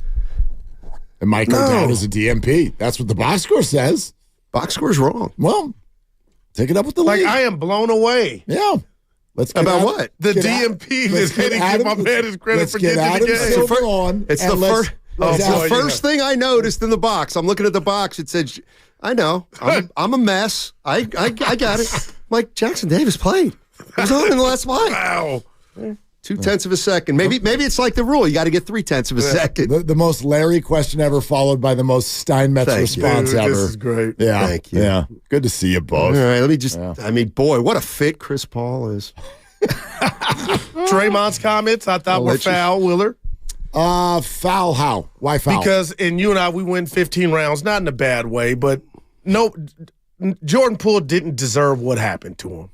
Speaker 20: It might go down as a DMP. That's what the box score says.
Speaker 25: Box score's wrong.
Speaker 20: Well, take it up with the league.
Speaker 17: I am blown away.
Speaker 20: Yeah. Let's get
Speaker 25: about what?
Speaker 17: The DMP is hitting give my man his credit for getting the game.
Speaker 25: It's the first thing I noticed in the box. I'm looking at the box. It said, I know. I'm a mess. I got it. I'm like, Jackson Davis played. He was on in the last play.
Speaker 17: Wow.
Speaker 25: 0.2 of a second. Maybe it's like the rule. You got to get 0.3 of a second.
Speaker 20: The most Larry question ever, followed by the most Steinmetz response ever.
Speaker 17: This is great.
Speaker 20: Yeah.
Speaker 25: Thank you.
Speaker 20: Yeah. Good to see you both.
Speaker 25: All right, let me just. Yeah. I mean, boy, what a fit Chris Paul is.
Speaker 17: Draymond's comments I thought were foul, Willard.
Speaker 20: Foul how? Why foul?
Speaker 17: Because you and I, we win 15 rounds, not in a bad way, but no, Jordan Poole didn't deserve what happened to him.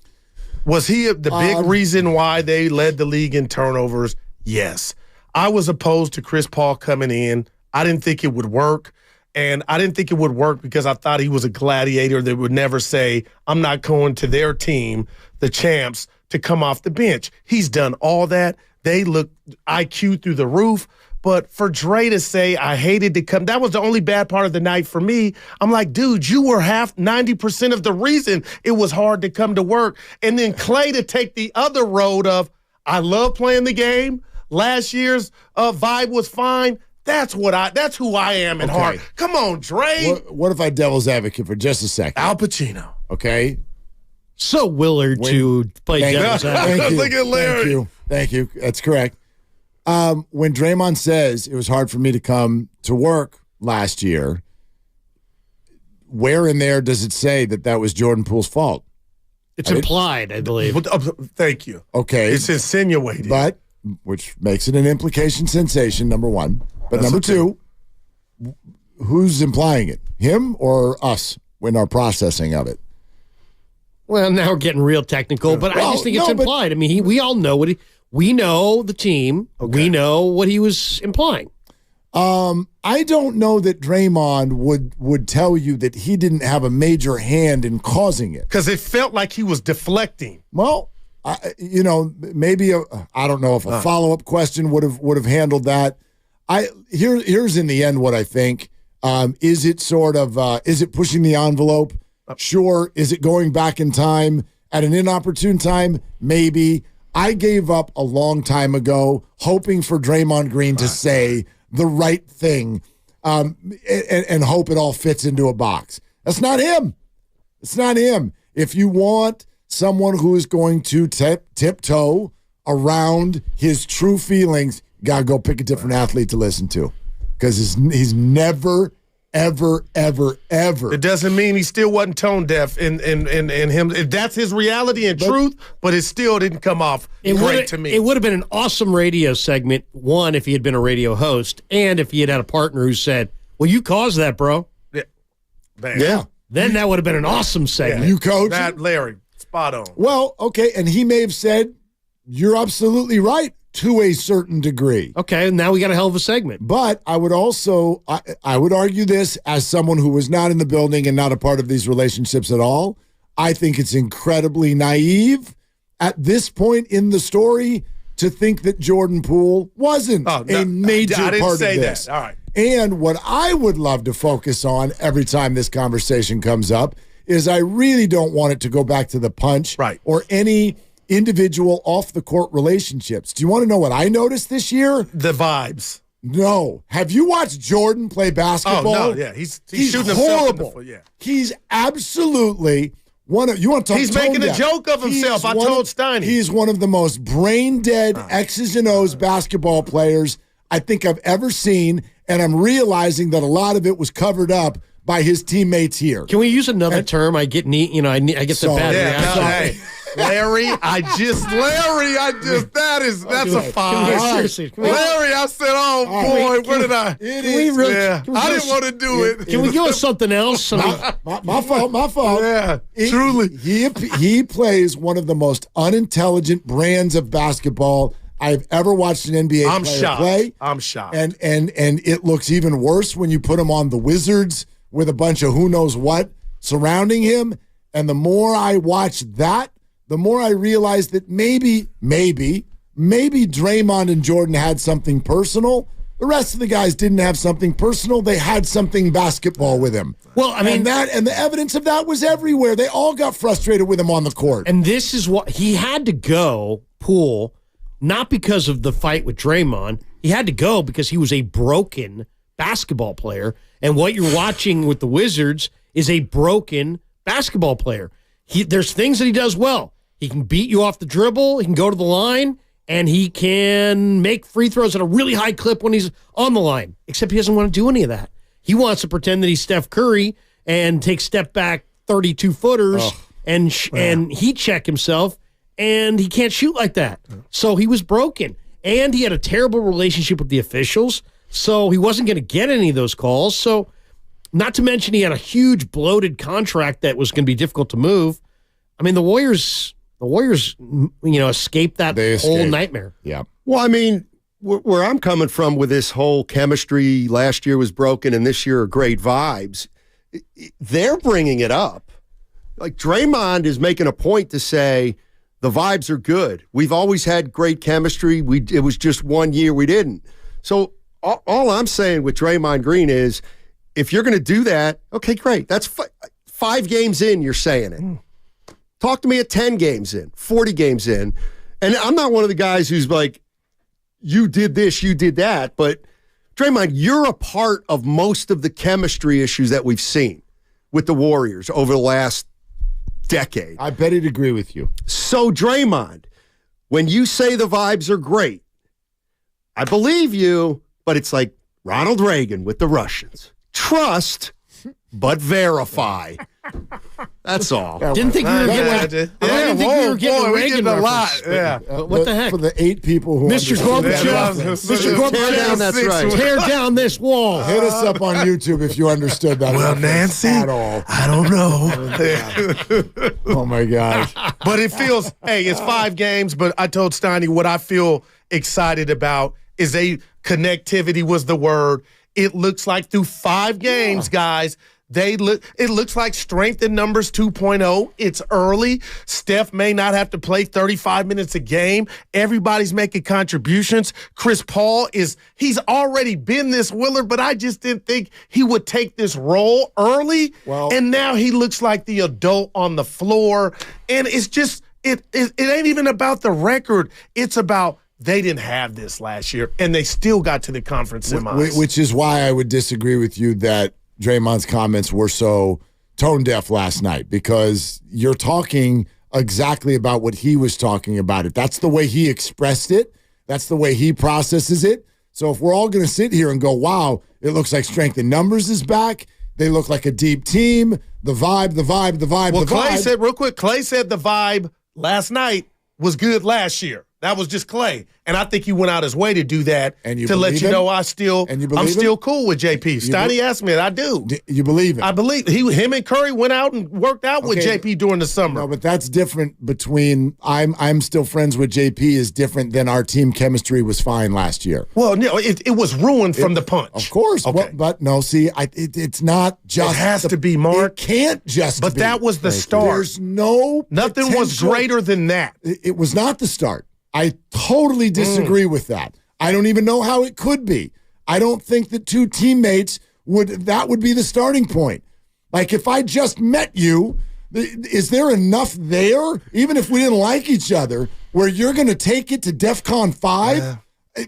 Speaker 17: Was he the big reason why they led the league in turnovers? Yes. I was opposed to Chris Paul coming in. I didn't think it would work. And I didn't think it would work because I thought he was a gladiator that would never say, I'm not going to their team, the champs, to come off the bench. He's done all that. They look IQ through the roof. But for Dre to say, I hated to come, that was the only bad part of the night for me. I'm like, dude, you were 90% of the reason it was hard to come to work. And then Klay to take the other road of, I love playing the game. Last year's vibe was fine. That's who I am at heart. Come on, Dre.
Speaker 20: What if I devil's advocate for just a second?
Speaker 17: Al Pacino.
Speaker 20: Okay.
Speaker 10: So Willard to play devil's advocate.
Speaker 17: Look at Larry.
Speaker 20: Thank you. That's correct. When Draymond says it was hard for me to come to work last year, where in there does it say that was Jordan Poole's fault?
Speaker 10: It's implied, I believe.
Speaker 17: Thank you.
Speaker 20: Okay.
Speaker 17: It's insinuated.
Speaker 20: But, which makes it an implication sensation, number one. But number two, who's implying it? Him or us in our processing of it?
Speaker 10: Well, now we're getting real technical, but I just think it's implied. I mean, we all know we know the team. Okay. We know what he was implying.
Speaker 20: I don't know that Draymond would tell you that he didn't have a major hand in causing it.
Speaker 17: Because it felt like he was deflecting.
Speaker 20: Well, maybe I don't know if a follow-up question would have handled that. Here's in the end what I think. Is it sort of is it pushing the envelope? Sure. Is it going back in time at an inopportune time? Maybe. I gave up a long time ago, hoping for Draymond Green to say the right thing and hope it all fits into a box. That's not him. It's not him. If you want someone who is going to tiptoe around his true feelings, you got to go pick a different athlete to listen to, because he's never, ever.
Speaker 17: It doesn't mean he still wasn't tone deaf in him. That's his reality and truth, but it still didn't come off great to me.
Speaker 10: It would have been an awesome radio segment, one, if he had been a radio host, and if he had a partner who said, well, you caused that, bro.
Speaker 20: Yeah.
Speaker 10: Then that would have been an awesome segment.
Speaker 20: Yeah. You coach
Speaker 17: that, Larry, spot on.
Speaker 20: Well, okay, and he may have said, you're absolutely right to a certain degree.
Speaker 10: Okay, now we got a hell of a segment.
Speaker 20: But I would also, I would argue this as someone who was not in the building and not a part of these relationships at all. I think it's incredibly naive at this point in the story to think that Jordan Poole wasn't a major part of this.
Speaker 17: All right.
Speaker 20: And what I would love to focus on every time this conversation comes up is I really don't want it to go back to the punch or any individual off-the-court relationships. Do you want to know what I noticed this year?
Speaker 17: The vibes.
Speaker 20: No. Have you watched Jordan play basketball?
Speaker 17: Oh, no, yeah. He's shooting
Speaker 20: horrible.
Speaker 17: Himself in the
Speaker 20: He's absolutely one of, you want to talk
Speaker 17: He's making a joke of himself. I told Steiny.
Speaker 20: He's one of the most brain-dead X's and O's basketball players I think I've ever seen, and I'm realizing that a lot of it was covered up by his teammates here.
Speaker 10: Can we use another term? I get neat. I get the bad reaction.
Speaker 17: Larry, that's a five. Larry, I said, oh boy, what did I? I didn't want to do it.
Speaker 10: Can we go with something else?
Speaker 20: My fault.
Speaker 17: Yeah, truly.
Speaker 20: He plays one of the most unintelligent brands of basketball I've ever watched an NBA player play.
Speaker 17: I'm shocked.
Speaker 20: And it looks even worse when you put him on the Wizards with a bunch of who knows what surrounding him. And the more I watch that, the more I realize that maybe Draymond and Jordan had something personal. The rest of the guys didn't have something personal. They had something basketball with him.
Speaker 10: Well, I mean,
Speaker 20: and the evidence of that was everywhere. They all got frustrated with him on the court.
Speaker 10: And this is what he had to go, Poole, not because of the fight with Draymond. He had to go because he was a broken basketball player. And what you're watching with the Wizards is a broken basketball player. There's things that he does well. He can beat you off the dribble. He can go to the line, and he can make free throws at a really high clip when he's on the line, except he doesn't want to do any of that. He wants to pretend that he's Steph Curry and take step back 32-footers and heat check himself, and he can't shoot like that. So he was broken, and he had a terrible relationship with the officials, so he wasn't going to get any of those calls. So not to mention he had a huge bloated contract that was going to be difficult to move. I mean, the Warriors, escaped that whole nightmare.
Speaker 20: Yeah.
Speaker 25: Well, I mean, where I'm coming from with this whole chemistry, last year was broken and this year are great vibes, they're bringing it up. Like Draymond is making a point to say the vibes are good. We've always had great chemistry. It was just 1 year we didn't. So all I'm saying with Draymond Green is if you're going to do that, okay, great. That's 5 games in, you're saying it. Talk to me at 10 games in, 40 games in. And I'm not one of the guys who's like, you did this, you did that. But Draymond, you're a part of most of the chemistry issues that we've seen with the Warriors over the last decade.
Speaker 20: I bet he'd agree with you.
Speaker 25: So Draymond, when you say the vibes are great, I believe you, but it's like Ronald Reagan with the Russians. Trust, but verify. That's all.
Speaker 10: Didn't think you were getting. I didn't think you were getting a Reagan
Speaker 17: a lot.
Speaker 10: reference.
Speaker 17: Yeah.
Speaker 10: What the heck?
Speaker 20: For the 8 people who
Speaker 10: Mr. Gorbachev, Mr. Gorbachev,
Speaker 25: that's right.
Speaker 10: Tear down this wall.
Speaker 20: Hit us up on YouTube if you understood that.
Speaker 17: Well, Nancy,
Speaker 20: at all.
Speaker 17: I don't know.
Speaker 20: Oh my gosh.
Speaker 17: But it feels, it's 5 games, but I told Steiny what I feel excited about is connectivity was the word. It looks like through 5 games, guys, it looks like strength in numbers 2.0. It's early. Steph may not have to play 35 minutes a game. Everybody's making contributions. Chris Paul he's already been this Willard, but I just didn't think he would take this role early.
Speaker 20: Well,
Speaker 17: and now he looks like the adult on the floor. And it's just, it ain't even about the record. It's about they didn't have this last year, and they still got to the conference semis.
Speaker 20: Which is why I would disagree with you that Draymond's comments were so tone deaf last night because you're talking exactly about what he was talking about it. That's the way he expressed it. That's the way he processes it. So if we're all going to sit here and go, wow, it looks like strength in numbers is back. They look like a deep team. The vibe.
Speaker 17: Well, Klay said, real quick, Klay said the vibe last night was good last year. That was just Klay. And I think he went out his way to do that to let you know I'm still cool with JP. Steiny asked me, and I do.
Speaker 20: You believe it?
Speaker 17: I believe him and Curry went out and worked out with JP during the summer.
Speaker 20: No, but that's different between I'm still friends with JP is different than our team chemistry was fine last year.
Speaker 17: Well, no, it was ruined from the punch.
Speaker 20: Of course.
Speaker 17: Okay.
Speaker 20: But no, see, it's not just.
Speaker 17: It has to be, Mark.
Speaker 20: It can't just
Speaker 17: But
Speaker 20: be.
Speaker 17: that was the start.
Speaker 20: There's no
Speaker 17: Nothing was greater than that.
Speaker 20: It was not the start. I totally disagree with that. I don't even know how it could be. I don't think that two teammates that would be the starting point. Like if I just met you, is there enough there, even if we didn't like each other, where you're going to take it to DEFCON 5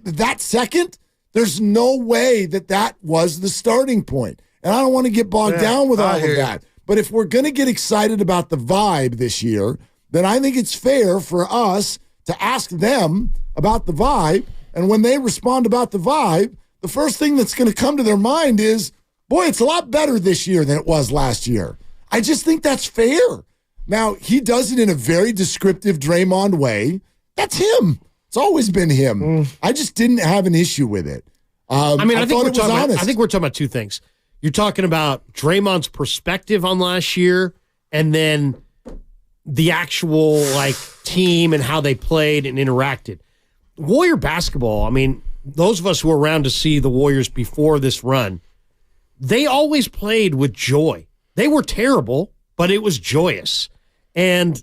Speaker 20: that second? There's no way that was the starting point. And I don't want to get bogged down with all of that. But if we're going to get excited about the vibe this year, then I think it's fair for us to ask them about the vibe, and when they respond about the vibe, the first thing that's going to come to their mind is, boy, it's a lot better this year than it was last year. I just think that's fair. Now, he does it in a very descriptive Draymond way. That's him. It's always been him. I just didn't have an issue with it.
Speaker 10: I think we're talking about two things. You're talking about Draymond's perspective on last year, and then the actual team and how they played and interacted. Warrior basketball, those of us who were around to see the Warriors before this run, they always played with joy. They were terrible, but it was joyous. And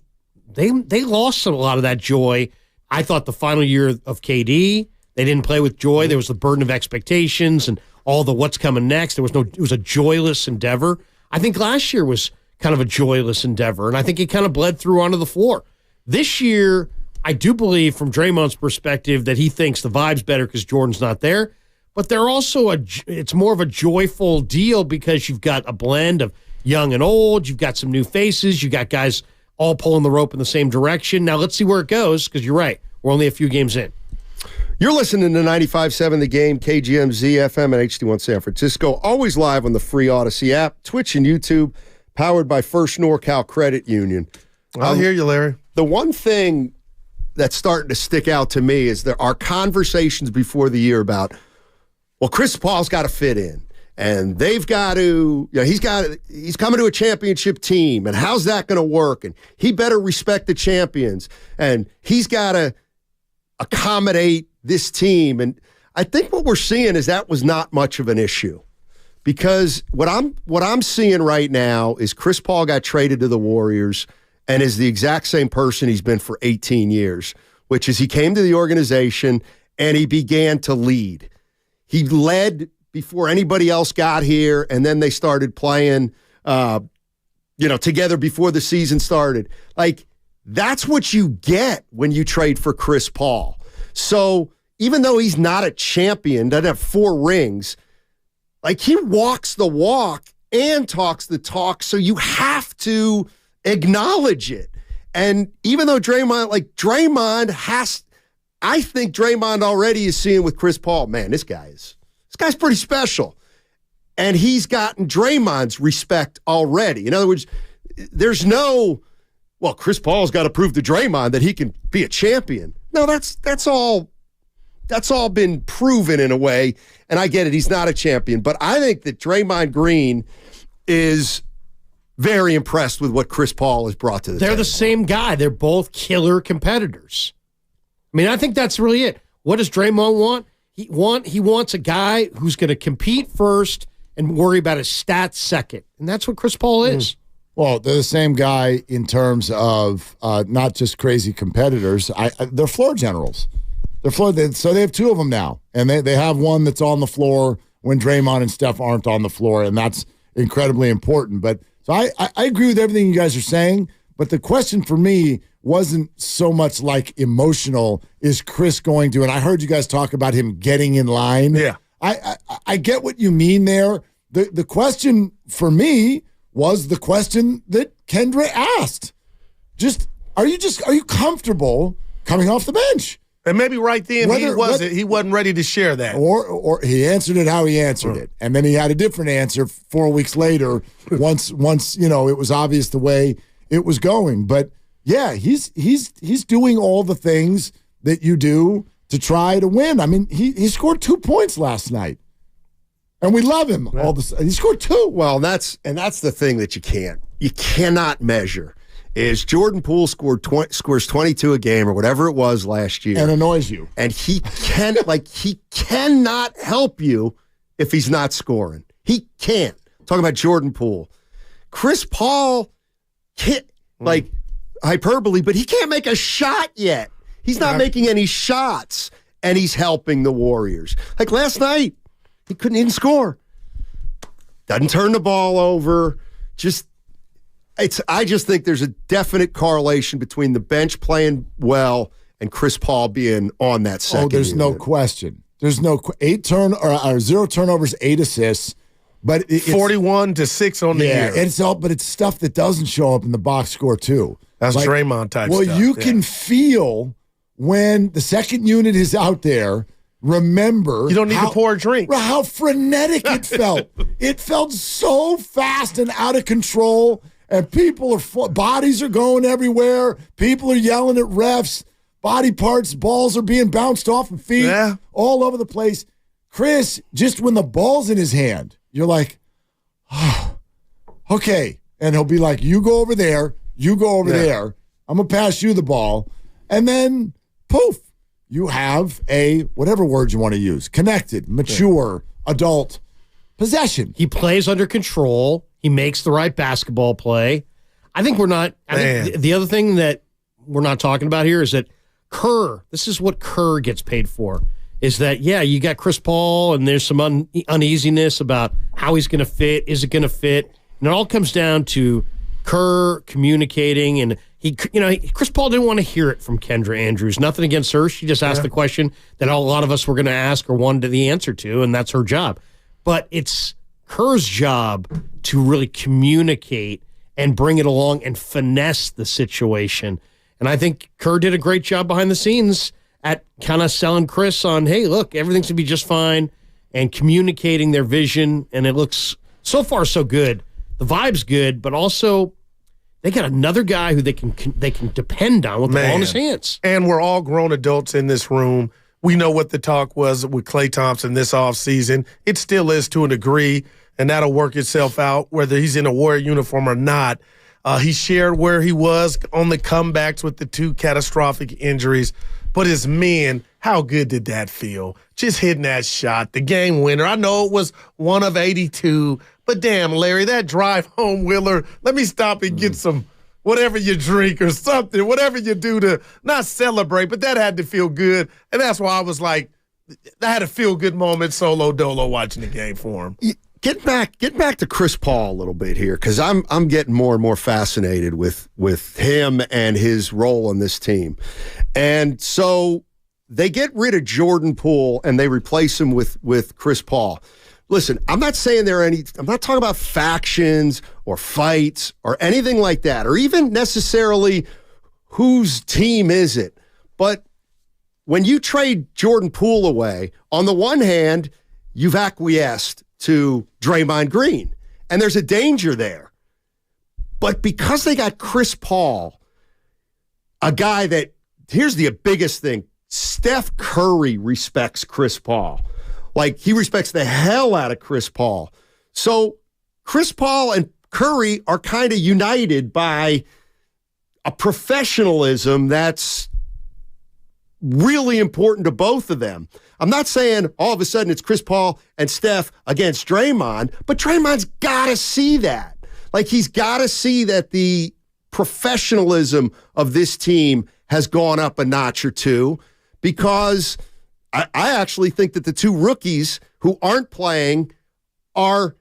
Speaker 10: they lost a lot of that joy. I thought the final year of KD, they didn't play with joy. There was the burden of expectations and all the what's coming next. It was a joyless endeavor. I think last year was kind of a joyless endeavor, and I think it kind of bled through onto the floor. This year, I do believe from Draymond's perspective that he thinks the vibe's better because Jordan's not there, but they're also it's more of a joyful deal because you've got a blend of young and old, you've got some new faces, you've got guys all pulling the rope in the same direction. Now let's see where it goes, because you're right, we're only a few games in.
Speaker 25: You're listening to 95.7 The Game, KGMZ FM and HD1 San Francisco, always live on the free Odyssey app, Twitch and YouTube, powered by First NorCal Credit Union.
Speaker 17: I hear you, Larry.
Speaker 25: The one thing that's starting to stick out to me is there are conversations before the year about, well, Chris Paul's got to fit in, and they've got to, he's coming to a championship team, and how's that going to work? And he better respect the champions, and he's got to accommodate this team. And I think what we're seeing is that was not much of an issue. Because what I'm seeing right now is Chris Paul got traded to the Warriors and is the exact same person he's been for 18 years, which is he came to the organization and he began to lead. He led before anybody else got here, and then they started playing, together before the season started. That's what you get when you trade for Chris Paul. So even though he's not a champion, doesn't have 4 rings, he walks the walk and talks the talk, so you have to acknowledge it. And even though Draymond I think Draymond already is seeing with Chris Paul, man, this guy's pretty special. And he's gotten Draymond's respect already. In other words, there's no, well, Chris Paul's got to prove to Draymond that he can be a champion. No, that's all been proven in a way, and I get it, he's not a champion. But I think that Draymond Green is very impressed with what Chris Paul has brought to the table.
Speaker 10: They're the same guy. They're both killer competitors. I think that's really it. What does Draymond want? He wants a guy who's going to compete first and worry about his stats second. And that's what Chris Paul is.
Speaker 20: Well, they're the same guy in terms of not just crazy competitors. They're floor generals. So they have 2 of them now, and they have one that's on the floor when Draymond and Steph aren't on the floor, and that's incredibly important. But so I agree with everything you guys are saying, but the question for me wasn't so much emotional. Is Chris going to? And I heard you guys talk about him getting in line.
Speaker 17: Yeah,
Speaker 20: I get what you mean there. The question for me was the question that Kendra asked. Are you comfortable coming off the bench?
Speaker 17: And maybe right then he wasn't ready to share that.
Speaker 20: Or he answered it how he answered it. And then he had a different answer 4 weeks later once it was obvious the way it was going. But yeah, he's doing all the things that you do to try to win. I mean, he scored 2 points last night. And we love him. He scored 2.
Speaker 25: Well, that's the thing that you cannot measure. Is Jordan Poole scores 22 a game or whatever it was last year.
Speaker 20: And annoys you.
Speaker 25: And he cannot help you if he's not scoring. He can't. Talking about Jordan Poole. Chris Paul can't, hyperbole, but he can't make a shot yet. He's not making any shots, and he's helping the Warriors. Like last night, he didn't score. Doesn't turn the ball over. I just think there's a definite correlation between the bench playing well and Chris Paul being on that second.
Speaker 20: Oh, there's no question. There's no 0 turnovers, 8 assists, but it's
Speaker 17: 41-6 on the year.
Speaker 20: But it's stuff that doesn't show up in the box score too.
Speaker 17: That's Draymond type stuff.
Speaker 20: Well, you can feel when the second unit is out there. Remember,
Speaker 17: you don't need to pour a drink.
Speaker 20: How frenetic it felt. It felt so fast and out of control. And bodies are going everywhere. People are yelling at refs. Body parts, balls are being bounced off of feet all over the place. Chris, just when the ball's in his hand, you're like, oh, okay. And he'll be like, you go over there. You go over there. I'm going to pass you the ball. And then, poof, you have a, whatever word you want to use, connected, mature, adult possession.
Speaker 10: He plays under control. He makes the right basketball play. I think the other thing that we're not talking about here is that Kerr, this is what Kerr gets paid for, is that, you got Chris Paul and there's some uneasiness about how he's going to fit. Is it going to fit? And it all comes down to Kerr communicating. And Chris Paul didn't want to hear it from Kendra Andrews. Nothing against her. She just asked the question that a lot of us were going to ask or wanted the answer to, and that's her job. But it's Kerr's job to really communicate and bring it along and finesse the situation. And I think Kerr did a great job behind the scenes at kind of selling Chris on, hey, look, everything's going to be just fine, and communicating their vision. And it looks so far so good. The vibe's good, but also they got another guy who they can depend on with the ball in his hands.
Speaker 17: And we're all grown adults in this room. We know what the talk was with Klay Thompson this offseason. It still is to a degree, and that'll work itself out, whether he's in a Warrior uniform or not. He shared where he was on the comebacks with the 2 catastrophic injuries. But as men, how good did that feel? Just hitting that shot, the game winner. I know it was 1 of 82, but damn, Larry, that drive home, Willer, let me stop and get some whatever you drink or something, whatever you do to not celebrate, but that had to feel good. And that's why I was like, I had a feel-good moment solo dolo watching the game for him.
Speaker 25: Get back to Chris Paul a little bit here, because I'm getting more and more fascinated with him and his role on this team. And so they get rid of Jordan Poole and they replace him with Chris Paul. Listen, I'm not saying I'm not talking about factions or fights or anything like that, or even necessarily whose team is it. But when you trade Jordan Poole away, on the one hand, you've acquiesced to Draymond Green, and there's a danger there. But because they got Chris Paul, a guy that, here's the biggest thing, Steph Curry respects Chris Paul. Like, he respects the hell out of Chris Paul. So Chris Paul and Curry are kind of united by a professionalism that's really important to both of them. I'm not saying all of a sudden it's Chris Paul and Steph against Draymond, but Draymond's got to see that. Like, he's got to see that the professionalism of this team has gone up a notch or two, because I actually think that the 2 rookies who aren't playing are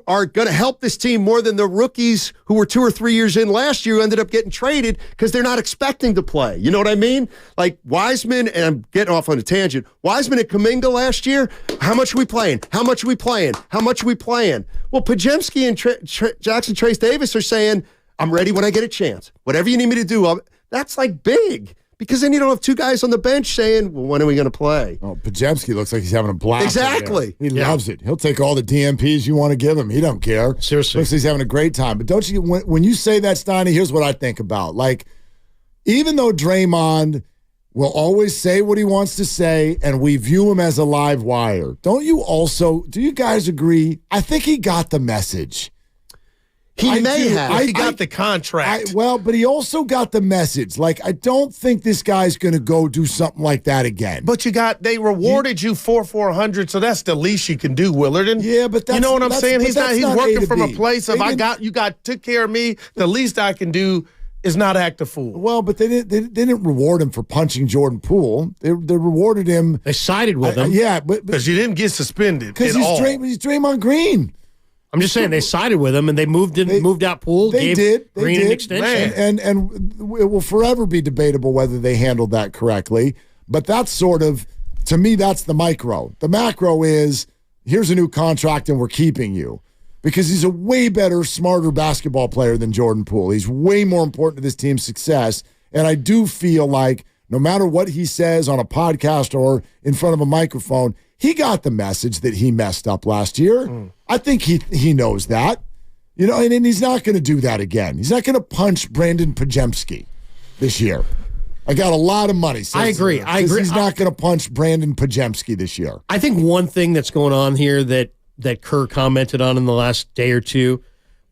Speaker 25: are going to help this team more than the rookies who were 2 or 3 years in last year who ended up getting traded because they're not expecting to play. You know what I mean? Like Wiseman, and I'm getting off on a tangent, Wiseman and Kuminga last year, how much are we playing? How much are we playing? How much are we playing? Well, Podziemski and Jackson Trace Davis are saying, I'm ready when I get a chance. Whatever you need me to do, that's like big. Because then you don't have two guys on the bench saying, well, when are we going to play?
Speaker 20: Oh, Podziemski looks like he's having a blast.
Speaker 25: Exactly.
Speaker 20: He loves it. He'll take all the DMPs you want to give him. He don't care.
Speaker 10: Seriously.
Speaker 20: Looks like he's having a great time. But don't you, when you say that, Steiny, here's what I think about. Like, even though Draymond will always say what he wants to say and we view him as a live wire, do you guys agree? I think he got the message.
Speaker 17: He may have. He got the contract.
Speaker 20: But he also got the message. Like, I don't think this guy's going to go do something like that again.
Speaker 17: But they rewarded you for $400, so that's the least you can do, Willard. And
Speaker 20: yeah, but
Speaker 17: you know what I'm saying? He's working from a place of you took care of me. The least I can do is not act a fool.
Speaker 20: Well, but they didn't reward him for punching Jordan Poole. They rewarded him.
Speaker 10: They sided with him.
Speaker 20: Yeah,
Speaker 17: because you didn't get suspended.
Speaker 20: Because he's Draymond Green.
Speaker 10: I'm just saying they sided with him and they moved out Poole.
Speaker 20: They did.
Speaker 10: Green an extension.
Speaker 20: And it will forever be debatable whether they handled that correctly. But that's sort of, to me, that's the micro. The macro is, here's a new contract and we're keeping you. Because he's a way better, smarter basketball player than Jordan Poole. He's way more important to this team's success. And I do feel like no matter what he says on a podcast or in front of a microphone, he got the message that he messed up last year. I think he knows that. You know, and he's not going to do that again. He's not going to punch Brandon Podziemski this year. I got a lot of money.
Speaker 10: I agree.
Speaker 20: He's not going to punch Brandon Podziemski this year.
Speaker 10: I think one thing that's going on here that Kerr commented on in the last day or two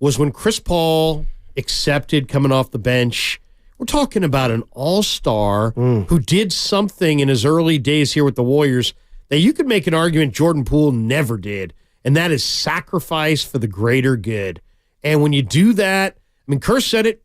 Speaker 10: was when Chris Paul accepted coming off the bench. We're talking about an all-star who did something in his early days here with the Warriors that you could make an argument Jordan Poole never did, and that is sacrifice for the greater good. And when you do that, I mean, Kerr said it,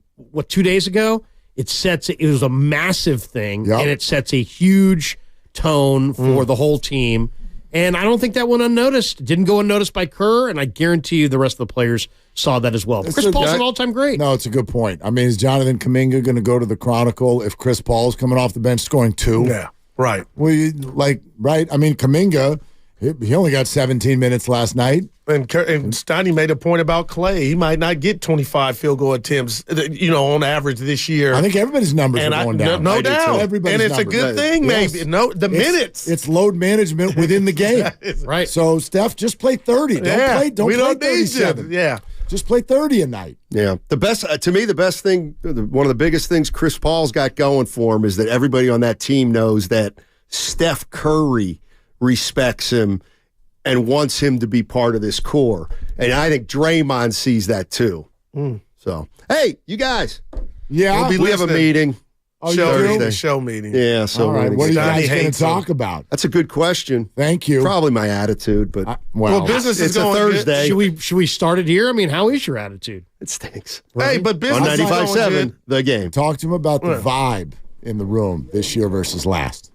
Speaker 10: 2 days ago? It was a massive thing, and it sets a huge tone for the whole team. And I don't think that went unnoticed. It didn't go unnoticed by Kerr, and I guarantee you the rest of the players saw that as well. Chris Paul's an all-time great.
Speaker 20: No, it's a good point. I mean, is Jonathan Kuminga going to go to the Chronicle if Chris Paul's coming off the bench scoring 2?
Speaker 17: Yeah, right.
Speaker 20: Right? I mean, Kuminga, he only got 17 minutes last night.
Speaker 17: And Steiny made a point about Klay. He might not get 25 field goal attempts, on average this year.
Speaker 20: I think everybody's numbers are going down.
Speaker 17: No doubt. And it's a good thing, maybe. No, minutes.
Speaker 20: It's load management within the game.
Speaker 10: Right.
Speaker 20: So, Steph, just play 30. Don't play 37.
Speaker 17: Yeah.
Speaker 20: Just play 30 a night.
Speaker 25: Yeah. The best, to me, the best thing, one of the biggest things Chris Paul's got going for him is that everybody on that team knows that Steph Curry respects him and wants him to be part of this core. And I think Draymond sees that too. So, hey, you guys.
Speaker 20: Yeah.
Speaker 25: We have a meeting.
Speaker 17: Show meeting.
Speaker 25: Yeah. So
Speaker 20: all right. What are you guys going to talk about?
Speaker 25: That's a good question.
Speaker 20: Thank you.
Speaker 25: Probably my attitude, but
Speaker 17: business is going
Speaker 25: a Thursday.
Speaker 10: Should we start it here? I mean, how is your attitude?
Speaker 25: It stinks.
Speaker 17: Hey, but business
Speaker 25: on 95.7, the game.
Speaker 20: Talk to him about the vibe in the room this year versus last.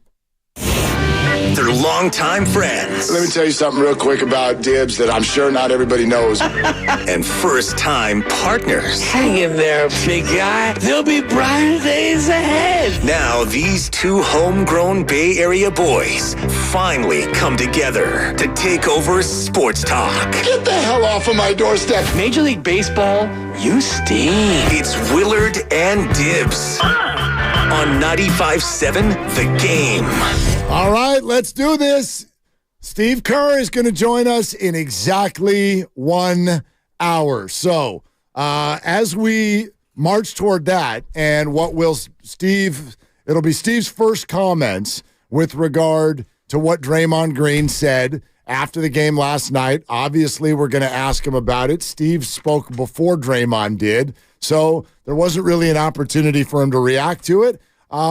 Speaker 16: They're longtime friends.
Speaker 13: Let me tell you something real quick about Dibs that I'm sure not everybody knows.
Speaker 16: And first-time partners.
Speaker 14: Hang in there, big guy. There'll be brighter days ahead.
Speaker 16: Now, these two homegrown Bay Area boys finally come together to take over sports talk.
Speaker 13: Get the hell off of my doorstep.
Speaker 14: Major League Baseball, you stink.
Speaker 16: It's Willard and Dibs on 95.7 The Game.
Speaker 20: All right, let's do this. Steve Kerr is going to join us in exactly 1 hour. So as we march toward that, and it'll be Steve's first comments with regard to what Draymond Green said after the game last night. Obviously, we're going to ask him about it. Steve spoke before Draymond did, so there wasn't really an opportunity for him to react to it.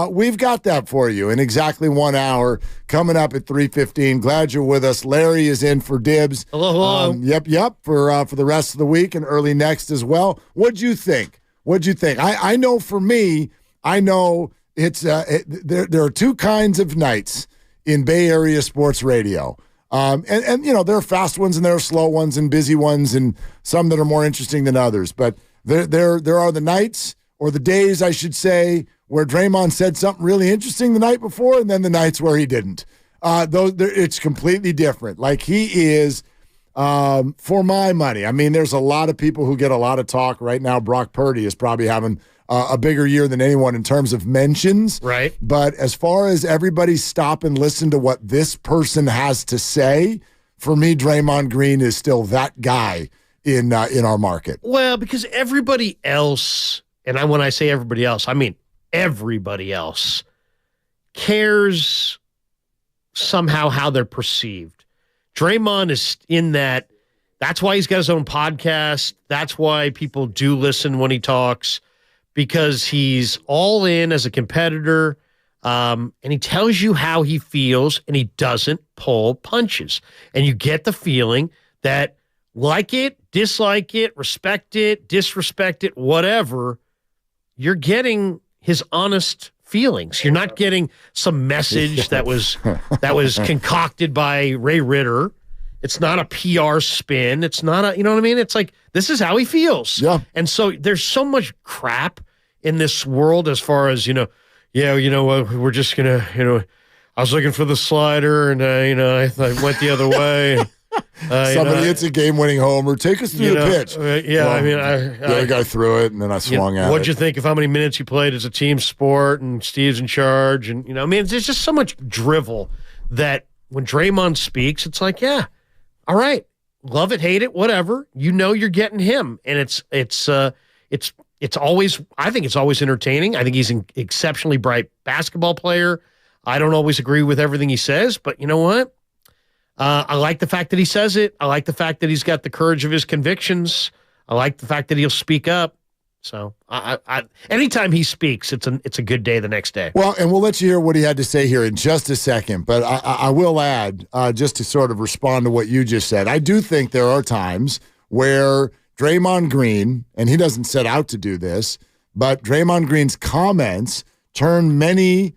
Speaker 20: We've got that for you in exactly 1 hour, coming up at 3:15. Glad you're with us. Larry is in for Dibs.
Speaker 10: Hello.
Speaker 20: Yep. For the rest of the week and early next as well. What'd you think? I know for me, it's there are two kinds of nights in Bay Area sports radio. And you know, there are fast ones and there are slow ones and busy ones and some that are more interesting than others. But there are the nights, or the days, I should say, where Draymond said something really interesting the night before, and then the nights where he didn't. It's completely different. Like, he is, for my money, I mean, there's a lot of people who get a lot of talk right now. Brock Purdy is probably having a bigger year than anyone in terms of mentions.
Speaker 10: Right.
Speaker 20: But as far as everybody stop and listen to what this person has to say, for me, Draymond Green is still that guy in our market.
Speaker 10: Well, because everybody else, and when I say everybody else, I mean everybody else, cares somehow how they're perceived. Draymond is in that. That's why he's got his own podcast. That's why people do listen when he talks, because he's all in as a competitor, and he tells you how he feels, and he doesn't pull punches. And you get the feeling that, like it, dislike it, respect it, disrespect it, whatever, you're getting his honest feelings. You're not getting some message that was concocted by Ray Ritter. It's not a PR spin. It's not a, you know what I mean? It's like, this is how he feels.
Speaker 20: Yeah.
Speaker 10: And so there's so much crap in this world as far as, we're just going to, I was looking for the slider and, I went the other way.
Speaker 20: Somebody hits a game-winning homer. Take us through the pitch.
Speaker 10: The
Speaker 20: other guy threw it, and then I swung at it.
Speaker 10: What'd you think of how many minutes you played as a team sport, and Steve's in charge, and there's just so much drivel that when Draymond speaks, it's like, yeah, all right, love it, hate it, whatever. You're getting him, and it's always, I think it's always entertaining. I think he's an exceptionally bright basketball player. I don't always agree with everything he says, but you know what? I like the fact that he says it. I like the fact that he's got the courage of his convictions. I like the fact that he'll speak up. So anytime he speaks, it's a good day the next day.
Speaker 20: Well, and we'll let you hear what he had to say here in just a second. But I will add, just to sort of respond to what you just said, I do think there are times where Draymond Green, and he doesn't set out to do this, but Draymond Green's comments turn many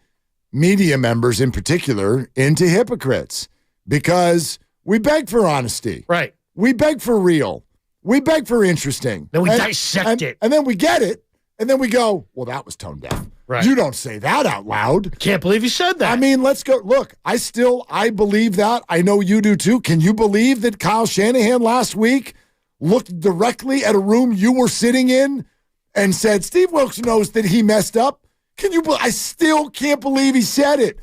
Speaker 20: media members in particular into hypocrites. Because we beg for honesty.
Speaker 10: Right.
Speaker 20: We beg for real. We beg for interesting.
Speaker 10: Then we dissect it.
Speaker 20: And then we get it. And then we go, well, that was tone deaf.
Speaker 10: Right.
Speaker 20: You don't say that out loud.
Speaker 10: Can't believe you said that.
Speaker 20: I mean, let's go. Look, I believe that. I know you do too. Can you believe that Kyle Shanahan last week looked directly at a room you were sitting in and said, Steve Wilkes knows that he messed up? I still can't believe he said it.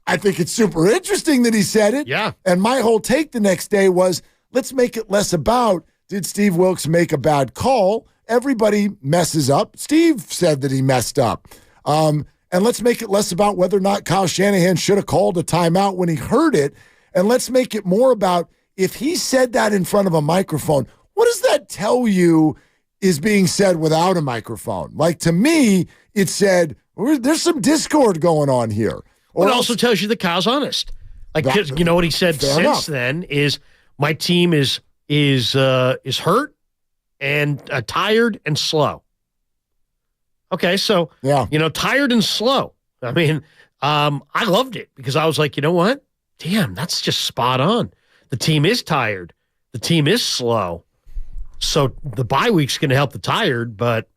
Speaker 20: I think it's super interesting that he said it.
Speaker 10: Yeah.
Speaker 20: And my whole take the next day was, let's make it less about, did Steve Wilkes make a bad call? Everybody messes up. Steve said that he messed up. And let's make it less about whether or not Kyle Shanahan should have called a timeout when he heard it. And let's make it more about, if he said that in front of a microphone, what does that tell you is being said without a microphone? Like, to me, it said, there's some discord going on here.
Speaker 10: Or it also tells you that Kyle's honest. Like, you know what he said since then is, my team is hurt and tired and slow. Okay, so tired and slow. I mean, I loved it because I was like, you know what? Damn, that's just spot on. The team is tired. The team is slow. So the bye week's going to help the tired, but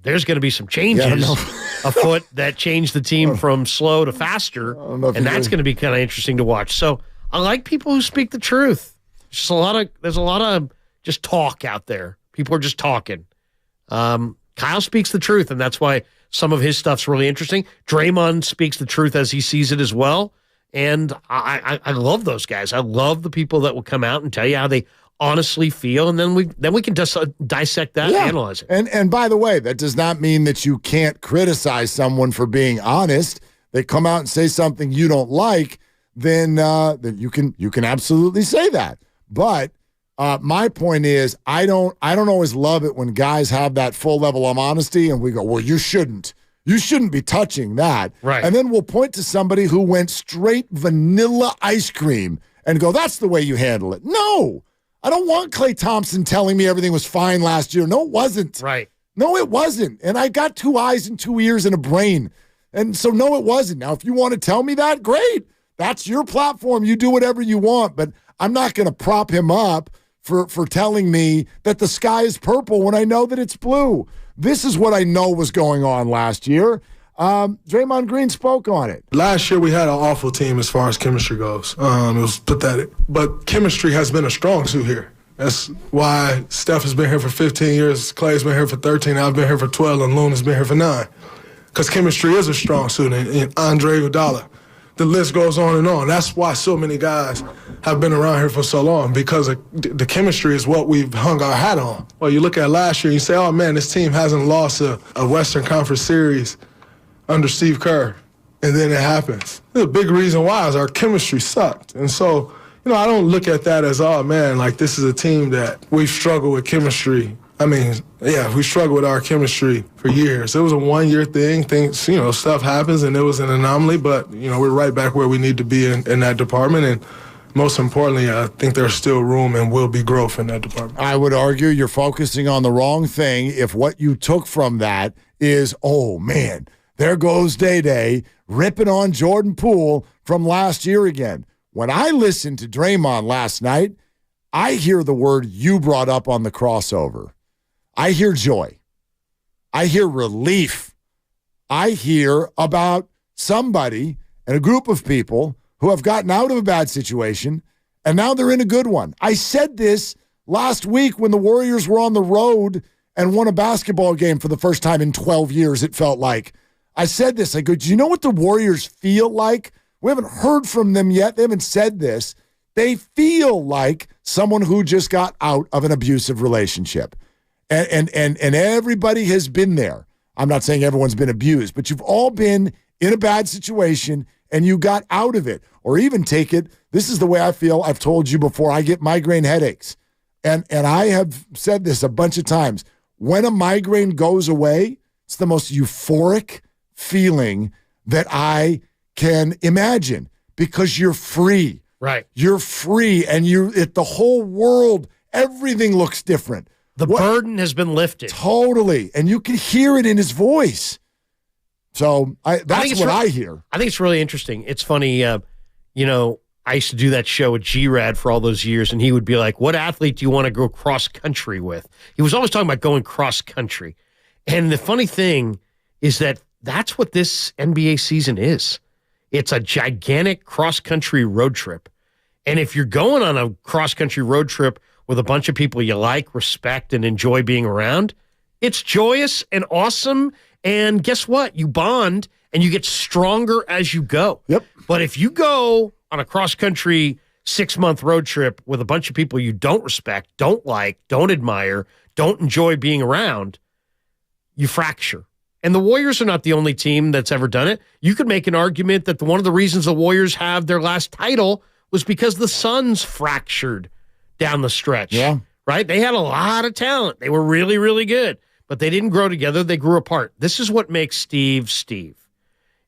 Speaker 10: there's going to be some changes afoot that change the team from slow to faster, and that's going to be kind of interesting to watch. So I like people who speak the truth. There's a lot of just talk out there. People are just talking. Kyle speaks the truth, and that's why some of his stuff's really interesting. Draymond speaks the truth as he sees it as well, and I love those guys. I love the people that will come out and tell you how they honestly feel, and then we can just dissect that and analyze it.
Speaker 20: And by the way, that does not mean that you can't criticize someone for being honest. They come out and say something you don't like, then you can absolutely say that. But my point is, I don't always love it when guys have that full level of honesty, and we go, well, you shouldn't be touching that.
Speaker 10: Right.
Speaker 20: And then we'll point to somebody who went straight vanilla ice cream and go, that's the way you handle it. No. I don't want Klay Thompson telling me everything was fine last year. No, it wasn't.
Speaker 10: Right.
Speaker 20: No, it wasn't. And I got 2 eyes and 2 ears and a brain. And so, no, it wasn't. Now, if you want to tell me that, great. That's your platform. You do whatever you want. But I'm not going to prop him up for telling me that the sky is purple when I know that it's blue. This is what I know was going on last year. Draymond Green spoke on it.
Speaker 3: Last year we had an awful team as far as chemistry goes. It was pathetic. But chemistry has been a strong suit here. That's why Steph has been here for 15 years, Klay's been here for 13, I've been here for 12, and Loon has been here for 9. Because chemistry is a strong suit, and Andre Iguodala. The list goes on and on. That's why so many guys have been around here for so long, because the chemistry is what we've hung our hat on. Well, you look at last year and you say, oh, man, this team hasn't lost a Western Conference series under Steve Kerr. And then it happens. The big reason why is our chemistry sucked. And so, I don't look at that as, oh, man, like this is a team that we've struggled with chemistry. I mean, yeah, we struggled with our chemistry for years. It was a one-year thing. Things, stuff happens, and it was an anomaly. But, we're right back where we need to be in that department. And most importantly, I think there's still room and will be growth in that department.
Speaker 20: I would argue you're focusing on the wrong thing if what you took from that is, oh, man, there goes Day-Day ripping on Jordan Poole from last year again. When I listened to Draymond last night, I hear the word you brought up on the crossover. I hear joy. I hear relief. I hear about somebody and a group of people who have gotten out of a bad situation, and now they're in a good one. I said this last week when the Warriors were on the road and won a basketball game for the first time in 12 years, it felt like. I said this. I go, do you know what the Warriors feel like? We haven't heard from them yet. They haven't said this. They feel like someone who just got out of an abusive relationship. And everybody has been there. I'm not saying everyone's been abused, but you've all been in a bad situation and you got out of it. Or even take it, this is the way I feel. I've told you before, I get migraine headaches. And I have said this a bunch of times. When a migraine goes away, it's the most euphoric feeling that I can imagine, because you're free.
Speaker 10: Right.
Speaker 20: You're free, and the whole world, everything looks different.
Speaker 10: The burden has been lifted.
Speaker 20: Totally. And you can hear it in his voice. So that's what I hear.
Speaker 10: I think it's really interesting. It's funny, I used to do that show with G-Rad for all those years, and he would be like, what athlete do you want to go cross-country with? He was always talking about going cross-country. And the funny thing is that that's what this NBA season is. It's a gigantic cross-country road trip. And if you're going on a cross-country road trip with a bunch of people you like, respect, and enjoy being around, it's joyous and awesome. And guess what? You bond and you get stronger as you go.
Speaker 20: Yep.
Speaker 10: But if you go on a cross-country 6-month road trip with a bunch of people you don't respect, don't like, don't admire, don't enjoy being around, you fracture. And the Warriors are not the only team that's ever done it. You could make an argument that one of the reasons the Warriors have their last title was because the Suns fractured down the stretch.
Speaker 20: Yeah.
Speaker 10: Right? They had a lot of talent. They were really, really good. But they didn't grow together. They grew apart. This is what makes Steve Steve.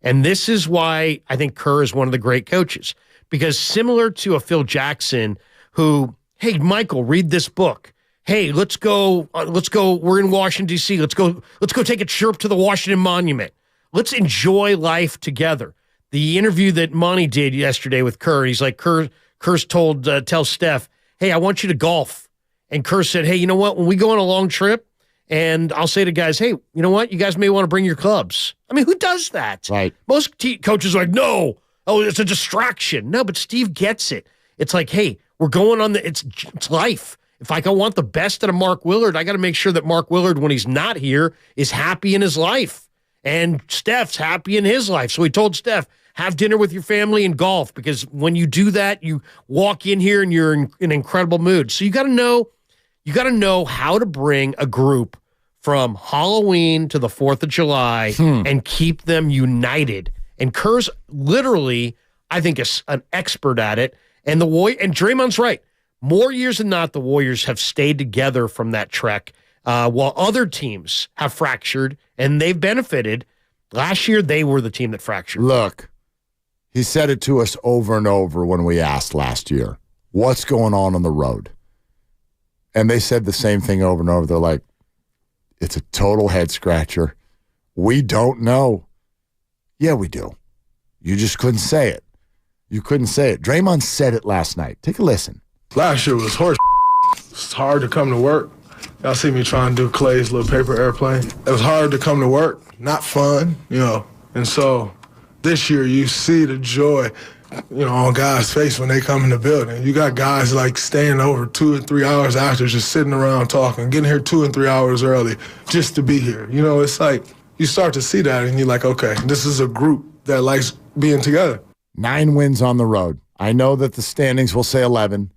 Speaker 10: And this is why I think Kerr is one of the great coaches. Because similar to a Phil Jackson who, hey, Michael, read this book. Hey, let's go. We're in Washington, D.C. Let's go take a trip to the Washington Monument. Let's enjoy life together. The interview that Monty did yesterday with Kerr, he's like, Kerr's tell Steph, hey, I want you to golf. And Kerr said, hey, you know what? When we go on a long trip, and I'll say to guys, hey, you know what? You guys may want to bring your clubs. I mean, who does that?
Speaker 20: Right.
Speaker 10: Most coaches are like, no. Oh, it's a distraction. No, but Steve gets it. It's like, hey, we're going on it's life. If I want the best out of Mark Willard, I got to make sure that Mark Willard, when he's not here, is happy in his life. And Steph's happy in his life. So he told Steph, have dinner with your family and golf, because when you do that, you walk in here and you're in an incredible mood. So you got to know how to bring a group from Halloween to the 4th of July and keep them united. And Kerr's literally, I think, an expert at it. And Draymond's right. More years than not, the Warriors have stayed together from that trek, while other teams have fractured, and they've benefited. Last year, they were the team that fractured.
Speaker 20: Look, he said it to us over and over when we asked last year, what's going on the road? And they said the same thing over and over. They're like, it's a total head scratcher. We don't know. Yeah, we do. You just couldn't say it. you couldn't say it. Draymond said it last night. Take a listen.
Speaker 3: Last year was horse. It's hard to come to work. Y'all see me trying to do Klay's little paper airplane. It was hard to come to work, not fun, And so this year you see the joy, on guys' face when they come in the building. You got guys like staying over 2 and 3 hours after, just sitting around talking, getting here 2 and 3 hours early just to be here. It's like you start to see that and you're like, okay, this is a group that likes being together.
Speaker 20: 9 wins on the road. I know that the standings will say 11.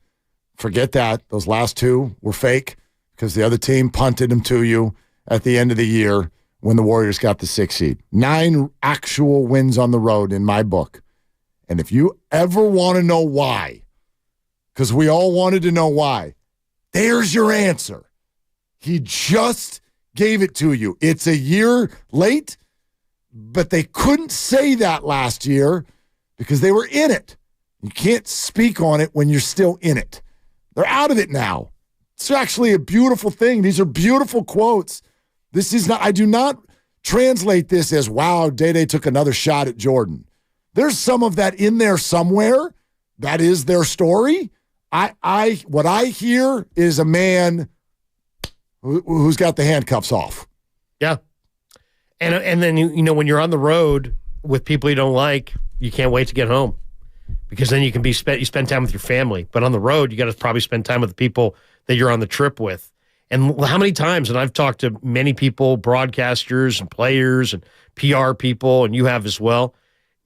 Speaker 20: Forget that. Those last 2 were fake because the other team punted them to you at the end of the year when the Warriors got the 6th seed. 9 actual wins on the road in my book. And if you ever want to know why, because we all wanted to know why, there's your answer. He just gave it to you. It's a year late, but they couldn't say that last year because they were in it. You can't speak on it when you're still in it. They're out of it now. It's actually a beautiful thing. These are beautiful quotes. This is not, I do not translate this as, wow, Day-Day took another shot at Jordan. There's some of that in there somewhere. That is their story. What I hear is a man who's got the handcuffs off.
Speaker 10: Yeah. And then, when you're on the road with people you don't like, you can't wait to get home because then you spend time with your family. But on the road, you got to probably spend time with the people that you're on the trip with. And how many times, and I've talked to many people, broadcasters and players and PR people, and you have as well,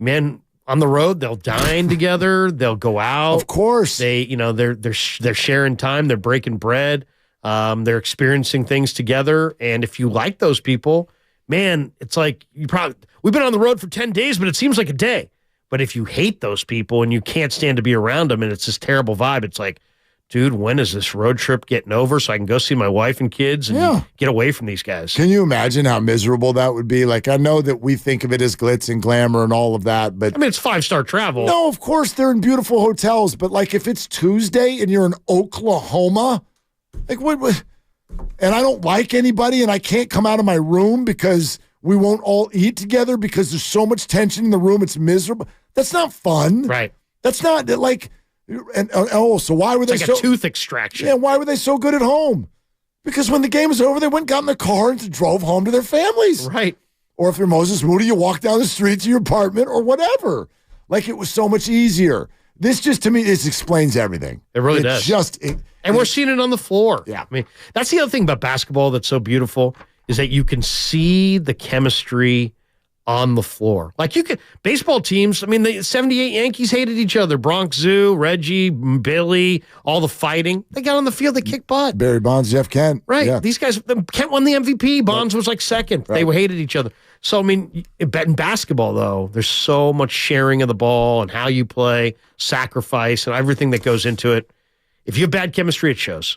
Speaker 10: men on the road, they'll dine together, they'll go out.
Speaker 20: Of course.
Speaker 10: They're sharing time, they're breaking bread, they're experiencing things together. And if you like those people, man, it's like we've been on the road for 10 days, but it seems like a day. But if you hate those people and you can't stand to be around them and it's this terrible vibe, it's like, dude, when is this road trip getting over so I can go see my wife and kids and get away from these guys?
Speaker 20: Can you imagine how miserable that would be? Like, I know that we think of it as glitz and glamour and all of that, but...
Speaker 10: I mean, it's 5-star travel.
Speaker 20: No, of course, they're in beautiful hotels, but, like, if it's Tuesday and you're in Oklahoma, like, what? And I don't like anybody and I can't come out of my room because we won't all eat together because there's so much tension in the room, it's miserable. That's not fun.
Speaker 10: Right.
Speaker 20: That's not, like... so why were they
Speaker 10: like a tooth extraction.
Speaker 20: Yeah, why were they so good at home? Because when the game was over, they went and got in their car and drove home to their families.
Speaker 10: Right.
Speaker 20: Or if you're Moses Moody, you walk down the street to your apartment or whatever. Like, it was so much easier. This just, to me, this explains everything.
Speaker 10: It really does. And we're seeing it on the floor.
Speaker 20: Yeah.
Speaker 10: I mean, that's the other thing about basketball that's so beautiful is that you can see the chemistry on the floor. Like baseball teams, I mean, the 78 Yankees hated each other. Bronx Zoo, Reggie, Billy, all the fighting. They got on the field, they kicked butt.
Speaker 20: Barry Bonds, Jeff Kent.
Speaker 10: Right.
Speaker 20: Yeah.
Speaker 10: These guys, Kent won the MVP. Bonds was like second. Right. They hated each other. So, I mean, in basketball, though, there's so much sharing of the ball and how you play, sacrifice, and everything that goes into it. If you have bad chemistry, it shows.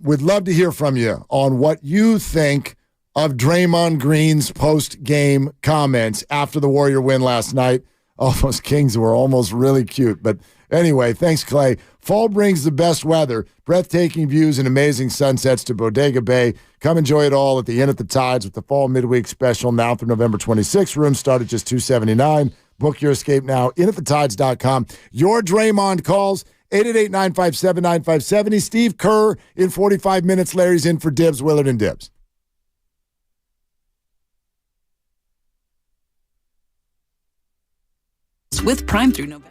Speaker 20: We'd love to hear from you on what you think of Draymond Green's post-game comments after the Warrior win last night. Oh, those Kings were almost really cute. But anyway, thanks, Klay. Fall brings the best weather, breathtaking views, and amazing sunsets to Bodega Bay. Come enjoy it all at the Inn at the Tides with the Fall Midweek Special now through November 26th. Rooms start at just $279. Book your escape now, inatthetides.com. Your Draymond calls, 888-957-9570. Steve Kerr in 45 minutes. Larry's in for Dibs, Willard, and Dibs.
Speaker 6: With Prime through November.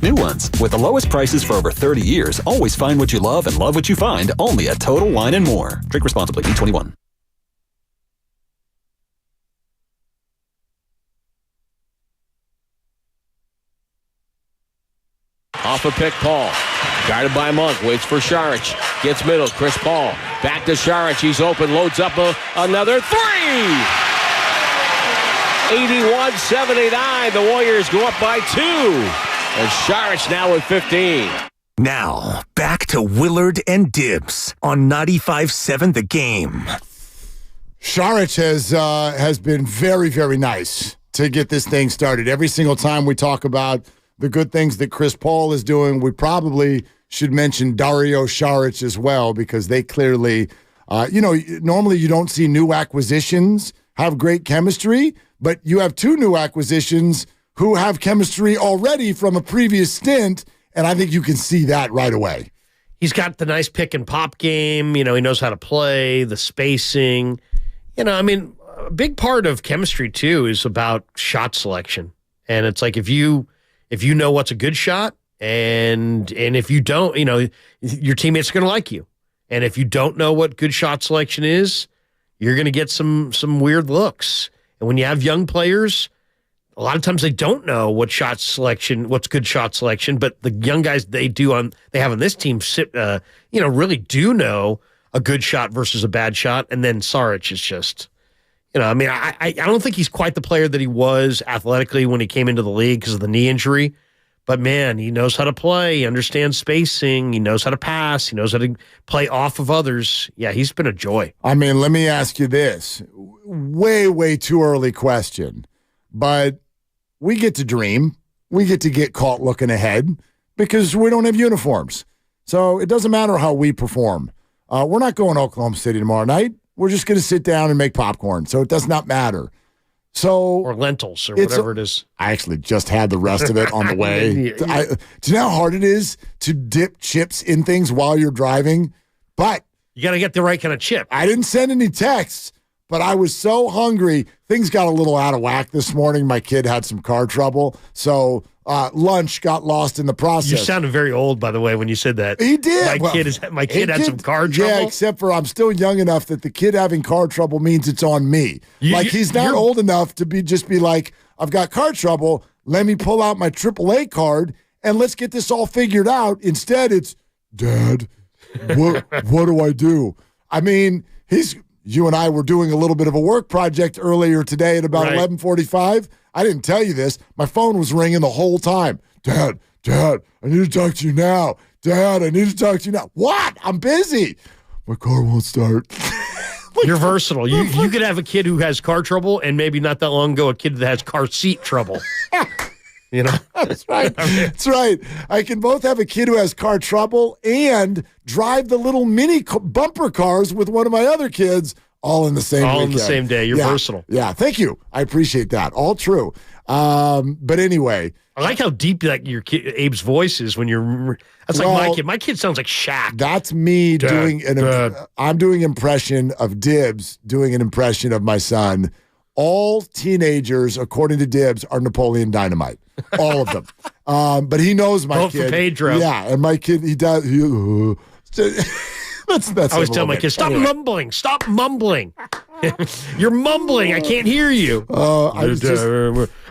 Speaker 6: New ones. With the lowest prices for over 30 years, always find what you love and love what you find only at Total Wine & More. Drink responsibly. B21.
Speaker 11: Off a pick, Paul. Guarded by Monk. Waits for Saric. Gets middle. Chris Paul. Back to Saric. He's open. Loads up another three. 81-79. The Warriors go up by 2. And Saric now with 15.
Speaker 16: Now, back to Willard and Dibbs on 95.7 The Game.
Speaker 20: Saric has been very, very nice to get this thing started. Every single time we talk about the good things that Chris Paul is doing, we probably should mention Dario Saric as well, because they clearly, normally you don't see new acquisitions have great chemistry, but you have 2 new acquisitions who have chemistry already from a previous stint, and I think you can see that right away.
Speaker 10: He's got the nice pick and pop game. He knows how to play, the spacing. A big part of chemistry, too, is about shot selection. And it's like if you know what's a good shot, and if you don't, your teammates are going to like you. And if you don't know what good shot selection is, you're going to get some weird looks. And when you have young players, a lot of times they don't know what's good shot selection, but the young guys they have on this team really do know a good shot versus a bad shot. And then Saric is just, I don't think he's quite the player that he was athletically when he came into the league because of the knee injury. But man, he knows how to play. He understands spacing. He knows how to pass. He knows how to play off of others. Yeah, he's been a joy.
Speaker 20: Let me ask you this. Way, way too early question. But we get to dream. We get to get caught looking ahead because we don't have uniforms. So it doesn't matter how we perform. We're not going to Oklahoma City tomorrow night. We're just going to sit down and make popcorn. So it does not matter.
Speaker 10: Or lentils or whatever it is.
Speaker 20: I actually just had the rest of it on the way. Do you know how hard it is to dip chips in things while you're driving? But
Speaker 10: you got to get the right kind of chip.
Speaker 20: I didn't send any texts, but I was so hungry. Things got a little out of whack this morning. My kid had some car trouble. So lunch got lost in the process.
Speaker 10: You sounded very old, by the way, when you said that.
Speaker 20: He did.
Speaker 10: My kid had some car trouble.
Speaker 20: Yeah, except for I'm still young enough that the kid having car trouble means it's on me. He's not old enough to be like, I've got car trouble. Let me pull out my AAA card and let's get this all figured out. Instead, it's, Dad, what do I do? I mean, you and I were doing a little bit of a work project earlier today at about 11:45. I didn't tell you this. My phone was ringing the whole time. Dad, I need to talk to you now. Dad, I need to talk to you now. What? I'm busy. My car won't start.
Speaker 10: You're versatile. You could have a kid who has car trouble, and maybe not that long ago, a kid that has car seat trouble. You know?
Speaker 20: That's right. That's right. I can both have a kid who has car trouble and drive the little mini bumper cars with one of my other kids all in the same weekend.
Speaker 10: In the same day. You're versatile.
Speaker 20: Yeah, thank you. I appreciate that. All true. But anyway.
Speaker 10: I like how deep your kid, Abe's voice is when you're. That's like my kid. My kid sounds like Shaq.
Speaker 20: That's me doing I'm doing impression of Dibs, doing an impression of my son. All teenagers, according to Dibs, are Napoleon Dynamite. All of them. But he knows my
Speaker 10: Vote
Speaker 20: kid.
Speaker 10: For Pedro.
Speaker 20: Yeah, and my kid, he does. That's
Speaker 10: I always tell my kids, stop mumbling. Stop mumbling. You're mumbling. I can't hear you.
Speaker 18: I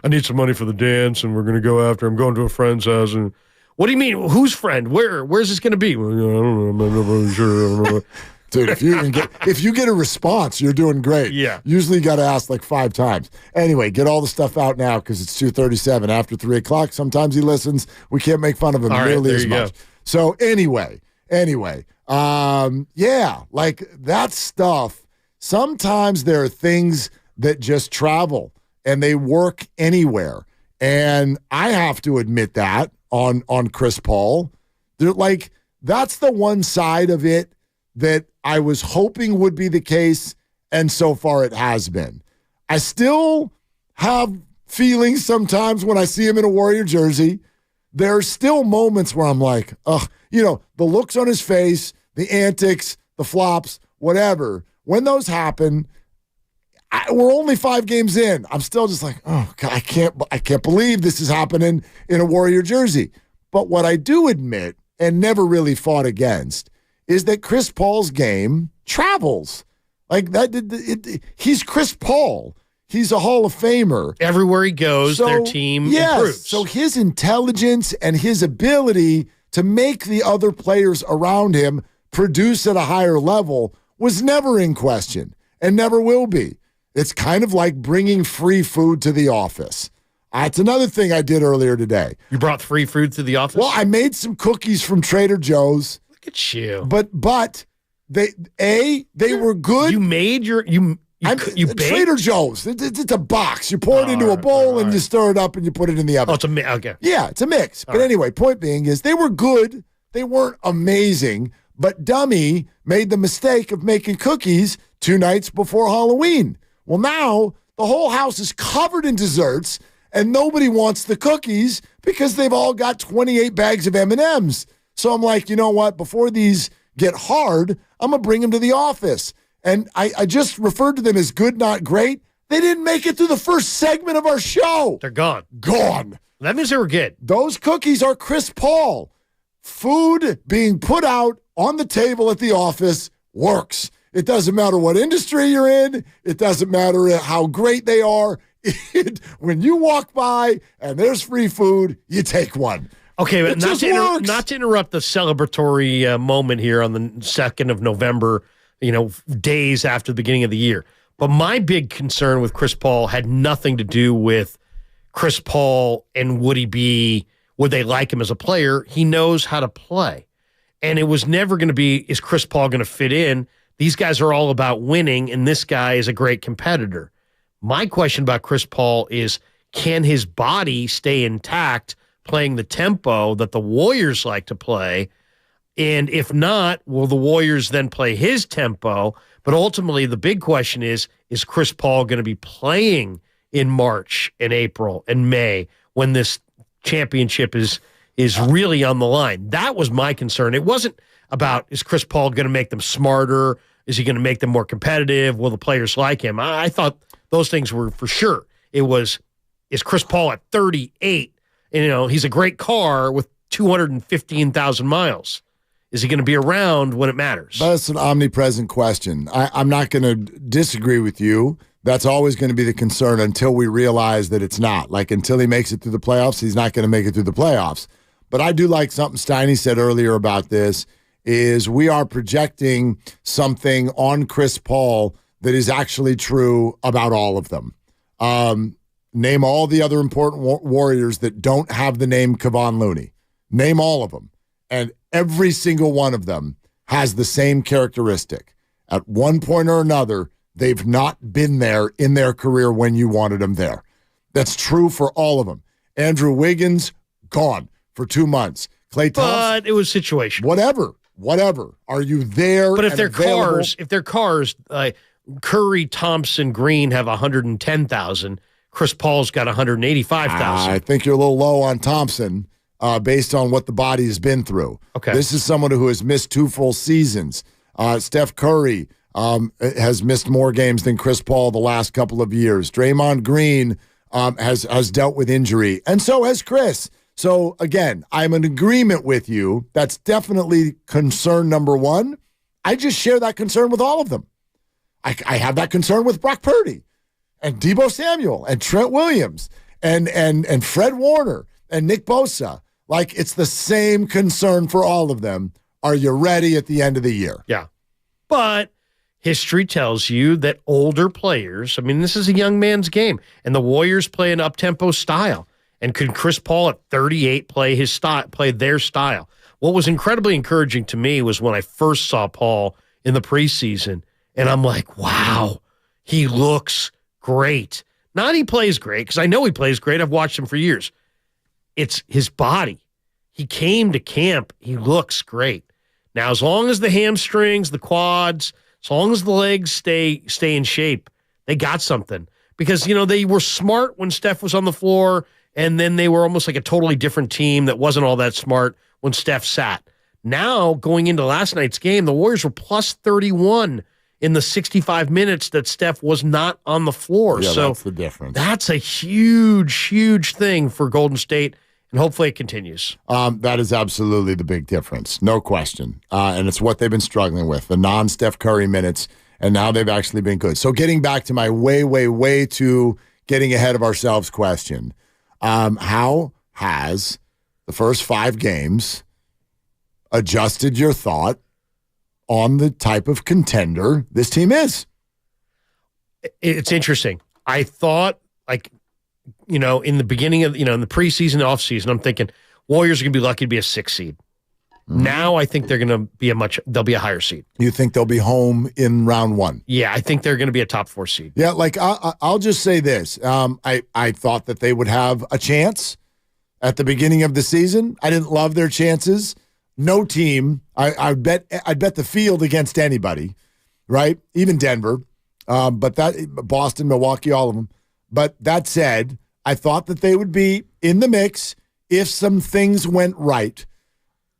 Speaker 18: need some money for the dance, and we're going to go after. I'm going to a friend's house. And
Speaker 10: what do you mean? Whose friend? Where's this going to be?
Speaker 18: Well, I don't know. I'm not really sure.
Speaker 20: Dude, if you get a response, you're doing great.
Speaker 10: Yeah.
Speaker 20: Usually you got to ask like 5 times. Anyway, get all the stuff out now because it's 2:37 after 3 o'clock. Sometimes he listens. We can't make fun of him nearly as much. So anyway, yeah, like that stuff. Sometimes there are things that just travel and they work anywhere. And I have to admit that on Chris Paul. That's the one side of it that I was hoping would be the case, and so far it has been. I still have feelings sometimes when I see him in a Warrior jersey. There are still moments where I'm like, the looks on his face, the antics, the flops, whatever. When those happen, we're only 5 games in. I'm still just like, oh God, I can't believe this is happening in a Warrior jersey. But what I do admit and never really fought against is that Chris Paul's game travels. Like that, he's Chris Paul. He's a Hall of Famer.
Speaker 10: Everywhere he goes, their team improves.
Speaker 20: So his intelligence and his ability to make the other players around him produce at a higher level was never in question and never will be. It's kind of like bringing free food to the office. That's another thing I did earlier today.
Speaker 10: You brought free food to the office?
Speaker 20: Well, I made some cookies from Trader Joe's.
Speaker 10: Look at you.
Speaker 20: But they were good.
Speaker 10: You made you baked?
Speaker 20: Trader Joe's. It's a box. You pour it into a bowl and you stir it up and you put it in the oven.
Speaker 10: Oh, it's a mix. Okay.
Speaker 20: Yeah, it's a mix. But anyway, point being is they were good. They weren't amazing. But Dummy made the mistake of making cookies 2 nights before Halloween. Well, now the whole house is covered in desserts and nobody wants the cookies because they've all got 28 bags of M&Ms. So I'm like, you know what? Before these get hard, I'm going to bring them to the office. And I just referred to them as good, not great. They didn't make it through the first segment of our show.
Speaker 10: They're gone.
Speaker 20: Gone.
Speaker 10: That means they were good.
Speaker 20: Those cookies are Chris Paul. Food being put out on the table at the office works. It doesn't matter what industry you're in. It doesn't matter how great they are. When you walk by and there's free food, you take one.
Speaker 10: Okay, but not to interrupt the celebratory moment here on the 2nd of November, days after the beginning of the year. But my big concern with Chris Paul had nothing to do with Chris Paul and would they like him as a player? He knows how to play. And it was never going to be, is Chris Paul going to fit in? These guys are all about winning, and this guy is a great competitor. My question about Chris Paul is, can his body stay intact playing the tempo that the Warriors like to play? And if not, will the Warriors then play his tempo? But ultimately, the big question is Chris Paul going to be playing in March and April and May when this championship is really on the line? That was my concern. It wasn't about, is Chris Paul going to make them smarter? Is he going to make them more competitive? Will the players like him? I thought those things were for sure. It was, is Chris Paul at 38? And, he's a great car with 215,000 miles. Is he going to be around when it matters?
Speaker 20: That's an omnipresent question. I'm not going to disagree with you. That's always going to be the concern until we realize that it's not. Like, until he makes it through the playoffs, he's not going to make it through the playoffs. But I do like something Steiny said earlier about this, is we are projecting something on Chris Paul that is actually true about all of them. Name all the other important Warriors that don't have the name Kevon Looney. Name all of them. And every single one of them has the same characteristic. At one point or another, they've not been there in their career when you wanted them there. That's true for all of them. Andrew Wiggins, gone for 2 months. Klay Thompson.
Speaker 10: But it was situational.
Speaker 20: Whatever. Are you there?
Speaker 10: But if they're
Speaker 20: available?
Speaker 10: cars, Curry, Thompson, Green have 110,000. Chris Paul's got 185,000.
Speaker 20: I think you're a little low on Thompson based on what the body has been through.
Speaker 10: Okay.
Speaker 20: This is someone who has missed 2 full seasons. Steph Curry has missed more games than Chris Paul the last couple of years. Draymond Green has dealt with injury, and so has Chris. So, again, I'm in agreement with you. That's definitely concern number one. I just share that concern with all of them. I have that concern with Brock Purdy and Deebo Samuel and Trent Williams and Fred Warner and Nick Bosa. Like, it's the same concern for all of them. Are you ready at the end of the year?
Speaker 10: Yeah. But history tells you that older players, this is a young man's game, and the Warriors play an up-tempo style. And could Chris Paul at 38 play their style? What was incredibly encouraging to me was when I first saw Paul in the preseason, and I'm like, wow, he looks great. Not he plays great, because I know he plays great. I've watched him for years. It's his body. He came to camp. He looks great. Now, as long as the hamstrings, the quads, as long as the legs stay in shape, they got something. Because, they were smart when Steph was on the floor, and then they were almost like a totally different team that wasn't all that smart when Steph sat. Now, going into last night's game, the Warriors were plus 31 in the 65 minutes that Steph was not on the floor.
Speaker 20: Yeah,
Speaker 10: so
Speaker 20: that's the difference.
Speaker 10: That's a huge, huge thing for Golden State, and hopefully it continues.
Speaker 20: That is absolutely the big difference, no question. And it's what they've been struggling with, the non-Steph Curry minutes, and now they've actually been good. So getting back to my way too getting ahead of ourselves question, how has the first 5 games adjusted your thought on the type of contender this team is?
Speaker 10: It's interesting. I thought, in the beginning of, in the preseason, offseason, I'm thinking Warriors are going to be lucky to be a 6 seed. Mm-hmm. Now I think they're going to be they'll be a higher seed.
Speaker 20: You think they'll be home in round 1?
Speaker 10: Yeah, I think they're going to be a top 4 seed.
Speaker 20: Yeah, I'll just say this. I thought that they would have a chance at the beginning of the season. I didn't love their chances. No team. I'd bet the field against anybody, right? Even Denver, but Boston, Milwaukee, all of them. But that said, I thought that they would be in the mix if some things went right.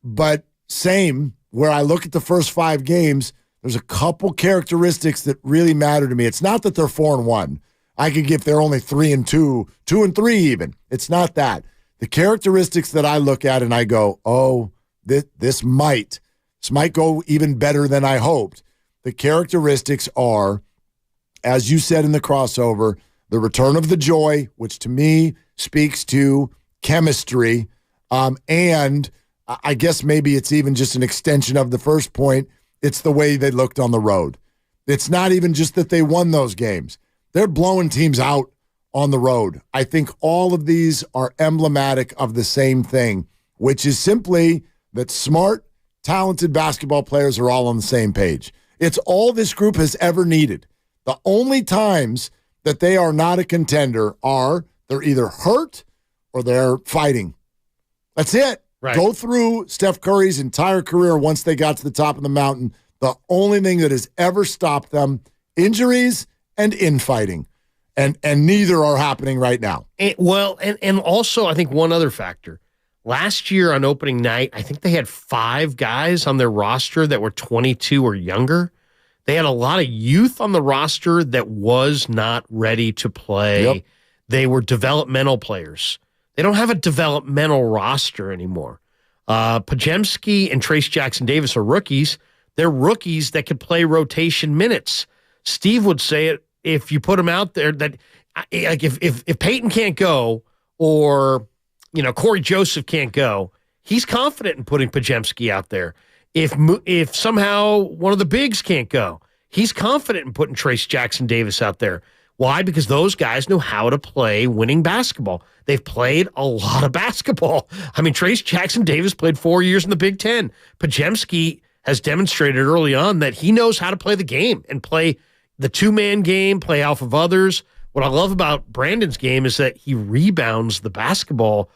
Speaker 20: But same, where I look at the first 5 games, there's a couple characteristics that really matter to me. It's not that they're 4-1. I could give they're only 3-2, 2-3 even. It's not that. The characteristics that I look at and I go, oh, this might go even better than I hoped. The characteristics are, as you said in the crossover, the return of the joy, which to me speaks to chemistry, and I guess maybe it's even just an extension of the first point. It's the way they looked on the road. It's not even just that they won those games. They're blowing teams out on the road. I think all of these are emblematic of the same thing, which is simply that smart, talented basketball players are all on the same page. It's all this group has ever needed. The only times that they are not a contender are they're either hurt or they're fighting. That's it. Right. Go through Steph Curry's entire career once they got to the top of the mountain. The only thing that has ever stopped them, injuries and infighting. And neither are happening right now.
Speaker 10: And also, I think one other factor. Last year on opening night, I think they had 5 guys on their roster that were 22 or younger. They had a lot of youth on the roster that was not ready to play. Yep. They were developmental players. They don't have a developmental roster anymore. Podziemski and Trace Jackson-Davis are rookies. They're rookies that could play rotation minutes. Steve would say it if you put them out there that if Peyton can't go or Corey Joseph can't go, he's confident in putting Podziemski out there. If somehow one of the bigs can't go, he's confident in putting Trace Jackson Davis out there. Why? Because those guys know how to play winning basketball. They've played a lot of basketball. I mean, Trace Jackson Davis played 4 years in the Big Ten. Podziemski has demonstrated early on that he knows how to play the game and play the two-man game, play off of others. What I love about Brandon's game is that he rebounds the basketball,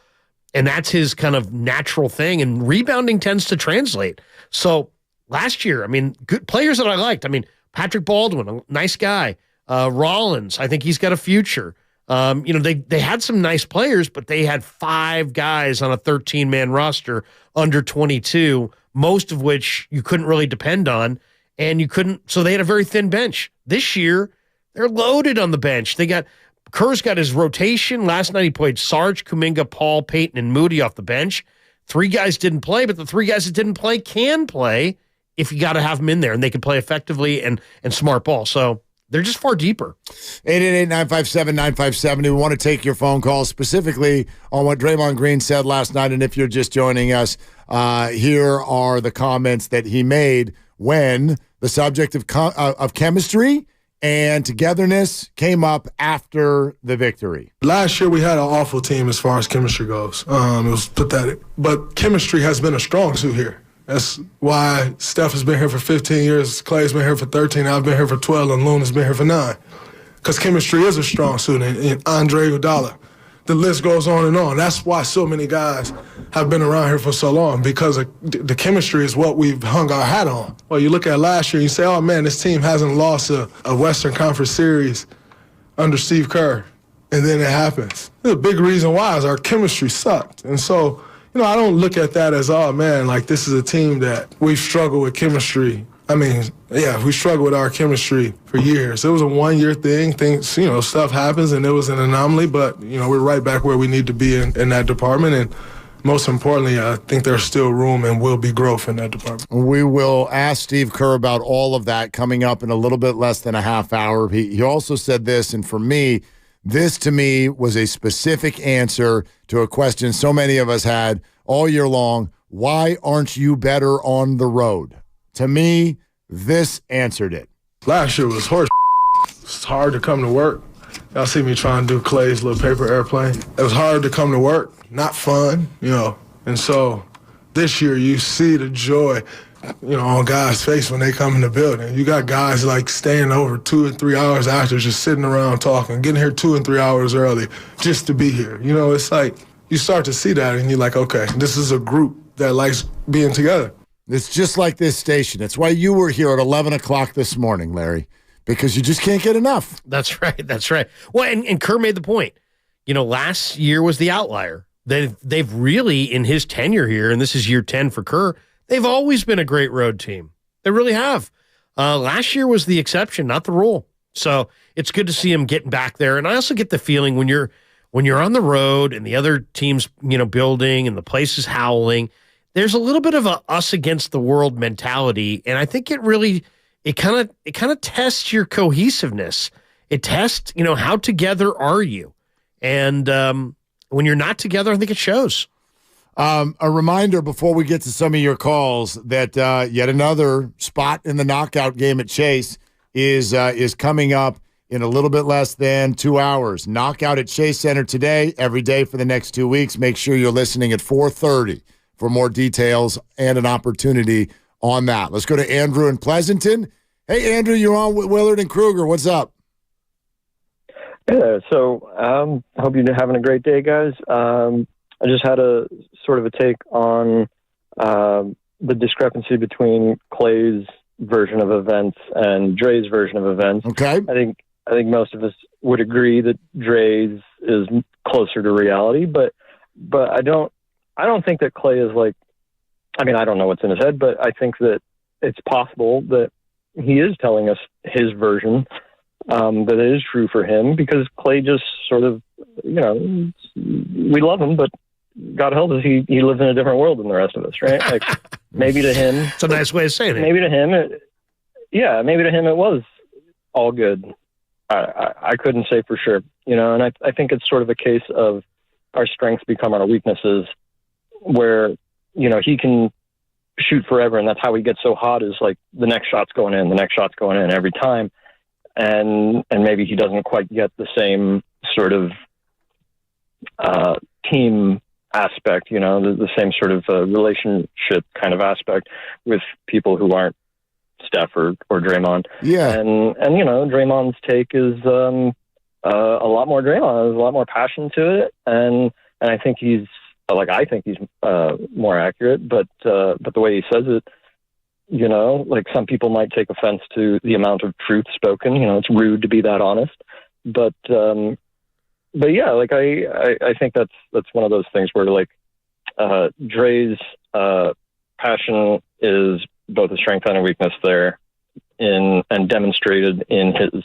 Speaker 10: and that's his kind of natural thing, and rebounding tends to translate. So last year, I mean, good players that I liked. I mean, Patrick Baldwin, a nice guy. Rollins, I think he's got a future. They had some nice players, but they had 5 guys on a 13-man roster under 22, most of which you couldn't really depend on, and so they had a very thin bench. This year, they're loaded on the bench. Kerr's got his rotation. Last night he played Sarge, Kuminga, Paul, Payton, and Moody off the bench. 3 guys didn't play, but the 3 guys that didn't play can play if you got to have them in there, and they can play effectively and smart ball. So they're just far deeper.
Speaker 20: 888-957-9570. We want to take your phone calls specifically on what Draymond Green said last night. And if you're just joining us, here are the comments that he made when the subject of chemistry and togetherness came up after the victory.
Speaker 3: Last year, we had an awful team as far as chemistry goes. It was pathetic. But chemistry has been a strong suit here. That's why Steph has been here for 15 years, Klay's been here for 13, I've been here for 12, and Luna's been here for 9. Because chemistry is a strong suit, and Andre Iguodala. The list goes on and on. That's why so many guys have been around here for so long, because the chemistry is what we've hung our hat on. Well, you look at last year, you say, oh, man, this team hasn't lost a Western Conference series under Steve Kerr. And then it happens. The big reason why is our chemistry sucked. And so, I don't look at that as, oh, man, like this is a team that we've struggled with chemistry. I mean, yeah, we struggled with our chemistry for years. It was a one-year thing. Things, stuff happens, and it was an anomaly, but, we're right back where we need to be in that department. And most importantly, I think there's still room and will be growth in that department.
Speaker 20: We will ask Steve Kerr about all of that coming up in a little bit less than a half hour. He also said this, and for me, this to me was a specific answer to a question so many of us had all year long. Why aren't you better on the road? To me, this answered it.
Speaker 3: Last year was horse. It's hard to come to work. Y'all see me trying to do Klay's little paper airplane. It was hard to come to work, not fun, And so this year you see the joy, on guys' face when they come in the building. You got guys like staying over 2 and 3 hours after, just sitting around talking, getting here 2 and 3 hours early just to be here. It's like you start to see that and you're like, okay, this is a group that likes being together.
Speaker 20: It's just like this station. It's why you were here at 11 o'clock this morning, Larry, because you just can't get enough.
Speaker 10: That's right. That's right. Well, and Kerr made the point. Last year was the outlier. They've really, in his tenure here, and this is year 10 for Kerr, they've always been a great road team. They really have. Last year was the exception, not the rule. So it's good to see him getting back there. And I also get the feeling when you're on the road and the other team's building and the place is howling, there's a little bit of a us against the world mentality, and I think it kind of tests your cohesiveness. It tests, how together are you? And when you're not together, I think it shows.
Speaker 20: A reminder before we get to some of your calls that yet another spot in the knockout game at Chase is coming up in a little bit less than 2 hours. Knockout at Chase Center today, every day for the next 2 weeks. Make sure you're listening at 4:30 for more details and an opportunity on that. Let's go to Andrew in Pleasanton. Hey, Andrew, you're on with Willard and Kruger. What's up?
Speaker 4: Yeah, so I hope you're having a great day, guys. I just had a sort of a take on the discrepancy between Klay's version of events and Dre's version of events.
Speaker 20: Okay.
Speaker 4: I think most of us would agree that Dre's is closer to reality, but I don't think that Klay is like, I don't know what's in his head, but I think that it's possible that he is telling us his version, that it is true for him, because Klay just sort of, we love him, but God help us, he lives in a different world than the rest of us, right? Like maybe to him,
Speaker 10: it's a nice way of saying it.
Speaker 4: Maybe to him, maybe to him it was all good. I couldn't say for sure, and I think it's sort of a case of our strengths become our weaknesses, where, he can shoot forever, and that's how he gets so hot. Is like the next shot's going in every time, and maybe he doesn't quite get the same sort of team aspect, the same sort of relationship kind of aspect with people who aren't Steph or Draymond.
Speaker 20: Yeah.
Speaker 4: And Draymond's take is a lot more Draymond. There's a lot more passion to it. And I think he's more accurate, but the way he says it, like some people might take offense to the amount of truth spoken. It's rude to be that honest, but yeah, like I think that's one of those things where like Dre's passion is both a strength and a weakness there and demonstrated in his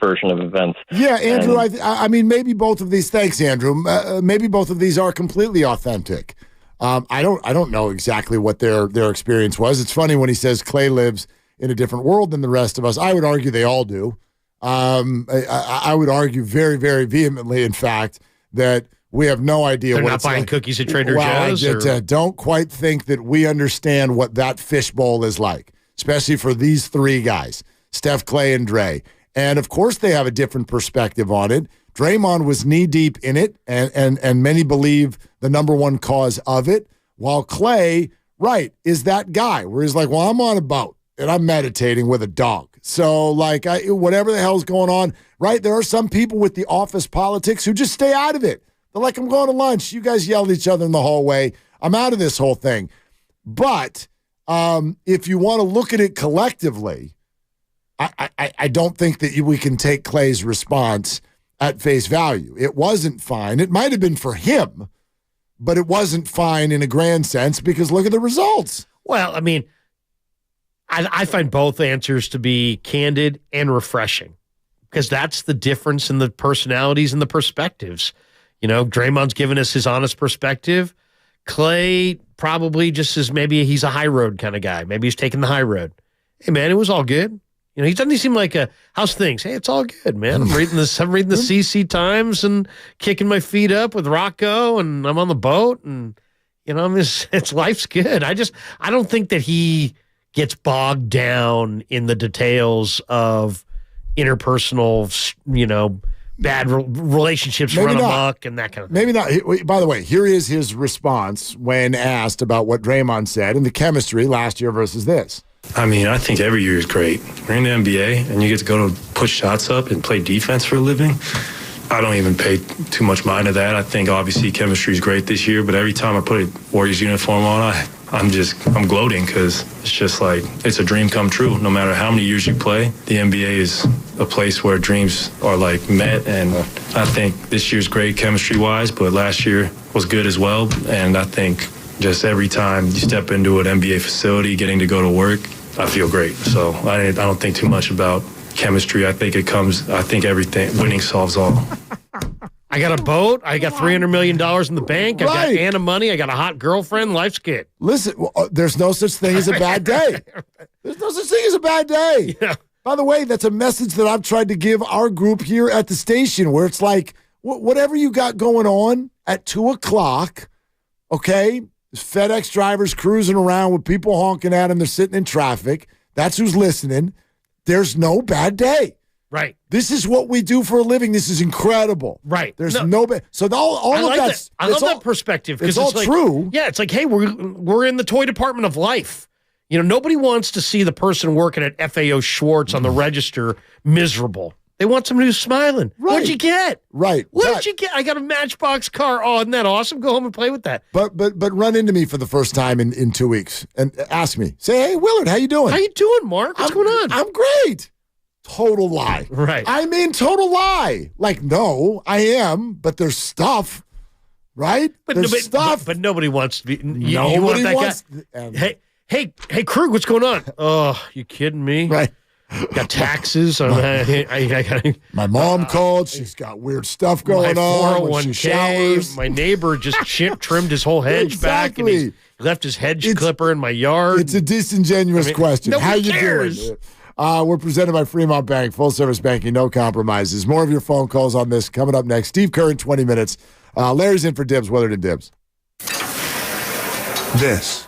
Speaker 4: version of events.
Speaker 20: Yeah, Andrew, I mean, maybe both of these, thanks, Andrew, maybe both of these are completely authentic. I don't know exactly what their experience was. It's funny when he says Klay lives in a different world than the rest of us. I would argue they all do. I would argue very, very vehemently, in fact, that we have no idea
Speaker 10: They're
Speaker 20: what
Speaker 10: not
Speaker 20: it's
Speaker 10: buying
Speaker 20: like.
Speaker 10: cookies at Trader Joe's?
Speaker 20: I don't quite think that we understand what that fishbowl is like, especially for these three guys, Steph, Klay, and Dre. And, of course, they have a different perspective on it. Draymond was knee-deep in it, and many believe the number one cause of it, while Klay, right, is that guy where he's like, well, I'm on a boat, and I'm meditating with a dog. So, like, whatever the hell's going on, right, there are some people with the office politics who just stay out of it. They're like, I'm going to lunch. You guys yell at each other in the hallway. I'm out of this whole thing. But if you want to look at it collectively, I don't think that we can take Klay's response at face value. It wasn't fine. It might have been for him, but it wasn't fine in a grand sense because look at the results.
Speaker 10: Well, I mean, I find both answers to be candid and refreshing because that's the difference in the personalities and the perspectives. Draymond's given us his honest perspective. Klay probably just is maybe he's a high road kind of guy. Maybe he's taking the high road. Hey, man, it was all good. He doesn't seem like how's things? Hey, it's all good, man. I'm reading the CC Times and kicking my feet up with Rocco, and I'm on the boat, and it's life's good. I don't think that he gets bogged down in the details of interpersonal, bad relationships
Speaker 20: Maybe
Speaker 10: run
Speaker 20: not.
Speaker 10: amok and that kind of thing.
Speaker 20: Maybe not. By the way, here is his response when asked about what Draymond said and the chemistry last year versus this.
Speaker 5: I mean, I think every year is great. We're in the NBA, and you get to go to put shots up and play defense for a living. I don't even pay too much mind to that. I think, obviously, chemistry is great this year, but every time I put a Warriors uniform on, I'm gloating because it's just like it's a dream come true. No matter how many years you play, the NBA is a place where dreams are, met, and I think this year's great chemistry-wise, but last year was good as well, and I think just every time you step into an NBA facility, getting to go to work, I feel great. So I don't think too much about chemistry. I think everything, winning solves all.
Speaker 10: I got a boat. I got $300 million in the bank. I got Anna money. I got a hot girlfriend. Life's good.
Speaker 20: Listen, there's no such thing as a bad day. There's no such thing as a bad day.
Speaker 10: Yeah.
Speaker 20: By the way, that's a message that I've tried to give our group here at the station where it's like, whatever you got going on at 2 o'clock, okay, FedEx drivers cruising around with people honking at them. They're sitting in traffic. That's who's listening. There's no bad day.
Speaker 10: Right.
Speaker 20: This is what we do for a living. This is incredible.
Speaker 10: Right.
Speaker 20: There's no bad. So all
Speaker 10: I
Speaker 20: of
Speaker 10: like
Speaker 20: that.
Speaker 10: I love that perspective.
Speaker 20: It's all true.
Speaker 10: Yeah, it's like, hey, we're in the toy department of life. Nobody wants to see the person working at FAO Schwartz on the register miserable. They want somebody who's smiling.
Speaker 20: Right.
Speaker 10: What'd you get?
Speaker 20: Right.
Speaker 10: What'd you get? I got a Matchbox car. Oh, isn't that awesome? Go home and play with that.
Speaker 20: But run into me for the first time in 2 weeks and ask me. Say, hey, Willard, how you doing?
Speaker 10: How you doing, Mark? What's going on?
Speaker 20: I'm great. Total lie.
Speaker 10: Right.
Speaker 20: I mean, total lie. Like, no, I am, but there's stuff, right? There's stuff.
Speaker 10: But nobody wants to be.
Speaker 20: Nobody wants.
Speaker 10: Hey, Krug, what's going on? Oh, you kidding me?
Speaker 20: Right.
Speaker 10: Got taxes.
Speaker 20: My mom called. She's got weird stuff going on. When she showers.
Speaker 10: My neighbor just trimmed his whole hedge back, and he left his hedge clipper in my yard.
Speaker 20: It's a disingenuous question. How you
Speaker 10: cares.
Speaker 20: doing? We're presented by Fremont Bank, full service banking, no compromises. More of your phone calls on this coming up next. Steve Kerr in 20 minutes. Larry's in for Dibs, Willard and Dibs.
Speaker 2: This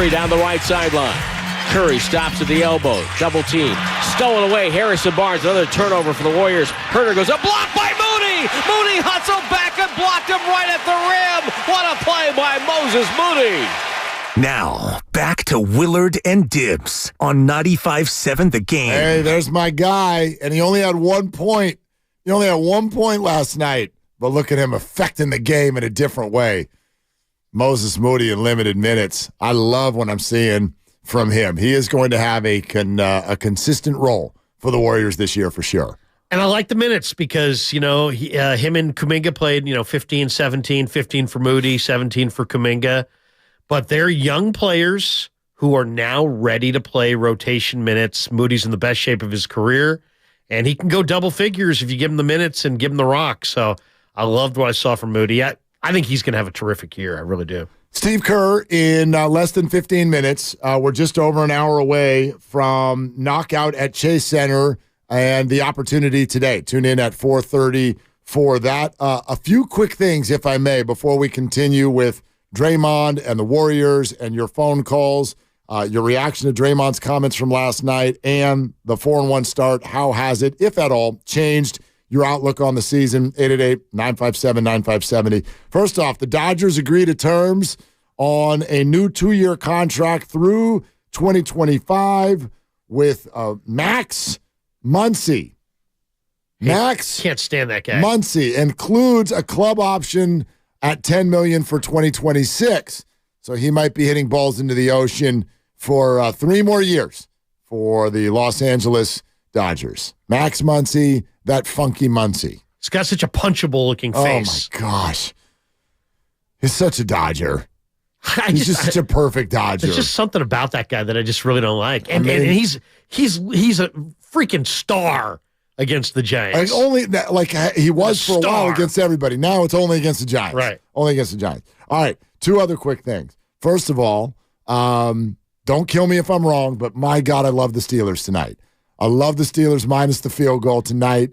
Speaker 11: Curry down the right sideline. Curry stops at the elbow. Double team. Stolen away. Harrison Barnes. Another turnover for the Warriors. Herter goes up. Blocked by Moody. Moody hustled back and blocked him right at the rim. What a play by Moses Moody.
Speaker 16: Now, back to Willard and Dibs on 95.7 The Game.
Speaker 20: Hey, there's my guy, and he only had 1 point. He only had 1 point last night, but look at him affecting the game in a different way. Moses Moody in limited minutes. I love what I'm seeing from him. He is going to have a consistent role for the Warriors this year for sure.
Speaker 10: And I like the minutes because, him and Kuminga played, 15, 17, 15 for Moody, 17 for Kuminga. But they're young players who are now ready to play rotation minutes. Moody's in the best shape of his career, and he can go double figures if you give him the minutes and give him the rock. So I loved what I saw from Moody. I think he's going to have a terrific year. I really do.
Speaker 20: Steve Kerr in less than 15 minutes. We're just over an hour away from knockout at Chase Center and the opportunity today. Tune in at 4:30 for that. A few quick things, if I may, before we continue with Draymond and the Warriors and your phone calls, your reaction to Draymond's comments from last night and the 4-1 start. How has it, if at all, changed your outlook on the season? 888-957-9570. First off, the Dodgers agree to terms on a new 2-year contract through 2025 with Max Muncy. Max
Speaker 10: can't stand that guy.
Speaker 20: Muncy includes a club option at $10 million for 2026. So he might be hitting balls into the ocean for 3 more years for the Los Angeles Dodgers. Max Muncy, that funky Muncy.
Speaker 10: He's got such a punchable-looking face.
Speaker 20: Oh, my gosh. He's such a Dodger. He's just such a perfect Dodger.
Speaker 10: There's just something about that guy that I just really don't like. And he's a freaking star against the Giants.
Speaker 20: He was for a while against everybody. Now it's only against the Giants.
Speaker 10: Right.
Speaker 20: Only against the Giants. All right. 2 other quick things. First of all, don't kill me if I'm wrong, but my God, I love the Steelers tonight. I love the Steelers minus the field goal tonight.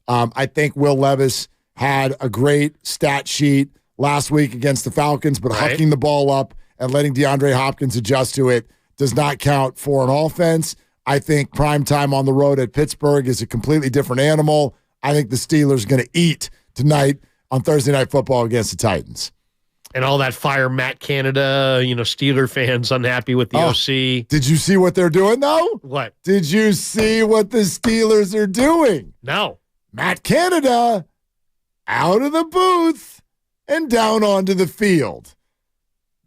Speaker 20: I think Will Levis had a great stat sheet last week against the Falcons, but hucking the ball up and letting DeAndre Hopkins adjust to it does not count for an offense. I think prime time on the road at Pittsburgh is a completely different animal. I think the Steelers are going to eat tonight on Thursday Night Football against the Titans.
Speaker 10: And all that fire Matt Canada, Steeler fans unhappy with the OC.
Speaker 20: Did you see what they're doing, though?
Speaker 10: What?
Speaker 20: Did you see what the Steelers are doing?
Speaker 10: No.
Speaker 20: Matt Canada out of the booth and down onto the field,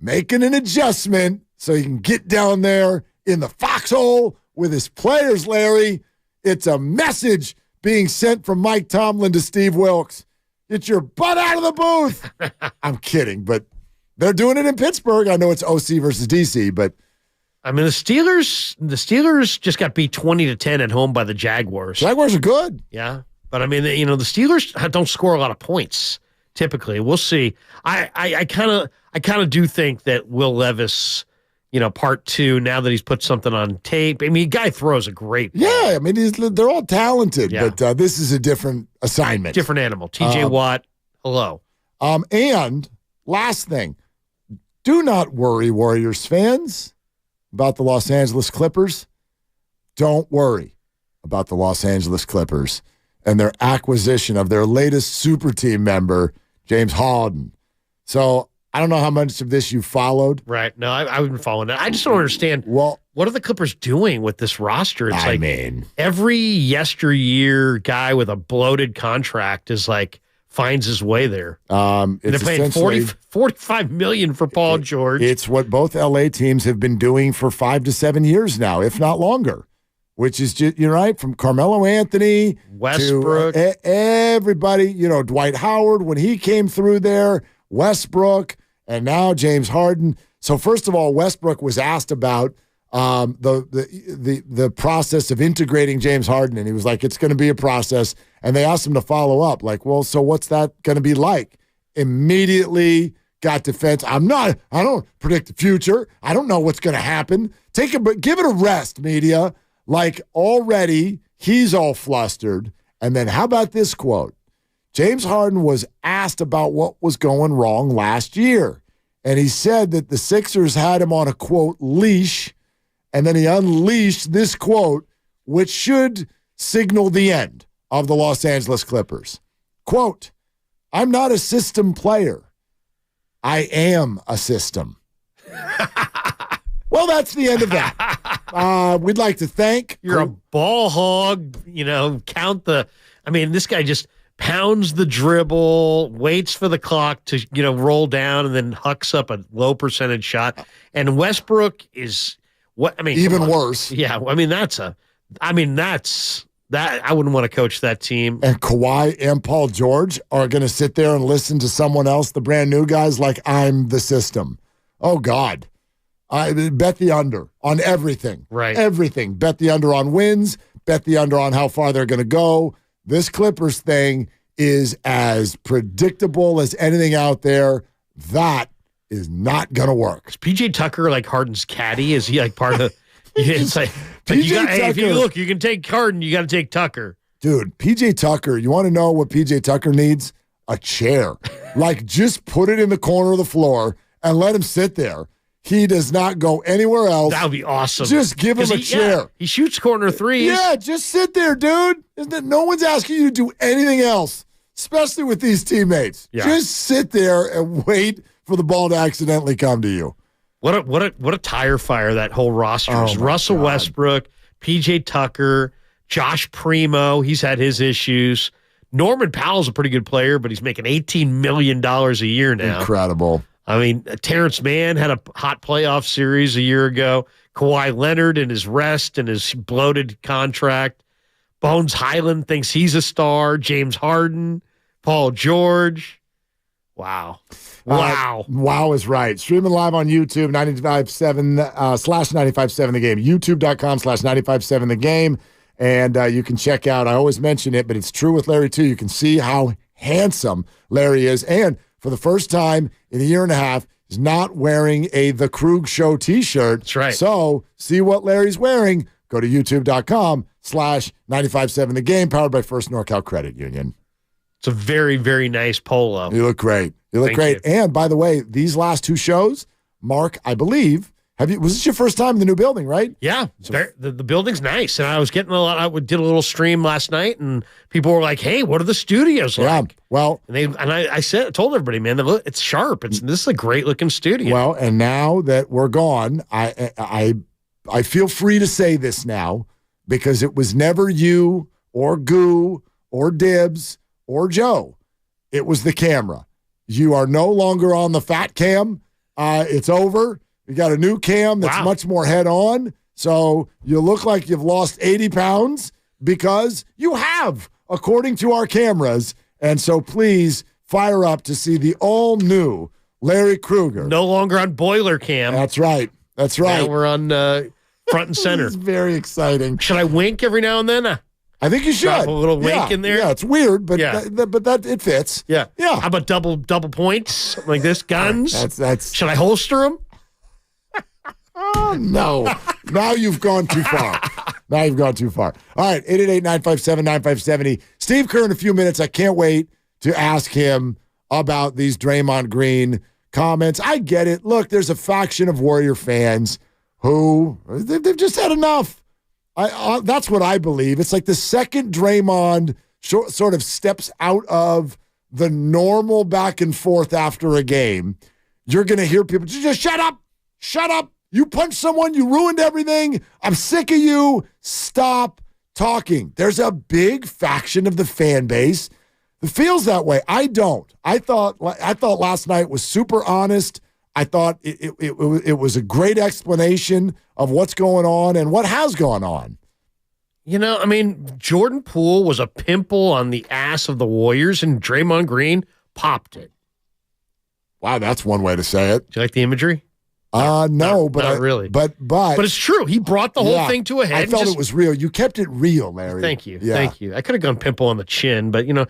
Speaker 20: making an adjustment so he can get down there in the foxhole with his players, Larry. It's a message being sent from Mike Tomlin to Steve Wilkes. Get your butt out of the booth. I'm kidding, but they're doing it in Pittsburgh. I know it's OC versus DC, but
Speaker 10: I mean, the Steelers just got beat 20-10 at home by the Jaguars.
Speaker 20: Jaguars are good.
Speaker 10: Yeah. But I mean, the Steelers don't score a lot of points typically. We'll see. I kind of do think that Will Levis, part 2, now that he's put something on tape. I mean, guy throws a great ball.
Speaker 20: Yeah, I mean, they're all talented, but this is a different assignment.
Speaker 10: Different animal. TJ Watt, hello.
Speaker 20: And last thing, do not worry, Warriors fans, about the Los Angeles Clippers. Don't worry about the Los Angeles Clippers and their acquisition of their latest super team member, James Harden. So I don't know how much of this you followed.
Speaker 10: Right. No, I've been following that. I just don't understand. Well, what are the Clippers doing with this roster? It's every yesteryear guy with a bloated contract is finds his way there. They're paying $45 million for Paul George.
Speaker 20: It's what both LA teams have been doing for 5 to 7 years now, if not longer. Which is just, you're right, from Carmelo Anthony
Speaker 10: Westbrook,
Speaker 20: to everybody, Dwight Howard when he came through there, Westbrook, and now James Harden. So first of all, Westbrook was asked about the process of integrating James Harden, and he was like, it's going to be a process. And they asked him to follow up, so what's that going to be like? Immediately got defense. I don't predict the future. I don't know what's going to happen. Give it a rest, media. Already, he's all flustered. And then how about this quote? James Harden was asked about what was going wrong last year. and he said that the Sixers had him on a, quote, leash, and then he unleashed this quote, which should signal the end of the Los Angeles Clippers. Quote, "I'm not a system player. I am a system." Well, that's the end of that. We'd like to thank.
Speaker 10: You're a ball hog. Count the. I mean, this guy just pounds the dribble, waits for the clock to roll down, and then hucks up a low percentage shot. And Westbrook is what? I mean,
Speaker 20: even worse.
Speaker 10: Yeah, I mean that's that. I wouldn't want to coach that team.
Speaker 20: And Kawhi and Paul George are going to sit there and listen to someone else, the brand new guys, like I'm the system. Oh, God. I bet the under on everything.
Speaker 10: Right.
Speaker 20: Everything. Bet the under on wins. Bet the under on how far they're going to go. This Clippers thing is as predictable as anything out there. That is not going to work.
Speaker 10: Is PJ Tucker like Harden's caddy? Is he like part of... It's like you got, hey, if you look, you can take Harden, you got to take Tucker.
Speaker 20: Dude, PJ Tucker, you want to know what PJ Tucker needs? A chair. Like, just put it in the corner of the floor and let him sit there. He does not go anywhere else.
Speaker 10: That would be awesome.
Speaker 20: Just give him a chair.
Speaker 10: Yeah, he shoots corner threes.
Speaker 20: Yeah, just sit there, dude. No one's asking you to do anything else, especially with these teammates. Yeah. Just sit there and wait for the ball to accidentally come to you.
Speaker 10: What a tire fire that whole roster is. Russell Westbrook, PJ Tucker, Josh Primo. He's had his issues. Norman Powell's a pretty good player, but he's making $18 million a year now.
Speaker 20: Incredible.
Speaker 10: I mean, Terrence Mann had a hot playoff series a year ago. Kawhi Leonard and his rest and his bloated contract. Bones Highland thinks he's a star. James Harden, Paul George. Wow. Wow.
Speaker 20: Wow is right. Streaming live on YouTube, 95.7 /957 The Game. YouTube.com/957 The Game. And you can check out, I always mention it, but it's true with Larry too. You can see how handsome Larry is. And for the first time in a year and a half, he's not wearing a The Krug Show t-shirt.
Speaker 10: That's right.
Speaker 20: So see what Larry's wearing. Go to youtube.com/957 The Game, powered by First NorCal Credit Union.
Speaker 10: It's a very, very nice polo.
Speaker 20: You look great. You look great. You. And by the way, these last two shows, Mark, I believe, was this your first time in the new building, right?
Speaker 10: Yeah. The building's nice. And I was getting I did a little stream last night, and people were like, hey, what are the studios like?
Speaker 20: Yeah. Well,
Speaker 10: and I told everybody, man, it's sharp. This is a great looking studio.
Speaker 20: Well, and now that we're gone, I feel free to say this now, because it was never you or Goo or Dibs or Joe. It was the camera. You are no longer on the fat cam. It's over. You got a new cam that's much more head on. So you look like you've lost 80 pounds because you have, according to our cameras. And so please fire up to see the all new Larry Krueger.
Speaker 10: No longer on boiler cam.
Speaker 20: That's right. That's right.
Speaker 10: Now we're on front and center.
Speaker 20: It's very exciting.
Speaker 10: Should I wink every now and then?
Speaker 20: I think you should.
Speaker 10: Drop a little wink in there.
Speaker 20: Yeah, it's weird, but that it fits.
Speaker 10: Yeah.
Speaker 20: Yeah.
Speaker 10: How about double points like this? Guns?
Speaker 20: That's.
Speaker 10: Should I holster them?
Speaker 20: Oh, no. Now you've gone too far. Now you've gone too far. All right, 888-957-9570. Steve Kerr in a few minutes. I can't wait to ask him about these Draymond Green comments. I get it. Look, there's a faction of Warrior fans who they've just had enough. That's what I believe. It's like the second Draymond sort of steps out of the normal back and forth after a game, you're going to hear people just shut up. Shut up. You punched someone. You ruined everything. I'm sick of you. Stop talking. There's a big faction of the fan base that feels that way. I don't. I thought last night was super honest. I thought it was a great explanation of what's going on and what has gone on.
Speaker 10: You know, I mean, Jordan Poole was a pimple on the ass of the Warriors, and Draymond Green popped it.
Speaker 20: Wow, that's one way to say it.
Speaker 10: Do you like the imagery?
Speaker 20: No,
Speaker 10: not
Speaker 20: but
Speaker 10: really.
Speaker 20: But
Speaker 10: it's true. He brought the whole thing to a head.
Speaker 20: I felt it was real. You kept it real, Larry.
Speaker 10: Thank you.
Speaker 20: Yeah.
Speaker 10: Thank you. I could have gone pimple on the chin, but I'm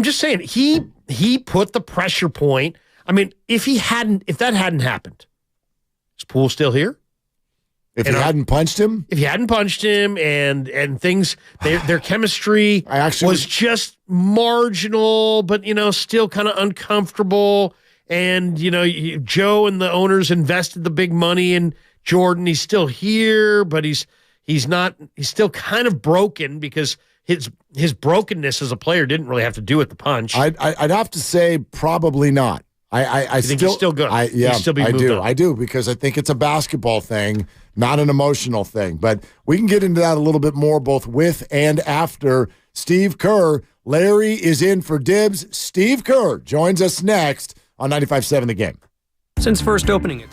Speaker 10: just saying he put the pressure point. I mean, if that hadn't happened, is Poole still here?
Speaker 20: If he hadn't punched him?
Speaker 10: If he hadn't punched him and things, their chemistry was just marginal, but, still kind of uncomfortable. And, Joe and the owners invested the big money in Jordan. He's still here, but he's still kind of broken because his brokenness as a player didn't really have to do with the punch.
Speaker 20: I'd have to say probably not. I
Speaker 10: think he's still good. He'd still be moved on.
Speaker 20: I do, because I think it's a basketball thing, not an emotional thing. But we can get into that a little bit more, both with and after Steve Kerr. Larry is in for Dibs. Steve Kerr joins us next on 95.7 The Game.
Speaker 7: Since first opening it.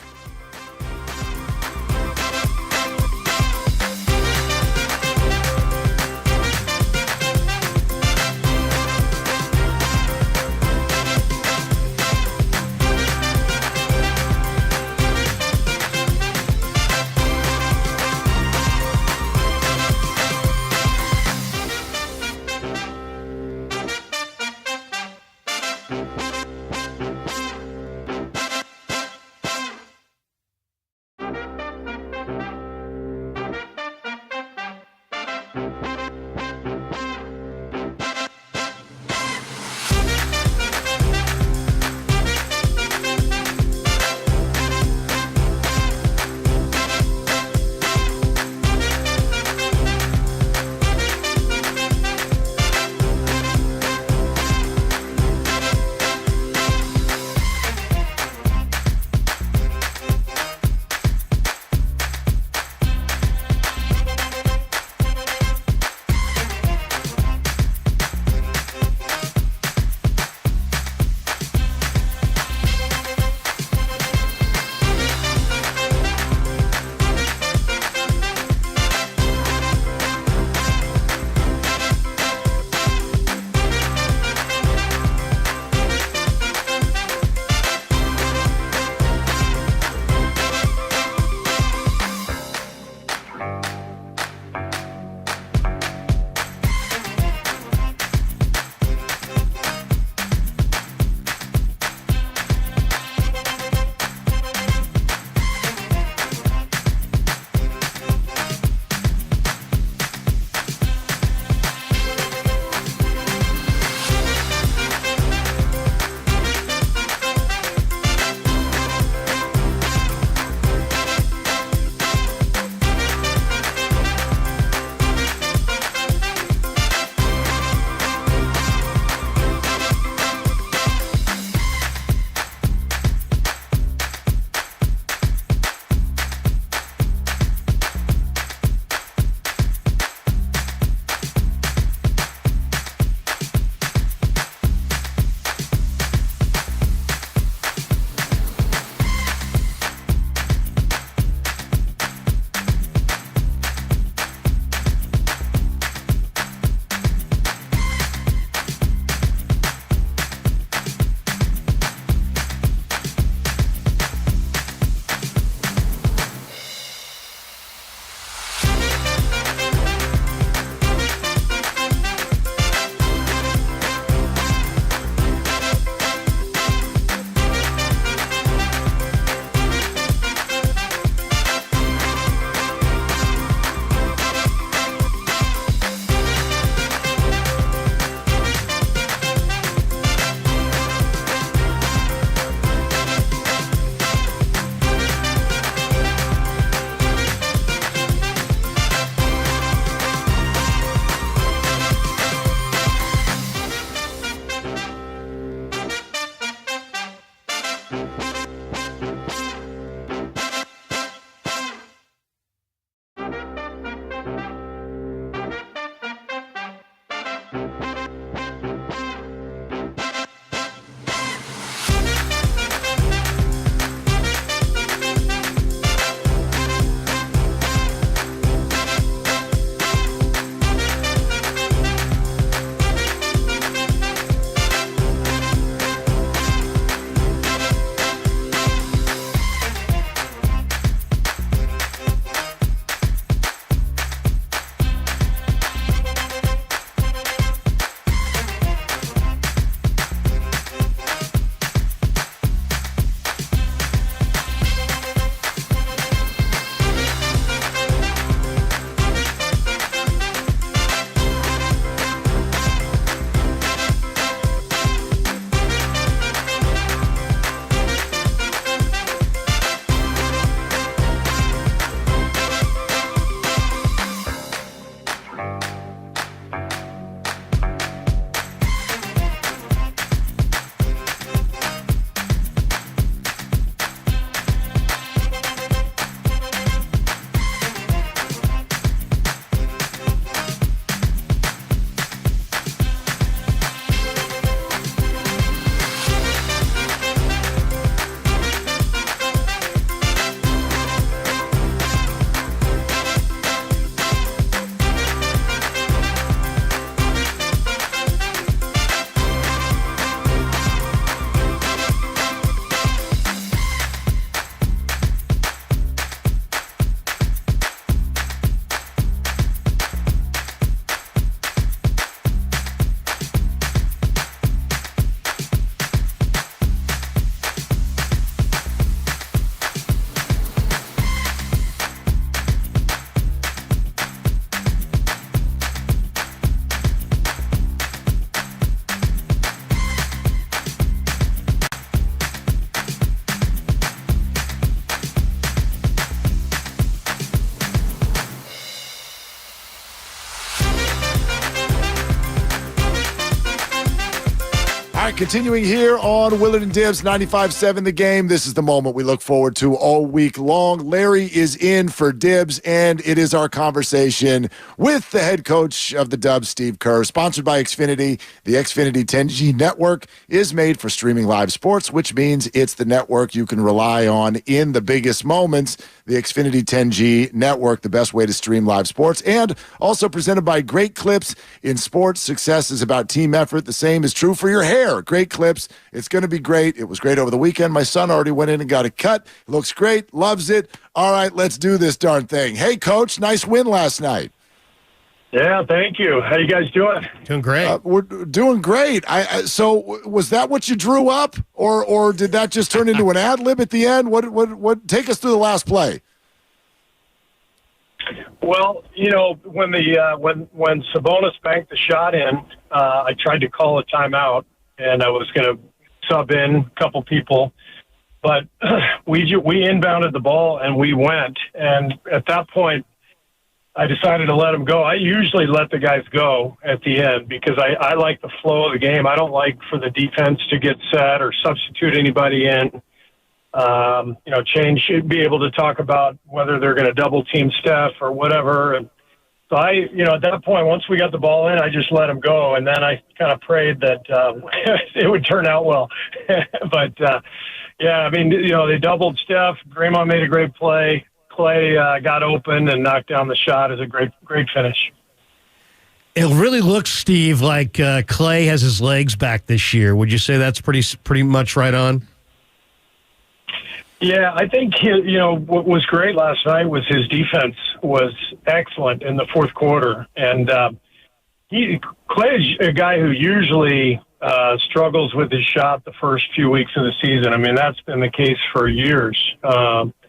Speaker 20: All right, continuing here on Willard and Dibbs, 95.7 The Game. This is the moment we look forward to all week long. Larry is in for Dibbs, and it is our conversation with the head coach of the Dubs, Steve Kerr. Sponsored by Xfinity. The Xfinity 10G network is made for streaming live sports, which means it's the network you can rely on in the biggest moments. The Xfinity 10G network, the best way to stream live sports, and also presented by Great Clips. In sports, success is about team effort. The same is true for your hair. Great Clips. It's going to be great. It was great over the weekend. My son already went in and got it cut. It looks great. Loves it. All right, let's do this darn thing. Hey, Coach, nice win last night.
Speaker 18: Yeah, thank you. How you guys doing?
Speaker 10: Doing great.
Speaker 20: We're doing great. So was that what you drew up, or did that just turn into an ad lib at the end? What? Take us through the last play.
Speaker 18: Well, when when Sabonis banked the shot in, I tried to call a timeout, and I was going to sub in a couple people, but we inbounded the ball and we went, and at that point, I decided to let them go. I usually let the guys go at the end because I like the flow of the game. I don't like for the defense to get set or substitute anybody in. Change should be able to talk about whether they're going to double team Steph or whatever. And so at that point, once we got the ball in, I just let them go. And then I kind of prayed that it would turn out well. But, they doubled Steph. Draymond made a great play. Klay got open and knocked down the shot. Is a great finish.
Speaker 10: It really looks, Steve, like Klay has his legs back this year. Would you say that's pretty much right on?
Speaker 18: Yeah, I think what was great last night was his defense was excellent in the fourth quarter, and Klay is a guy who usually struggles with his shot the first few weeks of the season. I mean, that's been the case for years. Even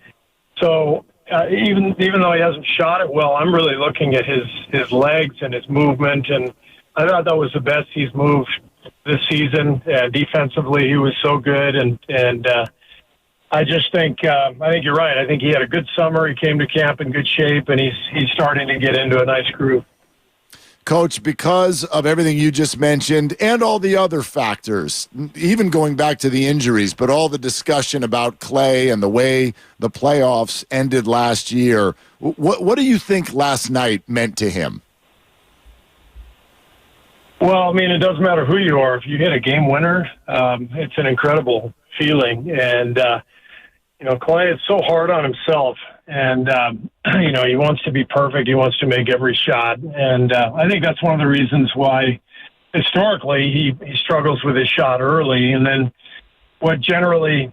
Speaker 18: though he hasn't shot it well, I'm really looking at his legs and his movement, and I thought that was the best he's moved this season. Defensively, he was so good, and I just think you're right. I think he had a good summer. He came to camp in good shape, and he's starting to get into a nice groove.
Speaker 20: Coach, because of everything you just mentioned and all the other factors, even going back to the injuries, but all the discussion about Klay and the way the playoffs ended last year, what do you think last night meant to him?
Speaker 18: Well, I mean, it doesn't matter who you are. If you hit a game winner, it's an incredible feeling. And, Klay is so hard on himself. And, he wants to be perfect. He wants to make every shot. And I think that's one of the reasons why historically he struggles with his shot early. And then what generally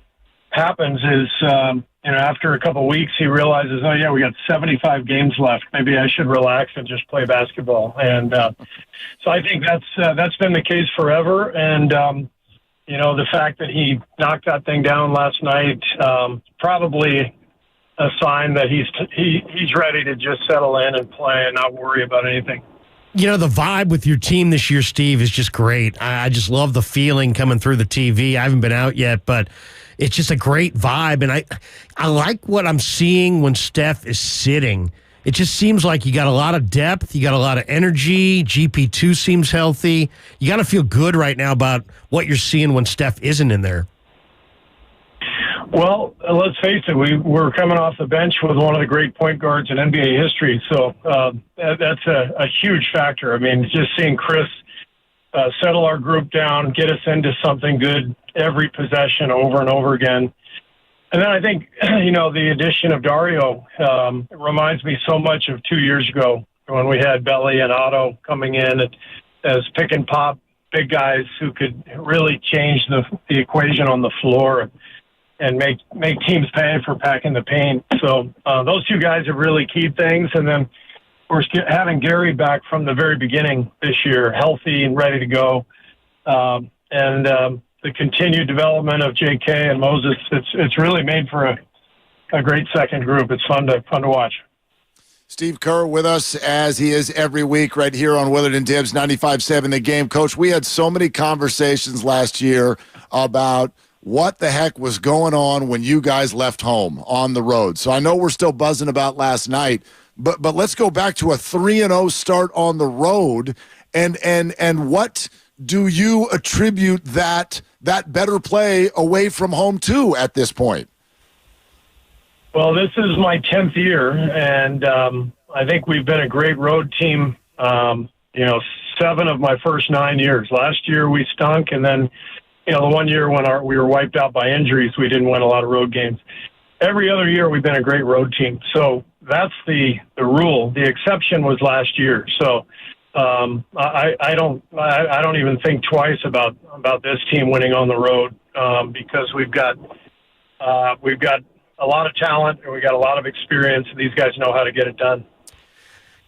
Speaker 18: happens is, after a couple of weeks, he realizes, oh, yeah, we got 75 games left. Maybe I should relax and just play basketball. And so I think that's been the case forever. And, the fact that he knocked that thing down last night, probably a sign that he's ready to just settle in and play and not worry about anything.
Speaker 10: The vibe with your team this year, Steve, is just great. I just love the feeling coming through the TV. I haven't been out yet, but it's just a great vibe. And I like what I'm seeing when Steph is sitting. It just seems like you got a lot of depth. You got a lot of energy. GP2 seems healthy. You got to feel good right now about what you're seeing when Steph isn't in there.
Speaker 18: Well, let's face it, we're coming off the bench with one of the great point guards in NBA history, so that's a huge factor. I mean, just seeing Chris settle our group down, get us into something good every possession over and over again. And then I think, the addition of Dario reminds me so much of 2 years ago when we had Belly and Otto coming in as pick and pop big guys who could really change the equation on the floor and make teams pay for packing the paint. So those two guys have really keyed things. And then we're having Gary back from the very beginning this year, healthy and ready to go. And the continued development of JK and Moses, it's really made for a great second group. It's fun to watch.
Speaker 20: Steve Kerr with us, as he is every week right here on Willard and Dibbs 95.7 The Game. Coach, we had so many conversations last year about what the heck was going on when you guys left home on the road. So I know we're still buzzing about last night, but let's go back to a 3-0 start on the road and what do you attribute that better play away from home to at this point?
Speaker 15: Well, this is my 10th year, and I think we've been a great road team, 7 of my first 9 years. Last year we stunk, and then, the one year when we were wiped out by injuries, we didn't win a lot of road games. Every other year we've been a great road team. So that's the rule. The exception was last year. So I don't even think twice about this team winning on the road because we've got a lot of talent and we got a lot of experience. And these guys know how to get it done.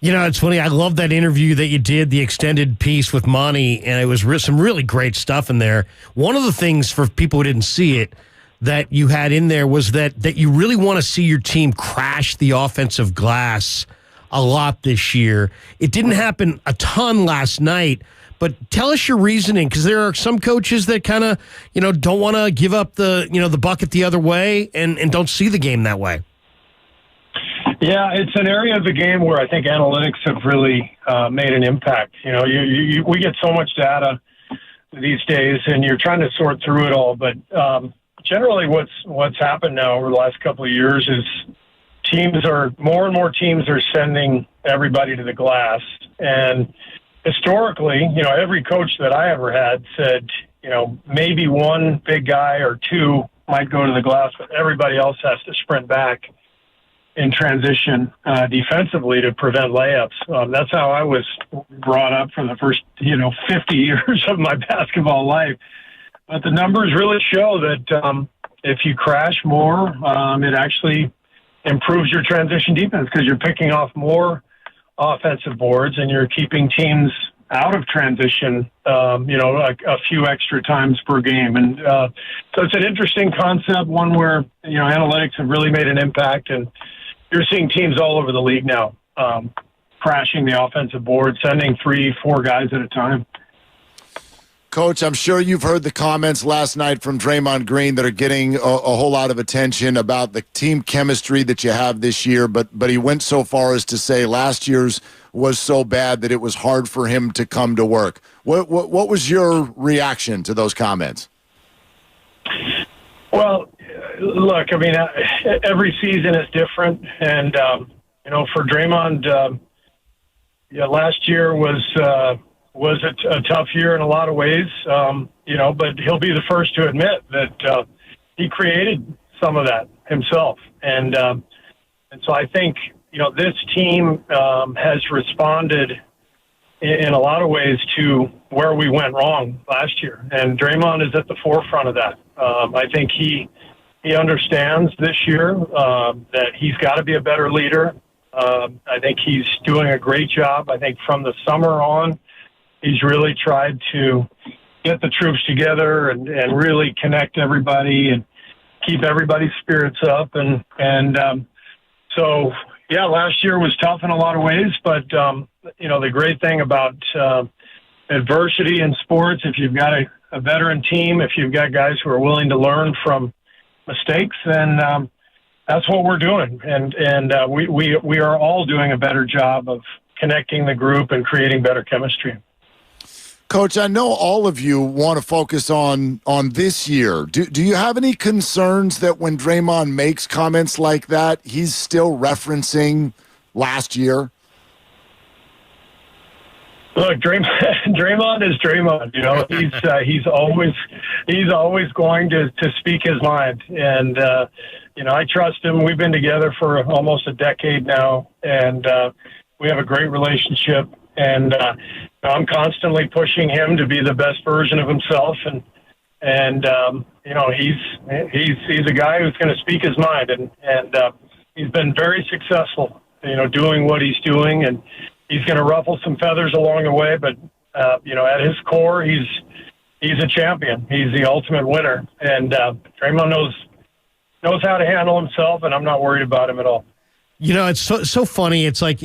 Speaker 10: It's funny. I love that interview that you did, the extended piece with Monty, and it was some really great stuff in there. One of the things for people who didn't see it that you had in there was that you really want to see your team crash the offensive glass a lot this year. It didn't happen a ton last night, but tell us your reasoning, because there are some coaches that kind of, don't want to give up the bucket the other way and don't see the game that way.
Speaker 15: Yeah, it's an area of the game where I think analytics have really made an impact. We get so much data these days, and you're trying to sort through it all. But generally, what's happened now over the last couple of years is more and more teams are sending everybody to the glass. And historically, every coach that I ever had said, maybe one big guy or two might go to the glass, but everybody else has to sprint back in transition defensively to prevent layups. That's how I was brought up for the first, 50 years of my basketball life. But the numbers really show that if you crash more, it actually improves your transition defense because you're picking off more offensive boards and you're keeping teams out of transition, a few extra times per game. And so it's an interesting concept, one where, analytics have really made an impact, and you're seeing teams all over the league now crashing the offensive board, sending 3-4 guys at a time.
Speaker 20: Coach, I'm sure you've heard the comments last night from Draymond Green that are getting a whole lot of attention about the team chemistry that you have this year, but he went so far as to say last year's was so bad that it was hard for him to come to work. What was your reaction to those comments?
Speaker 15: Well, look, every season is different, and for Draymond, last year was a tough year in a lot of ways, but he'll be the first to admit that he created some of that himself, and so I think this team has responded in a lot of ways to where we went wrong last year, and Draymond is at the forefront of that. I think he understands this year that he's got to be a better leader. I think he's doing a great job. I think from the summer on, he's really tried to get the troops together and really connect everybody and keep everybody's spirits up. So, last year was tough in a lot of ways, but, the great thing about adversity in sports, if you've got a veteran team, if you've got guys who are willing to learn from mistakes, then that's what we're doing. And we are all doing a better job of connecting the group and creating better chemistry.
Speaker 20: Coach, I know all of you want to focus on this year. Do you have any concerns that when Draymond makes comments like that, he's still referencing last year?
Speaker 15: Look, Draymond is Draymond. He's always going to speak his mind, and I trust him. We've been together for almost a decade now, and we have a great relationship. And I'm constantly pushing him to be the best version of himself, and he's a guy who's going to speak his mind, and he's been very successful, doing what he's doing, and he's going to ruffle some feathers along the way, but at his core, he's a champion. He's the ultimate winner, and Draymond knows how to handle himself, and I'm not worried about him at all.
Speaker 10: It's so funny. It's like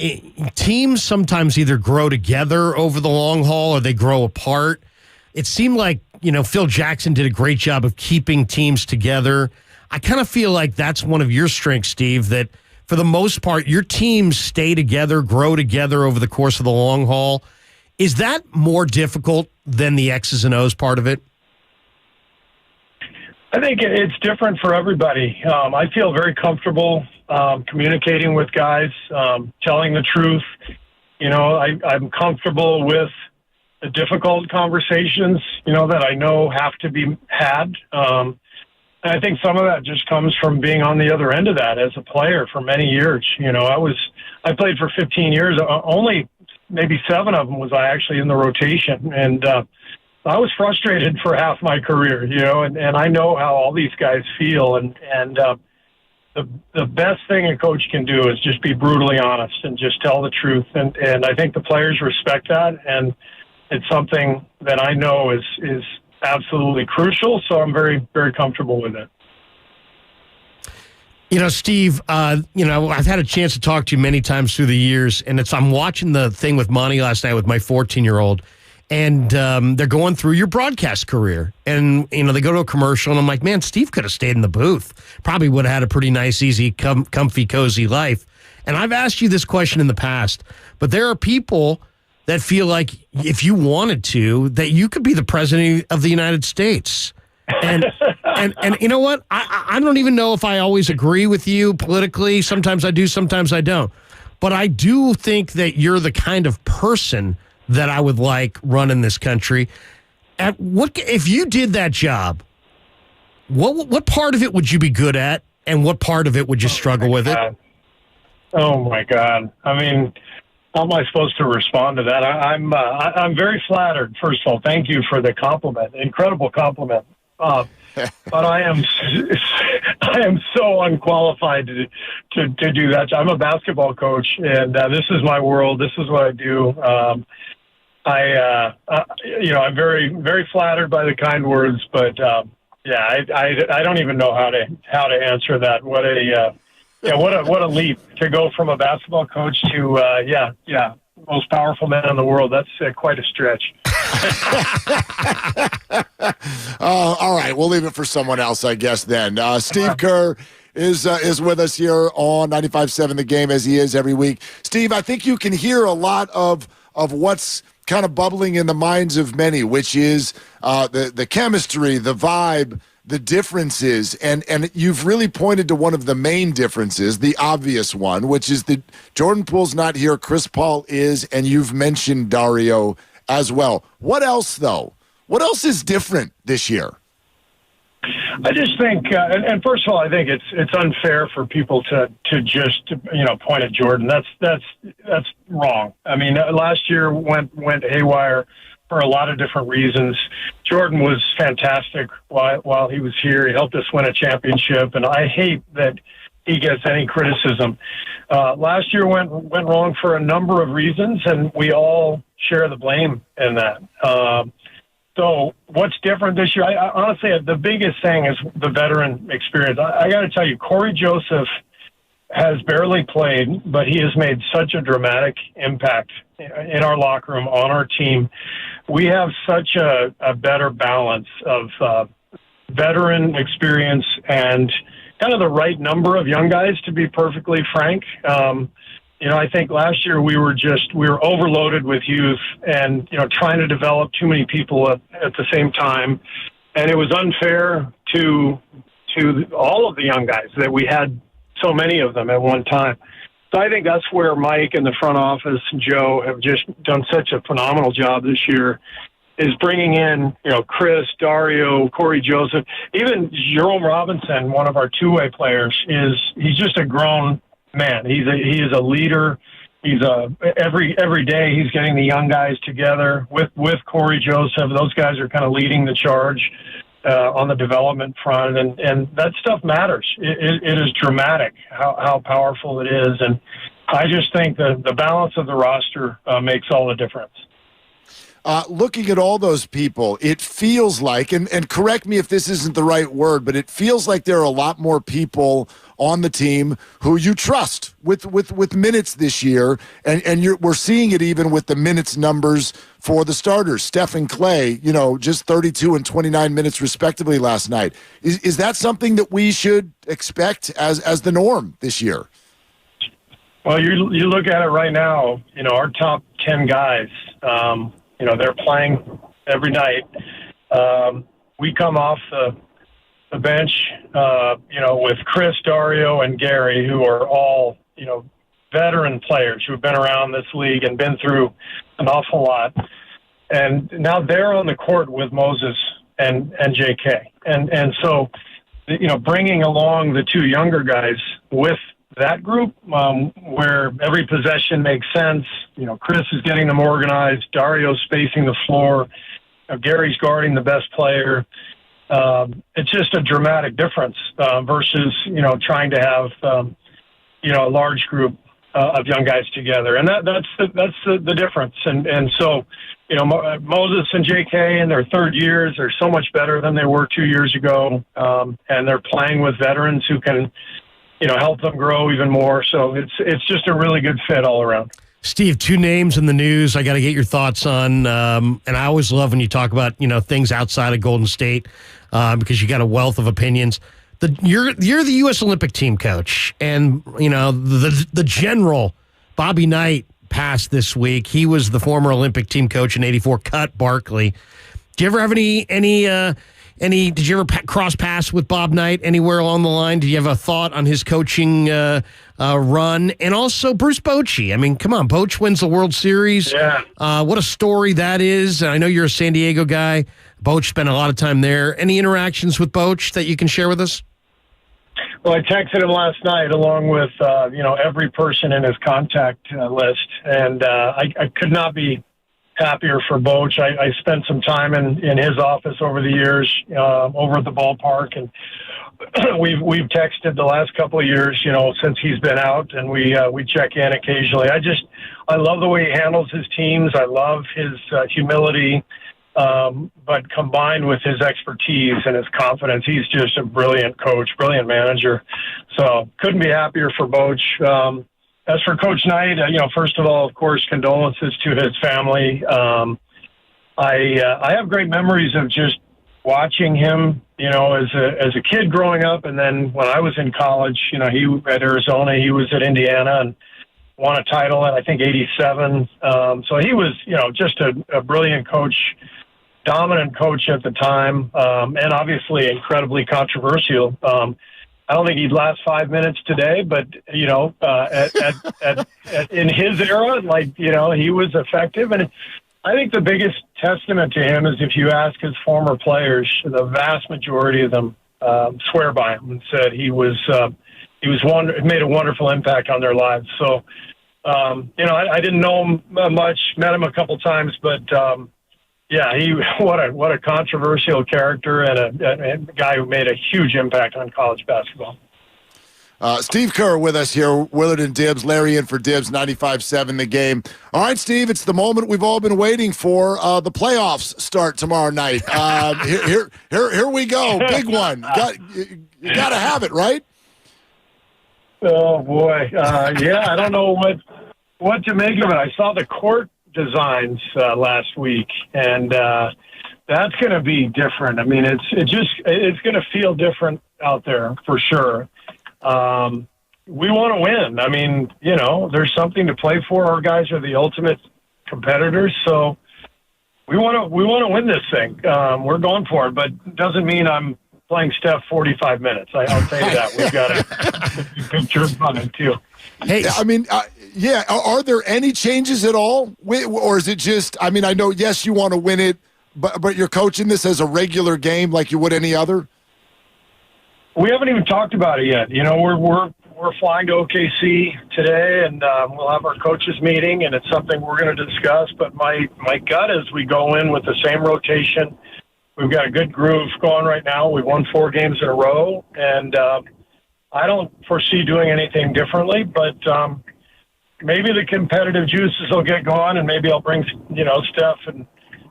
Speaker 10: teams sometimes either grow together over the long haul or they grow apart. It seemed like, Phil Jackson did a great job of keeping teams together. I kind of feel like that's one of your strengths, Steve, that for the most part, your teams stay together, grow together over the course of the long haul. Is that more difficult than the X's and O's part of it?
Speaker 15: I think it's different for everybody. I feel very comfortable communicating with guys, telling the truth. I'm comfortable with the difficult conversations, that I know have to be had. And I think some of that just comes from being on the other end of that as a player for many years. I played for 15 years. Only maybe 7 of them was I actually in the rotation. And I was frustrated for half my career, and I know how all these guys feel. And the best thing a coach can do is just be brutally honest and just tell the truth. And I think the players respect that. And it's something that I know is absolutely crucial. So I'm very, very comfortable with it.
Speaker 10: Steve, I've had a chance to talk to you many times through the years, and I'm watching the thing with Monty last night with my 14-year-old, and they're going through your broadcast career. And, they go to a commercial, and I'm like, man, Steve could have stayed in the booth. Probably would have had a pretty nice, easy, comfy, cozy life. And I've asked you this question in the past, but there are people that feel like if you wanted to, that you could be the president of the United States. And you know what? I don't even know if I always agree with you politically. Sometimes I do, sometimes I don't. But I do think that you're the kind of person that I would like running this country. If you did that job, what part of it would you be good at, and what part of it would you struggle with it?
Speaker 15: Oh my God! I mean, how am I supposed to respond to that? I'm very flattered. First of all, thank you for the compliment, incredible compliment. But I am so unqualified to do that. I'm a basketball coach, and this is my world. This is what I do. I'm very, very flattered by the kind words, but I don't even know how to answer that. What a leap to go from a basketball coach to most powerful man in the world. That's quite a stretch.
Speaker 20: All right, we'll leave it for someone else, I guess. Then Steve Kerr is with us here on 95.7 The Game, as he is every week. Steve, I think you can hear a lot of what's kind of bubbling in the minds of many, which is the chemistry, the vibe, the differences, and you've really pointed to one of the main differences, the obvious one, which is that Jordan Poole's not here, Chris Paul is, and you've mentioned Dario as well. What else, though? What else is different this year?
Speaker 15: I just think, and first of all, I think it's unfair for people to just point at Jordan. That's wrong. I mean, last year went haywire for a lot of different reasons. Jordan was fantastic while he was here. He helped us win a championship, and I hate that he gets any criticism. Last year went wrong for a number of reasons, and we all share the blame in that. So what's different this year? I honestly, the biggest thing is the veteran experience. I got to tell you, Corey Joseph has barely played, but he has made such a dramatic impact in our locker room, on our team. We have such a better balance of veteran experience and kind of the right number of young guys, to be perfectly frank. I think last year we were overloaded with youth and, trying to develop too many people at the same time. And it was unfair to all of the young guys that we had so many of them at one time. So I think that's where Mike and the front office and Joe have just done such a phenomenal job this year, is bringing in, Chris, Dario, Corey Joseph, even Jerome Robinson, one of our two-way players, he's just a grown man. He is a leader. He's every day he's getting the young guys together with Corey Joseph. Those guys are kind of leading the charge on the development front, and that stuff matters. It is dramatic how powerful it is, and I just think the balance of the roster makes all the difference.
Speaker 20: Looking at all those people, it feels like, and correct me if this isn't the right word, but it feels like there are a lot more people on the team who you trust with minutes this year, and we're seeing it even with the minutes numbers for the starters. Steph and Klay, just 32 and 29 minutes respectively last night. Is that something that we should expect as the norm this year?
Speaker 15: Well, you look at it right now, our top 10 guys, they're playing every night. We come off the bench, with Chris, Dario, and Gary, who are all, veteran players who have been around this league and been through an awful lot. And now they're on the court with Moses and JK. And so, bringing along the two younger guys with that group, where every possession makes sense. Chris is getting them organized. Dario's spacing the floor. Gary's guarding the best player. It's just a dramatic difference versus, trying to have, a large group of young guys together. And that's the difference. And so, Moses and JK in their third years are so much better than they were 2 years ago. And they're playing with veterans who can, help them grow even more. So it's just a really good fit all around.
Speaker 10: Steve, two names in the news I got to get your thoughts on. And I always love when you talk about, things outside of Golden State because you got a wealth of opinions. You're the U.S. Olympic team coach, and, the general, Bobby Knight, passed this week. He was the former Olympic team coach in '84, cut Barkley. Do you ever have did you ever cross paths with Bob Knight anywhere along the line? Do you have a thought on his coaching run? And also Bruce Bochy. I mean, come on, Boch wins the World Series.
Speaker 15: Yeah.
Speaker 10: What a story that is. I know you're a San Diego guy. Boch spent a lot of time there. Any interactions with Boch that you can share with us?
Speaker 15: Well, I texted him last night along with, every person in his contact list. And I could not be happier for Boch. I spent some time in his office over the years, over at the ballpark, and we've texted the last couple of years, since he's been out, and we check in occasionally. I love the way he handles his teams. I love his humility, but combined with his expertise and his confidence, he's just a brilliant coach, brilliant manager. So couldn't be happier for Boch. As for Coach Knight, first of all, of course, condolences to his family. I have great memories of just watching him, as a kid growing up, and then when I was in college, he at Arizona, he was at Indiana and won a title in, I think, '87. So he was, just a brilliant coach, dominant coach at the time, and obviously incredibly controversial. I don't think he'd last 5 minutes today, but, in his era, he was effective. And I think the biggest testament to him is if you ask his former players, the vast majority of them swear by him and said he made a wonderful impact on their lives. So, I didn't know him much, met him a couple times, but, what a controversial character and a guy who made a huge impact on college basketball.
Speaker 20: Steve Kerr with us here, Willard and Dibbs, Larry in for Dibbs, 95.7 The Game. All right, Steve, it's the moment we've all been waiting for. The playoffs start tomorrow night. Here we go, big one. You got to have it, right?
Speaker 15: Oh boy, I don't know what to make of it. I saw the court designs last week, and that's going to be different. I mean, it's going to feel different out there for sure. We want to win. I mean, there's something to play for. Our guys are the ultimate competitors, so we want to win this thing. We're going for it, but it doesn't mean I'm playing Steph 45 minutes. I'll tell you that. We've got a picture on it too.
Speaker 20: Hey, I mean, are there any changes at all? Or is it just, I mean, I know, yes, you want to win it, but you're coaching this as a regular game like you would any other?
Speaker 15: We haven't even talked about it yet. We're flying to OKC today, and we'll have our coaches meeting, and it's something we're going to discuss. But my gut is we go in with the same rotation. We've got a good groove going right now. We've won 4 games in a row, and I don't foresee doing anything differently, but maybe the competitive juices will get going, and maybe I'll bring, Steph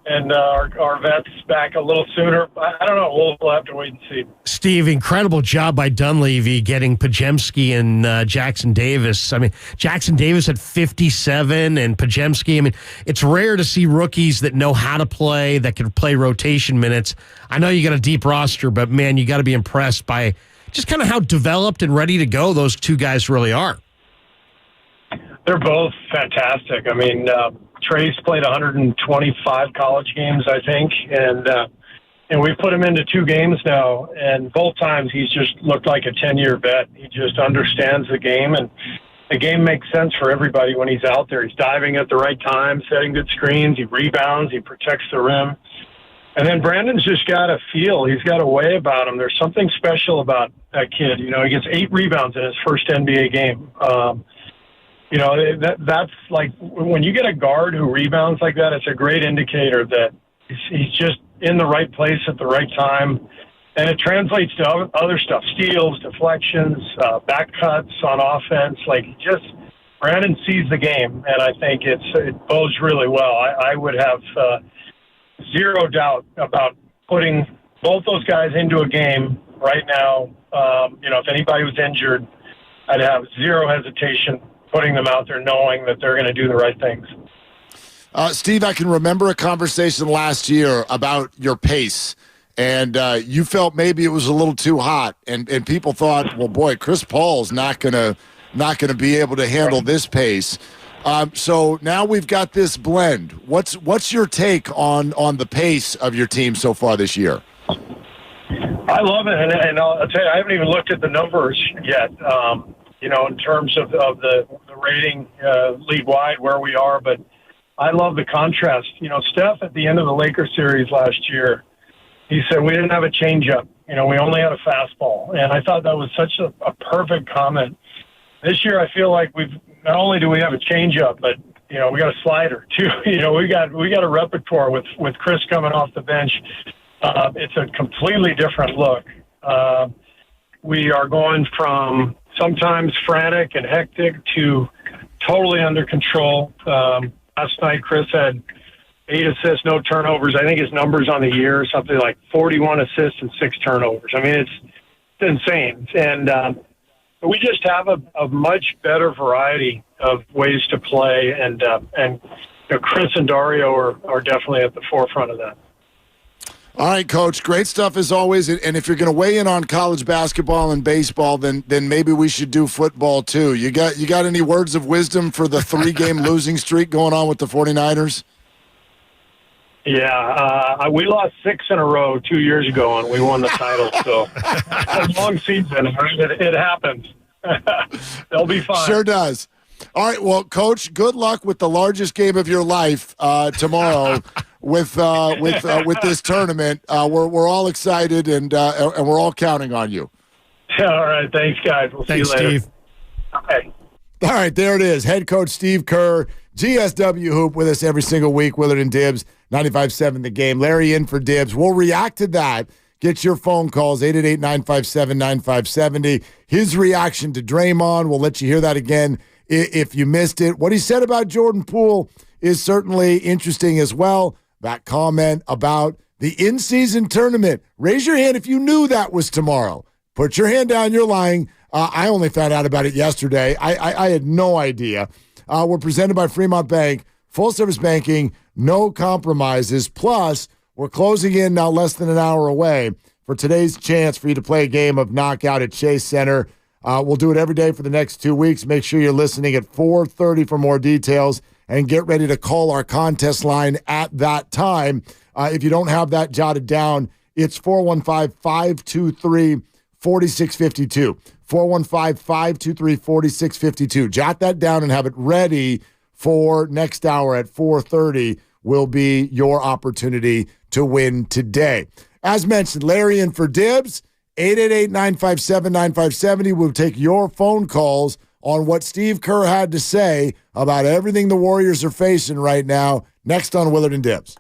Speaker 15: and our vets back a little sooner. I don't know. We'll have to wait and see.
Speaker 10: Steve, incredible job by Dunleavy getting Pajemski and Jackson Davis. I mean, Jackson Davis had 57 and Pajemski. I mean, it's rare to see rookies that know how to play, that can play rotation minutes. I know you got a deep roster, but, man, you got to be impressed by just kind of how developed and ready to go those two guys really are.
Speaker 15: They're both fantastic. I mean, Trey's played 125 college games, I think, and we've put him into 2 games now, and both times he's just looked like a 10-year vet. He just understands the game, and the game makes sense for everybody when he's out there. He's diving at the right time, setting good screens, he rebounds, he protects the rim. And then Brandon's just got a feel. He's got a way about him. There's something special about that kid. You know, he gets 8 rebounds in his first NBA game. You know, that's like when you get a guard who rebounds like that, it's a great indicator that he's just in the right place at the right time. And it translates to other stuff, steals, deflections, back cuts on offense. Like, Brandon sees the game, and I think it bodes really well. I would have zero doubt about putting both those guys into a game right now. You know, if anybody was injured, I'd have zero hesitation putting them out there knowing that they're going to do the right things.
Speaker 20: Steve, I can remember a conversation last year about your pace, and you felt maybe it was a little too hot, and people thought, well, boy, Chris Paul's not gonna be able to handle this pace. So now we've got this blend. What's your take on the pace of your team so far this year?
Speaker 15: I love it, and I'll tell you, I haven't even looked at the numbers yet. You know, in terms of the rating league-wide where we are, but I love the contrast. You know, Steph at the end of the Lakers series last year, he said we didn't have a changeup. You know, we only had a fastball, and I thought that was such a perfect comment. This year, I feel like not only do we have a changeup, but you know, we got a slider too. You know, we got a repertoire with Chris coming off the bench. It's a completely different look. We are going from sometimes frantic and hectic to totally under control. Last night, Chris had 8 assists, no turnovers. I think his numbers on the year are something like 41 assists and 6 turnovers. I mean, it's insane. And we just have a much better variety of ways to play. And you know, Chris and Dario are definitely at the forefront of that.
Speaker 20: All right, Coach. Great stuff as always. And if you're going to weigh in on college basketball and baseball, then maybe we should do football too. You got any words of wisdom for the 3-game losing streak going on with the 49ers?
Speaker 15: Yeah, we lost 6 in a row 2 years ago, and we won the title. So a long season. It happens. They'll be fine.
Speaker 20: Sure does. All right. Well, Coach, good luck with the largest game of your life tomorrow. With this tournament, we're all excited and we're all counting on you.
Speaker 15: All right, thanks, guys. We'll see you later.
Speaker 10: Steve.
Speaker 15: Okay.
Speaker 20: All right, there it is. Head coach Steve Kerr, GSW Hoop, with us every single week. Willard and Dibbs, 95.7 The Game. Larry in for Dibbs. We'll react to that. Get your phone calls, 888-957-9570. His reaction to Draymond. We'll let you hear that again if you missed it. What he said about Jordan Poole is certainly interesting as well. That comment about the in-season tournament. Raise your hand if you knew that was tomorrow. Put your hand down. You're lying. I only found out about it yesterday. I had no idea. We're presented by Fremont Bank. Full-service banking, no compromises. Plus, we're closing in now less than an hour away for today's chance for you to play a game of Knockout at Chase Center. We'll do it every day for the next 2 weeks. Make sure you're listening at 4:30 for more details. And get ready to call our contest line at that time. If you don't have that jotted down, it's 415-523-4652. 415-523-4652. Jot that down and have it ready for next hour at 4:30 will be your opportunity to win today. As mentioned, Larry in for Dibbs, 888-957-9570. We'll take your phone calls on what Steve Kerr had to say about everything the Warriors are facing right now. Next on Willard and Dibbs.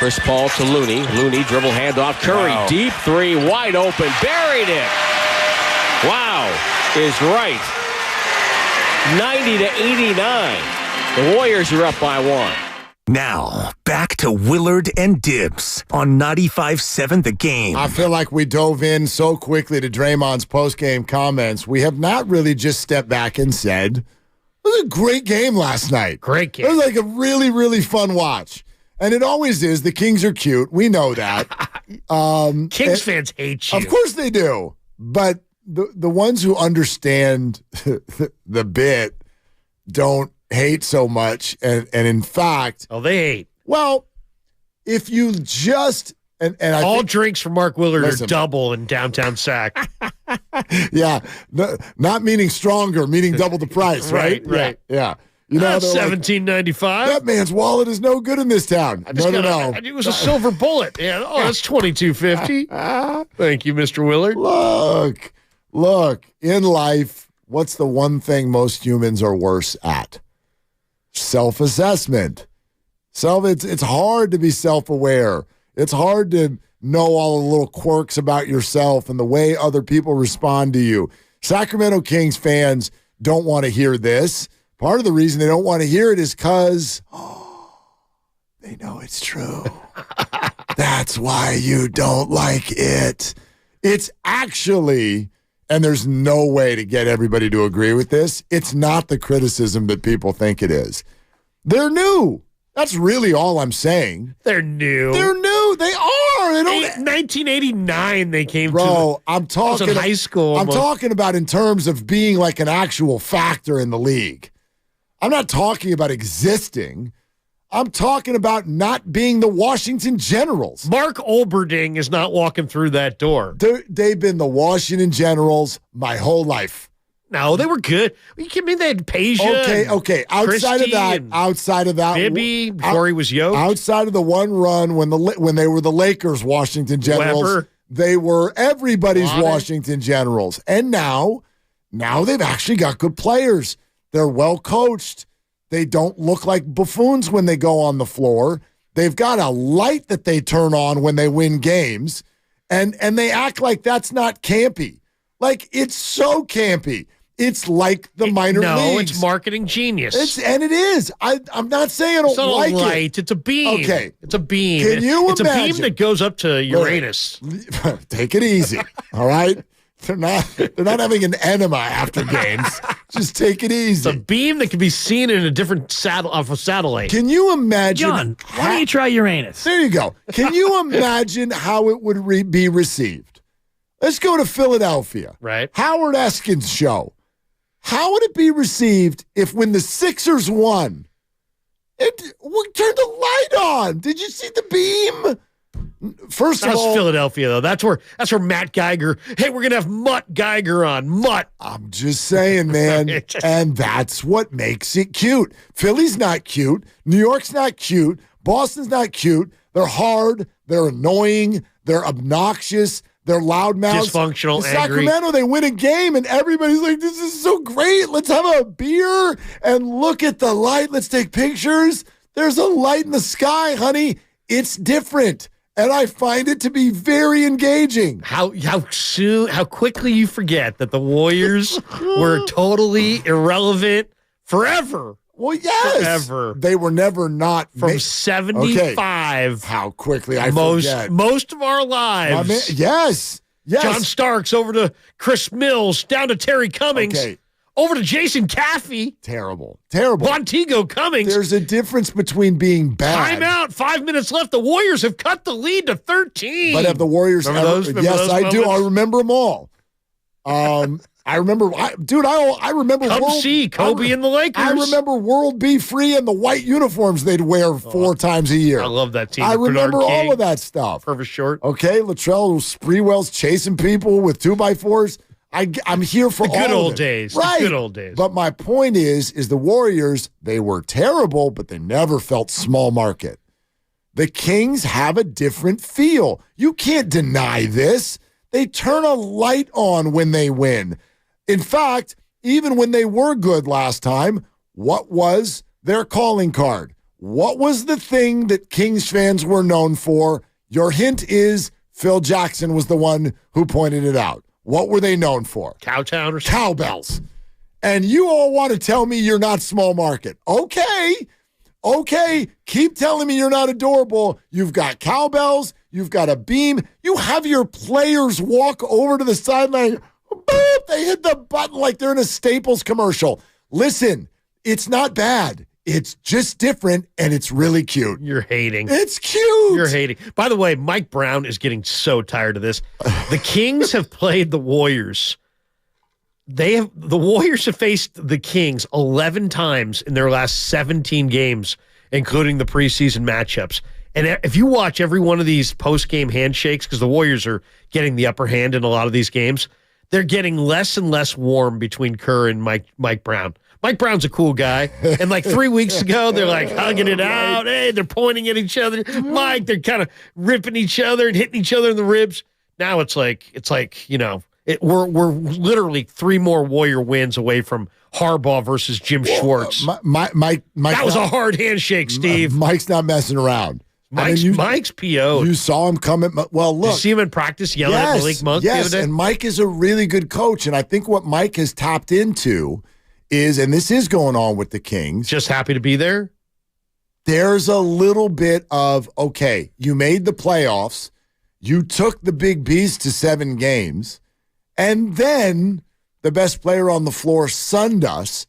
Speaker 11: Chris Paul to Looney. Looney dribble handoff. Curry, deep three, wide open, buried it. Wow is right. 90-89. The Warriors are up by 1.
Speaker 16: Now, back to Willard and Dibs on 95.7 The Game.
Speaker 20: I feel like we dove in so quickly to Draymond's post-game comments. We have not really just stepped back and said, it was a great game last night.
Speaker 10: Great game.
Speaker 20: It was like a really, really fun watch. And it always is. The Kings are cute. We know that.
Speaker 10: Kings fans hate you.
Speaker 20: Of course they do. But the ones who understand the bit don't hate so much. And in fact...
Speaker 10: Oh, they hate.
Speaker 20: Well, if you just... And
Speaker 10: all drinks from Mark Willard are double in downtown Sac.
Speaker 20: Yeah. Not meaning stronger, meaning double the price, right?
Speaker 10: Right.
Speaker 20: Yeah. You know,
Speaker 10: $17.95.
Speaker 20: That man's wallet is no good in this town. No.
Speaker 10: It was a silver bullet. Yeah. Oh, that's $22.50. Thank you, Mr. Willard.
Speaker 20: Look. In life, what's the one thing most humans are worse at? Self-assessment. It's hard to be self-aware. It's hard to know all the little quirks about yourself and the way other people respond to you. Sacramento Kings fans don't want to hear this. Part of the reason they don't want to hear it is because they know it's true. That's why you don't like it. It's actually, and there's no way to get everybody to agree with this, it's not the criticism that people think it is. They're new. That's really all I'm saying.
Speaker 10: They're new.
Speaker 20: They're new. They are. They don't.
Speaker 10: 1989 they came to.
Speaker 20: Bro, I'm talking
Speaker 10: in high school.
Speaker 20: I'm talking about in terms of being like an actual factor in the league. I'm not talking about existing. I'm talking about not being the Washington Generals.
Speaker 10: Mark Olberding is not walking through that door.
Speaker 20: They've been the Washington Generals my whole life.
Speaker 10: No, they were good. You kidding me? They had Peja.
Speaker 20: Okay. Outside of that,
Speaker 10: Bibby before he was yoked.
Speaker 20: Outside of the one run when they were the Lakers Washington Generals,
Speaker 10: Weber.
Speaker 20: They were everybody's Washington Generals. And now they've actually got good players. They're well coached. They don't look like buffoons when they go on the floor. They've got a light that they turn on when they win games, and they act like that's not campy. Like, it's so campy. It's like the minor leagues.
Speaker 10: No, it's marketing genius.
Speaker 20: It is. I'm not saying I don't like it.
Speaker 10: It's not a light. It's a beam.
Speaker 20: Okay.
Speaker 10: It's a beam.
Speaker 20: Can you
Speaker 10: imagine? It's a beam that goes up to Uranus.
Speaker 20: Take it easy, all right? They're not having an enema after games. Just take it easy.
Speaker 10: It's a beam that can be seen in a different off a satellite.
Speaker 20: Can you imagine?
Speaker 7: John, why don't you try Uranus?
Speaker 20: There you go. Can you imagine how it would be received? Let's go to Philadelphia.
Speaker 10: Right.
Speaker 20: Howard Eskin's show. How would it be received if when the Sixers won, we turned the light on? Did you see the beam? First of all,
Speaker 10: Philadelphia though. That's where Matt Geiger. Hey, we're gonna have Mutt Geiger on. Mutt.
Speaker 20: I'm just saying, man. And that's what makes it cute. Philly's not cute. New York's not cute. Boston's not cute. They're hard. They're annoying. They're obnoxious. They're loudmouths.
Speaker 10: Dysfunctional,
Speaker 20: in Sacramento, they win a game, and everybody's like, this is so great. Let's have a beer and look at the light. Let's take pictures. There's a light in the sky, honey. It's different. And I find it to be very engaging.
Speaker 10: How quickly you forget that the Warriors were totally irrelevant forever.
Speaker 20: Well, yes.
Speaker 10: Forever.
Speaker 20: They were never not.
Speaker 10: From 75.
Speaker 20: Okay. How quickly I forget.
Speaker 10: Most of our lives.
Speaker 20: Yes.
Speaker 10: John Starks over to Chris Mills, down to Terry Cummings.
Speaker 20: Okay.
Speaker 10: Over to Jason Caffey.
Speaker 20: Terrible.
Speaker 10: Montego Cummings.
Speaker 20: There's a difference between being bad.
Speaker 10: Timeout. 5 minutes left. The Warriors have cut the lead to 13.
Speaker 20: But have the Warriors
Speaker 10: Remember those
Speaker 20: I do. I remember them all. I remember, I remember
Speaker 10: Kobe and the Lakers.
Speaker 20: I remember World Be Free and the white uniforms they'd wear 4 times a year.
Speaker 10: I love that team.
Speaker 20: I remember all of that stuff.
Speaker 10: Purvis Short.
Speaker 20: Okay, Latrell Sprewell's chasing people with 2x4s. I'm here for all
Speaker 10: good
Speaker 20: of
Speaker 10: old
Speaker 20: it.
Speaker 10: days.
Speaker 20: Right.
Speaker 10: The good old days.
Speaker 20: But my point is the Warriors, they were terrible, but they never felt small market. The Kings have a different feel. You can't deny this. They turn a light on when they win. In fact, even when they were good last time, what was their calling card? What was the thing that Kings fans were known for? Your hint is Phil Jackson was the one who pointed it out. What were they known for?
Speaker 10: Cowtown or something?
Speaker 20: Cowbells. And you all want to tell me you're not small market. Okay, keep telling me you're not adorable. You've got cowbells. You've got a beam. You have your players walk over to the sideline. Boop, they hit the button like they're in a Staples commercial. Listen, it's not bad. It's just different, and it's really cute.
Speaker 10: You're hating.
Speaker 20: It's cute.
Speaker 10: You're hating. By the way, Mike Brown is getting so tired of this. The Kings have played the Warriors. The Warriors have faced the Kings 11 times in their last 17 games, including the preseason matchups. And if you watch every one of these post-game handshakes, because the Warriors are getting the upper hand in a lot of these games, they're getting less and less warm between Kerr and Mike Brown. Mike Brown's a cool guy. And like 3 weeks ago, they're like hugging it out. Hey, they're pointing at each other. Mike, they're kind of ripping each other and hitting each other in the ribs. Now it's like we're literally 3 more Warrior wins away from Harbaugh versus Jim Schwartz.
Speaker 20: Mike,
Speaker 10: that was a hard handshake, Steve.
Speaker 20: Mike's not messing around.
Speaker 10: Mike's PO'd.
Speaker 20: You saw him come at, well, look.
Speaker 10: Did you see him in practice yelling at Malik Monk the other day?
Speaker 20: And Mike is a really good coach. And I think what Mike has tapped into is, and this is going on with the Kings.
Speaker 10: Just happy to be there?
Speaker 20: There's a little bit of, okay, you made the playoffs. You took the big beast to 7 games. And then the best player on the floor sunned us.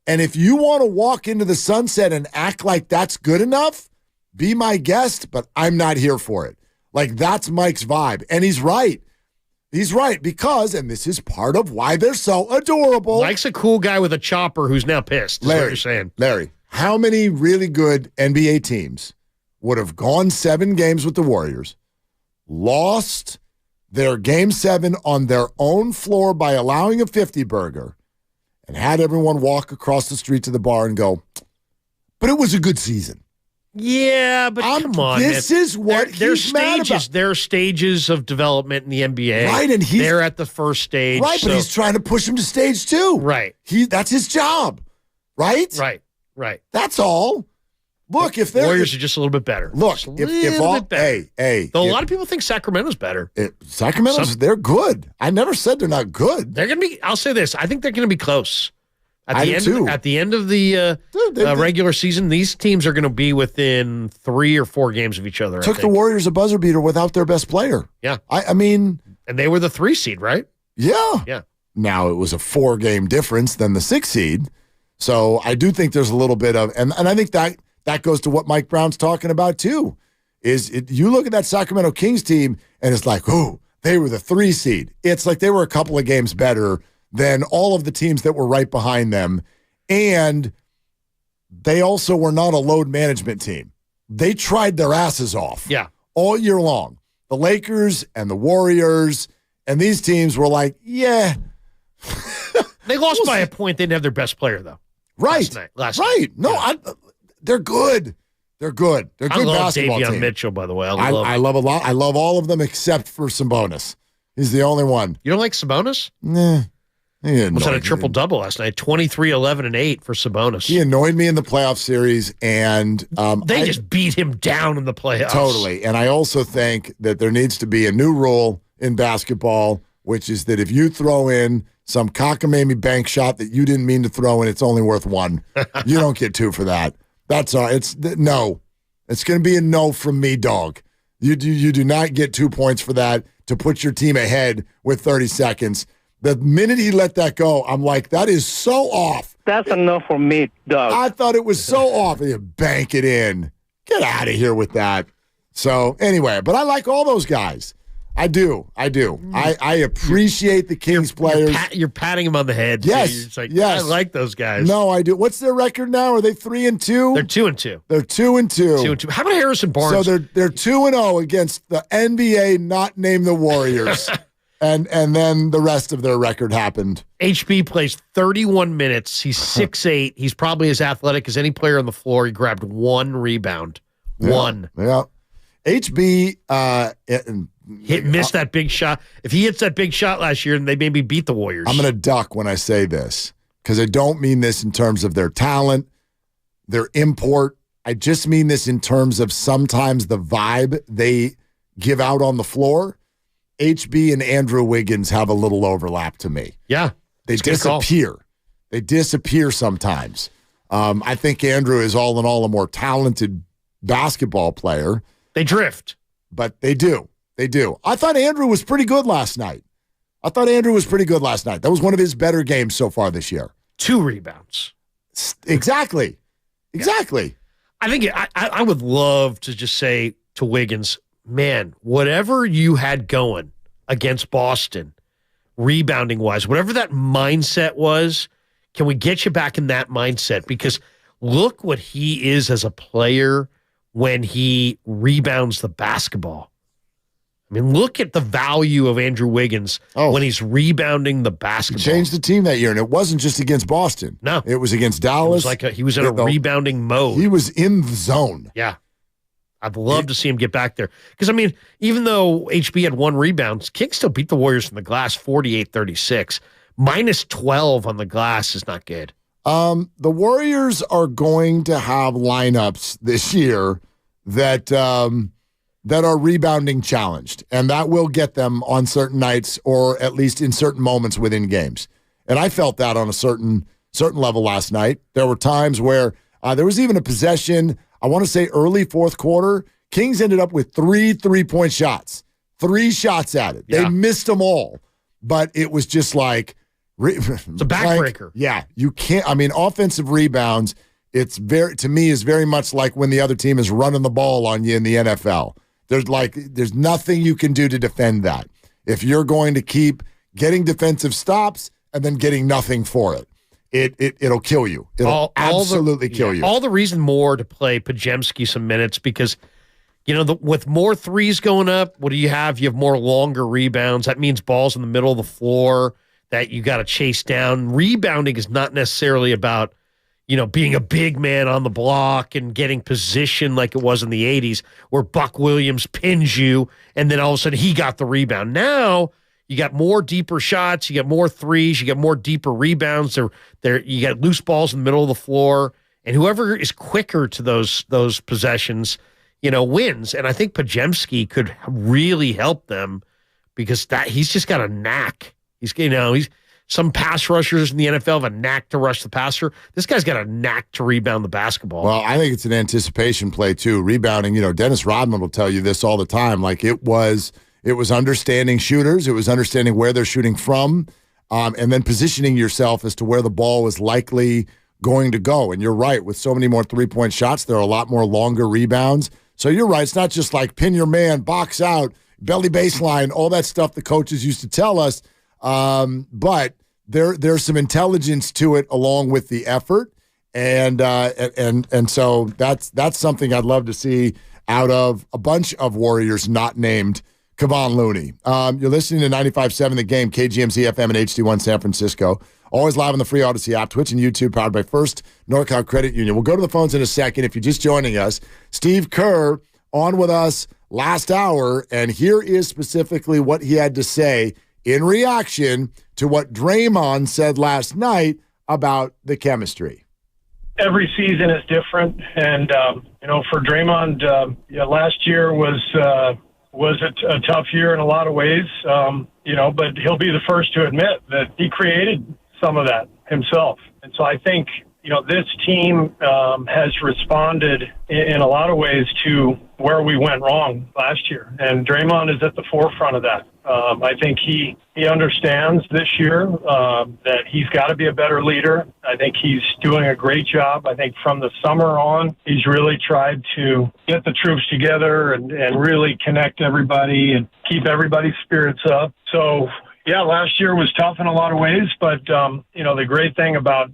Speaker 20: And if you want to walk into the sunset and act like that's good enough, be my guest, but I'm not here for it. Like, that's Mike's vibe. And he's right. He's right because, and this is part of why they're so adorable.
Speaker 10: Mike's a cool guy with a chopper who's now pissed, is what you're saying.
Speaker 20: Larry, how many really good NBA teams would have gone 7 games with the Warriors, lost their Game 7 on their own floor by allowing a 50-burger, and had everyone walk across the street to the bar and go, but it was a good season.
Speaker 10: Yeah, but come on.
Speaker 20: This is what
Speaker 10: there's
Speaker 20: mad
Speaker 10: stages.
Speaker 20: about.
Speaker 10: There are stages of development in the NBA.
Speaker 20: Right, and
Speaker 10: they're at the first stage.
Speaker 20: Right, but he's trying to push him to stage 2.
Speaker 10: Right.
Speaker 20: That's his job. Right?
Speaker 10: Right.
Speaker 20: That's all. Look, if they're
Speaker 10: Warriors are just a little bit better.
Speaker 20: Look, if all
Speaker 10: bit better. Though a lot of people think Sacramento's better.
Speaker 20: They're good. I never said they're not good.
Speaker 10: They're going to be, I'll say this, I think they're going to be close. At
Speaker 20: I do too.
Speaker 10: At the end of the regular season, these teams are going to be within 3 or 4 games of each other.
Speaker 20: Took the Warriors a buzzer beater without their best player.
Speaker 10: Yeah.
Speaker 20: I mean.
Speaker 10: And they were the 3 seed, right?
Speaker 20: Yeah.
Speaker 10: Yeah.
Speaker 20: Now, it was a 4-game difference than the 6 seed. So I do think there's a little bit of, and I think that goes to what Mike Brown's talking about too, you look at that Sacramento Kings team and it's like, oh, they were the 3 seed. It's like they were a couple of games better than all of the teams that were right behind them. And they also were not a load management team. They tried their asses off all year long. The Lakers and the Warriors and these teams were like, yeah.
Speaker 10: They lost by a point. They didn't have their best player, though.
Speaker 20: Right.
Speaker 10: Last night.
Speaker 20: No, they're good. They're good. They're good basketball
Speaker 10: Davion
Speaker 20: team.
Speaker 10: Mitchell, by the way.
Speaker 20: I love a lot. I love all of them except for Sabonis. He's the only one.
Speaker 10: You don't like Sabonis?
Speaker 20: Nah.
Speaker 10: Was had a triple-double last night. 23, 11, and 8 for Sabonis.
Speaker 20: He annoyed me in the playoff series, and
Speaker 10: they just beat him down in the playoffs.
Speaker 20: Totally. And I also think that there needs to be a new rule in basketball, which is that if you throw in some cockamamie bank shot that you didn't mean to throw in, it's only worth 1. You don't get 2 for that. That's all. No. It's going to be a no from me, dog. You do not get 2 points for that to put your team ahead with 30 seconds. The minute he let that go, I'm like, that is so off.
Speaker 1: That's enough for me, dog.
Speaker 20: I thought it was so off. You bank it in. Get out of here with that. So anyway, but I like all those guys. I do. I appreciate the Kings players.
Speaker 10: You're patting him on the head.
Speaker 20: Yes.
Speaker 10: You're just like,
Speaker 20: yes.
Speaker 10: I like those guys.
Speaker 20: No, I do. What's their record now? Are they 3-2?
Speaker 10: They're 2-2.
Speaker 20: They're 2-2.
Speaker 10: 2-2. How about Harrison Barnes?
Speaker 20: So they're 2-0 against the NBA not named the Warriors. And then the rest of their record happened.
Speaker 10: HB plays 31 minutes. He's 6'8". He's probably as athletic as any player on the floor. He grabbed 1 rebound. One.
Speaker 20: Yeah. HB
Speaker 10: missed that big shot. If he hits that big shot last year, then they maybe beat the Warriors.
Speaker 20: I'm going to duck when I say this because I don't mean this in terms of their talent, their import. I just mean this in terms of sometimes the vibe they give out on the floor. HB and Andrew Wiggins have a little overlap to me.
Speaker 10: Yeah.
Speaker 20: They disappear. They disappear sometimes. I think Andrew is all in all a more talented basketball player.
Speaker 10: They drift.
Speaker 20: But they do. They do. I thought Andrew was pretty good last night. That was one of his better games so far this year.
Speaker 10: 2 rebounds.
Speaker 20: Exactly.
Speaker 10: I think I would love to just say to Wiggins, man, whatever you had going against Boston, rebounding-wise, whatever that mindset was, can we get you back in that mindset? Because look what he is as a player when he rebounds the basketball. I mean, look at the value of Andrew Wiggins when he's rebounding the basketball.
Speaker 20: He changed the team that year, and it wasn't just against Boston.
Speaker 10: No.
Speaker 20: It was against Dallas.
Speaker 10: He was in a rebounding mode.
Speaker 20: He was in the zone.
Speaker 10: Yeah. I'd love to see him get back there. Because, I mean, even though HB had 1 rebound, Kings still beat the Warriors from the glass 48-36. Minus 12 on the glass is not good.
Speaker 20: The Warriors are going to have lineups this year that are rebounding challenged, and that will get them on certain nights or at least in certain moments within games. And I felt that on a certain level last night. There were times where there was even a possession, I want to say early fourth quarter, Kings ended up with 3 3-point shots. 3 shots at it. They missed them all, but it was just like...
Speaker 10: It's a backbreaker.
Speaker 20: Yeah, you can't... I mean, offensive rebounds, to me, is very much like when the other team is running the ball on you in the NFL. There's nothing you can do to defend that. If you're going to keep getting defensive stops and then getting nothing for it, it'll kill you. It'll absolutely kill you.
Speaker 10: All the reason more to play Podziemski some minutes because, with more threes going up, what do you have? You have more longer rebounds. That means balls in the middle of the floor that you got to chase down. Rebounding is not necessarily about being a big man on the block and getting position like it was in the 80s where Buck Williams pins you and then all of a sudden he got the rebound. Now you got more deeper shots, you got more threes, you got more deeper rebounds. You got loose balls in the middle of the floor, and whoever is quicker to those possessions, wins. And I think Podziemski could really help them because he's just got a knack. He's some pass rushers in the NFL have a knack to rush the passer. This guy's got a knack to rebound the basketball.
Speaker 20: Well, I think it's an anticipation play too. Rebounding, Dennis Rodman will tell you this all the time. Like it was understanding shooters. It was understanding where they're shooting from, and then positioning yourself as to where the ball was likely going to go. And you're right. With so many more 3-point shots, there are a lot more longer rebounds. So you're right. It's not just like pin your man, box out, belly baseline, all that stuff the coaches used to tell us. But there's some intelligence to it along with the effort, and so that's something I'd love to see out of a bunch of Warriors not named Kevon Looney. You're listening to 95.7 The Game, KGMZ FM and HD1 San Francisco. Always live on the free Odyssey app, Twitch and YouTube, powered by First NorCal Credit Union. We'll go to the phones in a second. If you're just joining us, Steve Kerr on with us last hour, and here is specifically what he had to say in reaction to what Draymond said last night about the chemistry.
Speaker 15: Every season is different, and for Draymond, last year was a tough year in a lot of ways. But he'll be the first to admit that he created some of that himself, and so I think this team has responded in a lot of ways to where we went wrong last year, and Draymond is at the forefront of that. I think he understands this year that he's got to be a better leader. I think he's doing a great job. I think from the summer on, he's really tried to get the troops together and really connect everybody and keep everybody's spirits up. So, yeah, last year was tough in a lot of ways, but, the great thing about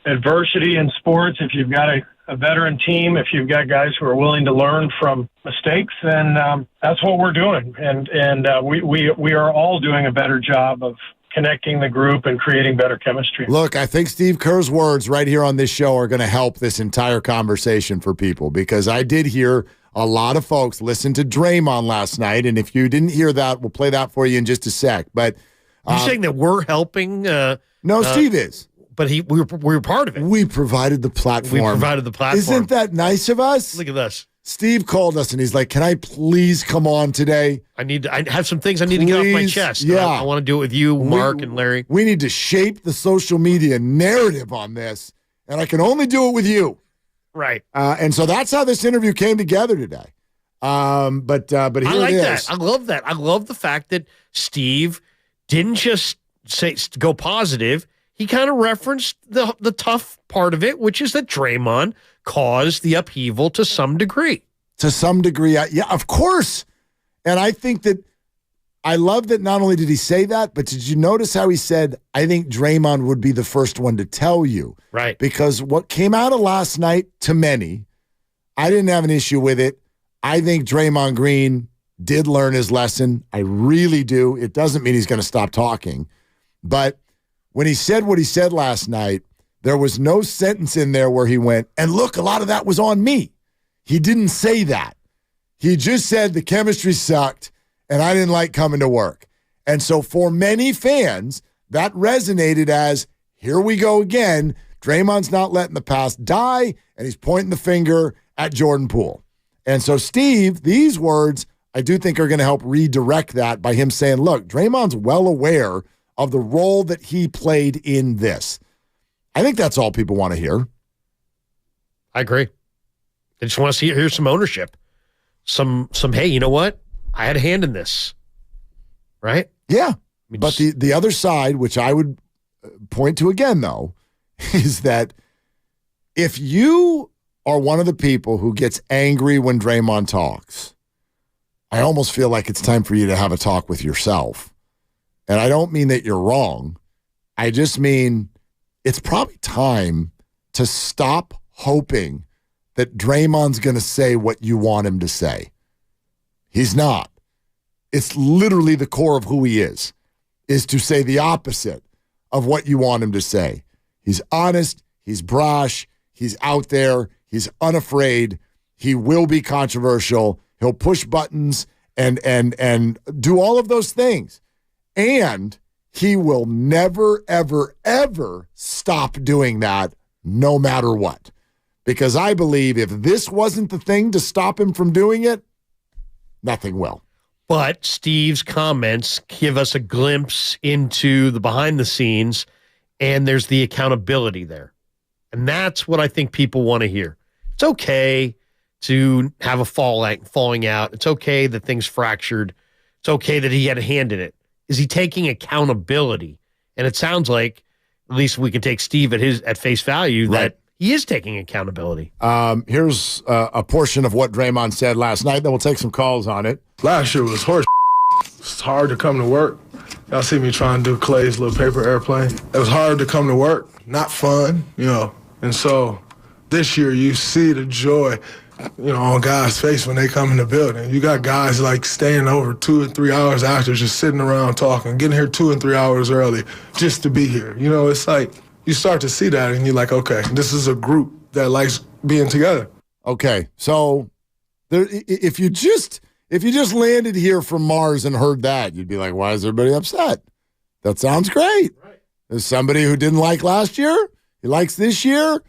Speaker 15: adversity in sports, if you've got a veteran team, if you've got guys who are willing to learn from mistakes, then that's what we're doing. And we are all doing a better job of connecting the group and creating better chemistry.
Speaker 20: Look, I think Steve Kerr's words right here on this show are going to help this entire conversation for people, because I did hear a lot of folks listen to Draymond last night, and if you didn't hear that, we'll play that for you in just a sec. But
Speaker 10: you're saying that we're helping?
Speaker 20: No, Steve is.
Speaker 10: but we were part of it.
Speaker 20: We provided the platform.
Speaker 10: We provided the platform.
Speaker 20: Isn't that nice of us?
Speaker 10: Look at this.
Speaker 20: Steve called us and he's like, "Can I please come on today?
Speaker 10: I have some things I need to get off my chest.
Speaker 20: Yeah,
Speaker 10: I want to do it with you, Mark, and Larry.
Speaker 20: We need to shape the social media narrative on this, and I can only do it with you."
Speaker 10: Right.
Speaker 20: And so that's how this interview came together today. But here
Speaker 10: I like
Speaker 20: it is.
Speaker 10: that. I love that. I love the fact that Steve didn't just go positive. He kind of referenced the tough part of it, which is that Draymond caused the upheaval to some degree.
Speaker 20: To some degree, yeah, of course. And I think that I love that not only did he say that, but did you notice how he said, I think Draymond would be the first one to tell you?
Speaker 10: Right.
Speaker 20: Because what came out of last night, to many, I didn't have an issue with it. I think Draymond Green did learn his lesson. I really do. It doesn't mean he's going to stop talking. But when he said what he said last night, there was no sentence in there where he went, and look, a lot of that was on me. He didn't say that. He just said the chemistry sucked and I didn't like coming to work. And so for many fans, that resonated as, here we go again. Draymond's not letting the past die, and he's pointing the finger at Jordan Poole. And so, Steve, these words, I do think are going to help redirect that by him saying, look, Draymond's well aware of the role that he played in this. I think that's all people want to hear.
Speaker 10: I agree. They just want to hear some ownership. Some. Hey, you know what? I had a hand in this. Right?
Speaker 20: Yeah. But the other side, which I would point to again, though, is that if you are one of the people who gets angry when Draymond talks, I almost feel like it's time for you to have a talk with yourself. And I don't mean that you're wrong. I just mean it's probably time to stop hoping that Draymond's going to say what you want him to say. He's not. It's literally the core of who he is to say the opposite of what you want him to say. He's honest. He's brash. He's out there. He's unafraid. He will be controversial. He'll push buttons and do all of those things. And he will never, ever, ever stop doing that no matter what. Because I believe if this wasn't the thing to stop him from doing it, nothing will.
Speaker 10: But Steve's comments give us a glimpse into the behind the scenes, and there's the accountability there. And that's what I think people want to hear. It's okay to have a falling out. It's okay that things fractured. It's okay that he had a hand in it. Is he taking accountability? And it sounds like, at least we can take Steve at face value, that he is taking accountability.
Speaker 20: Here's a portion of what Draymond said last night. Then we'll take some calls on it.
Speaker 3: Last year was horse. It's hard to come to work. Y'all see me trying to do Klay's little paper airplane. It was hard to come to work. Not fun, And so this year you see the joy, on guys' face when they come in the building. You got guys like staying over 2 or 3 hours after, just sitting around talking, getting here 2 and 3 hours early just to be here. It's like you start to see that and you're like, okay, this is a group that likes being together.
Speaker 20: Okay, so if you just landed here from Mars and heard that, you'd be like, why is everybody upset? That sounds great. Right. There's somebody who didn't like last year. He likes this year.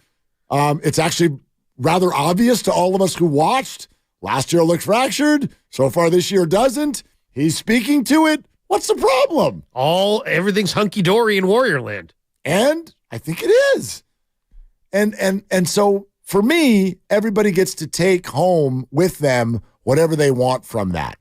Speaker 20: It's actually rather obvious to all of us who watched. Last year looked fractured. So far this year doesn't. He's speaking to it. What's the problem?
Speaker 10: Everything's hunky-dory in Warrior Land.
Speaker 20: And I think it is. And so for me, everybody gets to take home with them whatever they want from that.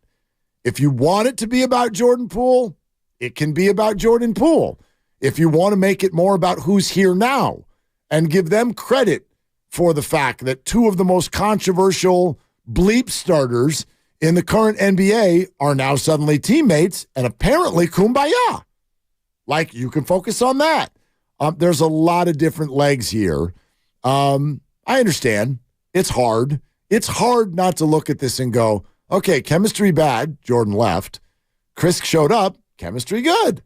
Speaker 20: If you want it to be about Jordan Poole, it can be about Jordan Poole. If you want to make it more about who's here now and give them credit for the fact that two of the most controversial bleep starters in the current NBA are now suddenly teammates and apparently kumbaya. Like, you can focus on that. There's a lot of different legs here. I understand. It's hard. It's hard not to look at this and go, okay, chemistry bad, Jordan left. Chris showed up, chemistry good.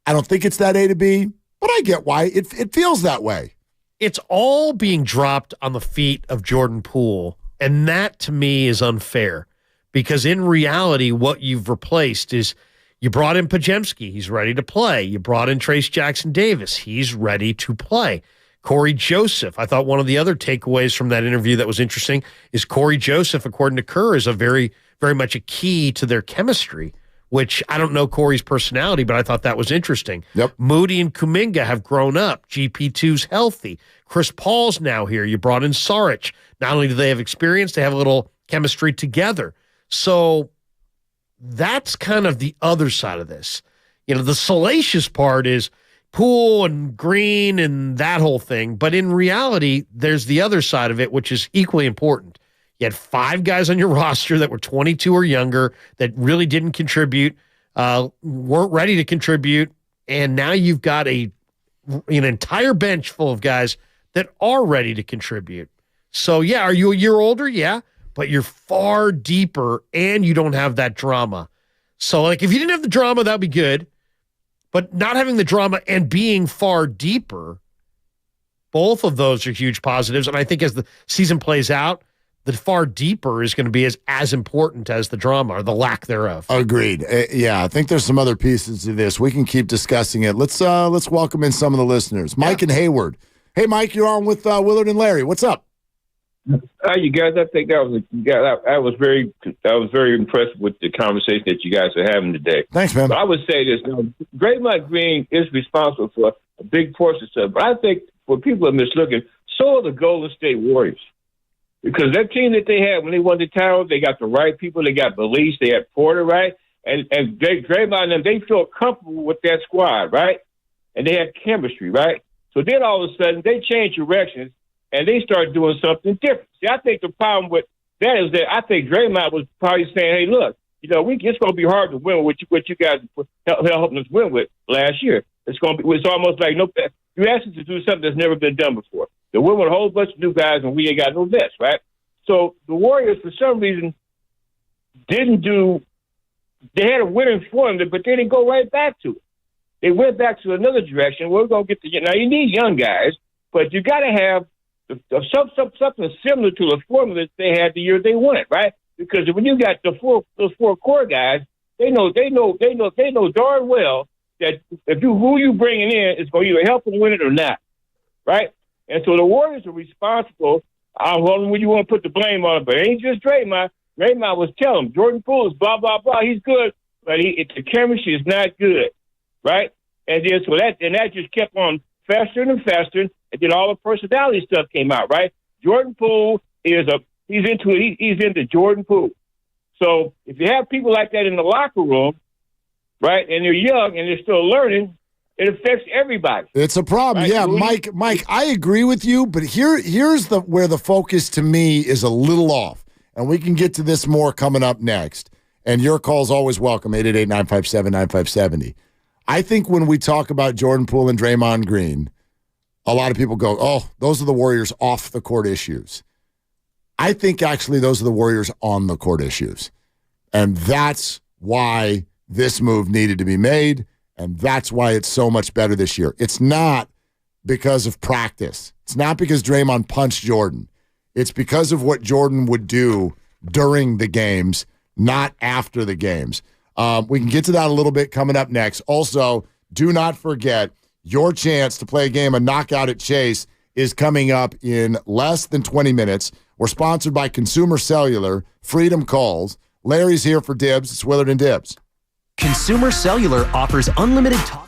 Speaker 20: I don't think it's that A to B, but I get why it feels that way.
Speaker 10: It's all being dropped on the feet of Jordan Poole, and that to me is unfair because in reality, what you've replaced is You brought in Podziemski. He's ready to play. You brought in Trace Jackson-Davis. He's ready to play. Corey Joseph. I thought one of the other takeaways from that interview that was interesting is Corey Joseph, according to Kerr, is a very, very much a key to their chemistry, which I don't know Corey's personality, but I thought that was interesting.
Speaker 20: Yep.
Speaker 10: Moody and Kuminga have grown up. GP2's healthy. Chris Paul's now here. You brought in Saric. Not only do they have experience, they have a little chemistry together. So that's kind of the other side of this. You know, the salacious part is Poole and Green and that whole thing. But in reality, there's the other side of it, which is equally important. You had 5 guys on your roster that were 22 or younger that really didn't contribute, weren't ready to contribute, and now you've got an entire bench full of guys that are ready to contribute. So, yeah, are you a year older? Yeah, but you're far deeper, and you don't have that drama. So, like, if you didn't have the drama, that would be good. But not having the drama and being far deeper, both of those are huge positives. And I think as the season plays out, the far deeper is going to be as important as the drama or the lack thereof.
Speaker 20: Agreed. Yeah, I think there's some other pieces to this. We can keep discussing it. Let's welcome in some of the listeners. Mike and Hayward. Hey, Mike, you're on with Willard and Larry. What's up?
Speaker 8: You guys, I think I was very impressed with the conversation that you guys are having today.
Speaker 20: Thanks, man.
Speaker 8: But I would say this: Draymond Green is responsible for a big portion of stuff, but I think what people are mislooking, so are the Golden State Warriors, because that team that they had when they won the title, they got the right people, they got Belize, they had Porter, right, and Draymond and them, they felt comfortable with that squad, right, and they had chemistry, right. So then all of a sudden they changed directions. And they start doing something different. See, I think the problem with that is that I think Draymond was probably saying, "Hey, look, it's going to be hard to win with what you guys helping us win with last year. It's almost like you asked us to do something that's never been done before. They win with a whole bunch of new guys, and we ain't got no vets, right? So the Warriors, for some reason, didn't do. They had a winning formula, but they didn't go right back to it. They went back to another direction. We're going to get now. You need young guys, but you got to have something similar to the formula that they had the year they won it, right? Because when you got those four core guys, they know darn well that who you bringing in is going to either help them win it or not, right? And so the Warriors are responsible. I don't know when you want to put the blame on it, but it ain't just Draymond. Draymond was telling him Jordan Poole is blah blah blah. He's good, but the chemistry is not good, right? And then that just kept on festering and festering. And then all the personality stuff came out, right? Jordan Poole he's into Jordan Poole. So if you have people like that in the locker room, right, and they're young and they're still learning, it affects everybody.
Speaker 20: It's a problem. Right? Yeah, Mike, I agree with you, but here's where the focus to me is a little off. And we can get to this more coming up next. And your call's always welcome, 888-957-9570. I think when we talk about Jordan Poole and Draymond Green, a lot of people go, oh, those are the Warriors off the court issues. I think actually those are the Warriors on the court issues. And that's why this move needed to be made, and that's why it's so much better this year. It's not because of practice. It's not because Draymond punched Jordan. It's because of what Jordan would do during the games, not after the games. We can get to that a little bit coming up next. Also, do not forget, your chance to play a game of Knockout at Chase is coming up in less than 20 minutes. We're sponsored by Consumer Cellular, Freedom Calls. Larry's here for Dibs. It's Willard and Dibs.
Speaker 19: Consumer Cellular offers unlimited talk.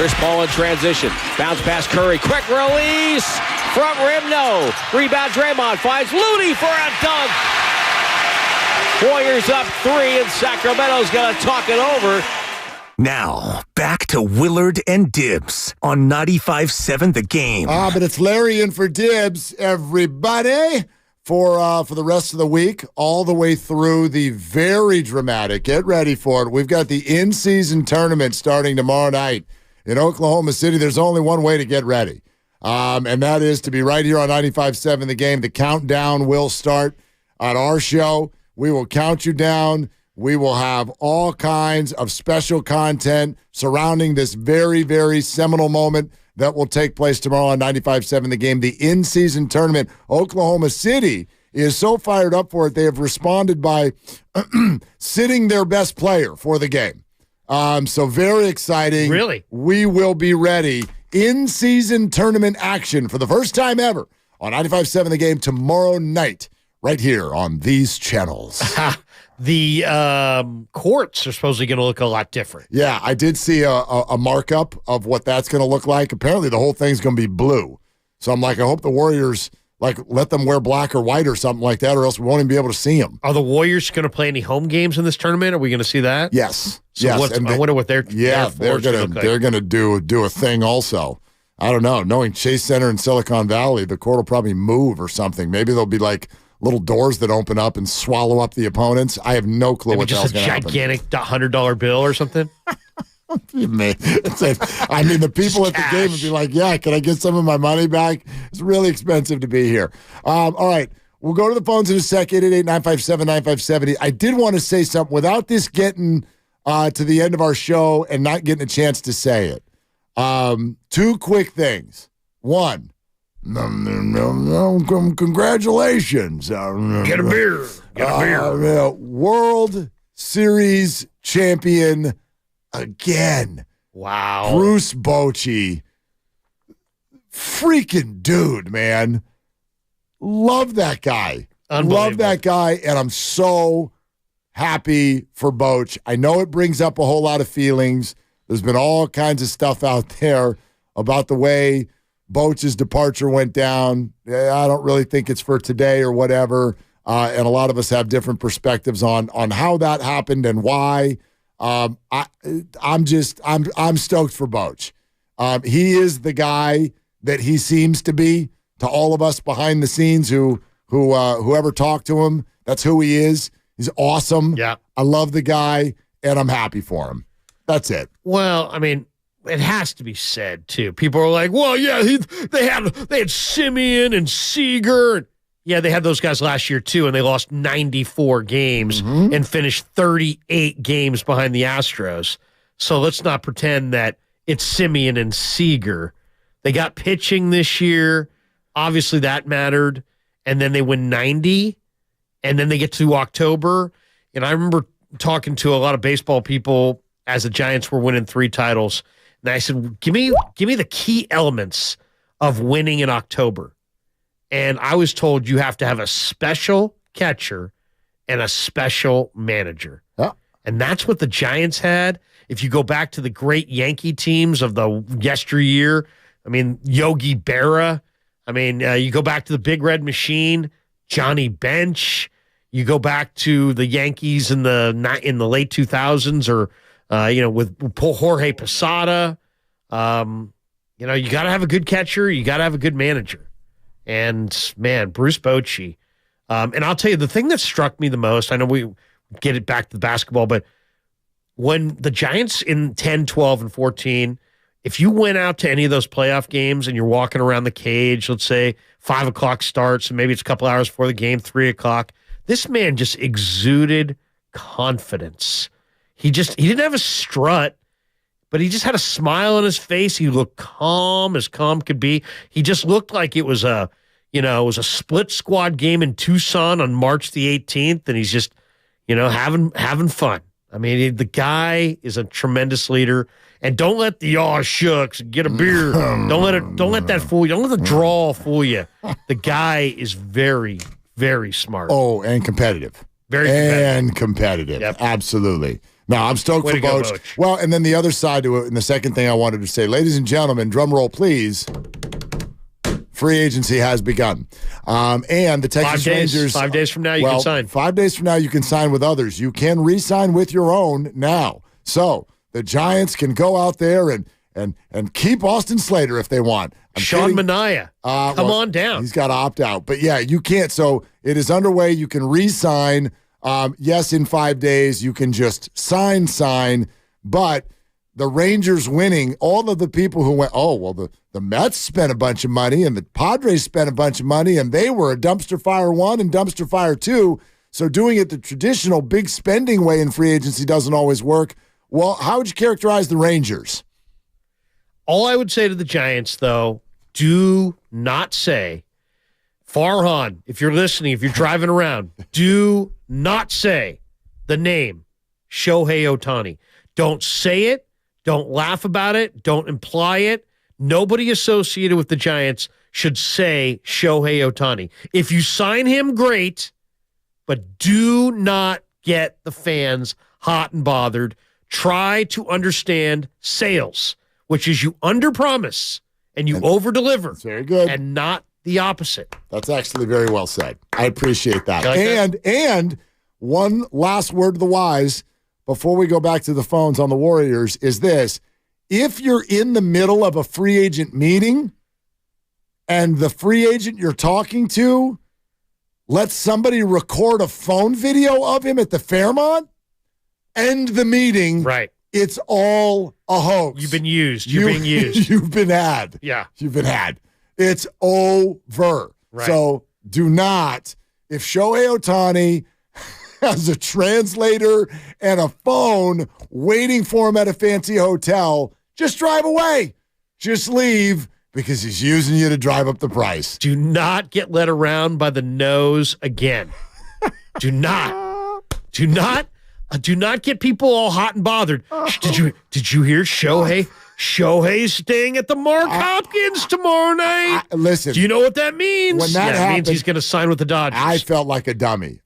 Speaker 11: Chris Paul in transition. Bounce pass Curry. Quick release. Front rim, no. Rebound Draymond finds Moody for a dunk. Warriors up 3, and Sacramento's going to talk it over.
Speaker 16: Now, back to Willard and Dibs on 95.7 The Game.
Speaker 20: But it's Larry in for Dibs, everybody, for the rest of the week, all the way through the very dramatic, get ready for it, we've got the in-season tournament starting tomorrow night in Oklahoma City. There's only one way to get ready, and that is to be right here on 95.7 The Game. The countdown will start on our show. We will count you down. We will have all kinds of special content surrounding this very, very seminal moment that will take place tomorrow on 95.7 The Game. The in-season tournament, Oklahoma City is so fired up for it, they have responded by sitting their best player for the game. So very exciting.
Speaker 10: Really?
Speaker 20: We will be ready. In-season tournament action for the first time ever on 95.7 The Game tomorrow night, right here on these channels.
Speaker 10: The courts are supposedly going to look a lot different.
Speaker 20: Yeah, I did see a markup of what that's going to look like. Apparently, the whole thing's going to be blue. So I'm like, I hope the Warriors let them wear black or white or something like that, or else we won't even be able to see them.
Speaker 10: Are the Warriors going to play any home games in this tournament? Are we going to see that?
Speaker 20: Yes.
Speaker 10: So
Speaker 20: yes.
Speaker 10: I wonder what they're
Speaker 20: they're going to do a thing also. I don't know. Knowing Chase Center in Silicon Valley, the court will probably move or something. Maybe there'll be like little doors that open up and swallow up the opponents. I have no clue what the hell's going to happen.
Speaker 10: Just a gigantic $100 bill or something?
Speaker 20: I mean, the people at the game would be like, yeah, can I get some of my money back? It's really expensive to be here. All right, we'll go to the phones in a second, 888-957-9570. I did want to say something without this getting to the end of our show and not getting a chance to say it. 2 quick things. One, congratulations.
Speaker 10: Get a beer.
Speaker 20: World Series champion again.
Speaker 10: Wow.
Speaker 20: Bruce Bochy. Freaking dude, man. Love that guy. Love that guy, and I'm so happy for Boch. I know it brings up a whole lot of feelings. There's been all kinds of stuff out there about the way Boch's departure went down. I don't really think it's for today or whatever, and a lot of us have different perspectives on how that happened and why. I'm stoked for Boch. He is the guy that he seems to be to all of us behind the scenes whoever talked to him. That's who he is. He's awesome.
Speaker 10: Yeah, I
Speaker 20: love the guy, and I'm happy for him. That's it.
Speaker 10: Well, I mean, it has to be said too. People are like, "Well, yeah, they had Simeon and Seager." Yeah, they had those guys last year too, and they lost 94 games and finished 38 games behind the Astros. So let's not pretend that it's Simeon and Seager. They got pitching this year. Obviously, that mattered. And then they win 90, and then they get to October. And I remember talking to a lot of baseball people as the Giants were winning 3 titles. And I said, give me the key elements of winning in October. And I was told you have to have a special catcher and a special manager.
Speaker 20: Yeah.
Speaker 10: And that's what the Giants had. If you go back to the great Yankee teams of the yesteryear, I mean, Yogi Berra. I mean, you go back to the Big Red Machine, Johnny Bench. You go back to the Yankees in the late 2000s, or with Jorge Posada. You got to have a good catcher. You got to have a good manager. And man, Bruce Bochy. And I'll tell you the thing that struck me the most. I know we get it back to the basketball, but when the Giants in 10, 12, and 14. If you went out to any of those playoff games and you're walking around the cage, let's say 5 o'clock starts, and maybe it's a couple hours before the game, 3 o'clock, this man just exuded confidence. He didn't have a strut, but he just had a smile on his face. He looked calm as calm could be. He just looked like it was a split squad game in Tucson on March the 18th, and he's just, having fun. I mean, the guy is a tremendous leader. And don't let the shucks, get a beer. Don't let that fool you. Don't let the draw fool you. The guy is very, very smart.
Speaker 20: Oh, and competitive.
Speaker 10: Very competitive.
Speaker 20: And competitive. Yep. Absolutely. No, I'm stoked for Boch. Well, and then the other side to it, and the second thing I wanted to say, ladies and gentlemen, drum roll, please. Free agency has begun. And the Texas Rangers.
Speaker 10: 5 days from now, you can sign.
Speaker 20: 5 days from now, you can sign with others. You can re-sign with your own now. So the Giants can go out there and keep Austin Slater if they want.
Speaker 10: Sean Manaea, come on down.
Speaker 20: He's got to opt out. But yeah, you can't. So it is underway. You can re-sign. Yes, in 5 days, you can just sign. But the Rangers winning, all of the people who went, the Mets spent a bunch of money and the Padres spent a bunch of money and they were a dumpster fire 1 and dumpster fire 2. So doing it the traditional big spending way in free agency doesn't always work. Well, how would you characterize the Rangers?
Speaker 10: All I would say to the Giants, though, do not say, Farhan, if you're listening, if you're driving around, do not say the name Shohei Ohtani. Don't say it. Don't laugh about it. Don't imply it. Nobody associated with the Giants should say Shohei Ohtani. If you sign him, great, but do not get the fans hot and bothered. Try to understand sales, which is you underpromise and you overdeliver.
Speaker 20: That's very good.
Speaker 10: And not the opposite.
Speaker 20: That's actually very well said. I appreciate that.
Speaker 10: Like
Speaker 20: and one last word to the wise before we go back to the phones on the Warriors is this. If you're in the middle of a free agent meeting and the free agent you're talking to lets somebody record a phone video of him at the Fairmont, end the meeting.
Speaker 10: Right.
Speaker 20: It's all a hoax.
Speaker 10: You've been used. You're being used.
Speaker 20: You've been had.
Speaker 10: Yeah.
Speaker 20: You've been had. It's over.
Speaker 10: Right.
Speaker 20: So do not, if Shohei Ohtani has a translator and a phone waiting for him at a fancy hotel, just drive away. Just leave because he's using you to drive up the price.
Speaker 10: Do not get led around by the nose again. Do not get people all hot and bothered. Did you hear Shohei? Shohei's staying at the Mark Hopkins tomorrow night.
Speaker 20: Listen.
Speaker 10: Do you know what that means?
Speaker 20: When that happened,
Speaker 10: it means he's going to sign with the Dodgers.
Speaker 20: I felt like a dummy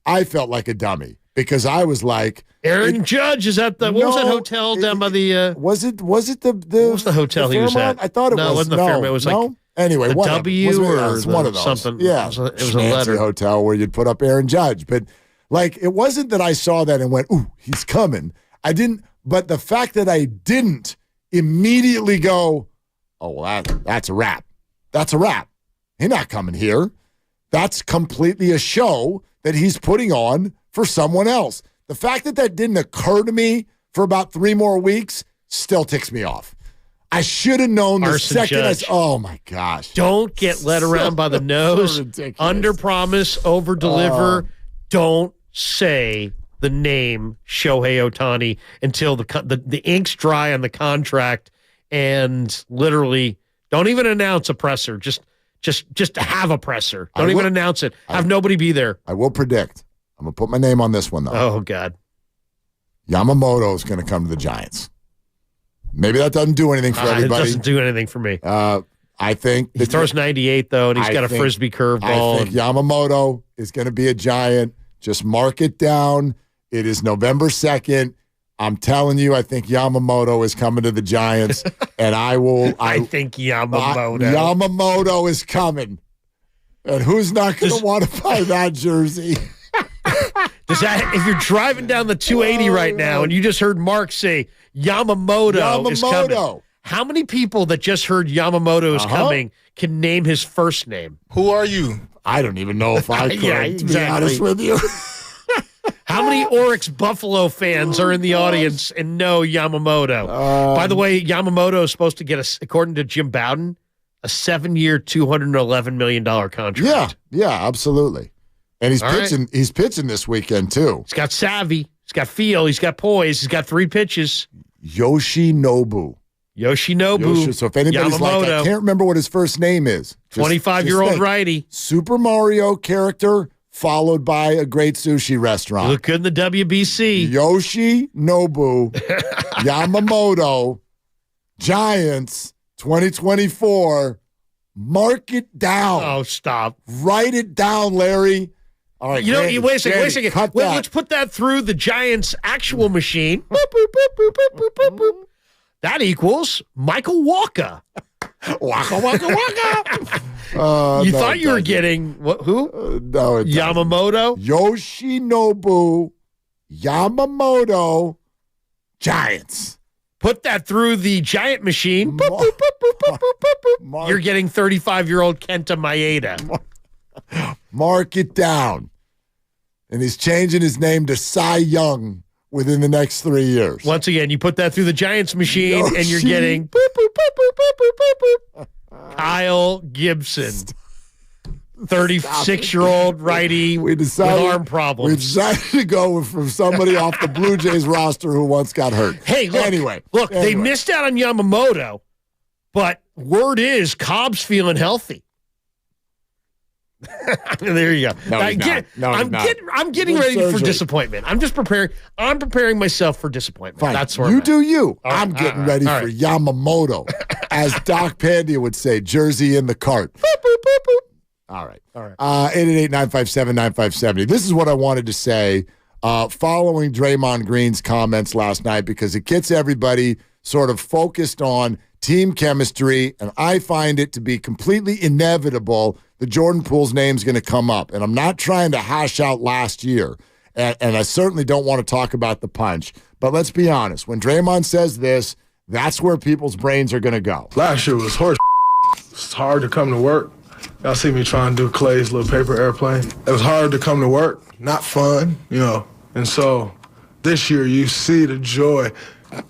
Speaker 20: because I was like,
Speaker 10: Aaron Judge is at the what was that hotel down by the
Speaker 20: was it the
Speaker 10: what was the hotel he was at?
Speaker 20: I thought it was.
Speaker 10: No, it wasn't the Fairmont. It was like
Speaker 20: anyway,
Speaker 10: the
Speaker 20: whatever.
Speaker 10: W or
Speaker 20: one of those.
Speaker 10: Something.
Speaker 20: Yeah,
Speaker 10: it was a
Speaker 20: fancy
Speaker 10: letter
Speaker 20: hotel where you'd put up Aaron Judge, but like it wasn't that I saw that and went, "Ooh, he's coming." I didn't, but the fact that I didn't immediately go, "Oh, well, that's a wrap. That's a wrap. He's not coming here." That's completely a show that he's putting on for someone else. The fact that that didn't occur to me for about 3 more weeks still ticks me off. I should have known the second I saw. Oh, my gosh.
Speaker 10: Don't get led around by the nose. Under promise, over deliver. Don't say the name Shohei Ohtani until the ink's dry on the contract, and literally don't even announce a presser. Just to have a presser. Don't even announce it. Have nobody be there.
Speaker 20: I will predict. I'm going to put my name on this one, though.
Speaker 10: Oh, God.
Speaker 20: Yamamoto is going to come to the Giants. Maybe that doesn't do anything for everybody.
Speaker 10: It doesn't do anything for me.
Speaker 20: I think
Speaker 10: he throws 98, though, and he's got a Frisbee curveball.
Speaker 20: I think Yamamoto is going to be a Giant. Just mark it down. It is November 2nd. I'm telling you, I think Yamamoto is coming to the Giants, and I
Speaker 10: think Yamamoto.
Speaker 20: Yamamoto is coming. And who's not going to want to buy that jersey?
Speaker 10: If you're driving down the 280 right now and you just heard Mark say Yamamoto is coming, how many people that just heard Yamamoto is coming can name his first name?
Speaker 3: Who are you?
Speaker 20: I don't even know if I could,
Speaker 10: exactly.
Speaker 20: To be honest with you.
Speaker 10: How many Oryx Buffalo fans are in the audience and know Yamamoto? By the way, Yamamoto is supposed to get, according to Jim Bowden, a 7-year, $211 million contract.
Speaker 20: Yeah, absolutely. And he's pitching. Right. He's pitching this weekend too.
Speaker 10: He's got savvy. He's got feel. He's got poise. He's got 3 pitches.
Speaker 20: Yoshinobu.
Speaker 10: So
Speaker 20: if anybody's like, I can't remember what his first name is.
Speaker 10: 25-year-old righty.
Speaker 20: Super Mario character followed by a great sushi restaurant.
Speaker 10: Look good in the WBC.
Speaker 20: Yoshinobu Yamamoto Giants 2024. Mark it down.
Speaker 10: Oh, stop.
Speaker 20: Write it down, Larry. All right,
Speaker 10: wait a second. Let's put that through the Giants' actual machine. Boop, boop, boop, boop, boop, boop, boop. That equals Michael Walker.
Speaker 20: Waka, waka, waka.
Speaker 10: You thought you were getting who?
Speaker 20: No, it
Speaker 10: Yamamoto?
Speaker 20: Yoshinobu Yamamoto Giants.
Speaker 10: Put that through the Giant machine. Boop, boop, boop, boop, boop, boop, boop. You're getting 35-year-old Kenta Maeda.
Speaker 20: Mark it down. And he's changing his name to Cy Young within the next 3 years.
Speaker 10: Once again, you put that through the Giants machine, and you're getting boop, boop, boop, boop, boop, boop, boop, boop. Kyle Gibson, 36-year-old righty with arm problems.
Speaker 20: We decided to go from somebody off the Blue Jays roster who once got hurt.
Speaker 10: Hey, look, they missed out on Yamamoto, but word is Cobb's feeling healthy. There you go.
Speaker 20: No,
Speaker 10: I'm getting ready for disappointment. I'm just preparing. I'm preparing myself for disappointment.
Speaker 20: Fine.
Speaker 10: That's where
Speaker 20: you
Speaker 10: I'm
Speaker 20: do
Speaker 10: at.
Speaker 20: you. I'm getting ready for Yamamoto, as Doc Pandia would say, jersey in the cart. Boop, boop, boop, boop. All right. 888-957-9570. This is what I wanted to say following Draymond Green's comments last night, because it gets everybody sort of focused on team chemistry, and I find it to be completely inevitable that Jordan Poole's name's going to come up. And I'm not trying to hash out last year, and I certainly don't want to talk about the punch, but let's be honest. When Draymond says this, that's where people's brains are going to go.
Speaker 3: Last year was horse. It's hard to come to work. Y'all see me trying to do Klay's little paper airplane. It was hard to come to work, not fun, And so this year you see the joy,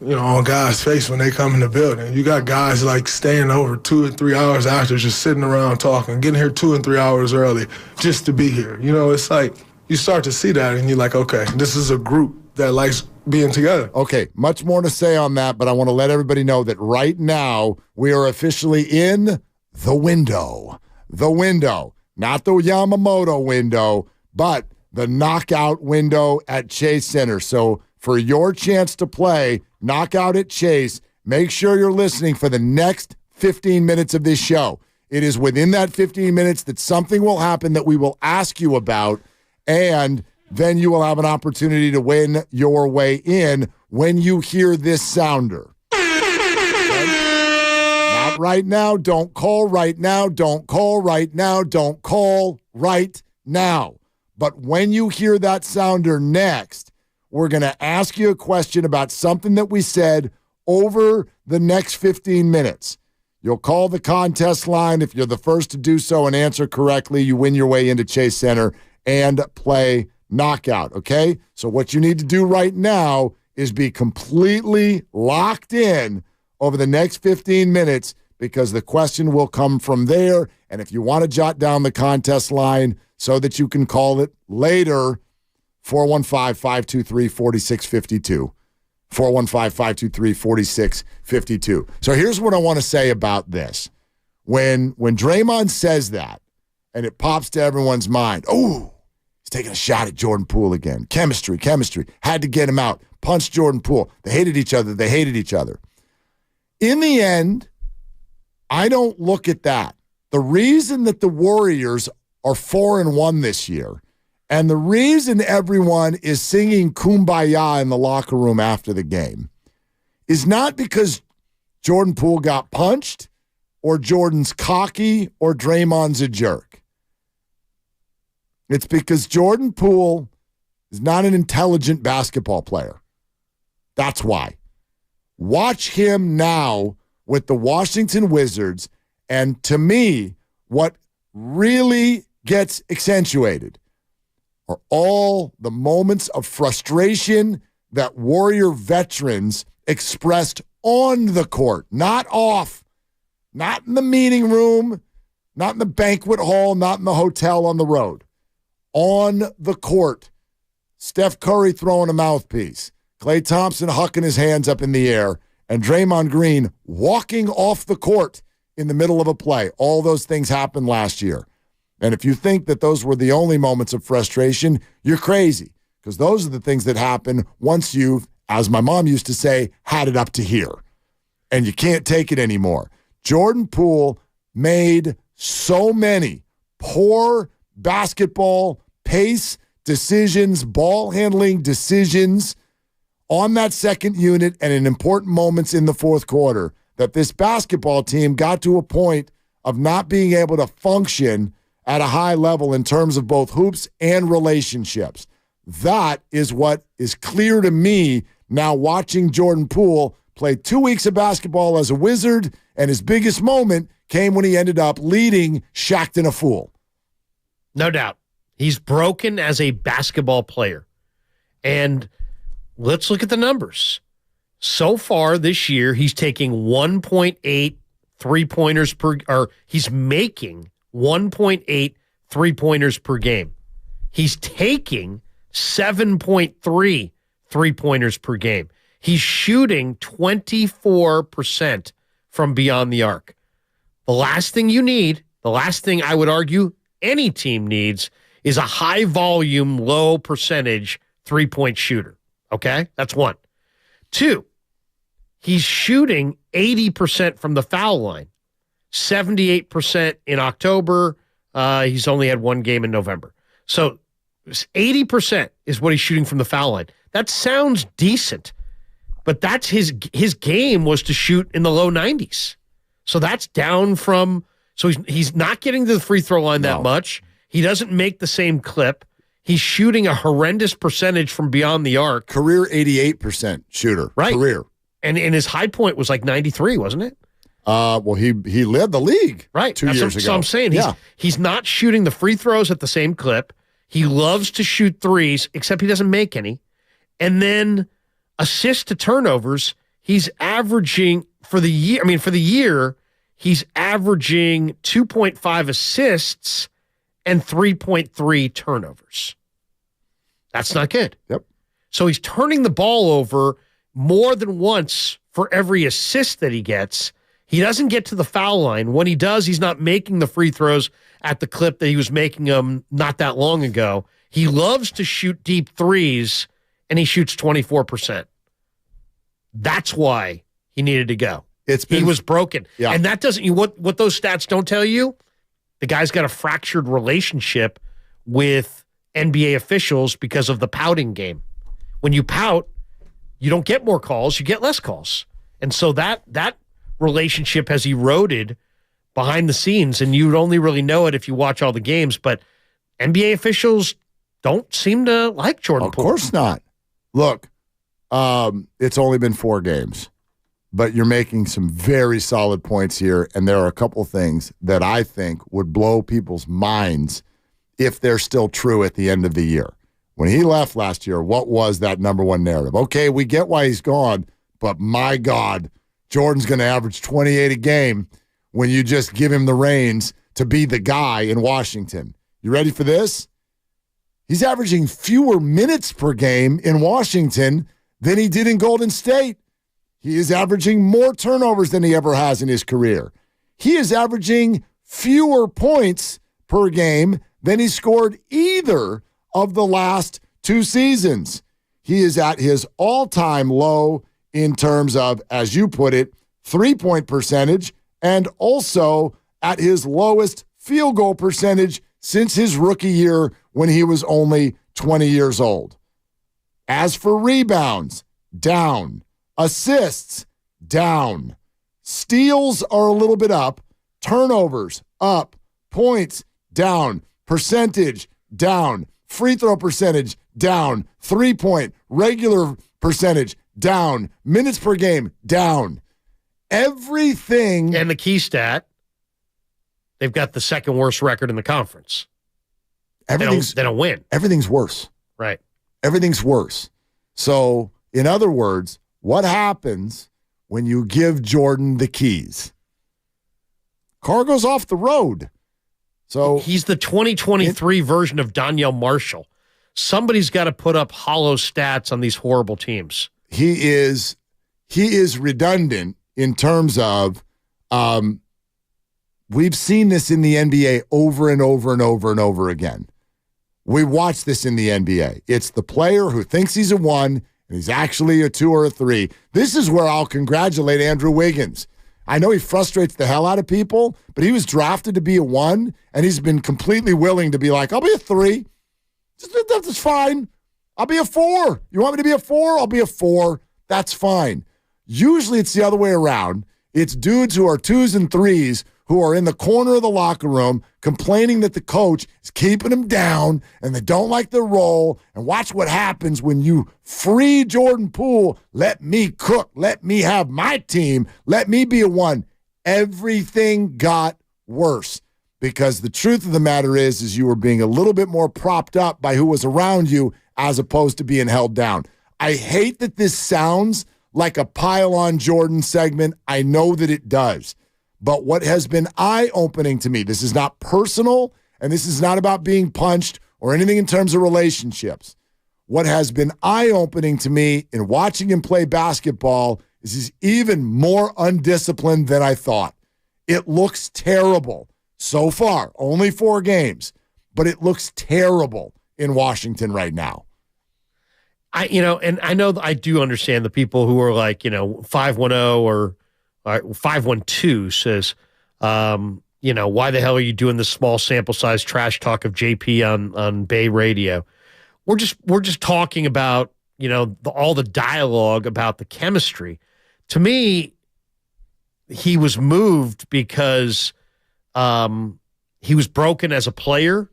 Speaker 3: on guys' face when they come in the building. You got guys like staying over 2 or 3 hours after, just sitting around talking, getting here 2 and 3 hours early just to be here. It's like you start to see that and you're like, okay, this is a group that likes being together.
Speaker 20: Okay, much more to say on that, but I want to let everybody know that right now we are officially in the window. The window, not the Yamamoto window, but the knockout window at Chase Center. So for your chance to play knockout at Chase, make sure you're listening for the next 15 minutes of this show. It is within that 15 minutes that something will happen that we will ask you about, and then you will have an opportunity to win your way in when you hear this sounder. Not right now. Don't call right now. Don't call right now. Don't call right now. But when you hear that sounder next, we're going to ask you a question about something that we said over the next 15 minutes. You'll call the contest line. If you're the first to do so and answer correctly, you win your way into Chase Center and play knockout, okay? So what you need to do right now is be completely locked in over the next 15 minutes, because the question will come from there. And if you want to jot down the contest line so that you can call it later, 415-523-4652. 415-523-4652. So here's what I want to say about this. When Draymond says that, and it pops to everyone's mind, oh, he's taking a shot at Jordan Poole again. Chemistry. Had to get him out. Punched Jordan Poole. They hated each other. In the end, I don't look at that. The reason that the Warriors are 4-1 this year, and the reason everyone is singing Kumbaya in the locker room after the game, is not because Jordan Poole got punched or Jordan's cocky or Draymond's a jerk. It's because Jordan Poole is not an intelligent basketball player. That's why. Watch him now with the Washington Wizards, and to me, what really gets accentuated are all the moments of frustration that Warrior veterans expressed on the court, not off, not in the meeting room, not in the banquet hall, not in the hotel on the road. On the court, Steph Curry throwing a mouthpiece, Klay Thompson hucking his hands up in the air, and Draymond Green walking off the court in the middle of a play. All those things happened last year. And if you think that those were the only moments of frustration, you're crazy, because those are the things that happen once you've, as my mom used to say, had it up to here, and you can't take it anymore. Jordan Poole made so many poor basketball pace, decisions, ball handling decisions on that second unit and in important moments in the fourth quarter that this basketball team got to a point of not being able to function at a high level in terms of both hoops and relationships. That is what is clear to me now watching Jordan Poole play 2 weeks of basketball as a Wizard, and his biggest moment came when he ended up leading Shaqtin' a Fool.
Speaker 10: No doubt. He's broken as a basketball player. And let's look at the numbers. So far this year, he's taking 1.8 three-pointers per, or he's making 1.8 three-pointers per game. He's taking 7.3 three-pointers per game. He's shooting 24% from beyond the arc. The last thing you need, the last thing I would argue any team needs, is a high-volume, low-percentage three-point shooter. Okay? That's one. Two, he's shooting 80% from the foul line, 78% in October. He's only had one game in November. So 80% is what he's shooting from the foul line. That sounds decent, but that's his game was to shoot in the low 90s. So that's down from, so he's not getting to the free throw line that much. He doesn't make the same clip. He's shooting a horrendous percentage from beyond the arc.
Speaker 20: Career 88% shooter.
Speaker 10: Right.
Speaker 20: Career.
Speaker 10: And his high point was like 93, wasn't it?
Speaker 20: Well, he led the league
Speaker 10: right
Speaker 20: 2 years ago.
Speaker 10: So I'm saying he's not shooting the free throws at the same clip. He loves to shoot threes, except he doesn't make any. And then assists to turnovers, he's averaging for the year, he's averaging 2.5 assists and 3.3 turnovers. That's not good.
Speaker 20: Yep.
Speaker 10: So he's turning the ball over more than once for every assist that he gets. He doesn't get to the foul line. When he does, he's not making the free throws at the clip that he was making them not that long ago. He loves to shoot deep threes, and he shoots 24%. That's why he needed to go. He was broken.
Speaker 20: Yeah.
Speaker 10: And that doesn't, what those stats don't tell you, the guy's got a fractured relationship with NBA officials because of the pouting game. When you pout, you don't get more calls, you get less calls. And so that relationship has eroded behind the scenes, and you'd only really know it if you watch all the games. But NBA officials don't seem to like Jordan Poole.
Speaker 20: Of course not. Look, it's only been 4 games, but you're making some very solid points here, and there are a couple things that I think would blow people's minds if they're still true at the end of the year. When he left last year, what was that number one narrative? Okay, we get why he's gone, but my God, Jordan's going to average 28 a game when you just give him the reins to be the guy in Washington. You ready for this? He's averaging fewer minutes per game in Washington than he did in Golden State. He is averaging more turnovers than he ever has in his career. He is averaging fewer points per game than he scored either of the last 2 seasons. He is at his all-time low in terms of, as you put it, three-point percentage, and also at his lowest field goal percentage since his rookie year when he was only 20 years old. As for rebounds, down. Assists, down. Steals are a little bit up. Turnovers, up. Points, down. Percentage, down. Free throw percentage, down. 3-point, regular percentage, down. Minutes per game, down. Everything.
Speaker 10: And the key stat, they've got the second worst record in the conference. They don't win.
Speaker 20: Everything's worse.
Speaker 10: Right.
Speaker 20: Everything's worse. So, in other words, what happens when you give Jordan the keys? Car goes off the road. So
Speaker 10: he's the 2023 version of Donyell Marshall. Somebody's got to put up hollow stats on these horrible teams.
Speaker 20: He is redundant in terms of we've seen this in the NBA over and over and over and over again. We watch this in the NBA. It's the player who thinks he's a 1 and he's actually a 2 or a 3. This is where I'll congratulate Andrew Wiggins. I know he frustrates the hell out of people, but he was drafted to be a 1, and he's been completely willing to be like, I'll be a 3. That's fine. I'll be a 4. You want me to be a 4? I'll be a 4. That's fine. Usually it's the other way around. It's dudes who are 2s and 3s who are in the corner of the locker room complaining that the coach is keeping them down and they don't like their role. And watch what happens when you free Jordan Poole. Let me cook. Let me have my team. Let me be a 1. Everything got worse because the truth of the matter is you were being a little bit more propped up by who was around you as opposed to being held down. I hate that this sounds like a pile on Jordan segment. I know that it does. But what has been eye-opening to me, this is not personal, and this is not about being punched or anything in terms of relationships. What has been eye-opening to me in watching him play basketball is he's even more undisciplined than I thought. It looks terrible so far, only 4 games, but it looks terrible in Washington right now.
Speaker 10: And I know I do understand the people who are like, 510 or 512 says, why the hell are you doing this small sample size trash talk of JP on Bay Radio? We're just talking about, all the dialogue about the chemistry. To me, he was moved because he was broken as a player,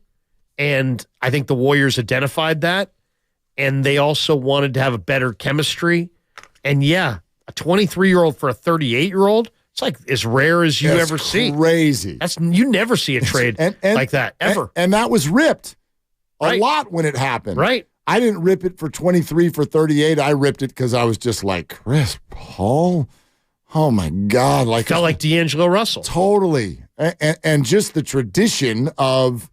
Speaker 10: and I think the Warriors identified that, and they also wanted to have a better chemistry. And yeah, a 23-year-old for a 38-year-old, it's like as rare as you ever see.
Speaker 20: Crazy.
Speaker 10: You never see a trade like that, ever.
Speaker 20: And that was ripped a lot when it happened.
Speaker 10: Right.
Speaker 20: I didn't rip it for 23 for 38. I ripped it because I was just like, Chris Paul? Oh, my God.
Speaker 10: Felt like D'Angelo Russell.
Speaker 20: Totally. And just the tradition of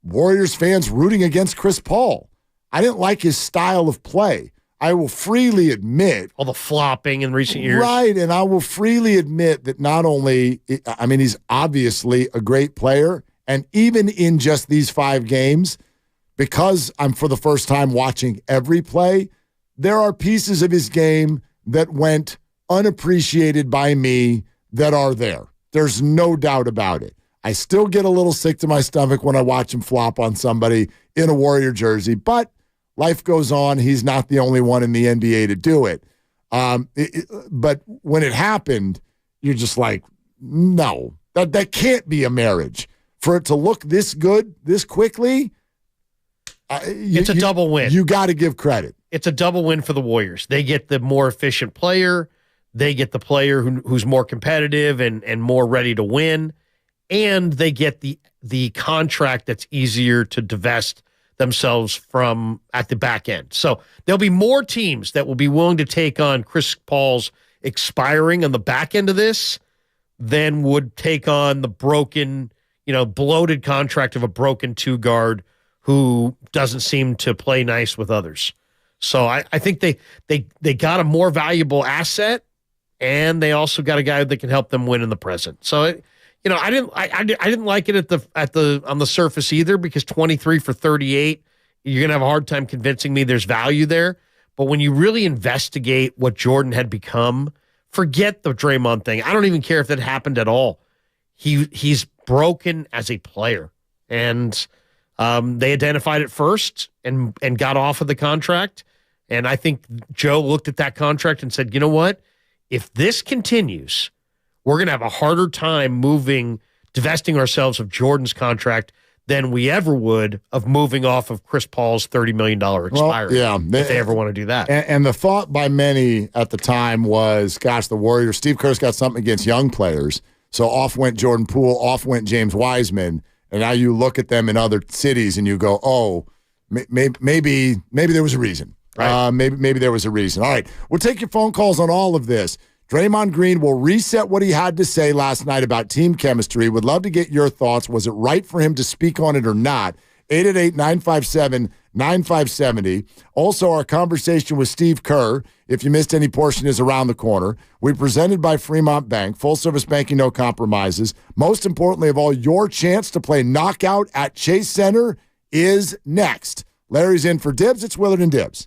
Speaker 20: Warriors fans rooting against Chris Paul. I didn't like his style of play. I will freely admit.
Speaker 10: All the flopping in recent years.
Speaker 20: Right, and I will freely admit that not only, he's obviously a great player, and even in just these 5 games, because I'm for the first time watching every play, there are pieces of his game that went unappreciated by me that are there. There's no doubt about it. I still get a little sick to my stomach when I watch him flop on somebody in a Warrior jersey, but life goes on. He's not the only one in the NBA to do it. But when it happened, you're just like, no, that can't be a marriage. For it to look this good, this quickly,
Speaker 10: it's a double win.
Speaker 20: You got to give credit.
Speaker 10: It's a double win for the Warriors. They get the more efficient player. They get the player who's more competitive and more ready to win. And they get the contract that's easier to divest themselves from at the back end. So there'll be more teams that will be willing to take on Chris Paul's expiring on the back end of this than would take on the broken, bloated contract of a broken 2-guard who doesn't seem to play nice with others. So I think they got a more valuable asset, and they also got a guy that can help them win in the present. So I didn't like it on the surface either, because 23 for 38, you're gonna have a hard time convincing me there's value there. But when you really investigate what Jordan had become, forget the Draymond thing. I don't even care if that happened at all. He's broken as a player, and they identified it first and got off of the contract. And I think Joe looked at that contract and said, you know what? If this continues, we're going to have a harder time divesting ourselves of Jordan's contract than we ever would of moving off of Chris Paul's $30 million expiry.
Speaker 20: Well, yeah.
Speaker 10: If they ever want to do that.
Speaker 20: And the thought by many at the time was, gosh, the Warriors, Steve Kerr's got something against young players. So off went Jordan Poole, off went James Wiseman. And now you look at them in other cities and you go, oh, maybe there was a reason. Right. Maybe there was a reason. All right, we'll take your phone calls on all of this. Draymond Green will reset what he had to say last night about team chemistry. Would love to get your thoughts. Was it right for him to speak on it or not? 888-957-9570. Also, our conversation with Steve Kerr, if you missed any portion, is around the corner. We're presented by Fremont Bank. Full-service banking, no compromises. Most importantly of all, your chance to play knockout at Chase Center is next. Larry's in for Dibs. It's Willard and Dibs.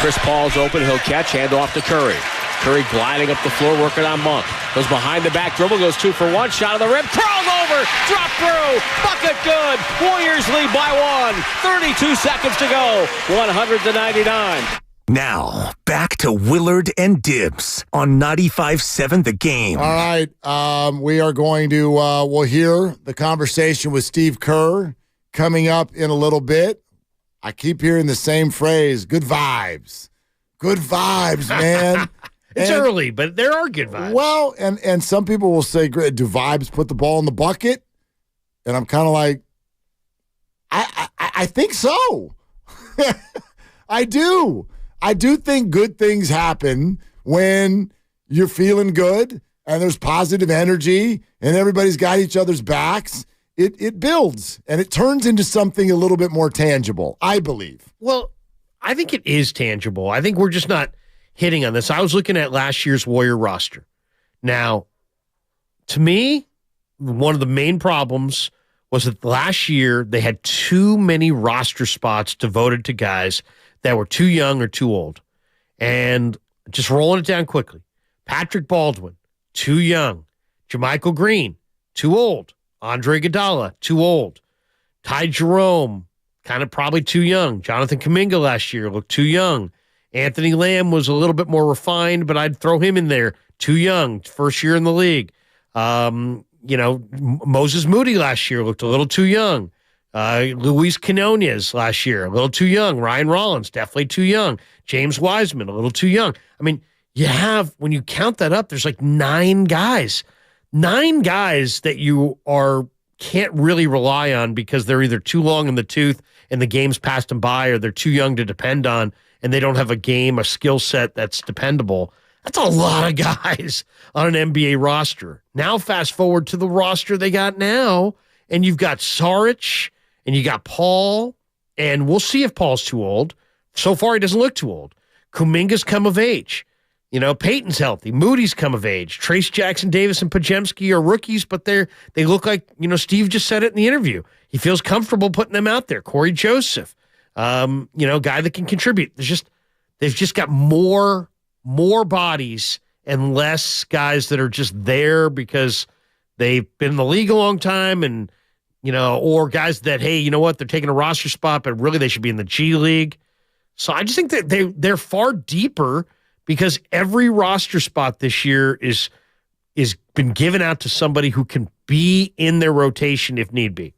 Speaker 11: Chris Paul's open. He'll catch. Hand off to Curry. Curry gliding up the floor, working on Monk. Goes behind the back dribble, goes 2 for 1. Shot of the rim, crawled over, drop through, bucket good. Warriors lead by 1. 32 seconds to go, 100-99.
Speaker 16: Now, back to Willard and Dibs on 95.7 The Game.
Speaker 20: All right, we are going to, we'll hear the conversation with Steve Kerr coming up in a little bit. I keep hearing the same phrase, good vibes. Good vibes, man.
Speaker 10: It's early, but there are good vibes.
Speaker 20: Well, and some people will say, do vibes put the ball in the bucket? And I'm kind of like, I think so. I do. I do think good things happen when you're feeling good and there's positive energy and everybody's got each other's backs. It builds and it turns into something a little bit more tangible, I believe.
Speaker 10: Well, I think it is tangible. I think we're just not hitting on this. I was looking at last year's Warrior roster. Now, to me, one of the main problems was that last year they had too many roster spots devoted to guys that were too young or too old. And just rolling it down quickly. Patrick Baldwin, too young. Jermichael Green, too old. Andre Iguodala, too old. Ty Jerome, kind of probably too young. Jonathan Kuminga last year looked too young. Anthony Lamb was a little bit more refined, but I'd throw him in there. Too young, first year in the league. Moses Moody last year looked a little too young. Luis Quinones last year, a little too young. Ryan Rollins, definitely too young. James Wiseman, a little too young. I mean, you have, when you count that up, there's like 9 guys. 9 guys that you can't really rely on because they're either too long in the tooth and the game's passed them by, or they're too young to depend on and they don't have a skill set that's dependable. That's a lot of guys on an NBA roster. Now fast forward to the roster they got now, and you've got Saric and you got Paul, and we'll see if Paul's too old. So far, he doesn't look too old. Kuminga's come of age. Peyton's healthy. Moody's come of age. Trace Jackson Davis and Podziemski are rookies, but they look like, Steve just said it in the interview. He feels comfortable putting them out there. Corey Joseph, guy that can contribute. They've just got more bodies and less guys that are just there because they've been in the league a long time, and or guys that, hey, you know what, they're taking a roster spot, but really they should be in the G League. So I just think that they're far deeper because every roster spot this year is been given out to somebody who can be in their rotation if need be.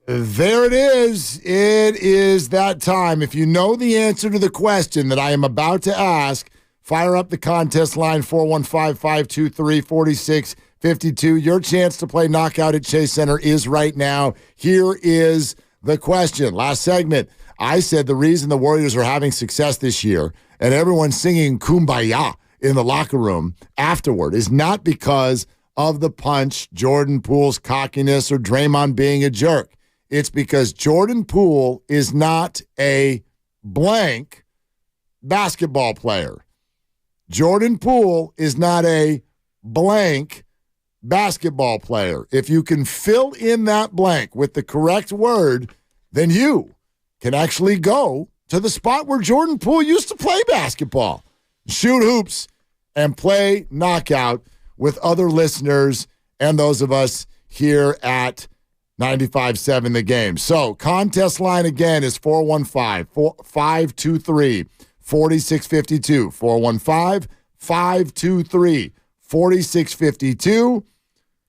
Speaker 20: There it is. It is that time. If you know the answer to the question that I am about to ask, fire up the contest line, 415-523-4652. Your chance to play Knockout at Chase Center is right now. Here is the question. Last segment, I said the reason the Warriors are having success this year and everyone's singing Kumbaya in the locker room afterward is not because of the punch, Jordan Poole's cockiness, or Draymond being a jerk. It's because Jordan Poole is not a blank basketball player. Jordan Poole is not a blank basketball player. If you can fill in that blank with the correct word, then you can actually go to the spot where Jordan Poole used to play basketball, shoot hoops, and play Knockout with other listeners and those of us here at 95.7 The Game. So, contest line again is 415-523-4652. 415-523-4652.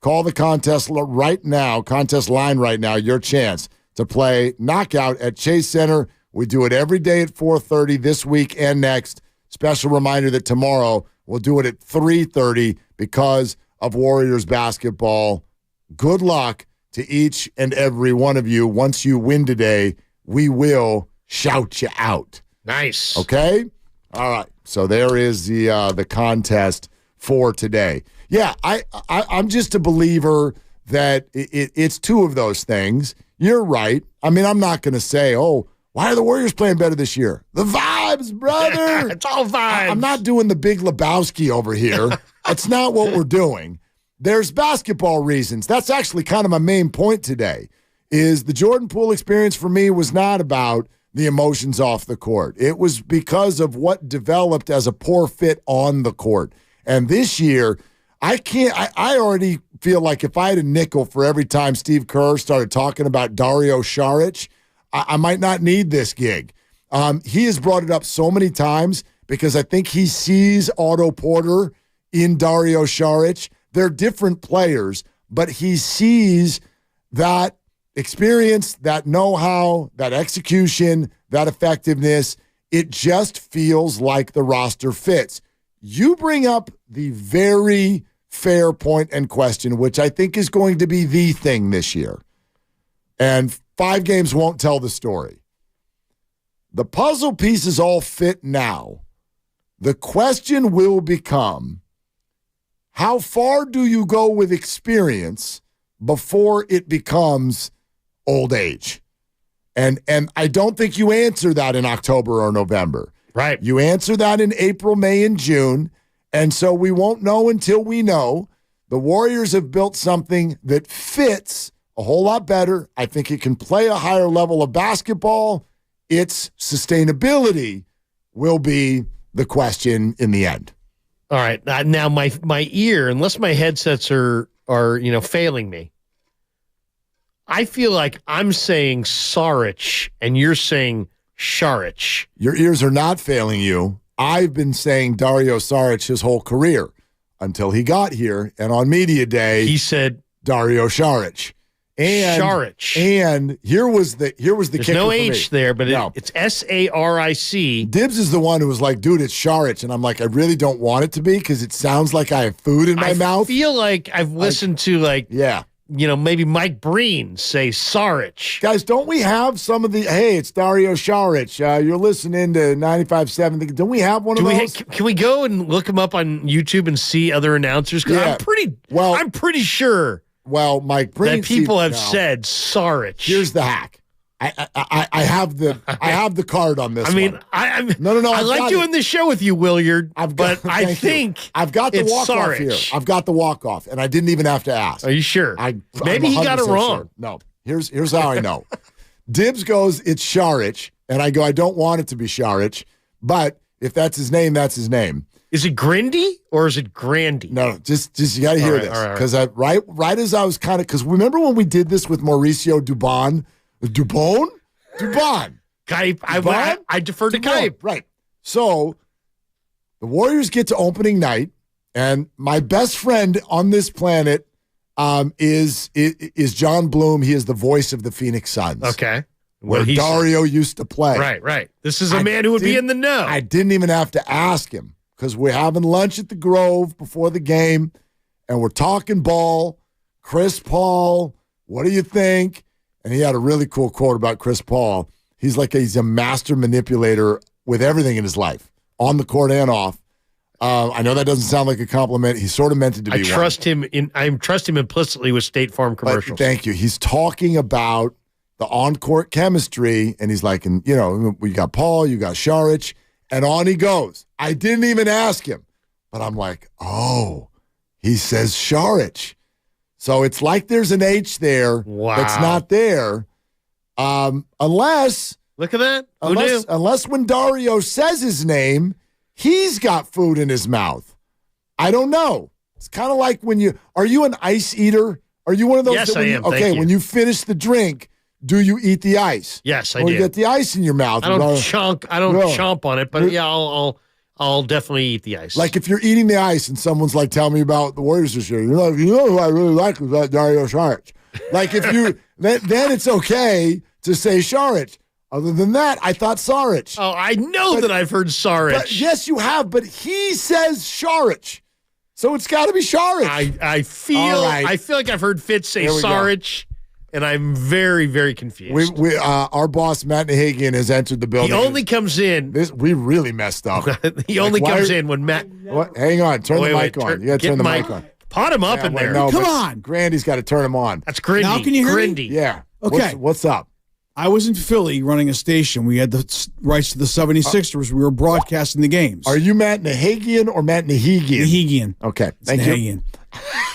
Speaker 20: Call the contest right now, contest line right now, your chance to play Knockout at Chase Center. We do it every day at 4:30 this week and next. Special reminder that tomorrow we'll do it at 3:30 because of Warriors basketball. Good luck to each and every one of you. Once you win today, we will shout you out.
Speaker 10: Nice.
Speaker 20: Okay? All right. So there is the contest for today. Yeah, I'm just a believer that it's two of those things. You're right. I mean, I'm not going to say, oh, why are the Warriors playing better this year? The vibes, brother.
Speaker 10: It's all vibes.
Speaker 20: I'm not doing the Big Lebowski over here. That's not what we're doing. There's basketball reasons. That's actually kind of my main point today, is the Jordan Poole experience for me was not about the emotions off the court. It was because of what developed as a poor fit on the court. And this year, I already feel like if I had a nickel for every time Steve Kerr started talking about Dario Saric, I might not need this gig. He has brought it up so many times because I think he sees Otto Porter in Dario Saric. They're different players, but he sees that experience, that know-how, that execution, that effectiveness. It just feels like the roster fits. You bring up the very fair point and question, which I think is going to be the thing this year. And 5 games won't tell the story. The puzzle pieces all fit now. The question will become, how far do you go with experience before it becomes old age? And I don't think you answer that in October or November.
Speaker 10: Right.
Speaker 20: You answer that in April, May, and June. And so we won't know until we know. The Warriors have built something that fits a whole lot better. I think it can play a higher level of basketball. Its sustainability will be the question in the end.
Speaker 10: All right. Now my ear, unless my headsets are failing me, I feel like I'm saying Saric and you're saying Saric.
Speaker 20: Your ears are not failing you. I've been saying Dario Saric his whole career until he got here, and on media day
Speaker 10: he said
Speaker 20: Dario Saric. And
Speaker 10: Saric.
Speaker 20: And here was the
Speaker 10: There's
Speaker 20: kicker
Speaker 10: no
Speaker 20: for me.
Speaker 10: H there, but
Speaker 20: No.
Speaker 10: it's Saric.
Speaker 20: Dibs is the one who was like, dude, it's Saric. And I'm like, I really don't want it to be because it sounds like I have food in my mouth.
Speaker 10: I feel like I've listened to
Speaker 20: yeah.
Speaker 10: Maybe Mike Breen say Saric.
Speaker 20: Guys, don't we have some of the, hey, it's Dario Saric. You're listening to 95.7. Don't we have one of those?
Speaker 10: Can we go and look him up on YouTube and see other announcers? Because
Speaker 20: Yeah.
Speaker 10: I'm pretty sure
Speaker 20: Mike Breen,
Speaker 10: that people have said Saric.
Speaker 20: Here's the hack. I have the card on this.
Speaker 10: I mean,
Speaker 20: one.
Speaker 10: No. I
Speaker 20: I've
Speaker 10: like
Speaker 20: got
Speaker 10: doing
Speaker 20: it.
Speaker 10: this show with you, Williard. But I think
Speaker 20: I've got the
Speaker 10: it's
Speaker 20: walk off
Speaker 10: Saric.
Speaker 20: here. I've got the walk off, and I didn't even have to ask.
Speaker 10: Are you sure? Maybe
Speaker 20: I'm
Speaker 10: he got it
Speaker 20: 100%
Speaker 10: wrong.
Speaker 20: sure. No. Here's how I know. Dibs goes, it's Saric, and I go, I don't want it to be Saric, but if that's his name, that's his name.
Speaker 10: Is it Grindy or is it Grandy?
Speaker 20: No, just you got to hear this because right as I was because remember when we did this with Mauricio Dubon.
Speaker 10: Kipe. I defer to Kipe.
Speaker 20: Right. So the Warriors get to opening night, and my best friend on this planet is John Bloom. He is the voice of the Phoenix Suns.
Speaker 10: Okay.
Speaker 20: Where Dario used to play.
Speaker 10: Right. This is a man who would be in the know.
Speaker 20: I didn't even have to ask him because we're having lunch at the Grove before the game, and we're talking ball. Chris Paul, what do you think? And he had a really cool quote about Chris Paul. He's a master manipulator with everything in his life, on the court and off. I know that doesn't sound like a compliment. He sort of meant it to be.
Speaker 10: I trust him implicitly with State Farm commercials.
Speaker 20: But thank you. He's talking about the on-court chemistry, and he's like, we got Paul, you got Saric, and on he goes. I didn't even ask him, but I'm like, oh, he says Saric. So it's like there's an H there that's not there, unless
Speaker 10: look at that.
Speaker 20: Unless when Dario says his name, he's got food in his mouth. I don't know. It's kind of like are you an ice eater? Are you one of those?
Speaker 10: Yes, I am.
Speaker 20: Okay,
Speaker 10: Thank you.
Speaker 20: when you finish the drink, do you eat the ice?
Speaker 10: Yes, I
Speaker 20: do.
Speaker 10: do.
Speaker 20: You get the ice in your mouth.
Speaker 10: I don't chomp on it, but yeah, I'll definitely eat the ice.
Speaker 20: Like if you're eating the ice and someone's like, tell me about the Warriors this year. You're like, who I really like is that Dario Saric. Like if you, then it's okay to say Saric. Other than that, I thought Saric.
Speaker 10: Oh, I know that I've heard Saric.
Speaker 20: But yes, you have, but he says Saric. So it's got to be Saric.
Speaker 10: I feel like I've heard Fitz say Saric. And I'm very, very confused.
Speaker 20: Our boss, Matt Nahigian, has entered the building.
Speaker 10: He only comes in.
Speaker 20: We really messed up.
Speaker 10: He only comes in when Matt.
Speaker 20: What? Hang on. Turn the mic on. You got to turn the mic on.
Speaker 10: Pot him up in there.
Speaker 20: No,
Speaker 7: come on.
Speaker 20: Grandy's got to turn him on.
Speaker 10: That's Grindy.
Speaker 7: Now can you hear
Speaker 10: Grindy.
Speaker 7: me?
Speaker 20: Yeah.
Speaker 7: Okay.
Speaker 20: What's up?
Speaker 7: I was in Philly running a station. We had the rights to the 76ers. We were broadcasting the games.
Speaker 20: Are you Matt Nahigian or Matt Nahigian?
Speaker 7: Nahigian.
Speaker 20: Okay. Thank you.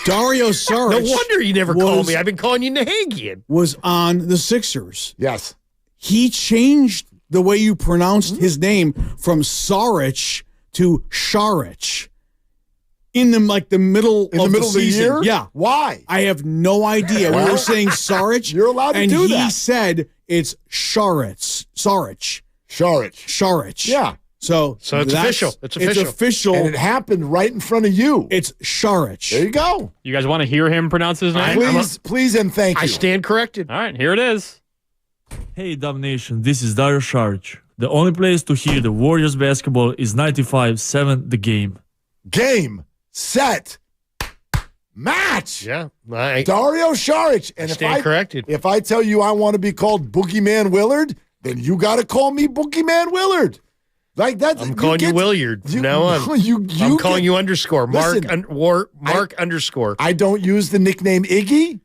Speaker 7: Dario Saric.
Speaker 10: No wonder you never call me. I've been calling you Nahagian.
Speaker 7: Was on the Sixers.
Speaker 20: Yes.
Speaker 7: He changed the way you pronounced his name from Saric to Saric in the middle of the season.
Speaker 20: Year?
Speaker 7: Yeah.
Speaker 20: Why?
Speaker 7: I have no idea. We were saying Saric.
Speaker 20: You're allowed to do that.
Speaker 7: And he said it's Saric.
Speaker 20: Yeah.
Speaker 10: So it's official. It's official.
Speaker 20: And it happened right in front of you.
Speaker 7: It's Saric.
Speaker 20: There you go.
Speaker 12: You guys want to hear him pronounce his name?
Speaker 20: Please and thank you.
Speaker 10: I stand corrected.
Speaker 12: All right, here it is.
Speaker 21: Hey, Dub Nation, this is Dario Saric. The only place to hear the Warriors basketball is 95.7 The Game.
Speaker 20: Game, set, match.
Speaker 10: Yeah.
Speaker 20: Dario Saric. And
Speaker 10: I stand corrected.
Speaker 20: If I tell you I want to be called Boogeyman Willard, then you got to call me Boogeyman Willard. Like that.
Speaker 10: I'm calling you Williard from now on. I'm calling you underscore. Mark underscore.
Speaker 20: I don't use the nickname Iggy,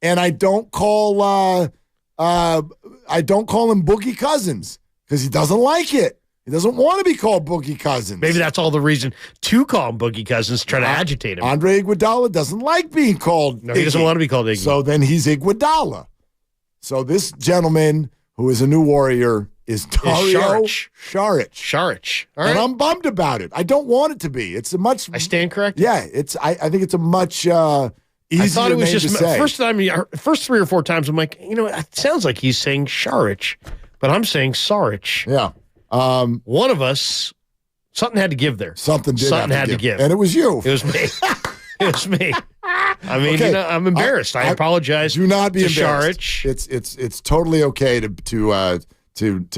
Speaker 20: and I don't call him Boogie Cousins because he doesn't like it. He doesn't want to be called Boogie Cousins.
Speaker 10: Maybe that's all the reason to call him Boogie Cousins, try to agitate him.
Speaker 20: Andre Iguodala doesn't like being called
Speaker 10: No, he doesn't want to be called Iggy.
Speaker 20: So then he's Iguodala. So this gentleman who is a new Warrior is Dario Saric.
Speaker 10: All right.
Speaker 20: And I'm bummed about it. I don't want it to be. It's a much...
Speaker 10: I stand corrected?
Speaker 20: Yeah, I think it's a much easier
Speaker 10: I thought it was
Speaker 20: name
Speaker 10: just
Speaker 20: to say.
Speaker 10: first 3 or 4 times. I'm like, it sounds like he's saying Saric, but I'm saying Saric.
Speaker 20: Yeah.
Speaker 10: One of us, something had to give there.
Speaker 20: Something
Speaker 10: had to give,
Speaker 20: and it was you.
Speaker 10: It was me. It was me. I mean, I'm embarrassed. I apologize.
Speaker 20: Do not be
Speaker 10: to
Speaker 20: embarrassed.
Speaker 10: Saric.
Speaker 20: It's totally okay to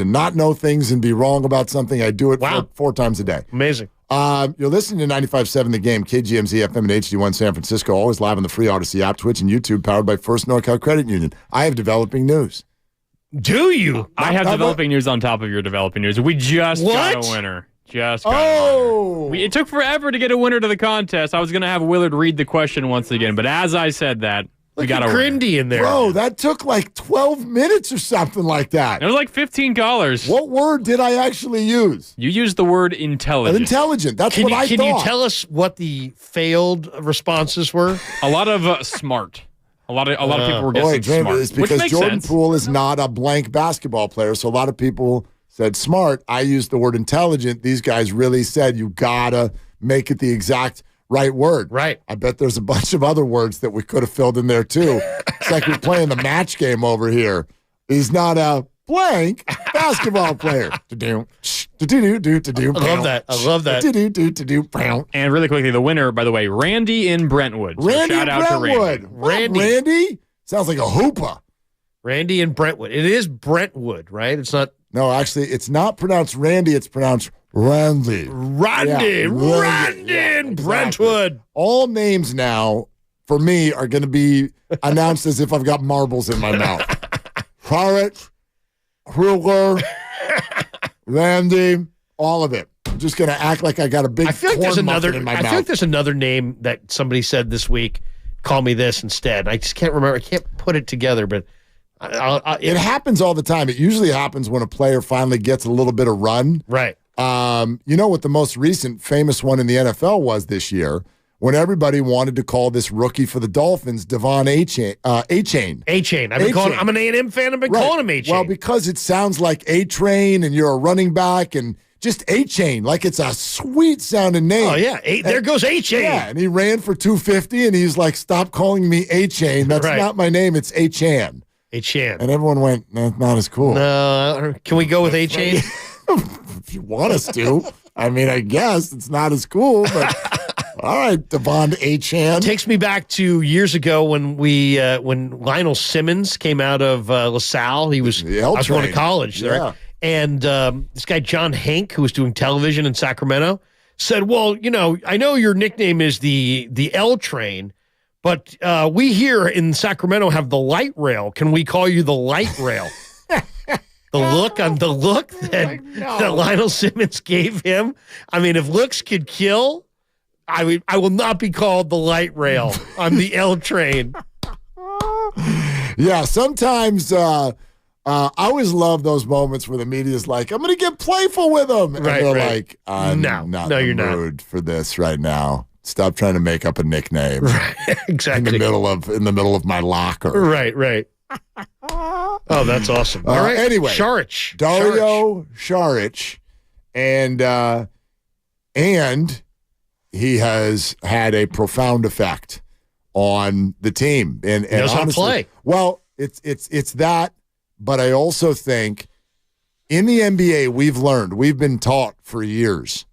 Speaker 20: not know things and be wrong about something. I do it 4 times a day.
Speaker 10: Amazing.
Speaker 20: You're listening to 95.7 The Game, KGMZ FM and HD1 San Francisco, always live on the free Odyssey app, Twitch, and YouTube, powered by First NorCal Credit Union. I have developing news.
Speaker 10: Do you?
Speaker 12: I have developing news on top of your developing news. We just got a winner. It took forever to get a winner to the contest. I was going to have Willard read the question once again, but as I said that, we got a
Speaker 10: Grindy in there.
Speaker 20: Bro, that took like 12 minutes or something like that.
Speaker 12: It was like 15 callers.
Speaker 20: What word did I actually use?
Speaker 12: You used the word intelligent.
Speaker 20: Intelligent. That's what I thought.
Speaker 10: Can you tell us what the failed responses were?
Speaker 12: A lot of smart. A lot of people were guessing smart.
Speaker 20: It's because Jordan Poole is not a blank basketball player, so a lot of people said smart. I used the word intelligent. These guys really said you gotta make it the exact right word.
Speaker 10: Right.
Speaker 20: I bet there's a bunch of other words that we could have filled in there too. It's like we're playing the match game over here. He's not a blank basketball player.
Speaker 10: I love that. I love that.
Speaker 12: And really quickly, the winner, by the way, Randy in Brentwood. So shout out to Randy.
Speaker 20: Randy? Sounds like a hooper.
Speaker 10: Randy in Brentwood. It is Brentwood, right? It's not.
Speaker 20: No, actually, it's not pronounced Randy. It's pronounced Randy.
Speaker 10: Randy in Brentwood.
Speaker 20: All names now, for me, are going to be announced as if I've got marbles in my mouth. Harrod, Kruger, Randy, all of it. I'm just going to act like I got a big corn muffin in my mouth.
Speaker 10: I feel like there's another name that somebody said this week. Call me this instead. I just can't remember. I can't put it together, but
Speaker 20: it happens all the time. It usually happens when a player finally gets a little bit of run.
Speaker 10: Right.
Speaker 20: You know what the most recent famous one in the NFL was this year? When everybody wanted to call this rookie for the Dolphins Devon A-Chain.
Speaker 10: A-Chain. I'm an A&M fan. I've been calling him A-Chain.
Speaker 20: Well, because it sounds like A-Train and you're a running back and just A-Chain, like it's a sweet sounding name.
Speaker 10: Oh, yeah. There goes A-Chain.
Speaker 20: Yeah, and he ran for 250 and he's like, stop calling me A-Chain. That's not my name. It's A-Chan.
Speaker 10: A-Chan.
Speaker 20: And everyone went, that's not as cool.
Speaker 10: No, can we go with A-Chain?
Speaker 20: If you want us to. I mean, I guess it's not as cool, but all right, Devon A-Chan.
Speaker 10: Takes me back to years ago when when Lionel Simmons came out of LaSalle. I was going to college there.
Speaker 20: Yeah.
Speaker 10: And this guy, John Hank, who was doing television in Sacramento, said, well, I know your nickname is the L Train, but we here in Sacramento have the light rail. Can we call you the light rail? The look that Lionel Simmons gave him. I mean, if looks could kill, I will not be called the light rail. I'm the L Train.
Speaker 20: Yeah, sometimes I always love those moments where the media's like, I'm going to get playful with them. And they're like, I'm not in the mood for this right now. Stop trying to make up a nickname.
Speaker 10: Right, exactly.
Speaker 20: In the middle of my locker.
Speaker 10: Right. Oh, that's awesome. All right.
Speaker 20: Anyway, Dario Saric, and he has had a profound effect on the team. And
Speaker 10: he knows
Speaker 20: honestly,
Speaker 10: how to play.
Speaker 20: Well, it's that, but I also think in the NBA we've been taught for years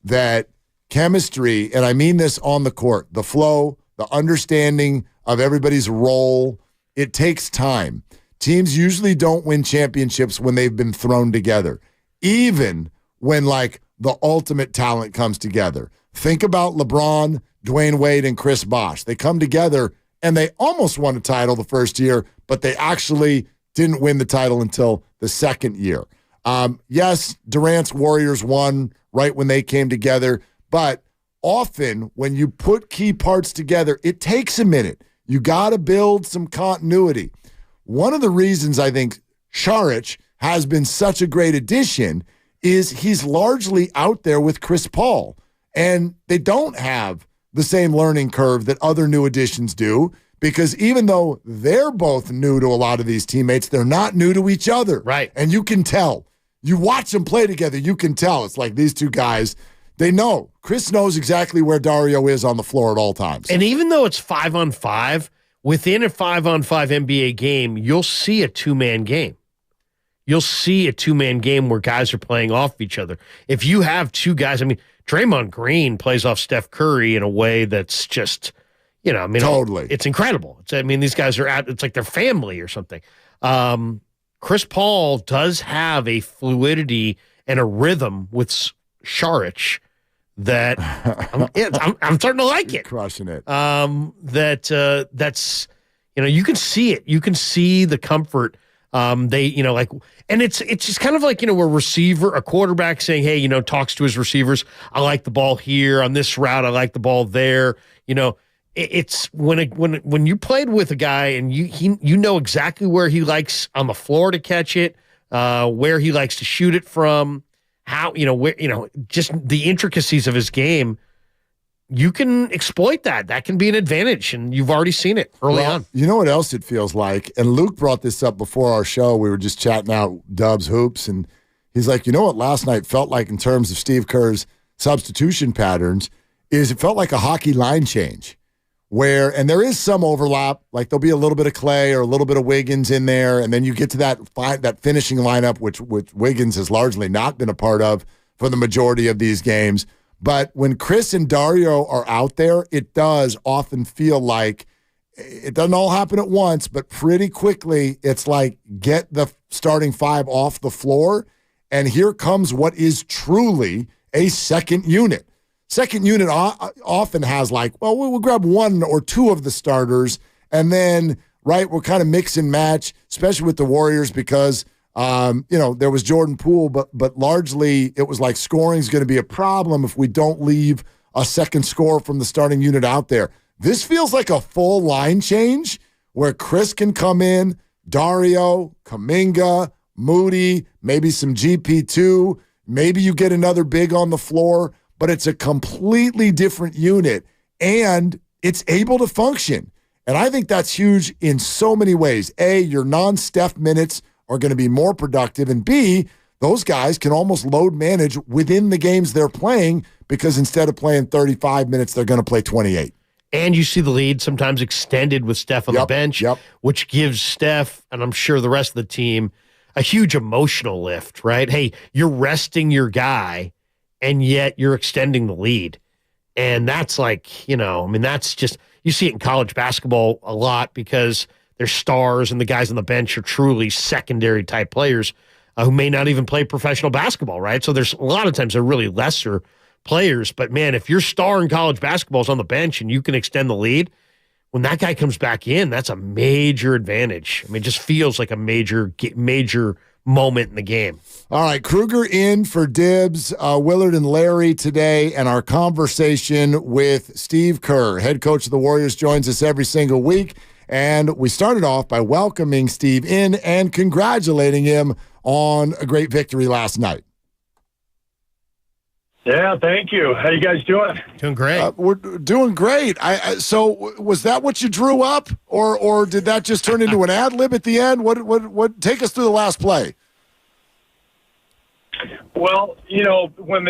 Speaker 20: that chemistry, and I mean this on the court, the flow, the understanding of everybody's role, it takes time. Teams usually don't win championships when they've been thrown together, even when like the ultimate talent comes together. Think about LeBron, Dwayne Wade, and Chris Bosh. They come together and they almost won a title the first year, but they actually didn't win the title until the second year. Yes, Durant's Warriors won right when they came together, but often when you put key parts together, it takes a minute. You got to build some continuity. One of the reasons I think Saric has been such a great addition is he's largely out there with Chris Paul, and they don't have the same learning curve that other new additions do, because even though they're both new to a lot of these teammates, they're not new to each other.
Speaker 10: Right.
Speaker 20: And you can tell. You watch them play together, you can tell. It's like these two guys, they know. Chris knows exactly where Dario is on the floor at all times.
Speaker 10: And even though it's 5-on-5, within a 5-on-5 NBA game, you'll see a two-man game. You'll see a two-man game where guys are playing off each other. If you have two guys, I mean, Draymond Green plays off Steph Curry in a way that's just,
Speaker 20: totally.
Speaker 10: It's incredible. These guys are it's like their family or something. Chris Paul does have a fluidity and a rhythm with Saric that I'm starting to like it.
Speaker 20: Crushing it.
Speaker 10: That's you can see it. You can see the comfort. And it's just kind of like, a quarterback saying, hey, talks to his receivers. I like the ball here on this route. I like the ball there. It's when you played with a guy and you know exactly where he likes on the floor to catch it, where he likes to shoot it from, how, just the intricacies of his game. You can exploit that. That can be an advantage, and you've already seen it early on.
Speaker 20: You know what else it feels like? And Luke brought this up before our show. We were just chatting out Dubs hoops, and he's like, you know what last night felt like in terms of Steve Kerr's substitution patterns is it felt like a hockey line change and there is some overlap, like there'll be a little bit of Klay or a little bit of Wiggins in there, and then you get to that finishing lineup, which Wiggins has largely not been a part of for the majority of these games. But when Chris and Dario are out there, it does often feel like it doesn't all happen at once, but pretty quickly it's like get the starting five off the floor, and here comes what is truly a second unit. Second unit often has we'll grab one or two of the starters, and then, we'll kind of mix and match, especially with the Warriors because there was Jordan Poole, but largely it was like scoring is going to be a problem if we don't leave a second scorer from the starting unit out there. This feels like a full line change where Chris can come in, Dario, Kuminga, Moody, maybe some GP2, maybe you get another big on the floor, but it's a completely different unit and it's able to function. And I think that's huge in so many ways. A, your non-Steph minutes are going to be more productive, and B, those guys can almost load manage within the games they're playing because instead of playing 35 minutes, they're going to play 28.
Speaker 10: And you see the lead sometimes extended with Steph on the bench, which gives Steph, and I'm sure the rest of the team, a huge emotional lift, right? Hey, you're resting your guy, and yet you're extending the lead. And that's that's just, you see it in college basketball a lot because they're stars and the guys on the bench are truly secondary type players who may not even play professional basketball, right? So there's a lot of times they're really lesser players. But, man, if your star in college basketball is on the bench and you can extend the lead, when that guy comes back in, that's a major advantage. It just feels like a major moment in the game.
Speaker 20: All right, Kruger in for Dibs, Willard and Larry today, and our conversation with Steve Kerr, head coach of the Warriors, joins us every single week. And we started off by welcoming Steve in and congratulating him on a great victory last night.
Speaker 15: Yeah, thank you. How you guys doing?
Speaker 10: Doing great.
Speaker 20: We're doing great. So was that what you drew up, or did that just turn into an ad lib at the end? What? Take us through the last play.
Speaker 15: Well, when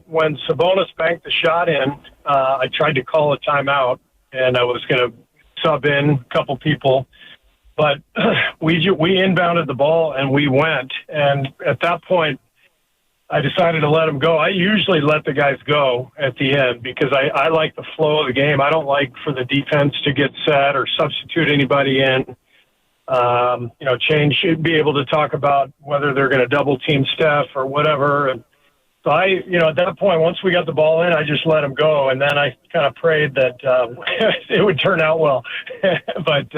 Speaker 15: when Sabonis banked the shot in, I tried to call a timeout, and I was going to sub in a couple people, but we inbounded the ball and we went. And at that point, I decided to let them go. I usually let the guys go at the end because I like the flow of the game. I don't like for the defense to get set or substitute anybody in. Change should be able to talk about whether they're going to double team Steph or whatever. And so at that point, once we got the ball in, I just let them go. And then I kind of prayed that it would turn out well. But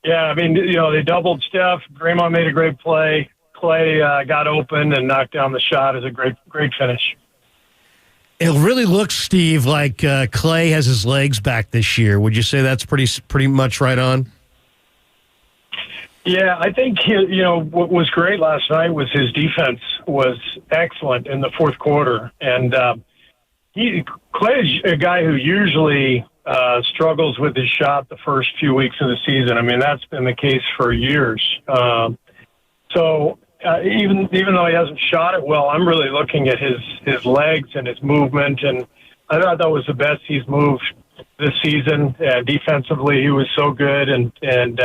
Speaker 15: they doubled Steph. Draymond made a great play. Klay got open and knocked down the shot. Is a great finish.
Speaker 10: It really looks, Steve, like Klay has his legs back this year. Would you say that's pretty much right on?
Speaker 15: Yeah, I think what was great last night was his defense was excellent in the fourth quarter, and Klay is a guy who usually struggles with his shot the first few weeks of the season. I mean, that's been the case for years. So even though he hasn't shot it well, I'm really looking at his legs and his movement, and I thought that was the best he's moved this season. Defensively, he was so good, and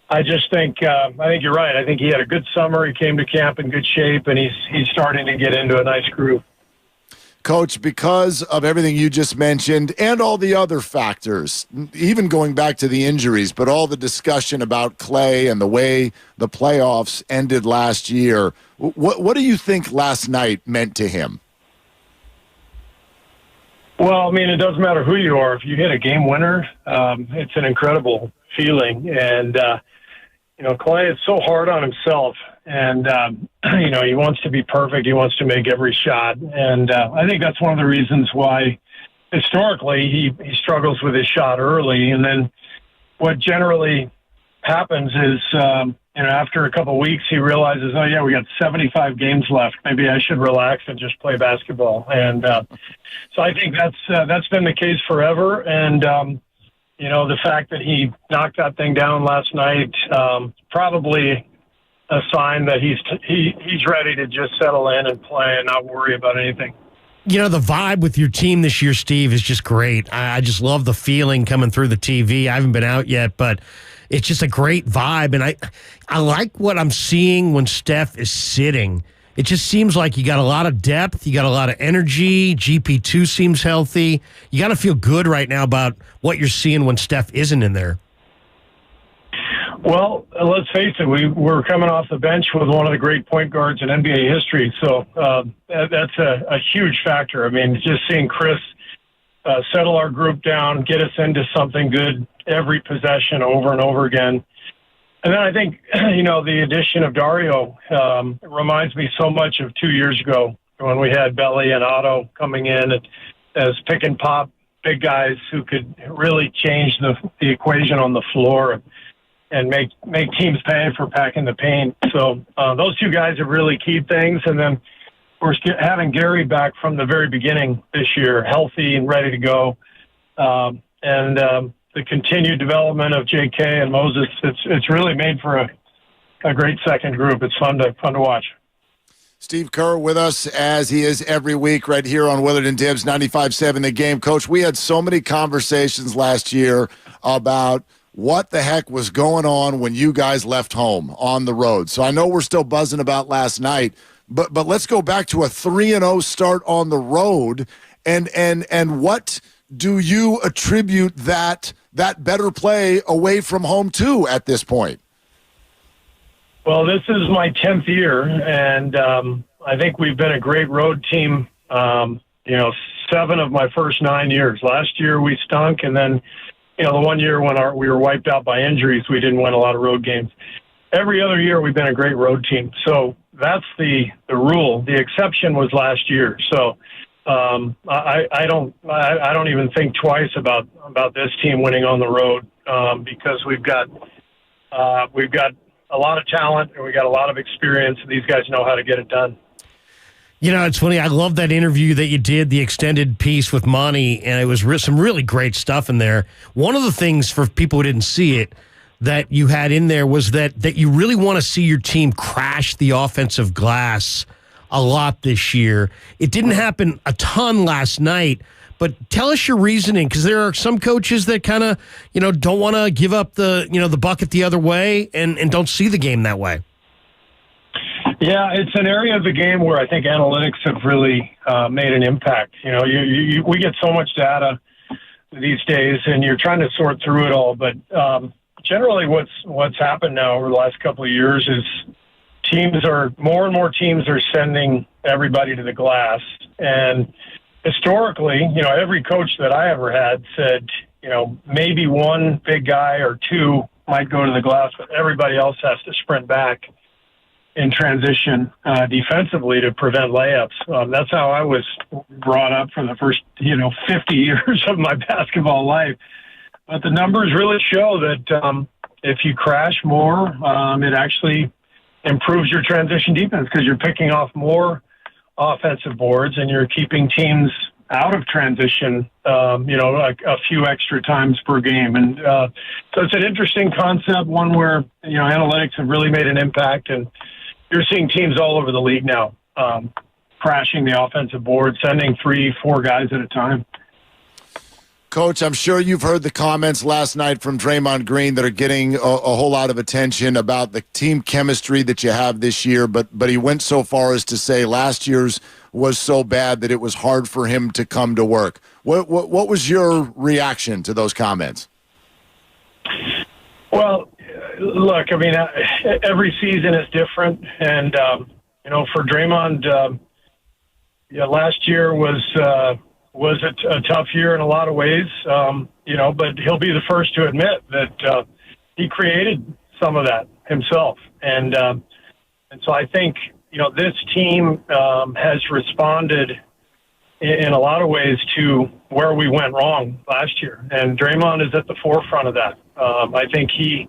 Speaker 15: I just think you're right. I think he had a good summer. He came to camp in good shape, and he's starting to get into a nice groove.
Speaker 20: Coach, because of everything you just mentioned and all the other factors, even going back to the injuries, but all the discussion about Klay and the way the playoffs ended last year, what do you think last night meant to him?
Speaker 15: Well, I mean, it doesn't matter who you are. If you hit a game winner, it's an incredible feeling. And, Klay is so hard on himself. And, he wants to be perfect. He wants to make every shot. And I think that's one of the reasons why historically he struggles with his shot early. And then what generally happens is, after a couple of weeks, he realizes, oh, yeah, we got 75 games left. Maybe I should relax and just play basketball. And so I think that's been the case forever. And, the fact that he knocked that thing down last night, probably a sign that he's ready to just settle in and play and not worry about anything.
Speaker 10: The vibe with your team this year, Steve, is just great. I just love the feeling coming through the TV. I haven't been out yet, but it's just a great vibe. And I like what I'm seeing when Steph is sitting. It just seems like you got a lot of depth. You got a lot of energy. GP2 seems healthy. You got to feel good right now about what you're seeing when Steph isn't in there.
Speaker 15: Well, let's face it, we're coming off the bench with one of the great point guards in NBA history, so that's a huge factor. I mean, just seeing Chris settle our group down, get us into something good every possession over and over again. And then I think, the addition of Dario reminds me so much of 2 years ago when we had Belly and Otto coming in as pick and pop big guys who could really change the equation on the floor and make teams pay for packing the paint. So those two guys have really keyed things. And then, of course, having Gary back from the very beginning this year, healthy and ready to go, and the continued development of J.K. and Moses, it's really made for a great second group. It's fun to watch.
Speaker 20: Steve Kerr with us, as he is every week right here on Willard and Dibbs 95.7 The Game. Coach, we had so many conversations last year about what the heck was going on when you guys left home on the road. So I know we're still buzzing about last night, but let's go back to a 3-0 start on the road, and what do you attribute that better play away from home to at this point?
Speaker 15: Well, this is my 10th year, and I think we've been a great road team, 7 of my first 9 years. Last year we stunk, and then, the one year when we were wiped out by injuries, we didn't win a lot of road games. Every other year we've been a great road team. So that's the rule. The exception was last year. So I don't even think twice about this team winning on the road because we've got a lot of talent and we got a lot of experience. And these guys know how to get it done.
Speaker 10: You know, it's funny. I love that interview that you did, the extended piece with Monty, and it was some really great stuff in there. One of the things for people who didn't see it that you had in there was that you really want to see your team crash the offensive glass a lot this year. It didn't happen a ton last night, but tell us your reasoning, because there are some coaches that kind of, don't want to give up the bucket the other way and don't see the game that way.
Speaker 15: Yeah, it's an area of the game where I think analytics have really made an impact. We get so much data these days, and you're trying to sort through it all. But generally, what's happened now over the last couple of years is more and more teams are sending everybody to the glass. And historically, every coach that I ever had said, maybe one big guy or two might go to the glass, but everybody else has to sprint back in transition defensively to prevent layups. That's how I was brought up for the first, 50 years of my basketball life. But the numbers really show that if you crash more, it actually improves your transition defense because you're picking off more offensive boards and you're keeping teams out of transition, like a few extra times per game. And so it's an interesting concept, one where, analytics have really made an impact, and you're seeing teams all over the league now crashing the offensive board, sending 3-4 guys at a time.
Speaker 20: Coach, I'm sure you've heard the comments last night from Draymond Green that are getting a whole lot of attention about the team chemistry that you have this year, but he went so far as to say last year's was so bad that it was hard for him to come to work. What was your reaction to those comments?
Speaker 15: Well, look, I mean, every season is different, and for Draymond, last year was a tough year in a lot of ways, but he'll be the first to admit that he created some of that himself, and so I think this team has responded in a lot of ways to where we went wrong last year, and Draymond is at the forefront of that. I think he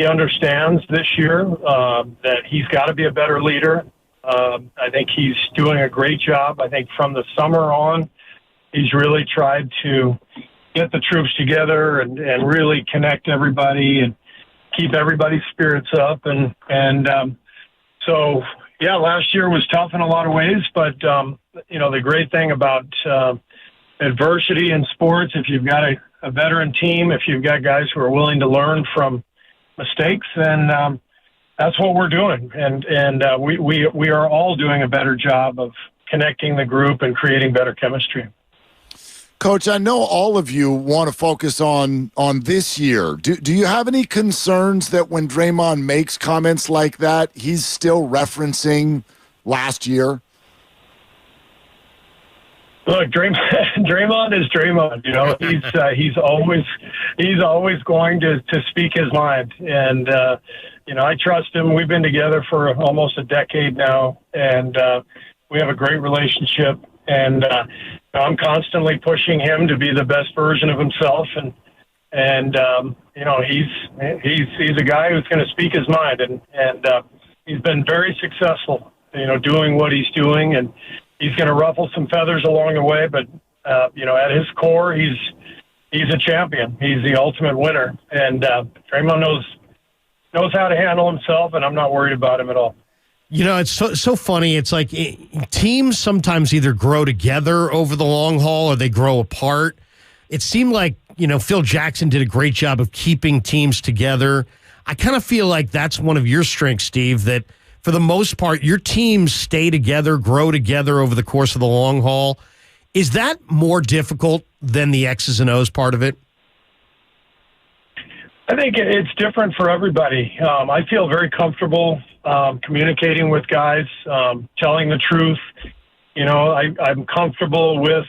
Speaker 15: understands this year that he's got to be a better leader. I think he's doing a great job. I think from the summer on, he's really tried to get the troops together and really connect everybody and keep everybody's spirits up. So, last year was tough in a lot of ways, but, the great thing about adversity in sports, if you've got a veteran team, if you've got guys who are willing to learn from mistakes, then that's what we're doing. And we are all doing a better job of connecting the group and creating better chemistry.
Speaker 20: Coach, I know all of you want to focus on this year. Do you have any concerns that when Draymond makes comments like that, he's still referencing last year?
Speaker 15: Look, Draymond is Draymond. He's always going to speak his mind, and I trust him. We've been together for almost a decade now, and we have a great relationship. And I'm constantly pushing him to be the best version of himself, and he's a guy who's going to speak his mind, and he's been very successful, doing what he's doing, and he's going to ruffle some feathers along the way, but at his core, he's a champion. He's the ultimate winner, and Draymond knows how to handle himself, and I'm not worried about him at all.
Speaker 10: It's so funny. It's like teams sometimes either grow together over the long haul or they grow apart. It seemed like, Phil Jackson did a great job of keeping teams together. I kind of feel like that's one of your strengths, Steve, that for the most part, your teams stay together, grow together over the course of the long haul. Is that more difficult than the X's and O's part of it?
Speaker 15: I think it's different for everybody. I feel very comfortable communicating with guys, telling the truth. I'm comfortable with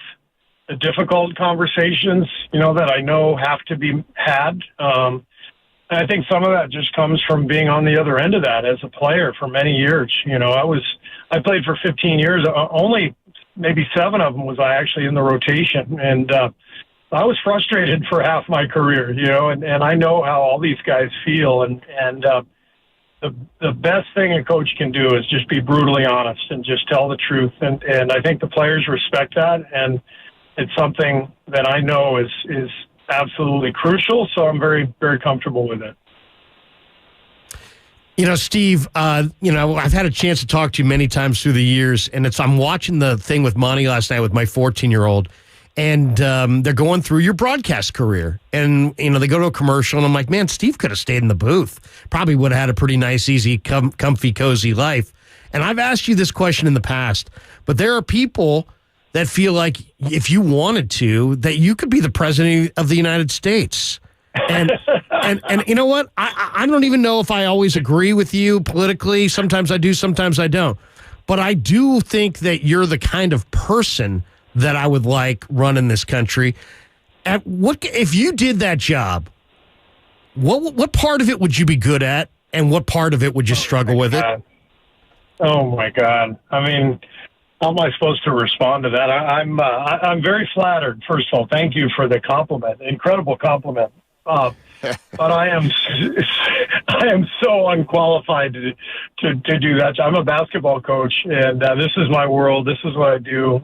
Speaker 15: the difficult conversations, that I know have to be had. And I think some of that just comes from being on the other end of that as a player for many years. I played for 15 years. Only maybe 7 of them was I actually in the rotation. And I was frustrated for half my career, and I know how all these guys feel. And the best thing a coach can do is just be brutally honest and just tell the truth. And I think the players respect that. And it's something that I know is absolutely crucial. So I'm very, very comfortable with it.
Speaker 10: You know, Steve, I've had a chance to talk to you many times through the years, and I'm watching the thing with Monty last night with my 14-year-old, and they're going through your broadcast career. And, they go to a commercial, and I'm like, man, Steve could have stayed in the booth. Probably would have had a pretty nice, easy, comfy, cozy life. And I've asked you this question in the past, but there are people that feel like if you wanted to, that you could be the president of the United States. And you know what? I don't even know if I always agree with you politically. Sometimes I do, sometimes I don't. But I do think that you're the kind of person that I would like running this country. If you did that job, what part of it would you be good at, and what part of it would you struggle with it?
Speaker 15: Oh my God! I mean, how am I supposed to respond to that? I'm very flattered. First of all, thank you for the compliment, incredible compliment. But I am so unqualified to do that. I'm a basketball coach, and this is my world. This is what I do.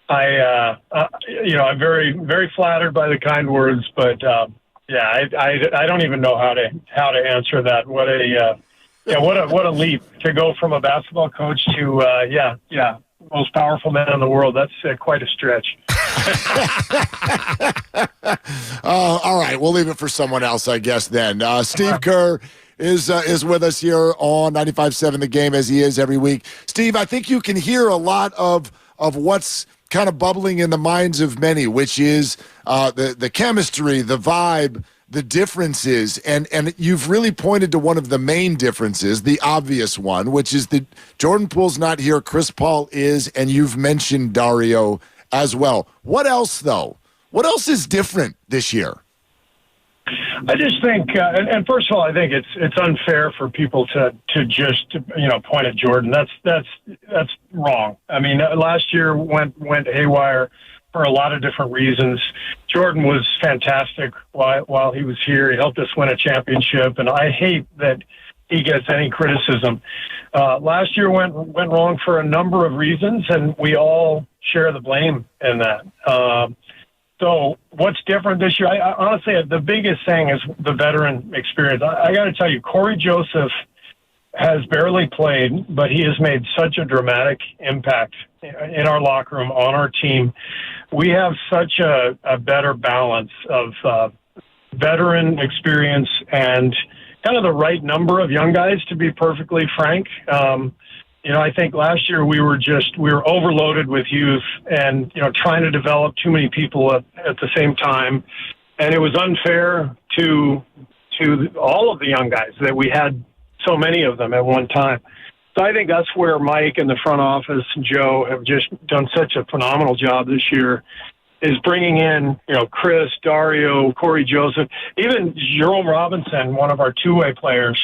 Speaker 15: I'm very, very flattered by the kind words, but I don't even know how to answer that. What a leap to go from a basketball coach to most powerful man in the world. That's quite a stretch.
Speaker 20: All right, we'll leave it for someone else, I guess, then. Steve Kerr is with us here on 95.7 The Game, as he is every week. Steve, I think you can hear a lot of what's kind of bubbling in the minds of many, which is the chemistry, the vibe, the differences, and you've really pointed to one of the main differences, the obvious one, which is that Jordan Poole's not here, Chris Paul is, and you've mentioned Dario as well. What else, though? What else is different this year?
Speaker 15: I just think, and first of all, I think it's unfair for people to just point at Jordan. That's wrong. I mean, last year went haywire for a lot of different reasons. Jordan was fantastic while he was here. He helped us win a championship, and I hate that he gets any criticism. Last year went wrong for a number of reasons, and we all share the blame in that. So what's different this year? I honestly, the biggest thing is the veteran experience. I got to tell you, Corey Joseph has barely played, but he has made such a dramatic impact in our locker room, on our team. We have such a better balance of veteran experience and kind of the right number of young guys, to be perfectly frank. I think last year we were overloaded with youth and, trying to develop too many people at the same time. And it was unfair to all of the young guys that we had so many of them at one time. So I think that's where Mike and the front office and Joe have just done such a phenomenal job this year, is bringing in, Chris, Dario, Corey Joseph, even Jerome Robinson, one of our two-way players,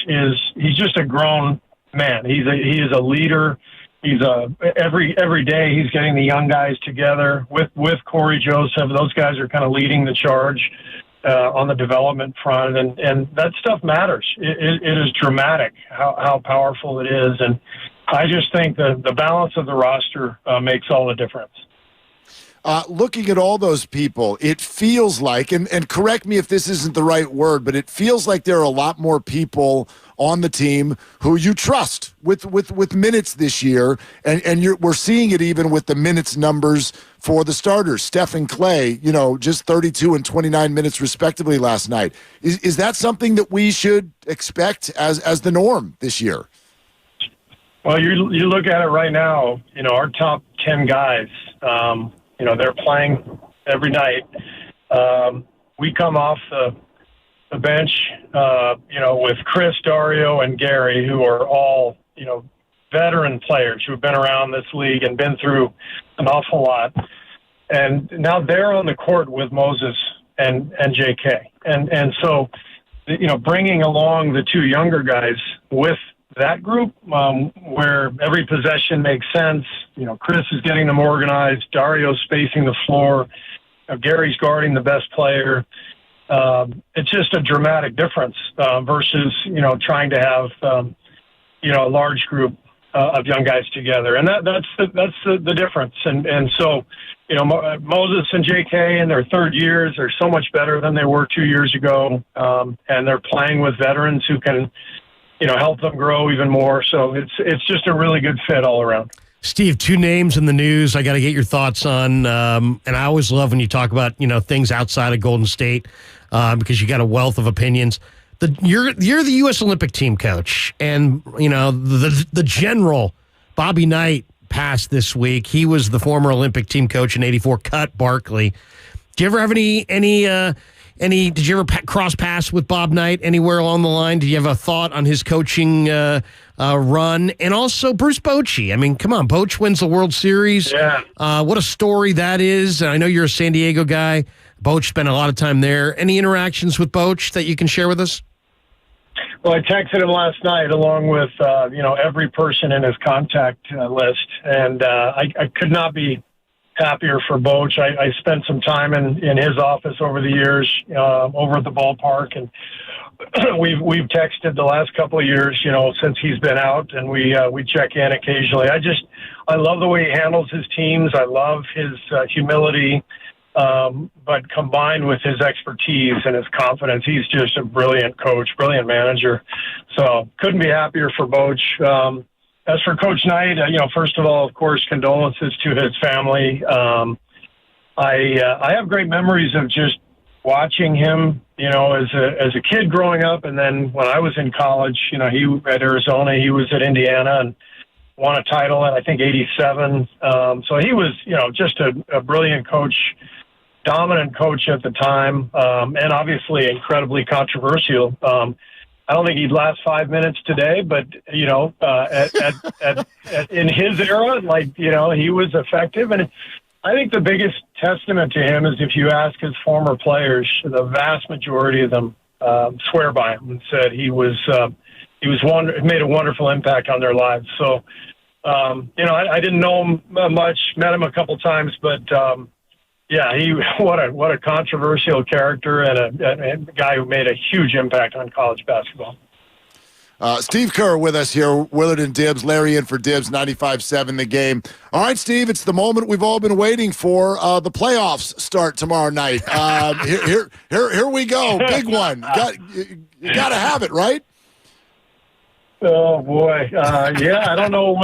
Speaker 15: he's just a grown man. He is a leader. He's every day he's getting the young guys together with Corey Joseph. Those guys are kind of leading the charge on the development front, and that stuff matters. It is dramatic how powerful it is, and I just think the balance of the roster makes all the difference.
Speaker 20: Looking at all those people, it feels like, and correct me if this isn't the right word, but it feels like there are a lot more people on the team who you trust with minutes this year, and we're seeing it even with the minutes numbers for the starters. Steph and Klay, just 32 and 29 minutes respectively last night. Is that something that we should expect as the norm this year?
Speaker 15: Well, you look at it right now, our top 10 guys, they're playing every night. We come off the bench, with Chris, Dario, and Gary, who are all, veteran players who have been around this league and been through an awful lot. And now they're on the court with Moses and JK. And so, bringing along the two younger guys with that group, where every possession makes sense. Chris is getting them organized. Dario's spacing the floor. Gary's guarding the best player. it's just a dramatic difference versus, trying to have, a large group of young guys together. And that's the difference. And so, Moses and JK in their third years are so much better than they were 2 years ago. And they're playing with veterans who can, help them grow even more. So it's just a really good fit all around.
Speaker 10: Steve, 2 names in the news I got to get your thoughts on. And I always love when you talk about, things outside of Golden State because you got a wealth of opinions. You're the U.S. Olympic team coach, and, the general, Bobby Knight, passed this week. He was the former Olympic team coach in '84, cut Barkley. Do you ever have did you ever cross paths with Bob Knight anywhere along the line? Did you have a thought on his coaching run? And also Bruce Bochy. I mean, come on, Boch wins the World Series.
Speaker 15: Yeah.
Speaker 10: What a story that is. I know you're a San Diego guy. Boch spent a lot of time there. Any interactions with Boch that you can share with us?
Speaker 15: Well, I texted him last night along with, every person in his contact list. And I could not be happier for Boch. I spent some time in his office over the years, over at the ballpark, and we've texted the last couple of years, since he's been out, and we check in occasionally. I love the way he handles his teams. I love his humility, but combined with his expertise and his confidence, he's just a brilliant coach, brilliant manager. So couldn't be happier for Boch. As for Coach Knight, first of all, of course, condolences to his family. I have great memories of just watching him, as a kid growing up, and then when I was in college, he at Arizona, he was at Indiana and won a title in, I think, '87. So he was, just a brilliant coach, dominant coach at the time, and obviously incredibly controversial. I don't think he'd last 5 minutes today, but, in his era, he was effective. And I think the biggest testament to him is if you ask his former players, the vast majority of them swear by him and said he made a wonderful impact on their lives. So, I didn't know him much, met him a couple times, but, what a controversial character and a guy who made a huge impact on college basketball.
Speaker 20: Steve Kerr with us here, Willard and Dibbs, Larry in for Dibbs, 95.7 The Game. All right, Steve, it's the moment we've all been waiting for. The playoffs start tomorrow night. Here we go, big one. You got to have it, right?
Speaker 15: Oh boy, I don't know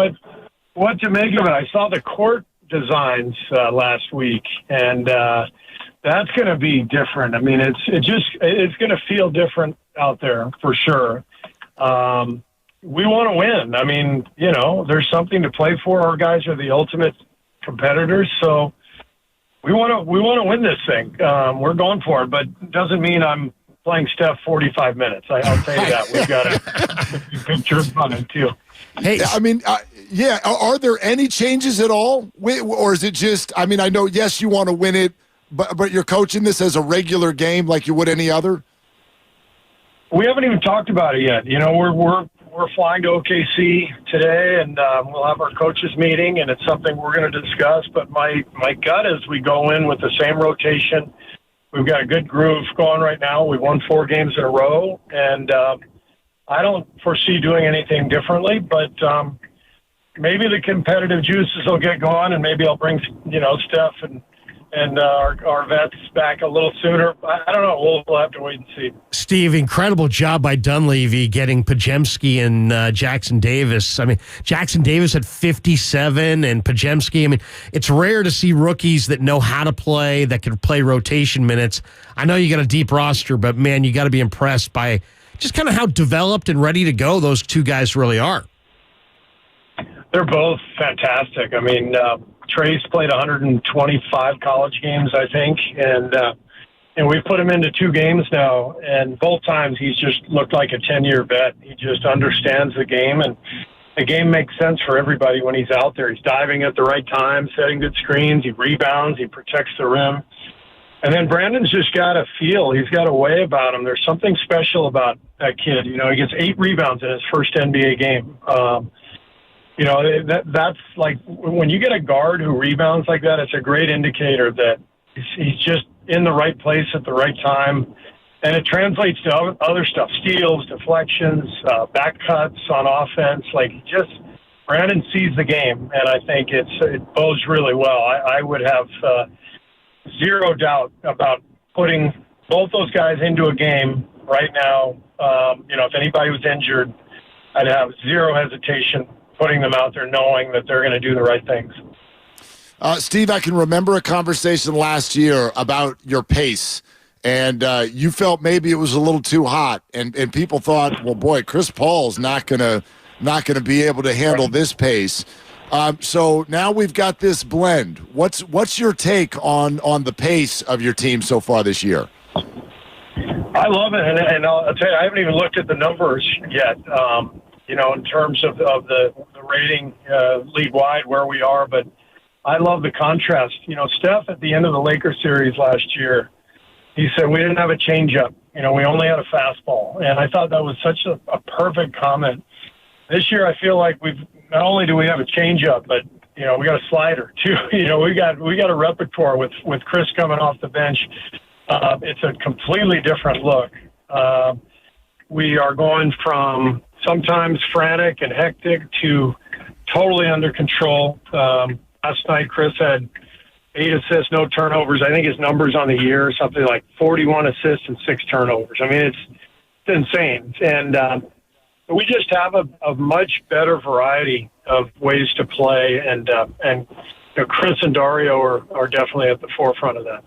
Speaker 15: what to make of it. I saw the court designs last week, and that's going to be different. I mean, it's going to feel different out there for sure. We want to win. I mean, there's something to play for. Our guys are the ultimate competitors, so we want to win this thing. We're going for it, but it doesn't mean I'm playing Steph 45 minutes. I'll tell you that. We've got a picture on it too.
Speaker 20: Hey, I mean, are there any changes at all? Or is it just, I mean, I know, yes, you want to win it, but you're coaching this as a regular game like you would any other?
Speaker 15: We haven't even talked about it yet. We're flying to OKC today, and we'll have our coaches meeting, and it's something we're going to discuss. But my gut is we go in with the same rotation. We've got a good groove going right now. We've won 4 games in a row, and I don't foresee doing anything differently, but maybe the competitive juices will get going, and maybe I'll bring, Steph and our vets back a little sooner. I don't know. We'll have to wait and see.
Speaker 10: Steve, incredible job by Dunleavy getting Pajemski and Jackson Davis. I mean, Jackson Davis had 57 and Pajemski. I mean, it's rare to see rookies that know how to play, that can play rotation minutes. I know you got a deep roster, but, man, you got to be impressed by just kind of how developed and ready to go those two guys really are.
Speaker 15: They're both fantastic. I mean, Trey's played 125 college games, I think, and we've put him into 2 games now, and both times he's just looked like a 10-year vet. He just understands the game, and the game makes sense for everybody when he's out there. He's diving at the right time, setting good screens, he rebounds, he protects the rim. And then Brandon's just got a feel. He's got a way about him. There's something special about that kid. He gets 8 rebounds in his first NBA game. That's like when you get a guard who rebounds like that, it's a great indicator that he's just in the right place at the right time. And it translates to other stuff, steals, deflections, back cuts on offense. Like, just Brandon sees the game, and I think it bodes really well. I would have zero doubt about putting both those guys into a game right now. If anybody was injured, I'd have zero hesitation putting them out there knowing that they're going to do the right things.
Speaker 20: Steve, I can remember a conversation last year about your pace. And you felt maybe it was a little too hot, and people thought, well, boy, Chris Paul's not gonna be able to handle this pace. So now we've got this blend. What's your take on the pace of your team so far this year?
Speaker 15: I love it, and I'll tell you, I haven't even looked at the numbers yet. In terms of the rating league wide where we are, but I love the contrast. Steph at the end of the Lakers series last year. He said, we didn't have a changeup. We only had a fastball. And I thought that was such a perfect comment. This year, I feel like not only do we have a changeup, but, we got a slider, too. We got a repertoire with Chris coming off the bench. It's a completely different look. We are going from sometimes frantic and hectic to totally under control. Last night, Chris had 8 assists, no turnovers. I think his numbers on the year are something like 41 assists and 6 turnovers. I mean, it's insane. And we just have a much better variety of ways to play. And Chris and Dario are definitely at the forefront of that.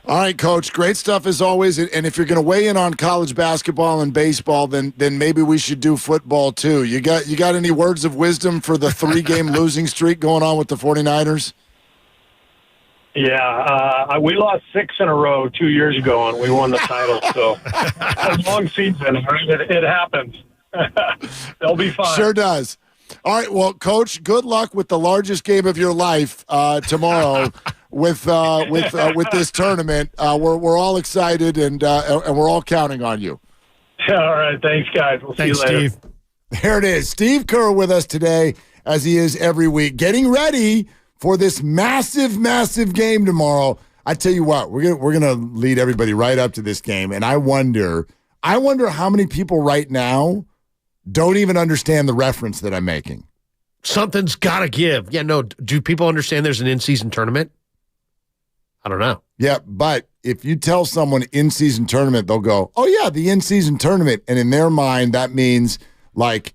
Speaker 20: All right, Coach. Great stuff as always. And if you're going to weigh in on college basketball and baseball, then maybe we should do football too. You got any words of wisdom for the 3-game losing streak going on with the 49ers?
Speaker 15: Yeah, we lost 6 in a row 2 years ago, and we won the title. So a long season. It happens. They'll be fine.
Speaker 20: Sure does. All right, well, Coach, good luck with the largest game of your life tomorrow with this tournament. We're all excited, and we're all counting on you.
Speaker 15: All right, thanks, guys. We'll see you later.
Speaker 7: Steve.
Speaker 20: There it is. Steve Kerr with us today, as he is every week, getting ready for this massive, massive game tomorrow. I tell you what, we're gonna lead everybody right up to this game, and I wonder how many people right now don't even understand the reference that I'm making.
Speaker 10: Something's got to give. Yeah, no. Do people understand there's an in-season tournament? I don't know.
Speaker 20: Yeah, but if you tell someone in-season tournament, they'll go, "Oh yeah, the in-season tournament," and in their mind, that means like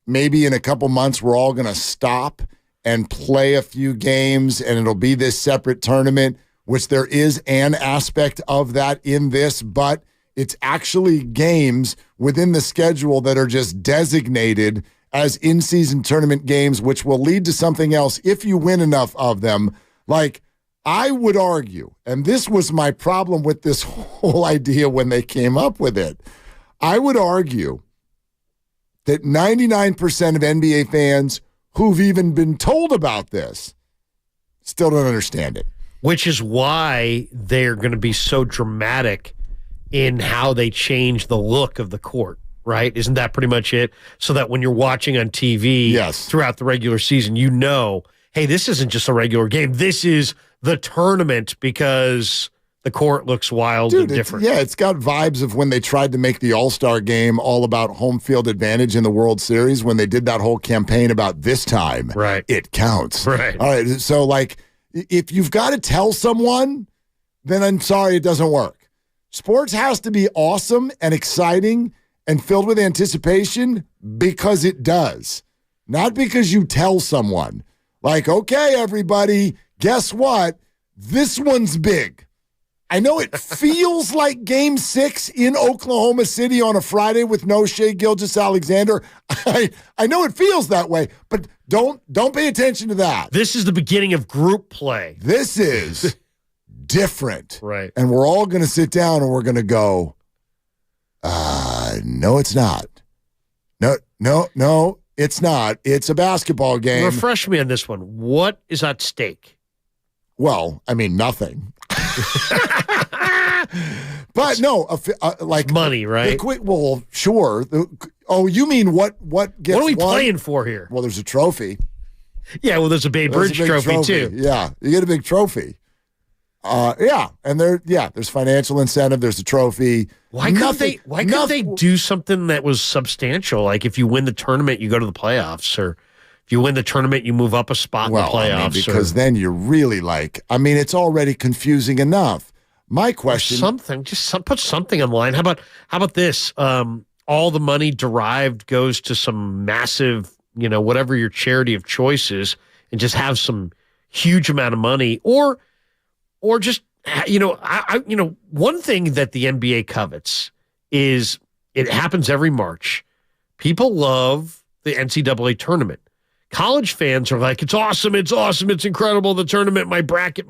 Speaker 20: maybe in a couple months we're all gonna stop and play a few games, and it'll be this separate tournament, which there is an aspect of that in this, but it's actually games within the schedule that are just designated as in-season tournament games, which will lead to something else if you win enough of them. Like, I would argue, and this was my problem with this whole idea when they came up with it, I would argue that 99% of NBA fans who've even been told about this still don't understand it.
Speaker 10: Which is why they're going to be so dramatic in how they change the look of the court, right? Isn't that pretty much it? So that when you're watching on TV throughout the regular season, you know, hey, this isn't just a regular game. This is the tournament because the court looks wild and different.
Speaker 20: It's got vibes of when they tried to make the All-Star game all about home field advantage in the World Series when they did that whole campaign about this time.
Speaker 10: Right.
Speaker 20: It counts.
Speaker 10: Right.
Speaker 20: All right. So, like, if you've got to tell someone, then I'm sorry, it doesn't work. Sports has to be awesome and exciting and filled with anticipation because it does. Not because you tell someone. Like, okay, everybody, guess what? This one's big. I know it feels like Game 6 in Oklahoma City on a Friday with no Shai Gilgeous-Alexander. I know it feels that way, but don't pay attention to that.
Speaker 10: This is the beginning of group play.
Speaker 20: This is different.
Speaker 10: Right.
Speaker 20: And we're all going to sit down and we're going to go, no, it's not. No, it's not. It's a basketball game.
Speaker 10: Refresh me on this one. What is at stake?
Speaker 20: Well, I mean, nothing. But no, like
Speaker 10: it's money, right?
Speaker 20: Well, sure. You mean what gets
Speaker 10: What are we
Speaker 20: won?
Speaker 10: playing for here?
Speaker 20: Well, there's a trophy.
Speaker 10: Yeah, well, there's a Babe Ruth trophy too.
Speaker 20: Yeah, you get a big trophy. And there's financial incentive. There's a trophy.
Speaker 10: Why couldn't they do something that was substantial? Like if you win the tournament, you go to the playoffs, or if you win the tournament, you move up a spot in the playoffs.
Speaker 20: Because then you're really it's already confusing enough. My question,
Speaker 10: put something on the line. How about this? All the money derived goes to some massive, whatever your charity of choice is, and just have some huge amount of money, or just, one thing that the NBA covets is it happens every March. People love the NCAA tournament. College fans are like, it's awesome, it's incredible, the tournament, my bracket.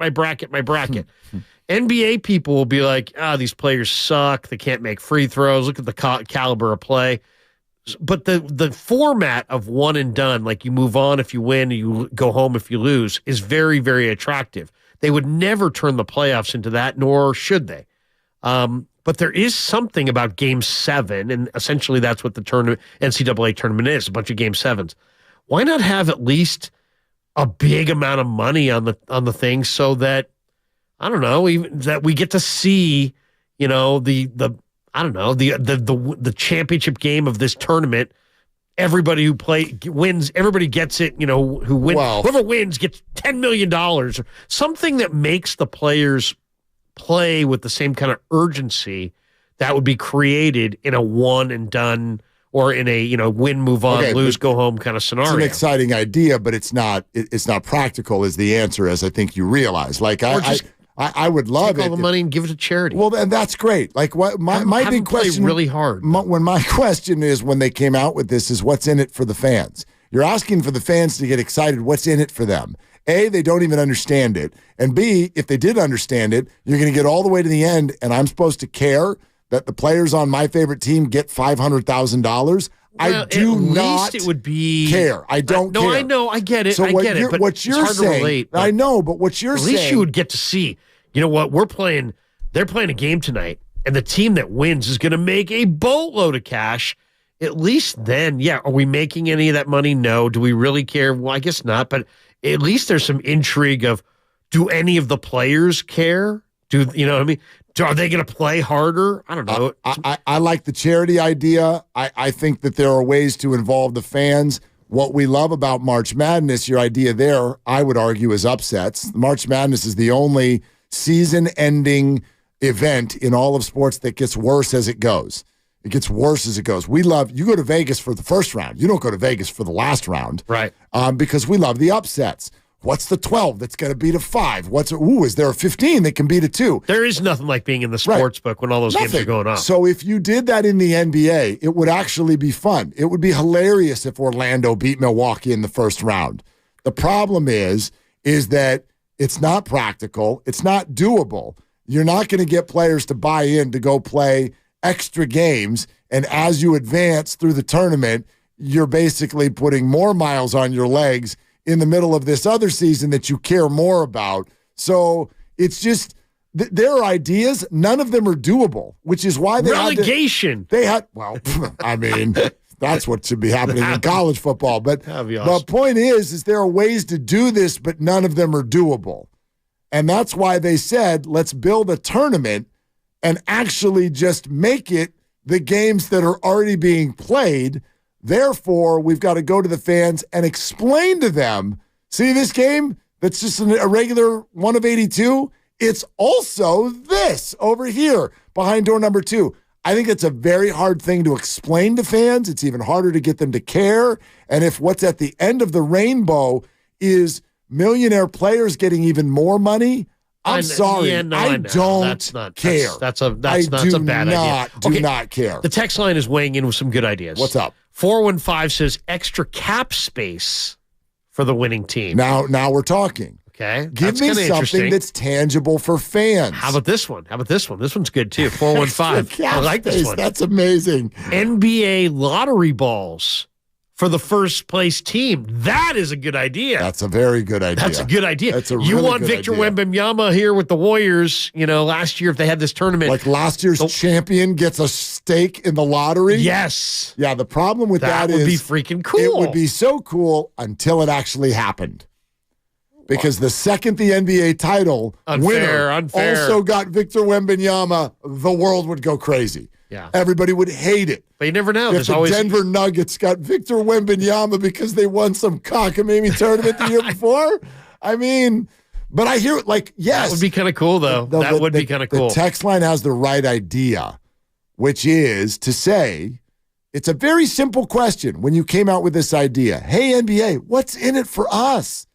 Speaker 10: NBA people will be like, these players suck, they can't make free throws, look at the caliber of play. But the format of one and done, like you move on if you win, you go home if you lose, is very, very attractive. They would never turn the playoffs into that, nor should they. But there is something about Game 7, and essentially that's what the NCAA tournament is, a bunch of Game 7s. Why not have at least a big amount of money on the thing so that, I don't know, even that we get to see, the championship game of this tournament. Everybody who wins, everybody gets it, who wins. Whoever wins gets $10 million, or something that makes the players play with the same kind of urgency that would be created in a one and done, or in a, win, move on, lose, go home kind of scenario.
Speaker 20: It's an exciting idea, but it's not practical is the answer, as I think you realize. I would love
Speaker 10: take all the money and give it to charity.
Speaker 20: Well, and that's great. What my big question,
Speaker 10: really hard.
Speaker 20: My question is, when they came out with this, is what's in it for the fans? You're asking for the fans to get excited. What's in it for them? A, they don't even understand it, and B, if they did understand it, you're going to get all the way to the end, and I'm supposed to care that the players on my favorite team get $500,000. I do not.
Speaker 10: It would be
Speaker 20: care. I don't care.
Speaker 10: No, I know. I get it.
Speaker 20: So
Speaker 10: But
Speaker 20: what you're
Speaker 10: it's hard
Speaker 20: saying,
Speaker 10: to relate,
Speaker 20: I know, but what you're saying,
Speaker 10: at least you would get to see. You know what? They're playing a game tonight, and the team that wins is going to make a boatload of cash. At least then, are we making any of that money? No. Do we really care? Well, I guess not, but at least there's some intrigue of, do any of the players care? Do you know what I mean? Are they going to play harder? I don't know.
Speaker 20: I like the charity idea. I think that there are ways to involve the fans. What we love about March Madness, your idea there, I would argue, is upsets. March Madness is the only season-ending event in all of sports that gets worse as it goes. It gets worse as it goes. You go to Vegas for the first round. You don't go to Vegas for the last round.
Speaker 10: Right.
Speaker 20: Because we love the upsets. What's the 12 that's going to beat a 5? Is there a 15 that can beat a 2?
Speaker 10: There is nothing like being in the sports book when all those games are going on.
Speaker 20: So if you did that in the NBA, it would actually be fun. It would be hilarious if Orlando beat Milwaukee in the first round. The problem is that it's not practical. It's not doable. You're not going to get players to buy in to go play extra games. And as you advance through the tournament, you're basically putting more miles on your legs in the middle of this other season that you care more about. So it's just, their ideas, none of them are doable, which is why they
Speaker 10: relegation.
Speaker 20: That's what should be happening in college football. But the point is there are ways to do this, but none of them are doable. And that's why they said, let's build a tournament and actually just make it the games that are already being played. Therefore, we've got to go to the fans and explain to them, see this game that's just a regular 1 of 82? It's also this over here behind door number 2. I think it's a very hard thing to explain to fans. It's even harder to get them to care. And if what's at the end of the rainbow is millionaire players getting even more money, I'm sorry. I don't care.
Speaker 10: That's a bad idea.
Speaker 20: Do not care.
Speaker 10: The text line is weighing in with some good ideas.
Speaker 20: What's up?
Speaker 10: 415 says extra cap space for the winning team.
Speaker 20: Now we're talking.
Speaker 10: Okay.
Speaker 20: Give me something that's tangible for fans.
Speaker 10: How about this one? This one's good too. 415. I like this one.
Speaker 20: That's amazing.
Speaker 10: NBA lottery balls for the first place team. That is a good idea.
Speaker 20: That's a very good idea.
Speaker 10: That's a good idea.
Speaker 20: That's a really
Speaker 10: you want
Speaker 20: good
Speaker 10: Victor
Speaker 20: idea.
Speaker 10: Wembanyama here with the Warriors, last year if they had this tournament.
Speaker 20: Like last year's champion gets a stake in the lottery?
Speaker 10: Yes.
Speaker 20: Yeah, the problem with that
Speaker 10: would
Speaker 20: is
Speaker 10: be freaking cool.
Speaker 20: It would be so cool until it actually happened. because the second the NBA title winner
Speaker 10: unfair.
Speaker 20: also got Victor Wembanyama, the world would go crazy.
Speaker 10: Yeah.
Speaker 20: Everybody would hate it.
Speaker 10: But you never know.
Speaker 20: If
Speaker 10: There's
Speaker 20: the
Speaker 10: always
Speaker 20: Denver Nuggets got Victor Wembanyama because they won some cockamamie tournament the year before, I mean, but I hear yes.
Speaker 10: That would be kind of cool, though. That would be kind of cool.
Speaker 20: The text line has the right idea, which is to say, it's a very simple question when you came out with this idea. Hey, NBA, what's in it for us?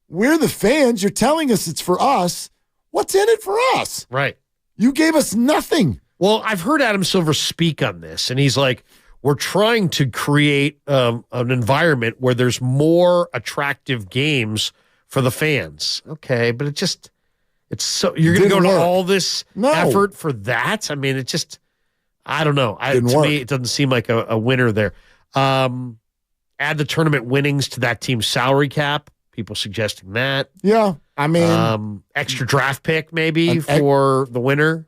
Speaker 20: We're the fans. You're telling us it's for us. What's in it for us?
Speaker 10: Right.
Speaker 20: You gave us nothing.
Speaker 10: Well, I've heard Adam Silver speak on this, and he's like, we're trying to create an environment where there's more attractive games for the fans. Okay, but it's so you're going to go to all this effort for that? I mean, it just, I don't know. To me, it doesn't seem like a winner there. Add the tournament winnings to that team's salary cap. People suggesting that.
Speaker 20: Yeah, I mean,
Speaker 10: extra draft pick maybe for the winner.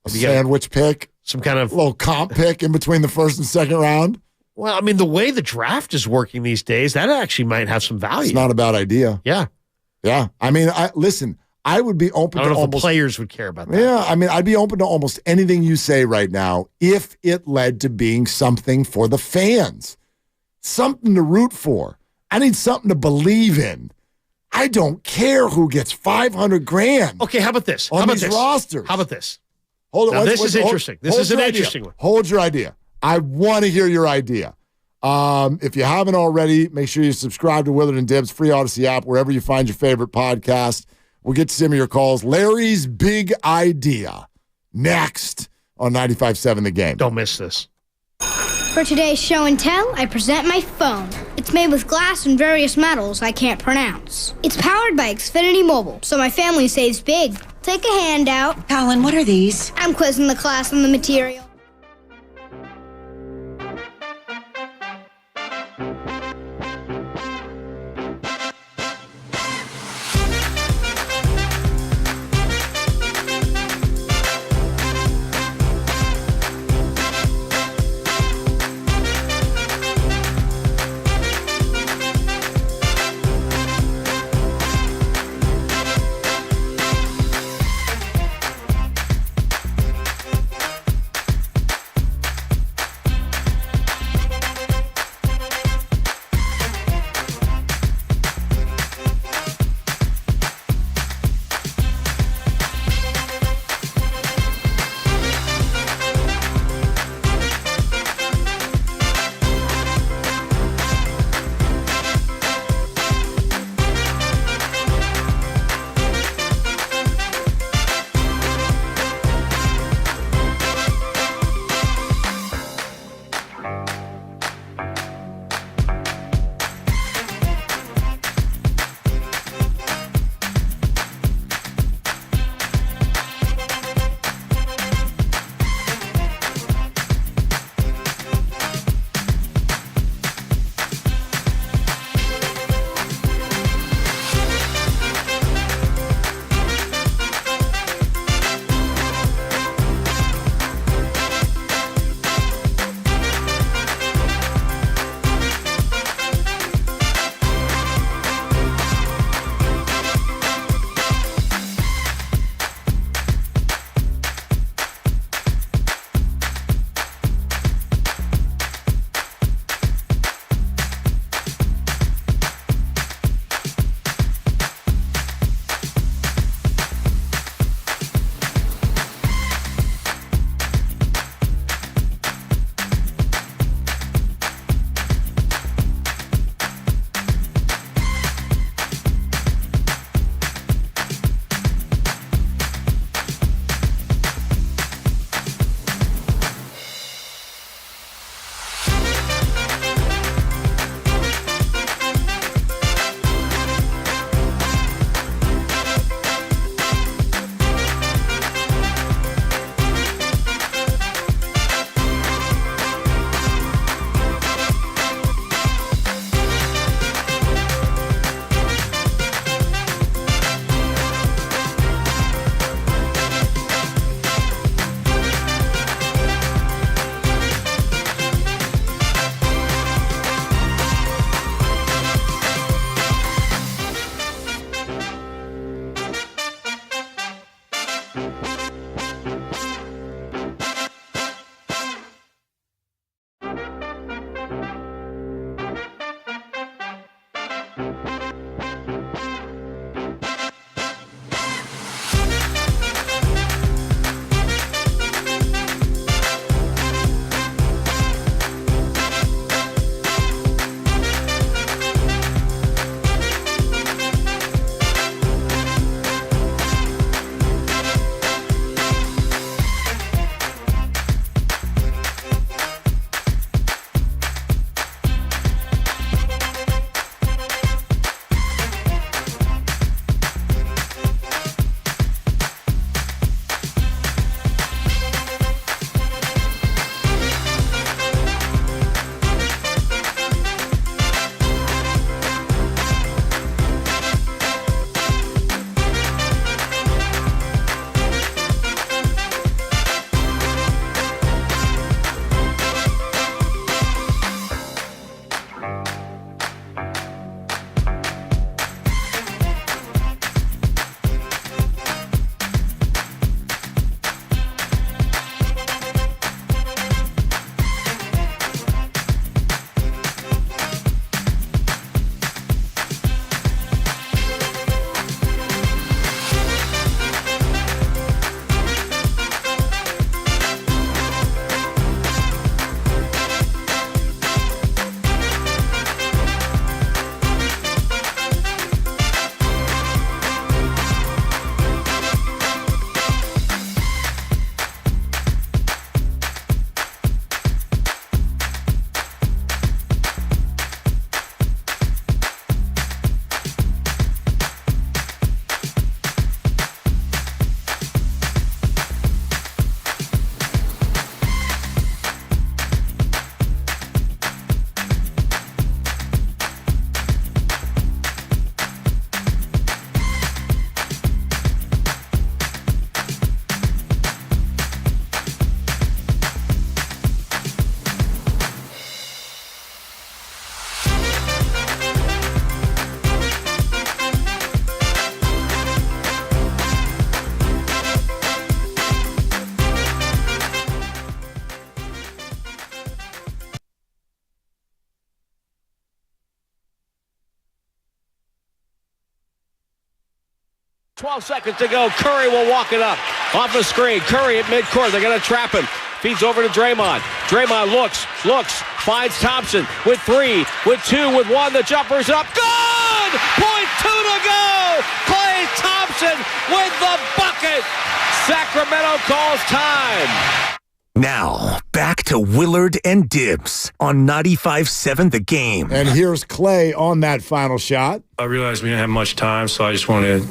Speaker 20: A sandwich pick.
Speaker 10: Some kind of
Speaker 20: little comp pick in between the first and second round.
Speaker 10: Well, I mean, the way the draft is working these days, that actually might have some value.
Speaker 20: It's not a bad idea.
Speaker 10: Yeah.
Speaker 20: Yeah. I mean, listen, I would be open
Speaker 10: I don't
Speaker 20: to
Speaker 10: know if
Speaker 20: almost,
Speaker 10: the players would care about that.
Speaker 20: Yeah. I mean, I'd be open to almost anything you say right now if it led to being something for the fans, something to root for. I need something to believe in. I don't care who gets $500,000.
Speaker 10: Okay, how about this?
Speaker 20: On these rosters.
Speaker 10: How about this?
Speaker 20: Hold on.
Speaker 10: Now, this is interesting. This is an interesting one.
Speaker 20: Hold your idea. I want to hear your idea. If you haven't already, make sure you subscribe to Willard and Dibs, free Odyssey app, wherever you find your favorite podcast. We'll get to some of your calls. Larry's big idea next on 95.7 The Game.
Speaker 10: Don't miss this.
Speaker 9: For today's show and tell, I present my phone. It's made with glass and various metals I can't pronounce. It's powered by Xfinity Mobile, so my family saves big. Take a handout.
Speaker 17: Colin, what are these?
Speaker 9: I'm quizzing the class on the material.
Speaker 11: 12 seconds to go. Curry will walk it up. Off the screen. Curry at midcourt. They're going to trap him. Feeds over to Draymond. Draymond looks, finds Thompson with 3, with 2, with 1. The jumper's up. Good! .2 to go! Klay Thompson with the bucket. Sacramento calls time.
Speaker 16: Now, back to Willard and Dibs on 95.7 The Game.
Speaker 20: And here's Klay on that final shot.
Speaker 5: I realized we didn't have much time, so I just wanted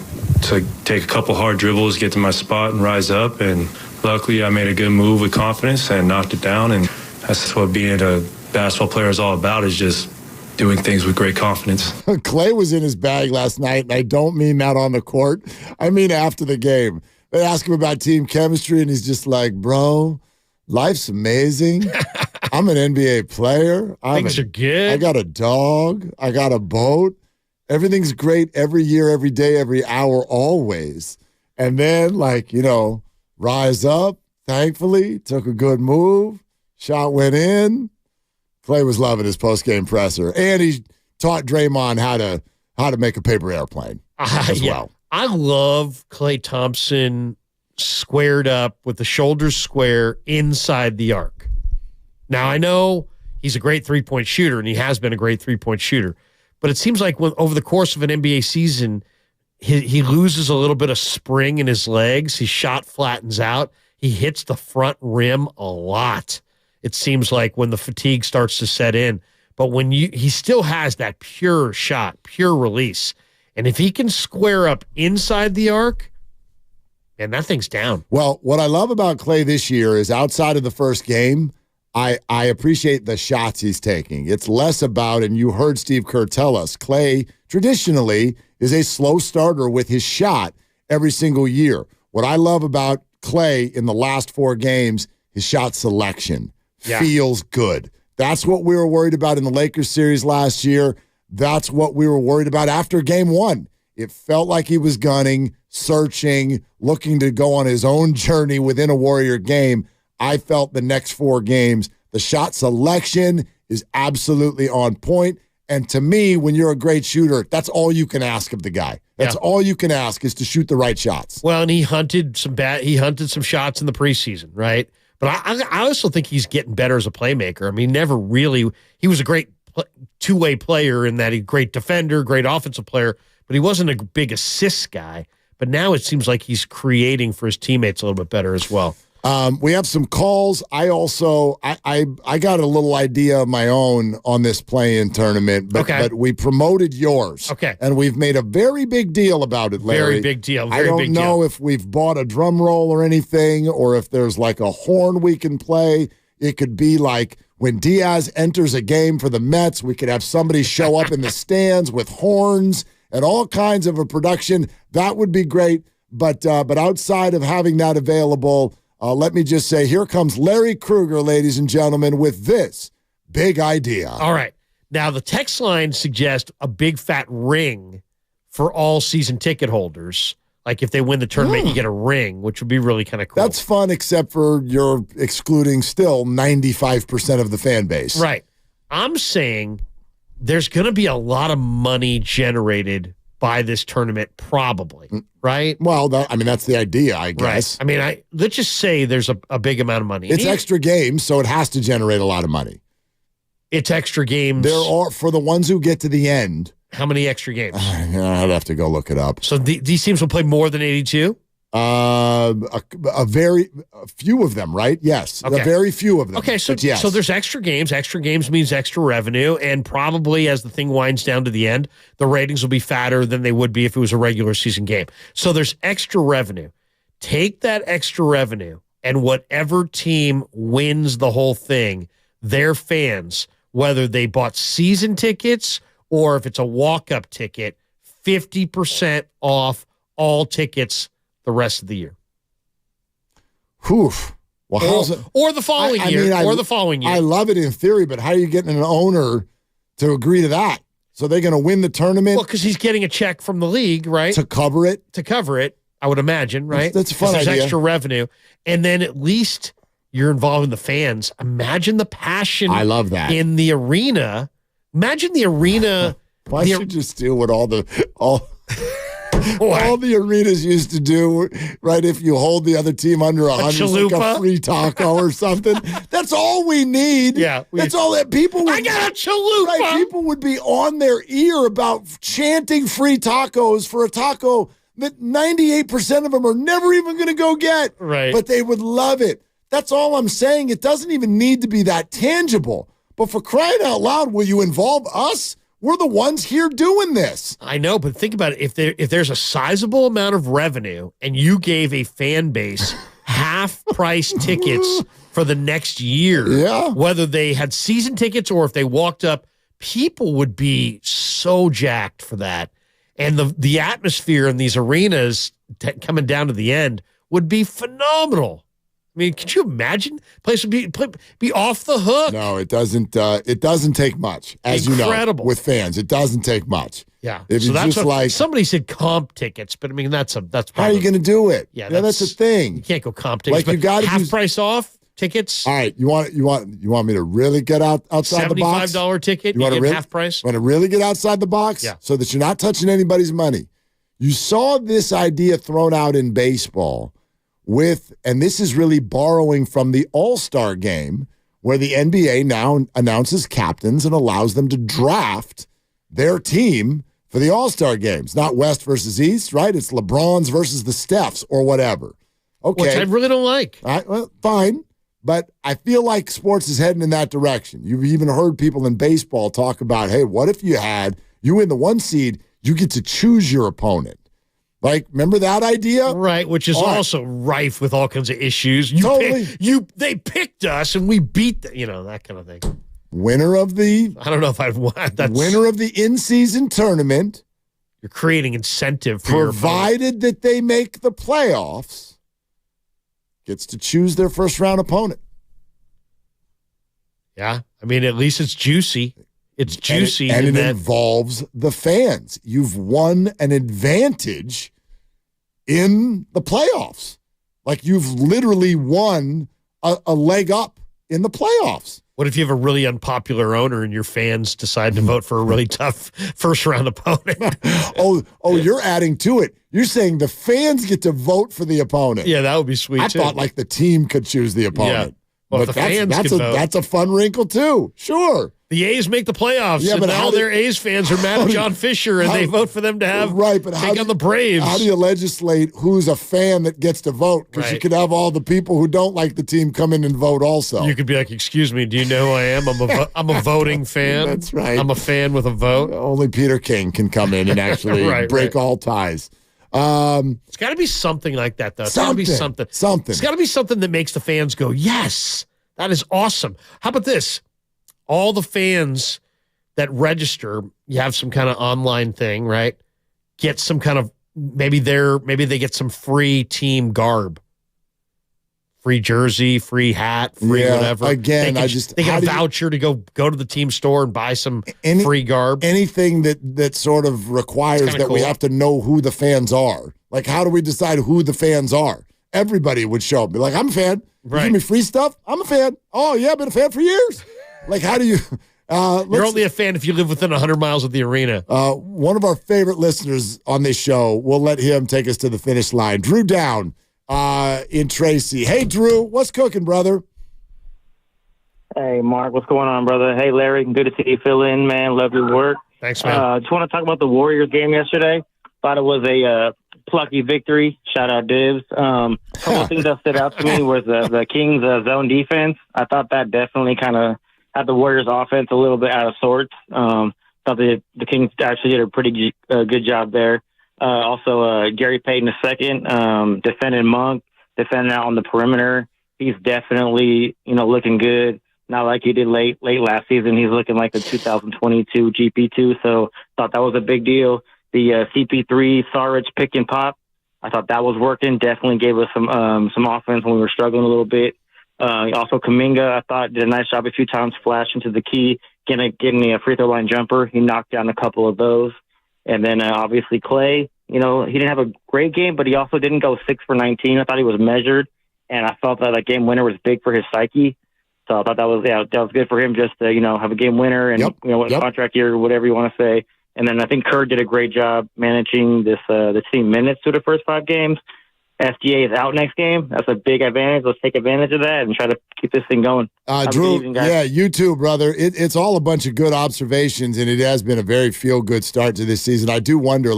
Speaker 5: to take a couple hard dribbles, get to my spot, and rise up. And luckily, I made a good move with confidence and knocked it down. And that's what being a basketball player is all about, is just doing things with great confidence.
Speaker 20: Klay was in his bag last night, and I don't mean that on the court. I mean after the game. They ask him about team chemistry, and he's just like, bro, life's amazing. I'm an NBA player.
Speaker 10: Things are good.
Speaker 20: I got a dog. I got a boat. Everything's great every year, every day, every hour, always. And then, rise up, thankfully, took a good move. Shot went in. Klay was loving his post-game presser. And he taught Draymond how to make a paper airplane as well.
Speaker 10: I love Klay Thompson squared up with the shoulders square inside the arc. Now, I know he's a great three-point shooter, and he has been a great three-point shooter, but it seems like over the course of an NBA season, he loses a little bit of spring in his legs. His shot flattens out. He hits the front rim a lot, it seems like, when the fatigue starts to set in. But he still has that pure shot, pure release. And if he can square up inside the arc, and that thing's down.
Speaker 20: Well, what I love about Klay this year is outside of the first game, I appreciate the shots he's taking. It's less about, and you heard Steve Kerr tell us, Klay traditionally is a slow starter with his shot every single year. What I love about Klay in the last 4 games, his shot selection feels good. That's what we were worried about in the Lakers series last year. That's what we were worried about after game 1. It felt like he was gunning, searching, looking to go on his own journey within a Warrior game. I felt the next 4 games, the shot selection is absolutely on point. And to me, when you're a great shooter, that's all you can ask of the guy. That's all you can ask, is to shoot the right shots.
Speaker 10: Well, and he hunted some shots in the preseason, right? But I also think he's getting better as a playmaker. I mean, he was a great two-way player in that he's a great defender, great offensive player, but he wasn't a big assist guy. But now it seems like he's creating for his teammates a little bit better as well.
Speaker 20: We have some calls. I also I got a little idea of my own on this play-in tournament, but we promoted yours.
Speaker 10: Okay.
Speaker 20: And we've made a very big deal about it, Larry.
Speaker 10: Very big deal.
Speaker 20: I don't know if we've bought a drum roll or anything, or if there's like a horn we can play. It could be like when Diaz enters a game for the Mets, we could have somebody show up in the stands with horns and all kinds of a production. That would be great. But outside of having that available, let me just say, here comes Larry Krueger, ladies and gentlemen, with this big idea.
Speaker 10: All right. Now, the text line suggests a big fat ring for all season ticket holders. Like if they win the tournament, you get a ring, which would be really kind of cool.
Speaker 20: That's fun, except for you're excluding still 95% of the fan base.
Speaker 10: Right. I'm saying there's going to be a lot of money generated by this tournament, probably, right?
Speaker 20: Well, that's the idea, I guess.
Speaker 10: Right. I mean, let's just say there's a big amount of money.
Speaker 20: It's extra games, so it has to generate a lot of money.
Speaker 10: It's extra games.
Speaker 20: There are, for the ones who get to the end.
Speaker 10: How many extra games?
Speaker 20: I'd have to go look it up.
Speaker 10: So these teams will play more than 82?
Speaker 20: A few of them, right? Yes.
Speaker 10: Okay.
Speaker 20: A very few of them.
Speaker 10: Okay, so there's extra games. Extra games means extra revenue, and probably as the thing winds down to the end, the ratings will be fatter than they would be if it was a regular season game. So there's extra revenue. Take that extra revenue, and whatever team wins the whole thing, their fans, whether they bought season tickets or if it's a walk-up ticket, 50% off all tickets the rest of the year.
Speaker 20: Whew. Well,
Speaker 10: or the following year. The following year.
Speaker 20: I love it in theory, but how are you getting an owner to agree to that? So they're going to win the tournament?
Speaker 10: Well, because he's getting a check from the league, right?
Speaker 20: To cover it?
Speaker 10: To cover it, I would imagine, right?
Speaker 20: That's a fun idea.
Speaker 10: There's extra revenue. And then at least you're involving the fans. Imagine the passion.
Speaker 20: I love that.
Speaker 10: In the arena. Imagine the arena.
Speaker 20: Why should you steal what all all the arenas used to do, right? If you hold the other team under 100, like a free taco or something. That's all we need.
Speaker 10: Yeah.
Speaker 20: That's all that people would.
Speaker 10: I got a chalupa.
Speaker 20: Right, people would be on their ear about chanting free tacos for a taco that 98% of them are never even going to go get.
Speaker 10: Right.
Speaker 20: But they would love it. That's all I'm saying. It doesn't even need to be that tangible. But for crying out loud, will you involve us? We're the ones here doing this.
Speaker 10: I know, but think about it. If there's a sizable amount of revenue and you gave a fan base half-price tickets for the next year, whether they had season tickets or if they walked up, people would be so jacked for that. And the atmosphere in these arenas coming down to the end would be phenomenal. I mean, could you imagine? Place would be off the hook.
Speaker 20: No, it doesn't. It doesn't take much, as
Speaker 10: Incredible.
Speaker 20: you know, with fans. It doesn't take much.
Speaker 10: Yeah.
Speaker 20: If
Speaker 10: so
Speaker 20: you
Speaker 10: that's
Speaker 20: just
Speaker 10: what, somebody said comp tickets, but I mean that's
Speaker 20: how are you going to do it?
Speaker 10: Yeah,
Speaker 20: that's the thing.
Speaker 10: You can't go comp tickets.
Speaker 20: Like you got
Speaker 10: half price off tickets.
Speaker 20: All right, you want me to really get outside the box?
Speaker 10: $75 ticket. You
Speaker 20: want
Speaker 10: get
Speaker 20: to
Speaker 10: half price.
Speaker 20: Want to really get outside the box?
Speaker 10: Yeah.
Speaker 20: So that you're not touching anybody's money. You saw this idea thrown out in baseball and this is really borrowing from the All-Star game, where the NBA now announces captains and allows them to draft their team for the All-Star games. Not West versus East, right? It's LeBron's versus the Stephs or whatever. Okay.
Speaker 10: Which I really don't like.
Speaker 20: All right, well, fine. But I feel like sports is heading in that direction. You've even heard people in baseball talk about, hey, what if you win the 1 seed, you get to choose your opponent. Like, remember that idea?
Speaker 10: Right, which is also rife with all kinds of issues. They picked us and we beat that kind of thing.
Speaker 20: Winner of the
Speaker 10: I don't know if I'd want that.
Speaker 20: Winner of the in-season tournament.
Speaker 10: You're creating incentive for
Speaker 20: provided that they make the playoffs, gets to choose their first round opponent.
Speaker 10: Yeah. I mean, at least it's juicy. It's juicy.
Speaker 20: And it involves the fans. You've won an advantage in the playoffs. Like you've literally won a leg up in the playoffs.
Speaker 10: What if you have a really unpopular owner and your fans decide to vote for a really tough first-round opponent?
Speaker 20: You're adding to it. You're saying the fans get to vote for the opponent.
Speaker 10: Yeah, that would be sweet,
Speaker 20: I thought like the team could choose the opponent.
Speaker 10: Yeah. Well,
Speaker 20: but
Speaker 10: the fans could vote.
Speaker 20: That's a fun wrinkle, too. Sure.
Speaker 10: The A's make the playoffs,
Speaker 20: yeah,
Speaker 10: and
Speaker 20: but
Speaker 10: now their A's fans are mad at John Fisher, and they vote for them to have take on the Braves.
Speaker 20: How do you legislate who's a fan that gets to vote? Because you could have all the people who don't like the team come in and vote also.
Speaker 10: You could be like, excuse me, do you know who I am? I'm a voting fan.
Speaker 20: That's right.
Speaker 10: I'm a fan with a vote.
Speaker 20: Only Peter King can come in and actually break all ties.
Speaker 10: It's got to be something like that, though. It's got to be something. It's got to be something that makes the fans go, yes, that is awesome. How about this? All the fans that register, you have some kind of online thing, right? Get some kind of maybe they get some free team garb, free jersey, free hat, free whatever.
Speaker 20: Again,
Speaker 10: they get a voucher to go to the team store and buy some free garb.
Speaker 20: Anything that sort of requires that we have to know who the fans are. Like, how do we decide who the fans are? Everybody would show up and be like, I'm a fan. You give me free stuff? I'm a fan. Oh yeah, I've been a fan for years. Like, how do you?
Speaker 10: You're only a fan if you live within 100 miles of the arena.
Speaker 20: One of our favorite listeners on this show, we'll let him take us to the finish line. Drew Down in Tracy. Hey, Drew, what's cooking, brother?
Speaker 17: Hey, Mark, what's going on, brother? Hey, Larry, good to see you fill in, man. Love your work.
Speaker 10: Thanks, man.
Speaker 17: Just want to talk about the Warriors game yesterday. Thought it was a plucky victory. Shout out Dibs. Couple of things that stood out to me was the Kings' zone defense. I thought that definitely kind of had the Warriors' offense a little bit out of sorts. Thought the Kings actually did a pretty good job there. Also, Gary Payton II, defending Monk, defending out on the perimeter. He's definitely, looking good. Not like he did late last season. He's looking like the 2022 GP2. So thought that was a big deal. The CP3 Saric pick and pop, I thought that was working. Definitely gave us some offense when we were struggling a little bit. Also, Kuminga, I thought, did a nice job a few times flashing to the key, getting a free throw line jumper. He knocked down a couple of those. And then, obviously, Klay, he didn't have a great game, but he also didn't go 6 for 19. I thought he was measured, and I felt that game winner was big for his psyche. So I thought that was good for him just to, have a game winner and, contract year, whatever you want to say. And then I think Kerr did a great job managing this team minutes through the first 5 games. SGA is out next game. That's a big advantage. Let's take advantage of that and try to keep this thing going.
Speaker 20: Drew, you too, brother. It's all a bunch of good observations, and it has been a very feel-good start to this season. I do wonder,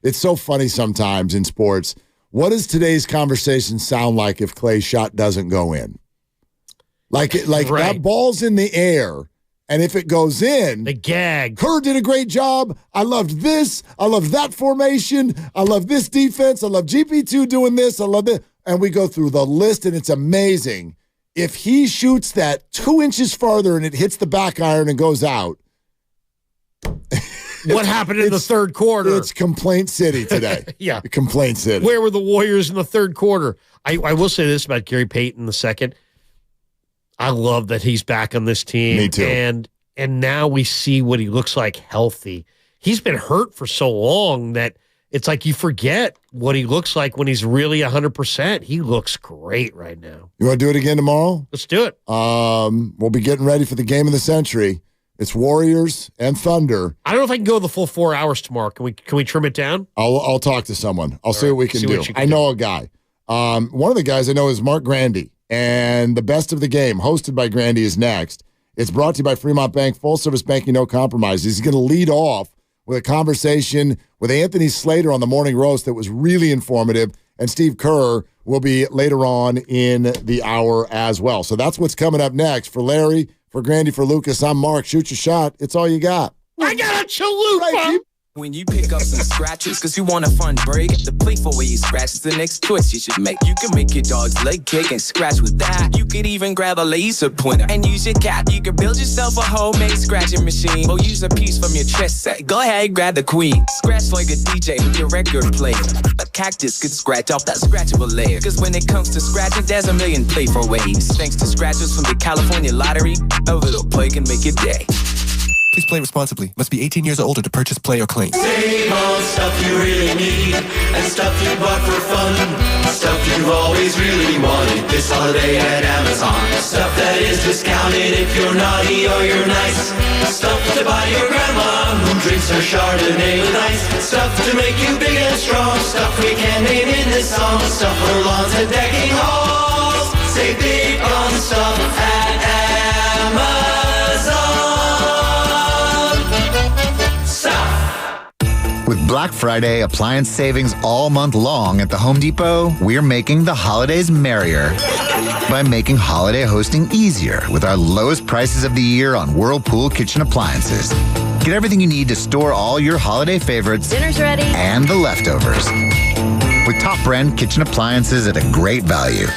Speaker 20: it's so funny sometimes in sports. What does today's conversation sound like if Klay's shot doesn't go in? That ball's in the air, and if it goes in,
Speaker 10: the gag.
Speaker 20: Kerr did a great job. I loved this. I loved that formation. I love this defense. I love GP2 doing this. I love it. And we go through the list, and it's amazing. If he shoots that 2 inches farther and it hits the back iron and goes out.
Speaker 10: What happened in the third quarter?
Speaker 20: It's Complaint City today.
Speaker 10: Yeah.
Speaker 20: Complaint City.
Speaker 10: Where were the Warriors in the third quarter? I will say this about Gary Payton II. I love that he's back on this team.
Speaker 20: Me too.
Speaker 10: And now we see what he looks like healthy. He's been hurt for so long that it's like you forget what he looks like when he's really 100%. He looks great right now.
Speaker 20: You want to do it again tomorrow?
Speaker 10: Let's do it.
Speaker 20: We'll be getting ready for the game of the century. It's Warriors and Thunder.
Speaker 10: I don't know if I can go the full 4 hours tomorrow. Can we trim it down?
Speaker 20: I'll talk to someone. I'll see what we can do. I know a guy. One of the guys I know is Mark Grandy, and the best of the game, hosted by Grandy, is next. It's brought to you by Fremont Bank, full service banking, no compromise. He's going to lead off with a conversation with Anthony Slater on the Morning Roast that was really informative, and Steve Kerr will be later on in the hour as well. So that's what's coming up next. For Larry, for Grandy, for Lucas, I'm Mark. Shoot your shot. It's all you got.
Speaker 10: I got a chalupa.
Speaker 13: When you pick up some scratches, cause you want a fun break, the playful way you scratch is the next choice you should make. You can make your dog's leg kick and scratch with that. You could even grab a laser pointer and use your cat. You could build yourself a homemade scratching machine, or use a piece from your chess set. Go ahead, grab the queen. Scratch like a DJ with your record player. A cactus could scratch off that scratchable layer. Cause when it comes to scratching, there's a million playful ways. Thanks to scratchers from the California Lottery, a little play can make your day.
Speaker 22: Please play responsibly. Must be 18 years or older to purchase, play, or claim.
Speaker 23: Save on stuff you really need and stuff you bought for fun. Stuff you've always really wanted this holiday at Amazon. Stuff that is discounted if you're naughty or you're nice. Stuff to buy your grandma who drinks her Chardonnay with ice. Stuff to make you big and strong. Stuff we can't name in this song. Stuff for lawns and decking halls. Save big on stuff at Amazon.
Speaker 24: With Black Friday appliance savings all month long at the Home Depot, we're making the holidays merrier by making holiday hosting easier with our lowest prices of the year on Whirlpool kitchen appliances. Get everything you need to store all your holiday favorites.
Speaker 25: Dinner's ready.
Speaker 24: And the leftovers. With top brand kitchen appliances at a great value.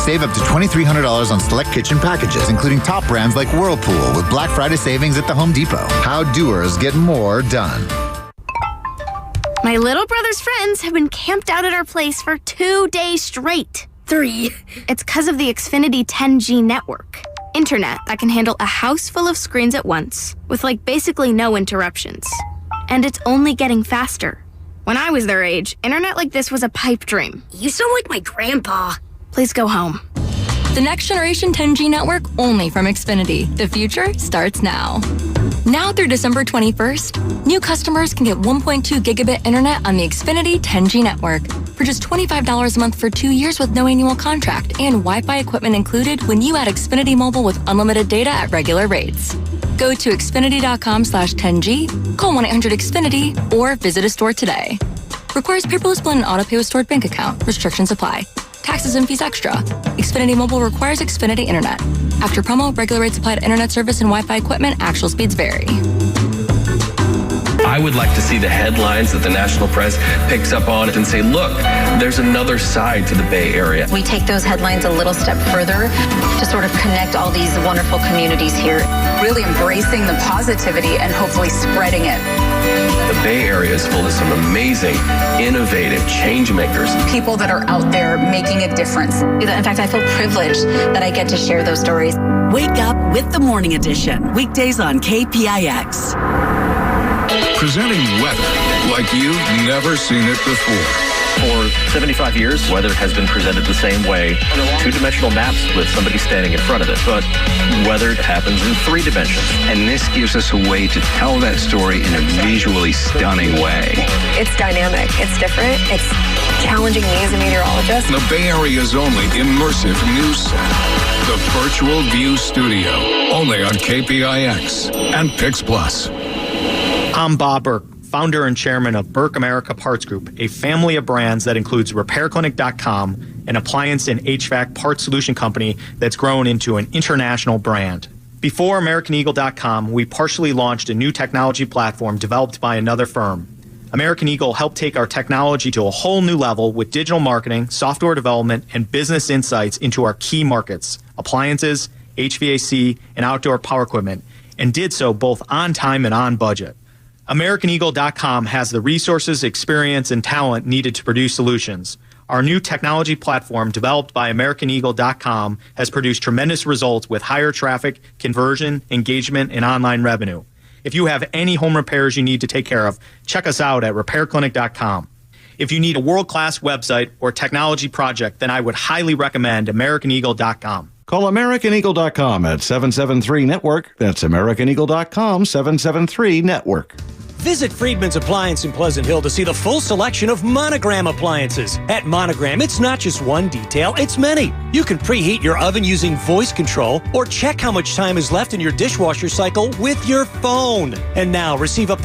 Speaker 24: Save up to $2,300 on select kitchen packages, including top brands like Whirlpool with Black Friday savings at the Home Depot. How doers get more done.
Speaker 25: My little brother's friends have been camped out at our place for 2 days straight. 3. It's because of the Xfinity 10G network. Internet that can handle a house full of screens at once, with basically no interruptions. And it's only getting faster. When I was their age, internet like this was a pipe dream.
Speaker 26: You sound like my grandpa.
Speaker 25: Please go home.
Speaker 27: The next generation 10G network only from Xfinity. The future starts now. Now through December 21st, new customers can get 1.2 gigabit internet on the Xfinity 10G network for just $25 a month for 2 years with no annual contract and Wi-Fi equipment included when you add Xfinity Mobile with unlimited data at regular rates. Go to Xfinity.com/10G, call 1-800-XFINITY, or visit a store today. Requires paperless bill and auto-pay with stored bank account. Restrictions apply. Taxes and fees extra. Xfinity Mobile requires Xfinity Internet. After promo, regular rates apply to internet service and Wi-Fi equipment. Actual speeds vary.
Speaker 28: I would like to see the headlines that the national press picks up on and say, look, there's another side to the Bay Area.
Speaker 29: We take those headlines a little step further to sort of connect all these wonderful communities here. Really embracing the positivity and hopefully spreading it.
Speaker 28: The Bay Area is full of some amazing, innovative change makers.
Speaker 29: People that are out there making a difference. In fact, I feel privileged that I get to share those stories.
Speaker 30: Wake up with the Morning Edition. Weekdays on KPIX.
Speaker 31: Presenting weather like you've never seen it before.
Speaker 28: For 75 years, weather has been presented the same way. Two-dimensional maps with somebody standing in front of it. But weather happens in 3 dimensions.
Speaker 1: And this gives us a way to tell that story in a visually stunning way.
Speaker 2: It's dynamic. It's different. It's challenging me as a meteorologist.
Speaker 3: The Bay Area's only immersive news center. The Virtual View Studio. Only on KPIX and Pix Plus.
Speaker 4: I'm Bob Burke, founder and chairman of Burke America Parts Group, a family of brands that includes RepairClinic.com, an appliance and HVAC parts solution company that's grown into an international brand. Before AmericanEagle.com, we partially launched a new technology platform developed by another firm. American Eagle helped take our technology to a whole new level with digital marketing, software development, and business insights into our key markets, appliances, HVAC, and outdoor power equipment, and did so both on time and on budget. AmericanEagle.com has the resources, experience, and talent needed to produce solutions. Our new technology platform, developed by AmericanEagle.com, has produced tremendous results with higher traffic, conversion, engagement, and online revenue. If you have any home repairs you need to take care of, check us out at RepairClinic.com. If you need a world-class website or technology project, then I would highly recommend AmericanEagle.com.
Speaker 6: Call AmericanEagle.com at 773-NETWORK. That's AmericanEagle.com, 773-NETWORK.
Speaker 8: Visit Friedman's Appliance in Pleasant Hill to see the full selection of Monogram appliances. At Monogram, it's not just one detail, it's many. You can preheat your oven using voice control or check how much time is left in your dishwasher cycle with your phone. And now receive up to